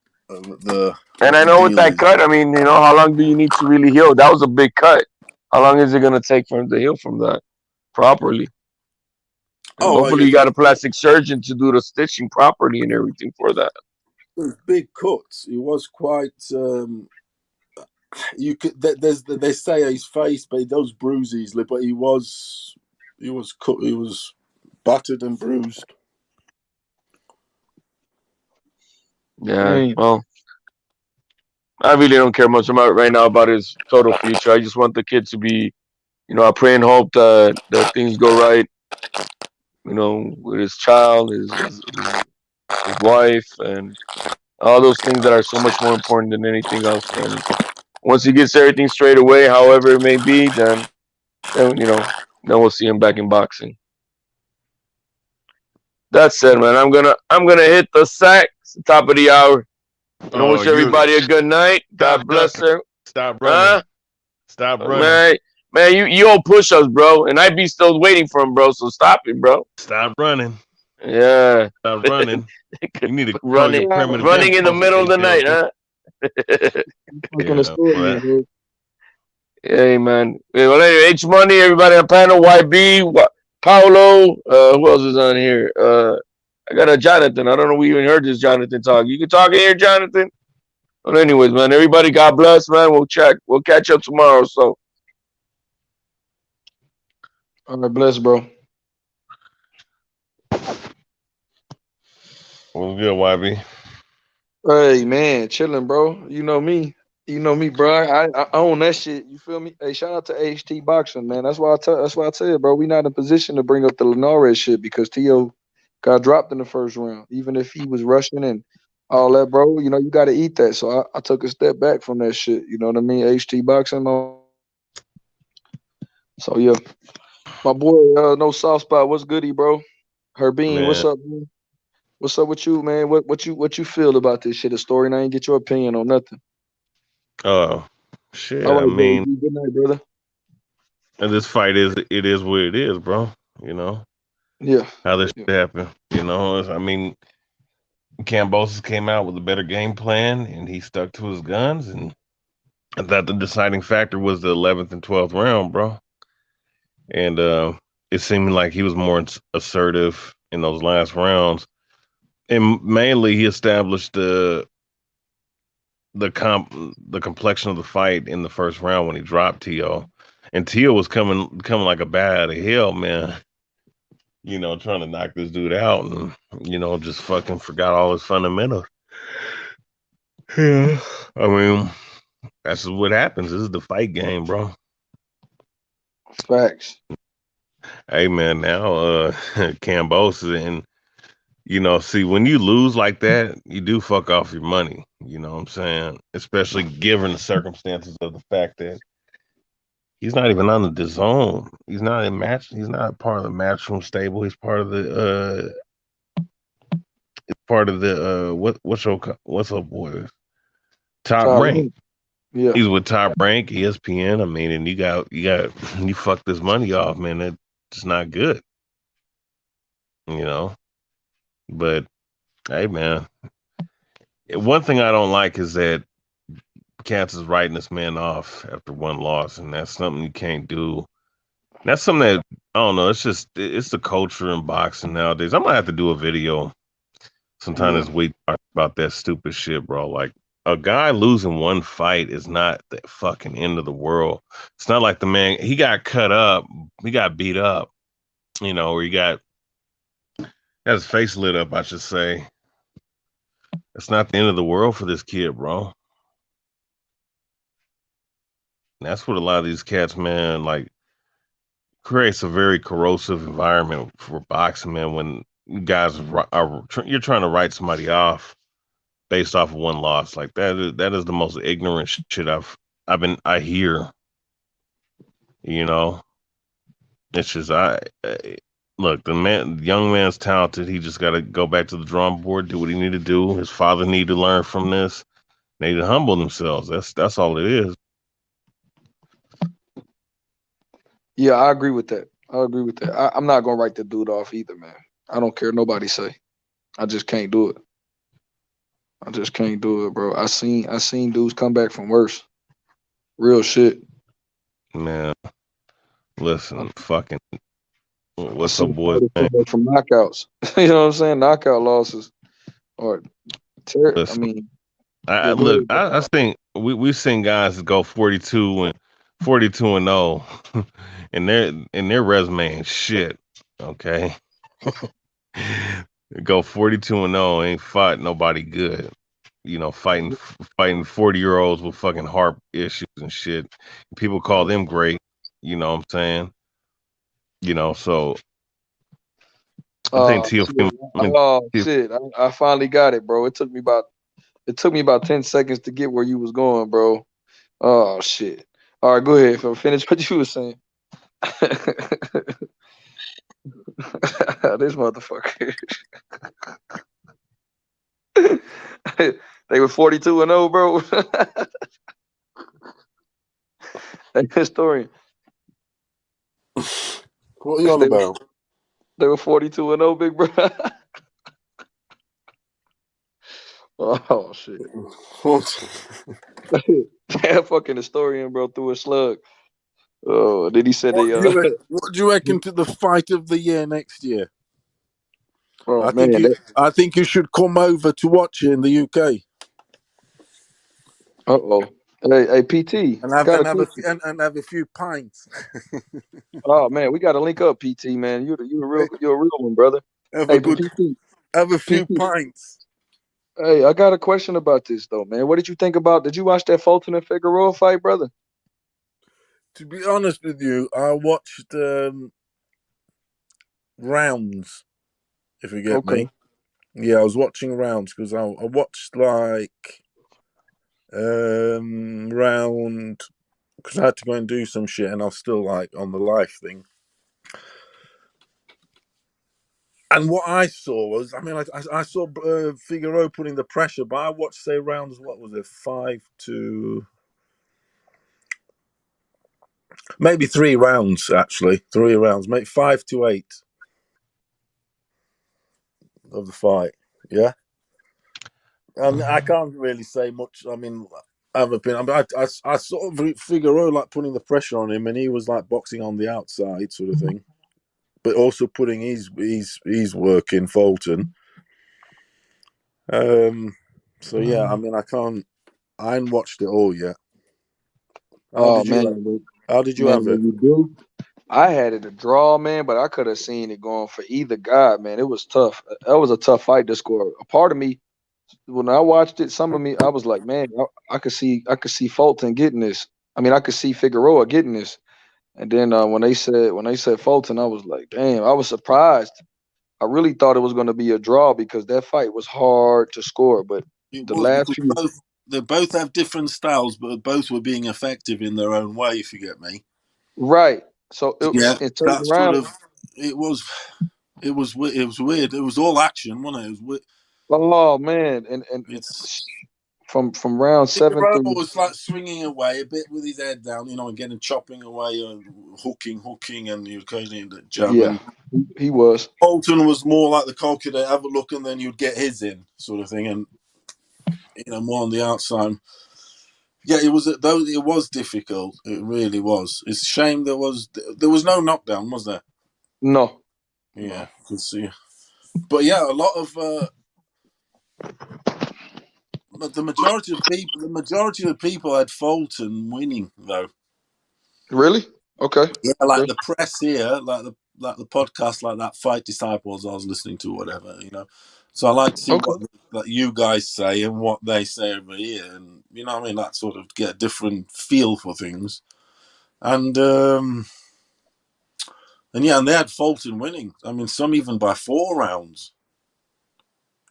And I know with that cut, I mean, how long do you need to really heal? That was a big cut. How long is it going to take for him to heal from that properly? Hopefully, you got a plastic surgeon to do the stitching properly and everything for that. Big cuts. He was quite. You could. They say his face, but he does bruise easily. But he was cut. He was battered and bruised. Yeah. Well, I really don't care much about right now about his total future. I just want the kid to be, I pray and hope that things go right, with his child, his wife, and all those things that are so much more important than anything else. And once he gets everything straight away, however it may be, then we'll see him back in boxing. That said, man, I'm gonna hit the sack. It's the top of the hour. I wish everybody a good night. God bless her. Stop running. Stop running. Man, you don't push us, bro. And I be still waiting for him, bro. So stop it, bro. Stop running. Yeah. Stop running. You need to running in the middle of the night, huh? Hey, man. Well, anyway, H Money, everybody on panel, YB, Paulo, who else is on here? I got a Jonathan. I don't know if we even heard this Jonathan talk. You can talk in here, Jonathan. But anyways, man, everybody, God bless, man. We'll catch up tomorrow. So, all right, bless, bro. What's good, YB? Hey, man, chilling, bro. You know me, bro. I own that shit. You feel me? Hey, shout out to HT Boxing, man. That's why I said, bro, we not in a position to bring up the Linares shit because Tio got dropped in the first round, even if he was rushing and all that, bro. You got to eat that. So I took a step back from that shit. You know what I mean? HT Boxing. So yeah, my boy, no soft spot. What's goody, bro? Herbine, what's up, man? What's up with you, man? What you feel about this shit? A story, and I ain't get your opinion on nothing. Oh, shit. All right, I mean, bro. Good night, brother. And this fight is what it is, bro. Yeah. How this shit happened. I mean, Kambosos came out with a better game plan, and he stuck to his guns. And I thought the deciding factor was the 11th and 12th round, bro. And it seemed like he was more assertive in those last rounds. And mainly he established the complexion of the fight in the first round when he dropped Tio. And Tio was coming like a bat out of hell, man. Trying to knock this dude out and, just fucking forgot all his fundamentals. Yeah. I mean, that's what happens. This is the fight game, bro. Facts. Hey, man, now Kambosos and see, when you lose like that, you do fuck off your money. You know what I'm saying? Especially given the circumstances of the fact that he's not even on the DAZN. He's not in match. He's not part of the Matchroom stable. He's part of the what's up, boys? Top Rank. Yeah. He's with Top Rank, ESPN. I mean, and you fuck this money off, man. It's not good. But hey, man, one thing I don't like is that Katz is writing this man off after one loss, and that's something you can't do. That's something that I don't know. It's the culture in boxing nowadays. I'm gonna have to do a video sometime this week about that stupid shit, bro. Like, a guy losing one fight is not the fucking end of the world. It's not like the man, he got cut up, he got beat up, or he got his face lit up, I should say. It's not the end of the world for this kid, bro. And that's what a lot of these cats, man, like, creates a very corrosive environment for boxing, man, when you guys you're trying to write somebody off based off of one loss. Like, that is the most ignorant shit I hear. It's just look, the young man's talented. He just got to go back to the drawing board, do what he need to do. His father need to learn from this. They need to humble themselves. That's all it is. Yeah, I agree with that. I'm not gonna write the dude off either, man. I don't care nobody say. I just can't do it. Bro. I seen dudes come back from worse. Real shit. Man, listen, fucking, what's up, boys? From knockouts. You know what I'm saying? Knockout losses. Or listen, I mean, I think we've seen guys go 42 and 0, and their resume ain't shit. Okay. Go 42 and 0, ain't fought nobody good. You know, fighting 40-year-olds with fucking heart issues and shit. People call them great. You know what I'm saying? You know, so I think Teofimo. Shit! I finally got it, bro. It took me about 10 seconds to get where you was going, bro. Oh shit! All right, go ahead. Finish what you were saying. This motherfucker. They were 42-0, bro. Hey, historian. What are you on about? They were 42-0, big bro. Oh shit. That fucking historian, bro, threw a slug. Oh, did he say what do you reckon to the fight of the year next year? Oh, I think you should come over to watch it in the UK. Hey, PT. And have a few pints. Oh man, we got to link up, PT. Man, you're a real one, brother. Have a few pints. Hey, I got a question about this though, man. What did you think about? Did you watch that Fulton and Figueroa fight, brother? To be honest with you, I watched rounds. If you get me, yeah, I was watching rounds because I watched like round because I had to go and do some shit, and I was still like on the live thing. And what I saw was, I mean, I saw Figueroa putting the pressure, but I watched, say, rounds, what was it, 5 to... Maybe 3 rounds, actually. 3 rounds, maybe 5 to 8 of the fight, yeah? And I can't really say much, I mean, I saw Figueroa, like, putting the pressure on him, and he was, like, boxing on the outside sort of thing. But also putting his work in, Fulton. So yeah, I mean, I haven't watched it all yet. How did you have it? You do? I had it a draw, man, but I could have seen it going for either guy, man. It was tough. That was a tough fight to score. A part of me, when I watched it, some of me, I was like, man, I could see Fulton getting this. I mean, I could see Figueroa getting this. And then when they said Fulton, I was like, damn, I was surprised. I really thought it was going to be a draw because that fight was hard to score. But they both have different styles, but both were being effective in their own way. If you get me, right? So it was weird. It was all action, wasn't it? It was weird. Oh man, and it's from round 7 through. Was like swinging away a bit with his head down, you know, and getting chopping away and hooking, and he was occasionally jabbing. Yeah, he was. Fulton was more like the calculator, have a look, and then you'd get his in, sort of thing, and you know, more on the outside. Yeah, it was difficult. It really was. It's a shame there was no knockdown, was there? No. Yeah, could see. But yeah, a lot of the majority of people had Fulton winning though. Really? Okay. Yeah, like the press here, like the podcast, like that Fight Disciples I was listening to, whatever, you know. So I like to see what you guys say and what they say over here, and you know what I mean, that sort of get a different feel for things. And yeah, and they had Fulton winning. I mean, some even by 4 rounds.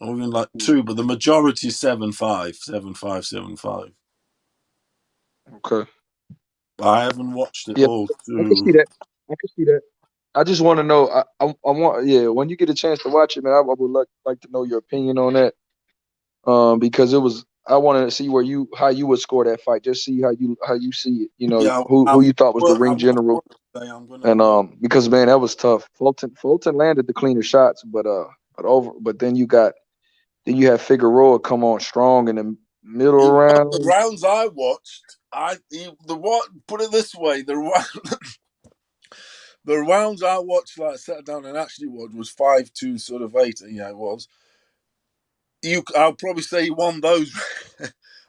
Or even like 2, but the majority 7-5, 7-5, 7-5. Okay. I haven't watched it all. I can see that. I just want to know. I want. Yeah, when you get a chance to watch it, man, I would like to know your opinion on that. Because it was. I wanted to see how you would score that fight. Just see how you see it. You know, who you thought was the ring general. And because man, that was tough. Fulton landed the cleaner shots, but then you have Figueroa come on strong in the middle round. The rounds I watched, put it this way, the rounds I watched, like sat down and actually watched, was 5 to sort of 8. Yeah, it was. I'll probably say he won those.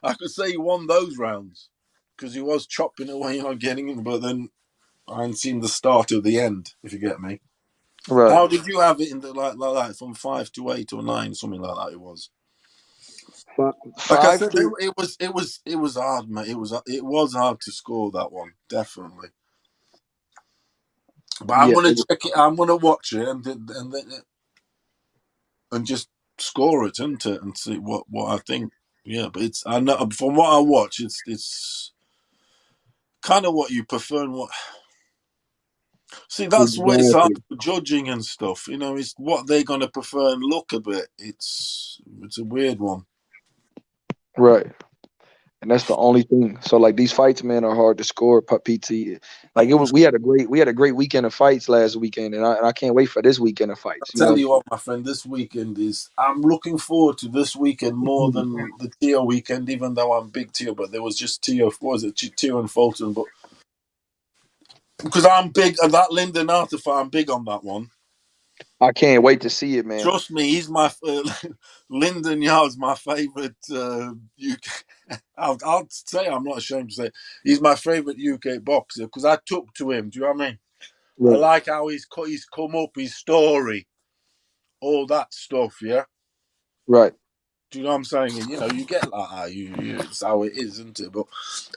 I could say he won those rounds because he was chopping away, you know, getting in, but then I hadn't seen the start of the end. If you get me. Right. How did you have it in the like from 5 to 8 or 9, something like that? It was. Like I Five said, three. it was hard, mate. It was hard to score that one, definitely. But I'm gonna check it. I'm gonna watch it and just score it, isn't it, and see what I think. Yeah, but I know from what I watch, it's kind of what you prefer and what. See, that's what it's hard for judging and stuff. You know, it's what they're gonna prefer and look a bit. It's a weird one. Right. And that's the only thing. So like these fights, man, are hard to score. PT, like we had a great weekend of fights last weekend, and I can't wait for this weekend of fights. I'll tell you what, my friend, this weekend I'm looking forward to this weekend more than the Tio weekend, even though I'm big Tio, but there was just Tio, what was it, Tio and Fulton, but because I'm big, that Lyndon Arthur fight, I'm big on that one. I can't wait to see it, man. Trust me, he's my Lyndon Yard's my favorite UK. I'll say, I'm not ashamed to say, he's my favorite UK boxer because I took to him. Do you know what I mean? Right. I like how he's come up, his story, all that stuff. Yeah. Right. Do you know what I'm saying? And, you know, you get like that. It's how it is, isn't it? But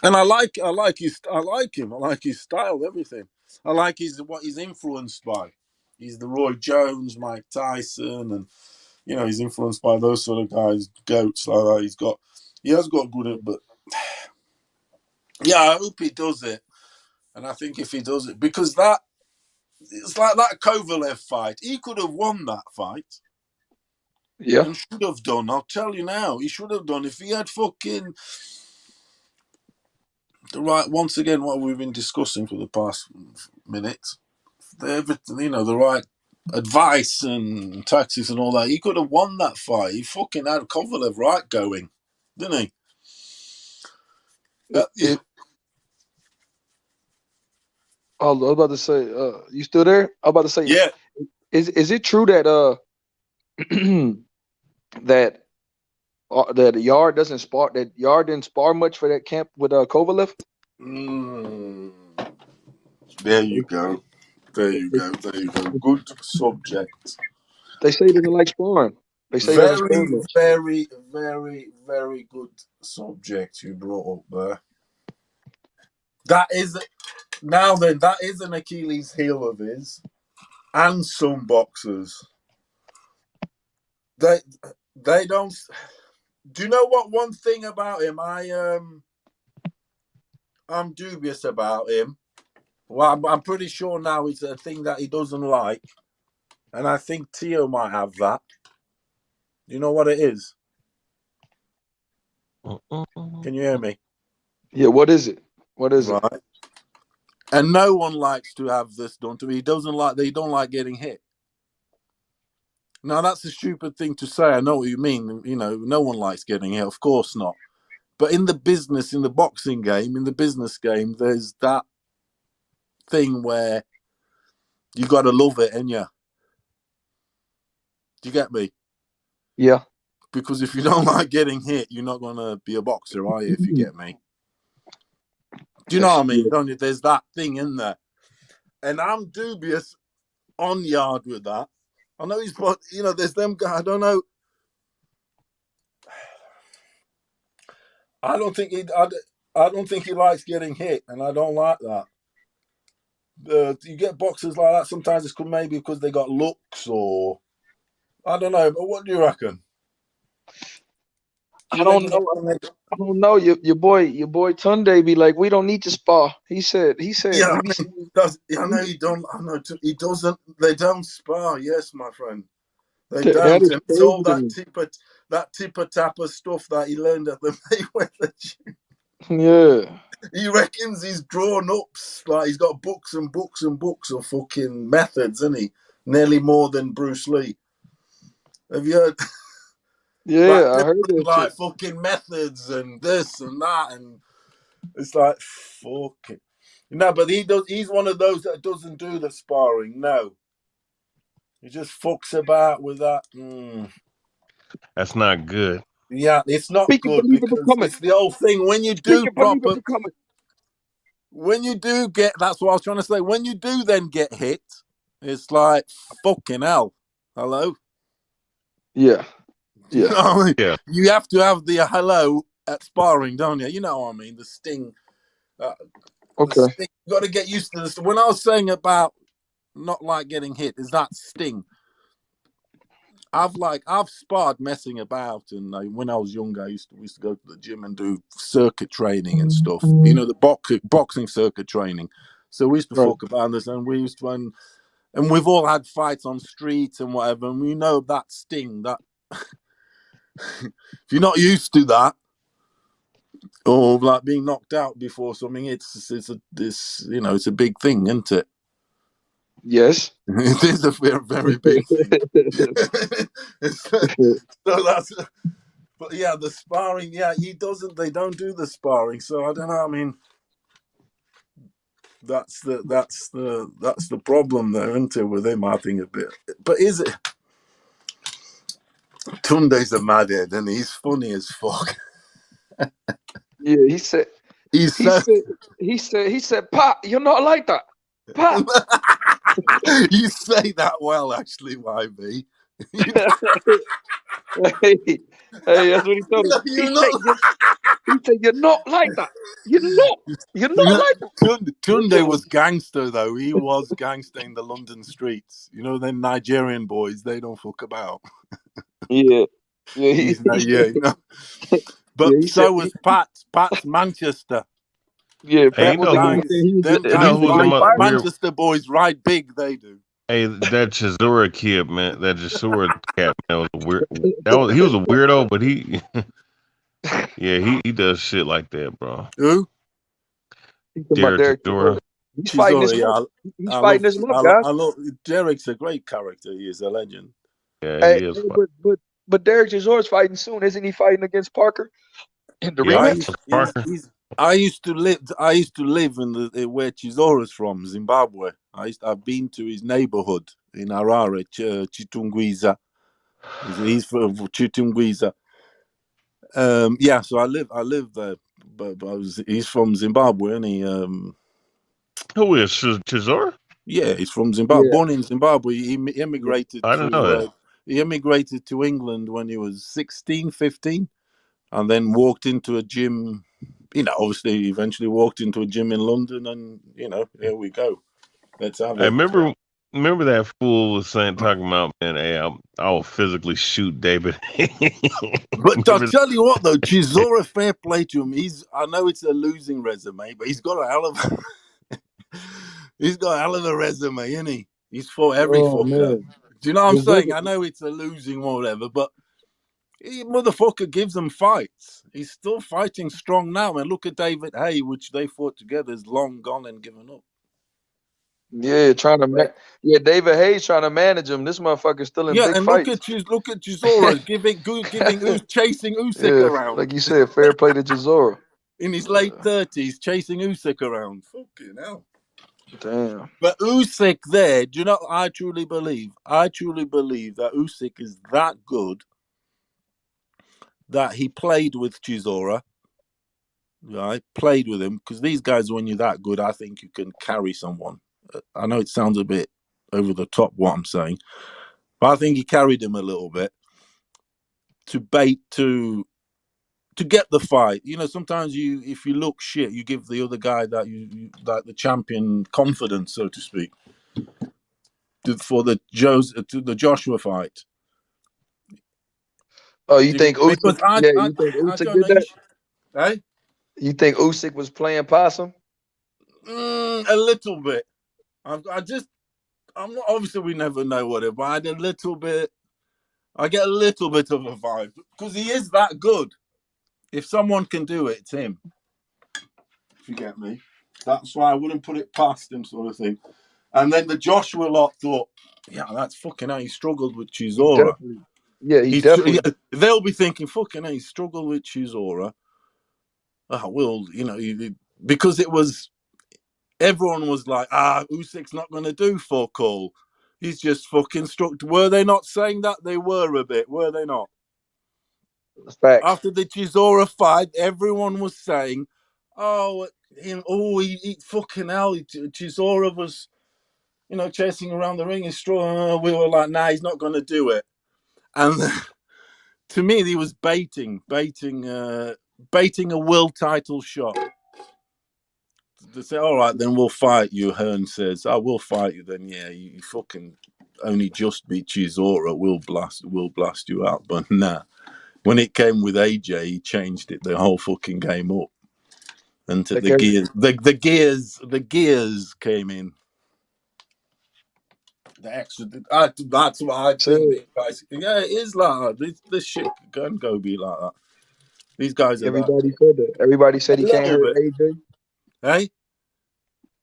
and I like him. I like his style, everything. I like what he's influenced by. He's the Roy Jones, Mike Tyson, and you know he's influenced by those sort of guys, goats like that. He has got good, but yeah, I hope he does it. And I think if he does it, because it's like that Kovalev fight, he could have won that fight. Yeah. And should have done. I'll tell you now, he should have done if he had fucking the right. Once again, what we've been discussing for the past minute, everything, you know, the right advice and tactics and all that. He could have won that fight. He fucking had Kovalev right going, didn't he? I was about to say, you still there? I was about to say, yeah. Is it true that that Yard doesn't spar, that Yard didn't spar much for that camp with Kovalev? There you go. There you go. Good subject. They say he doesn't like sparring. They say he doesn't spar much. Very, very, very good subject you brought up there. That is an Achilles heel of his, and some boxers. They don't. Do you know what? One thing about him, I'm dubious about him. Well, I'm pretty sure now it's a thing that he doesn't like, and I think Tio might have that. Do you know what it is? Can you hear me? Yeah. What is it? What is it? And no one likes to have this done to me. They don't like getting hit. Now, that's a stupid thing to say. I know what you mean. You know, no one likes getting hit. Of course not. But in the business, in the boxing game, in the business game, there's that thing where you got to love it, ain't you? Do you get me? Yeah. Because if you don't like getting hit, you're not going to be a boxer, are you, if you get me? Do you know what I mean? Don't you? There's that thing in there. And I'm dubious on Yard with that. I know there's them guys, I don't know. I don't think he likes getting hit, and I don't like that. You get boxers like that, sometimes it's maybe because they got looks or I don't know, but what do you reckon? I don't know. Your boy Tunde be like, we don't need to spar. He said. Yeah, I know he don't. I know he doesn't. They don't spar. Yes, my friend, they don't. And it's all that tipper tapper stuff that he learned at the Mayweather gym. Yeah, he reckons he's drawn up like he's got books and books and books of fucking methods, isn't he? Nearly more than Bruce Lee. Have you heard? Yeah, I heard that. Like fucking methods and this and that, and it's like fucking. No, but he's one of those that doesn't do the sparring. No, he just fucks about with that. That's not good. Yeah, it's not good because it's the old thing. When you do get, that's what I was trying to say. When you do then get hit, it's like fucking hell. Hello. Yeah. You know what I mean? Yeah. You have to have the hello at sparring, don't you? You know what I mean? The sting. Okay. You got to get used to this. When I was saying about not like getting hit, is that sting? I've sparred messing about, and when I was younger, we used to go to the gym and do circuit training and stuff. You know, the boxing circuit training. So we used to fuck about this, and we used to, and we've all had fights on streets and whatever, and we know that sting. That if you're not used to that, or like being knocked out before something, it's a big thing, isn't it? Yes. It is a very, very big thing. So that's, but yeah, the sparring, yeah, they don't do the sparring. So I don't know. I mean, that's the problem there, isn't it, with him? I think a bit. But is it? Tunde's a madhead, and he's funny as fuck. Yeah, he said, Pop, you're not like that. Pop. You say that well, actually, YB. Hey, that's what he told me. He said, you're not like that. You're not like that. Tunde was gangster, though. He was gangster in the London streets. You know, them Nigerian boys, they don't fuck about. Yeah. But so was Pat. Pat's Manchester. Yeah, Pat was Manchester boys ride big, they do. Hey, that Chisora kid, man, that Chisora cat, man, was a weird. He was a weirdo, but he he does shit like that, bro. Who? Derek Chisora. He's fighting this month. He's fighting this month, guys. I love Derek's a great character. He is a legend. Yeah, he is. But Derek Chisora's fighting soon, isn't he? Fighting against Parker in the rematch. I used to live in where Chisora's from, Zimbabwe. I've been to his neighborhood in Harare, Chitungwiza. He's from Chitungwiza. So I live there, but he's from Zimbabwe, and he. Who is Chisora? Yeah, he's from Zimbabwe. Born in Zimbabwe, he immigrated. I didn't know that. He immigrated to England when he was 16, 15, and then walked into a gym. You know, obviously, he eventually walked into a gym in London, and here we go. Let's have it. I remember that fool was talking about, man, hey, I will physically shoot David. But I'll tell you what, though, Chisora, fair play to him. I know it's a losing resume, but he's got a hell of a resume, isn't he? He's fought every fucker. Do you know what I'm saying? I know it's a losing whatever, but motherfucker gives them fights. He's still fighting strong now. And look at David Hay, which they fought together, is long gone and given up. Yeah, David Hayes trying to manage him. This motherfucker's still in big fights. Look at Chisora chasing Usyk around. Like you said, fair play to Chisora. In his late 30s, chasing Usyk around. Fucking hell. Damn. But Usyk there, do you know, I truly believe that Usyk is that good that he played with Chisora. Right? Played with him, because these guys, when you're that good, I think you can carry someone. I know it sounds a bit over the top what I'm saying, but I think he carried him a little bit to get the fight. You know, sometimes if you look shit, you give the other guy that the champion confidence, so to speak, for the Joshua fight. Oh, you think Usyk? You think Usyk did that? Hey? You think Usyk was playing possum? A little bit. I'm not, obviously we never know whatever, but I get a little bit of a vibe, because he is that good. If someone can do it, it's him. If you get me. That's why I wouldn't put it past him, sort of thing. And then the Joshua lot thought, yeah, that's fucking how he struggled with Chisora. He definitely. They'll be thinking, fucking how he struggled with Chisora. Because it was, everyone was like, Usyk's not going to do fuck all. He's just fucking struck. Were they not saying that? They were a bit, were they not? Facts. After the Chisora fight, everyone was saying, he fucking hell, Chisora was, chasing around the ring. He's strong. We were like, nah, he's not going to do it. And To me, he was baiting a world title shot. They say, all right, then we'll fight you. Hearn says, I will fight you. Then yeah, you fucking only just beat Chisora. We'll blast you out. But nah, when it came with AJ, he changed it the whole fucking game up. And the gears came in. The extra. That's what I think. Basically, yeah, it is like that. This shit can go be like that. These guys are. Everybody said that. Everybody said he can't hurt AJ. Hey.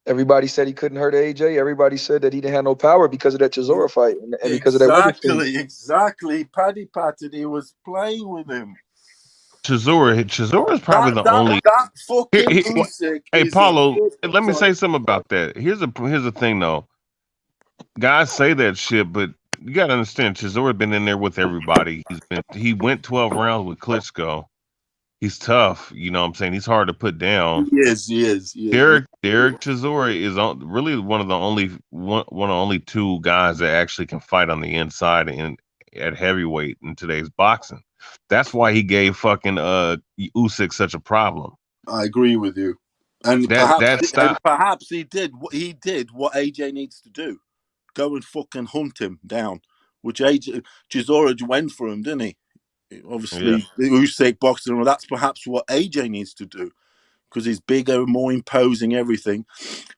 Everybody said he couldn't hurt AJ. Everybody said that he didn't have no power because of that Chisora fight and because of that weather. Exactly. Paddy Patton, he was playing with him. Chisora is probably the only. That fucking Usyk. Hey, Paulo, let me say something about that. Here's the thing, though. Guys say that shit, but you gotta understand, Chisora been in there with everybody. He went 12 rounds with Klitschko. He's tough, you know what I'm saying? He's hard to put down. He is. Derek Chisora is really one of the only two guys that actually can fight on the inside and at heavyweight in today's boxing. That's why he gave fucking Usyk such a problem. I agree with you. And perhaps he did what AJ needs to do. Go and fucking hunt him down. Which Chisora went for him, didn't he? Obviously, the Usyk boxing, that's perhaps what AJ needs to do because he's bigger, more imposing, everything.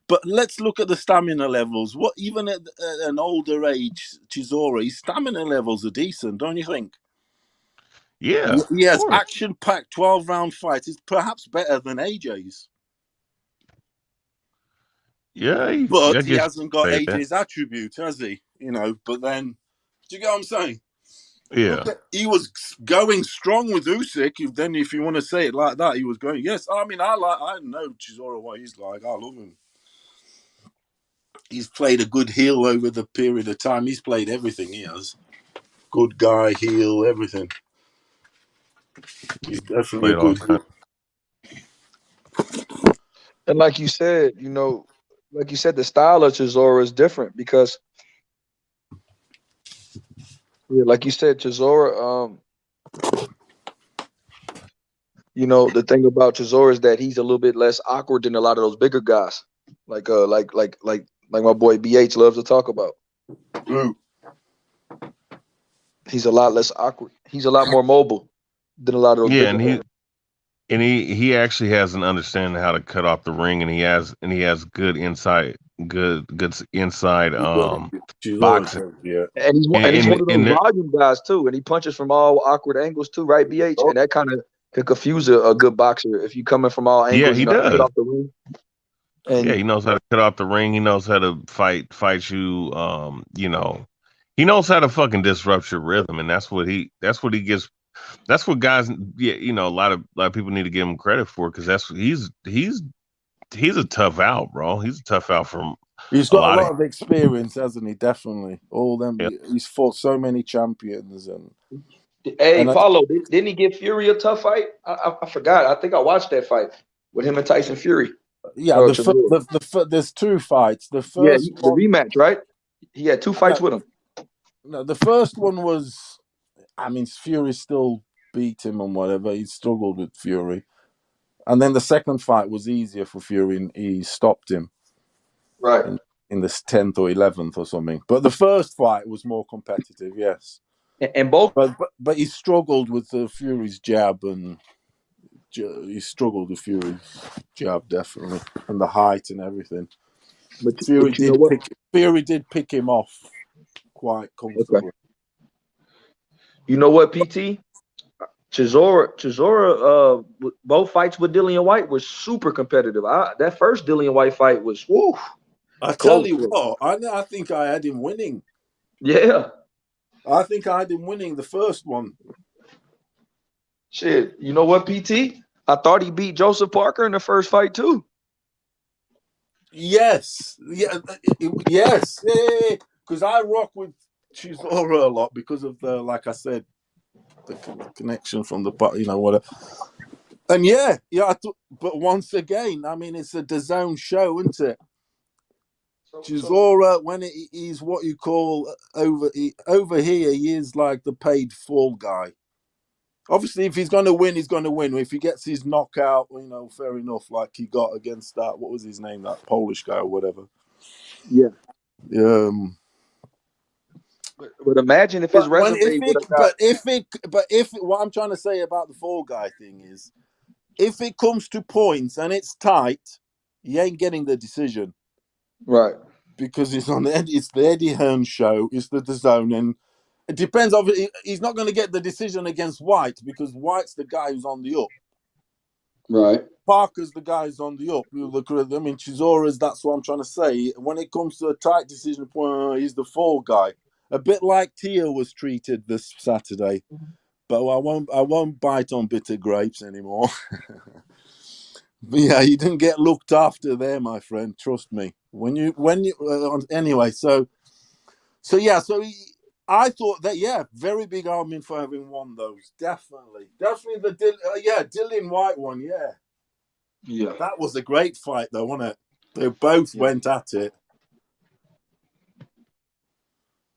But let's look at the stamina levels. What even at an older age, Chisora, his stamina levels are decent, don't you think? Yeah, he has action-packed 12-round fights. It's perhaps better than AJ's. Yeah, but he hasn't got AJ's attribute, has he? You know. But then, do you get what I'm saying? Yeah, he was going strong with Usyk. Then, if you want to say it like that, he was going. Yes, I mean, I know Chisora what he's like. I love him. He's played a good heel over the period of time. He's played everything. He has good guy, heel, everything. He's definitely a good heel. And like you said, the style of Chisora is different because. Yeah, like you said, Chisora. The thing about Chisora is that he's a little bit less awkward than a lot of those bigger guys, like my boy BH loves to talk about. He's a lot less awkward. He's a lot more mobile than a lot of those. Yeah, bigger guys. and he actually has an understanding how to cut off the ring, and he has good inside boxing. Yeah, and he's one of those volume guys too, and he punches from all awkward angles too, right, BH? And that kind of can confuse a good boxer if you coming from all angles. Yeah, he does. Cut off the ring. And he knows how to cut off the ring. He knows how to fight you. He knows how to fucking disrupt your rhythm, and that's what he gets. That's what guys, a lot of people need to give him credit for because he's a tough out, bro. He's a tough out from. He's got a lot of experience, hasn't he? Definitely, all them. Yep. He's fought so many champions and. Hey, Paulo, didn't he give Fury a tough fight? I forgot. I think I watched that fight with him and Tyson Fury. Yeah, there's two fights. The first the rematch, right? He had two fights with him. No, the first one was, Fury still beat him and whatever. He struggled with Fury. And then the second fight was easier for Fury and he stopped him. Right. In the 10th or 11th or something. But the first fight was more competitive, yes. And both. But he struggled with Fury's jab and he struggled with Fury's jab, definitely. And the height and everything. But Fury did pick him off quite comfortably. Okay. You know what, PT? Chisora, both fights with Dillian White was super competitive. That first Dillian White fight was woo. I tell you what, I think I had him winning. Yeah. I think I had him winning the first one. Shit, you know what, PT? I thought he beat Joseph Parker in the first fight too. Yes. Yeah. Yes. Yeah. Because I rock with Chisora a lot because of the, like I said, the connection from the, whatever. And but once again, it's a DAZN show, isn't it? Chisora, when he's what you call over here, he is like the paid fall guy. Obviously, if he's going to win, he's going to win. If he gets his knockout, fair enough. Like he got against that, what was his name? That Polish guy or whatever. Yeah. But imagine if his resume would have got. If what I'm trying to say about the Fall Guy thing is, if it comes to points and it's tight, he ain't getting the decision. Right. Because it's the Eddie Hearn show, it's the zone, and it depends. Obviously, he's not going to get the decision against White because White's the guy who's on the up. Right. Parker's the guy who's on the up. You look at them in Chisora's. That's what I'm trying to say. When it comes to a tight decision point, he's the Fall Guy. A bit like Teo was treated this Saturday, but I won't bite on bitter grapes anymore. But yeah, you didn't get looked after there, my friend. Trust me. Anyway, I thought that very big argument for having won those. Definitely the Dillian White one. Yeah, that was a great fight though, wasn't it? They both went at it,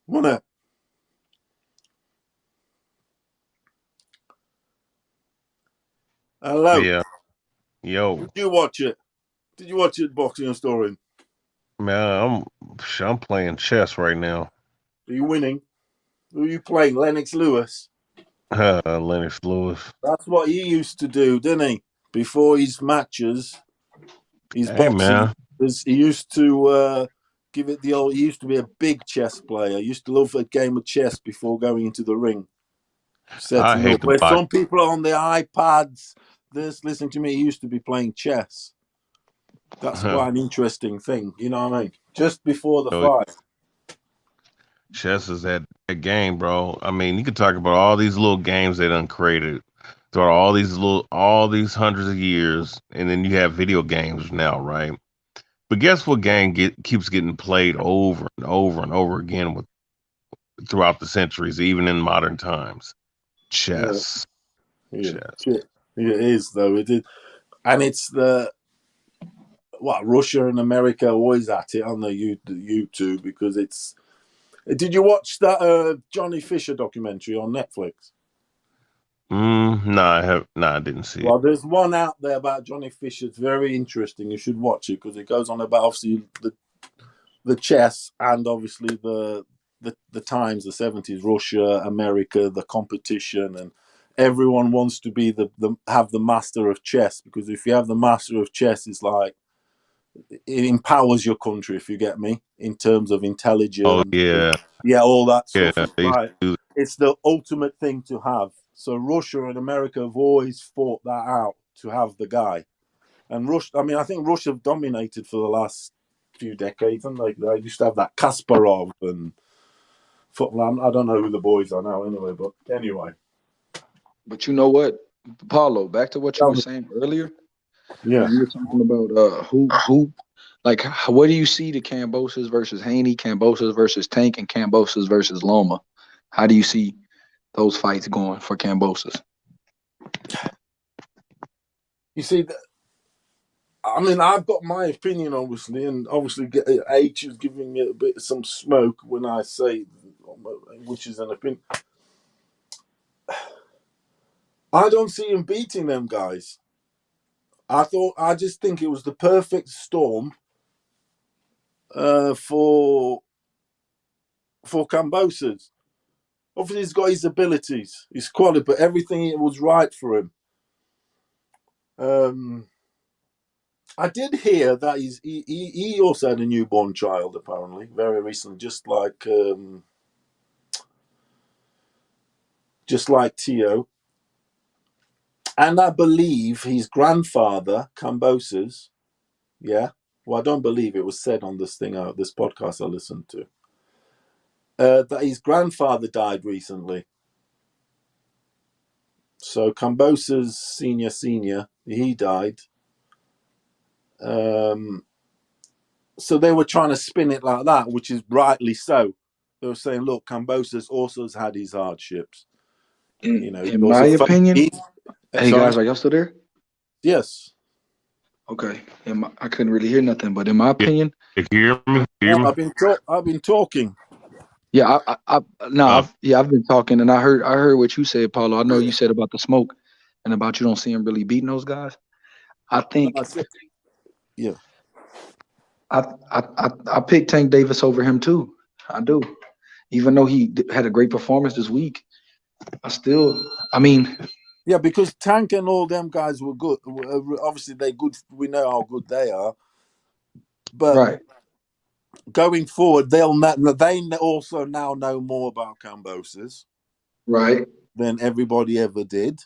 wasn't it? Hello. Yeah. Yo. Did you watch it? Did you watch it, Boxing Story? Man, I'm playing chess right now. Are you winning? Who are you playing? Lennox Lewis. Lennox Lewis. That's what he used to do, didn't he? Before his matches, boxing. Man. He used to give it the old. He used to be a big chess player. He used to love a game of chess before going into the ring. I hate where some people are on their iPads. Listen to me. He used to be playing chess. That's quite an interesting thing. You know what I mean? Just before the fight. Chess is that game, bro. I mean, you can talk about all these little games they done created throughout all these hundreds of years, and then you have video games now, right? But guess what game keeps getting played over and over and over again throughout the centuries, even in modern times? Chess. Yeah. Chess. It is though. It is, and it's Russia and America are always at it on the YouTube because it's. Did you watch that Johnny Fisher documentary on Netflix? No, I didn't see it. Well, there's one out there about Johnny Fisher. It's very interesting. You should watch it because it goes on about obviously the chess and obviously the times, the 70s, Russia, America, the competition, and everyone wants to be have the master of chess because if you have the master of chess, it's like it empowers your country, if you get me, in terms of intelligence. Oh yeah. Yeah, all that stuff. Yeah, right. It's the ultimate thing to have. So Russia and America have always fought that out to have the guy. And I think Russia have dominated for the last few decades, and they used to have that Kasparov and I don't know who the boys are now anyway, but anyway. But you know what, Paulo, back to what you were saying earlier. Yeah. You were talking about who like what do you see the Kambosos versus Haney, Kambosos versus Tank, and Kambosos versus Loma? How do you see those fights going for Kambosos? You see, I've got my opinion, obviously, and obviously H is giving me some smoke when I say, which is an opinion. I don't see him beating them guys. I just think it was the perfect storm for Kambosos. Obviously, he's got his abilities, his quality, but everything was right for him. I did hear that he also had a newborn child, apparently, very recently, just like Teo. And I believe his grandfather, Kambosos, I don't believe it was said on this podcast I listened to, that his grandfather died recently. So Kambosos senior, he died. So they were trying to spin it like that, which is rightly so. They were saying, look, Kambosos also has had his hardships. In my opinion, hey guys, are y'all still there? Yes. Okay. I couldn't really hear nothing, but in my opinion, you hear me? I've been talking. Yeah, I've been talking, and I heard what you said, Paulo. I know you said about the smoke and about you don't see him really beating those guys. I think, yeah, I picked Tank Davis over him too. I do, even though he had a great performance this week. Yeah, because Tank and all them guys were good. Obviously, they're good. We know how good they are. But going forward, they also now know more about Kambosos, than everybody ever did.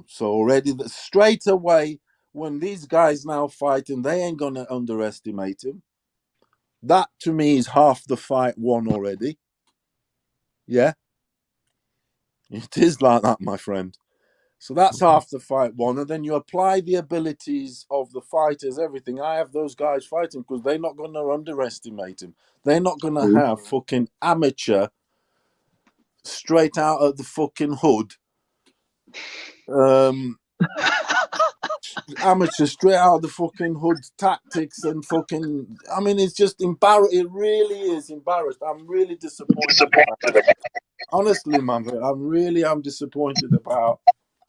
So already, straight away, when these guys now fighting, they ain't gonna underestimate him. That to me is half the fight won already. Yeah, it is like that, my friend. So that's half the fight won, and then you apply the abilities of the fighters, everything. I have those guys fighting because they're not going to underestimate him. They're not going to have fucking amateur straight out of the fucking hood. Amateur straight out of the fucking hood tactics and fucking. I mean, it's just embarrassing. It really is embarrassed. I'm really disappointed. Honestly, man, I'm disappointed about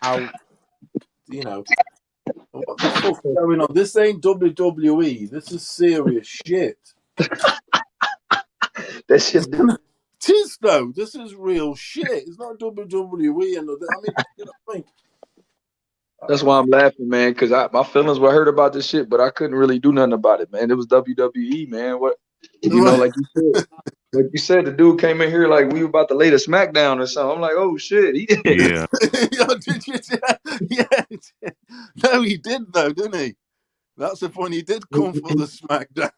how. What the fuck's going on? This ain't WWE. This is serious shit. That shit. It is though. This is real shit. It's not WWE. I mean, you know what I mean? That's why I'm laughing, man, because my feelings were hurt about this shit, but I couldn't really do nothing about it, man. It was WWE, man. What like you said, the dude came in here like we were about to lay the smackdown or something. I'm like, oh shit, he did. Yeah. Yeah. No, he did though, didn't he? That's the point. He did come for the smackdown.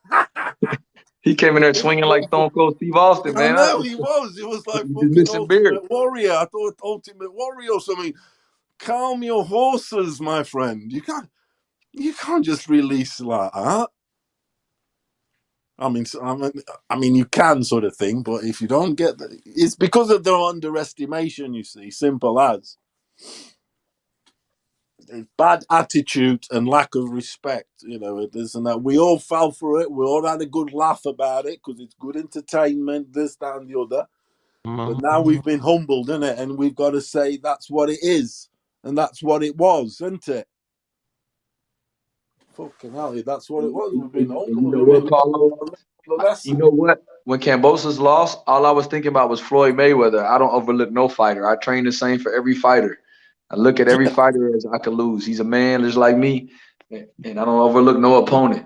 He came in there swinging like Stone Cold Steve Austin, man. I know he was. It was like fucking Ultimate Warrior. I thought Ultimate Warrior or something. Calm your horses, my friend. You can't just release like that. I mean, you can sort of thing, but if you don't get that, it's because of their underestimation. You see, simple as bad attitude and lack of respect. This and that. We all fell for it. We all had a good laugh about it because it's good entertainment. This, that, and the other. But now we've been humbled, isn't it? And we've got to say that's what it is, and that's what it was, isn't it? Fucking hell, that's what it was. We've been humbled. You know what, Paulo? You know what? When Kambosos lost, all I was thinking about was Floyd Mayweather. I don't overlook no fighter. I train the same for every fighter. I look at every fighter as I could lose. He's a man just like me, and I don't overlook no opponent.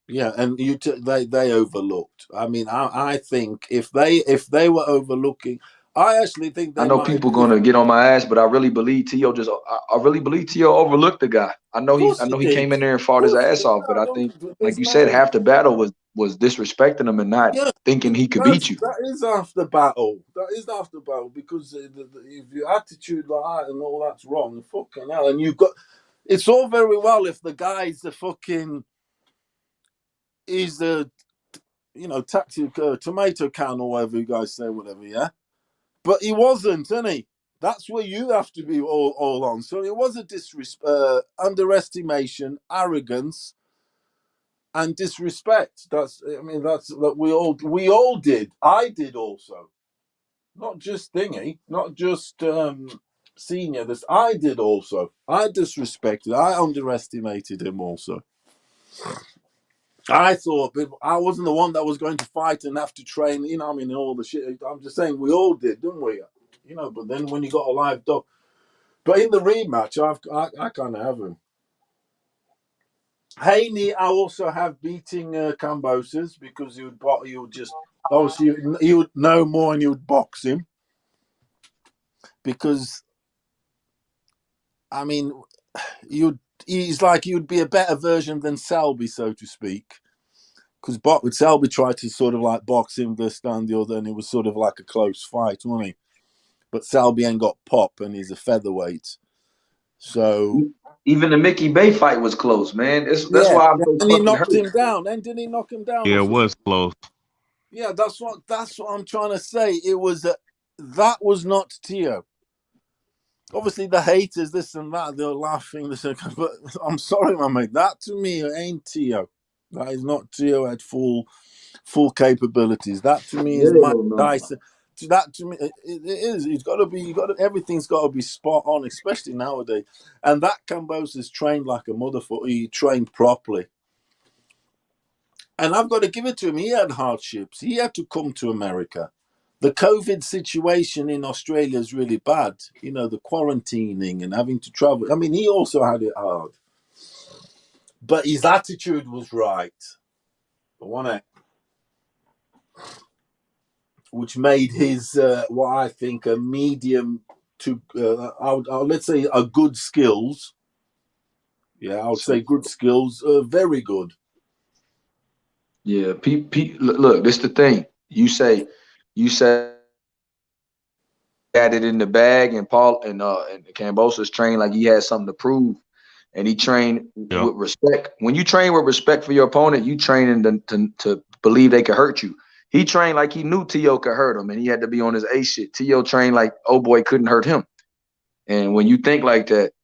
Yeah, and they overlooked. I mean, I think if they were overlooking, I actually think I know people gonna get on my ass, but I really believe Tio I really believe Tio overlooked the guy. I know he came in there and fought his ass off, but I think, like you said, half the battle was disrespecting him and not thinking he could beat you. That is half the battle. That is half the battle because if your attitude like that and all that's wrong, fucking hell, and you've got. It's all very well if the guy's the fucking. He's the, tactic tomato can or whatever you guys say, whatever, yeah. But he wasn't, isn't he? That's where you have to be all on. So it was a underestimation, arrogance, and disrespect. That's what we all did. I did also, not just Thingy, not just Senior. This I did also. I disrespected. I underestimated him also. I thought I wasn't the one that was going to fight and have to train, all the shit. I'm just saying we all did, didn't we? But then when you got a live dog. But in the rematch, I kind of have him. Haney, I also have beating Kambosos because he would just, obviously, he would know more and he would box him. Because, he's like, he would be a better version than Selby, so to speak. Because Selby tried to sort of like box him this and the other, and it was sort of like a close fight, wasn't he? But Selby ain't got pop, and he's a featherweight. So even the Mickey Bay fight was close, man. That's why I'm so and he knocked him down. And didn't he knock him down? Yeah, it was close. Yeah, that's what I'm trying to say. It was that was not Tio. Obviously, the haters, this and that, they're laughing. But I'm sorry, my mate. That to me ain't Tio. That is not Teo at full capabilities. That to me is Mike Hell no. Tyson. That to me, it is. It's got to be. Everything's got to be spot on, especially nowadays. And that Kambosos is trained like a motherfucker. He trained properly. And I've got to give it to him. He had hardships. He had to come to America. The COVID situation in Australia is really bad. You know, the quarantining and having to travel. I mean, he also had it hard. But his attitude was right. Which made his, what I think, a medium to, let's say, a good skills. Yeah, I would say good skills, very good. Yeah, look, this the thing. You say had it in the bag, and Kambosos trained like he had something to prove, and he trained with respect. When you train with respect for your opponent, you training to believe they could hurt you. He trained like he knew Teo could hurt him, and he had to be on his A shit. Teo trained like, oh boy, couldn't hurt him. And when you think like that,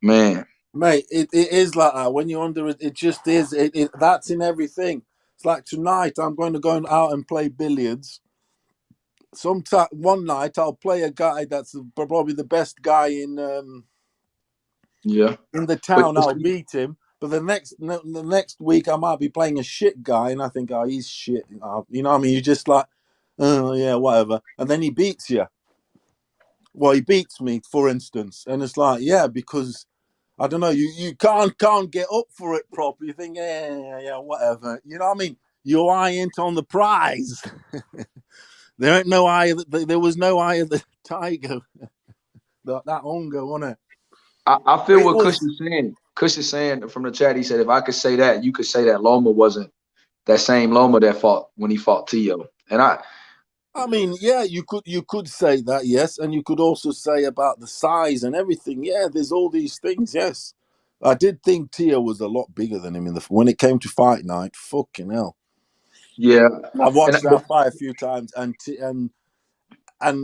man, mate, it is like that. When you're under it, it just is. That's in everything. It's like tonight, I'm going to go out and play billiards. One night, I'll play a guy that's probably the best guy in the town. I'll beat him. But the next week, I might be playing a shit guy, and I think, oh, he's shit. You know what I mean? You're just like, oh, yeah, whatever. And then he beats you. Well, he beats me, for instance. And it's like, yeah, because, I don't know, you can't get up for it properly. You think, yeah, whatever. You know what I mean? Your eye ain't on the prize. There ain't no eye. There was no eye of the tiger. that Ongo, wasn't it? I feel what Kush is saying. Kush is saying from the chat. He said, if I could say that, you could say that Loma wasn't that same Loma that fought when he fought Teo. And I mean, yeah, you could say that, yes, and you could also say about the size and everything. Yeah, there's all these things. Yes, I did think Teo was a lot bigger than him when it came to fight night. Fucking hell. Yeah, I've watched that fight a few times, and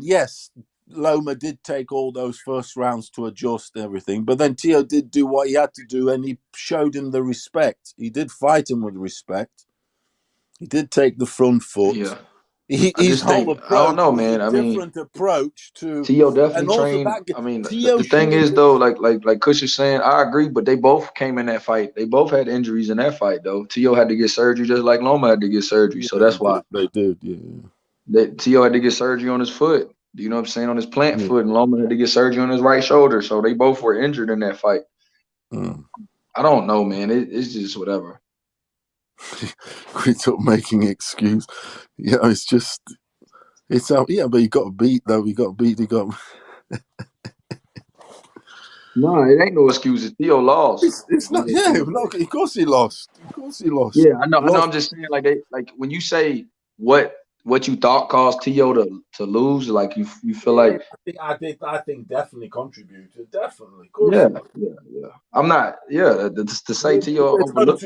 yes, Loma did take all those first rounds to adjust everything, but then Teo did do what he had to do, and he showed him the respect. He did fight him with respect. He did take the front foot. Yeah. His whole approach, I don't know, man. was a different approach to Teo definitely trained. I mean, the thing is though, like Kush is saying, I agree, but they both came in that fight. They both had injuries in that fight, though. Teo had to get surgery just like Loma had to get surgery, so that's why they did. Yeah, Teo had to get surgery on his foot. You know what I'm saying, on his plant foot, and Loma had to get surgery on his right shoulder. So they both were injured in that fight. I don't know, man. It's just whatever. Quit up making excuse. Yeah, it's yeah, but you got to beat though. You got to beat. No, it ain't no excuses. Teo lost. It's not. Yeah, no, of course he lost. Of course he lost. Yeah, I know. I'm just saying, like when you say what you thought caused Teo to lose, like you feel like. I think definitely contributed. Definitely. Of course. Yeah. I'm not. Yeah, to say Teo overlooked.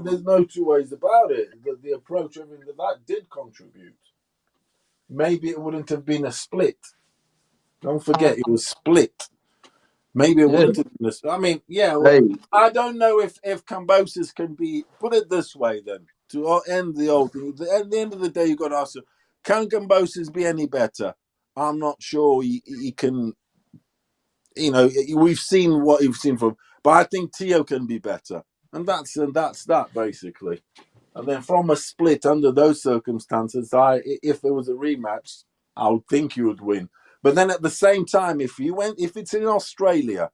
There's no two ways about it. The approach, everything that did contribute. Maybe it wouldn't have been a split. Don't forget, it was split. Maybe it wouldn't have been I mean, yeah. Well, I don't know if Kambosos can be. Put it this way, then, to end the old thing. At the end of the day, you got to ask: can Kambosos be any better? I'm not sure he can. You know, we've seen what you've seen from, but I think Teo can be better, and that's that basically. And then from a split under those circumstances, if there was a rematch, I would think you would win. But then at the same time, if it's in Australia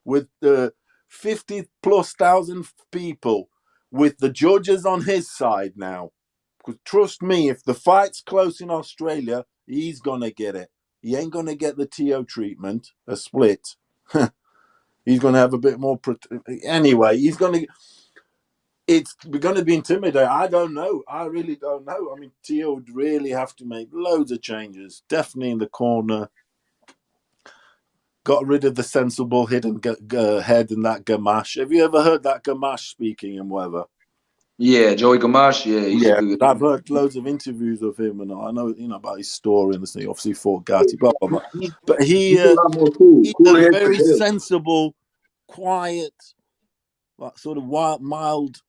with the 50,000+ people, with the judges on his side now, because trust me, if the fight's close in Australia, he's gonna get it. He ain't gonna get the Teo treatment, a split. He's gonna have a bit more. Anyway, he's gonna. It's going to be intimidating. I don't know. I really don't know. I mean, Teo would really have to make loads of changes. Definitely in the corner. Got rid of the sensible hidden head and that Gamache. Have you ever heard that Gamache speaking and whatever? Yeah, Joey Gamache. Yeah, I've heard loads of interviews of him, and I know about his story and this thing. Obviously, fought Gatti, blah blah blah. But he's a very sensible, quiet. like sort of mild,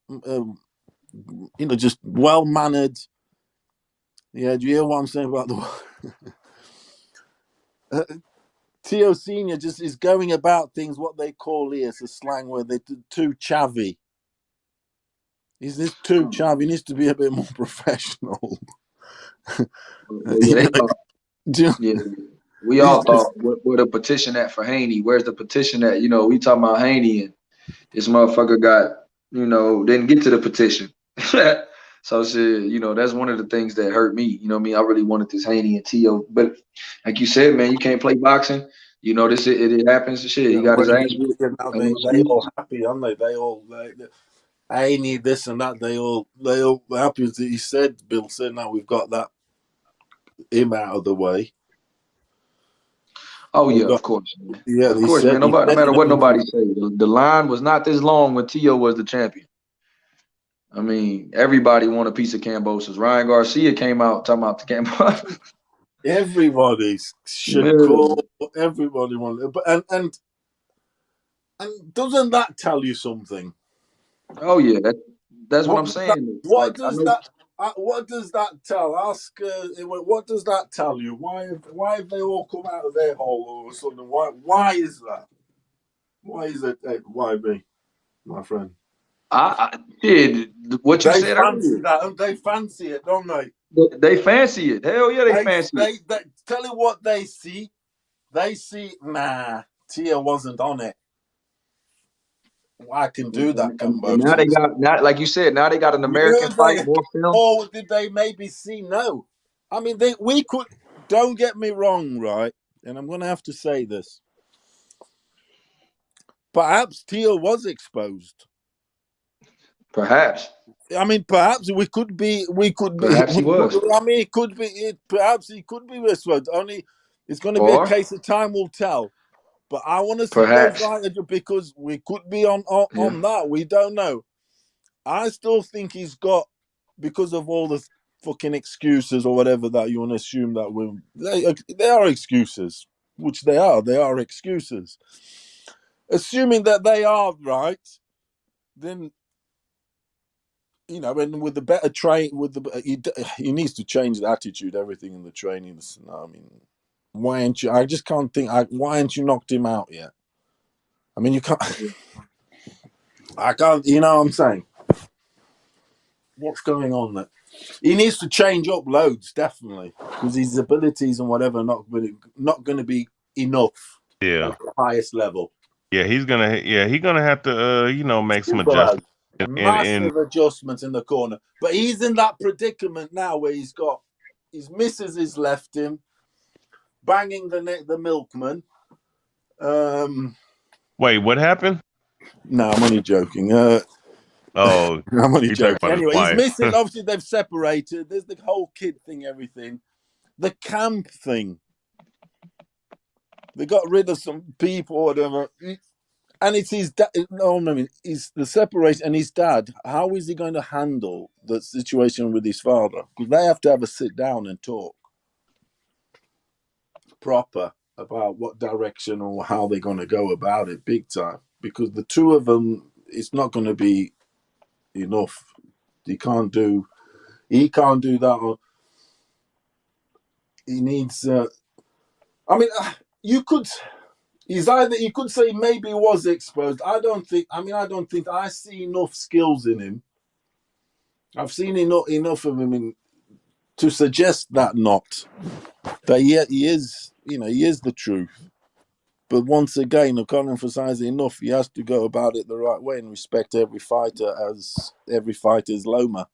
just well mannered. Yeah, do you hear what I'm saying about the Teo Senior? Just is going about things what they call here, it's a slang where they're too chavvy. He's this too chavvy. He needs to be a bit more professional. We all thought, where the petition at for Haney? Where's the petition at? We talking about Haney, and this motherfucker didn't get to the petition. So shit, that's one of the things that hurt me. I really wanted this Haney and Teo, but like you said, man, you can't play boxing. This it happens. Shit, he got his ass whooped. They all happy, aren't they? They all Haney this and that. They all happy. He said, Bill said, now we've got him out of the way. Oh yeah, of course. Man. Yeah, of course, man. No matter what nobody say, the line was not this long when Teo was the champion. I mean, everybody want a piece of Kambosos. Ryan Garcia came out talking about the Kambosos. Everybody, Shakur, everybody wanted, and doesn't that tell you something? Oh yeah, that's what I'm saying. What does that tell? Ask. What does that tell you? Why have they all come out of their hole all of a sudden? Why is that? Why is it? Why me, my friend? I did what you said earlier. They fancy it, don't they? They fancy it. Hell yeah, they fancy it. They tell you what they see. They see, nah, Tia wasn't on it. I can do that, Kambosos. Now they got, like you said, now they got an American fight, more film. Or did they maybe see? No. I mean, we could, don't get me wrong, right? And I'm going to have to say this. Perhaps Tia was exposed. Perhaps. I mean, perhaps we could be. Perhaps he was. I mean, it could be. Perhaps he could be exposed. Only it's going to be a case of time will tell. But I want to see those right because we could be on that. We don't know. I still think he's got, because of all the fucking excuses or whatever that you want to assume that they are excuses, which they are. They are excuses. Assuming that they are right, then. And with the better train, he needs to change the attitude, everything in the training. I mean, why aren't you? I just can't think. Why aren't you knocked him out yet? I mean, you can't. I can't. You know what I'm saying? What's going on there? He needs to change up loads, definitely, because his abilities and whatever are not going to be enough. Yeah, at the highest level. Yeah, he's gonna have to make some adjustments. Massive adjustments in the corner, but he's in that predicament now where his missus has left him, banging the milkman. Wait, what happened? No, I'm only joking. I'm only joking. Anyway, his missus, obviously they've separated. There's the whole kid thing, everything. The camp thing. They got rid of some people, or whatever. And it's his dad. No, I mean, it's the separation and his dad. How is he going to handle the situation with his father? Because they have to have a sit down and talk proper about what direction or how they're going to go about it, big time. Because the two of them, it's not going to be enough. He can't do that. He needs. I mean, you could. You could say maybe he was exposed. I don't think I see enough skills in him. I've seen enough of him to suggest that he is the truth. But once again, I can't emphasize it enough. He has to go about it the right way and respect every fighter as every fighter's Loma.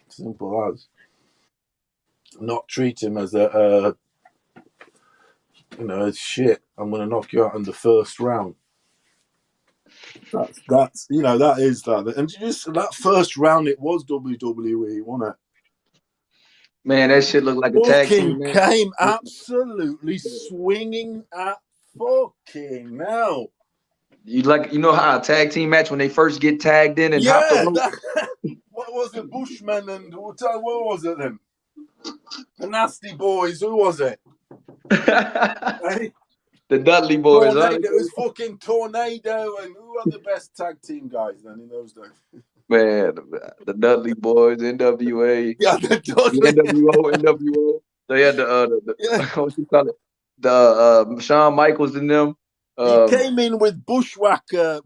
Simple as. Not treat him as shit. I'm going to knock you out in the first round. That is that. And just that first round, it was WWE, wasn't it? Man, that shit looked like a tag team. Came absolutely swinging at fucking now. You know how a tag team match when they first get tagged in and hop the rope? What was it, Bushman and what was it then? The Nasty Boys. Who was it? Hey? The Dudley boys. Tornado. It was fucking Tornado, and who are the best tag team guys then in those days? Man, the Dudley boys, NWA, Yeah, the Dudley. NWO. They had what you call it? The Shawn Michaels and them. He came in with bushwhacker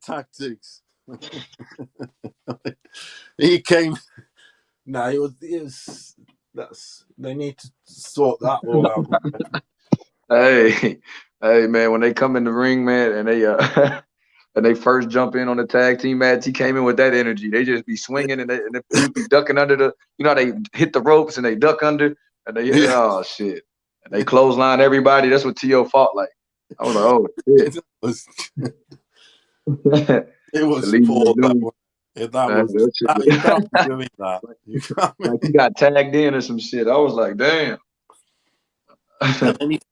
tactics. He came. No, it was. They need to sort that all out. Hey, man, when they come in the ring, man, and they and they first jump in on the tag team match, he came in with that energy. They just be swinging and they be ducking under the, they hit the ropes and they duck under and they oh shit, and they clothesline everybody. That's what T.O. fought like. I was like, oh shit. It was poor. You can't be doing that. Like he got tagged in or some shit. I was like, damn.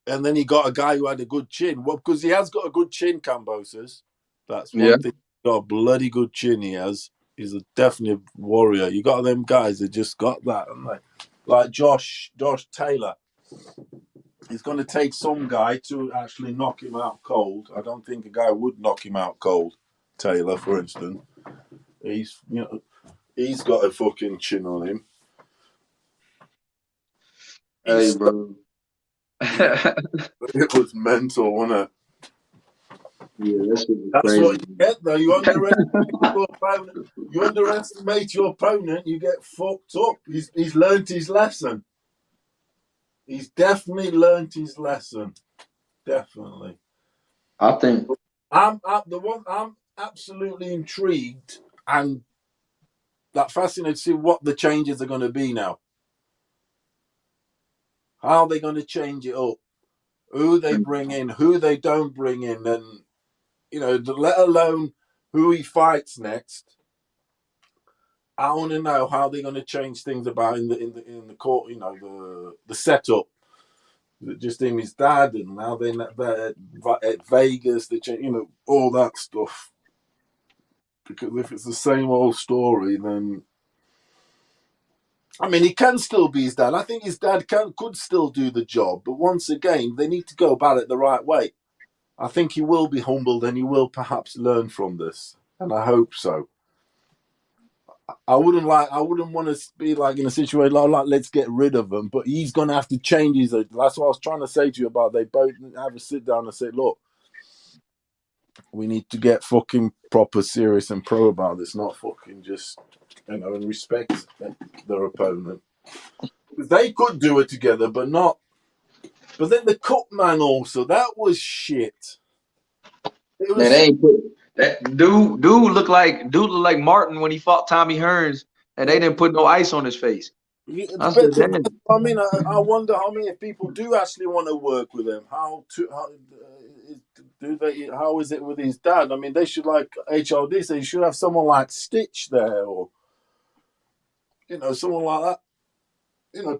and then he got a guy who had a good chin. Well, because he has got a good chin, Kambosos. That's one thing. He's got a bloody good chin. He has. He's a definite warrior. You got them guys that just got that, haven't they? Like Josh Taylor. He's going to take some guy to actually knock him out cold. I don't think a guy would knock him out cold. Taylor, for instance, he's got a fucking chin on him. Hey, bro. It was mental, wasn't it? Yeah, that's crazy. What you get, though. You underestimate your opponent, you get fucked up. He's learned his lesson. He's definitely learned his lesson. Definitely. I think I'm absolutely intrigued and fascinated to see what the changes are going to be now. How are they going to change it up? Who they bring in, who they don't bring in, and let alone who he fights next. I want to know how they're going to change things about in the court. The setup. Just him, his dad, and now they're at Vegas. They change, all that stuff. Because if it's the same old story, then I mean, he can still be his dad. I think his dad could still do the job, but once again, they need to go about it the right way. I think he will be humbled and he will perhaps learn from this, and I hope so. I wouldn't want to be like in a situation like let's get rid of him, but he's going to have to change his. That's what I was trying to say to you about. They both have a sit down and say, look, we need to get fucking proper serious and pro about this, not fucking just and respect their opponent. They could do it together, but not. But then the Cup man also, that was shit. Man, they ain't put that dude looked like Martin when he fought Tommy Hearns, and they didn't put no ice on his face. I mean, I wonder how many people do actually want to work with him. How is it with his dad? I mean, they should like HRD. So you should have someone like Stitch there, or someone like that.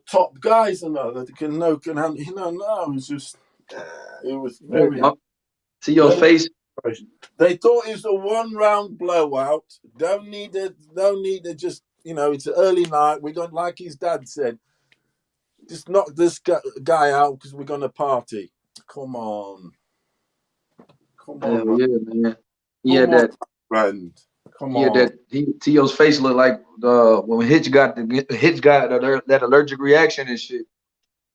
Top guys and that can handle. No, it's just it was very. See your face. They thought it was a 1-round blowout. Don't need it. Just it's an early night. We're going, like his dad said, just knock this guy out because we're going to party. Come on, man. Yeah, man. He had that friend. Come on. Tio's face looked like when Hitch got that allergic reaction and shit.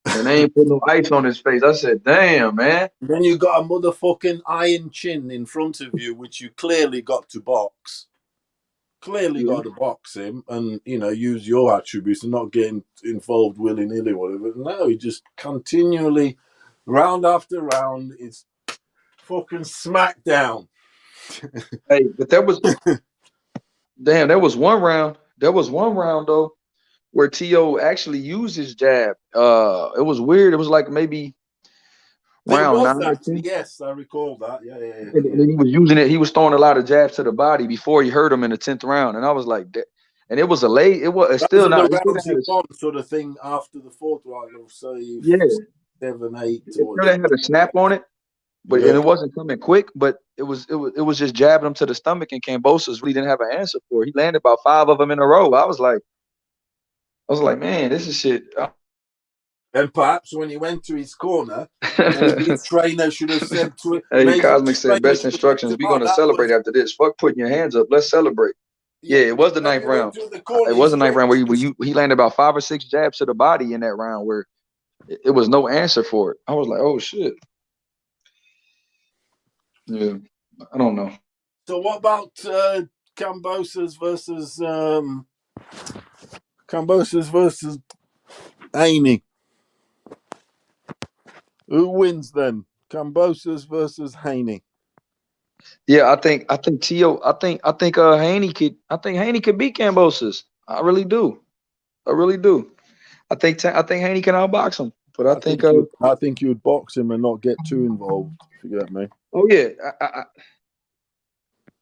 And they ain't put no ice on his face. I said, damn, man. Then you got a motherfucking iron chin in front of you, which you clearly got to box. Got to box him and, use your attributes and not getting involved willy-nilly, whatever. No, he just continually, round after round, it's fucking smackdown. Hey, but there was one round. There was one round, though, where T.O. actually used his jab. It was weird. It was like maybe round 9. Yes, I recall that. Yeah. And he was using it. He was throwing a lot of jabs to the body before he hurt him in the 10th round. And I was like, and it was a late. It was still not. Sort of thing after the 4th round. So 7, 8. They had a snap on it, but and it wasn't coming quick. But it was just jabbing him to the stomach. And Kambosos really didn't have an answer for it. He landed about 5 of them in a row. I was like, man, this is shit. And perhaps when he went to his corner, maybe his trainer should have said to him. Hey, Maybe Cosmic his said trainer best should have said to instructions. him, We're "Oh, gonna that celebrate was after this. Fuck putting your hands up. Let's celebrate. Yeah, it was the when ninth he went round. to the corner." It was the ninth round where he landed about 5 or 6 jabs to the body in that round where it was no answer for it. I was like, oh shit. Yeah, I don't know. So what about Kambosos versus Haney? Who wins then? Kambosos versus Haney. Yeah, I think Tio. I think Haney could beat Kambosos. I really do. I think Haney can outbox him. But I think you would box him and not get too involved. If you get me. Oh yeah,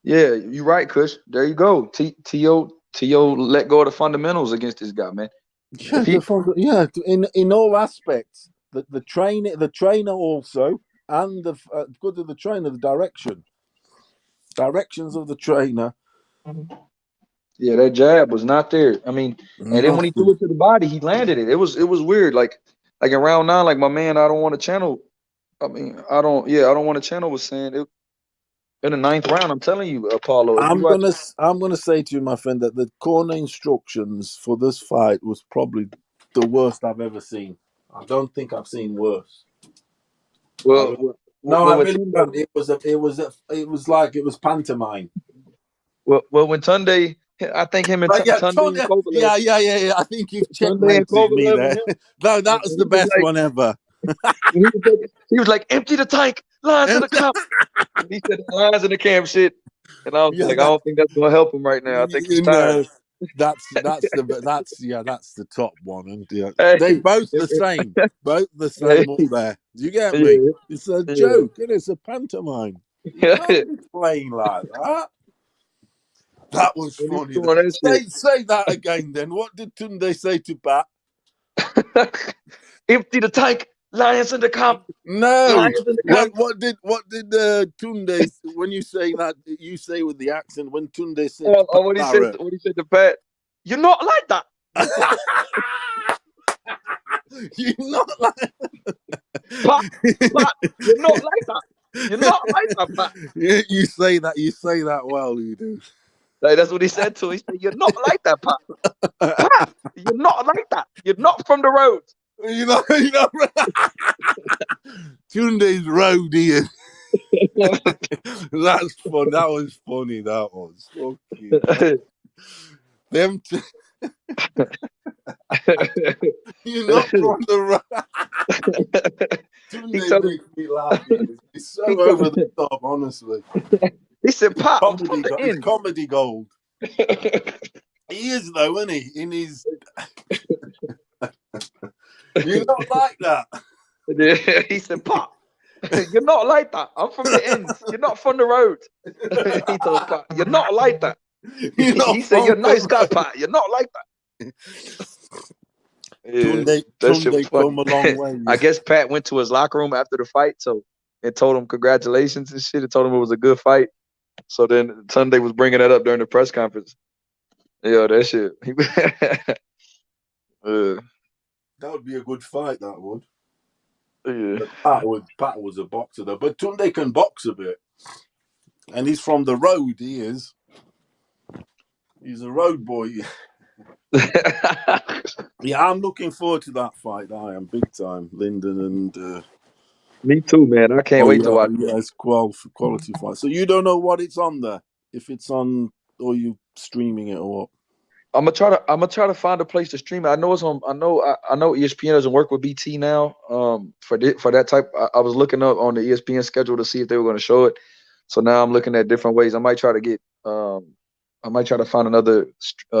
yeah, you're right, Kush. There you go. Tio let go of the fundamentals against this guy, man. Yeah, in all aspects. The trainer also, and the good of the trainer, the directions of the trainer. Yeah, that jab was not there. I mean, and then when he threw it to the body, he landed it. It was weird. Like in round 9, like my man, I don't want to channel. I mean, I don't want to channel was saying it in the 9th round. I'm telling you, Apollo. I'm gonna say to you, my friend, that the corner instructions for this fight was probably the worst I've ever seen. I don't think I've seen worse. Well, I really don't. It was like it was pantomime. Well, when Tunde, I think him and Tunde and Kovalev. Yeah. I think you've checkmated me there. No, that was the best one ever. He was like, empty the tank, lines in the cup. He said lines in the camp shit. And I was like, I don't think that's gonna help him right now. I think he's tired. That's the top one, and they both the same, up there. Do you get me? Yeah. It's a joke, and it's a pantomime. You can't be playing like that. That was funny. Say that again. Then what did Tunde say to Pat? Empty the tank, lions in the cup. No. What did Tunde when you say that? You say with the accent when Tunde said. What he said to Pat. You're not like that. You're not like Pat, you're not like that. You're not like that, Pat. You say that well, you do. Like, that's what he said to him. He said, you're not like that, Pat. Pat, you're not like that. You're not from the road. You know. Tunde's road here. That's fun. That was funny. That was okay. Them. You're not from the road. Tunde makes me laugh. He's so over the top, honestly. He said, "Pat, it's comedy gold." He is though, isn't he? In his, you're not like that. He said, "Pat, you're not like that. I'm from the ends. You're not from the road." He told Pat, "You're not like that." He said, "You're a nice guy, Pat. You're not like that." Yeah, Tunde come a long way. I guess Pat went to his locker room after the fight, and told him congratulations and shit. And told him it was a good fight. So then Tunde was bringing that up during the press conference. Yeah, that shit. That would be a good fight. That would. Yeah. Pat was a boxer though, but Tunde can box a bit, and he's from the road. He is. He's a road boy. Yeah, I'm looking forward to that fight. I am big time, Lyndon and. Me too, man. I can't wait to watch. Yeah, it's quality fight. So you don't know what it's on there, if it's on, or you streaming it or what? I'm gonna try to find a place to stream it. I know it's on. I know ESPN doesn't work with BT now. For that type, I was looking up on the ESPN schedule to see if they were going to show it. So now I'm looking at different ways. I might try to get. I might try to find another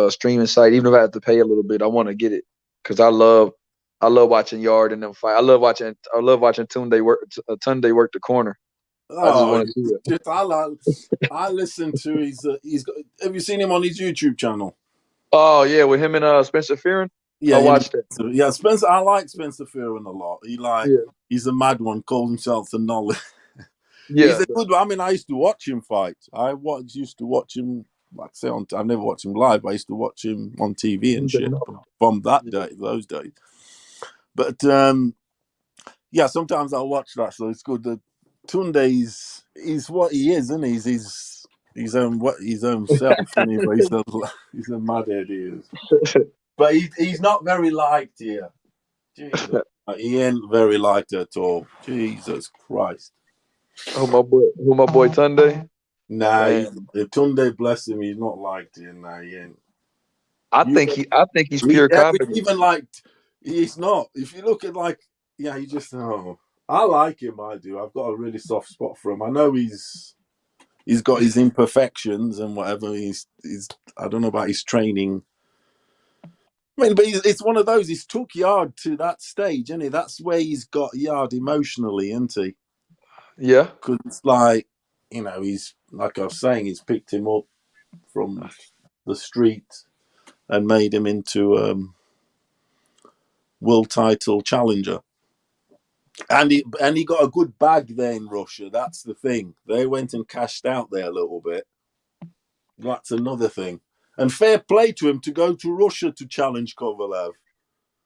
streaming site, even if I have to pay a little bit. I want to get it because I love watching Yard and them fight. I love watching Tunde work the corner. I just want to see it. I listen to he's got. Have you seen him on his YouTube channel? Oh yeah, with him and Spencer Fearon. Yeah, I watched it. Yeah, Spencer. I like Spencer Fearon a lot. He's a mad one. Calls himself the knowledge. Yeah, he's a good one. I mean, I used to watch him fight. Used to watch him. Like I say, I've never watched him live. But I used to watch him on TV and shit from those days. But yeah, sometimes I'll watch that, so it's good. Tunde he's what he is, isn't he? He's his own self, isn't he? But he's a mad head, he is. But he's not very liked here. Jesus, he ain't very liked at all. Jesus Christ. Who my boy Tunde? Nah, Tunde, bless him, he's not liked here. Nah, he ain't. I think he's pure comedy. Even liked, he's not. If you look at he just I like him. I do. I've got a really soft spot for him. I know he's got his imperfections and whatever. He's I don't know about his training. I mean, but it's one of those. He's took Yard to that stage, isn't he? That's where he's got Yard emotionally, isn't he? Yeah. Because it's like, he's, like I was saying, he's picked him up from the street and made him into world title challenger. And he got a good bag there in Russia. That's the thing. They went and cashed out there a little bit. That's another thing. And fair play to him to go to Russia to challenge Kovalev.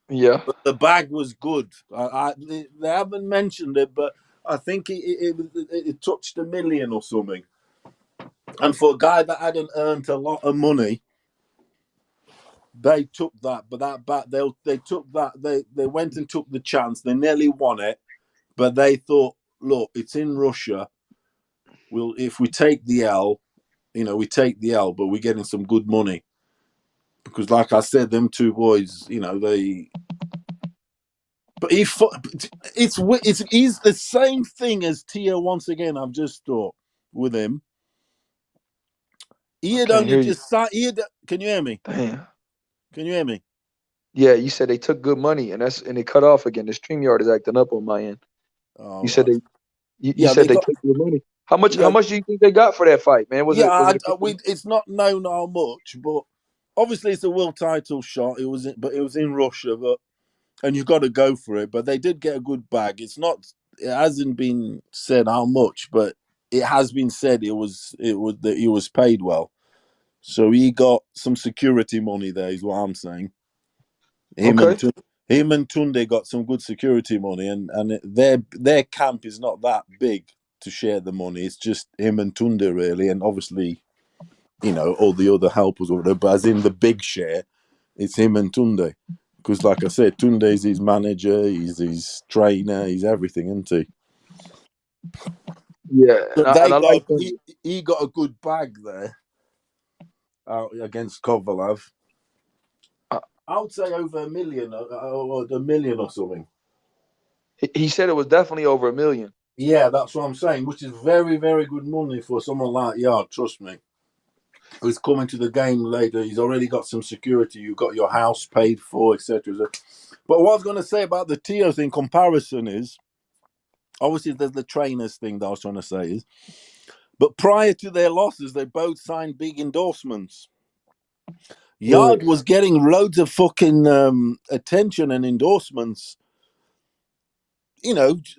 Yeah. But the bag was good. They haven't mentioned it, but I think it touched $1 million or something. And for a guy that hadn't earned a lot of money, they took that. But they took that. They went and took the chance. They nearly won it, but they thought, look, it's in Russia. If we take the L, we take the L, but we're getting some good money. Because, like I said, them two boys, they. But he's the same thing as Tio once again. I've just thought with him. He had only just signed. Can you hear me? Damn. Can you hear me? Yeah, you said they took good money and they cut off again. The StreamYard is acting up on my end. You said they took good money. How much do you think they got for that fight, man? It's not known how much, but obviously it's a world title shot. It was in Russia, and you've got to go for it. But they did get a good bag. It hasn't been said how much, but it has been said that he was paid well. So he got some security money there, is what I'm saying. Him and Tunde got some good security money, and their camp is not that big to share the money. It's just him and Tunde really, and obviously, all the other helpers or whatever. But as in the big share, it's him and Tunde. Because, like I said, Tunde is his manager, he's his trainer, he's everything, isn't he? Yeah, he got a good bag there against Kovalev. I would say over $1 million or $1 million or something. He said it was definitely over $1 million. Yeah, that's what I'm saying, which is very, very good money for someone like Yard, trust me. Who's coming to the game later. He's already got some security. You've got your house paid for, etc. But what I was going to say about the Tio thing comparison is, obviously there's the trainers thing that I was trying to say is, but prior to their losses, they both signed big endorsements. Yard was getting loads of fucking attention and endorsements,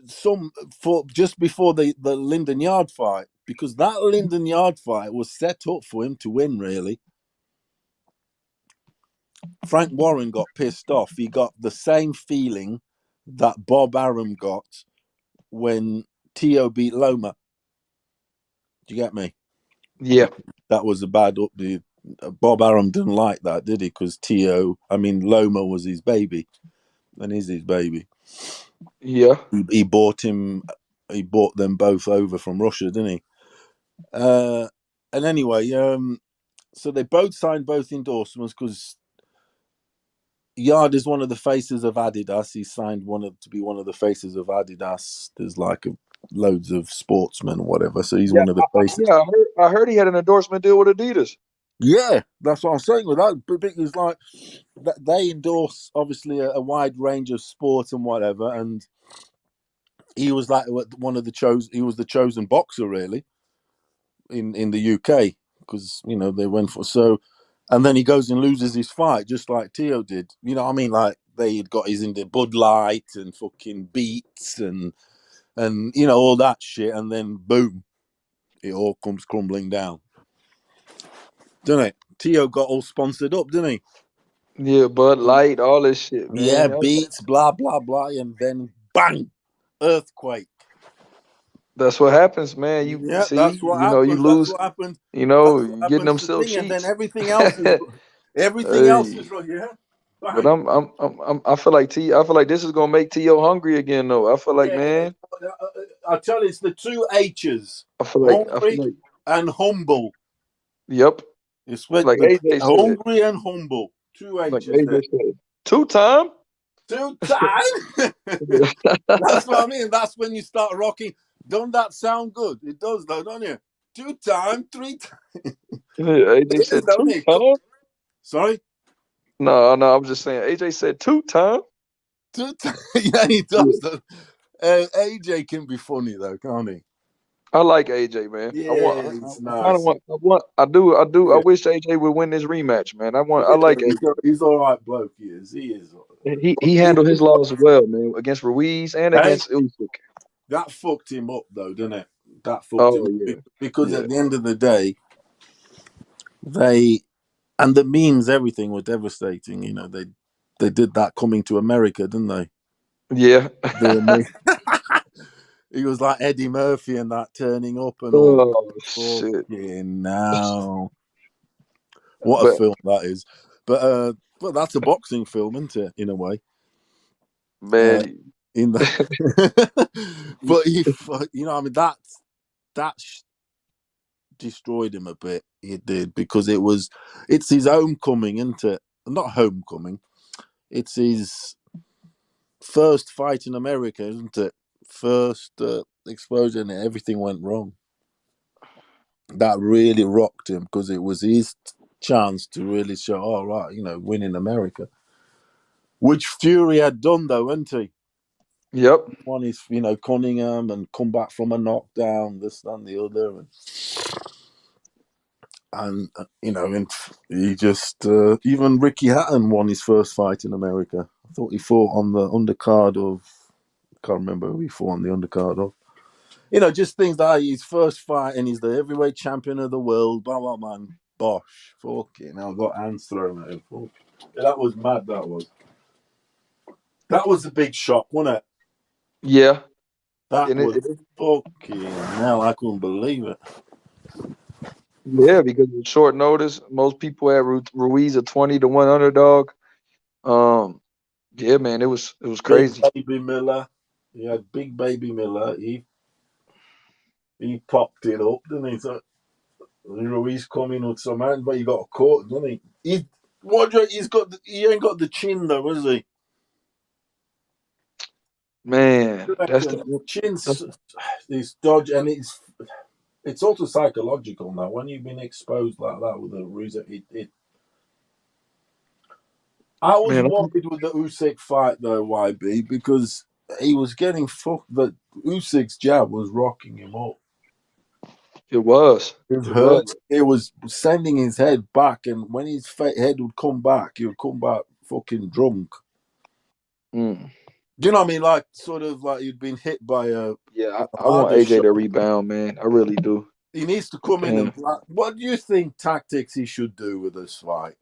some for just before the Lyndon Yard fight, because that Lyndon Yard fight was set up for him to win, really. Frank Warren got pissed off. He got the same feeling that Bob Arum got when Tio beat Loma. Do you get me? Yeah. That was a bad up. Bob Arum didn't like that, did he? Because Loma was his baby, and is his baby. Yeah. He bought them both over from Russia, didn't he? And anyway, so they both signed both endorsements because Yard is one of the faces of Adidas. He signed to be one of the faces of Adidas. There's loads of sportsmen or whatever. So he's one of the faces. Yeah, I heard he had an endorsement deal with Adidas. Yeah, that's what I'm saying. With that, it's like they endorse obviously a wide range of sports and whatever. And he was like one of the chosen. He was the chosen boxer really in the UK because they went for so. And then he goes and loses his fight, just like Tio did. You know what I mean? Like they had got his into Bud Light and fucking Beats and all that shit, and then boom, it all comes crumbling down, doesn't it? Tio got all sponsored up, didn't he? Yeah, Bud Light, all this shit, man. Yeah, beats, blah blah blah, and then bang, earthquake. That's what happens, man. You Yeah, see, that's what you happens. That's lose, what happens. That's what getting happens them to silk thing, and then sheets. everything else is everything else Hey, is wrong. Yeah, but bang. I feel like I feel like this is gonna make T.O. hungry again, though. I feel like, Yeah, man, I tell you, it's the two H's: I feel hungry like, and humble. yep, It's what like AJ said, hungry and humble. Two like H's AJ there. said, 2-time. Two time. That's what I mean. That's when you start rocking. Don't that sound good? It does, though, don't you? 2 time, 3 times. AJ said Don't it? 2-time. Sorry? No, I'm just saying. AJ said 2-time. 2 times. Yeah, he Yeah. does. AJ can be funny, though, can't he? I like AJ, man. Yeah, it's I kind of nice. I wish AJ would win this rematch, man. I like AJ. He's all right, bloke. He is. He handled his loss well, man, against Ruiz and Hey, against Usyk. that fucked him up, though, didn't it? That fucked him Oh up. yeah, Because yeah, at the end of the day, and the memes, everything was devastating. You know, they did that coming to America, didn't they? yeah. He was like Eddie Murphy and that turning up and all. Oh shit! Now, what a But film that is! But that's a boxing film, isn't it? In a way, man, in the but I mean that destroyed him a bit. It did because it's his homecoming, isn't it? Not homecoming. It's his first fight in America, isn't it? First exposure, and everything went wrong. That really rocked him because it was his chance to really show, all right, win in America. Which Fury had done, though, hadn't he? Yep. One is, Cunningham and come back from a knockdown, this and the other. And he just, even Ricky Hatton won his first fight in America. I thought he fought on the undercard of, can't remember who he fought on the undercard of. Just things like his first fight and he's the heavyweight champion of the world, blah, blah, man. Bosh. Fucking hell, got hands thrown at him. Yeah, that was mad, that was. That was a big shock, wasn't it? Yeah. That was fucking hell. I couldn't believe it. Yeah, because of short notice, most people had Ruiz a 20-1 underdog. Yeah, man, it was crazy. Big Baby Miller. He had Big Baby Miller. He popped it up, didn't he? So, Ruiz coming with some hand, but he got caught, didn't he? He ain't got the chin though, has he? Man, that's the chin's this dodge, and it's also psychological now. When you've been exposed like that with a Ruiz, I was worried with the Usyk fight though, YB, because he was getting fucked. That Usyk's jab was rocking him up. It was. It hurt. It was sending his head back, and when his head would come back, he would come back fucking drunk. Mm. Do you know what I mean? Like, sort of like you'd been hit by a. Yeah, I want AJ to rebound, man. I really do. He needs to come in and. What do you think tactics he should do with this fight?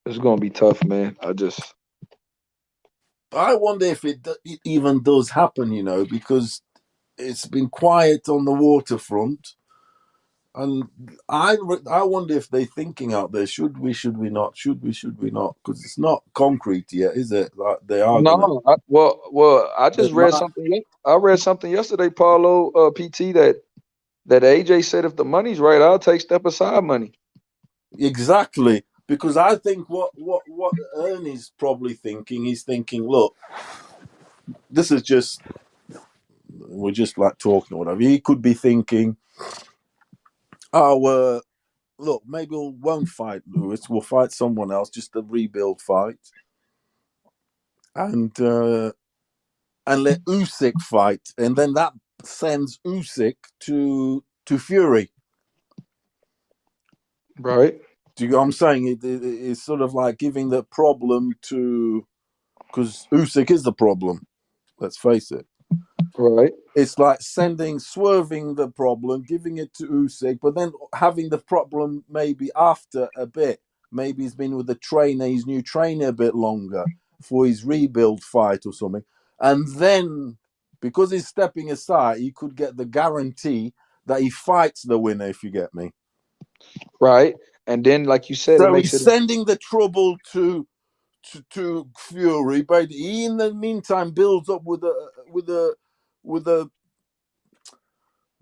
It's gonna be tough, man. I wonder if it even does happen, because it's been quiet on the waterfront, and I wonder if they're thinking out there: should we not? Should we not? Because it's not concrete yet, is it? Like they are. No, I just read something. I read something yesterday, Paulo, PT, that AJ said if the money's right, I'll take step aside money. Exactly, because I think what Ernie's probably thinking, he's thinking, look, this is just, we're just like talking or whatever. He could be thinking, look, maybe we won't fight Lewis. We'll fight someone else, just a rebuild fight, and let Usyk fight, and then that sends Usyk to Fury. Right. Do you know what I'm saying? It's sort of like giving the problem to, because Usyk is the problem. Let's face it. Right. It's like swerving the problem, giving it to Usyk, but then having the problem maybe after a bit. maybe he's been with the trainer, his new trainer, a bit longer for his rebuild fight or something. And then, because he's stepping aside, he could get the guarantee that he fights the winner, if you get me. Right. And then, like you said, so it makes he's it sending the trouble to Fury, but he in the meantime builds up with a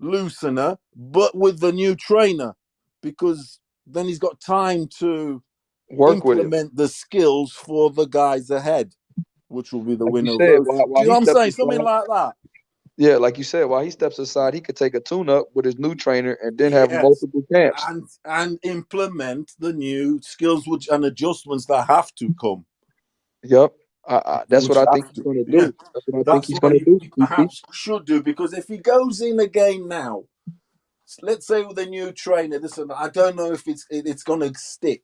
loosener, but with the new trainer, because then he's got time to work with it. implement the skills for the guys ahead, which will be the Like you winner of said, those. while Do you know he what I'm steps saying? Something aside, like that. yeah, like you said, while he steps aside, he could take a tune-up with his new trainer and then have Yes, multiple camps. and implement the new skills and adjustments that have to come. Yep, that's what Which I think have he's to. going to Yeah, do. That's what I think that's he's what going to do. he CP. perhaps should do, because if he goes in again now, let's say with a new trainer, I don't know if it's going to stick.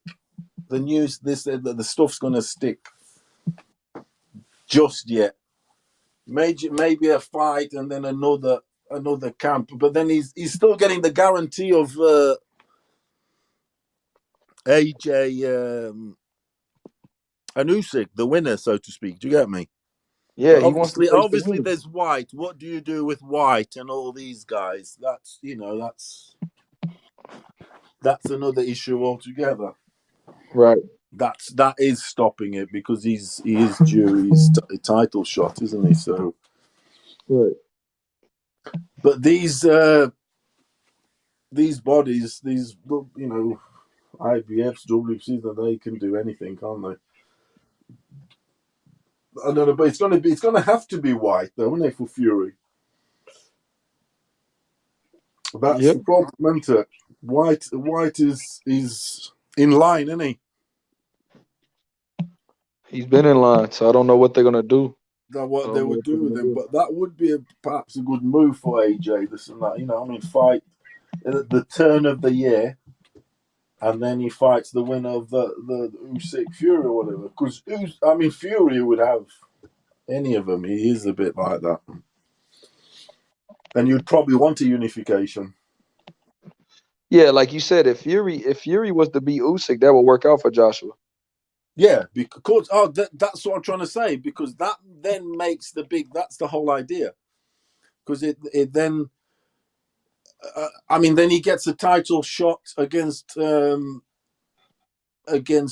The stuff's going to stick just yet. Maybe a fight and then another camp, but then he's still getting the guarantee of AJ and Usyk, the winner, so to speak. Do you get me? Yeah, But he wants to face the obviously, winner. there's White. What do you do with White and all these guys? That's another issue altogether. Right. That is stopping it, because he is due his title shot, isn't he? So, right. But these bodies, IBFs, WCs, they can do anything, can't they? I don't know, but it's gonna have to be White, though, isn't it, for Fury? That's the problem, isn't it? White is in line, isn't he? He's been in line, so I don't know what they're going to do. That what they would do with him, but that would be perhaps a good move for AJ. This and that, fight at the turn of the year, and then he fights the winner of the Usyk Fury or whatever. Because Fury would have any of them. He is a bit like that, and you'd probably want a unification. Yeah, like you said, if Fury was to beat Usyk, that would work out for Joshua. Yeah, because that's what I'm trying to say. Because that then makes that's the whole idea. Because it then, then he gets a title shot against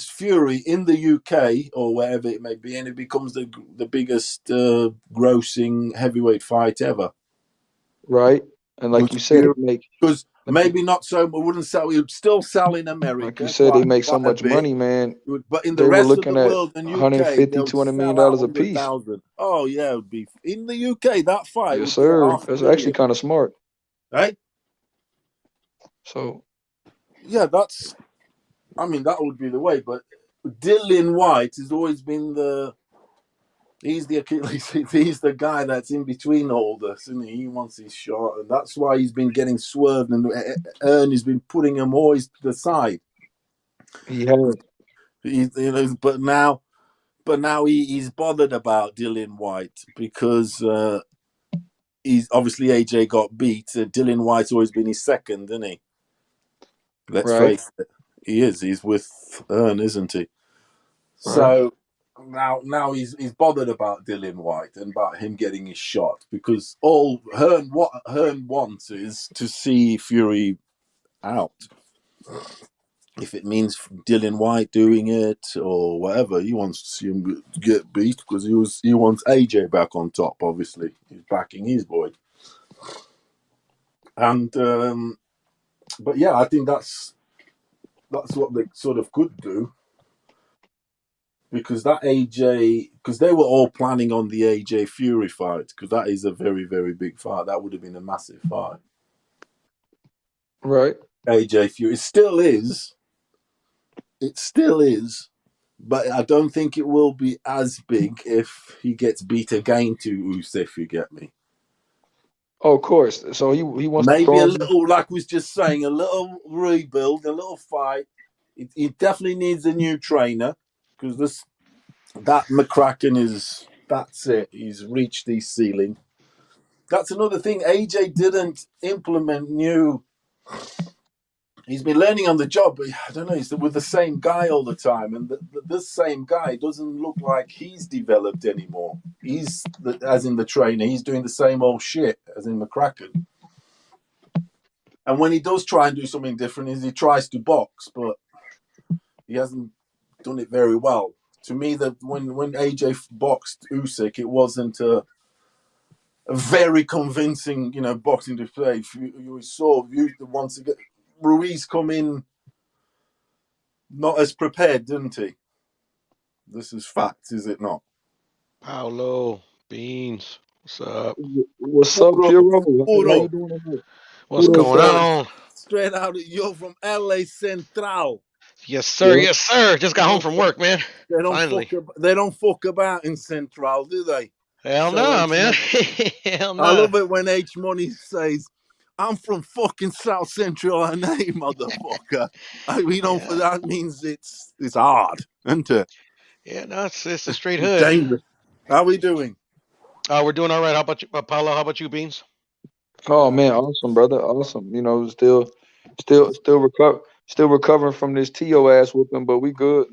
Fury in the UK or wherever it may be, and it becomes the biggest grossing heavyweight fight ever. Right, and like you said, because maybe not so, it wouldn't sell. It would still sell in America. Like you said, they make so much money, man. But in the they rest were of the looking at world and UK, 150, $200 million a piece. Oh yeah, it would be in the UK. That fight, yes, sir. That's actually kind of smart, right? So, yeah, that would be the way. But Dillian White has always been he's the Achilles. He's the guy that's in between all this, and he wants his shot, and that's why he's been getting swerved, and Ernie's been putting him always to the side. Yeah, but now he's bothered about Dillian White because he's obviously AJ got beat. Dillian White's always been his second, isn't he? Let's face it, he is. He's with Ern, isn't he? Right. So. Now he's bothered about Dillian White and about him getting his shot, because what Hearn wants is to see Fury out. If it means Dillian White doing it or whatever, he wants to see him get beat, because he wants AJ back on top. Obviously, he's backing his boy. And but yeah, I think that's what they sort of could do. Because they were all planning on the AJ Fury fight, because that is a very, very big fight. That would have been a massive fight. Right. AJ Fury. It still is. But I don't think it will be as big if he gets beat again to Usyk, if you get me. Oh, of course. So he wants maybe a little, like we was just saying, a little rebuild, a little fight. He definitely needs a new trainer, because that McCracken that's it. He's reached his ceiling. That's another thing. AJ didn't implement new he's been learning on the job, but I don't know. He's with the same guy all the time, and this same guy doesn't look like he's developed anymore. As in the trainer, he's doing the same old shit as in McCracken. And when he does try and do something different, he tries to box, but he hasn't done it very well. To me, that when AJ boxed Usyk, it wasn't a very convincing, boxing display. You saw once again Ruiz come in not as prepared, didn't he? This is fact, is it not? Paolo Beans, what's up? What's up, Puro? How you doing? What's going on? Straight out, you're from LA Central. Yes, sir. Yeah. Yes, sir. Just got home from work, man. They don't fuck about in Central, do they? Hell no, man. Hell no. I love it when H Money says, "I'm from fucking South Central, LA, motherfucker." That means it's hard, isn't it? Yeah, no, it's a straight hood. Dangerous. How are we doing? We're doing all right. How about you, Paulo? How about you, Beans? Oh man, awesome, brother, awesome. Still recovering from this TO ass whooping, but we good.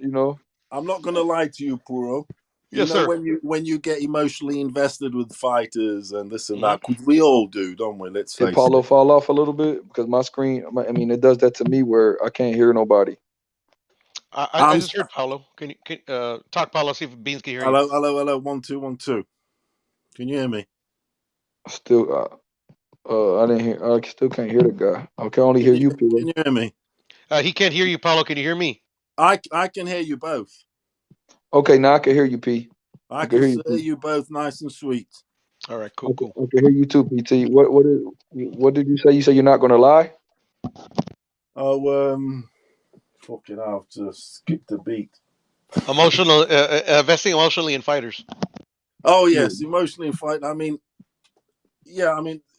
I'm not gonna lie to you, Puro. Yes, sir. When you get emotionally invested with fighters and this and that, because we all do, don't we? Let's face Did Paulo it. fall off a little bit because my screen? I mean, it does that to me where I can't hear nobody. I just heard Paulo. Can you talk, Paulo? See if Beans can hear you. Hello. 1 2 1 2. Can you hear me? Still, I didn't hear. I still can't hear the guy. I can only hear you, people. Can you hear me? He can't hear you, Paulo. Can you hear me? I can hear you both. Okay, now I can hear you, P. I can hear you both, nice and sweet. All right, cool. I can hear you too, PT. What did you say? You say you're not gonna lie? Oh, fucking hell, just skip the beat. Investing emotionally in fighters. Oh yes, emotionally in fight. I mean,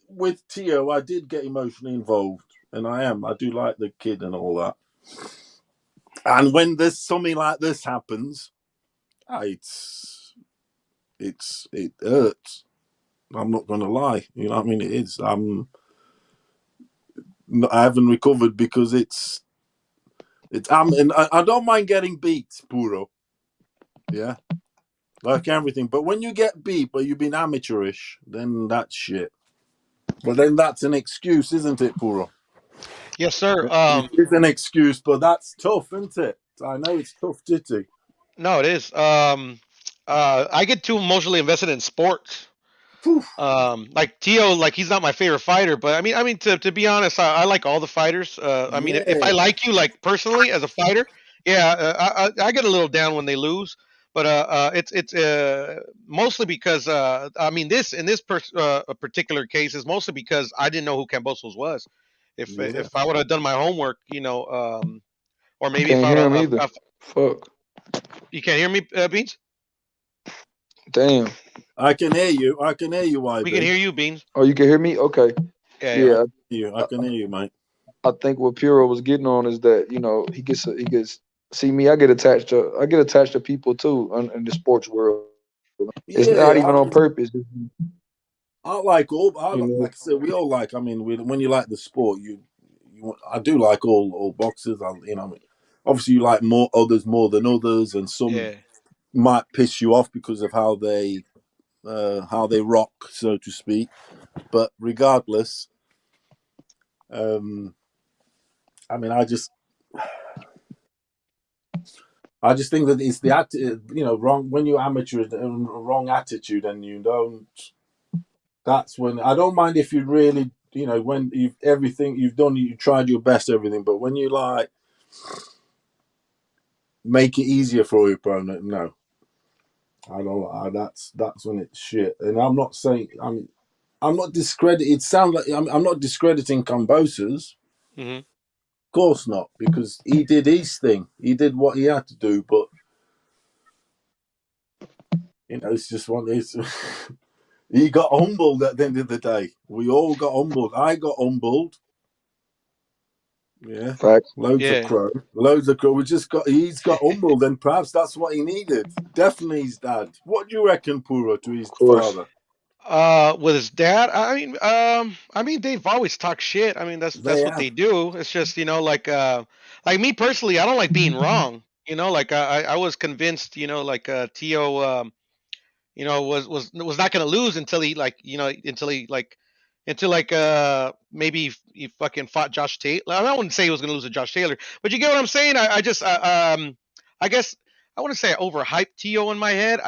with Tio, I did get emotionally involved, and I do like the kid and all that. And when there's something like this happens, it hurts. I'm not gonna lie. You know what I mean? It is. I haven't recovered because and I don't mind getting beat, Puro. Yeah. Like everything. But when you get beat but you've been amateurish, then that's shit. But then that's an excuse, isn't it, Puro? Yes, sir. It's an excuse, but that's tough, isn't it? I know it's tough, Titty. No, it is. I get too emotionally invested in sports. Like Tio, like he's not my favorite fighter, but I mean, to be honest, I like all the fighters. I mean, if I like you, like personally as a fighter, I get a little down when they lose, but it's mostly because I mean, in this particular case is mostly because I didn't know who Kambosos was. If I would have done my homework, or maybe can't hear him either. Fuck. You can't hear me, Beans? Damn. I can hear you. YB. We can hear you, Beans. Oh, you can hear me? Okay. Yeah. I can hear you, mate. I think what Puro was getting on is that he gets. See me, I get attached to people too in the sports world. It's not even on purpose. I like all. Like I said, we all like. I mean, when you like the sport, I do like all boxers. Obviously you like others more than others, and some might piss you off because of how they rock, so to speak. But regardless, I mean, I just think that it's the wrong when you're amateur, wrong attitude, and you don't. That's when I don't mind if you really, when you've done, you tried your best, everything. But when you like make it easier for your opponent, no, I don't. That's when it's shit. And I'm not saying I'm not discrediting. It sounds like I'm not discrediting Kambosos. Mm-hmm. Of course not, because he did his thing. He did what he had to do. But it's just one. He got humbled at the end of the day. We all got humbled. I got humbled. Yeah. Facts. Loads of crow. He's got humbled, and perhaps that's what he needed. Definitely his dad. What do you reckon, Puro, to his father? With his dad, I mean, they've always talked shit. I mean, that's what they do. It's just like me personally, I don't like being wrong. Like I was convinced, like Tio, was not gonna lose until he maybe he fucking fought Josh Taylor. I wouldn't say he was gonna lose to Josh Taylor, but you get what I'm saying. I just I guess I wouldn't say I overhyped Tio in my head.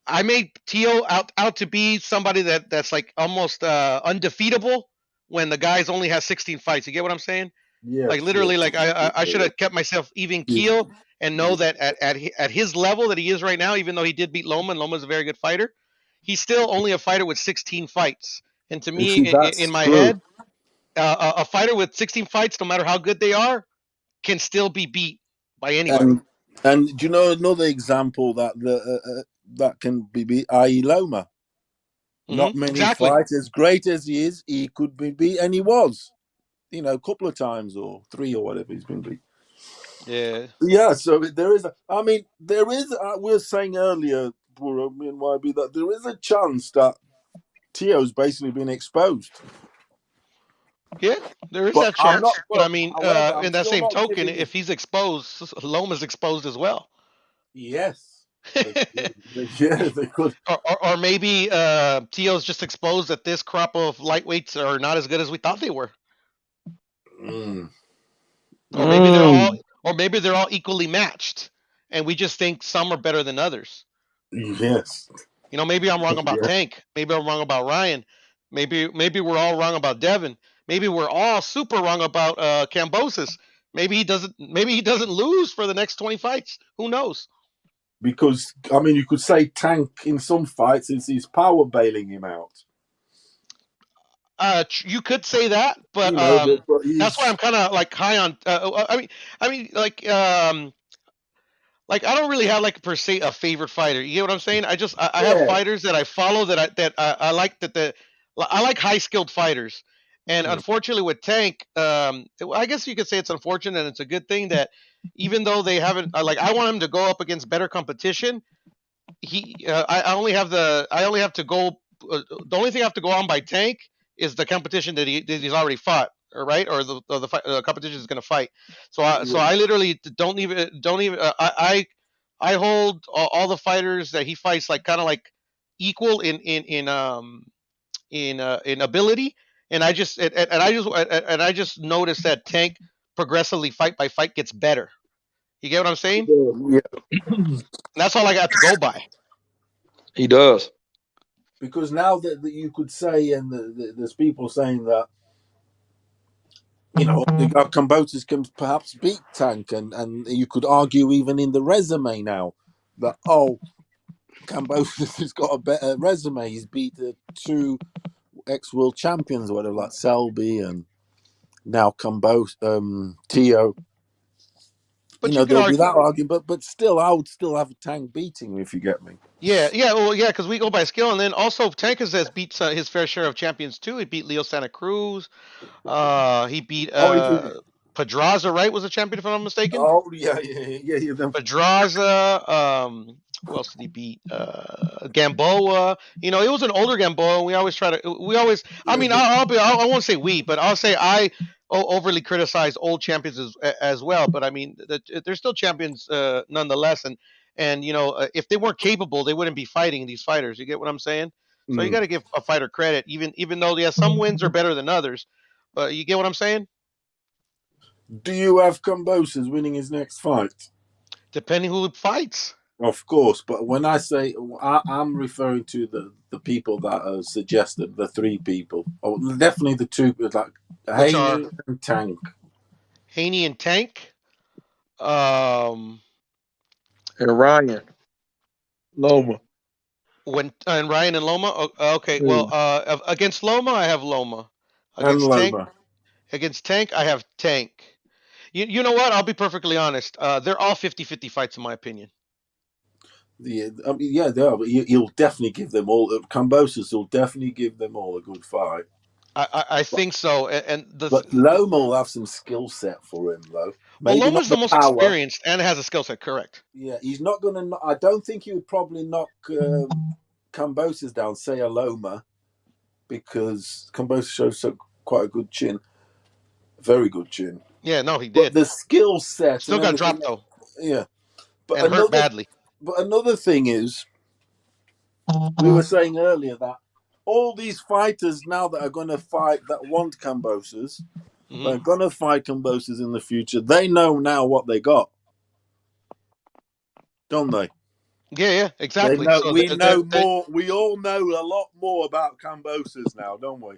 I made Tio out to be somebody that's like almost undefeatable when the guy's only has 16 fights. You get what I'm saying? Like literally, like I should have kept myself even keel and know that at his level that he is right now, even though he did beat Loma and Loma's a very good fighter, he's still only a fighter with 16 fights. And to me, in That's my true. head, a fighter with 16 fights, no matter how good they are, can still be beat by anybody. And do you know another example that can be beat? I.e. Loma. Not many fights. As great as he is, he could be beat, and he was. A couple of times or 3 or whatever he's been beat. Yeah. Yeah. So there is. There is. We were saying earlier, Buro, me and YB, that there is a chance that Tio's basically been exposed. Yeah, there is that chance. But I mean, however, in that same token, if he's exposed, Loma's exposed as well. Yes. They could. Or maybe Tio's just exposed that this crop of lightweights are not as good as we thought they were. Or maybe they're all equally matched, and we just think some are better than others. Yes. Maybe I'm wrong about Tank. Maybe I'm wrong about Ryan. Maybe we're all wrong about Devin. Maybe we're all super wrong about Kambosos. Maybe he doesn't lose for the next 20 fights. Who knows? Because you could say Tank in some fights is his power bailing him out. You could say that, but that's why I'm kind of like high on. Like I don't really have like per se a favorite fighter. You get what I'm saying? I have fighters that I follow that I like I like high skilled fighters. And unfortunately with Tank, I guess you could say it's unfortunate and it's a good thing that even though they haven't I want him to go up against better competition. I only have to go the only thing I have to go on by Tank is the competition that he's already fought, right? Or the competition is going to fight. So I literally don't even I hold all the fighters that he fights like kind of like equal in ability, and I just noticed that Tank progressively fight by fight gets better. You get what I'm saying? Yeah. That's all I got to go by. He does. Because now that you could say, and there's people saying that, Kambosos can perhaps beat Tank, and you could argue even in the resume now that, Kambosos has got a better resume. He's beat the 2 ex-world champions, whatever, like Selby and now Tio. But there'll be that argument, but still, I would still have a Tank beating him, if you get me. Yeah, because we go by skill, and then also Tank has beat his fair share of champions too. He beat Leo Santa Cruz. He beat Pedraza, right? Was a champion, if I'm not mistaken. Oh yeah. Pedraza. Who else did he beat? Gamboa. It was an older Gamboa. We always try to. I won't say we, but I'll say I overly criticize old champions as well. But I mean, they're still champions nonetheless. And if they weren't capable, they wouldn't be fighting these fighters. You get what I'm saying? So you got to give a fighter credit, even though some wins are better than others. But you get what I'm saying? Do you have Kambosos winning his next fight? Depending who fights. Of course, but when I say I'm referring to the people that are suggested, the 3 people. Oh, definitely the 2, like Haney and Tank. Haney and Tank. And Ryan Loma. And Ryan and Loma. Okay, well, against Loma, I have Loma. Against Tank, I have Tank. You know what? I'll be perfectly honest. They're all 50-50 fights, in my opinion. They are. But he'll definitely give them all. Kambosos will definitely give them all a good fight. I think so. But Loma will have some skill set for him, though. Well, Loma's the most experienced and has a skill set, correct? Yeah, he's not going to. I don't think he would probably knock Kambosos down, say a Loma, because Kambosos shows quite a good chin, very good chin. Yeah, no, he But did. the skill set Still and got everything, dropped though. yeah. But And hurt badly. But another thing is, we were saying earlier that all these fighters now that are going to fight, that want Kambosos, they're going to fight Kambosos in the future. They know now what they got, don't they? Yeah, exactly. They know, So we know more. We all know a lot more about Kambosos now, don't we?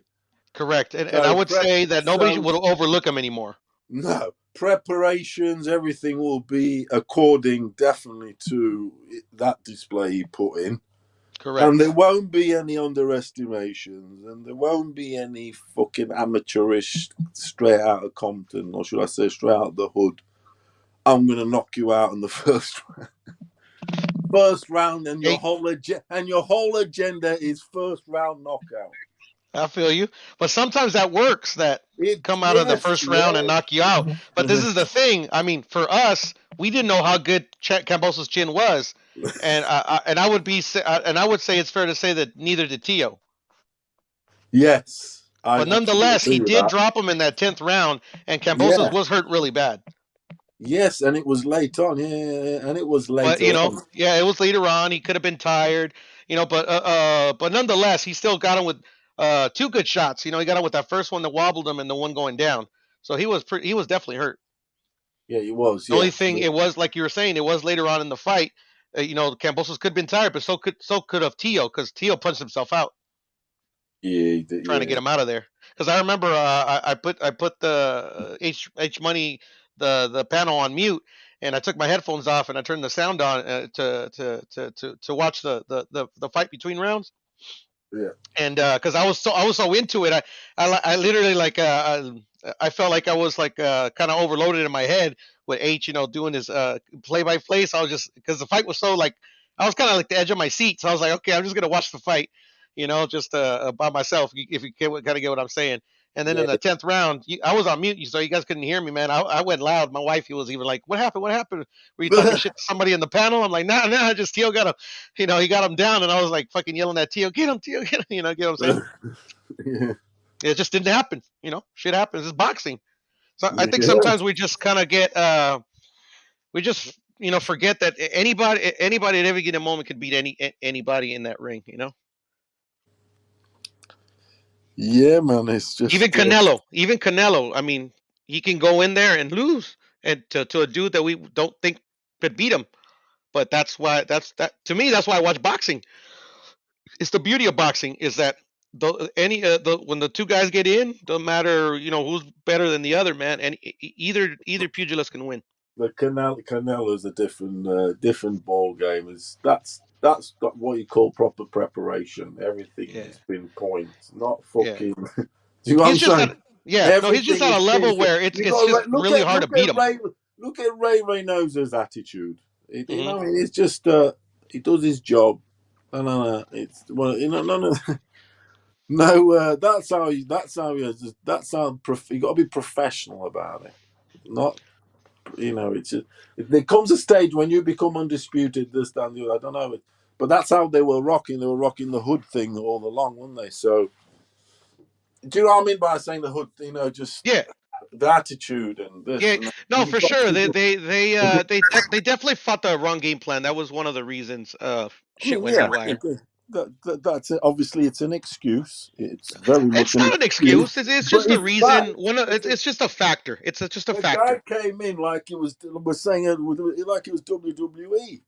correct. And So I would say that nobody would overlook him anymore. No, preparations, everything will be according definitely to that display he put in. Correct. And there won't be any underestimations, and there won't be any fucking amateurish straight out of Compton, or should I say straight out of the hood. I'm gonna knock you out in the first round. First round, and your whole agenda is first round knockout. I feel you, but sometimes that works. That come out of the first round and knock you out. But this is the thing. I mean, for us, we didn't know how good Kambosos' chin was, and I would say it's fair to say that neither did Teo. Yes, but nonetheless, he did drop him in that 10th round, and Kambosos was hurt really bad. Yes, and it was late on. Yeah, and it was later. But on. it was later on. He could have been tired, but nonetheless, he still got him with 2 good shots. He got him with that first one that wobbled him and the one going down. So he was definitely hurt. Yeah, he was. The only thing it was, like you were saying, it was later on in the fight. Kambosos could have been tired, but so could have Teo, because Teo punched himself out. Yeah, he did, trying to get him out of there. Because I remember I put the H Money the panel on mute, and I took my headphones off and I turned the sound on to watch the fight between rounds. Yeah. And because I was so into it, I literally I felt like I was kind of overloaded in my head with H, doing his play by play. So I was just, because the fight was so I was kind of like the edge of my seat. So I was like, okay, I'm just gonna watch the fight, just by myself. If you kind of get what I'm saying. And then in the 10th round, I was on mute, so you guys couldn't hear me, man. I went loud. My wife, was even like, "What happened? What happened? Were you talking shit to somebody in the panel?" I'm like, "Nah, just Teo got him. He got him down." And I was like, fucking yelling at Teo, "Get him, Teo, get him!" Get what I'm saying? Yeah. It just didn't happen. Shit happens. It's boxing. So I think sometimes we just kind of get, we just forget that anybody at every given moment could beat anybody in that ring. Yeah, man, it's just even Canelo. I mean, he can go in there and lose, and to a dude that we don't think could beat him. But that's why to me, that's why I watch boxing. It's the beauty of boxing is that when the 2 guys get in, don't matter who's better than the other, man, and either pugilist can win. The Canelo is a different ball game. That's what you call proper preparation. Everything has been points, not fucking. Do you know what I'm saying? He's just at a level where it's just really hard to beat him. Look at Ray Reynoso's attitude. It's just he does his job. No. It's no. That's how he is. That's how you got to be professional about it. Not. It's just, there comes a stage when you become undisputed, this, that, and the other. I don't know, but that's how they were rocking. They were rocking the hood thing all along, weren't they? So, do you know what I mean by saying the hood? Just the attitude and this. Yeah, and that. No, for sure. They definitely fought the wrong game plan. That was one of the reasons shit went haywire. That's it. Obviously, it's an excuse. It's very much. It's not an excuse. It's just a reason. It's just a factor. It's just a factor. The guy came in like it was saying it like it was WWE.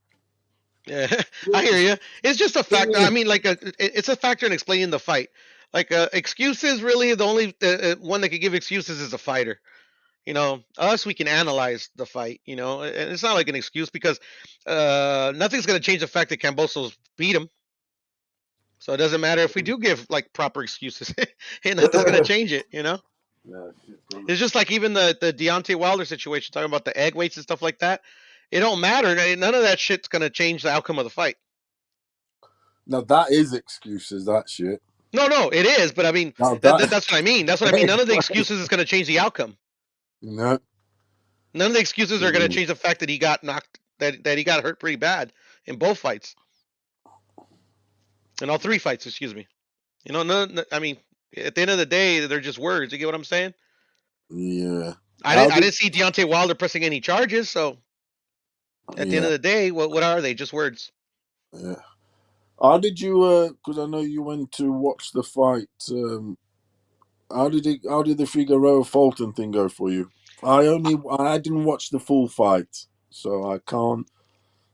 Yeah, I hear you. It's just a factor. I mean, it's a factor in explaining the fight. Excuses, really, the only one that could give excuses is a fighter. Us, we can analyze the fight. And it's not like an excuse because nothing's going to change the fact that Kambosos beat him. So it doesn't matter if we do give proper excuses. Nothing's going to change it. It's just like even the Deontay Wilder situation, talking about the egg weights and stuff like that. It don't matter. None of that shit's going to change the outcome of the fight. Now that is excuses. That shit. No, it is. But I mean, that's what I mean. That's what I mean. None of the excuses is going to change the outcome. No. None of the excuses are going to change the fact that he got knocked, that he got hurt pretty bad in both fights. In all 3 fights, excuse me. You know, no, I mean, at the end of the day, they're just words. You get what I'm saying? Yeah. I didn't see Deontay Wilder pressing any charges, so at the end of Yeah. the day, what are they? Just words. Yeah. How did you? Because I know you went to watch the fight. How did the Figueroa Fulton thing go for you? I didn't watch the full fight, so I can't.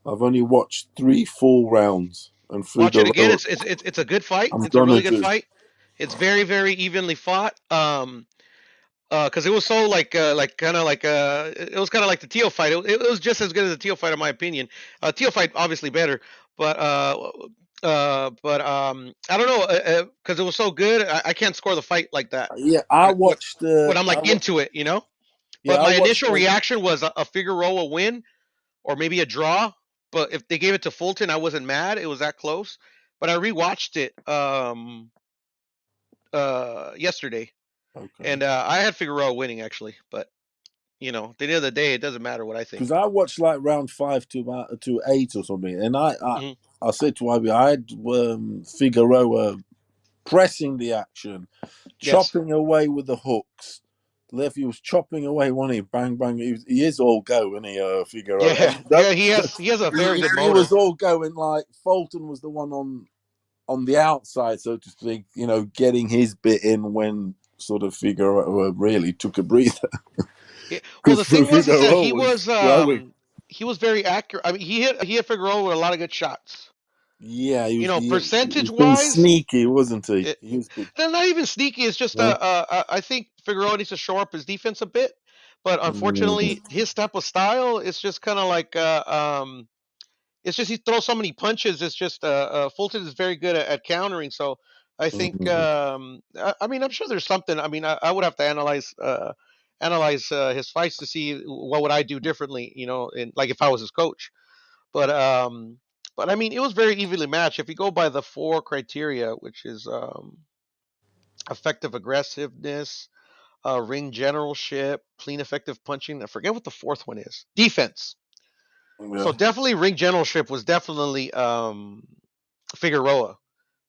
I've only watched 3 full rounds, and Watch it again. Figueroa. It's a good fight. I'm It's a gonna really good do. fight. It's very, very evenly fought. Because it was so like kind of like it was kind of like the Teo fight. It was just as good as the Teo fight in my opinion. Teo fight obviously better, but I don't know because it was so good. I can't score the fight like that. Yeah, I watched. When I'm like into it, you know. Yeah, But I my watched. initial reaction was a Figueroa win or maybe a draw. But if they gave it to Fulton, I wasn't mad. It was that close. But I rewatched it yesterday. Okay. And I had Figueroa winning actually, but you know, at the end of the day, it doesn't matter what I think. Because I watched like round 5 to 8 or something, and I said to Ivy, I had Figueroa pressing the action, chopping away with the hooks. Left, he was chopping away, wasn't he? Bang bang. He is all go, isn't he, Figueroa? Yeah, he has a very good motor. He was all going. Like Fulton was the one on the outside, so to speak. You know, getting his bit in when sort of Figueroa really took a breather. Yeah. Well, the thing was is that he throwing. he was very accurate. I mean, he hit Figueroa with a lot of good shots. Yeah, he was. You know, percentage Being wise, sneaky, wasn't he? He was big. They're not even sneaky. It's just I think Figueroa needs to shore up his defense a bit. But unfortunately, his type of style is just kind of like it's just he throws so many punches. It's just Fulton is very good at countering. So I think I mean I'm sure there's something. I mean I would have to analyze his fights to see what would I do differently. You know, in, like if I was his coach. But I mean it was very evenly matched. If you go by the 4 criteria, which is effective aggressiveness, ring generalship, clean effective punching. I forget what the 4th one is. Defense. Yeah. So definitely ring generalship was definitely Figueroa,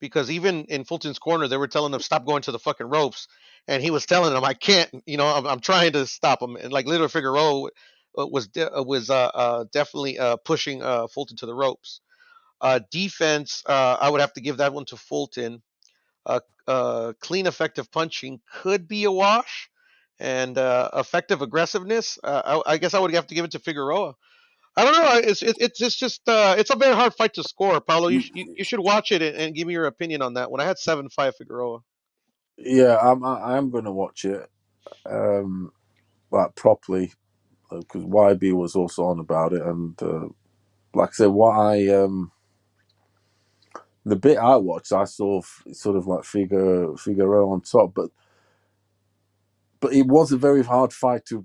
because even in Fulton's corner they were telling him stop going to the fucking ropes, and he was telling them I can't. You know, I'm trying to stop him, and like little Figueroa was definitely pushing Fulton to the ropes. Defense, I would have to give that one to Fulton. Clean effective punching could be a wash, and effective aggressiveness. I guess I would have to give it to Figueroa. I don't know. It's just it's a very hard fight to score, Paulo. You should watch it and give me your opinion on that one. I had 7-5 Figueroa. Yeah, I'm gonna watch it, like properly, because YB was also on about it, and like I said, the bit I watched, I saw sort of like Figueroa on top, but it was a very hard fight to.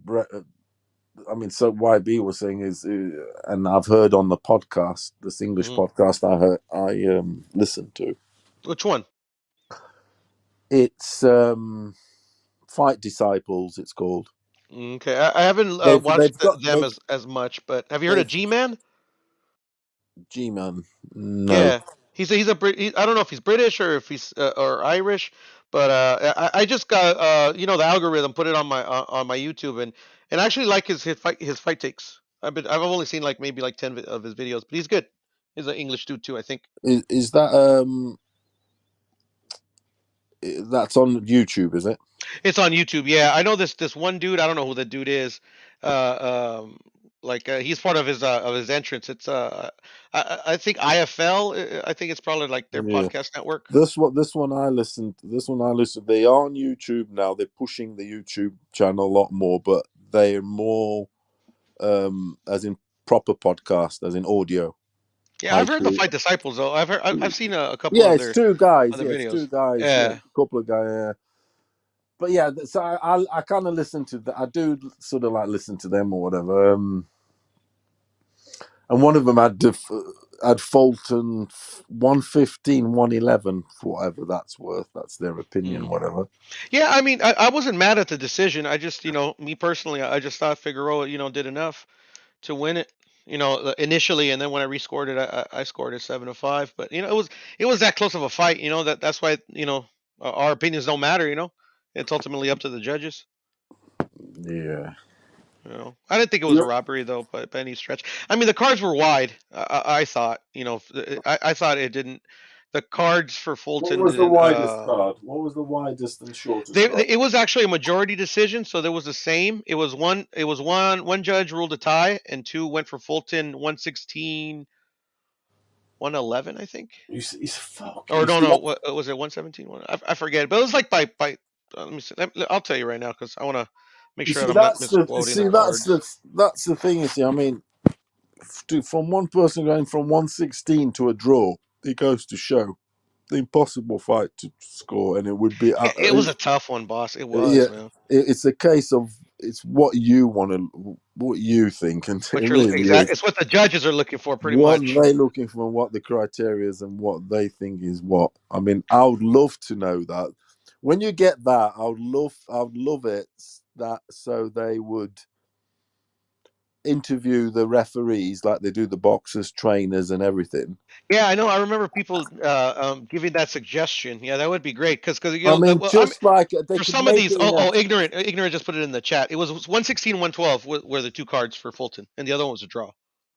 I mean, so YB was saying is, and I've heard on the podcast, this English podcast I listened to. Which one? It's Fight Disciples. It's called. Okay, I haven't watched them as much, but have you heard of G-Man? G-Man, no. Yeah, he's a I don't know if he's British or if he's or Irish, but I just got you know, the algorithm put it on my YouTube, and I actually like his fight takes. I've only seen like maybe like 10 of his videos, but he's good. He's an English dude too, I think. Is that that's on YouTube, is it? It's on YouTube. Yeah, I know this one dude. I don't know who the dude is. He's part of his entrance. It's I think IFL. I think it's probably like their podcast network. This one I listened. They are on YouTube now. They're pushing the YouTube channel a lot more, but they're more as in proper podcast, as in audio. Yeah, I've heard the Fight Disciples though. I've seen a couple. Yeah, of their it's 2 guys. other Yeah, videos. it's 2 guys. Yeah, a couple of guys. But yeah, so I kind of listen to that. I do sort of like listen to them or whatever. And one of them had Fulton 115, 111 for whatever that's worth. That's their opinion, whatever. Yeah, I mean, I wasn't mad at the decision. I just, you know, me personally, I just thought Figueroa, you know, did enough to win it. initially, and then when I rescored it, I scored it 7-5. But it was that close of a fight. That's why our opinions don't matter. It's ultimately up to the judges. Yeah. I didn't think it was a robbery though, by any stretch. I mean, the cards were wide. I thought. I thought it didn't. The cards for What Fulton was the didn't. widest card? What was the widest and shortest card? It was actually a majority decision, so there was the same. It was one judge ruled a tie, and two went for Fulton. 116, 111, I think. Or no, what was it? 117. I forget, but it was like by. Let me see. I'll tell you right now because I want to make sure that I'm not misquoting the cards. That's the thing. You see, I mean, from one person going from 116 to a draw, it goes to show the impossible fight to score, and it would be. It was a tough one, boss. It was, Yeah, man. it's a case of it's what you want to, what you think, and it really is. It's what the judges are looking for, pretty What much. they looking for, and what the criteria is, and what they think is what. I mean, I would love to know that. When you get that, I would love it that so they would interview the referees like they do the boxers, trainers, and everything. Yeah, I know. I remember people giving that suggestion. Yeah, that would be great because I mean, like they for could some of make these. it Ignorant just put it in the chat. It was 116, 112 were the two cards for Fulton, and the other one was a draw.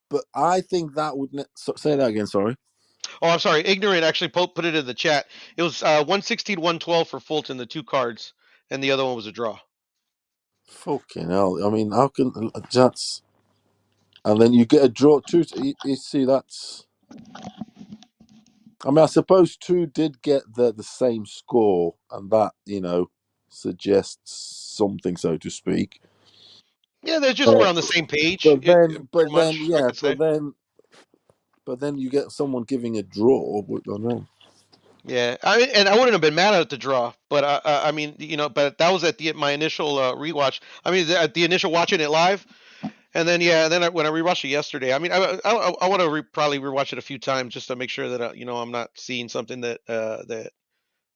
But I think that would say that again. Sorry. Oh, I'm sorry. Ignorant actually put it in the chat. It was 116, 112 for Fulton, the two cards, and the other one was a draw. Fucking hell! I mean, how can that's? And then you get a draw too. You see, that's. I mean, I suppose two did get the same score, and that suggests something, so to speak. Yeah, they just were on the same page. But then you get someone giving a draw. I don't know. Yeah, I wouldn't have been mad at the draw, but I mean, but that was at my initial rewatch. I mean, at the initial watching it live, and then when I rewatched it yesterday, I mean, I want to probably rewatch it a few times just to make sure that I'm not seeing something that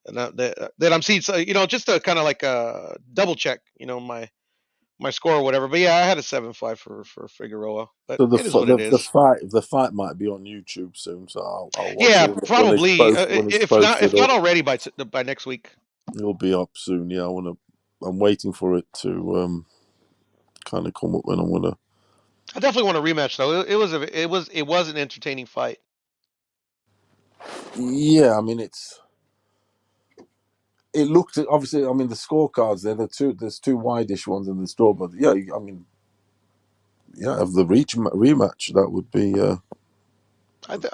I'm seeing, just to kind of like double check, my score or whatever. But yeah, I had a 7-5 for Figueroa, but So it is what it is. the fight might be on YouTube soon, so I'll watch Yeah, it probably. when it's If not already by next week. It'll be up soon. Yeah, I'm waiting for it to kind of come up when I'm gonna. I definitely want a rematch though. It was an entertaining fight. Yeah, I mean it looked obviously. I mean the scorecards there's two wideish ones in the store, but yeah, I mean, yeah, of the rematch that would be. Do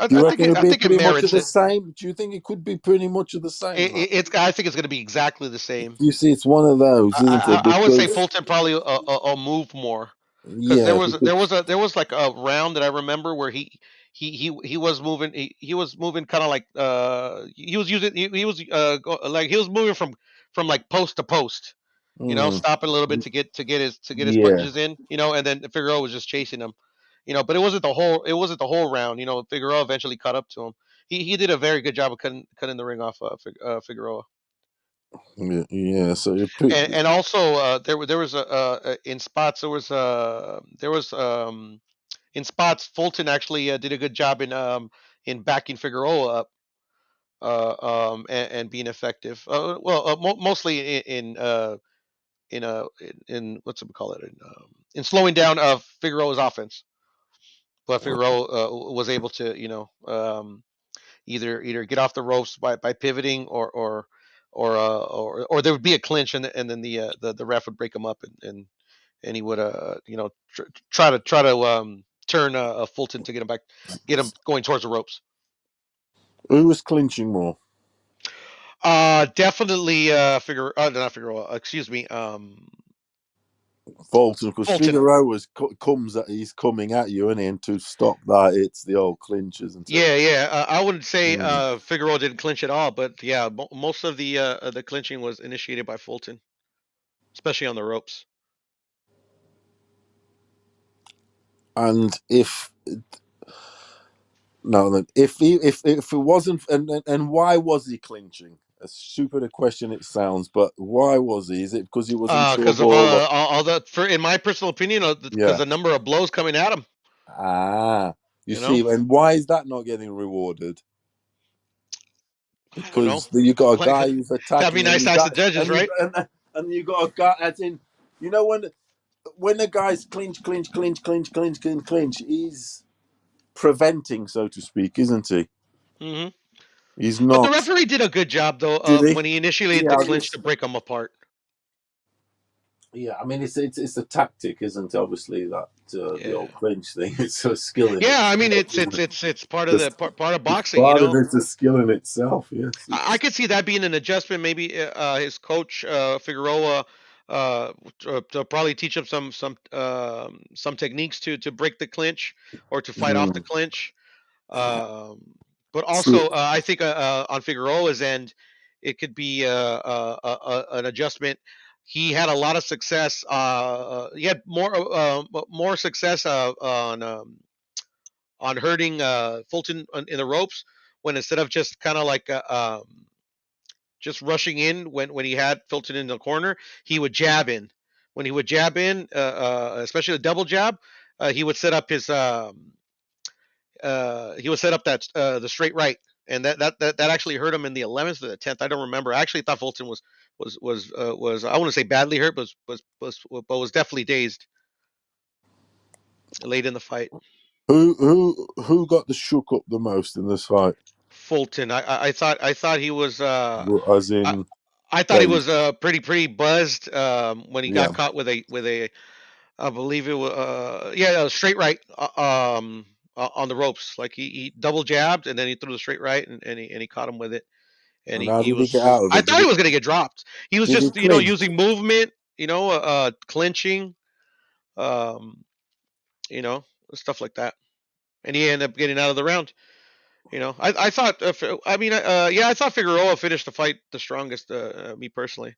you reckon it'll be pretty much of the same? Do you think it could be pretty much of the same? I think it's going to be exactly the same. You see, it's one of those, isn't it? I would say Fulton probably a move more. Because there was like a round that I remember where he was moving he was moving kind of like he was moving from like post to post, stopping a little bit to get his punches in, and then Figueroa was just chasing him, but it wasn't the whole round. Figueroa eventually caught up to him. He did a very good job of cutting the ring off Figueroa. Yeah, so and also there was in spots in spots Fulton actually did a good job in backing Figueroa up and being effective. Mostly in what's it call it in slowing down of Figueroa's offense, but Figueroa was able to either get off the ropes by pivoting or there would be a clinch and then the ref would break him up and he would try to turn Fulton to get him going towards the ropes. Who was clinching more? Definitely not Figueroa. Excuse me. Fulton, because Figueroa he's coming at you, and to stop that, it's the old clinches. I wouldn't say Figueroa didn't clinch at all, but yeah, most of the clinching was initiated by Fulton, especially on the ropes. And if it wasn't, and why was he clinching? A stupid a question it sounds, but why was he? Is it because he wasn't sure? Because of all the, in my personal opinion, because the number of blows coming at him. You see, and why is that not getting rewarded? I don't know. Because you got a guy who's attacking. That'd be nice to ask the judges, right? And you got a guy, as in, when the guys clinch, he's preventing, so to speak, isn't he? Mm-hmm. He's But the not. referee did a good job, though, when he initiated the clinch to break them apart. Yeah, I mean, it's a tactic, isn't it? Obviously, that the old clinch thing. It's a skill in it. Yeah, I mean, it's part of part of boxing. Part of it's a skill in itself. Yes, I could see that being an adjustment. Maybe his coach Figueroa to probably teach him some techniques to break the clinch or to fight off the clinch. But also, I think on Figueroa's end, it could be an adjustment. He had a lot of success. He had more success on hurting Fulton in the ropes when instead of just kind of like just rushing in when he had Fulton in the corner, he would jab in. When he would jab in, especially the double jab, he would set up that the straight right, and that actually hurt him in the 11th or the 10th. I don't remember. I actually thought Fulton was I want to say badly hurt, but was definitely dazed late in the fight. Who got the shook up the most in this fight? Fulton. I thought he was as in. I thought he was pretty buzzed when he got caught with a I believe it was a straight right on the ropes. Like he double jabbed and then he threw the straight right and he caught him with it. And he was. Get out of it? I thought he was gonna get dropped. He was just using movement, clinching, stuff like that, and he ended up getting out of the round. I thought. I thought Figueroa finished the fight the strongest. Me personally.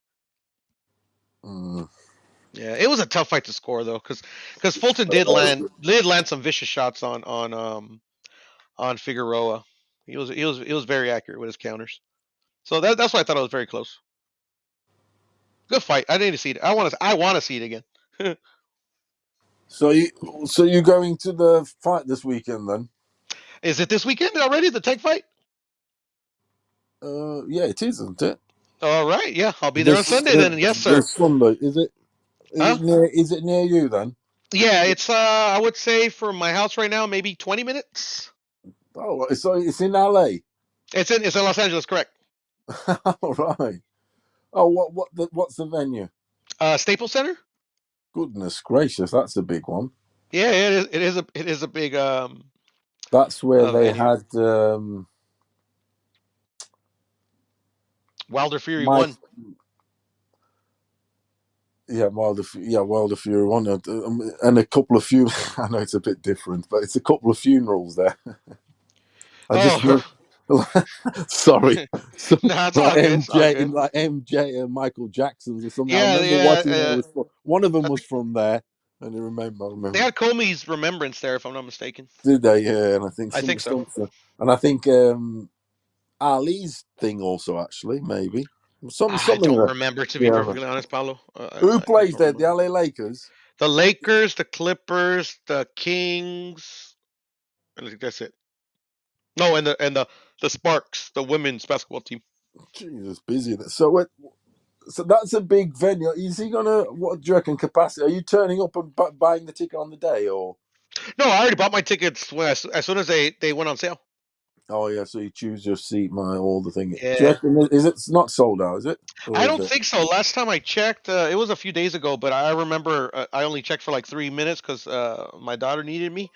Yeah, it was a tough fight to score though, because Fulton did land some vicious shots on Figueroa. He was very accurate with his counters. So that's why I thought it was very close. Good fight. I need to see it. I want to see it again. So you're going to the fight this weekend then? Is it this weekend already? The tech fight? Yeah, it is, isn't it? All right. Yeah, I'll be there on Sunday then. Yes, sir. This Sunday, is it? Is it near you then? Yeah, it's I would say from my house right now, maybe 20 minutes. Oh, so it's in LA. It's in Los Angeles, correct? All right. Oh, what's the venue? Staples Center. Goodness gracious, that's a big one. Yeah, it is a big. That's where they had Wilder Fury 1. Yeah, Wilder Fury 1, and a couple of I know it's a bit different, but it's a couple of funerals there. Sorry. No, it's all good. MJ and Michael Jackson's or something. I remember watching it. One of them was from there, and I remember. They had Comey's remembrance there, if I'm not mistaken. Did they? Yeah, and I think so. And I think Ali's thing also, actually, maybe. I don't remember, to be perfectly honest, Paulo. Who plays there? The LA Lakers? The Lakers, the Clippers, the Kings. I think that's it. No, and the Sparks, the women's basketball team. Jesus, busy. So that's a big venue. Is he gonna? What do you reckon capacity? Are you turning up and buying the ticket on the day, or? No, I already bought my tickets as soon as they went on sale. Oh yeah, so you choose your seat, all the thing. Yeah. Do you reckon, it's not sold out, is it? I don't think so. Last time I checked, it was a few days ago, but I remember I only checked for like 3 minutes because my daughter needed me.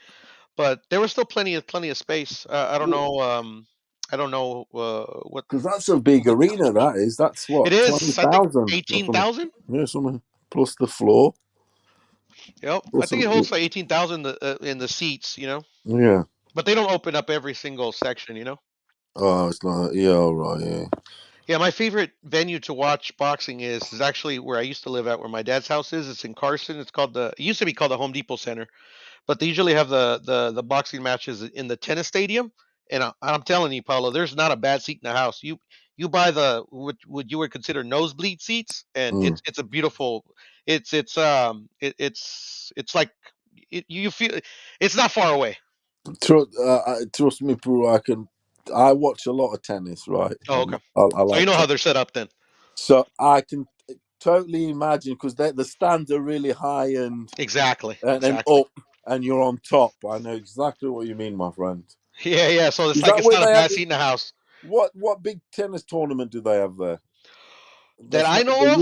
But there was still plenty of space. I don't know. I don't know what. Because that's a big arena. That is. That's what. It is. 20,000. 18,000. Yeah, something plus the floor. Yep, I think it holds like 18,000 in the seats. Yeah. But they don't open up every single section. Oh, it's not. Yeah, all right. Yeah. Yeah, my favorite venue to watch boxing is actually where I used to live at, where my dad's house is. It's in Carson. It used to be called the Home Depot Center, but they usually have the boxing matches in the tennis stadium. And I'm telling you, Paulo, there's not a bad seat in the house. You buy what you would consider nosebleed seats, and it's a beautiful. It's like you feel it's not far away. Trust me, bro. I watch a lot of tennis, right? Oh, okay. I So like you know how tennis. they're set up then. So I can totally imagine because the stands are really high and exactly up, and you're on top. I know exactly what you mean, my friend. Yeah. So Is it's that where not a they have bad seat in the house what big tennis tournament do they have there? that That's I not know of.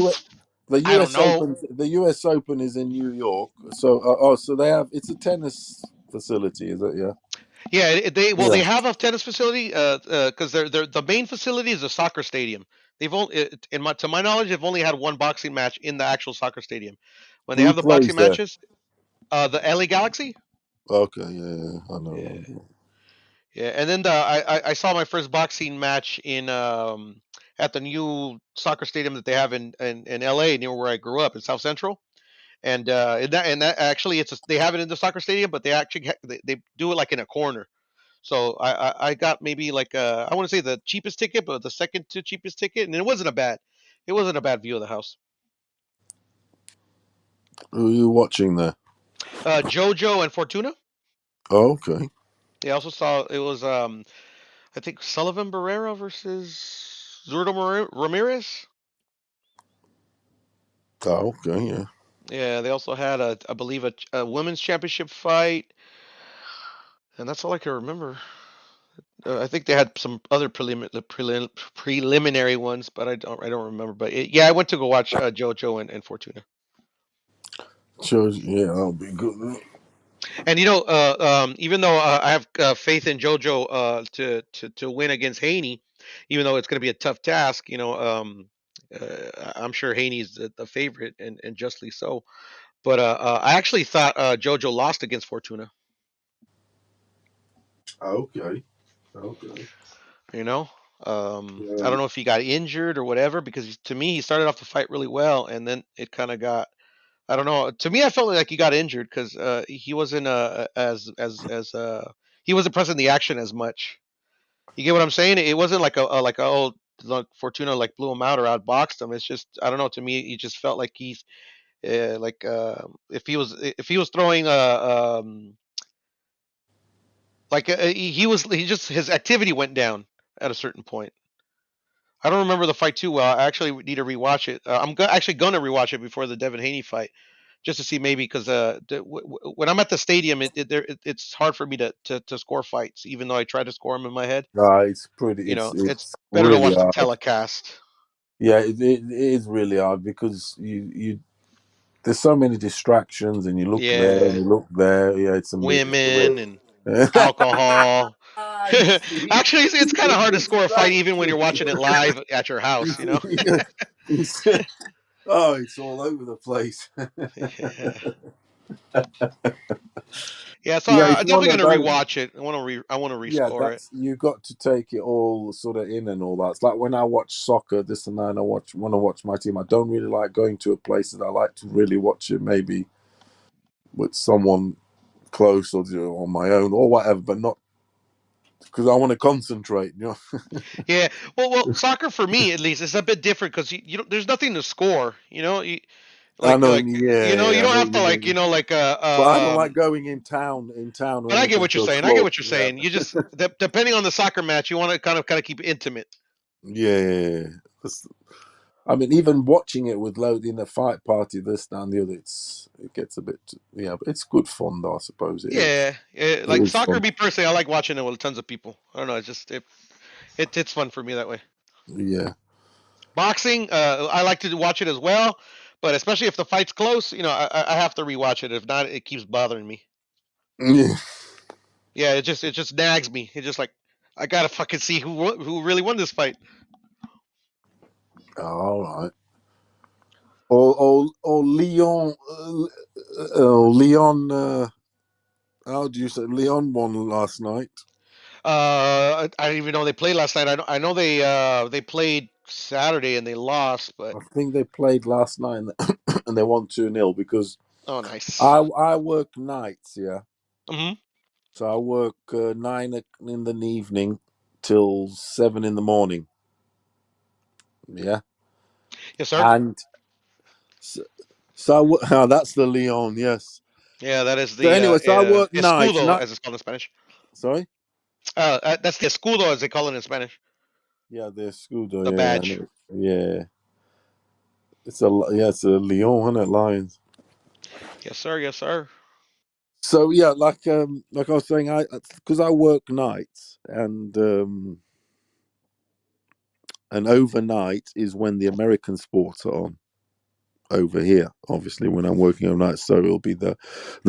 the I don't US know. Open. The US Open is in New York. So so they have it's a tennis facility, is it? Yeah. Yeah, they Yeah. have a tennis facility because they're the main facility is a soccer stadium. They've only to my knowledge they've only had one boxing match in the actual soccer stadium. When they Who have the boxing plays there? matches, the LA Galaxy. Okay, yeah, I know. Yeah, and then I saw my first boxing match in at the new soccer stadium that they have in LA near where I grew up in South Central. And that actually they have it in the soccer stadium, but they actually they do it like in a corner. So I got maybe like I want to say the cheapest ticket, but the second to cheapest ticket, and it wasn't a bad view of the house. Who are you watching there? JoJo and Fortuna. Oh, okay. They also saw it was I think Sullivan Barrera versus Zurdo Ramirez. Oh, okay, yeah. Yeah, they also had I believe a women's championship fight, and that's all I can remember. I think they had some other preliminary ones, but I don't remember. But yeah, I went to go watch JoJo and Fortuna. Yeah, that'll be good. And even though I have faith in JoJo to win against Haney, even though it's going to be a tough task, I'm sure Haney's the favorite and justly so. But I actually thought JoJo lost against Fortuna. Okay. You know, I Yeah. don't know if he got injured or whatever, because to me he started off the fight really well, and then it kind of got. I don't know. To me, I felt like he got injured because he wasn't as he wasn't pressing the action as much. You get what I'm saying? It wasn't like like Fortuna like blew him out or outboxed him. It's just I don't know. To me, he just felt like he's if he was throwing he just his activity went down at a certain point. I don't remember the fight too well. I actually need to rewatch it. Actually going to rewatch it before the Devin Haney fight, just to see maybe because when I'm at the stadium, it's hard for me to score fights, even though I try to score them in my head. It's pretty. It's It's better to really watch the hard. telecast. Yeah, it is really hard because you there's so many distractions, and you look there and Yeah, you look there. Yeah, it's a women and bit. alcohol. You see, Actually, it's kind of hard to score a fight even when you're watching it distraction. live at your house. Oh, it's all over the place. Yeah, so Yeah, I'm it's one definitely of gonna those. rewatch it. I want to Yeah, rescore it. that's you got to take it all sort of in and all that. It's like when I watch soccer, this and that, and want to watch my team. I don't really like going to a place that I like to really watch it, maybe with someone close or on my own or whatever, but not because I want to concentrate. Yeah, well, soccer for me at least is a bit different because you don't, there's nothing to score. I know, You yeah, I don't know have what to you mean. But I don't like going in town or But I get anything what you're to a saying. I get club. what you're Yeah, saying. You just depending on the soccer match, you want to kind of keep it intimate. yeah. I mean, even watching it with load in a fight party, this, that, and the other, it gets a bit, but it's good fun, though, I suppose it is. Yeah, It like is soccer. fun. Me personally, I like watching it with tons of people. I don't know. It's just it's fun for me that way. Yeah. Boxing, I like to watch it as well, but especially if the fight's close, I have to rewatch it. If not, it keeps bothering me. Yeah. Yeah, it just nags me. It's just like I gotta fucking see who really won this fight. All right. Or Leon, Leon. How do you say Leon won last night? I didn't even know they played last night. I know they played Saturday and they lost, but I think they played last night and they won 2-0 because oh, nice. I work nights, yeah. Mm-hmm. So I work 9 in the evening till 7 in the morning. Yeah. Yes, sir. And so that's the Leon, yes. Yeah, that is So the anyway, so I work nights. escudo, Not as it's called in Spanish. sorry. That's the escudo, as they call it in Spanish. Yeah, the escudo. The Yeah, I badge. know. Yeah. It's a Leon, isn't it? Lions. Yes, sir. Yes, sir. So yeah, like I was saying, because I work nights and overnight is when the American sports are on over here. Obviously, when I'm working overnight, so it'll be the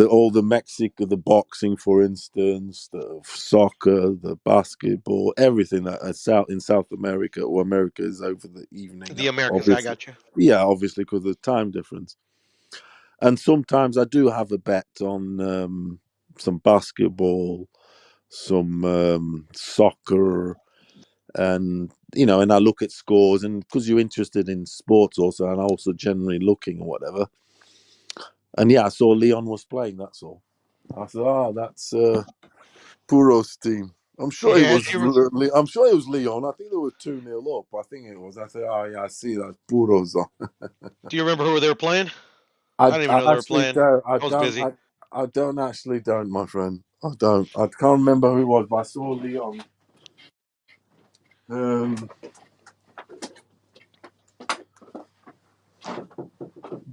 all the Mexico, the boxing, for instance, the soccer, the basketball, everything that in South America or America is over the evening. The Americans, I Obviously, got you. yeah, obviously because of the time difference. And sometimes I do have a bet on some basketball, some soccer, and and I look at scores, and because you're interested in sports also, and also generally looking or whatever. And yeah, I saw Leon was playing. That's all. I thought, that's Puro's team. I'm sure it Yeah, was. I'm sure it was Leon. I think they were 2-0 up. I think it was. I said, oh yeah, I see that Puro's on. Do you remember who they were playing? I I don't even know they were actually playing. don't. I was busy. I don't actually don't, my friend. I don't. I can't remember who it was, but I saw Leon.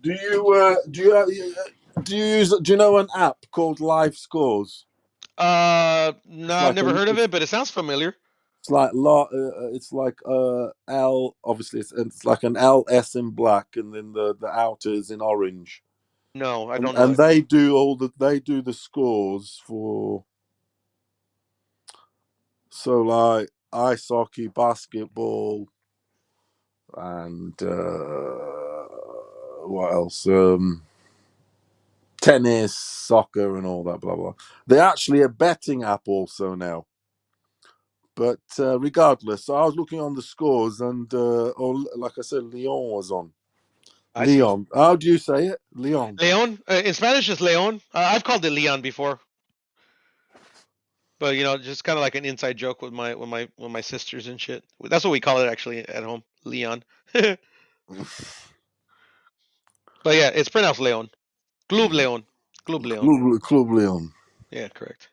Do you know an app called Live Scores? No, I've never heard of it, but it sounds familiar. It's like L. Obviously, it's like an LS in black, and then the outer is in orange. No, I don't know And it. they do the scores for. So like ice hockey, basketball, and what else? Tennis, soccer, and all that. Blah blah. They're actually a betting app also now. But regardless, so I was looking on the scores, and like I said, Leon was on. Leon. How do you say it? Leon. Leon. In Spanish, it's Leon. I've called it Leon before. But just kind of like an inside joke with my sisters and shit. That's what we call it actually at home, Leon. But yeah, it's pronounced Leon. Club Leon. Club Leon. Club Leon. Yeah, correct.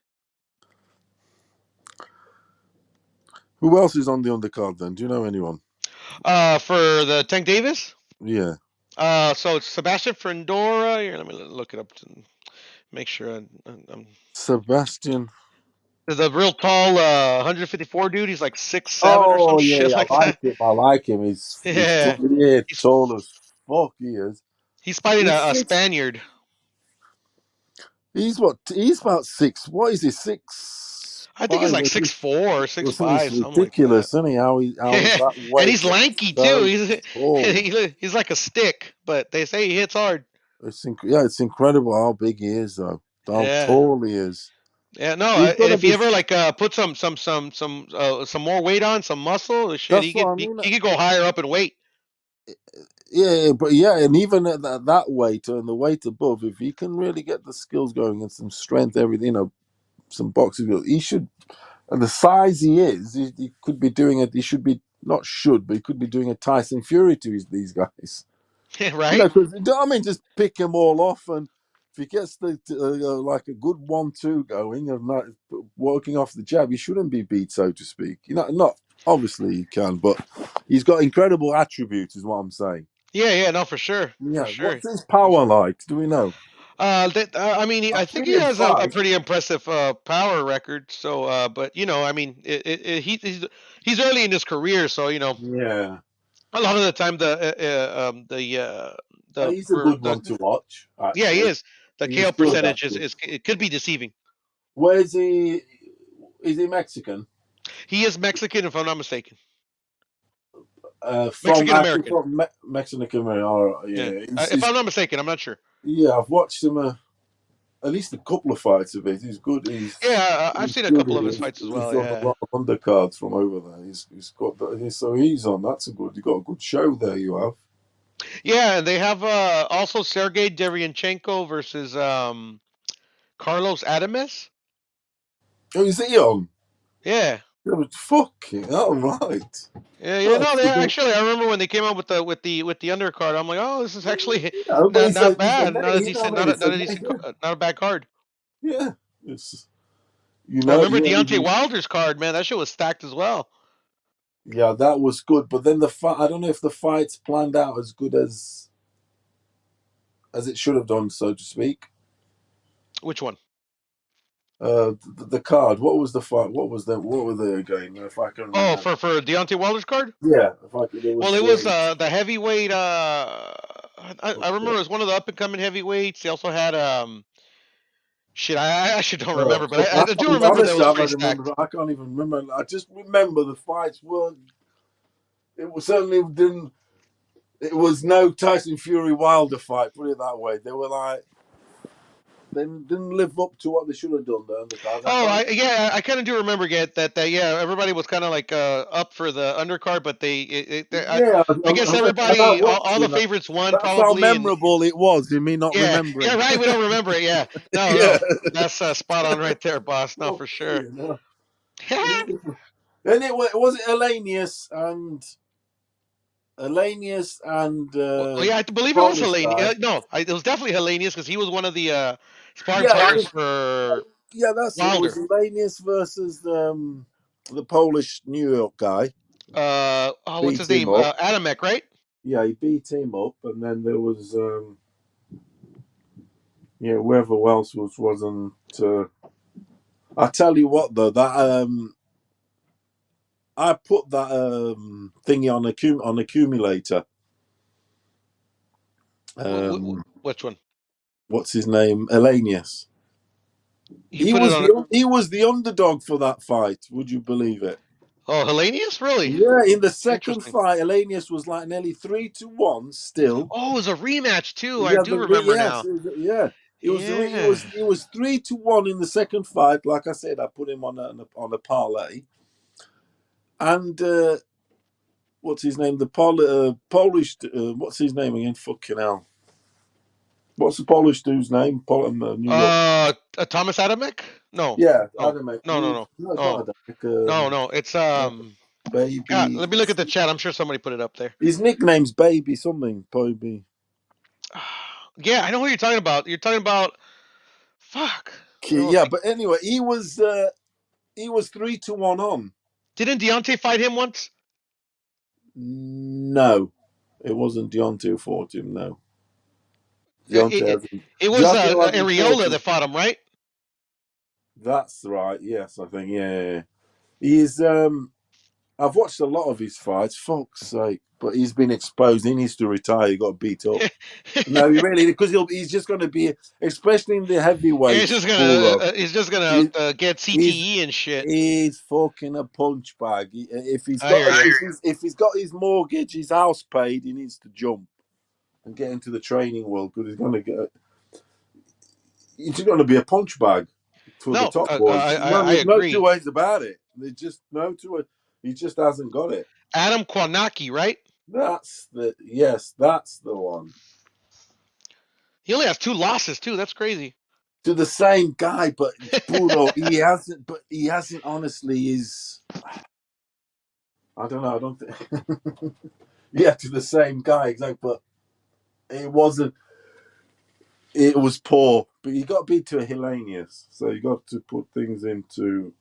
Who else is on the undercard then? Do you know anyone? For the Tank Davis? Yeah. So it's Sebastian Frondora. Here, let me look it up to make sure I'm Sebastian. The real tall 154 dude. He's like 6'7" or some shit like that. I like him. He's tall as fuck. He is. He's fighting a Spaniard. He's what? He's about 6. What is he? 6? I think he's like 6'4" or 6'5", something ridiculous, like that. Isn't he? How is that weight? And he's lanky too. He's like a stick, but they say he hits hard. It's incredible how big he is, though. How tall he is. Yeah, no. If he ever put some more weight on, some muscle, shit, he could go higher up in weight. Yeah, and even at that weight and the weight above, if he can really get the skills going and some strength, everything, some boxing, he should. And the size he is, he could be doing it. He should be but he could be doing a Tyson Fury to these guys. Right? Because just pick them all off, and if he gets like a good 1-2 going and not working off the jab, he shouldn't be beat, so to speak. Not obviously he can, but he's got incredible attributes, is what I'm saying. Yeah, no, for sure. Yeah, for sure. What's his power like? Do we know? I think he has a pretty impressive power record. So, but he's early in his career, so Yeah. A lot of the time, he's a good one to watch. Actually. Yeah, he is. The KO percentage it could be deceiving. Where is he? Is he Mexican? He is Mexican, if I'm not mistaken. Mexican American. Mexican American. All right, yeah. If I'm not mistaken, I'm not sure. Yeah, I've watched him at least a couple of fights of it. He's good. I've seen a couple of his fights as well. He's on a lot of undercards from over there. He's got that. So he's on. That's you got a good show there. You have. Yeah, and they have also Sergey Derevyanchenko versus Carlos Adames. Oh, is he on? Yeah. Fucking all right. Yeah, no, they actually. I remember when they came out with the undercard. I'm like, oh, this is actually but not bad, not a you know decent, what I mean? not a bad card. Yeah, it's I remember you Deontay only Wilder's card, man. That shit was stacked as well. yeah, that was good. But then the fight, I don't know if the fight's planned out as good as it should have done, so to speak. Which one? The card. What was the fight? What were they again? If I can Oh, remember. for Deontay Wilder's card? Yeah, if I could. It was. Well, it was the heavyweight. I remember it was one of the up and coming heavyweights. They also had shit. I actually don't remember, but I do remember that was pretty stacked. I can't even remember. I just remember the fights weren't. It was certainly didn't. It was no Tyson Fury Wilder fight. Put it that way. They were like. They didn't live up to what they should have done. The undercard. I kind of do remember that. Yeah, everybody was kind of like up for the undercard, but I guess everybody, all the favorites won. That's probably. how memorable it was. In me not remembering. Yeah, right. We don't remember it. Yeah, no, that's spot on right there, boss. No, for sure. Then it was Elenius and. I believe it was Hellenius. No, it was definitely Hellenius because he was one of the sparring partners for. Yeah, that's Wilder. It. It was Elenius versus the Polish New York guy. What's his name? Adamek, right? Yeah, he beat him up, and then there was whoever else wasn't. I tell you what, though, that I put that thingy on accumulator. Which one? What's his name? Elenius. He was the underdog for that fight. Would you believe it? Oh, Hellenius, really? Yeah, in the second fight, Hellenius was like nearly 3-1 still. Oh, it was a rematch too. I do remember now. It was 3-1 in the second fight. Like I said, I put him on a parlay. And what's his name? The Polish. What's his name again? Fucking hell. What's the Polish dude's name? New York. Thomas Adamek? No. Yeah, Adamek. No. No, it's Baby. God, let me look at the chat. I'm sure somebody put it up there. His nickname's Baby something. Baby. Yeah, I know who you're talking about. You're talking about. Fuck. Yeah, but anyway, he was 3-1 on. Didn't Deontay fight him once? No, it wasn't Deontay who fought him. No. It was Areola that fought him, right? That's right. Yes, I think. Yeah. He's. I've watched a lot of his fights. Fuck's sake! But he's been exposed. He needs to retire. He got beat up. No, he really because he's just going to be, especially in the heavyweight. He's just gonna get CTE and shit. He's fucking a punch bag. If he's got his mortgage, his house paid, he needs to jump and get into the training world because he's going to get. He's going to be a punch bag for the top boys. There's no two ways about it. There's just no two ways. He just hasn't got it. Adam Kwanaki, right? That's the one. He only has 2 losses too. That's crazy. To the same guy, but Bruno, he hasn't. But he hasn't. Honestly, is. I don't know. I don't think. Yeah, to the same guy, exactly. But it wasn't. It was poor, but he got beat to a Hellenius, so you got to put things into.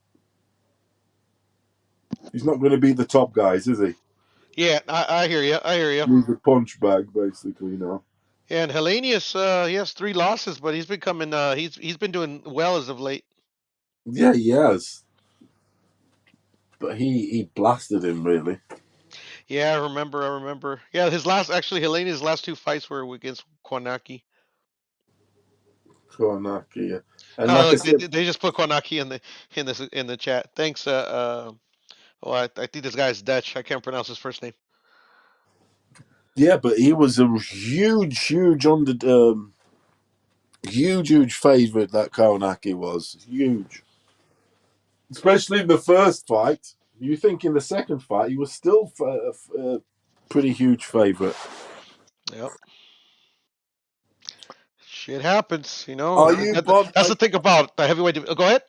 He's not going to be the top guys, is he? Yeah, I hear you. He's a punch bag, basically, you know. Yeah, and Hellenius, he has 3 losses, but he's been coming. He's been doing well as of late. Yeah, he has. But he blasted him really. Yeah, I remember. Yeah, Hellenius' last 2 fights were against Kwanaki. Yeah. And look, they just put Kwanaki in the chat. Thanks. I think this guy's Dutch. I can't pronounce his first name. Yeah, but he was a huge favorite. That Kwanaki was huge, especially in the first fight. You think in the second fight he was still a pretty huge favorite. Yep. Shit happens, you know. That's the thing about the heavyweight. Go ahead.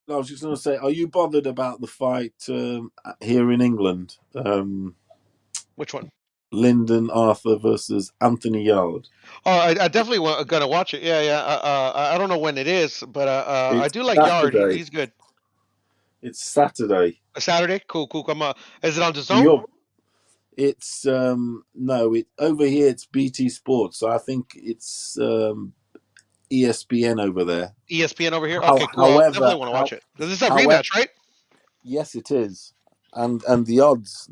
I was just going to say, are you bothered about the fight here in England? Which one? Lyndon Arthur versus Anthony Yard. Oh, I definitely gonna watch it. Yeah. I don't know when it is, but I It's do like Yard. Saturday. He's good. It's Saturday. A Saturday? Cool. Come on. Is it on the zone? Yup. It's no, it over here it's BT Sports. So I think it's ESPN over there. ESPN over here. Okay, cool. I definitely want to watch it. This is a rematch, right? Yes, it is. And the odds,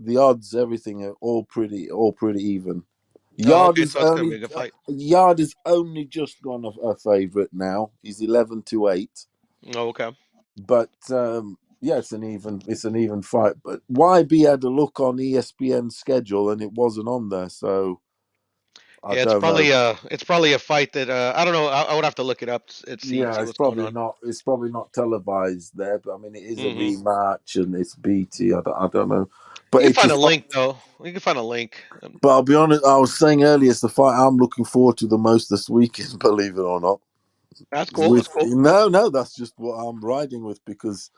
everything are all pretty even. Yard Okay, is so it's gonna be a good fight. Yard is only just gone a favorite now. He's 11-8. Oh, okay. But yeah, it's an even fight. But YB had a look on ESPN's schedule and it wasn't on there, so I Yeah, don't know. it's probably a fight that I don't know. I would have to look it up and see Yeah, what's going on. it's probably not televised there, but I mean it is a Mm-hmm. rematch and it's BT. I don't know. But You can it's find a a fight. link though. You can find a link. But I'll be honest, I was saying earlier, it's the fight I'm looking forward to the most this weekend, believe it or not. That's cool. That's cool. No, that's just what I'm riding with because,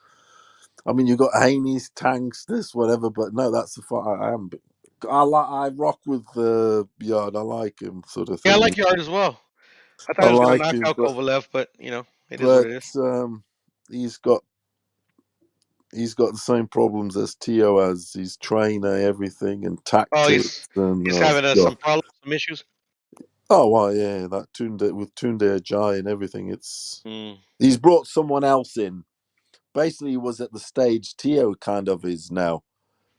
I mean, you got Haney's, Tanks, this, whatever, but no, that's the fight I am. I rock with Yard. I like him, sort of thing. Yeah, I like Yard as well. I thought I he was gonna like knock him, out but Kovalev, but it is what it is. he's got the same problems as Tio has. His trainer, everything, and tactics, and he's having some problems, some issues. Oh well, yeah, that Tunde Ajayi and everything. He's brought someone else in. Basically, he was at the stage Tio kind of is now.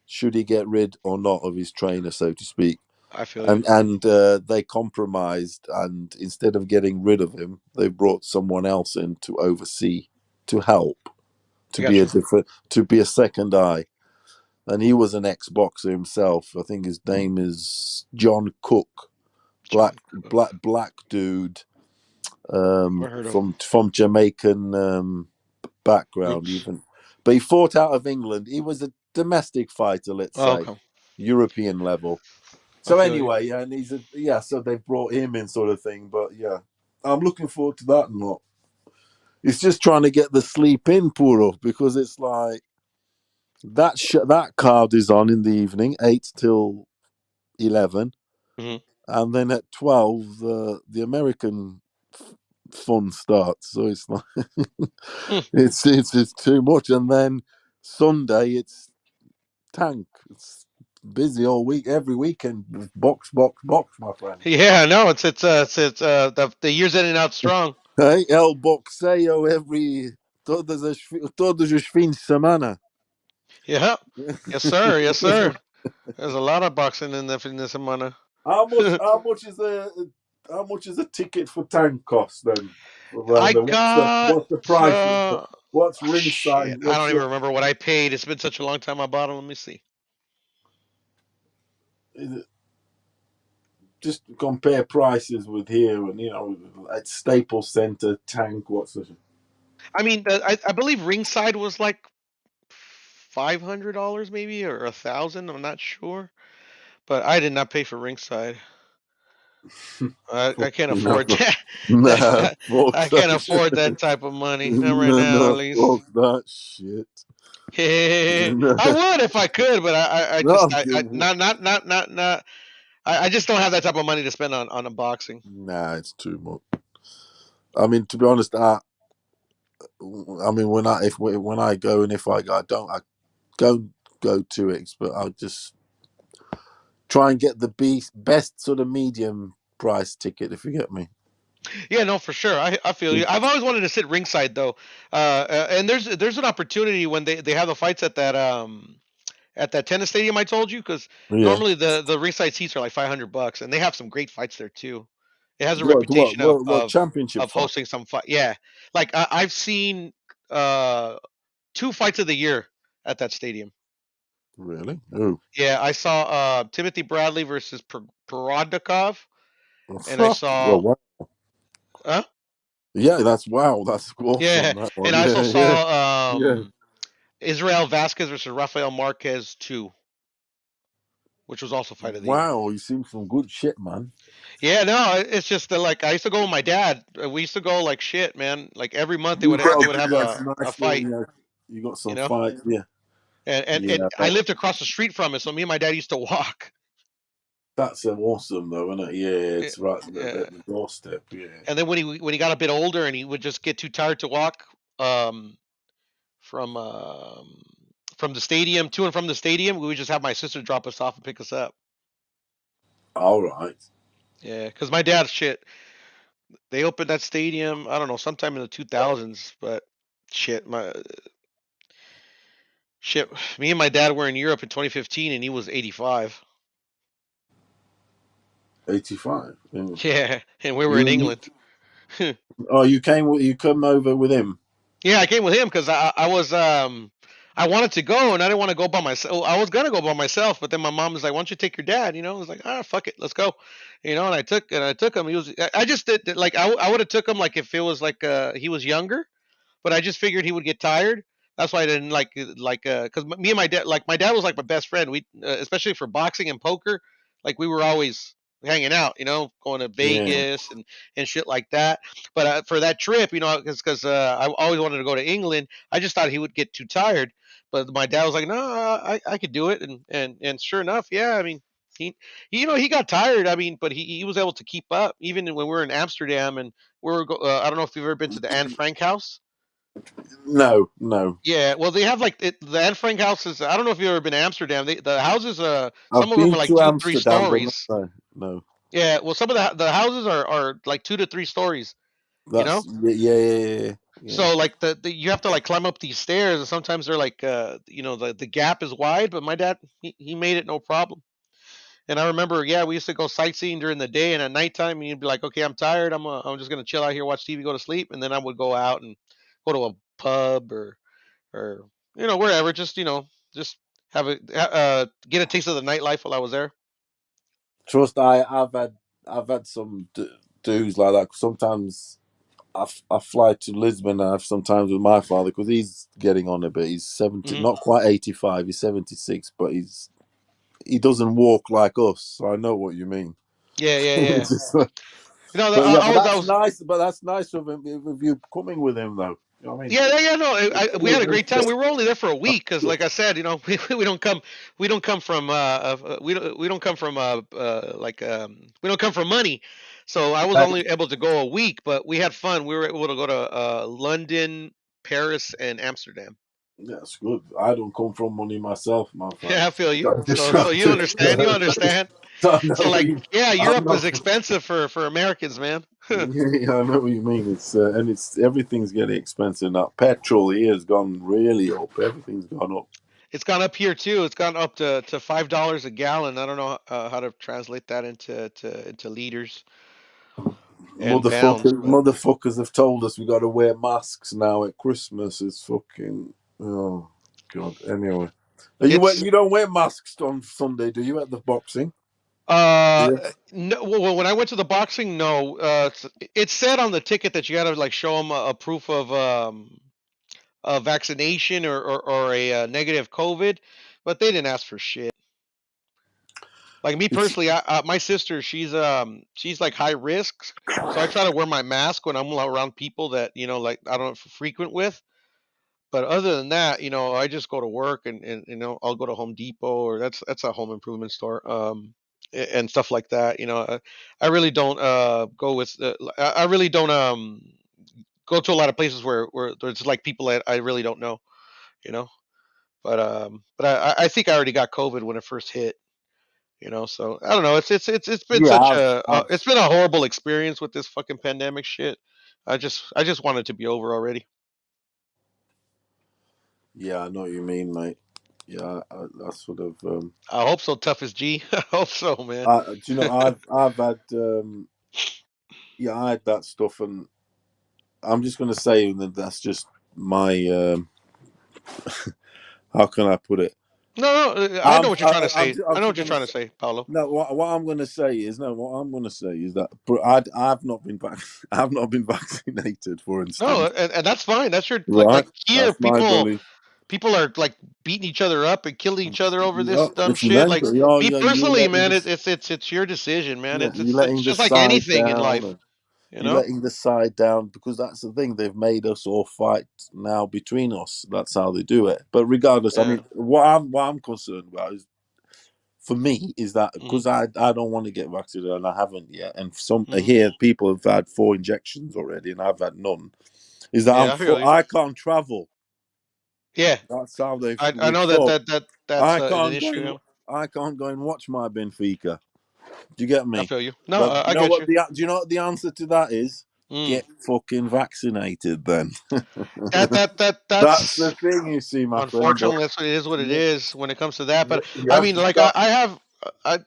Should he get rid or not of his trainer, so to speak? I feel you. And they compromised, and instead of getting rid of him, they brought someone else in to oversee, to help, to be a second eye. And he was an ex-boxer himself. I think his name is John Cook. Black dude from Jamaican background even, but he fought out of England. He was a domestic fighter, let's say, European level. So anyway, and so they brought him in, sort of thing. But yeah, I'm looking forward to that. Not, it's just trying to get the sleep in, Puro, because it's like that card is on in the evening, 8 till 11. And then at 12, the American fun starts. So it's like it's too much. And then Sunday it's Tank. It's busy all week, every weekend. Box, my friend. Yeah, no, it's the year's ending out strong. Hey, el boxeo todos os fins de semana. Yeah, yes sir, yes sir. There's a lot of boxing in the fin de semana. How much is a ticket for Tank cost then? What's the price? What's ringside? I don't even remember what I paid. It's been such a long time I bought them. Let me see. Just compare prices with here, and at Staples Center, Tank. I mean, I believe ringside was like $500 maybe, or $1,000. I'm not sure, but I did not pay for ringside. I can't afford that. I can't afford that type of money. Not right now, at least. Fuck that shit. I would if I could, but I just don't have that type of money to spend on unboxing. Nah, it's too much. I mean, to be honest, when I go and if I go, I don't go 2x, but I'll just try and get the best sort of medium price ticket, if you get me. Yeah, no, for sure. I feel you. I've always wanted to sit ringside though, and there's an opportunity when they have the fights at that tennis stadium I told you, because normally the ringside seats are like $500, and they have some great fights there too. It has a reputation of championship hosting some fight. Yeah, like I've seen 2 fights of the year at that stadium. Really? Oh. Yeah, I saw Timothy Bradley versus Perodnikov, and I saw. Wow. Huh? Yeah, that's awesome. Yeah, That one. and I also saw Israel Vasquez versus Rafael Marquez 2. which was also fight of the year. Wow, you seen some good shit, man. Yeah, no, it's just that, like, I used to go with my dad. We used to go like shit, man. Like every month they would have a fight. You got some You know, fights, yeah. and I lived across the street from it, so me and my dad used to walk. That's awesome, though, isn't it? Yeah, it's right at the doorstep. Yeah. And then when he got a bit older and he would just get too tired to walk from the stadium to and from the stadium, we would just have my sister drop us off and pick us up. All right. Yeah, because my dad, they opened that stadium, I don't know, sometime in the 2000s, but me and my dad were in Europe in 2015 and he was 85. 85. Yeah, and we were in England. Oh, you come over with him? Yeah, I came with him because I wanted to go and I didn't want to go by myself. I was gonna go by myself, but then my mom was like, "Why don't you take your dad?" I was like, fuck it, let's go." And I took him. I just did like I would have took him like if it was like he was younger, but I just figured he would get tired. That's why I didn't because me and my dad was like my best friend. We especially for boxing and poker, like we were always hanging out, going to Vegas and shit like that. But for that trip, because I always wanted to go to England, I just thought he would get too tired. But my dad was like, "No, I could do it," and sure enough, yeah. I mean, he got tired. I mean, but he was able to keep up even when we were in Amsterdam and I don't know if you've ever been to the Anne Frank house. No. Yeah, well, they have the Anne Frank houses. I don't know if you've ever been to Amsterdam. The houses, some I've of them are like 2 to 3 Amsterdam, stories. No. Yeah, well, some of the houses are like 2 to 3 stories. That's yeah. So like you have to like climb up these stairs, and sometimes they're like the gap is wide, but my dad he made it no problem. And I remember, we used to go sightseeing during the day, and at nighttime you'd be like, okay, I'm tired. I'm just gonna chill out here, watch TV, go to sleep, and then I would go out and go to a pub or wherever, just have get a taste of the nightlife while I was there. Trust, I've had some dudes like that. Sometimes I fly to Lisbon sometimes with my father because he's getting on a bit. He's 70, not quite 85. He's 76, but he doesn't walk like us. So I know what you mean. Yeah. Nice. But that's nice of you coming with him, though. You know what I mean? No, we had a great time. We were only there for a week because, like I said, we don't come from money. So I was only able to go a week, but we had fun. We were able to go to London, Paris, and Amsterdam. That's good. I don't come from money myself, my friend. Yeah, I feel you. So you understand. You understand. So Europe is expensive for Americans, man. Yeah, I know what you mean. It's everything's getting expensive now. Petrol here has gone really up. Everything's gone up. It's gone up here too. It's gone up to $5 a gallon. I don't know how to translate that into liters. Motherfuckers have told us we got to wear masks now at Christmas. It's fucking god. Anyway, you don't wear masks on Sunday, do you? At the boxing? No. Well, when I went to the boxing, no. It said on the ticket that you got to show them a proof of a vaccination or a negative COVID, but they didn't ask for shit. Like me personally, my sister, she's like high risk, so I try to wear my mask when I'm around people that I don't frequent with. But other than that, I just go to work and I'll go to Home Depot or that's a home improvement store, and stuff like that. I really don't go with. I really don't go to a lot of places where there's like people that I really don't know. But I think I already got COVID when it first hit. So I don't know. It's been it's been a horrible experience with this fucking pandemic shit. I just want it to be over already. Yeah, I know what you mean, mate. Yeah, I sort of. I hope so, Tough as G. I hope so, man. Do you know I've had I had that stuff, and I'm just gonna say that that's just my. How can I put it? No, I know what you're trying to say. I know what you're trying to say, Paulo. No, what I'm going to say is that I've not been vaccinated, for instance. No, and that's fine. That's your right. here. That's my belief. people are like beating each other up and killing each other over this Yeah, dumb it's shit. Like mental. Yeah, me yeah, you're personally, letting man, this. it's your decision, man. Yeah, you're It's letting the just like side anything in down, life, and you you're know. letting the side down because that's the thing. They've made us all fight now between us. That's how they do it. But regardless, I Yeah. mean, what I'm concerned about is, for me, is that because I don't want to get vaccinated and I haven't yet, and some here people have had 4 injections already and I've had none. Is that Yeah, I feel you. I can't travel. Yeah, That's how I we've know thought. that's I an can't go issue. and Yeah. I can't go and watch my Benfica. Do you get I me? feel you. No, But I get you. do you know what the answer to that is? Get fucking vaccinated then. That's That's the thing, you see, my friend. But unfortunately that's what it is. What it is when it comes to that. But you I have mean, to like start.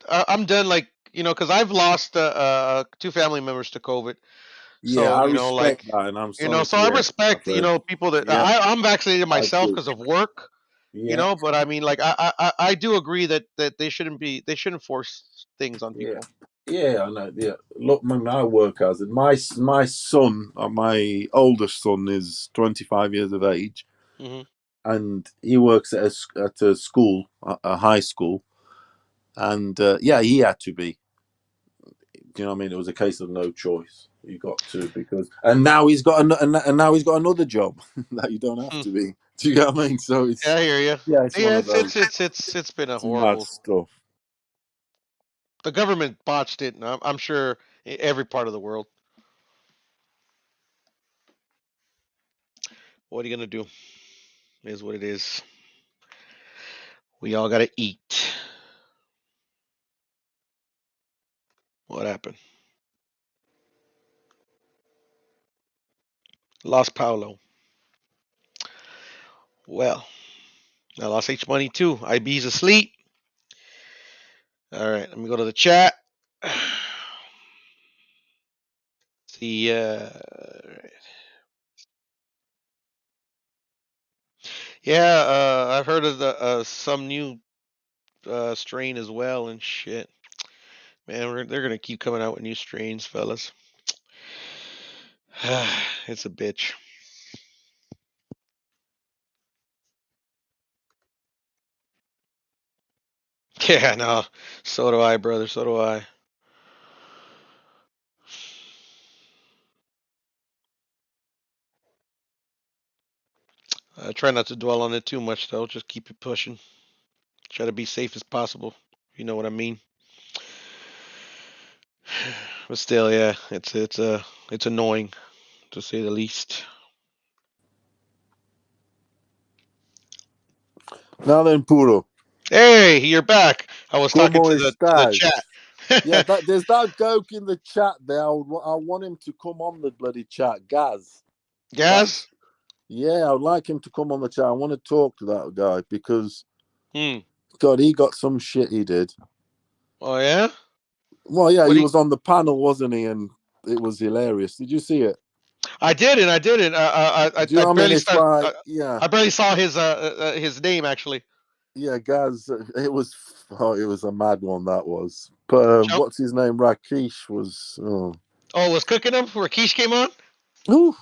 I'm done. Like because I've lost 2 family members to COVID. Yeah, So I like respect that, and I'm sorry so to I hear it, my respect friend. people that Yeah, I'm vaccinated I myself do. because of work. Yeah, But I mean, like I do agree that they shouldn't force things on yeah, people. yeah. I know. Yeah, look, my work has it. My son, my oldest son, is 25 years of age, Hmm. and he works at a school, a high school, and yeah, he had to be. Do you know what I mean? It was a case of no choice. You got to because, and now he's got and now he's got another job that you don't have to be. Do you get what I mean? So Yeah, it's I hear you. yeah, it's one Yeah, of those. it's been a It's mad horrible. stuff. The government botched it, and I'm sure every part of the world. What are you gonna do? It is what it is. We all gotta eat. What happened? Lost Paulo. Well, I lost H money too. IB's asleep. All right, let me go to the chat. See, yeah, I've heard of the some new strain as well and shit. Man, they're gonna keep coming out with new strains, fellas. It's a bitch. Yeah, no. So do I, brother. So do I. I try not to dwell on it too much, though. Just keep it pushing. Try to be safe as possible. You know what I mean. But still, yeah, it's annoying to say the least. Now then, Puro, Hey, you're back. I was talking como to the estás? Yeah, chat. there's that goke in the chat there. I want him to come on the bloody chat, Gaz. Gaz? Yeah, I would like him to come on the chat. I want to talk to that guy because, Hmm. God, he got some shit he did. Oh yeah. Well, yeah, What he do you... was on the panel, wasn't he? And it was hilarious. Did you see it? I did it. I did it. Do you I know what I mean? barely It's start. like, yeah, I barely saw his name actually. yeah, Gaz. It was a mad one, that was. But Jump. what's his name? Rakesh was. Oh, Was cooking him where Keish came on. oof.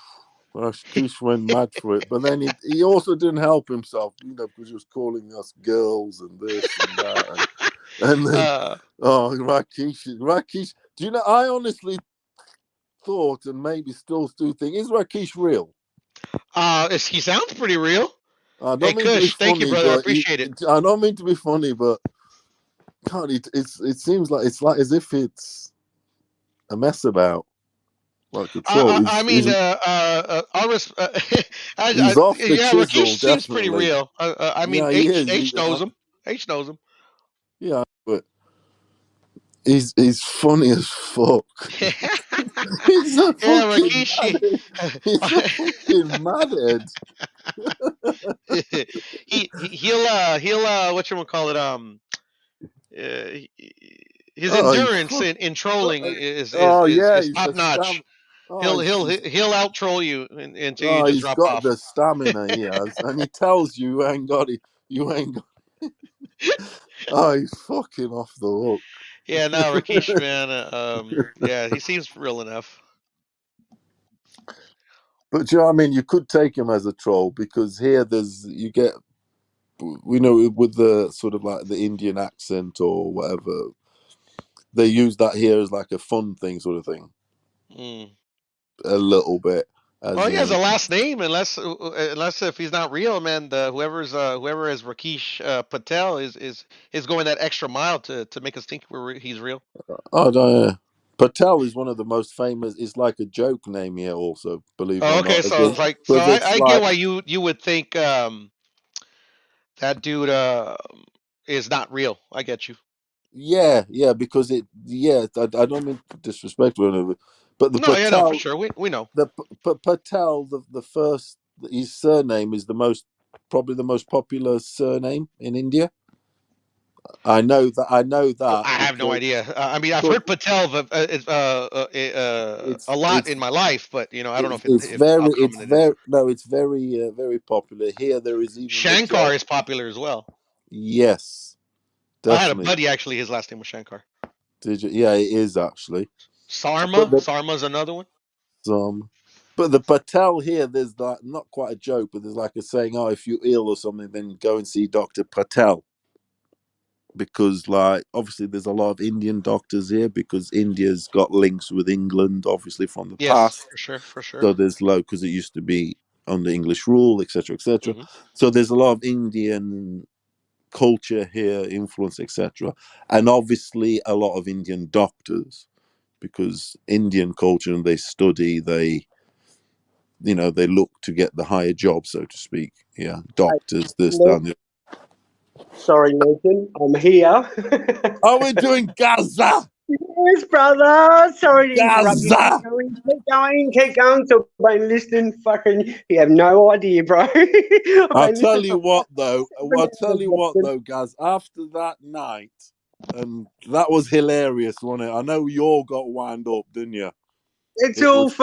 Rakesh went mad for it, but then he also didn't help himself, because he was calling us girls and this and that, and then Rakesh. Do you know? I honestly thought, and maybe still do think, is Rakesh real? He sounds pretty real. I Hey, don't mean to be Kush, thank you, funny, brother. I but appreciate it. I don't mean to be funny, but God, it seems like it's like as if it's a mess about, like a troll. I mean, He's off the yeah, Rakesh chisel, seems pretty definitely. real. I mean, Yeah, he is. H knows him. H knows him. Yeah, but he's funny as fuck. He's a Yeah, fucking Rakesh. madhead. He's a fucking madhead. He'll whatchamacallit, his Oh, endurance in trolling yeah, is he's top a notch. stam. Oh, He'll out troll you until you oh, just he's drop got off. the stamina. He has, and he tells you ain't got it. You ain't got. Oh, he's fucking off the hook. Yeah, no, Rakesh, man. Yeah, he seems real enough. But you know what I mean? You could take him as a troll because here you get we know with the sort of like the Indian accent or whatever, they use that here as like a fun thing, sort of thing. A little bit. Well, he has a last name, unless if he's not real, man. Whoever is Rakesh Patel is going that extra mile to make us think he's real. Oh no, Patel is one of the most famous. It's like a joke name here, also. Believe it or okay, not. so it's like I get why you would think that dude is not real. I get you. Yeah, because I don't mean disrespectful, but the Patel, no, for sure, we know the Patel, the first, his surname is probably the most popular surname in India. I know that. I have no idea. I mean, I've heard Patel a lot in my life, but I don't know if it's very popular here. There is even Shankar is popular as well. Yes, definitely. I had a buddy actually. His last name was Shankar. Did you? Yeah, it is actually. Sarma's another one. But the Patel here, there's like not quite a joke, but there's like a saying, "Oh, if you're ill or something, then go and see Dr. Patel." Because, like, obviously, there's a lot of Indian doctors here because India's got links with England, obviously, from the past. For sure. So there's because it used to be under English rule, etc., etc. So there's a lot of Indian culture here, influence, etc., and obviously a lot of Indian doctors because Indian culture and they study, they look to get the higher job, so to speak. Yeah, doctors, this, that, and the. Sorry, Nathan, I'm here. Oh, we're doing Gaza. Yes, brother. Sorry to interrupt you. Keep going. So I've been listening. Fucking, you have no idea, bro. I'll tell you what, though, Gaz. After that night, and that was hilarious, wasn't it? I know you all got wound up, didn't you? It was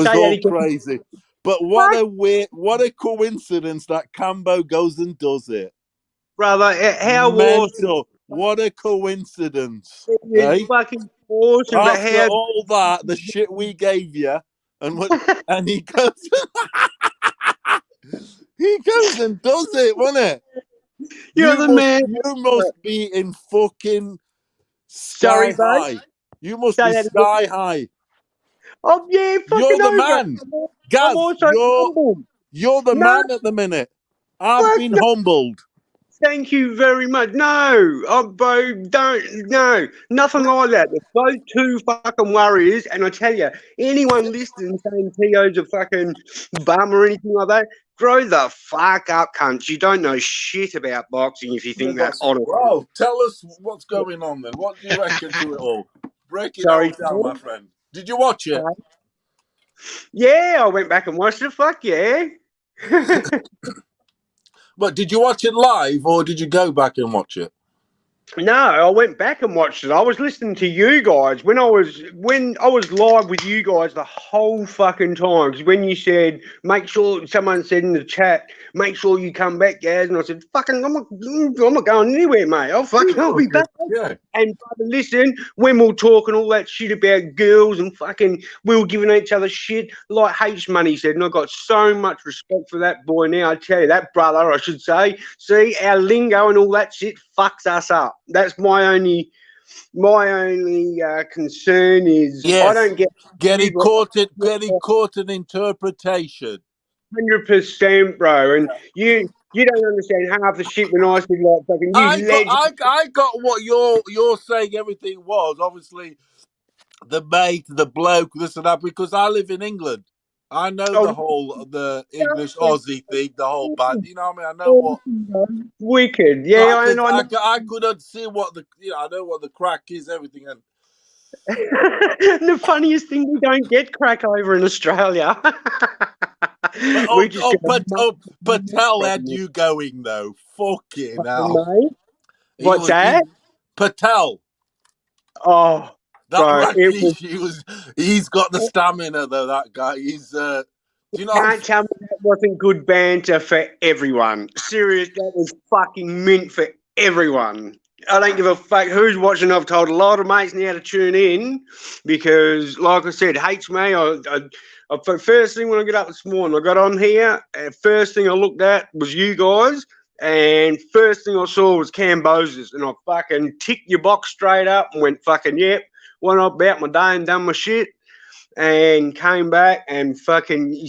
all crazy. But what a coincidence that Cambo goes and does it. Brother, how mental! What a coincidence! It's fucking awesome. After all that, the shit we gave you, and he goes, and does it, wasn't it? You're the man. You must be in fucking sky high. You must be sky high. Oh yeah, you're the man, Gaz. You're the man at the minute. I've been humbled. Thank you very much. No, bro, no, nothing like that. They're both two fucking warriors, and I tell you, anyone listening saying Tio's a fucking bum or anything like that, grow the fuck up, cunts. You don't know shit about boxing if you think that. Honestly, bro, tell us what's going on then. What do you reckon to it all? Break it all down, my friend. Did you watch it? Yeah, I went back and watched it. Fuck yeah. But did you watch it live or did you go back and watch it? No, I went back and watched it. I was listening to you guys when I was live with you guys the whole fucking time. Because when you said, make sure, someone said in the chat, make sure you come back, Gaz. And I said, fucking, I'm not going anywhere, mate. I'll be back. Yeah. And brother, listen, when we're talking all that shit about girls and fucking we were giving each other shit, like H Money said, and I got so much respect for that boy now. I tell you, that brother, I should say, see, our lingo and all that shit fucks us up. That's my only concern is I don't get caught in interpretation. 100%, bro, and you don't understand half the shit when I said like fucking. I got what you're saying. Everything was obviously the mate, the bloke, this and that, because I live in England. I know the English Aussie thing, the whole band. You know what I mean? I know what wicked. Yeah, I couldn't see what I know what the crack is. Everything. And the funniest thing, we don't get crack over in Australia. Patel had you going though. Fucking hell. What's that? Patel. Oh. That he's got the stamina though, that guy. He's can't tell me that wasn't good banter for everyone. Serious, that was fucking mint for everyone. I don't give a fuck who's watching. I've told a lot of mates now to tune in because, like I said, hates me. First thing when I get up this morning, I got on here. First thing I looked at was you guys, And first thing I saw was Kambosos, and I fucking ticked your box straight up and went fucking, yep, went about my day and done my shit, and came back and fucking,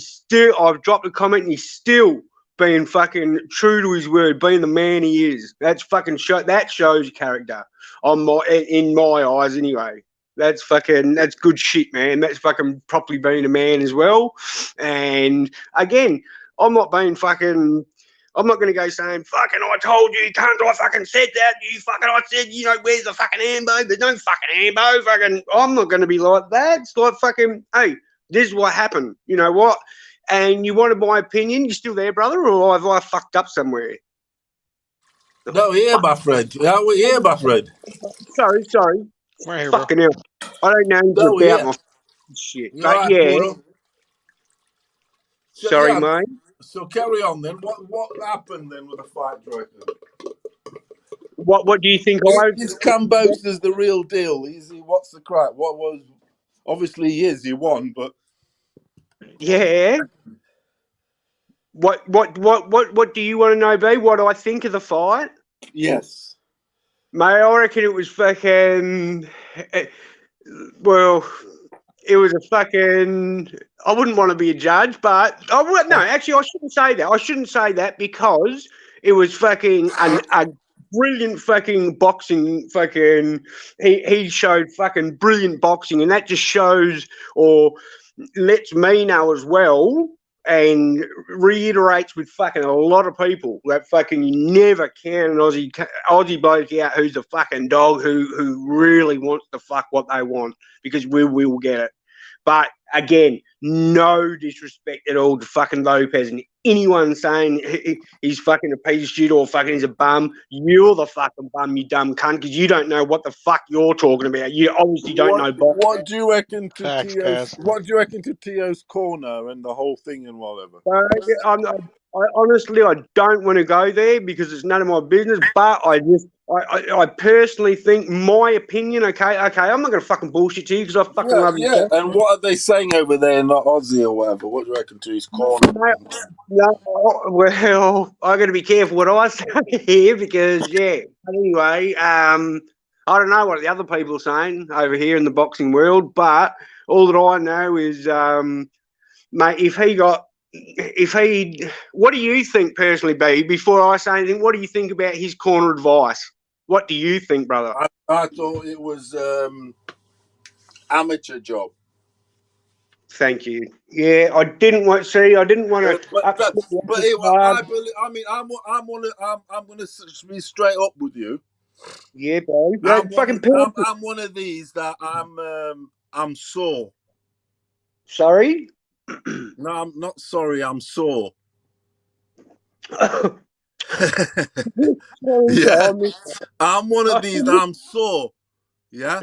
I've dropped a comment and he's still being fucking true to his word, being the man he is. That's fucking, that shows your character, in my eyes anyway. That's good shit, man. That's fucking properly being a man as well. And again, I'm not going to go saying, fucking, I told you, cunt, I fucking said that, I said, where's the fucking ambo? There's no fucking ambo, fucking, I'm not going to be like that. It's like fucking, hey, this is what happened. You know what? And you wanted my opinion? You still there, brother, or have I fucked up somewhere? No, here, my friend. Yeah, we're here, my friend. Sorry. We're here, fucking hell. I don't know about my shit. You're but right, yeah. bro. Sorry, mate. So carry on then. What happened then with the fight, do you reckon? What do you think? Is Kambosos the real deal? What's the crack? What was? Obviously, he is. He won, but yeah. What do you want to know, B? What do I think of the fight? Yes. Mate, I reckon it was fucking. Well, it was a fucking. I wouldn't want to be a judge, but no, actually, I shouldn't say that. I shouldn't say that because it was fucking a brilliant fucking boxing. Fucking, he showed fucking brilliant boxing, and that just shows or lets me know as well. And reiterates with fucking a lot of people that fucking you never can an Aussie bloke out who's a fucking dog who really wants to fuck what they want, because we will get it. But again, no disrespect at all to fucking Lopez and anyone saying he's fucking a piece of shit or fucking he's a bum. You're the fucking bum, you dumb cunt, because you don't know what the fuck you're talking about. You obviously don't know boxing. What do you reckon to Teo's? What do you reckon to Teo's corner and the whole thing and whatever? I honestly, I don't want to go there because it's none of my business. But I personally think my opinion. Okay, I'm not going to fucking bullshit to you because I fucking love you. Yeah, and what are they saying over there in Aussie or whatever? What do you reckon to his corner? No, well, I got to be careful what I say here because But anyway, I don't know what the other people are saying over here in the boxing world, but all that I know is, mate, what do you think personally, B? Before I say anything, what do you think about his corner advice? What do you think, brother? I thought it was amateur job. Thank you. Yeah, I didn't want to. I'm gonna be straight up with you. Yeah, bro. I'm one of these that I'm sore. Sorry? No, I'm not sorry. I'm sore. Yeah, I'm one of these. I'm sore. Yeah.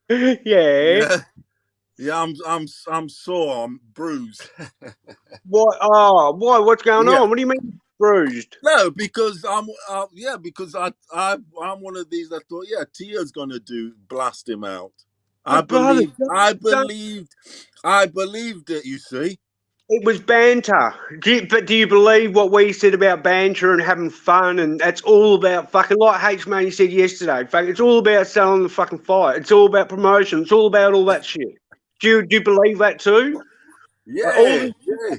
Yeah. Yeah, I'm sore. I'm bruised. What? Oh, why? What's going on? What do you mean bruised? No, because I'm one of these that thought, Tia's gonna blast him out. I believed it. You see. It was banter. Do you believe what we said about banter and having fun? And that's all about fucking, like H-Man said yesterday. It's all about selling the fucking fight. It's all about promotion. It's all about all that shit. Do you believe that too? Yeah.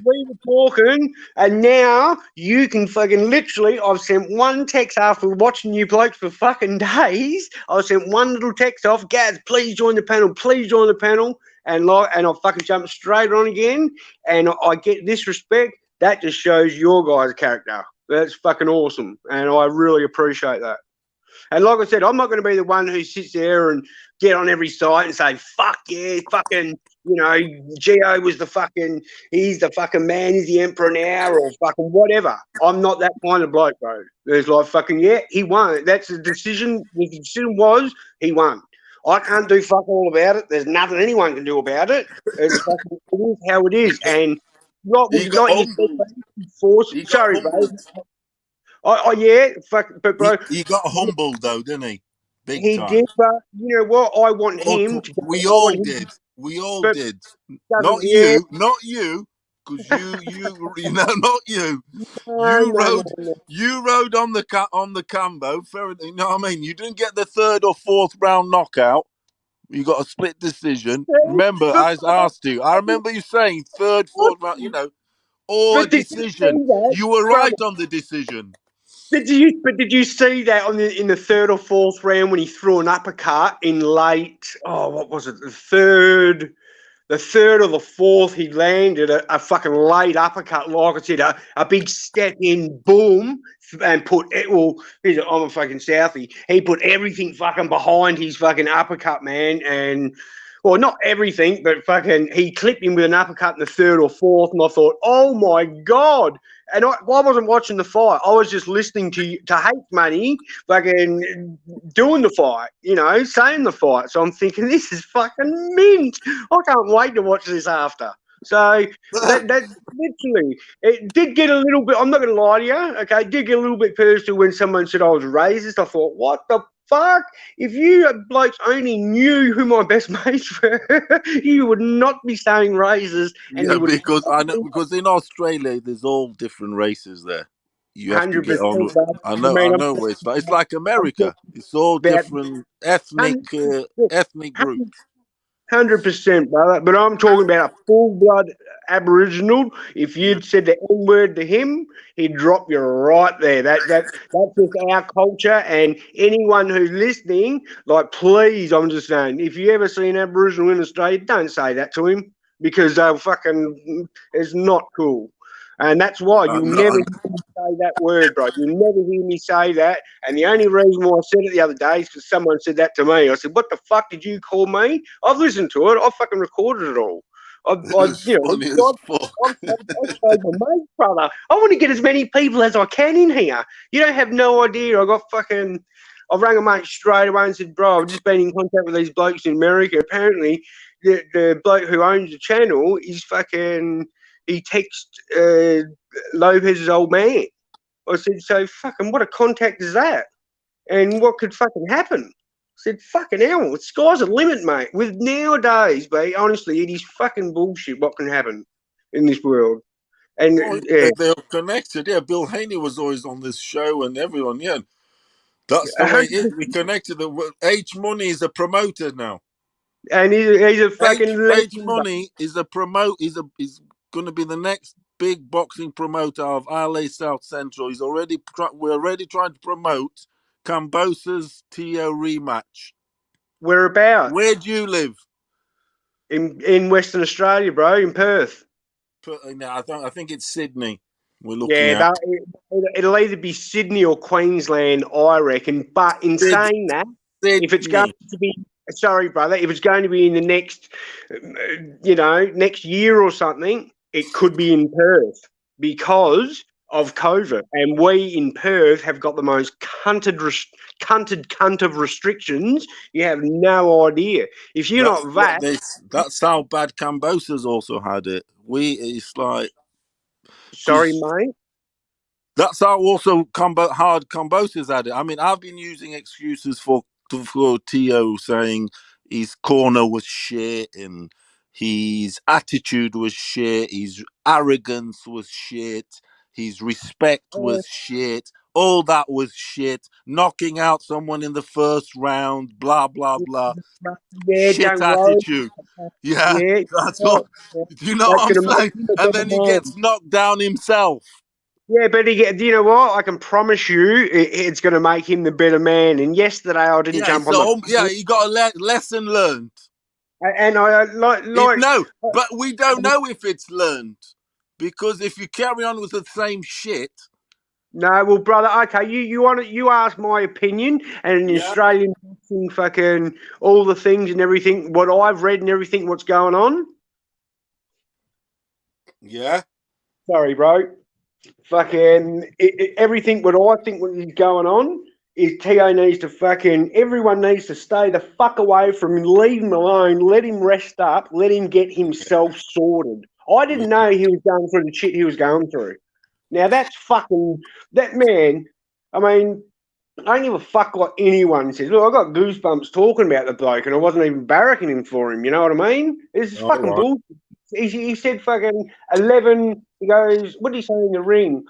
We were talking, and now you can fucking literally. I've sent one text after watching you blokes for fucking days. I sent one little text off, Gaz, please join the panel. Please join the panel. And I fucking jump straight on again, and I get this respect. That just shows your guys' character. That's fucking awesome, and I really appreciate that. And like I said, I'm not going to be the one who sits there and get on every site and say, fuck yeah, fucking, Gio was he's the fucking man, he's the emperor now, or fucking whatever. I'm not that kind of bloke, bro. There's like fucking, he won. That's the decision. The decision was he won. I can't do fuck all about it. There's nothing anyone can do about it. It is how it is. And sorry, bro. But bro, he got humbled though, didn't he? He did, but you know what? I want him to. We all did. We all did. Not you. Because you know, not you. No. You rode on the Cambo. You know what I mean? You didn't get the 3rd or 4th round knockout. You got a split decision. Remember, I asked you. I remember you saying 3rd, 4th round. You know, or a But did you decision. see that, You were brother? right on the decision. Did you see that in the 3rd or 4th round when he threw an uppercut in late? Oh, what was it? The third or the 4th, he landed a fucking late uppercut, like I said, a big step in, boom, and put it. Well, I'm a fucking Southie. He put everything fucking behind his fucking uppercut, man, and. Well, not everything, but fucking, he clipped him with an uppercut in the 3rd or 4th, and I thought, oh my God. And I wasn't watching the fight. I was just listening to Hate Money fucking doing the fight, you know, saying the fight. So I'm thinking, this is fucking mint. I can't wait to watch this after. So that literally, it did get a little bit, I'm not going to lie to you, okay, it did get a little bit personal when someone said I was racist. I thought, what the fuck? If you blokes only knew who my best mates were, you would not be saying racist. And Yeah, you would because in Australia there's all different races there. You have to 100%. get on with. I know where it's like. It's like America. It's all different ethnic groups. 100%, brother. But I'm talking about a full-blood Aboriginal. If you'd said the N-word to him, he'd drop you right there. That's just our culture. And anyone who's listening, like, please, I'm just saying, if you ever see an Aboriginal in Australia, don't say that to him because they'll fucking, it's not cool. And that's why you'll never hear me say that word, bro. You'll never hear me say that. And the only reason why I said it the other day is because someone said that to me. I said, what the fuck did you call me? I've listened to it. I've fucking recorded it all. I've Funny as fuck. I've showed my mate, brother. I want to get as many people as I can in here. You don't have no idea. I rang a mate straight away and said, bro, I've just been in contact with these blokes in America. Apparently, the bloke who owns the channel is fucking... He texted Lopez's old man. I said, so fucking what a contact is that? And what could fucking happen? I said, fucking hell, the sky's the limit, mate. With nowadays, mate, honestly, it is fucking bullshit what can happen in this world. And They're connected. Yeah, Bill Haney was always on this show and everyone, yeah. That's the way it is. We connected. H Money is a promoter now. And he's a fucking H Money is a He's going to be the next big boxing promoter of LA South Central. We're already trying to promote Kambosos Teo rematch. Whereabouts? Where do you live? In Western Australia, bro, in Perth. No, I think it's Sydney. We're looking at. It'll either be Sydney or Queensland, I reckon. But in saying that, if it's going to be, sorry, brother, if it's going to be in the next, next year or something, it could be in Perth because of COVID. And we in Perth have got the most cunted of restrictions. You have no idea. If you're not that's how bad Kambosos also had it. It's like... Sorry, mate? That's how also hard Kambosos had it. I mean, I've been using excuses for Teo, saying his corner was shit and his attitude was shit, his arrogance was shit, his respect was shit, all that was shit, knocking out someone in the first round, blah, blah, blah. Yeah, shit attitude. Yeah, that's what... Do you know what I'm saying? And then he gets knocked down himself. Yeah, but you know what? I can promise you it's going to make him the better man. And yesterday I didn't jump on the... Yeah, he got a lesson learned. And I No, but we don't know if it's learned. Because if you carry on with the same shit... No, well, brother, okay, you ask my opinion, and in Australian boxing, fucking all the things and everything, what I've read and everything, what's going on. Yeah. Sorry, bro. Fucking everything. What I think what is going on is Teo needs to everyone needs to stay the fuck away from him, leave him alone, let him rest up, let him get himself sorted. I didn't know he was going through the shit he was going through. Now that's that man. I mean, I don't give a fuck what anyone says. Look, I got goosebumps talking about the bloke, and I wasn't even barracking him for him. You know what I mean? It's fucking bullshit. he said fucking 11. He goes, what did he say in the ring?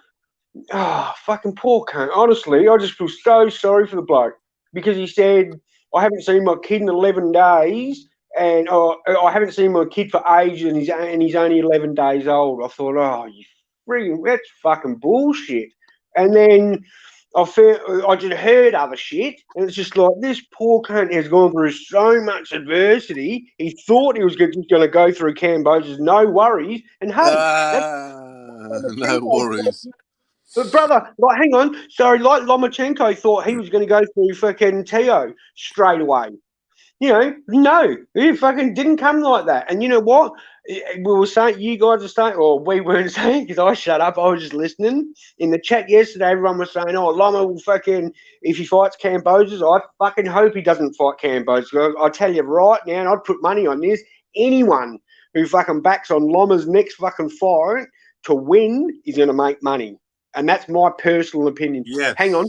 Oh, fucking poor cunt. Honestly, I just feel so sorry for the bloke because he said, I haven't seen my kid in 11 days and I haven't seen my kid for ages and he's only 11 days old. I thought, oh, you freaking, that's fucking bullshit. And then I just heard other shit, and it's just like this poor cunt has gone through so much adversity. He thought he was just going to go through Kambosos, no worries, and hey, no worries. But brother, like, hang on, sorry, like Lomachenko thought he was going to go through fucking Teo straight away. You know, no, it fucking didn't come like that. And you know what? We were saying, you guys are saying, or we weren't saying, because I shut up. I was just listening. In the chat yesterday, everyone was saying, oh, Loma will fucking, if he fights Kambosos, I fucking hope he doesn't fight Kambosos. I'll tell you right now, and I'd put money on this. Anyone who fucking backs on Loma's next fucking fight to win is going to make money. And that's my personal opinion. Yes. Hang on.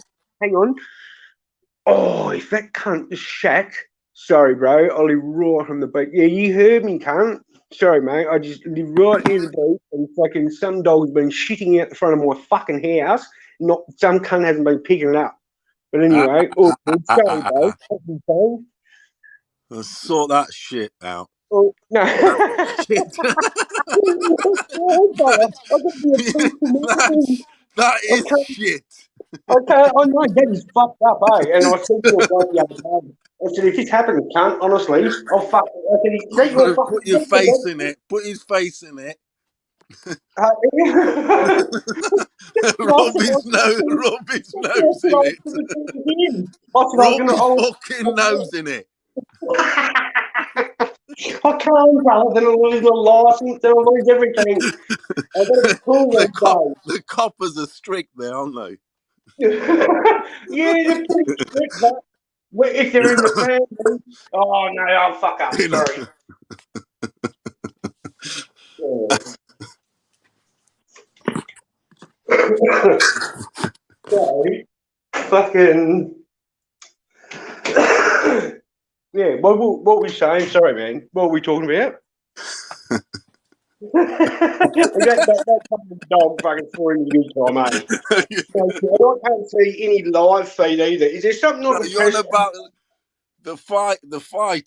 Oh, if that cunt is Shaq. Sorry, bro. I live right from the beach. Yeah, you heard me, cunt. Sorry, mate. I just live right near the beach, and fucking some dog's been shitting out the front of my fucking house. Not some cunt hasn't been picking it up. But anyway, sorry, bro. Let's sort that shit out. Oh no. that is shit. Okay, I know that is fucked up, eh? And I said to a bloke the other day, I said, if this happened, cunt, honestly, I'll fuck it. I said, put your face in it. Put his face in it. Rub his nose in it. Rub his fucking nose in it. I can't, brother. Then I'll lose my license. Then I'll lose everything. I've got to be cool the coppers are strict there, aren't they? Yeah, they're pretty strict, but if they're in the family, oh no, I'll fuck up. Sorry. Sorry. Fucking. Yeah, what were we saying? Sorry, man. What were we talking about? that dog fucking falling in the time, mate. I can't see any live feed either. Is there something like you're on about the fight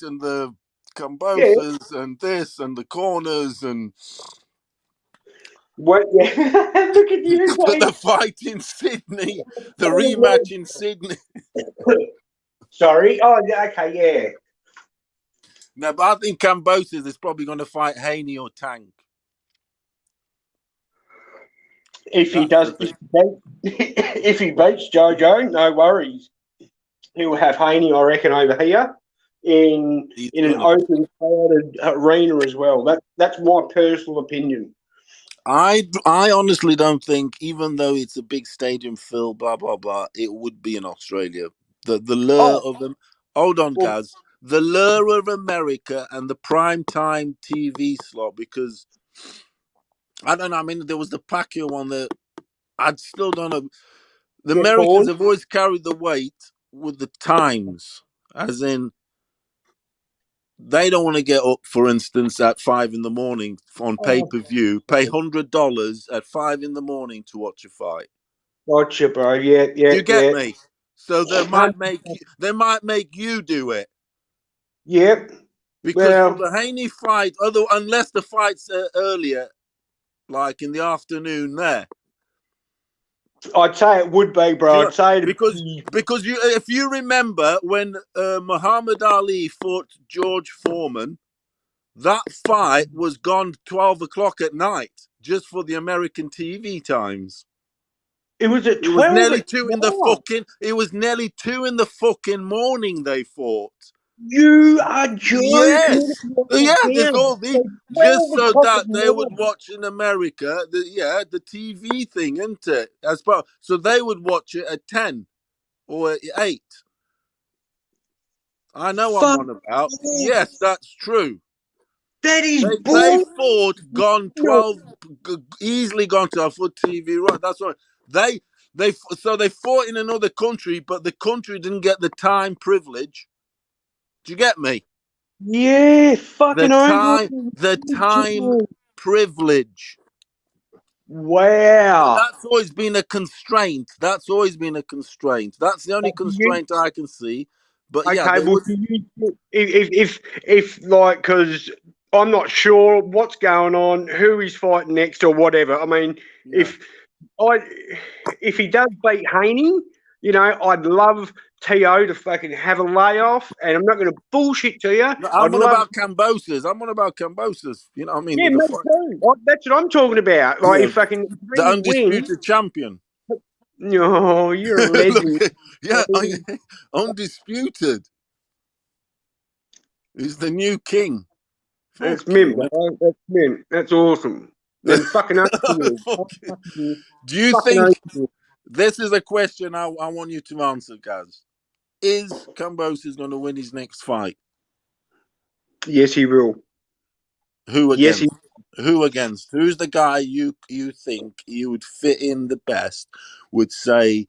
and the Kambosos and this and the corners and what? Yeah. Look at you, mate. The fight in Sydney, the rematch in Sydney. Sorry. Oh, okay, yeah. No, but I think Kambosos is probably going to fight Haney or Tank. If he beats Jojo, no worries. He'll have Haney, I reckon, over here in an open, crowded arena as well. That's my personal opinion. I honestly don't think, even though it's a big stadium fill, blah blah blah, it would be in Australia. The lure of them. Hold on, guys. The lure of America and the prime time TV slot, because I don't know. I mean, there was the Pacquiao one that I still don't know. The Americans have always carried the weight with the times, as in they don't want to get up, for instance, at 5 a.m. on pay-per-view, pay $100 at 5 a.m. to watch a fight. Gotcha, bro. Yeah. You get me? So they might make you do it. Yep. Because for the Haney fight, unless the fight's earlier, like in the afternoon there. I'd say it would be, bro. I'd say it because if you remember when Muhammad Ali fought George Foreman, that fight was gone 12 o'clock at night just for the American TV times. It was at 12. It was nearly 2 in the fucking. It was nearly 2 in the fucking morning. They fought. You are joking. Yes. Yeah, there's all these just so that they would watch in America. The TV thing, isn't it? As well. So they would watch it at 10 or at 8. I know what I'm on about. Yes, that's true. That is they fought gone 12, easily gone to our foot TV. Right, that's right. They fought in another country, but the country didn't get the time privilege. Do you get me? Yeah, fucking the time privilege. Wow. That's always been a constraint. That's the only constraint I can see. But yeah, okay, well, if like, because I'm not sure what's going on, who he's fighting next, or whatever. I mean, if he does beat Haney, you know, I'd love T.O. to fucking have a layoff, and I'm not going to bullshit to you. No, I'm on about Kambosos. You know what I mean? Yeah, me too. That's what I'm talking about. Like, if fucking the Haney undisputed wins, champion. no, you're a legend. Undisputed. He's the new king. That's mint, bro. That's mint. That's awesome. Then fucking Do you think this is a question I want you to answer, Gaz? Is Kambosos going to win his next fight? Yes, he will. Who against? Who against? Who's the guy you think you would fit in the best? Would say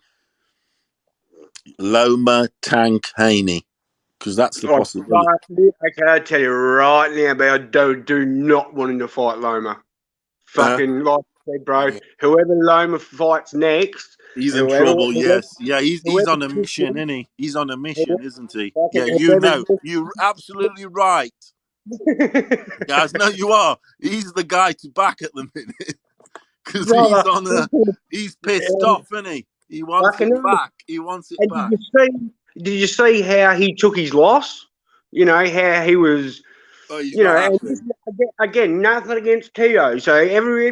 Loma, Tank, Haney, because that's the possibility. Okay, I tell you right now, but I do not want him to fight Loma. Fucking like I said, bro. Whoever Loma fights next, he's in trouble. Yes, yeah, he's on a mission, isn't he? He's on a mission, isn't he? Yeah, you're absolutely right. Guys, no, you are. He's the guy to back at the minute because he's pissed off, isn't he? He wants it back. He wants it back. Did you see how he took his loss? You know how he was. You know, and again, nothing against T.O. So every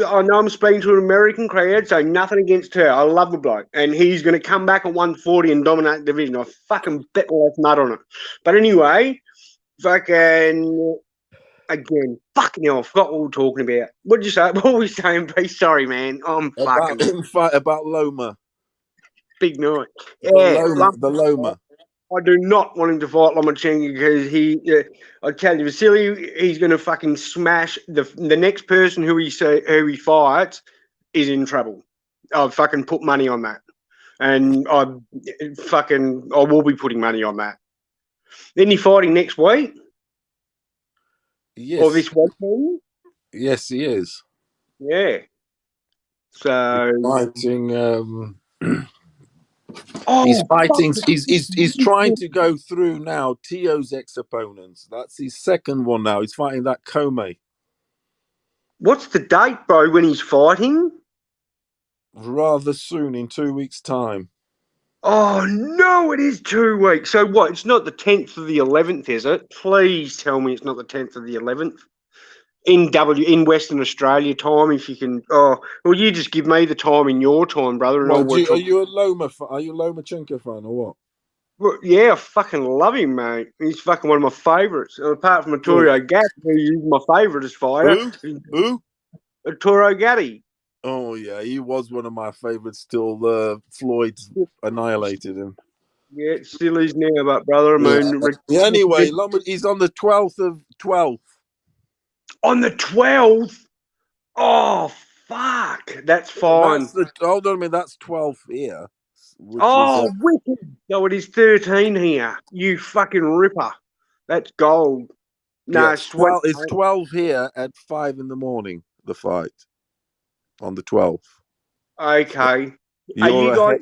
I know I'm speaking to an American crowd, so nothing against her. I love the bloke, and he's going to come back at 140 and dominate the division. I fucking bet my life nut on it. But anyway, fucking hell, I forgot what we were talking about. What did you say? What were we saying? Sorry, man. I'm fucking fight about Loma. Big night. The Loma. I do not want him to fight Lomachenko because I tell you, Vasiliy, he's going to fucking smash the next person who he fights is in trouble. I've fucking put money on that, and I will be putting money on that. Isn't he fighting next week? Yes. Or this weekend? Yes, he is. Yeah. So fighting. He's fighting. He's trying to go through now T.O.'s ex-opponents. That's his second one now. He's fighting that Comey. What's the date, bro, when he's fighting? Rather soon, in 2 weeks' time. Oh, no, it is 2 weeks. So what? It's not the 10th or the 11th, is it? Please tell me it's not the 10th or the 11th. In Western Australia time, if you can. Oh, well, you just give me the time in your time, brother. And are you a Lomachenko fan or what? Well, yeah, I fucking love him, mate. He's fucking one of my favourites. Apart from Arturo Gatti, who's my favourite as fighter. Who? Arturo Gatti. Oh yeah, he was one of my favourites till Floyd annihilated him. Yeah, it still is now, but brother, I mean. Yeah, anyway, he's on the 12th of 12th. On the 12th? Oh, fuck. That's fine. Hold on a minute, that's 12 here. Wicked. No, it is 13 here. You fucking ripper. That's gold. No, yeah, it's 12 here at 5 in the morning, the fight. On the 12th. Okay.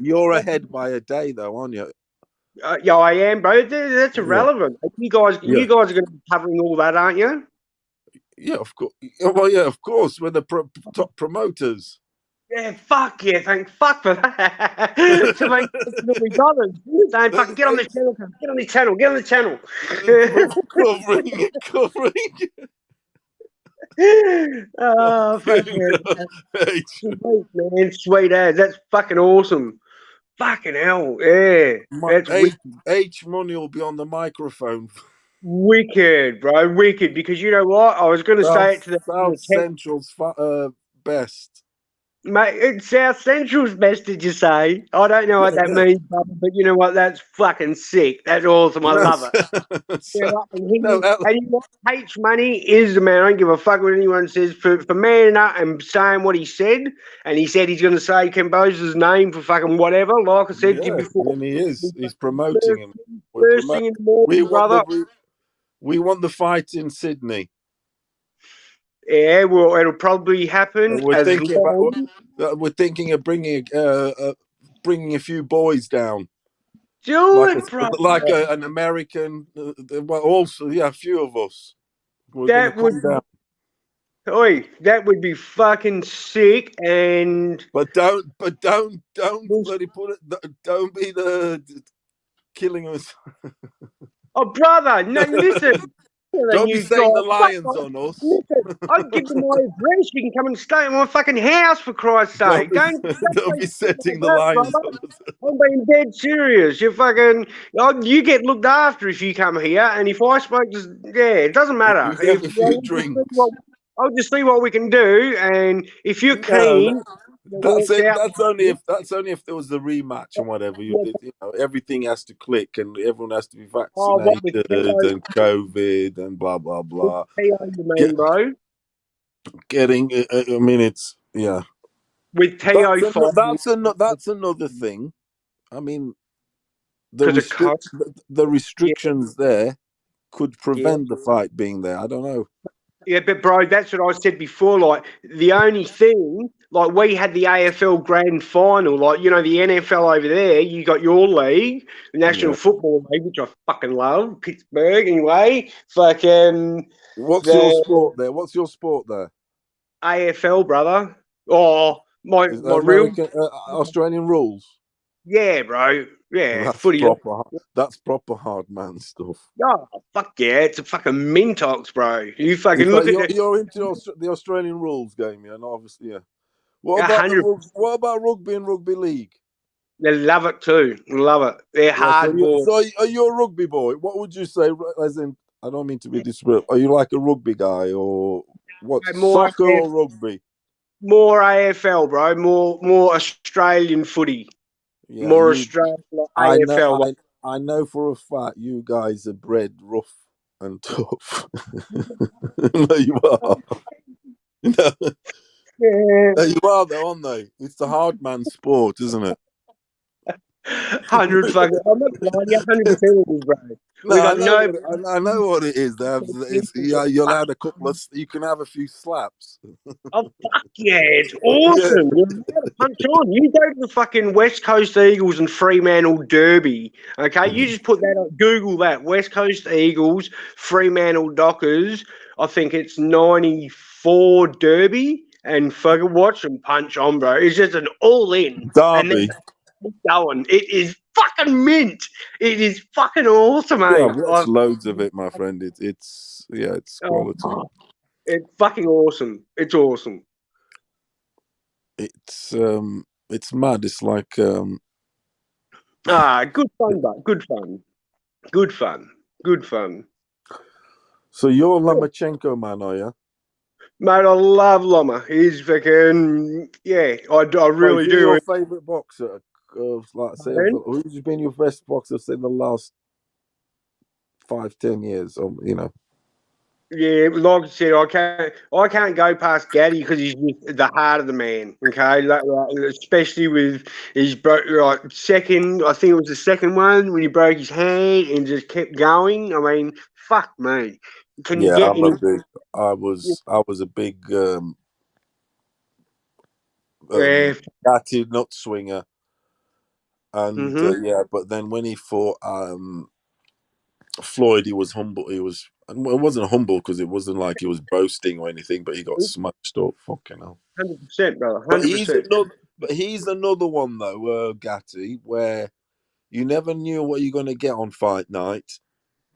You're ahead by a day, though, aren't you? Yeah, I am, bro. That's irrelevant. Yeah. You guys are going to be covering all that, aren't you? Yeah, of course. Well, yeah, of course. We're the top promoters. Yeah, fuck yeah, fuck for that. To make $1 saying fucking get on this channel, get on the channel. Covering. Oh, fucking sweet, man, sweet as. That's fucking awesome. Fucking hell, yeah. H Money will be on the microphone. Wicked, bro, wicked. Because you know what? I was going to say it to the South Central's best. Mate, it's South Central's best, did you say? I don't know what that means, brother, but you know what? That's fucking sick. That's awesome. I love it. And you know, H Money is the man. I don't give a fuck what anyone says. For manning up and saying what he said, and he said he's going to say Kambosos' name for fucking whatever. Like I said to you before. And he is. He's promoting him. First thing in the morning, brother. We want the fight in Sydney. Yeah, well, it'll probably happen We're as thinking long. we're thinking of bringing a few boys down. Do it, bro. Like an American. Well, also, yeah, a few of us. We're That gonna would. come down. Oi, that would be fucking sick, and But don't bloody put it. Don't be killing us. oh, brother, no, listen. Don't be You setting the guys, lions on us. listen, I'll give them my address. You can come and stay at my fucking house for Christ's sake. Don't Don't be setting the that, lions brother. on us. I'm being dead serious. You fucking, you get looked after if you come here, and if I spoke to, it doesn't matter. You get a few drinks. I'll just see what we can do, and if you're keen, That's it. out. That's only if there was a rematch and whatever. Everything has to click and everyone has to be what with vaccinated and COVID and blah blah blah. you mean, bro? Getting, I mean, it's With TO that's another thing. I mean, the restrictions there could prevent the fight being there. I don't know. Yeah, but bro, that's what I said before. Like the only thing, like we had the AFL Grand Final, like the NFL over there. You got your league, the National Football League, which I fucking love, Pittsburgh. Anyway, fucking. What's your sport there? What's your sport there? AFL, brother. Oh, my American, Australian rules. Yeah, bro. Yeah, that's footy. That's proper hard man stuff. Oh, fuck yeah. It's a fucking Mintox, bro. You fucking look at you're into the Australian rules game, and obviously, yeah. What about rugby and rugby league? They love it too. Love it. They're hardball. So are you a rugby boy? What would you say? As in, I don't mean to be disrespectful. Are you like a rugby guy or what? Soccer or rugby? More AFL, bro. More Australian footy. Yeah, more Australian AFL. I know for a fact you guys are bred rough and tough. No, you are. No. No, you are though, aren't they? It's the hard man sport, isn't it? 100 fucking. I'm not lying. 100% of this, bro. No, I know what it is. You're allowed a couple of. You can have a few slaps. Oh fuck yeah! It's awesome. You're allowed to punch on. You go to the fucking West Coast Eagles and Fremantle Derby. Okay, you just put that on Google. That West Coast Eagles Fremantle Dockers. I think it's 94 Derby, and fucking watch them punch on, bro. It's just an all-in derby. Going. It is fucking mint. It is fucking awesome, mate. Yeah, I've watched loads of it, my friend. It's quality. It's fucking awesome. It's awesome. It's mad. It's like good fun, but good fun. So you're a Lomachenko man, are you? Mate, I love Loma. He's fucking I really do. Your favourite boxer? Who's been your best boxer say the last 5-10 years? Yeah, like I said, I can't go past Gaddy because he's just the heart of the man. Okay, especially with his second. I think it was the second one when he broke his hand and just kept going. I mean, fuck me. I was a big Gaddy nut swinger. And but then when he fought Floyd, he was humble. It wasn't humble because it wasn't like he was boasting or anything, but he got smashed up. Fucking hell. 100%, brother. 100%. But he's another one though, Gatti, where you never knew what you're going to get on fight night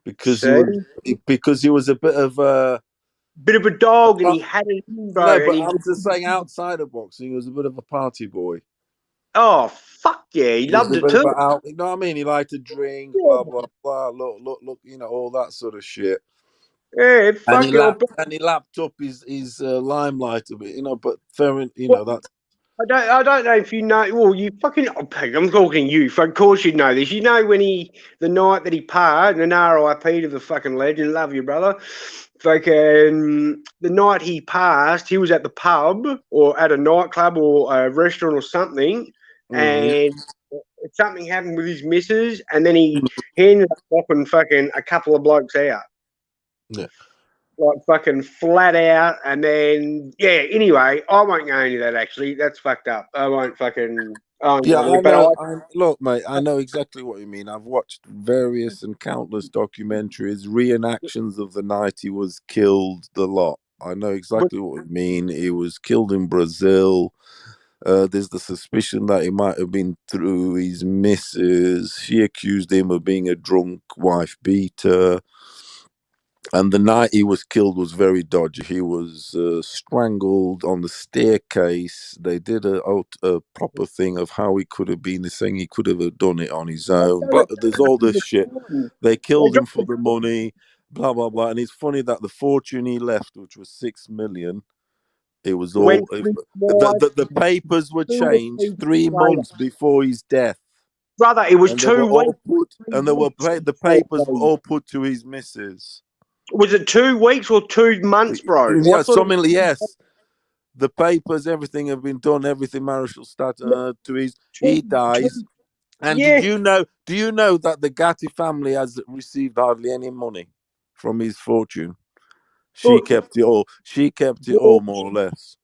because he was a bit of a dog, and he had it in, bro. No, but I'm just saying, outside of boxing, he was a bit of a party boy. Oh fuck yeah, he loved it too. You know what I mean? He liked to drink, blah blah blah. Look, all that sort of shit. Yeah, and he lapped up his limelight a bit, But fair, that's. I don't know if you know. Well, you fucking. I'm talking you. Of course you know this. You know when the night that he parted, and RIP to the fucking legend. Love you, brother. Fucking the night he passed, he was at the pub or at a nightclub or a restaurant or something. And something happened with his missus, and then he ended up knocking fucking a couple of blokes out. Yeah. like fucking flat out, and then Anyway, I won't go into that. Actually, that's fucked up. I won't fucking. Yeah, I But know. Look, mate, I know exactly what you mean. I've watched various and countless documentaries, reenactions of the night he was killed, the lot. I know exactly what you mean. He was killed in Brazil. There's the suspicion that he might have been through his missus. She accused him of being a drunk wife beater. And the night he was killed was very dodgy. He was strangled on the staircase. They did a proper thing of how he could have been saying he could have done it on his own. But there's all this shit. They killed him for the money, blah, blah, blah. And it's funny that the fortune he left, which was $6 million, it was all... The papers were changed 3 months before his death. Brother, it was and 2 weeks. The papers were all put to his missus. Was it 2 weeks or 2 months, bro? Yes, yes. The papers, everything have been done. Everything marital status to his. He dies. And do you know that the Gatti family has received hardly any money from his fortune? She kept it all. She kept it all, more or less.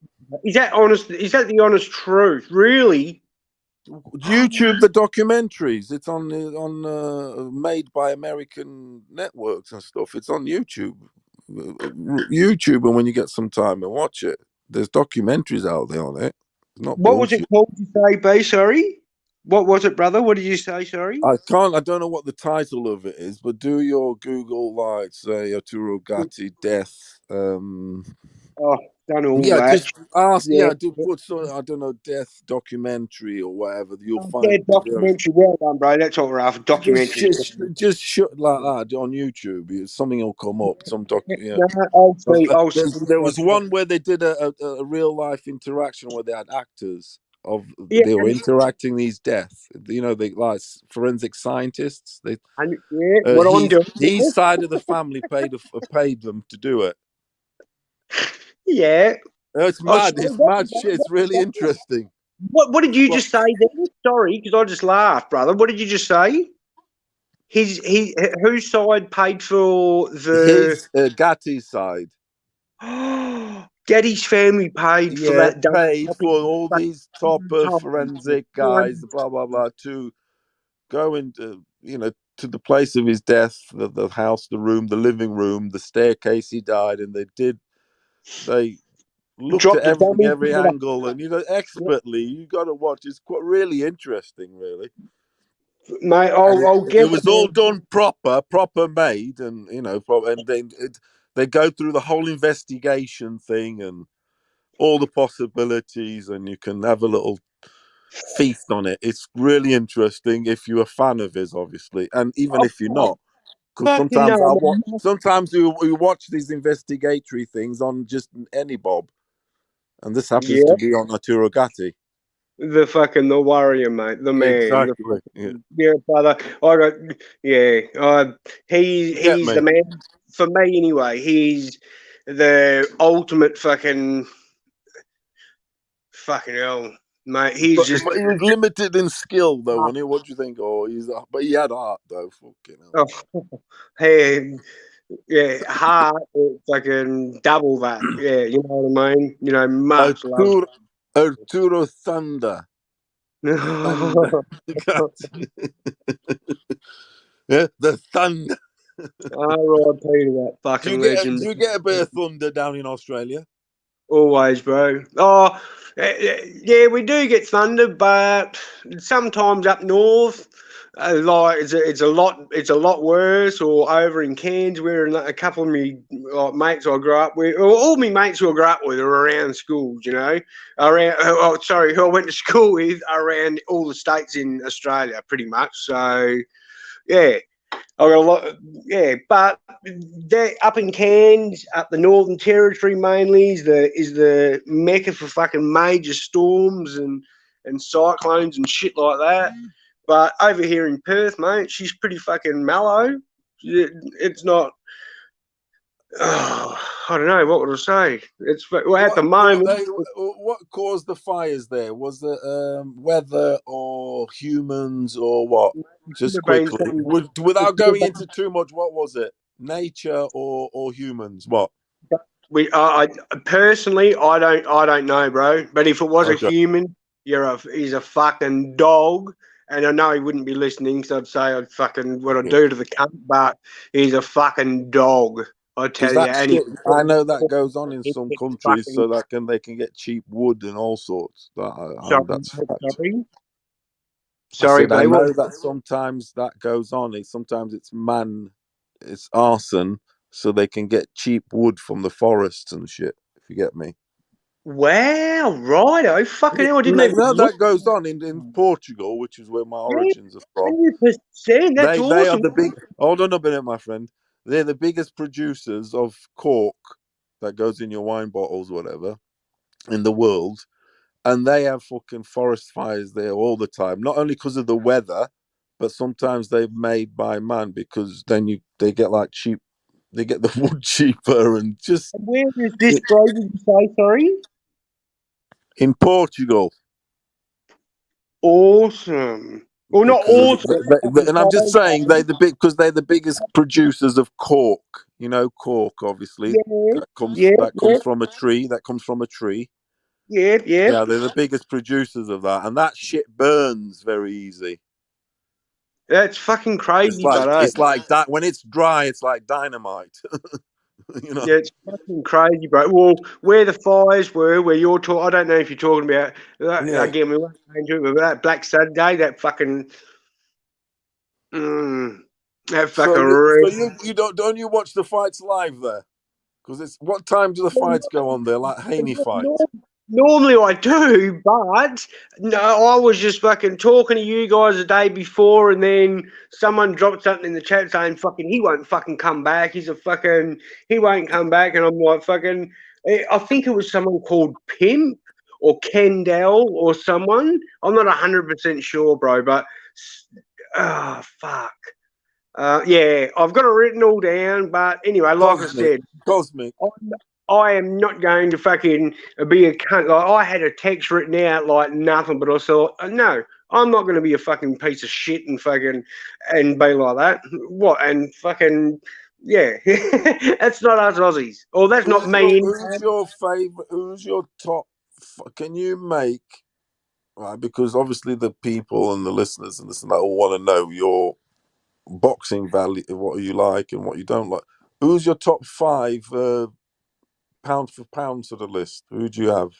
Is that honest? Is that the honest truth? Really? YouTube, the documentaries. It's on made by American networks and stuff. It's on YouTube. YouTube, and when you get some time and watch it, there's documentaries out there on it. It's not what bullshit. was it called? You say, B? Sorry. What was it, brother? What did you say? Sorry. I don't know what the title of it is, but do your Google, like, say Arturo Gatti death. Done all that. Just ask. Do put some, I don't know, death documentary or whatever. You'll find documentary. Well done, bro. That's what we're after. Documentary. Just shut like that on YouTube. Something will come up. Some there was one where they did a real life interaction where they had actors they were interacting these deaths. You know, they like forensic scientists. His side of the family paid them to do it. Yeah. It's mad. It's mad shit. It's really interesting. What did you just say then? Sorry, because I just laughed, brother. What did you just say? Whose side paid for the... His Gatti's side. Getty's family paid for that. Paid for all these top forensic guys, blah, blah, blah, to go into, to the place of his death, the house, the room, the living room, the staircase he died, and they looked at everything, every angle, and expertly. You got to watch. It's quite really interesting, really. Mate, I'll get it was all done proper made, and and they go through the whole investigation thing and all the possibilities, and you can have a little feast on it. It's really interesting if you're a fan of his, obviously, and even if you're not. Because sometimes we watch these investigatory things on just any Bob, and this happens to be on Arturo Gatti. The warrior, mate, the man. Exactly. Brother. He's the man for me anyway. He's the ultimate fucking hell. Mate, he was limited in skill, though. What do you think? But he had heart, though. Fucking hell. Heart. Fucking double that. Yeah, you know what I mean. Much love. Arturo Thunder. The Thunder. R.I.P. to that fucking legend. Do you get a bit of thunder down in Australia? Always, bro. Oh, yeah, we do get thunder, but sometimes up north, it's a lot worse. Or over in Cairns, where a couple of me mates I grew up with, all my mates who I grew up with are around schools. Who I went to school with around all the states in Australia, pretty much. So, yeah. I got a lot, but they're up in Cairns, up the Northern Territory mainly is the mecca for fucking major storms and cyclones and shit like that. But over here in Perth, mate, she's pretty fucking mellow. It's not. I don't know. What would I say? At the moment. What caused the fires there? Was it weather or humans or what? Just quickly, without going into too much, what was it? Nature or humans? What? I personally, I don't know, bro. But if it was a Okay. human, he's a fucking dog. And I know he wouldn't be listening, so I'd say I'd fucking what I do to the cunt. But he's a fucking dog, I tell Because you. that And he, shit, I know that goes on in some it's countries, fucking so that they can get cheap wood and all sorts. That's fact. sorry, I sorry, said I buddy. know that sometimes that goes on. Sometimes it's arson, so they can get cheap wood from the forests and shit. If you get me. Wow, righto, fucking hell, I didn't even No, look. that goes on in Portugal, which is where my origins are from. 100%. That's They are awesome. the big. Hold on a minute, my friend. They're the biggest producers of cork that goes in your wine bottles, whatever, in the world, and they have fucking forest fires there all the time. Not only because of the weather, but sometimes they're made by man because then they get like cheap. They get the wood cheaper and just. And where is this, bro? Did you say sorry? In Portugal. Awesome. Well, not Because awesome. and I'm just saying they're the biggest producers of cork. You know, cork obviously Yeah, that comes from a tree. That comes from a tree. yeah. Yeah, they're the biggest producers of that, and that shit burns very easy. That's fucking crazy, It's like that when it's dry. It's like dynamite. You know. Yeah, it's fucking crazy, bro. Well, where the fires were, where you're talking, I don't know if you're talking about. Yeah. Again, we won't go into it, but that Black Saturday, that fucking, that fucking. You don't you watch the fights live there? Because it's what time do the fights go on there? Like Haney fights. Normally I do, but no, I was just fucking talking to you guys the day before, and then someone dropped something in the chat saying fucking he won't fucking come back. He won't come back, and I'm like fucking. I think it was someone called Pimp or Kendall or someone. I'm not 100% sure, bro, but fuck. Yeah, I've got it written all down, but anyway, like I said, Cosmic. I am not going to fucking be a cunt. Like, I had a text written out like nothing, but I thought, no, I'm not going to be a fucking piece of shit and be like that. What? And fucking, yeah, that's not us Aussies. Or that's not me. Who's your favorite? Who's your top? Can you make, right? Because obviously the people and the listeners and this and that all want to know your boxing value, what you like and what you don't like. Who's your top 5 pound for pound sort of list? Who do you have?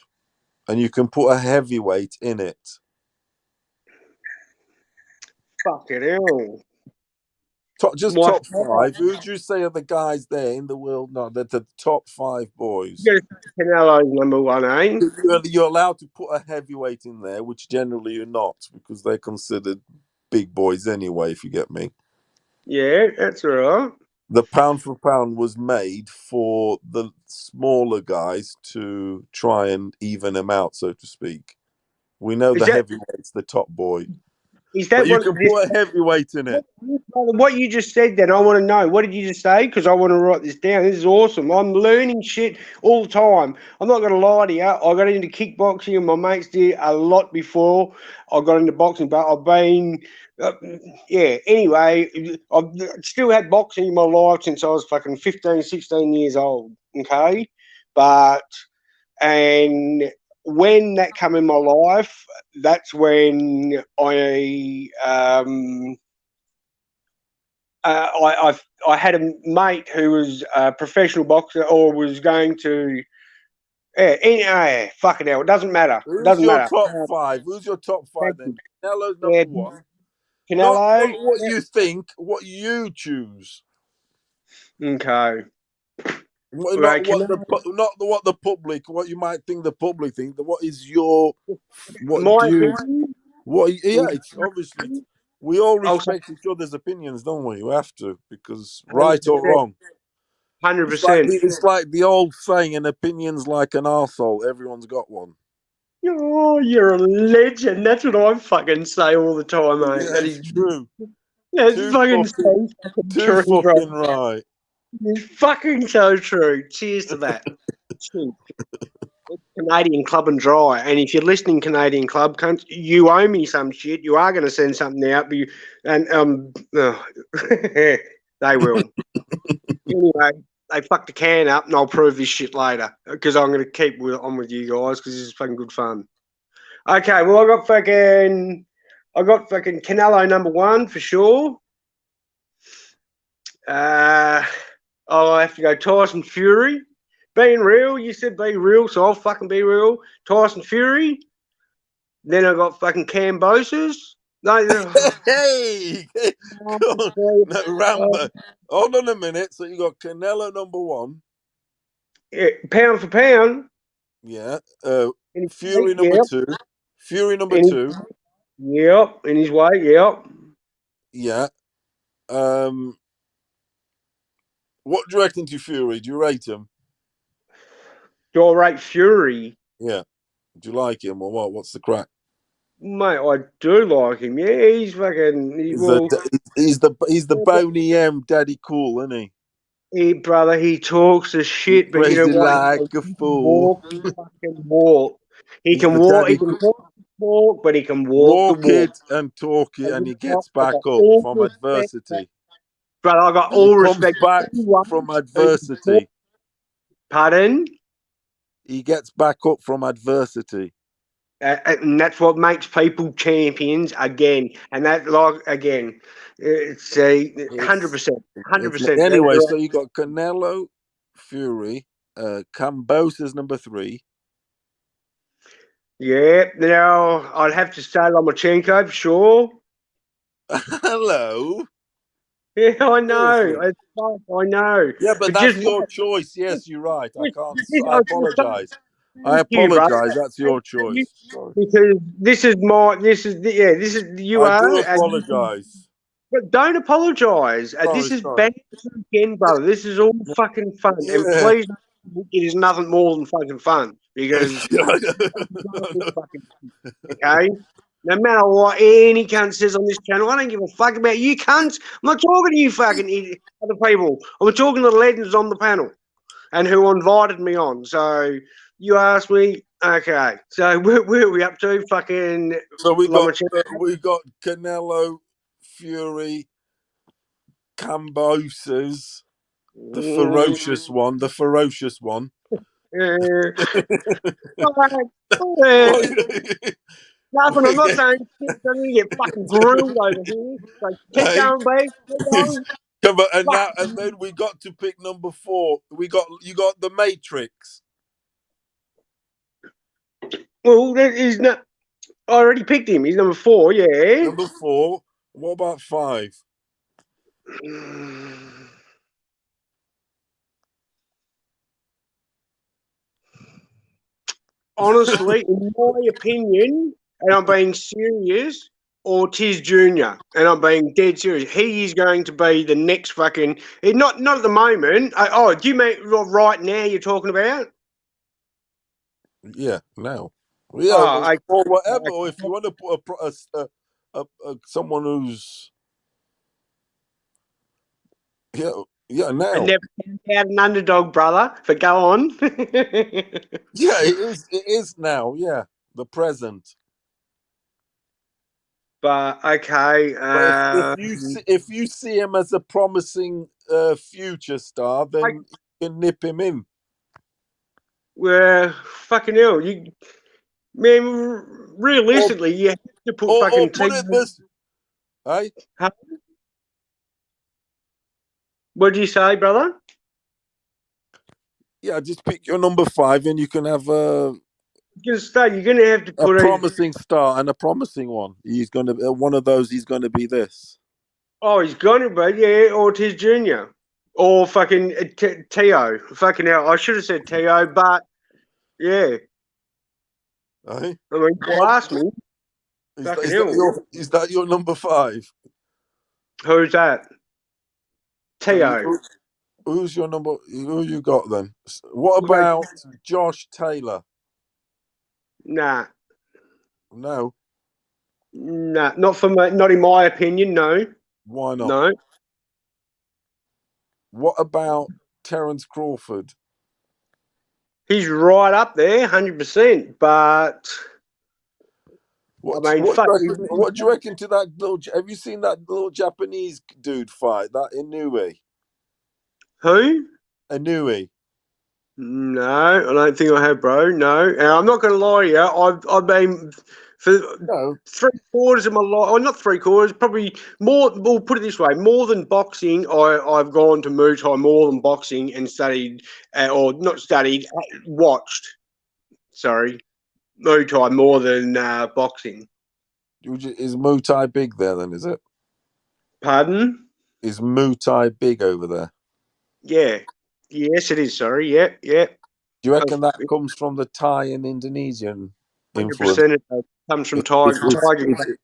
And you can put a heavyweight in it. Fucking hell. Top 5. Who would you say are the guys there in the world? No, the top 5 boys. Canelo's number 1, eh? You're allowed to put a heavyweight in there, which generally you're not, because they're considered big boys anyway, if you get me. Yeah, that's all right. The pound for pound was made for the smaller guys to try and even them out, so to speak. We know the heavyweight's the top boy. Is that but you what can put a heavyweight in it. What you just said then, I want to know. What did you just say? Because I want to write this down. This is awesome. I'm learning shit all the time. I'm not going to lie to you. I got into kickboxing and my mates did a lot before I got into boxing, but I've been, anyway, I've still had boxing in my life since I was fucking 15, 16 years old, okay? And when that came in my life, that's when I had a mate who was a professional boxer or was going to. Fucking hell, it doesn't matter. Who's your top 5? Who's your top 5 then? Canelo's number 1. Canelo. Not what you think, what you choose. Okay. Not what the public, what you might think the public think. What is your it's obviously we all respect each other's opinions, don't we? We have to, because right or wrong. 100%. It's like the old saying, an opinion's like an arsehole, everyone's got one. Oh, you're a legend. That's what I fucking say all the time, mate. Yeah, that is true. That's fucking so too true, fucking bro. right. It's fucking so true. Cheers to that. Cheers. It's Canadian Club and Dry. And if you're listening, Canadian Club, you owe me some shit. You are going to send something out, they will. Anyway, they fucked the can up, and I'll prove this shit later because I'm going to keep on with you guys because this is fucking good fun. Okay, well, I got fucking Canelo #1 for sure. I'll have to go Tyson Fury. Being real, you said be real, so I'll fucking be real. Tyson Fury. Then I got fucking Kambosos. No, Hey, no, Rambo. Hold on a minute. So you got Canelo #1. Yeah, pound for pound. Yeah. Fury #2. Fury #2. Yep. In his way. Yep. Yeah. What do you reckon to Fury? Do you rate him? Do I rate Fury? Yeah. Do you like him or what? What's the crack? Mate, I do like him. Yeah, he's fucking. He's the bony M, daddy cool, isn't he? Hey, brother, he talks a shit, but you know Crazy what? like a fool. He can walk. He can talk, but he can walk the walk. It and talk it, and he gets back up from adversity. Brother, I got all respect. Back from adversity. Pardon? He gets back up from adversity. And that's what makes people champions again. And that, like, again, it's 100%. 100%. Anyway, so you got Canelo, Fury, Kambosos #3. Yeah, now I'd have to say Lomachenko for sure. Hello. Yeah, I know. I know. Yeah, but that's your choice. Yes, you're right. I apologize. I apologize. That's your choice. Because you I do are. apologize. But don't apologize. This is bad again, brother. This is all fucking fun. Yeah. And please, it is nothing more than fucking fun. Because, okay? No matter what any cunt says on this channel, I don't give a fuck about you cunts. I'm not talking to you fucking other people. I'm talking to the legends on the panel and who invited me on. So you asked me, okay. So where are we up to? Fucking. So we got Canelo, Fury, Kambosos, the ferocious one. Nothing. I'm not saying shit. I'm gonna get fucking grilled over here. So keep going, babe. Keep going. And then we got to pick #4. You got the Matrix. Well, that is not. I already picked him. He's #4. Yeah. #4. What about 5? Honestly, in my opinion, and I'm being serious, Ortiz Jr., and I'm being dead serious. He is going to be the next fucking. Not at the moment. Do you mean right now? You're talking about? Yeah, now. Yeah, or whatever. Or if you want to put someone who's now. I never had an underdog, brother. But go on. Yeah, it is now. Yeah, the present. But okay. But if you see him as a promising future star, then you can nip him in. Well, fucking hell, man. Realistically, you have to put fucking. Put it this. Hey. What do you say, brother? Yeah, just pick your #5, and you can have a. You're going to have to put a promising star and a promising one. He's going to one of those. He's going to be this. Oh, he's going to be Ortiz Jr. or fucking Teo. Fucking hell, I should have said Teo, but yeah. Hey? I mean, you asked me. Is that your #5? Who's that? Teo. Who's your number? Who you got then? What about Josh Taylor? Nah. No. Nah, not in my opinion. No. Why not? No. What about Terence Crawford? He's right up there, 100%. But what do you reckon to that little? Have you seen that little Japanese dude fight that Inoue? Who? Anui? No, I don't think I have, bro. No, and I'm not going to lie to you. I've been for 3/4 of my life, or not 3/4, probably more. We'll put it this way: more than boxing, I've gone to Muay Thai more than boxing and studied, or not studied, watched. Sorry, Muay Thai more than boxing. Is Muay Thai big there? Then is it? Pardon? Is Muay Thai big over there? Yeah. Yes, it is. Sorry. Yeah. Yeah. Do you reckon that comes from the Thai and Indonesian influence? 100% it comes from Tiger.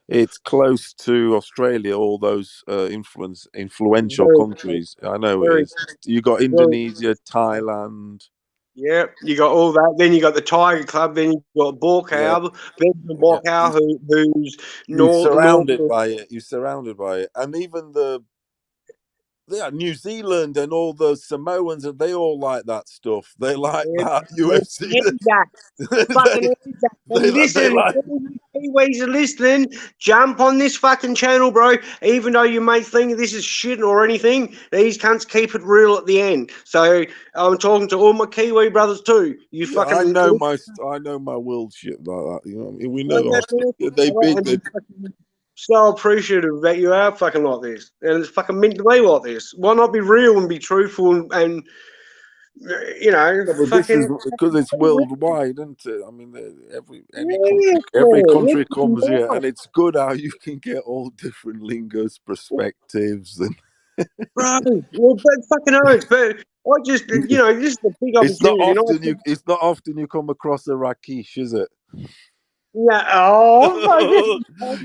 It's close to Australia, all those influential countries. I know it is. You got Indonesia, Thailand. Yeah, you got all that. Then you got the Tiger Club. Then you got Borkow, Benjamin Borkow, who's You're surrounded by it. You're surrounded by it, and even New Zealand and all the Samoans, and they all like that stuff. They like that UFC. Fucking listen, Kiwis are listening. Jump on this fucking channel, bro. Even though you may think this is shit or anything, these cunts keep it real at the end. So I'm talking to all my Kiwi brothers too. You fucking. I know my world shit like that. You know, what I mean? We know they big. So appreciative that you are fucking like this, and it's fucking meant to be like this. Why not be real and be truthful and you know, because it's worldwide, isn't it? I mean, every country comes here, and it's good how you can get all different lingers, perspectives, and bro. Well, but fucking oath, but I just, you know, this is the big opportunity. It's not often you come across a Rakish, is it? Yeah. Oh,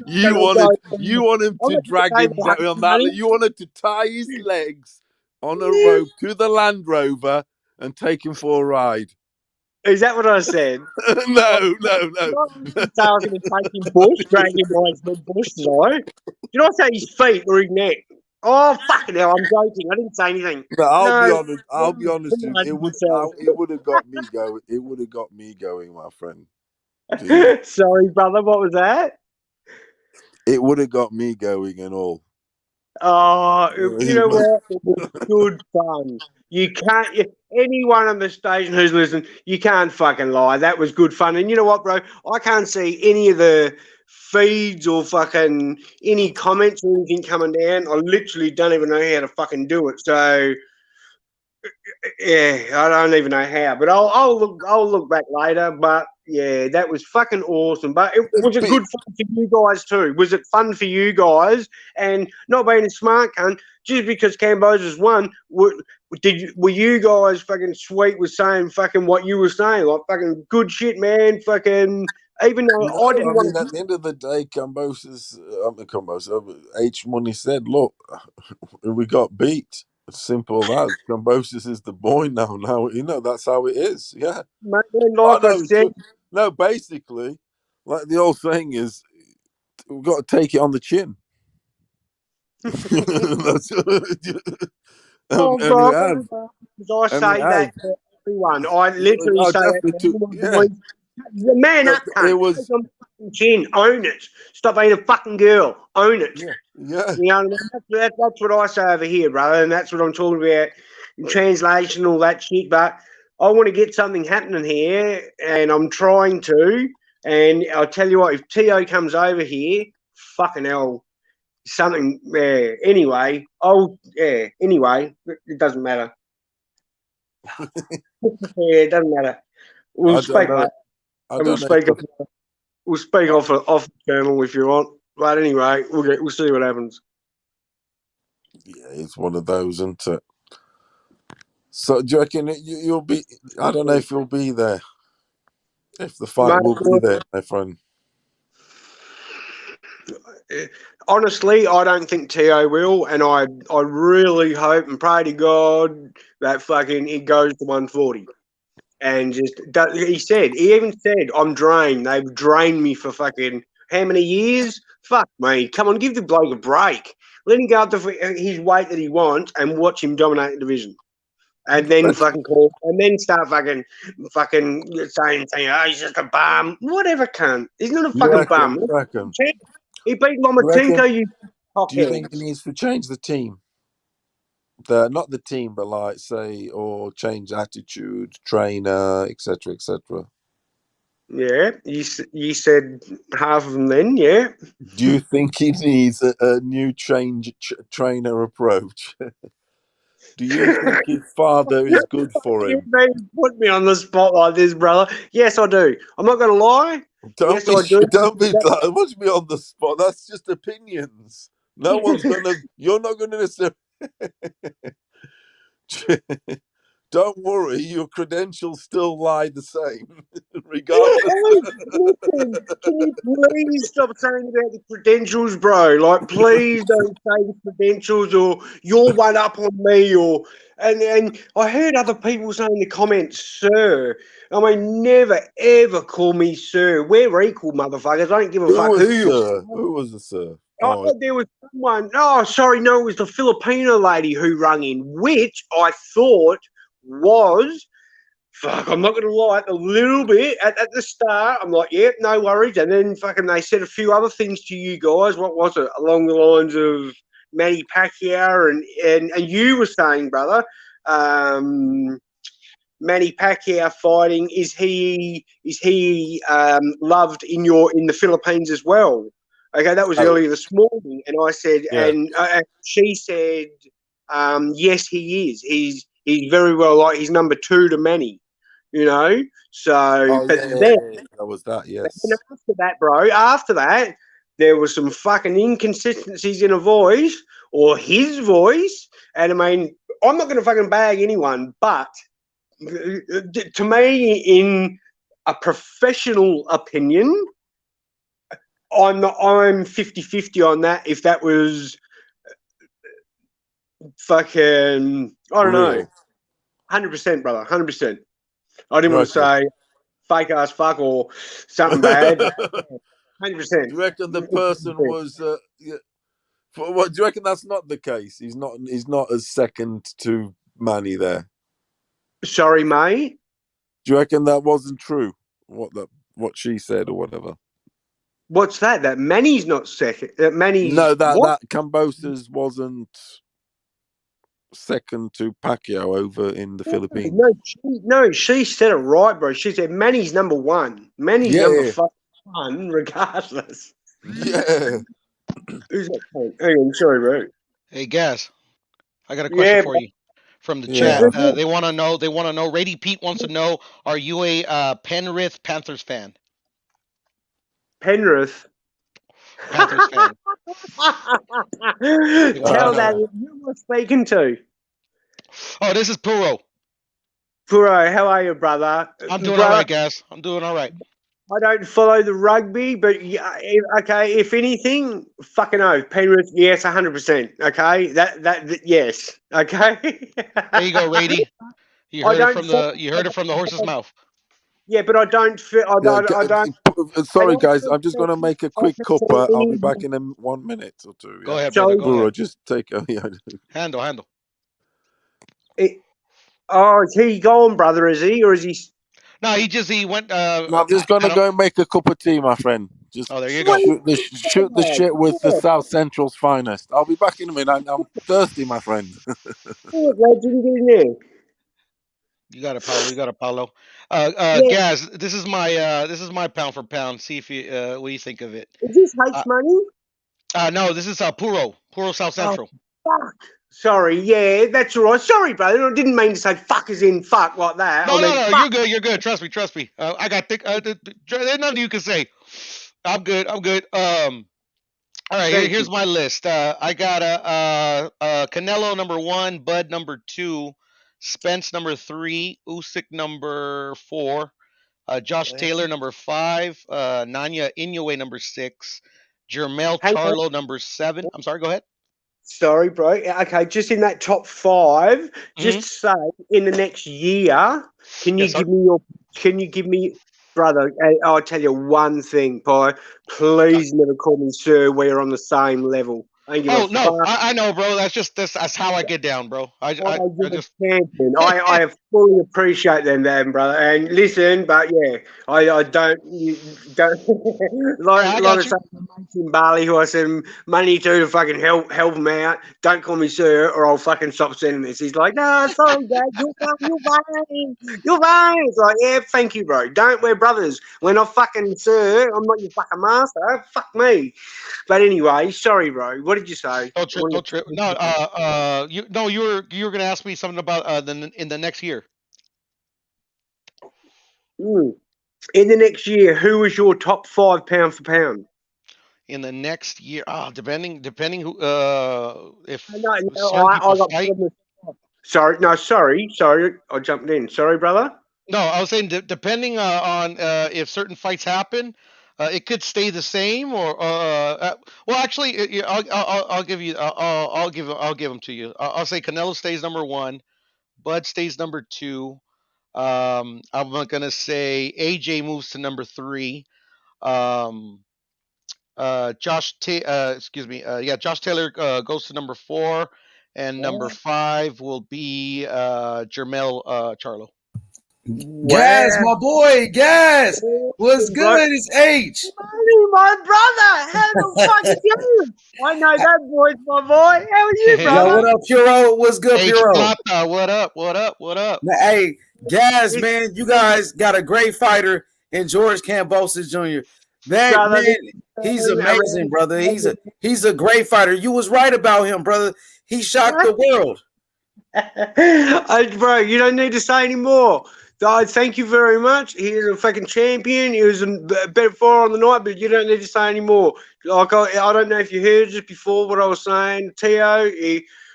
you want him to drag him down on that. You wanted to tie his legs on a rope to the Land Rover and take him for a ride. Is that what I said? No. I was going to take him bush, drag him by his bush, did I? Did I say his feet or his neck? Oh, fucking hell, I'm joking. I didn't say anything. No, I'll be honest with you. It would have got me going. It would have got me going, my friend. Sorry, brother, what was that? It would have got me going and all. Oh, you know what? It was good fun. You can't. Anyone on the station who's listening, you can't fucking lie. That was good fun. And you know what, bro? I can't see any of the feeds or fucking any comments or anything coming down. I literally don't even know how to fucking do it. So yeah, I don't even know how. But I'll look back later. But yeah, that was fucking awesome. But was it good fun for you guys too? Was it fun for you guys? And not being a smart cunt, just because Kambosos won, were you guys fucking sweet with saying fucking what you were saying? Like fucking good shit, man. Fucking even though I didn't want to. At the end of the day, Kambosos, H Money said, "Look, we got beat. It's simple as that. Kambosos is the boy now. Now you know that's how it is. Yeah. No, basically, like the old saying is, we've got to take it on the chin. I say that to everyone. I literally say that to everyone. The man up, cunt. Chin, own it. Stop being a fucking girl. Own it. Yeah. You know, that's what I say over here, brother, and that's what I'm talking about in translation, all that shit. But I want to get something happening here, and I'm trying to. And I'll tell you what, if Tio comes over here, fucking hell, something. Anyway, anyway, it doesn't matter. It doesn't matter. We'll speak. We'll speak off the channel if you want. But anyway, we'll see what happens. Yeah, it's one of those, isn't it? So do you reckon you'll be? I don't know if you'll be there. If the fight will be there, my friend. Honestly, I don't think Tio will, and I really hope and pray to God that fucking it goes to 140. And just he even said, I'm drained. They've drained me for fucking how many years? Fuck me. Come on, give the bloke a break. Let him go up to his weight that he wants and watch him dominate the division. And then fucking call, and then start fucking saying, oh, he's just a bum. Whatever, cunt. He's not a fucking bum. He beat Lomachenko, Do you think he needs to change the team? not the team, but like say, or change attitude, trainer, etc., etc. Yeah, you said half of them then, yeah. Do you think he needs a new trainer approach? Do you think his father is good for You him? put me on the spot like this, brother. Yes, I do. I'm not going to lie. Don't Yes, I do. watch me on the spot. That's just opinions. No one's gonna. You're not gonna necessarily. Don't worry, your credentials still lie the same, regardless. Listen, can you please stop saying about the credentials, bro? Like, please don't say the credentials or you're one up on me and I heard other people saying in the comments, sir. I mean, never ever call me sir. We're equal, motherfuckers. I don't give a fuck who you are. Who was the sir? Oh, there was someone. Oh, sorry, no, it was the Filipino lady who rung in, which I thought was. Fuck, I'm not going to lie, a little bit at the start. I'm like, yep, no worries. And then fucking they said a few other things to you guys. What was it? Along the lines of Manny Pacquiao and you were saying, brother, Manny Pacquiao fighting, is he loved in the Philippines as well? Okay, that was earlier this morning, and I said, and she said, yes, he is. He's very well liked. He's number 2 to Manny, you know. So, that was that. Yes. And after that, bro, there was some fucking inconsistencies in a voice or his voice, and I mean, I'm not going to fucking bag anyone, but to me, in a professional opinion, I'm 50-50 on that. If that was fucking, I don't know, 100%, brother, 100%. I didn't want to say fake ass fuck or something bad. 100%. Do you reckon the person was? What do you reckon? That's not the case. He's not as second to Manny there. Sorry, mate. Do you reckon that wasn't true? What she said or whatever. What's that? That Manny's not second. That Manny's that Kambosos wasn't second to Pacquiao over in the Philippines. No, she said it right, bro. She said Manny's number 1. Manny's number 1, regardless. Yeah. Who's that? Hang on, sorry, bro. Hey, Gaz, I got a question for you from the chat. They want to know. Rady Pete wants to know: are you a Penrith Panthers fan? Penrith. Panthers fan. Tell that who am I speaking to? Oh, this is Puro. Puro, how are you, brother? I'm doing all right, guys. I'm doing all right. I don't follow the rugby, but okay. If anything, fucking oath, Penrith, yes, 100%. Okay, that yes. Okay. There you go, Rady. You heard it from the horse's mouth. Yeah, but I don't feel. I don't. Sorry, guys. I'm just going to make a quick cuppa. I'll be back in 1 minute or 2. Go ahead, brother. Go ahead. Just take. Handle. Is he gone, brother? Is he, or is he? No, he went. I'm just going to go and make a cup of tea, my friend. Just there you go. Shoot the shit with the South Central's finest. I'll be back in a minute. I'm thirsty, my friend. You got it, Paulo. Gaz, this is my pound for pound. See if you what do you think of it? Is this H money? No, this is Puro South Central. Oh, fuck. Sorry, yeah, that's all right. Sorry, brother. I didn't mean to say fuck as in fuck like that. No, you're good. Trust me. I got thick. There's nothing you can say. I'm good. All right, here's my list. I got Canelo number 1, Bud number 2, Spence number 3, Usyk number 4, Josh Taylor number 5, Nanya Inoue number 6, Jermell Charlo number 7. I'm sorry, go ahead. Sorry, bro. Okay, just in that top 5, just say in the next year, can you give me brother, I'll tell you one thing, Pi. Please never call me sir. We're on the same level. I give Oh a no, fuck. I know, bro. That's how I get down, bro. I just Champion. I fully appreciate them, brother. And listen, but yeah, I don't like I a lot got of you. stuff in Bali who I send money to fucking help him out. Don't call me sir, or I'll fucking stop sending this. He's like, no, sorry, Dad, you're fine. You're fine. It's like, yeah, thank you, bro. Don't, we're brothers. We're not fucking sir. I'm not your fucking master. Fuck me. But anyway, sorry, bro. What did you say? Don't trip. No, you were gonna ask me something about in the next year. In the next year, who is your top 5 pound for pound? In the next year, depending who if No, certain I people got fight. Sorry, I jumped in. Sorry, brother. No, I was saying depending on if certain fights happen, it could stay the same or well, actually, I'll give you I'll give them to you. I'll say Canelo stays number 1, Bud stays number 2. I'm gonna say AJ moves to number 3. Josh Taylor goes to number 4, and number 5 will be Jermel Charlo. Gas, my boy, Gas. What's good? It's H. My brother, how the fuck are you? I know that voice, my boy. How are you, brother? Yo, what up, Puro? What's good, Hey, Puro? Plata, what up? Now, hey, Gas, man, you guys got a great fighter in George Kambosos Jr. That man, he's amazing, brother. He's a great fighter. You was right about him, brother. He shocked the world. Bro, you don't need to say anymore. Thank you very much. He is a fucking champion. He was a better fighter on the night, but you don't need to say anymore. Like I don't know if you heard just before what I was saying, Teo.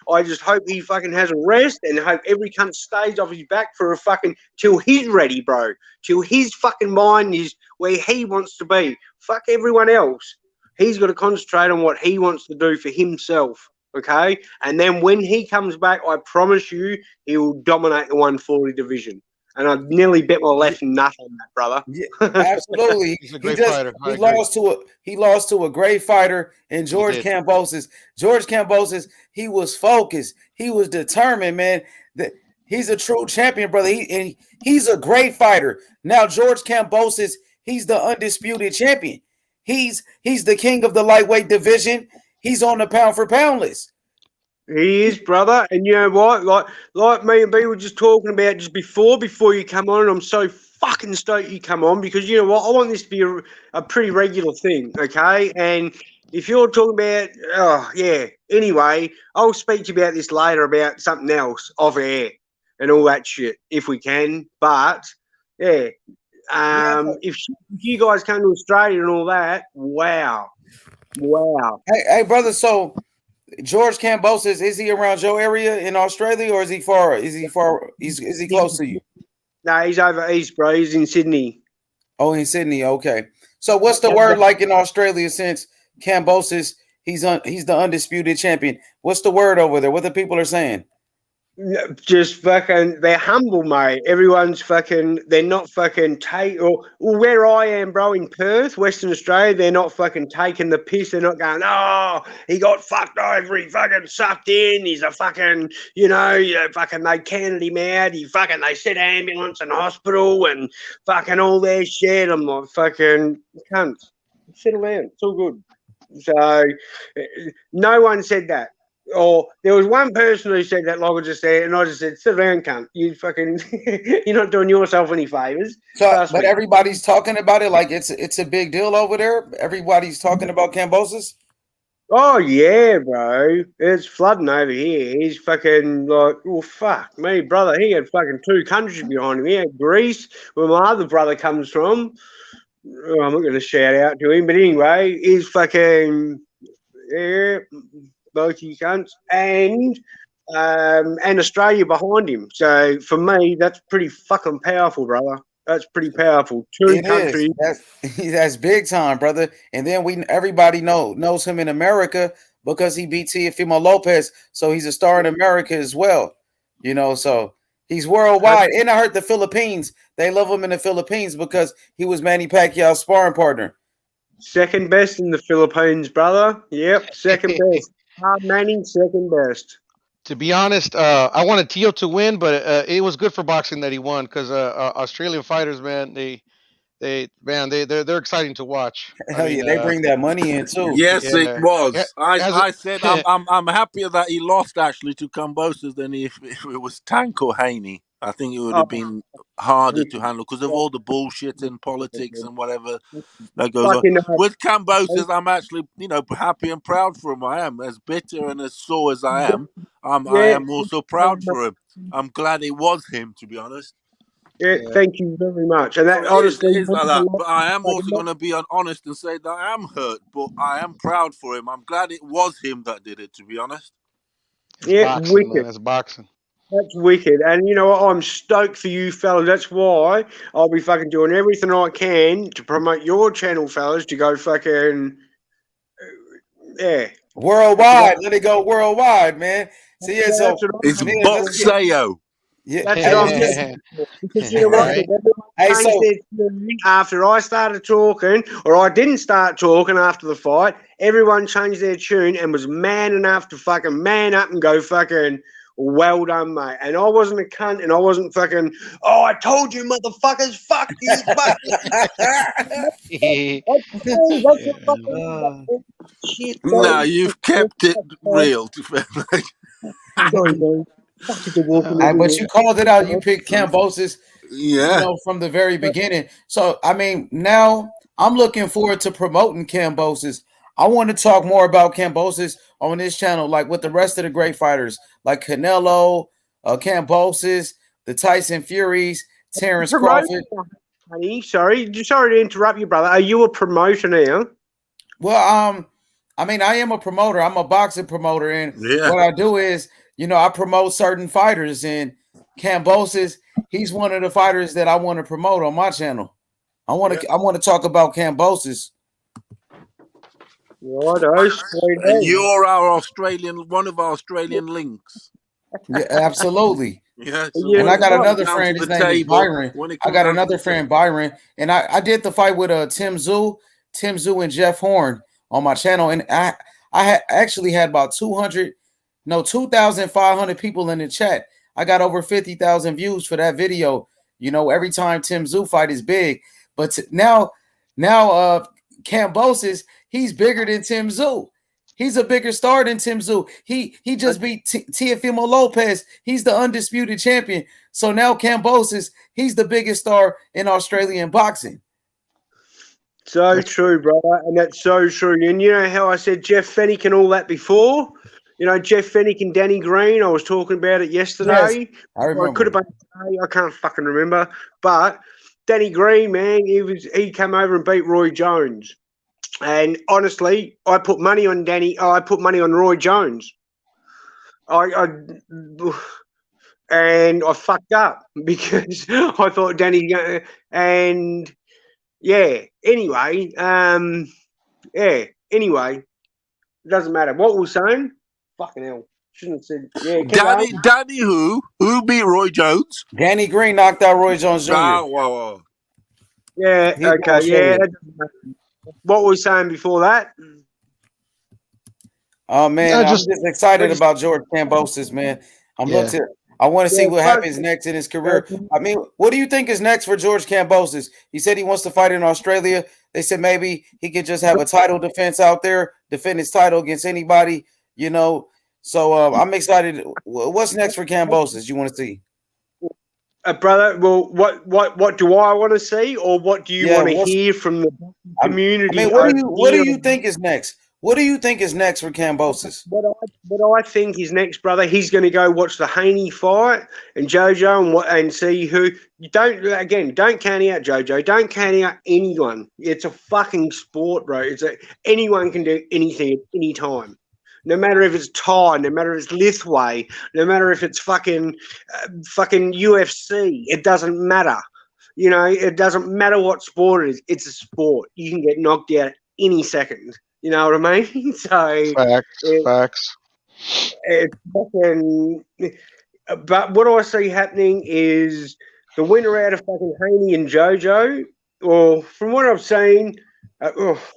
I just hope he fucking has a rest and hope every cunt stays off his back for a fucking till he's ready, bro. Till his fucking mind is where he wants to be. Fuck everyone else. He's got to concentrate on what he wants to do for himself. Okay, and then when he comes back, I promise you, he will dominate the 140 division. And I nearly bet my left nut on that, brother. Yeah, absolutely. He's a great fighter. He lost to a great fighter in George Kambosos. George Kambosos, he was focused. He was determined, man. He's a true champion, brother. He's a great fighter. Now, George Kambosos, he's the undisputed champion. He's the king of the lightweight division. He's on the pound for pound list. He is, brother, and you know what? Like me and B were just talking about just before you come on, and I'm so fucking stoked you come on because you know what? I want this to be a pretty regular thing, okay? And if you're talking about, anyway, I'll speak to you about this later about something else off air and all that shit if we can. But yeah, if you guys come to Australia and all that, wow. Hey, brother. So George Kambosos, is he around your area in Australia, or is he far? Is he close to you? No, he's over east, bro. He's in Sydney. Oh, in Sydney. Okay. So what's the word like in Australia since Kambosos? He's the undisputed champion. What's the word over there? What the people are saying? Just fucking, they're humble, mate. Everyone's fucking, they're not fucking or where I am, bro, in Perth, Western Australia, they're not fucking taking the piss. They're not going, oh, he got fucked over, he fucking sucked in, he's a fucking, fucking they canned him out, they sent ambulance and hospital and fucking all their shit. I'm like, fucking cunts, settle down, it's all good. So, no one said that. Or there was one person who said that, like I just said, and I just said, sit down, cunt. You fucking, you're not doing yourself any favors. So, but everybody's talking about it like it's a big deal over there. Everybody's talking about Kambosos. Oh yeah, bro, it's flooding over here. He's fucking like, well, fuck me, brother. He had fucking 2 countries behind him. He had Greece, where my other brother comes from. I'm not going to shout out to him, but anyway, he's fucking both you cunts, and Australia behind him. So for me, that's pretty fucking powerful, brother. That's pretty powerful. 2 countries. That's big time, brother. And then everybody knows him in America because he beat Teofimo Lopez. So he's a star in America as well. So he's worldwide. And I heard the Philippines, they love him in the Philippines because he was Manny Pacquiao's sparring partner. Second best in the Philippines, brother. Yep, second best. Manning second best. To be honest, I wanted Teo to win, but it was good for boxing that he won because Australian fighters, man, they're exciting to watch. Hell yeah, they bring that money in too. Yes, it Yeah. was. Has I said I'm happier that he lost actually to Kambosos than if it was Tank or Haney. I think it would have been harder to handle because of all the bullshit in politics and whatever that goes on. With Kambosos, I'm actually, happy and proud for him. I am as bitter and as sore as I am. I am also proud for him. I'm glad it was him, to be honest. Yeah, thank you very much. And that It honestly is like that. But I am also going to be honest and say that I am hurt, but I am proud for him. I'm glad it was him that did it, to be honest. Boxing, wicked. man. It's boxing. That's wicked. And you know what? I'm stoked for you fellas. That's why I'll be fucking doing everything I can to promote your channel, fellas, to go fucking worldwide. Let it go worldwide, man. See, yeah, so it's Boxeo. Yeah, that's what I'm saying. Because you know what? Hey, after I started talking, or I didn't start talking after the fight, everyone changed their tune and was man enough to fucking man up and go fucking well done, mate. And I wasn't a cunt, and I wasn't fucking. Oh, I told you, motherfuckers, fuck you, fuck you. No, you've kept it real. Sorry, man. But you called it out. You picked Kambosos, from the very beginning. So, I mean, now I'm looking forward to promoting Kambosos. I want to talk more about Kambosos on this channel, like with the rest of the great fighters, like Canelo, Kambosos, the Tyson Furies, Terrence Crawford. Sorry to interrupt you, brother. Are you a promoter now? Well, I mean, I am a promoter. I'm a boxing promoter, and what I do is, I promote certain fighters, and Kambosos, he's one of the fighters that I want to promote on my channel. I want to talk about Kambosos. And you're one of our Australian links. Yeah, absolutely. Yeah, and I got another friend. His name is Byron. I got another friend, Byron, and I did the fight with Tim Tszyu and Jeff Horn on my channel, and I actually had about 2,500 people in the chat. I got over 50,000 views for that video. Every time Tim Tszyu fight is big, but now Kambosos, he's bigger than Tim Tszyu. He's a bigger star than Tim Tszyu. He just beat Teofimo Lopez. He's the undisputed champion. So now Kambosos, he's the biggest star in Australian boxing. So true, brother, and that's so true. And you know how I said Jeff Fennick and all that before? Jeff Fennick and Danny Green. I was talking about it yesterday. Yes, I remember. Or it could have been today. I can't fucking remember. But Danny Green, man, he came over and beat Roy Jones. And honestly, I put money on Danny. I put money on Roy Jones. And I fucked up because I thought Danny. And anyway, anyway, it doesn't matter what we're saying. Fucking hell, shouldn't have said. Yeah, Danny, who beat Roy Jones? Danny Green knocked out Roy Jones Jr. Whoa. Yeah. Okay. Yeah. What were we saying before that? Oh man, I'm just excited about George Kambosos, man. I want to see what happens next in his career. I mean, what do you think is next for George Kambosos? He said he wants to fight in Australia. They said maybe he could just have a title defense out there, defend his title against anybody, So I'm excited. What's next for Kambosos? You want to see? Brother, well, what do I want to see, or what do you want to hear from the community? I mean, what do you think is next? What do you think is next for Kambosos? What I think is next, brother, he's going to go watch the Haney fight and JoJo and see who. Don't count out JoJo. Don't count out anyone. It's a fucking sport, bro. Anyone can do anything at any time. No matter if it's Thai, no matter if it's Lithway, no matter if it's fucking UFC, it doesn't matter. It doesn't matter what sport it is. It's a sport. You can get knocked out any second. You know what I mean? So facts. It's fucking. But what I see happening is the winner out of fucking Haney and JoJo, or from what I've seen,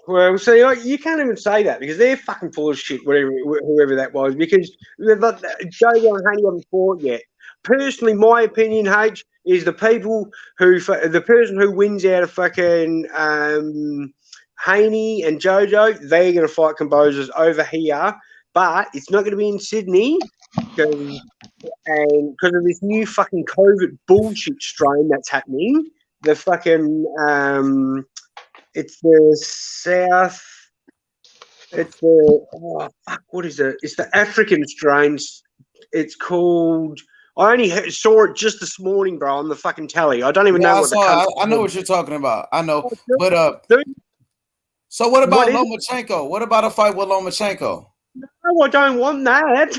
Well, see, you can't even say that because they're fucking full of shit, whoever that was, because Jojo and Haney haven't fought yet. Personally, my opinion, H, is the person who wins out of fucking Haney and Jojo, they're going to fight Kambosos over here, but it's not going to be in Sydney because of this new fucking COVID bullshit strain that's happening. The fucking it's the South. It's the what is it? It's the African strains. It's called. I only saw it just this morning, bro, on the fucking telly. I don't even know what I know what you're talking about. I know, but so what about Lomachenko? What about a fight with Lomachenko? No, I don't want that.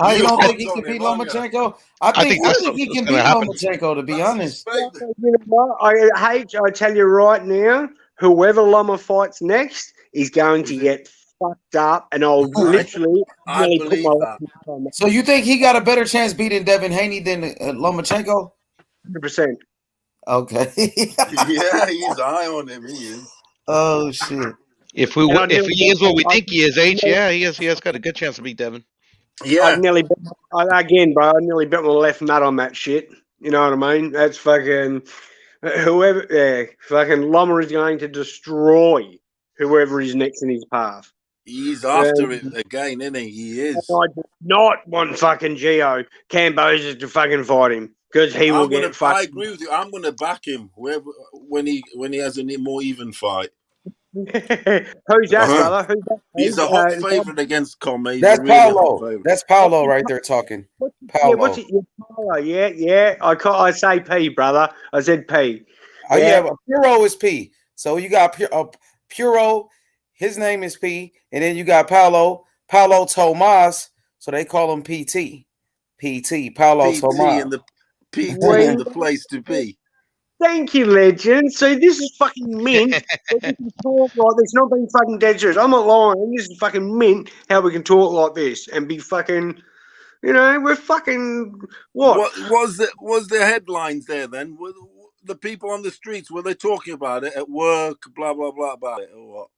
You don't think he can beat Lomachenko? I think he can beat Lomachenko, to be honest. You know what? I tell you right now, whoever Loma fights next is going to get fucked up, and I'll literally really put my life on that. So you think he got a better chance beating Devin Haney than Lomachenko? 100%. Okay. Yeah, he's high on him. He is. Oh shit. If he is what we think he is, H, yeah, he has got a good chance to beat Devin. Yeah. I nearly bet my left nut on that shit. You know what I mean? That's fucking whoever. Yeah, fucking Loma is going to destroy whoever is next in his path. He's after it again, isn't he? He is. I do not want fucking Gio Kambosos to fucking fight him because he will get fucked. I agree with you. I'm going to back him when he has a more even fight. Who's that, brother? Who's that? He's a hot favorite against Commey. That's Paulo. That's Paulo right there talking. Paulo. Yeah, what's it? Paulo. Yeah. I say P, brother. I said P. Oh yeah, but Puro is P. So you got Puro. His name is P, and then you got Paulo Tomas. So they call him PT. Paulo Tomas. And the PT is the place to be. Thank you, legend. So this is fucking mint. We can talk like this, not being fucking dead serious. I'm not lying. This is fucking mint how we can talk like this and be fucking, we're fucking what? Was the headlines there then? Were the people on the streets, were they talking about it at work, blah, blah, blah about it or what?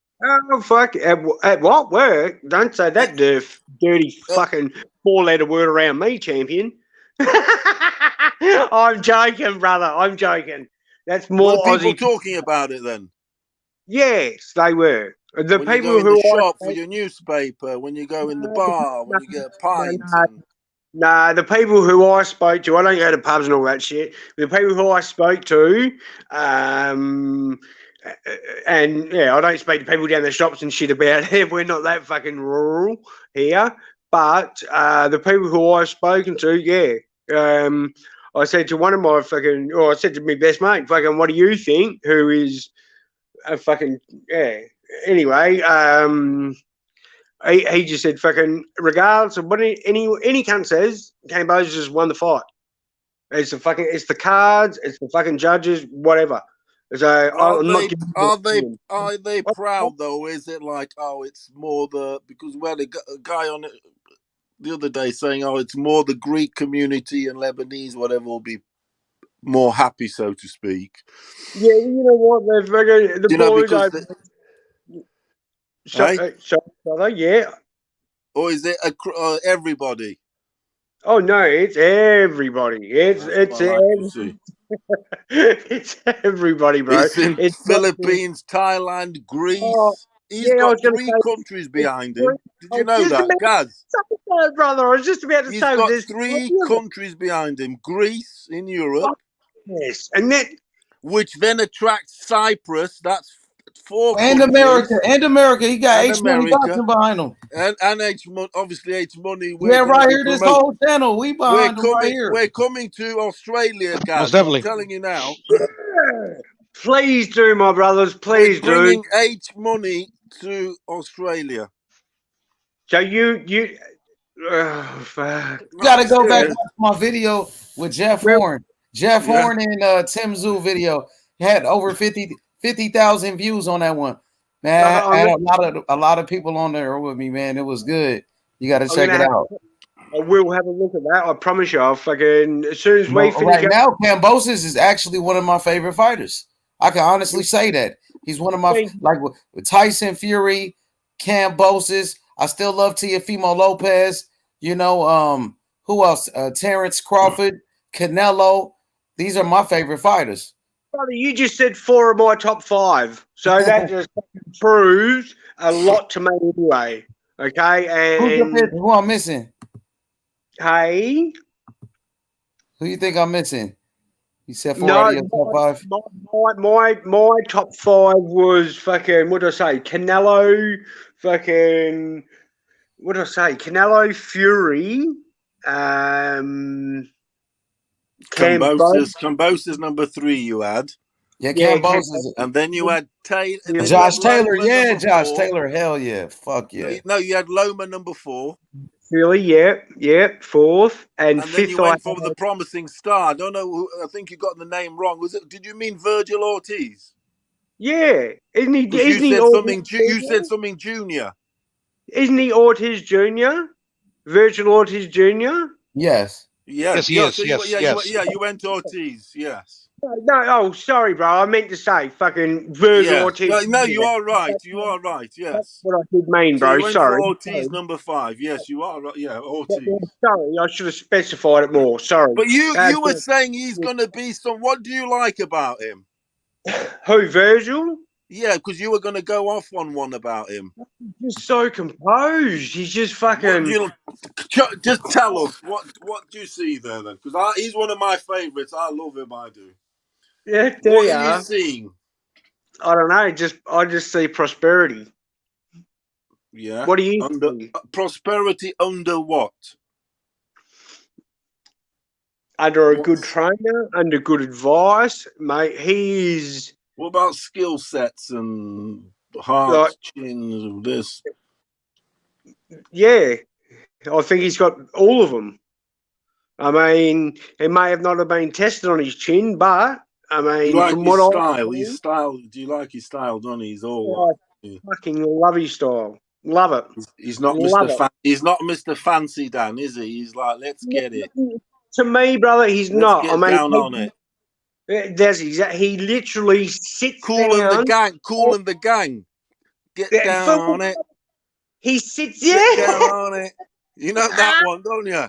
Oh, fuck. At what work? Don't say that dirty fucking four-letter word around me, champion. I'm joking, brother. I'm joking. That's more were people Aussie talking about it then? Yes, they were. The when people you go in who the shop for your newspaper, when you go in the bar, when you get a pint. No, the people who I spoke to, I don't go to pubs and all that shit. The people who I spoke to, and yeah, I don't speak to people down the shops and shit about it. We're not that fucking rural here. But the people who I've spoken to, yeah. I said to one of my fucking, I said to my best mate, fucking, what do you think? Who is a fucking, yeah. Anyway, he just said, fucking, regardless of what any cunt says, Kambosos just won the fight. It's the cards, it's the fucking judges, whatever. So are they proud though? Is it like, it's more because we had a guy on it the other day saying, it's more the Greek community and Lebanese, whatever, will be more happy, so to speak. Yeah, you know what? The boys over. Yeah. Or is it everybody? Oh no, it's everybody. It's everybody, bro. It's Philippines, Thailand, Greece. He's got 3 countries behind him. Did you know that, Gaz? Brother, I was just about to say he's got 3 countries behind him. Greece in Europe. Yes, and that which then attracts Cyprus. That's 4 and countries. America. He got H Money boxing behind him. And H Money, obviously H Money. Yeah, right here, this whole channel. We behind him right here. We're coming to Australia, guys. I'm telling you now. Please do, my brothers. Please do. Bringing H Money to Australia. So you gotta go back to my video with Jeff Horn. Jeff Horn and Tim Zoo video had over 50,000 views on that one. Man, I had a lot of people on there with me, man. It was good. You got to check it out. I will have a look at that. I promise you. I'll fucking as soon as we finish. Right now, Kambosos is actually one of my favorite fighters. I can honestly say that. He's one of my, like with Tyson Fury, Kambosos. I still love Teofimo Lopez. You know, who else? Terrence Crawford, Canelo. These are my favorite fighters. Brother, you just said 4 of my top 5. So that just proves a lot to me anyway. Okay, and who I'm missing? Hey, who you think I'm missing? You said 4 out of your top 5. My top 5 was fucking, what did I say? Canelo, fucking, what did I say? Canelo, Fury, Kambosos number 3 you had. Yeah, Kambosos. And then you had Josh Taylor. Yeah, Josh Taylor. Hell yeah. Fuck yeah. No, you had Loma number 4. Really? Yeah. 4th. And 5th. Then you went for the promising star. I don't know. I think you got the name wrong. Did you mean Virgil Ortiz? Yeah. Isn't he? You said something junior. Isn't he Ortiz Jr.? Virgil Ortiz Jr.? Yes. Yes, he is. You went Ortiz. Yes. No, sorry, bro. I meant to say fucking Virgil Ortiz. No, you are right. You are right. Yes. That's what I did mean, bro. So you went sorry. For Ortiz number 5. Yes, you are right. Yeah, Ortiz. Sorry, I should have specified it more. Sorry. But you were saying he's going to be some. What do you like about him? Who, Virgil? Yeah, because you were going to go off on one about him. He's so composed. He's just fucking. Just tell us what do you see there then? Because he's one of my favorites. I love him. I do. Yeah, what are you seeing? I don't know. I just see prosperity. Yeah. What do you see? Prosperity under what? Under a good trainer, under good advice, mate. He's. What about skill sets and hearts, chins, and this? Yeah, I think he's got all of them. I mean, he may have not have been tested on his chin, but I mean, you like from his what style, his style. Do you like his style, don't he? He's all fucking love his style. Love it. He's not Mr. He's not Mr. Fancy Dan, is he? He's like, let's get it. To me, brother, he's not. Get down on it. That's exactly. He literally sits down. Cooling the gang. Get down on it. He sits Get down on it. You know that one, don't you?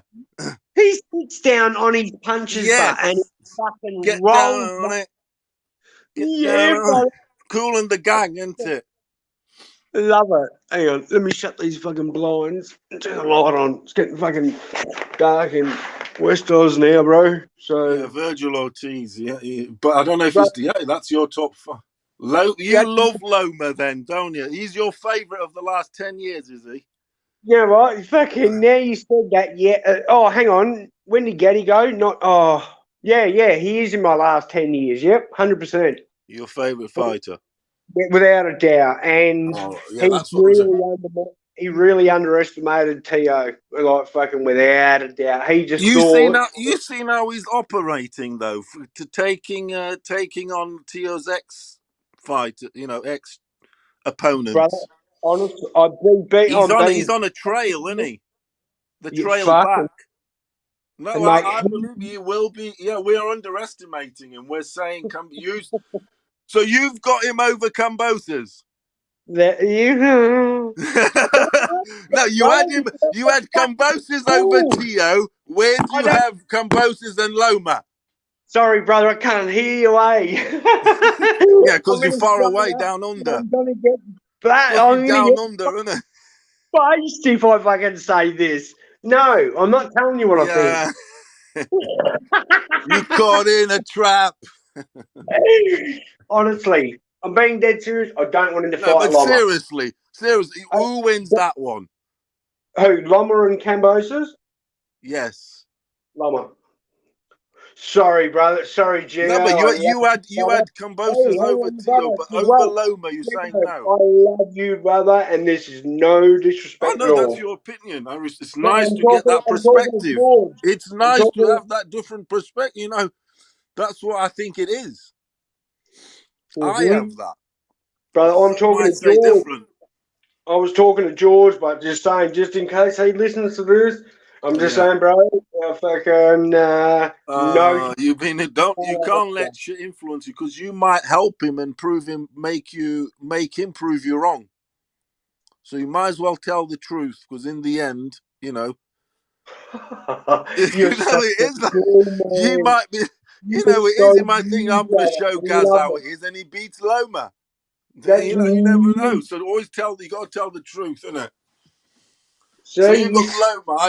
He sits down on his punches, and he fucking get rolls down on it. Bro. Cooling the gang, isn't it? Love it. Hang on, let me shut these fucking blinds and turn the light on. It's getting fucking dark in West Oz now, bro. So Virgil Ortiz, but I don't know if that's your top 5. You love Loma, then, don't you? He's your favourite of the last 10 years, is he? Yeah, right. Fucking now you said that. Yeah. Hang on. When did Gaddy go? Yeah. He is in my last 10 years. Yep, 100%. Your favourite fighter, without a doubt. And he really underestimated Teo. Like fucking without a doubt. He just you seen how he's operating though, to taking on Teo's ex fighter, ex opponents. Brother, honestly, I've been beat. He's on a trail, isn't he? The trail back. No, I believe he will be. Yeah, we are underestimating him. We're saying so you've got him over Kambosos. No, you had Kambosos over Teo. Where do you have Kambosos and Loma? Sorry, brother, I can't hear you. Yeah, because you're far away down under. I'm gonna get back. Down under, isn't it? Feisty if I can say this. No, I'm not telling you what I think. You caught in a trap. Honestly, I'm being dead serious. I don't want him to fight Loma. Seriously, who wins that one? Who, Loma and Kambosos? Yes. Loma. Sorry, brother. Sorry, Gio. No, but you had Kambosos over Teo, but over Loma, you're saying no. I love you, brother, and this is no disrespect. No, that's your opinion. It's nice to get that perspective. It's nice to have that different perspective. That's what I think it is. I have that. Brother, I'm talking to George. I was talking to George, but just saying, just in case he listens to this, I'm just saying, bro. Fucking no. You can't let shit influence you because you might help him and make him prove you wrong. So you might as well tell the truth because in the end, you know, You're it is. You might be, You're it is. so You might think I'm going to show I Gaz love how it. it is, and he beats Loma. That's You never know. So always you got to tell the truth, innit? So you got Loma.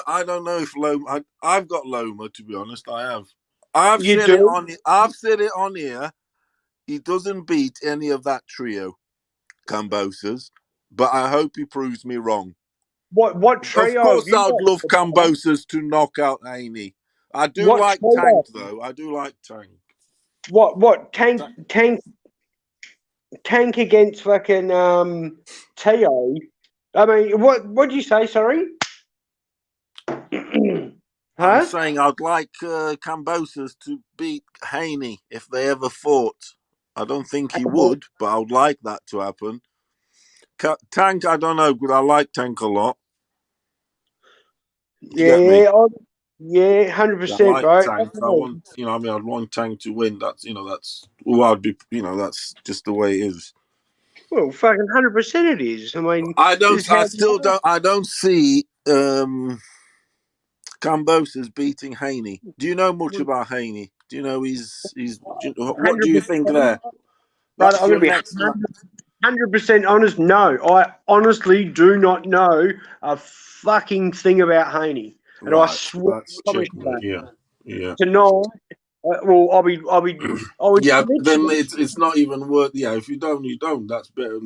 I don't know if Loma. I've got Loma, to be honest. I have. I've said it on here. He doesn't beat any of that trio, Kambosos, but I hope he proves me wrong. What trio? Of course, I'd love Kambosos to knock out Haney. I do like Tank, though. I do like Tank. What Tank against fucking Teo? I mean, what did you say? Sorry. I'm saying I'd like Kambosos to beat Haney if they ever fought. I don't think he would, but I would like that to happen. Tank, I don't know, but I like Tank a lot. Yeah, 100%, right. Tank. I want, I'd want Tank to win. That's who I'd be. That's just the way it is. Well, fucking 100% it is. I mean, I don't see Kambosos beating Haney. Do you know much about Haney? Do you know what do you think there? But I'm going to be 100% honest. No, I honestly do not know a fucking thing about Haney, and I swear yeah. tonight. Well, I'll be. Yeah, then it's not even worth. Yeah, if you don't, you don't. That's better.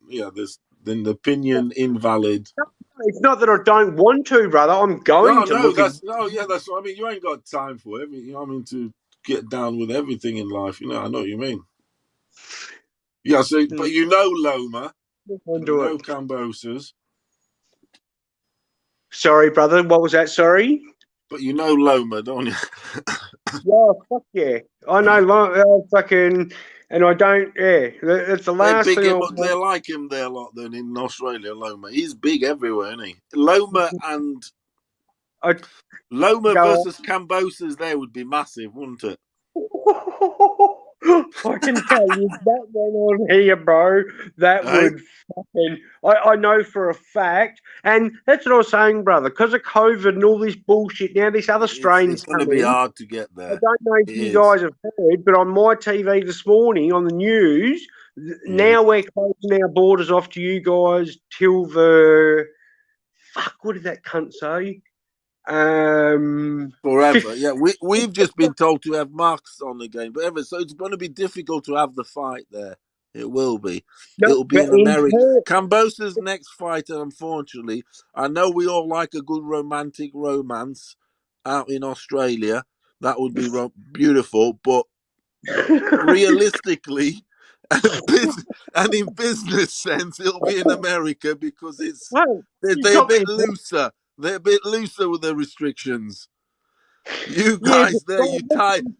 Yeah, then the opinion invalid. It's not that I don't want to, brother. I'm going to look. That's what I mean. You ain't got time for everything. You know what I mean? To get down with everything in life. I know what you mean. Yeah. So, but Loma. Kambosos. Sorry, brother. What was that? Sorry. But Loma, don't you? Yeah, fuck yeah. I know fucking, and I don't. Yeah, that's the last thing. They like him there a lot. Then in Australia, Loma, he's big everywhere, isn't he? Loma and Loma versus Kambosos there would be massive, wouldn't it? I can tell you that went on here, bro. That would fucking. I know for a fact, and that's what I was saying, brother. Because of COVID and all this bullshit, now this other strains. It's going to be hard to get there. I don't know if you guys have heard, but on my TV this morning on the news, now we're closing our borders off to you guys till the. Fuck! What did that cunt say? Forever. Yeah, we've just been told to have marks on the game, but so it's going to be difficult to have the fight there. It will be. It'll be in America. Kambosos' next fight, unfortunately, I know we all like a good romantic romance out in Australia. That would be beautiful, but realistically, and in business sense, it'll be in America because they're a bit looser. They're a bit looser with the restrictions. You guys there,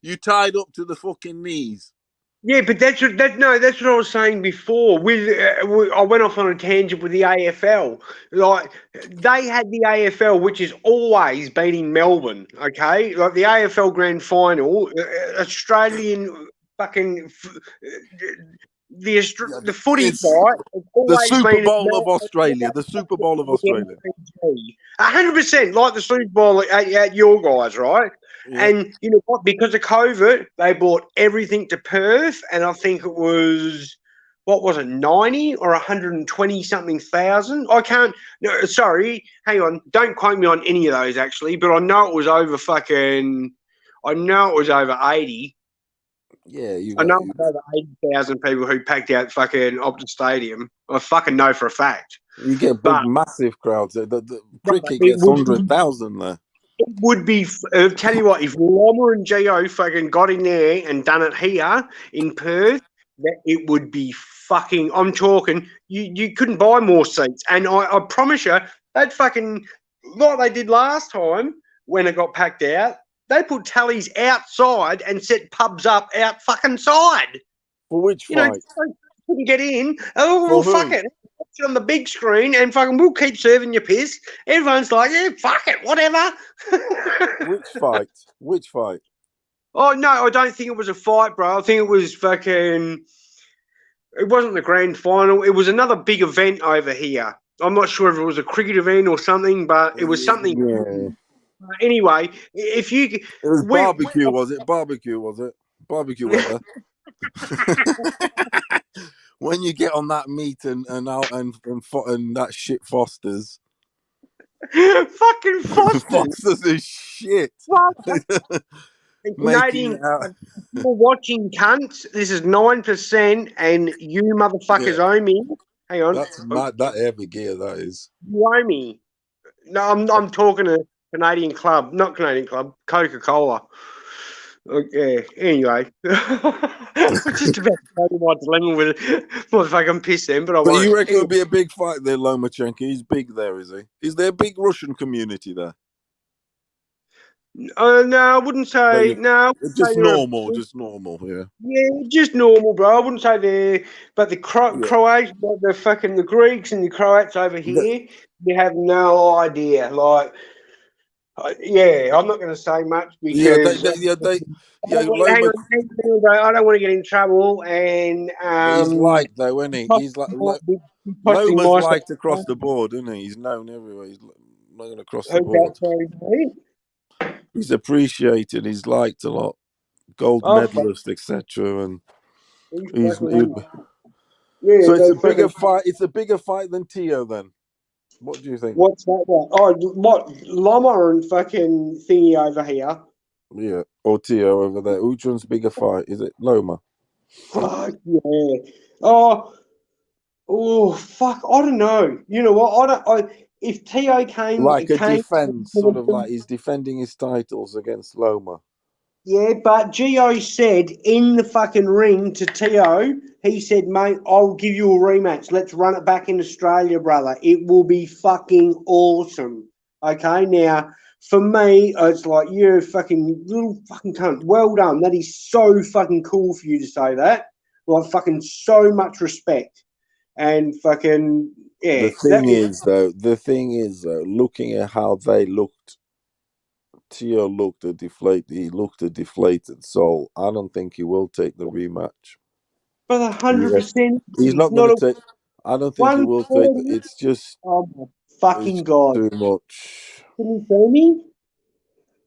you tied up to the fucking knees. Yeah, but that's what I was saying before. I went off on a tangent with the AFL. Like they had the AFL, which is always been in Melbourne. Okay, like the AFL Grand Final, Australian fucking the footy fight. The Super Bowl of Australia. The Super Bowl of Australia. 100%, like the Super Bowl at your guys, right? Yeah. And you know what? Because of COVID, they brought everything to Perth, and I think it was 90 or 120 something thousand. I can't. No, sorry, hang on. Don't quote me on any of those actually, but I know it was over fucking. I know it was over 80. Yeah, I know it was over 80,000 people who packed out fucking Optus Stadium. I fucking know for a fact. You get massive crowds. The cricket gets 100,000 there. It would be. Tell you what, if Loma and Gio fucking got in there and done it here in Perth, it would be fucking. I'm talking. You couldn't buy more seats, and I promise you, they'd fucking like they did last time when it got packed out. They put tallies outside and set pubs up out fucking side. For which fight? Couldn't get in. Oh, well, fuck it. it on the big screen, and fucking we'll keep serving you piss. Everyone's like, yeah, fuck it, whatever. Which fight? Which fight? Oh no, I don't think it was a fight, bro. I think it was fucking. It wasn't the grand final. It was another big event over here. I'm not sure if it was a cricket event or something, but it was something. Yeah. Anyway, if you. It was barbecue, was it? Barbecue, was it? Barbecue weather. When you get on that meat and that shit Foster's. Fucking Foster's. Foster's is shit. Canadian, you're watching cunts. This is 9%, and you motherfuckers owe me. Hang on, that's mad. That heavy gear, that is. You owe me. No, I'm talking to Canadian Club, not Canadian Club, Coca-Cola. Okay. Anyway, I'm just about to go to my dilemma with it. Motherfucking piss them, but I won't. You reckon it'll be a big fight there, Lomachenko? He's big there, is he? Is there a big Russian community there? No, I wouldn't say. Just normal, yeah. Yeah, just normal, bro. I wouldn't say there, but the Croats, the Greeks and the Croats over here, you have no idea. Like, I'm not going to say much because I don't want to get in trouble. And he's liked though, isn't he? He's like Loma's liked across the board, isn't he? He's known everywhere. He's known across the board. He's appreciated. He's liked a lot. Gold medalist, etc. And so it's a bigger fight. It's a bigger fight than Teo. Then, what do you think? What's that? Oh, what Loma and fucking thingy over here? Yeah, or Teo over there. Which one's bigger fight? Is it Loma? Fuck yeah! Oh fuck! I don't know. You know what? If Teo came like a defense, sort of like he's defending his titles against Loma. Yeah, but Gio said in the fucking ring to Teo, he said, mate, I'll give you a rematch. Let's run it back in Australia, brother. It will be fucking awesome. Okay, now, for me, it's like, you're a fucking little fucking cunt. Well done. That is so fucking cool for you to say that. Like, fucking so much respect. And fucking, yeah. The thing is, though, looking at how they looked, Teo looked a deflated soul. I don't think he will take the rematch. But 100%. He's not going to take. I don't think he will take. It's just. Oh my fucking god! Too much. Can you see me?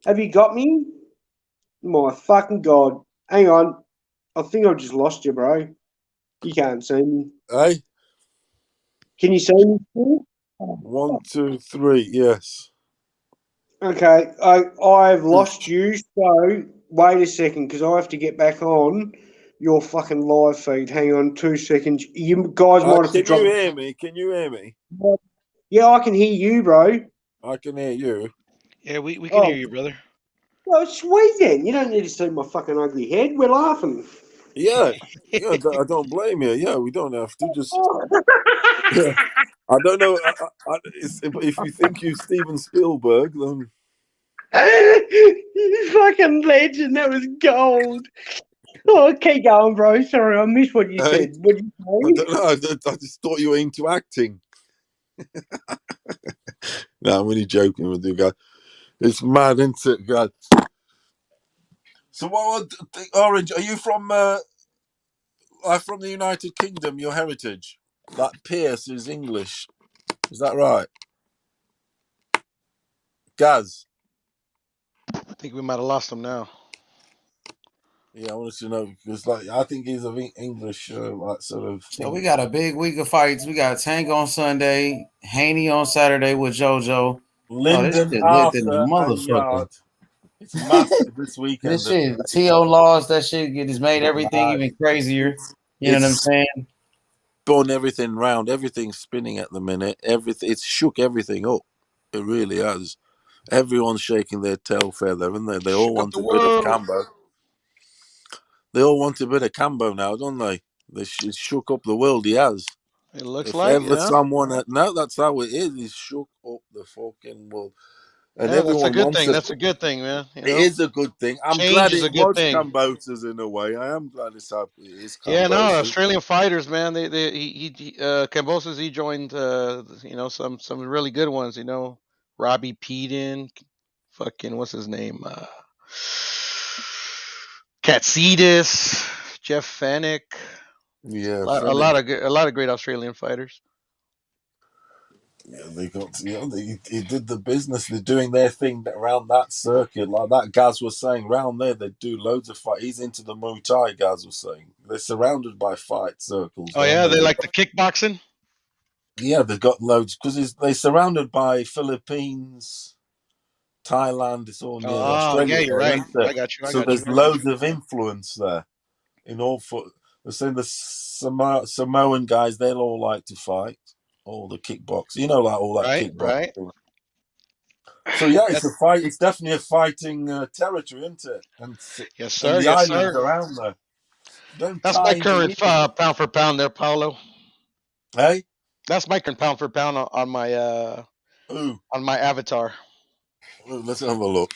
Have you got me? My fucking god! Hang on, I think I've just lost you, bro. You can't see me. Hey. Can you see me? 1, 2, 3. Yes. Okay, I've lost you. So wait a second, because I have to get back on your fucking live feed. Hang on 2 seconds. You guys might have to drop. Can you hear me? Can you hear me? Yeah, I can hear you, bro. I can hear you. Yeah, we can hear you, brother. Oh, sweet then. You don't need to see my fucking ugly head. We're laughing. Yeah, I don't blame you. Yeah, we don't have to just. Yeah. I don't know. If you think you're Steven Spielberg, then. You fucking legend. That was gold. Oh, keep going, bro. Sorry, I missed what you said. What did you say? I don't know. I just thought you were into acting. No, I'm really joking with you guys. It's mad, isn't it, God? So, Orange? Are you from the United Kingdom? Your heritage? That Pierce is English. Is that right? Gaz? I think we might have lost him now. Yeah, I wanted to know because, I think he's of English, sort of. So we got a big week of fights. We got Tank on Sunday, Haney on Saturday with JoJo. Linden, Arthur, and Yard. It's massive this weekend. This shit, T.O. lost. That shit has made everything even crazier. You know what I'm saying? Spun everything round. Everything's spinning at the minute. It's shook everything up. It really has. Everyone's shaking their tail feather, haven't they? They all want a bit of Cambo. They all want a bit of Cambo now, don't they? It's shook up the world. He has. It looks if like ever someone. No, that's how it is. He's shook up the fucking world. And Yeah, that's a everyone good wants thing. to. That's a good thing, man. You It know, is a good thing. I'm change glad is it a good was thing. Kambosos in a way. I am glad it is Yeah, no, Kambosos. Australian fighters, man. Kambosos, he joined, some really good ones. Robbie Peden, fucking what's his name, Katsidis, Jeff Fennick. Yeah, A lot of great Australian fighters. Yeah, they got. They did the business. They're doing their thing around that circuit, like that. Gaz was saying, round there they do loads of fight. He's into the Muay Thai. Gaz was saying they're surrounded by fight circles. Oh yeah, they like the kickboxing. Yeah, they've got loads because they're surrounded by Philippines, Thailand. It's all near Australia, yeah, you're there, right. isn't it? I got you. So there's loads of influence there. In all, they're saying the Samoan guys, they'll all like to fight. All the kickbox, like all that kickboxing. Right. So yeah, it's a fight. It's definitely a fighting territory, isn't it? And yes, sir. And the Yes, islands sir. around there. That's my current pound for pound there, Paulo. Hey, that's my current pound for pound on my on my avatar. Let's have a look.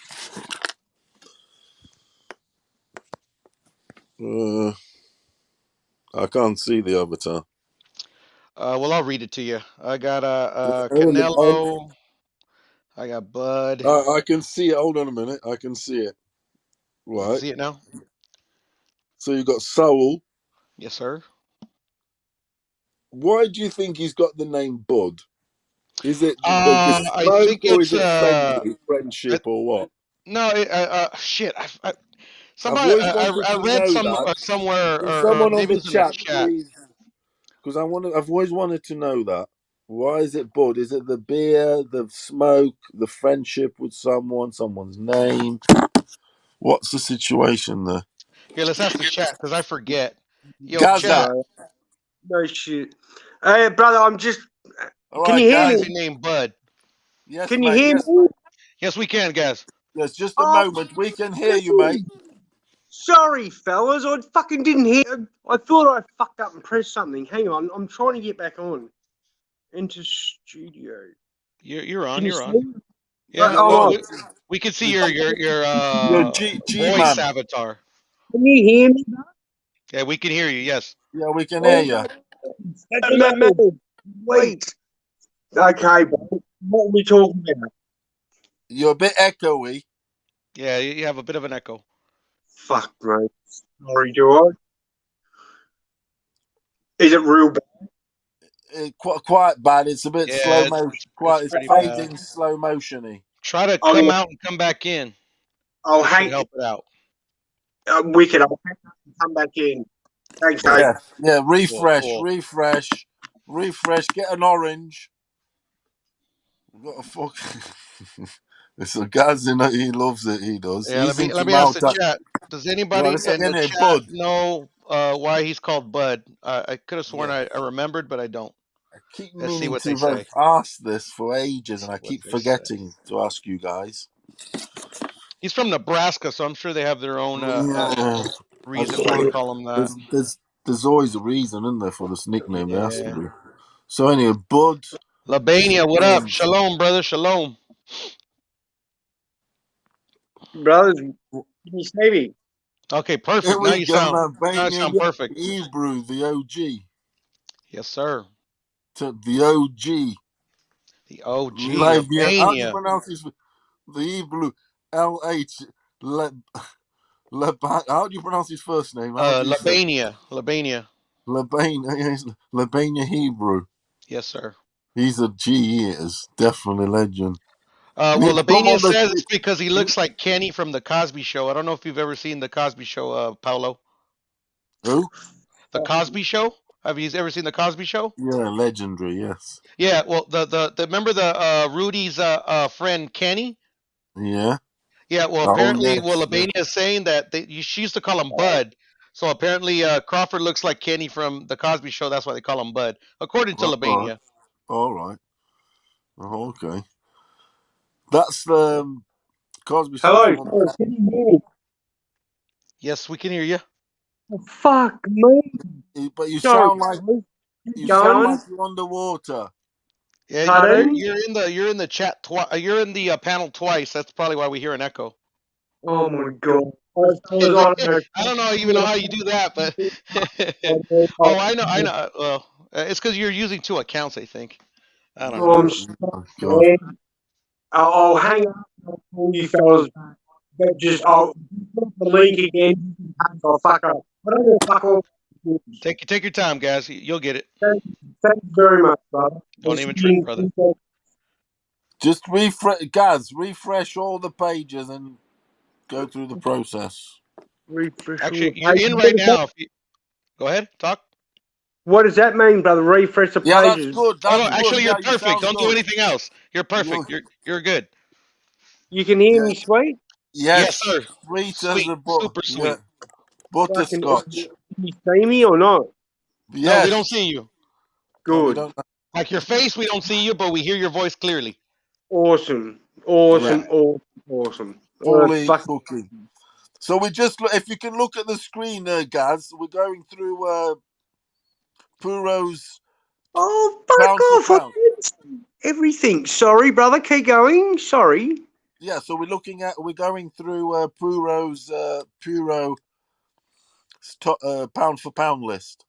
I can't see the avatar. Well, I'll read it to you. I got Canelo. I got Bud. I can see it. Hold on a minute. I can see it. Right. You see it now? So you got Saul. Yes, sir. Why do you think he's got the name Bud? Is it I think or it's is it friendship or what? No, shit. Somebody, I read somewhere, someone or on maybe the it was in the chat, chat. please, because I've always wanted to know that. Why is it Bud? Is it the beer, the smoke, the friendship with someone's name? What's the situation there? Here, let's ask the chat because I forget. Yo, Gaza. chat. No shit. Hey, brother, I'm just. All Can right, you hear guys. me? Name Bud. Yes, Can mate. you hear Yes, me? mate. Yes, we can, guys. Yes, just a moment. We can hear you, mate. Sorry, fellas. I fucking didn't hear. I thought I fucked up and pressed something. Hang on. I'm trying to get back on. Into studio. You're on. Can you You're see? on. Yeah, we can see your voice avatar. Can you hear me? Yeah, we can hear you. Yes. Yeah, we can hear you. Wait. Okay, bro. What are we talking about? You're a bit echoey. Yeah, you have a bit of an echo. Fuck, bro. Sorry, do I? Is it real bad? Quite bad. It's a bit slow motion. It's fading, slow motiony. Try to come out and come back in. Oh, hang. Help it out. Wicked. I'll come back in. Thanks, Yeah. Refresh, cool. refresh. Get an orange. We've got a fuck. It's a guy's in it. He loves it. He does. Yeah, He's let me ask the chat. Does anybody in the chat know why he's called Bud? I could have sworn I remembered, but I don't. I keep Let's see meaning what to they say. ask this for ages, and I keep forgetting to ask you guys. He's from Nebraska, so I'm sure they have their own reason why they call him that. There's always a reason, isn't there, for this nickname? There has to be. So anyway, Bud. Labania, what up? Shalom, brother. Shalom. Brothers, can you see me? Okay, perfect. Here Now we you go, sound perfect. Hebrew, the OG. Yes, sir. The OG. The OG. Labia. How do you Labania. pronounce this? The Hebrew. LH. How do you pronounce his first name? Labania. Labania. Labania Hebrew. Yes, sir. He's a G. He is definitely legend. Well, Labania says it's because he looks like Kenny from the Cosby Show. I don't know if you've ever seen the Cosby Show, Paulo. Who? The Cosby Show. Have you ever seen the Cosby Show? Yeah, legendary. Yes. Yeah. Well, the remember the Rudy's friend Kenny. Yeah. Yeah. Well, apparently, Labania is saying that she used to call him Bud. So apparently, Crawford looks like Kenny from the Cosby Show. That's why they call him Bud, according to Labania. All right. Oh, okay. That's the Cosby Show. Hello. Can you hear me? Yes, we can hear you. Oh, fuck me. But you sound like you're underwater. Yeah, you're in the chat twice. You're in the panel twice. That's probably why we hear an echo. Oh my god! I don't know even know how you do that, but oh, I know. Well, it's because you're using two accounts, I think. I don't know. I'm sorry. I'll hang up on you fellas, but just I'll put the link again. I'll fuck up. I don't know, fuck off. Take your time, guys. You'll get it. Thank you very much, brother. Don't even trip, brother. Just refresh all the pages and go through the process. Actually, you're in right now. Go ahead, talk. What does that mean, brother? Refresh the Yeah, that's pages. good. Oh That's no, good. actually, Yeah, you're you perfect. sound Don't do good. anything else. You're perfect. You're good. You can hear me, sweet. Yes, sir. Sweet as Sweet, a super sweet. butterscotch. Can you see me or not? No, we don't Yes. see you. No, we Good. don't. Like your face, we don't see you, but we hear your voice clearly. Awesome. Yeah. Awesome. Fully cooking. So we just if you can look at the screen, Gaz, we're going through Puro's fuck pound for off. pound. Everything. Sorry, brother. Keep going. Sorry. Yeah, so we're going through Puro's Puro pound for pound list.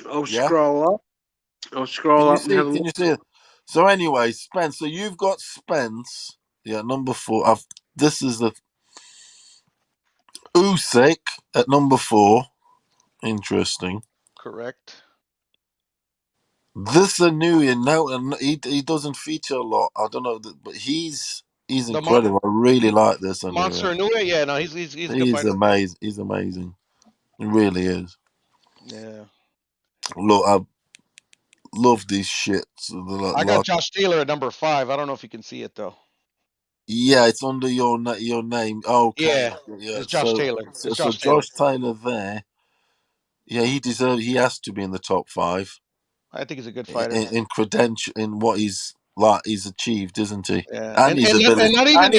I'll scroll up. I'll scroll up and have a Can look. you see it? So anyway, Spence. So you've got Spence. Yeah, number 4. This is the Usyk at number 4. Interesting. Correct. This a new and he doesn't feature a lot. I don't know, but he's incredible. I really like this. Monster Inoue. Yeah, no, he's a good fighter. Amazing. He's amazing. He really is. Yeah. Look, I love these shits. I got Josh Taylor at number 5. I don't know if you can see it though. Yeah, it's under your name. Okay. Yeah. It's Josh Taylor. So Josh Taylor there. Yeah, he has to be in the top 5. I think he's a good fighter. In credential, in what he's achieved, isn't he? Yeah, And his ability. not even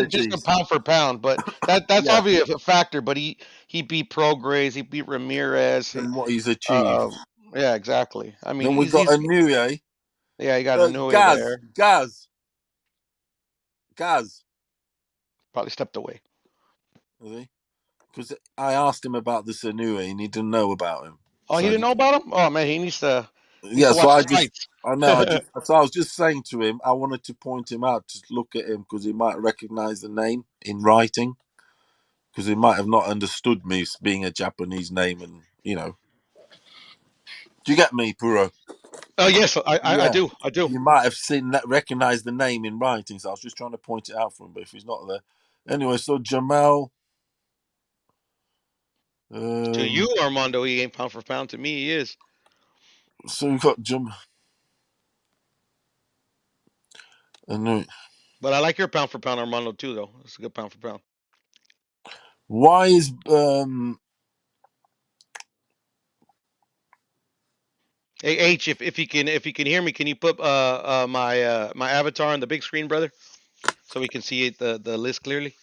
just a pound for pound, but that's Yeah. obviously a factor. But he beat Prograis, he beat Ramirez, and what he's achieved. Yeah, exactly. I mean, then we got Inoue. Yeah, you got Inoue there. Gaz. Probably stepped away. Because I asked him about this Inoue and he didn't know about him. Oh, he didn't know about him? Oh man, he needs to. Yeah, so I know. So I was just saying to him, I wanted to point him out, to look at him because he might recognize the name in writing, because he might have not understood me being a Japanese name, and Do you get me, Puro? Oh yes, I do. You might have recognized the name in writing, so I was just trying to point it out for him. But if he's not there, anyway. So Jamal. To you, Armando, he ain't pound for pound. To me, he is. So we've got Jamal. But I like your pound for pound, Armando, too. Though it's a good pound for pound. Why is Hey H, if you can hear me, can you put my avatar on the big screen, brother, so we can see the list clearly?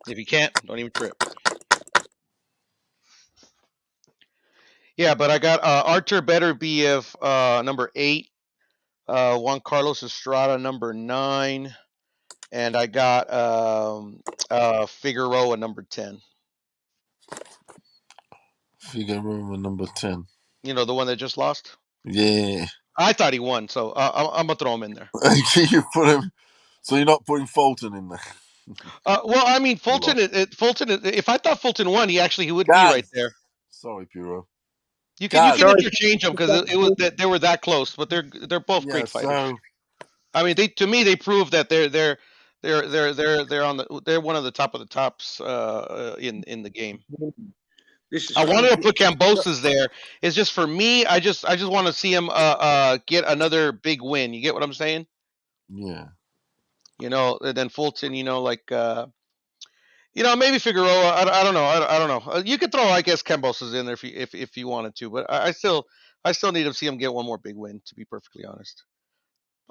If you can't, don't even trip. Yeah, but I got Artur Beterbiev number 8, Juan Carlos Estrada number 9, and I got Figueroa number 10. Figueroa number 10? You know, the one that just lost. Yeah. I thought he won, so I'm gonna throw him in there. You put him. So you're not putting Fulton in there. Well, I mean, Fulton. If I thought Fulton won, he would be right there. Sorry, Puro. You can interchange them because they were that close, but they're both great fighters. I mean, to me they prove that they're one of the top of the tops in the game. I wanted to put Kambosos there. It's just for me. I just want to see him get another big win. You get what I'm saying? Yeah. And then Fulton. Maybe Figueroa. I don't know. I don't know. You could throw, I guess, Kambosos in there if you wanted to, but I still need to see him get one more big win. To be perfectly honest,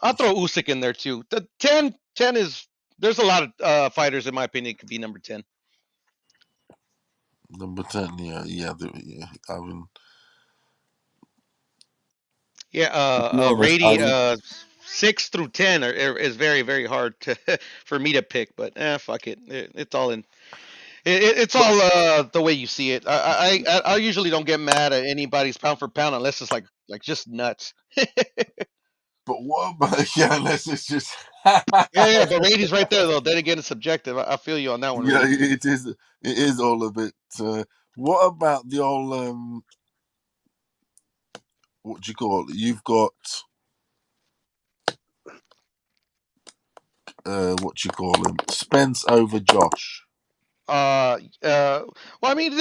I'll throw Usyk in there too. The 10 is. There's a lot of fighters, in my opinion, could be number 10. Number 10, yeah. I mean, Yeah, Rady 6 through 10 is very, very hard for me to pick, but fuck it. It's all in. It's all the way you see it. I usually don't get mad at anybody's pound for pound unless it's like just nuts. But what about unless it's just Yeah, but Rady's right there though. Then again, it's subjective. I feel you on that one, yeah, Rady. it is. It is all a bit. What about the old what do you call it? You've got what do you call him? Spence over Josh. Well, I mean,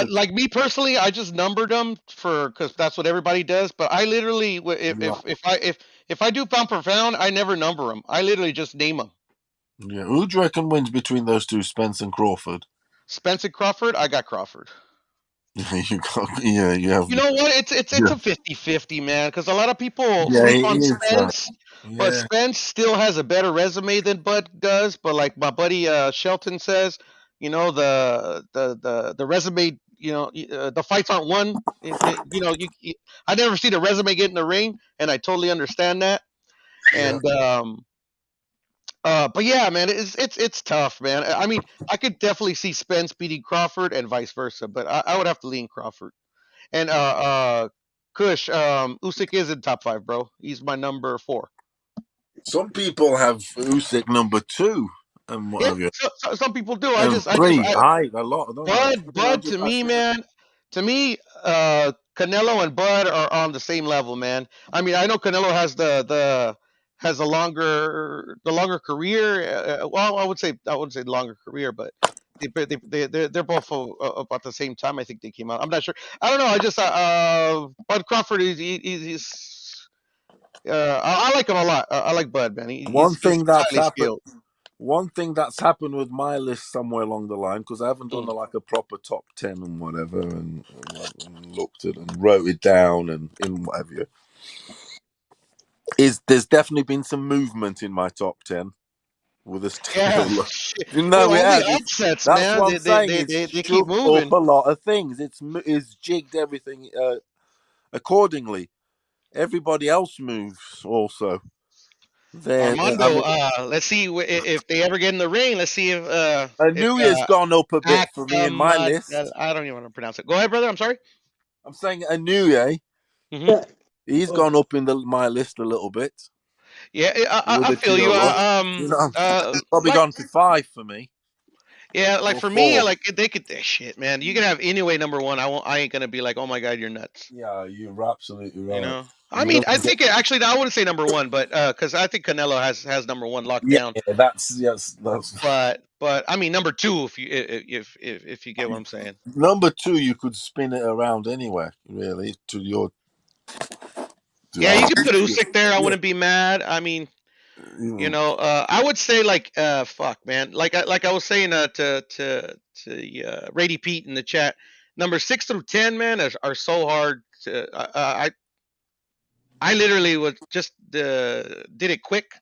like me personally, I just numbered them because that's what everybody does. But I literally, if I do pound for pound, I never number them. I literally just name them. Yeah, who do you reckon wins between those two, Spence and Crawford? Spence and Crawford. I got Crawford. You have. You know what? It's a 50-50, man. Because a lot of people sleep on Spence, but Spence still has a better resume than Bud does. But like my buddy Shelton says, the resume, the fights aren't won. I never see the resume get in the ring, and I totally understand that. And but yeah, man, it's tough, man. I mean, I could definitely see Spence beating Crawford and vice versa, but I would have to lean Crawford. And Kush, Usyk is in top 5, bro. He's my number 4. Some people have Usyk number 2 and what have you. Some people do. And 3, a lot of them. Bud, to me, man, Canelo and Bud are on the same level, man. I mean, I know Canelo has the longer career. Well, I wouldn't say longer career, but they're both about the same time. I think they came out. I'm not sure. I don't know. I just Bud Crawford he's I like him a lot. I like Bud, man. He's highly skilled. One thing that's happened with my list somewhere along the line, because I haven't done like a proper top 10 and whatever, and looked at and wrote it down and in whatever, is there's definitely been some movement in my top 10 with this. Upsets, that's man. what I'm saying. They keep moving up a lot of things. It's jigged everything accordingly. Everybody else moves also. Armando, let's see if they ever get in the ring. Let's see if Anuya's gone up a bit for me in my list. I don't even want to pronounce it. Go ahead, brother. I'm sorry. I'm saying Anuya. He's gone up in my list a little bit. Yeah, I feel you. He's probably gone to 5 for me. Yeah, like for 4. Me, like they could shit, man. You can have anyway number 1. I ain't gonna be like, oh my god, you're nuts. Yeah, you're absolutely right. You know, I mean, I think actually I wouldn't say number 1, but because I think Canelo has number 1 locked down. Yeah, that's. But I mean number 2 if you get what I'm saying. Number 2, you could spin it around anywhere, really, to your. Yeah, you could put Usyk there. I wouldn't be mad. I mean. I would say like fuck, man. Like I was saying to Rady Pete in the chat, number 6 through 10, man, are so hard. I literally was just did it quick.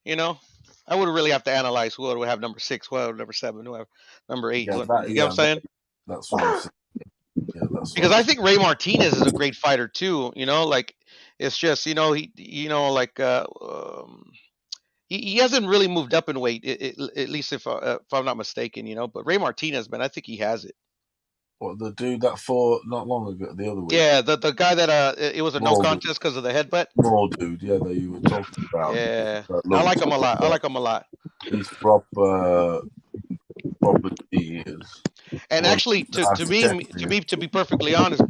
I would really have to analyze who would have number 6, who would number 7, who number 8. You know what I'm saying? That's what I'm saying. Because I think Ray Martinez is a great fighter too. Like it's just he hasn't really moved up in weight, at least if I'm not mistaken, But Ray Martinez, man, I think he has it. What, the dude that fought not long ago, the other week? Yeah, the guy that it was a no contest because of the headbutt. Small dude, yeah, that you were talking about. Yeah, I like him a lot. He's proper. He is. And actually, to be perfectly honest,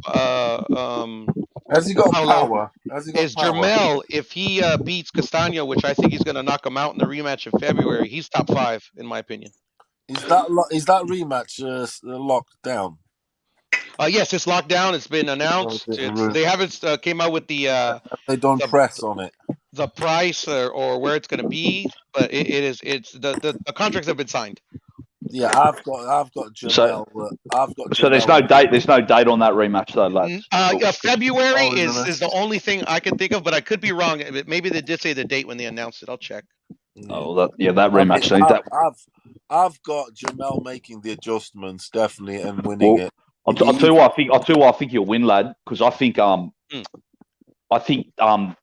has he got power? Jermell, if he beats Castano, which I think he's going to knock him out in the rematch in February, he's top 5 in my opinion. Is that rematch locked down? Yes, it's locked down. It's been announced. They haven't came out with the. They don't press on it. The price or where it's going to be, but it is. It's the contracts have been signed. Yeah, I've got Jamel. So there's no date. There's no date on that rematch, though, lads. February is the only thing I can think of, but I could be wrong. Maybe they did say the date when they announced it. I'll check. Oh, that rematch. I've got Jamel making the adjustments definitely and winning it. I'll tell you what I think. I'll tell you what I think he'll win, lad. Because I think I think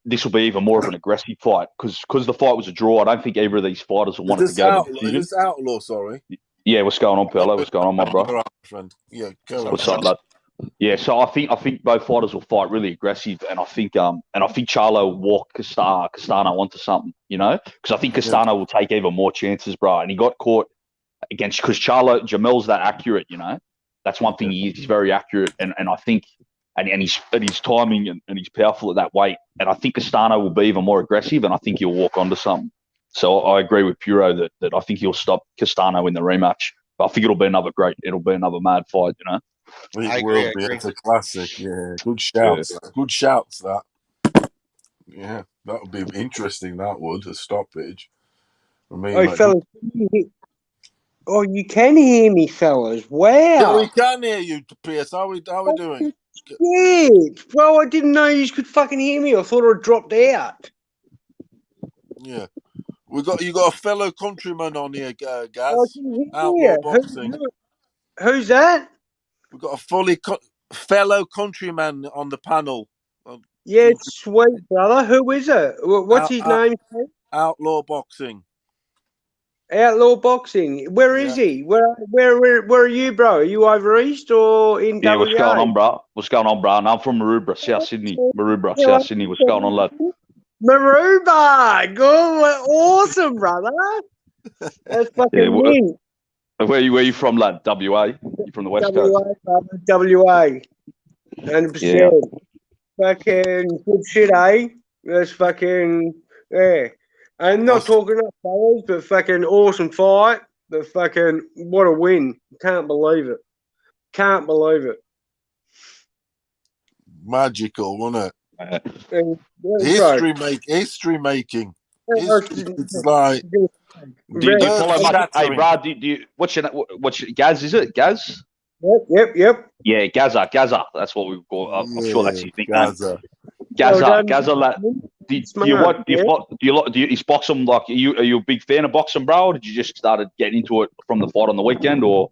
this will be even more of an aggressive fight because the fight was a draw. I don't think either of these fighters will want it to go to decision. Is this Outlaw? Sorry. Yeah, what's going on, Pello? What's going on, my bro? All right, friend. Yeah, go on. What's up, lad? Yeah, so I think both fighters will fight really aggressive, and I think Charlo will walk Castano onto something, you know, because I think Castano will take even more chances, bro. And he got caught against because Jamel's that accurate, you know. That's one thing he is. He's very accurate, and I think and he's timing and he's powerful at that weight. And I think Castano will be even more aggressive, and I think he'll walk onto something. So I agree with Puro that I think he'll stop Castano in the rematch. But I think it'll be another mad fight, you know. It will be. It's a classic. Yeah, good shouts. Yeah. Good shouts. That. Yeah, that would be interesting. That would a stoppage. I mean, hey, fellas. Oh, you can hear me, fellas. Wow. Yeah, we can hear you, Pierce. How we doing? Yeah. Well, I didn't know you could fucking hear me. I thought I dropped out. Yeah. You got a fellow countryman on here, Gaz. Outlaw Boxing. Who's that? We've got a fellow countryman on the panel. Yeah, sweet, brother. Who is it? What's his name? Outlaw Boxing. Outlaw Boxing. Where is he? Where are you, bro? Are you over east or in WA? What's going on, bro? What's going on, bro? No, I'm from Maroubra, South Sydney. South Sydney. What's going on, lad? Maroubra. Good. Awesome, brother. That's fucking mint. Where you from, lad? WA? You from the West Coast? WA. 100%. Fucking good shit, eh? That's fucking, yeah. I'm not talking up fellas, but fucking awesome fight. But fucking, what a win. Can't believe it. Can't believe it. Magical, wasn't it? History making. It's like. Do you follow much? Hey, Brad, do you what's your Gaz? Is it Gaz? Yep. Yeah, Gaza. That's what we've got. I'm sure that's his nickname. Gaza. Is boxing like? Are you a big fan of boxing, bro? Or did you just started getting into it from the fight on the weekend, or?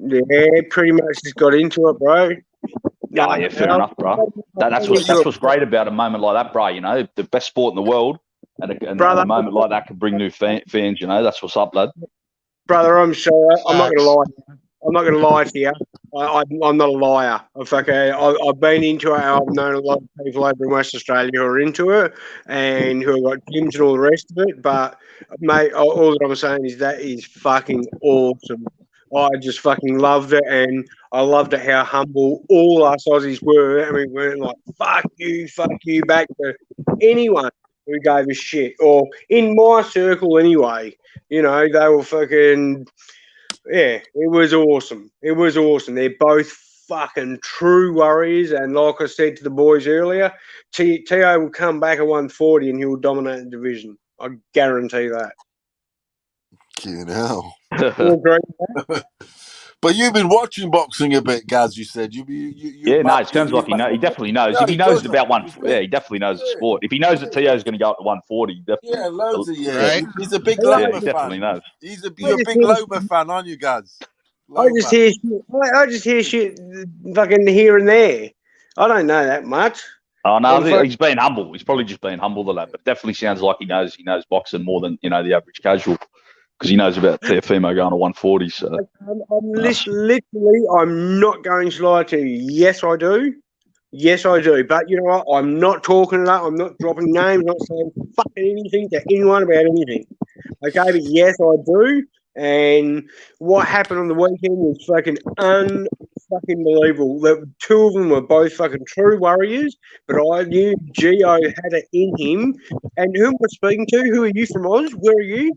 Yeah, pretty much just got into it, bro. Yeah, fair enough, bro. That's what's great about a moment like that, bro. You know, the best sport in the world. And a moment like that can bring new fans, you know. That's what's up, lad. Brother, I'm sorry. I'm not going to lie. I'm not going to lie to you. I'm not a liar. I've been into it. I've known a lot of people over in West Australia who are into it and who have got gyms and all the rest of it. But, mate, all that I'm saying is that is fucking awesome. I just fucking loved it, and I loved it how humble all us Aussies were. I mean, we weren't like, fuck you, back to anyone who gave a shit, or in my circle anyway. You know, they were fucking, yeah, it was awesome. It was awesome. They're both fucking true warriors, and like I said to the boys earlier, Teo will come back at 140 and he will dominate the division. I guarantee that. You know. But you've been watching boxing a bit, Gaz. You said it sounds like he knows. He definitely knows. Yeah, if he knows about one, he definitely knows the sport. If he knows that Teo's going to go up to 140, definitely. Loads of years. Right? He's a big Loma fan. Definitely knows. You're a big Loma fan, aren't you, Gaz? I just hear shit, fucking here and there. I don't know that much. Oh no, he's being humble. He's probably just being humble, the lad. But definitely sounds like he knows boxing more than the average casual. Because he knows about Teofimo going to 140. So literally, I'm not going to lie to you. Yes, I do. But you know what? I'm not talking it up. I'm not dropping names. I'm not saying fucking anything to anyone about anything. Okay, but yes, I do. And what happened on the weekend was fucking unfucking believable. The two of them were both fucking true warriors, but I knew Gio had it in him. And who am I speaking to? Who are you from Oz? Where are you?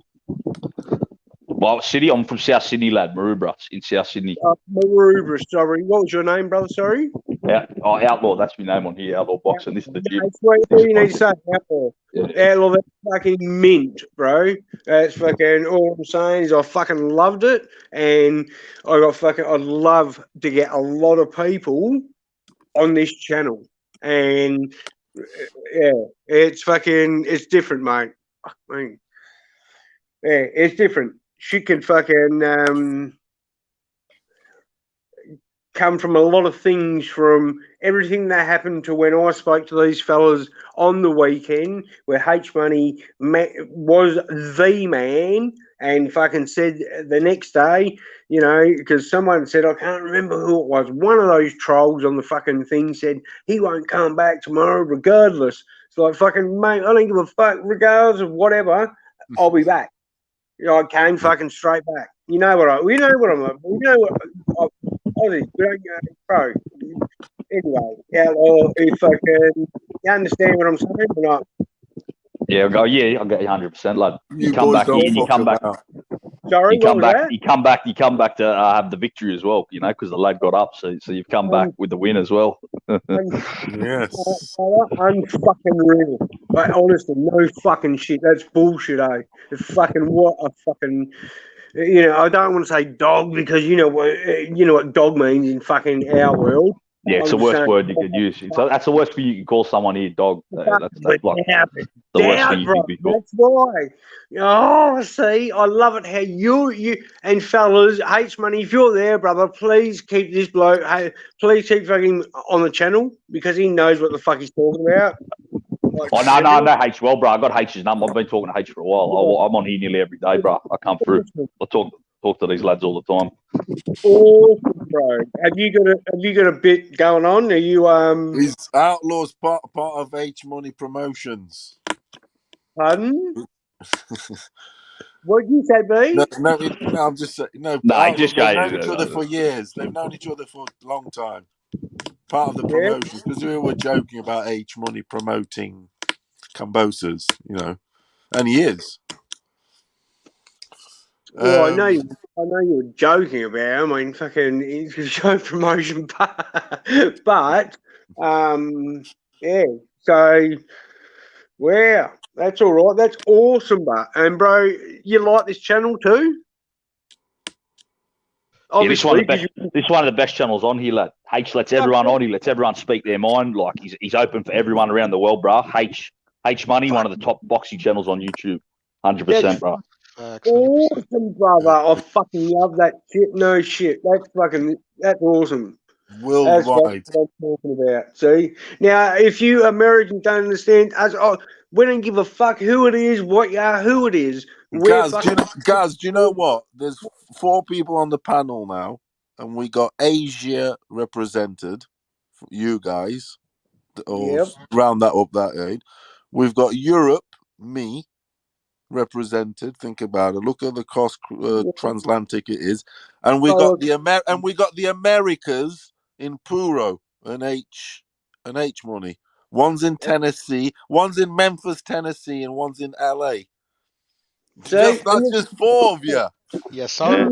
Well, I'm from South Sydney, lad. Maroubra, in South Sydney. Maroubra, sorry. What was your name, brother? Sorry? Outlaw. That's my name on here, Outlaw Boxing. This is the gym. That's what you need to say, Outlaw. Yeah. Outlaw, that's fucking mint, bro. That's fucking, all I'm saying is I fucking loved it. And I'd love to get a lot of people on this channel. And, yeah, it's different, mate. I mean, yeah, it's different. She can fucking come from a lot of things, from everything that happened to when I spoke to these fellas on the weekend, where H Money was the man, and fucking said the next day, you know, because someone said, I can't remember who it was, one of those trolls on the fucking thing said, he won't come back tomorrow regardless. It's like, fucking, mate, I don't give a fuck, regardless of whatever, I'll be back. You know, I came fucking straight back. You know what I'm like. You know what Aussie, bro. Anyway, if I can, you understand what I'm saying or not? Yeah, I get you 100%. Like you come boys back don't and you fuck come back. about. Sorry, You come back to have the victory as well, you know, because the lad got up. So you've come back with the win as well. Yes. Unfucking real. Like, honestly, no fucking shit. That's bullshit, eh? It's fucking what a fucking. You know, I don't want to say dog because you know what dog means in fucking our world. Yeah, it's the worst word you could use. So that's the worst thing you can call someone here, dog. That's like the worst thing you can be called. That's why. Oh, see, I love it how you and fellas, H Money, if you're there, brother, please keep this bloke. Hey, please keep fucking on the channel because he knows what the fuck he's talking about. Like, no, H. Well, bro, I got H's number. I've been talking to H for a while. I'm on here nearly every day, bro. I come through. I talk to these lads all the time. Awesome, bro. Have you got a bit going on? Are you He's Outlaws part of H Money Promotions. Pardon? What did you say, B? No, I'm just saying. No, Nah, they've known each other for years. They've known each other for a long time. Part of the promotion, because we were joking about H Money promoting Kambosos, you know, and he is. Well, I know you were joking about it. I mean, fucking it's a show promotion, but yeah. So, wow, that's all right. That's awesome, and bro, you like this channel too? Yeah, this is one of the best channels on here, lad. H lets everyone on. He lets everyone speak their mind. Like he's open for everyone around the world, bro. H Money, one of the top boxing channels on YouTube, 100%, bro. Awesome, brother. I fucking love that shit. No shit. That's awesome. Worldwide. That's what I'm talking about. See? Now, if you Americans don't understand, we don't give a fuck who it is, what you are, who it is. Gaz, do you know what? There's 4 people on the panel now, and we got Asia represented, you guys, or round that up that aid. We've got Europe, me, represented. Think about it. Look at the cost transatlantic it is, and we got the Americas in Puro and H Money. One's in Tennessee, one's in Memphis, Tennessee, and one's in LA. That's just 4 of you. Yes, sir.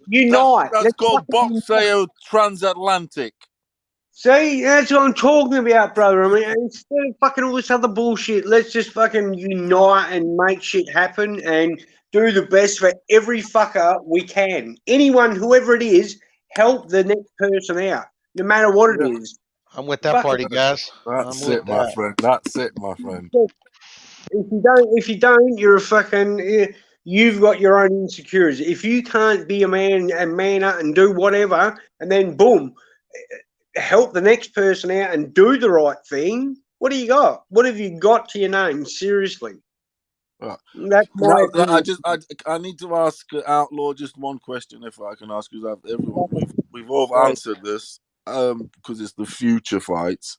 Unite. That's called Boxeo Transatlantic. See, that's what I'm talking about, brother. I mean, instead of fucking all this other bullshit, let's just fucking unite and make shit happen and do the best for every fucker we can. Anyone, whoever it is, help the next person out, no matter what it is. I'm with that party, guys. That's it, my friend. That's it, my friend. If you don't, you're a fucking. You've got your own insecurities. If you can't be a man and man up and do whatever, and then boom, help the next person out and do the right thing. What do you got? What have you got to your name? Seriously. That's my I need to ask Outlaw just one question, if I can ask, because we've all answered this because it's the future fights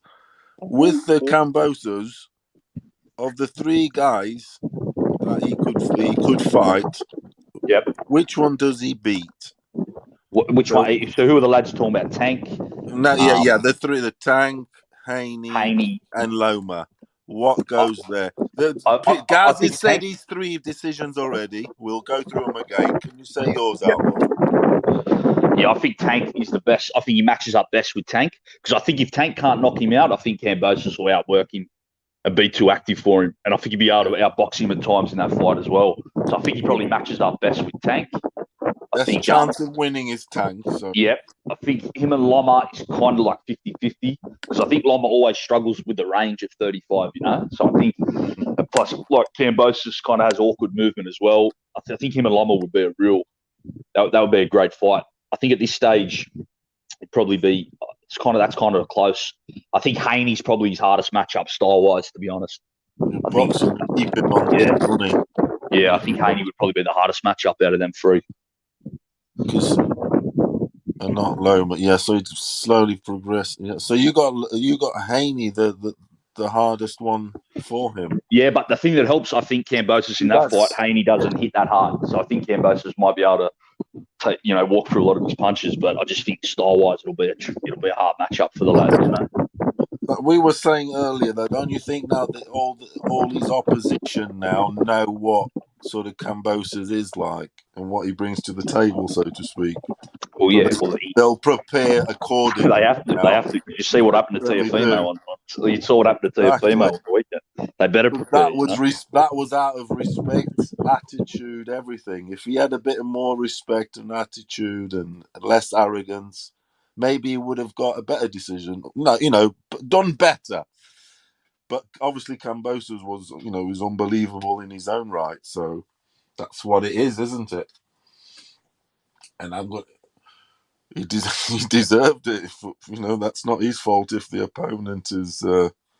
with the Kambosos. Of the 3 guys that he could fight, which one does he beat? Which one? So who are the lads talking about? Tank? No, the 3: the Tank, Haney, and Loma. What goes there? Gaz has said he's 3 decisions already. We'll go through them again. Can you say yours, Outlaw? Yeah, I think Tank is the best. I think he matches up best with Tank, because I think if Tank can't knock him out, I think Kambosos will outwork him and be too active for him. And I think he'd be able to outbox him at times in that fight as well. So I think he probably matches up best with Tank. The chance of winning is Tank. So. Yep. I think him and Loma is kind of like 50-50, because I think Loma always struggles with the range at 35, you know? So I think, plus, like, Kambosos kind of has awkward movement as well. I think him and Loma would be that would be a great fight. I think at this stage, it'd probably be that's kind of close. I think Haney's probably his hardest matchup style wise, to be honest. I think keep him on big money. Yeah, I think Haney would probably be the hardest matchup out of them three. Because and not low, but yeah, so it's slowly progressed. Yeah. So you got Haney, the hardest one for him. Yeah, but the thing that helps, I think, Kambosos in that fight, Haney doesn't hit that hard. So I think Kambosos might be able to walk through a lot of his punches, but I just think style-wise, it'll be a hard matchup for the lads. But we were saying earlier, though, don't you think now that all his opposition now know what sort of Kambosos is like and what he brings to the table, so to speak? Well, yeah, they'll prepare accordingly. They have to. You see what happened to Teofimo you saw what happened to Teofimo on the weekend. They better prepare. That was out of respect, attitude, everything. If he had a bit more respect and attitude and less arrogance, maybe he would have got a better decision. No, done better. But obviously, Kambosos was unbelievable in his own right. So that's what it is, isn't it? And he deserved it. That's not his fault if the opponent is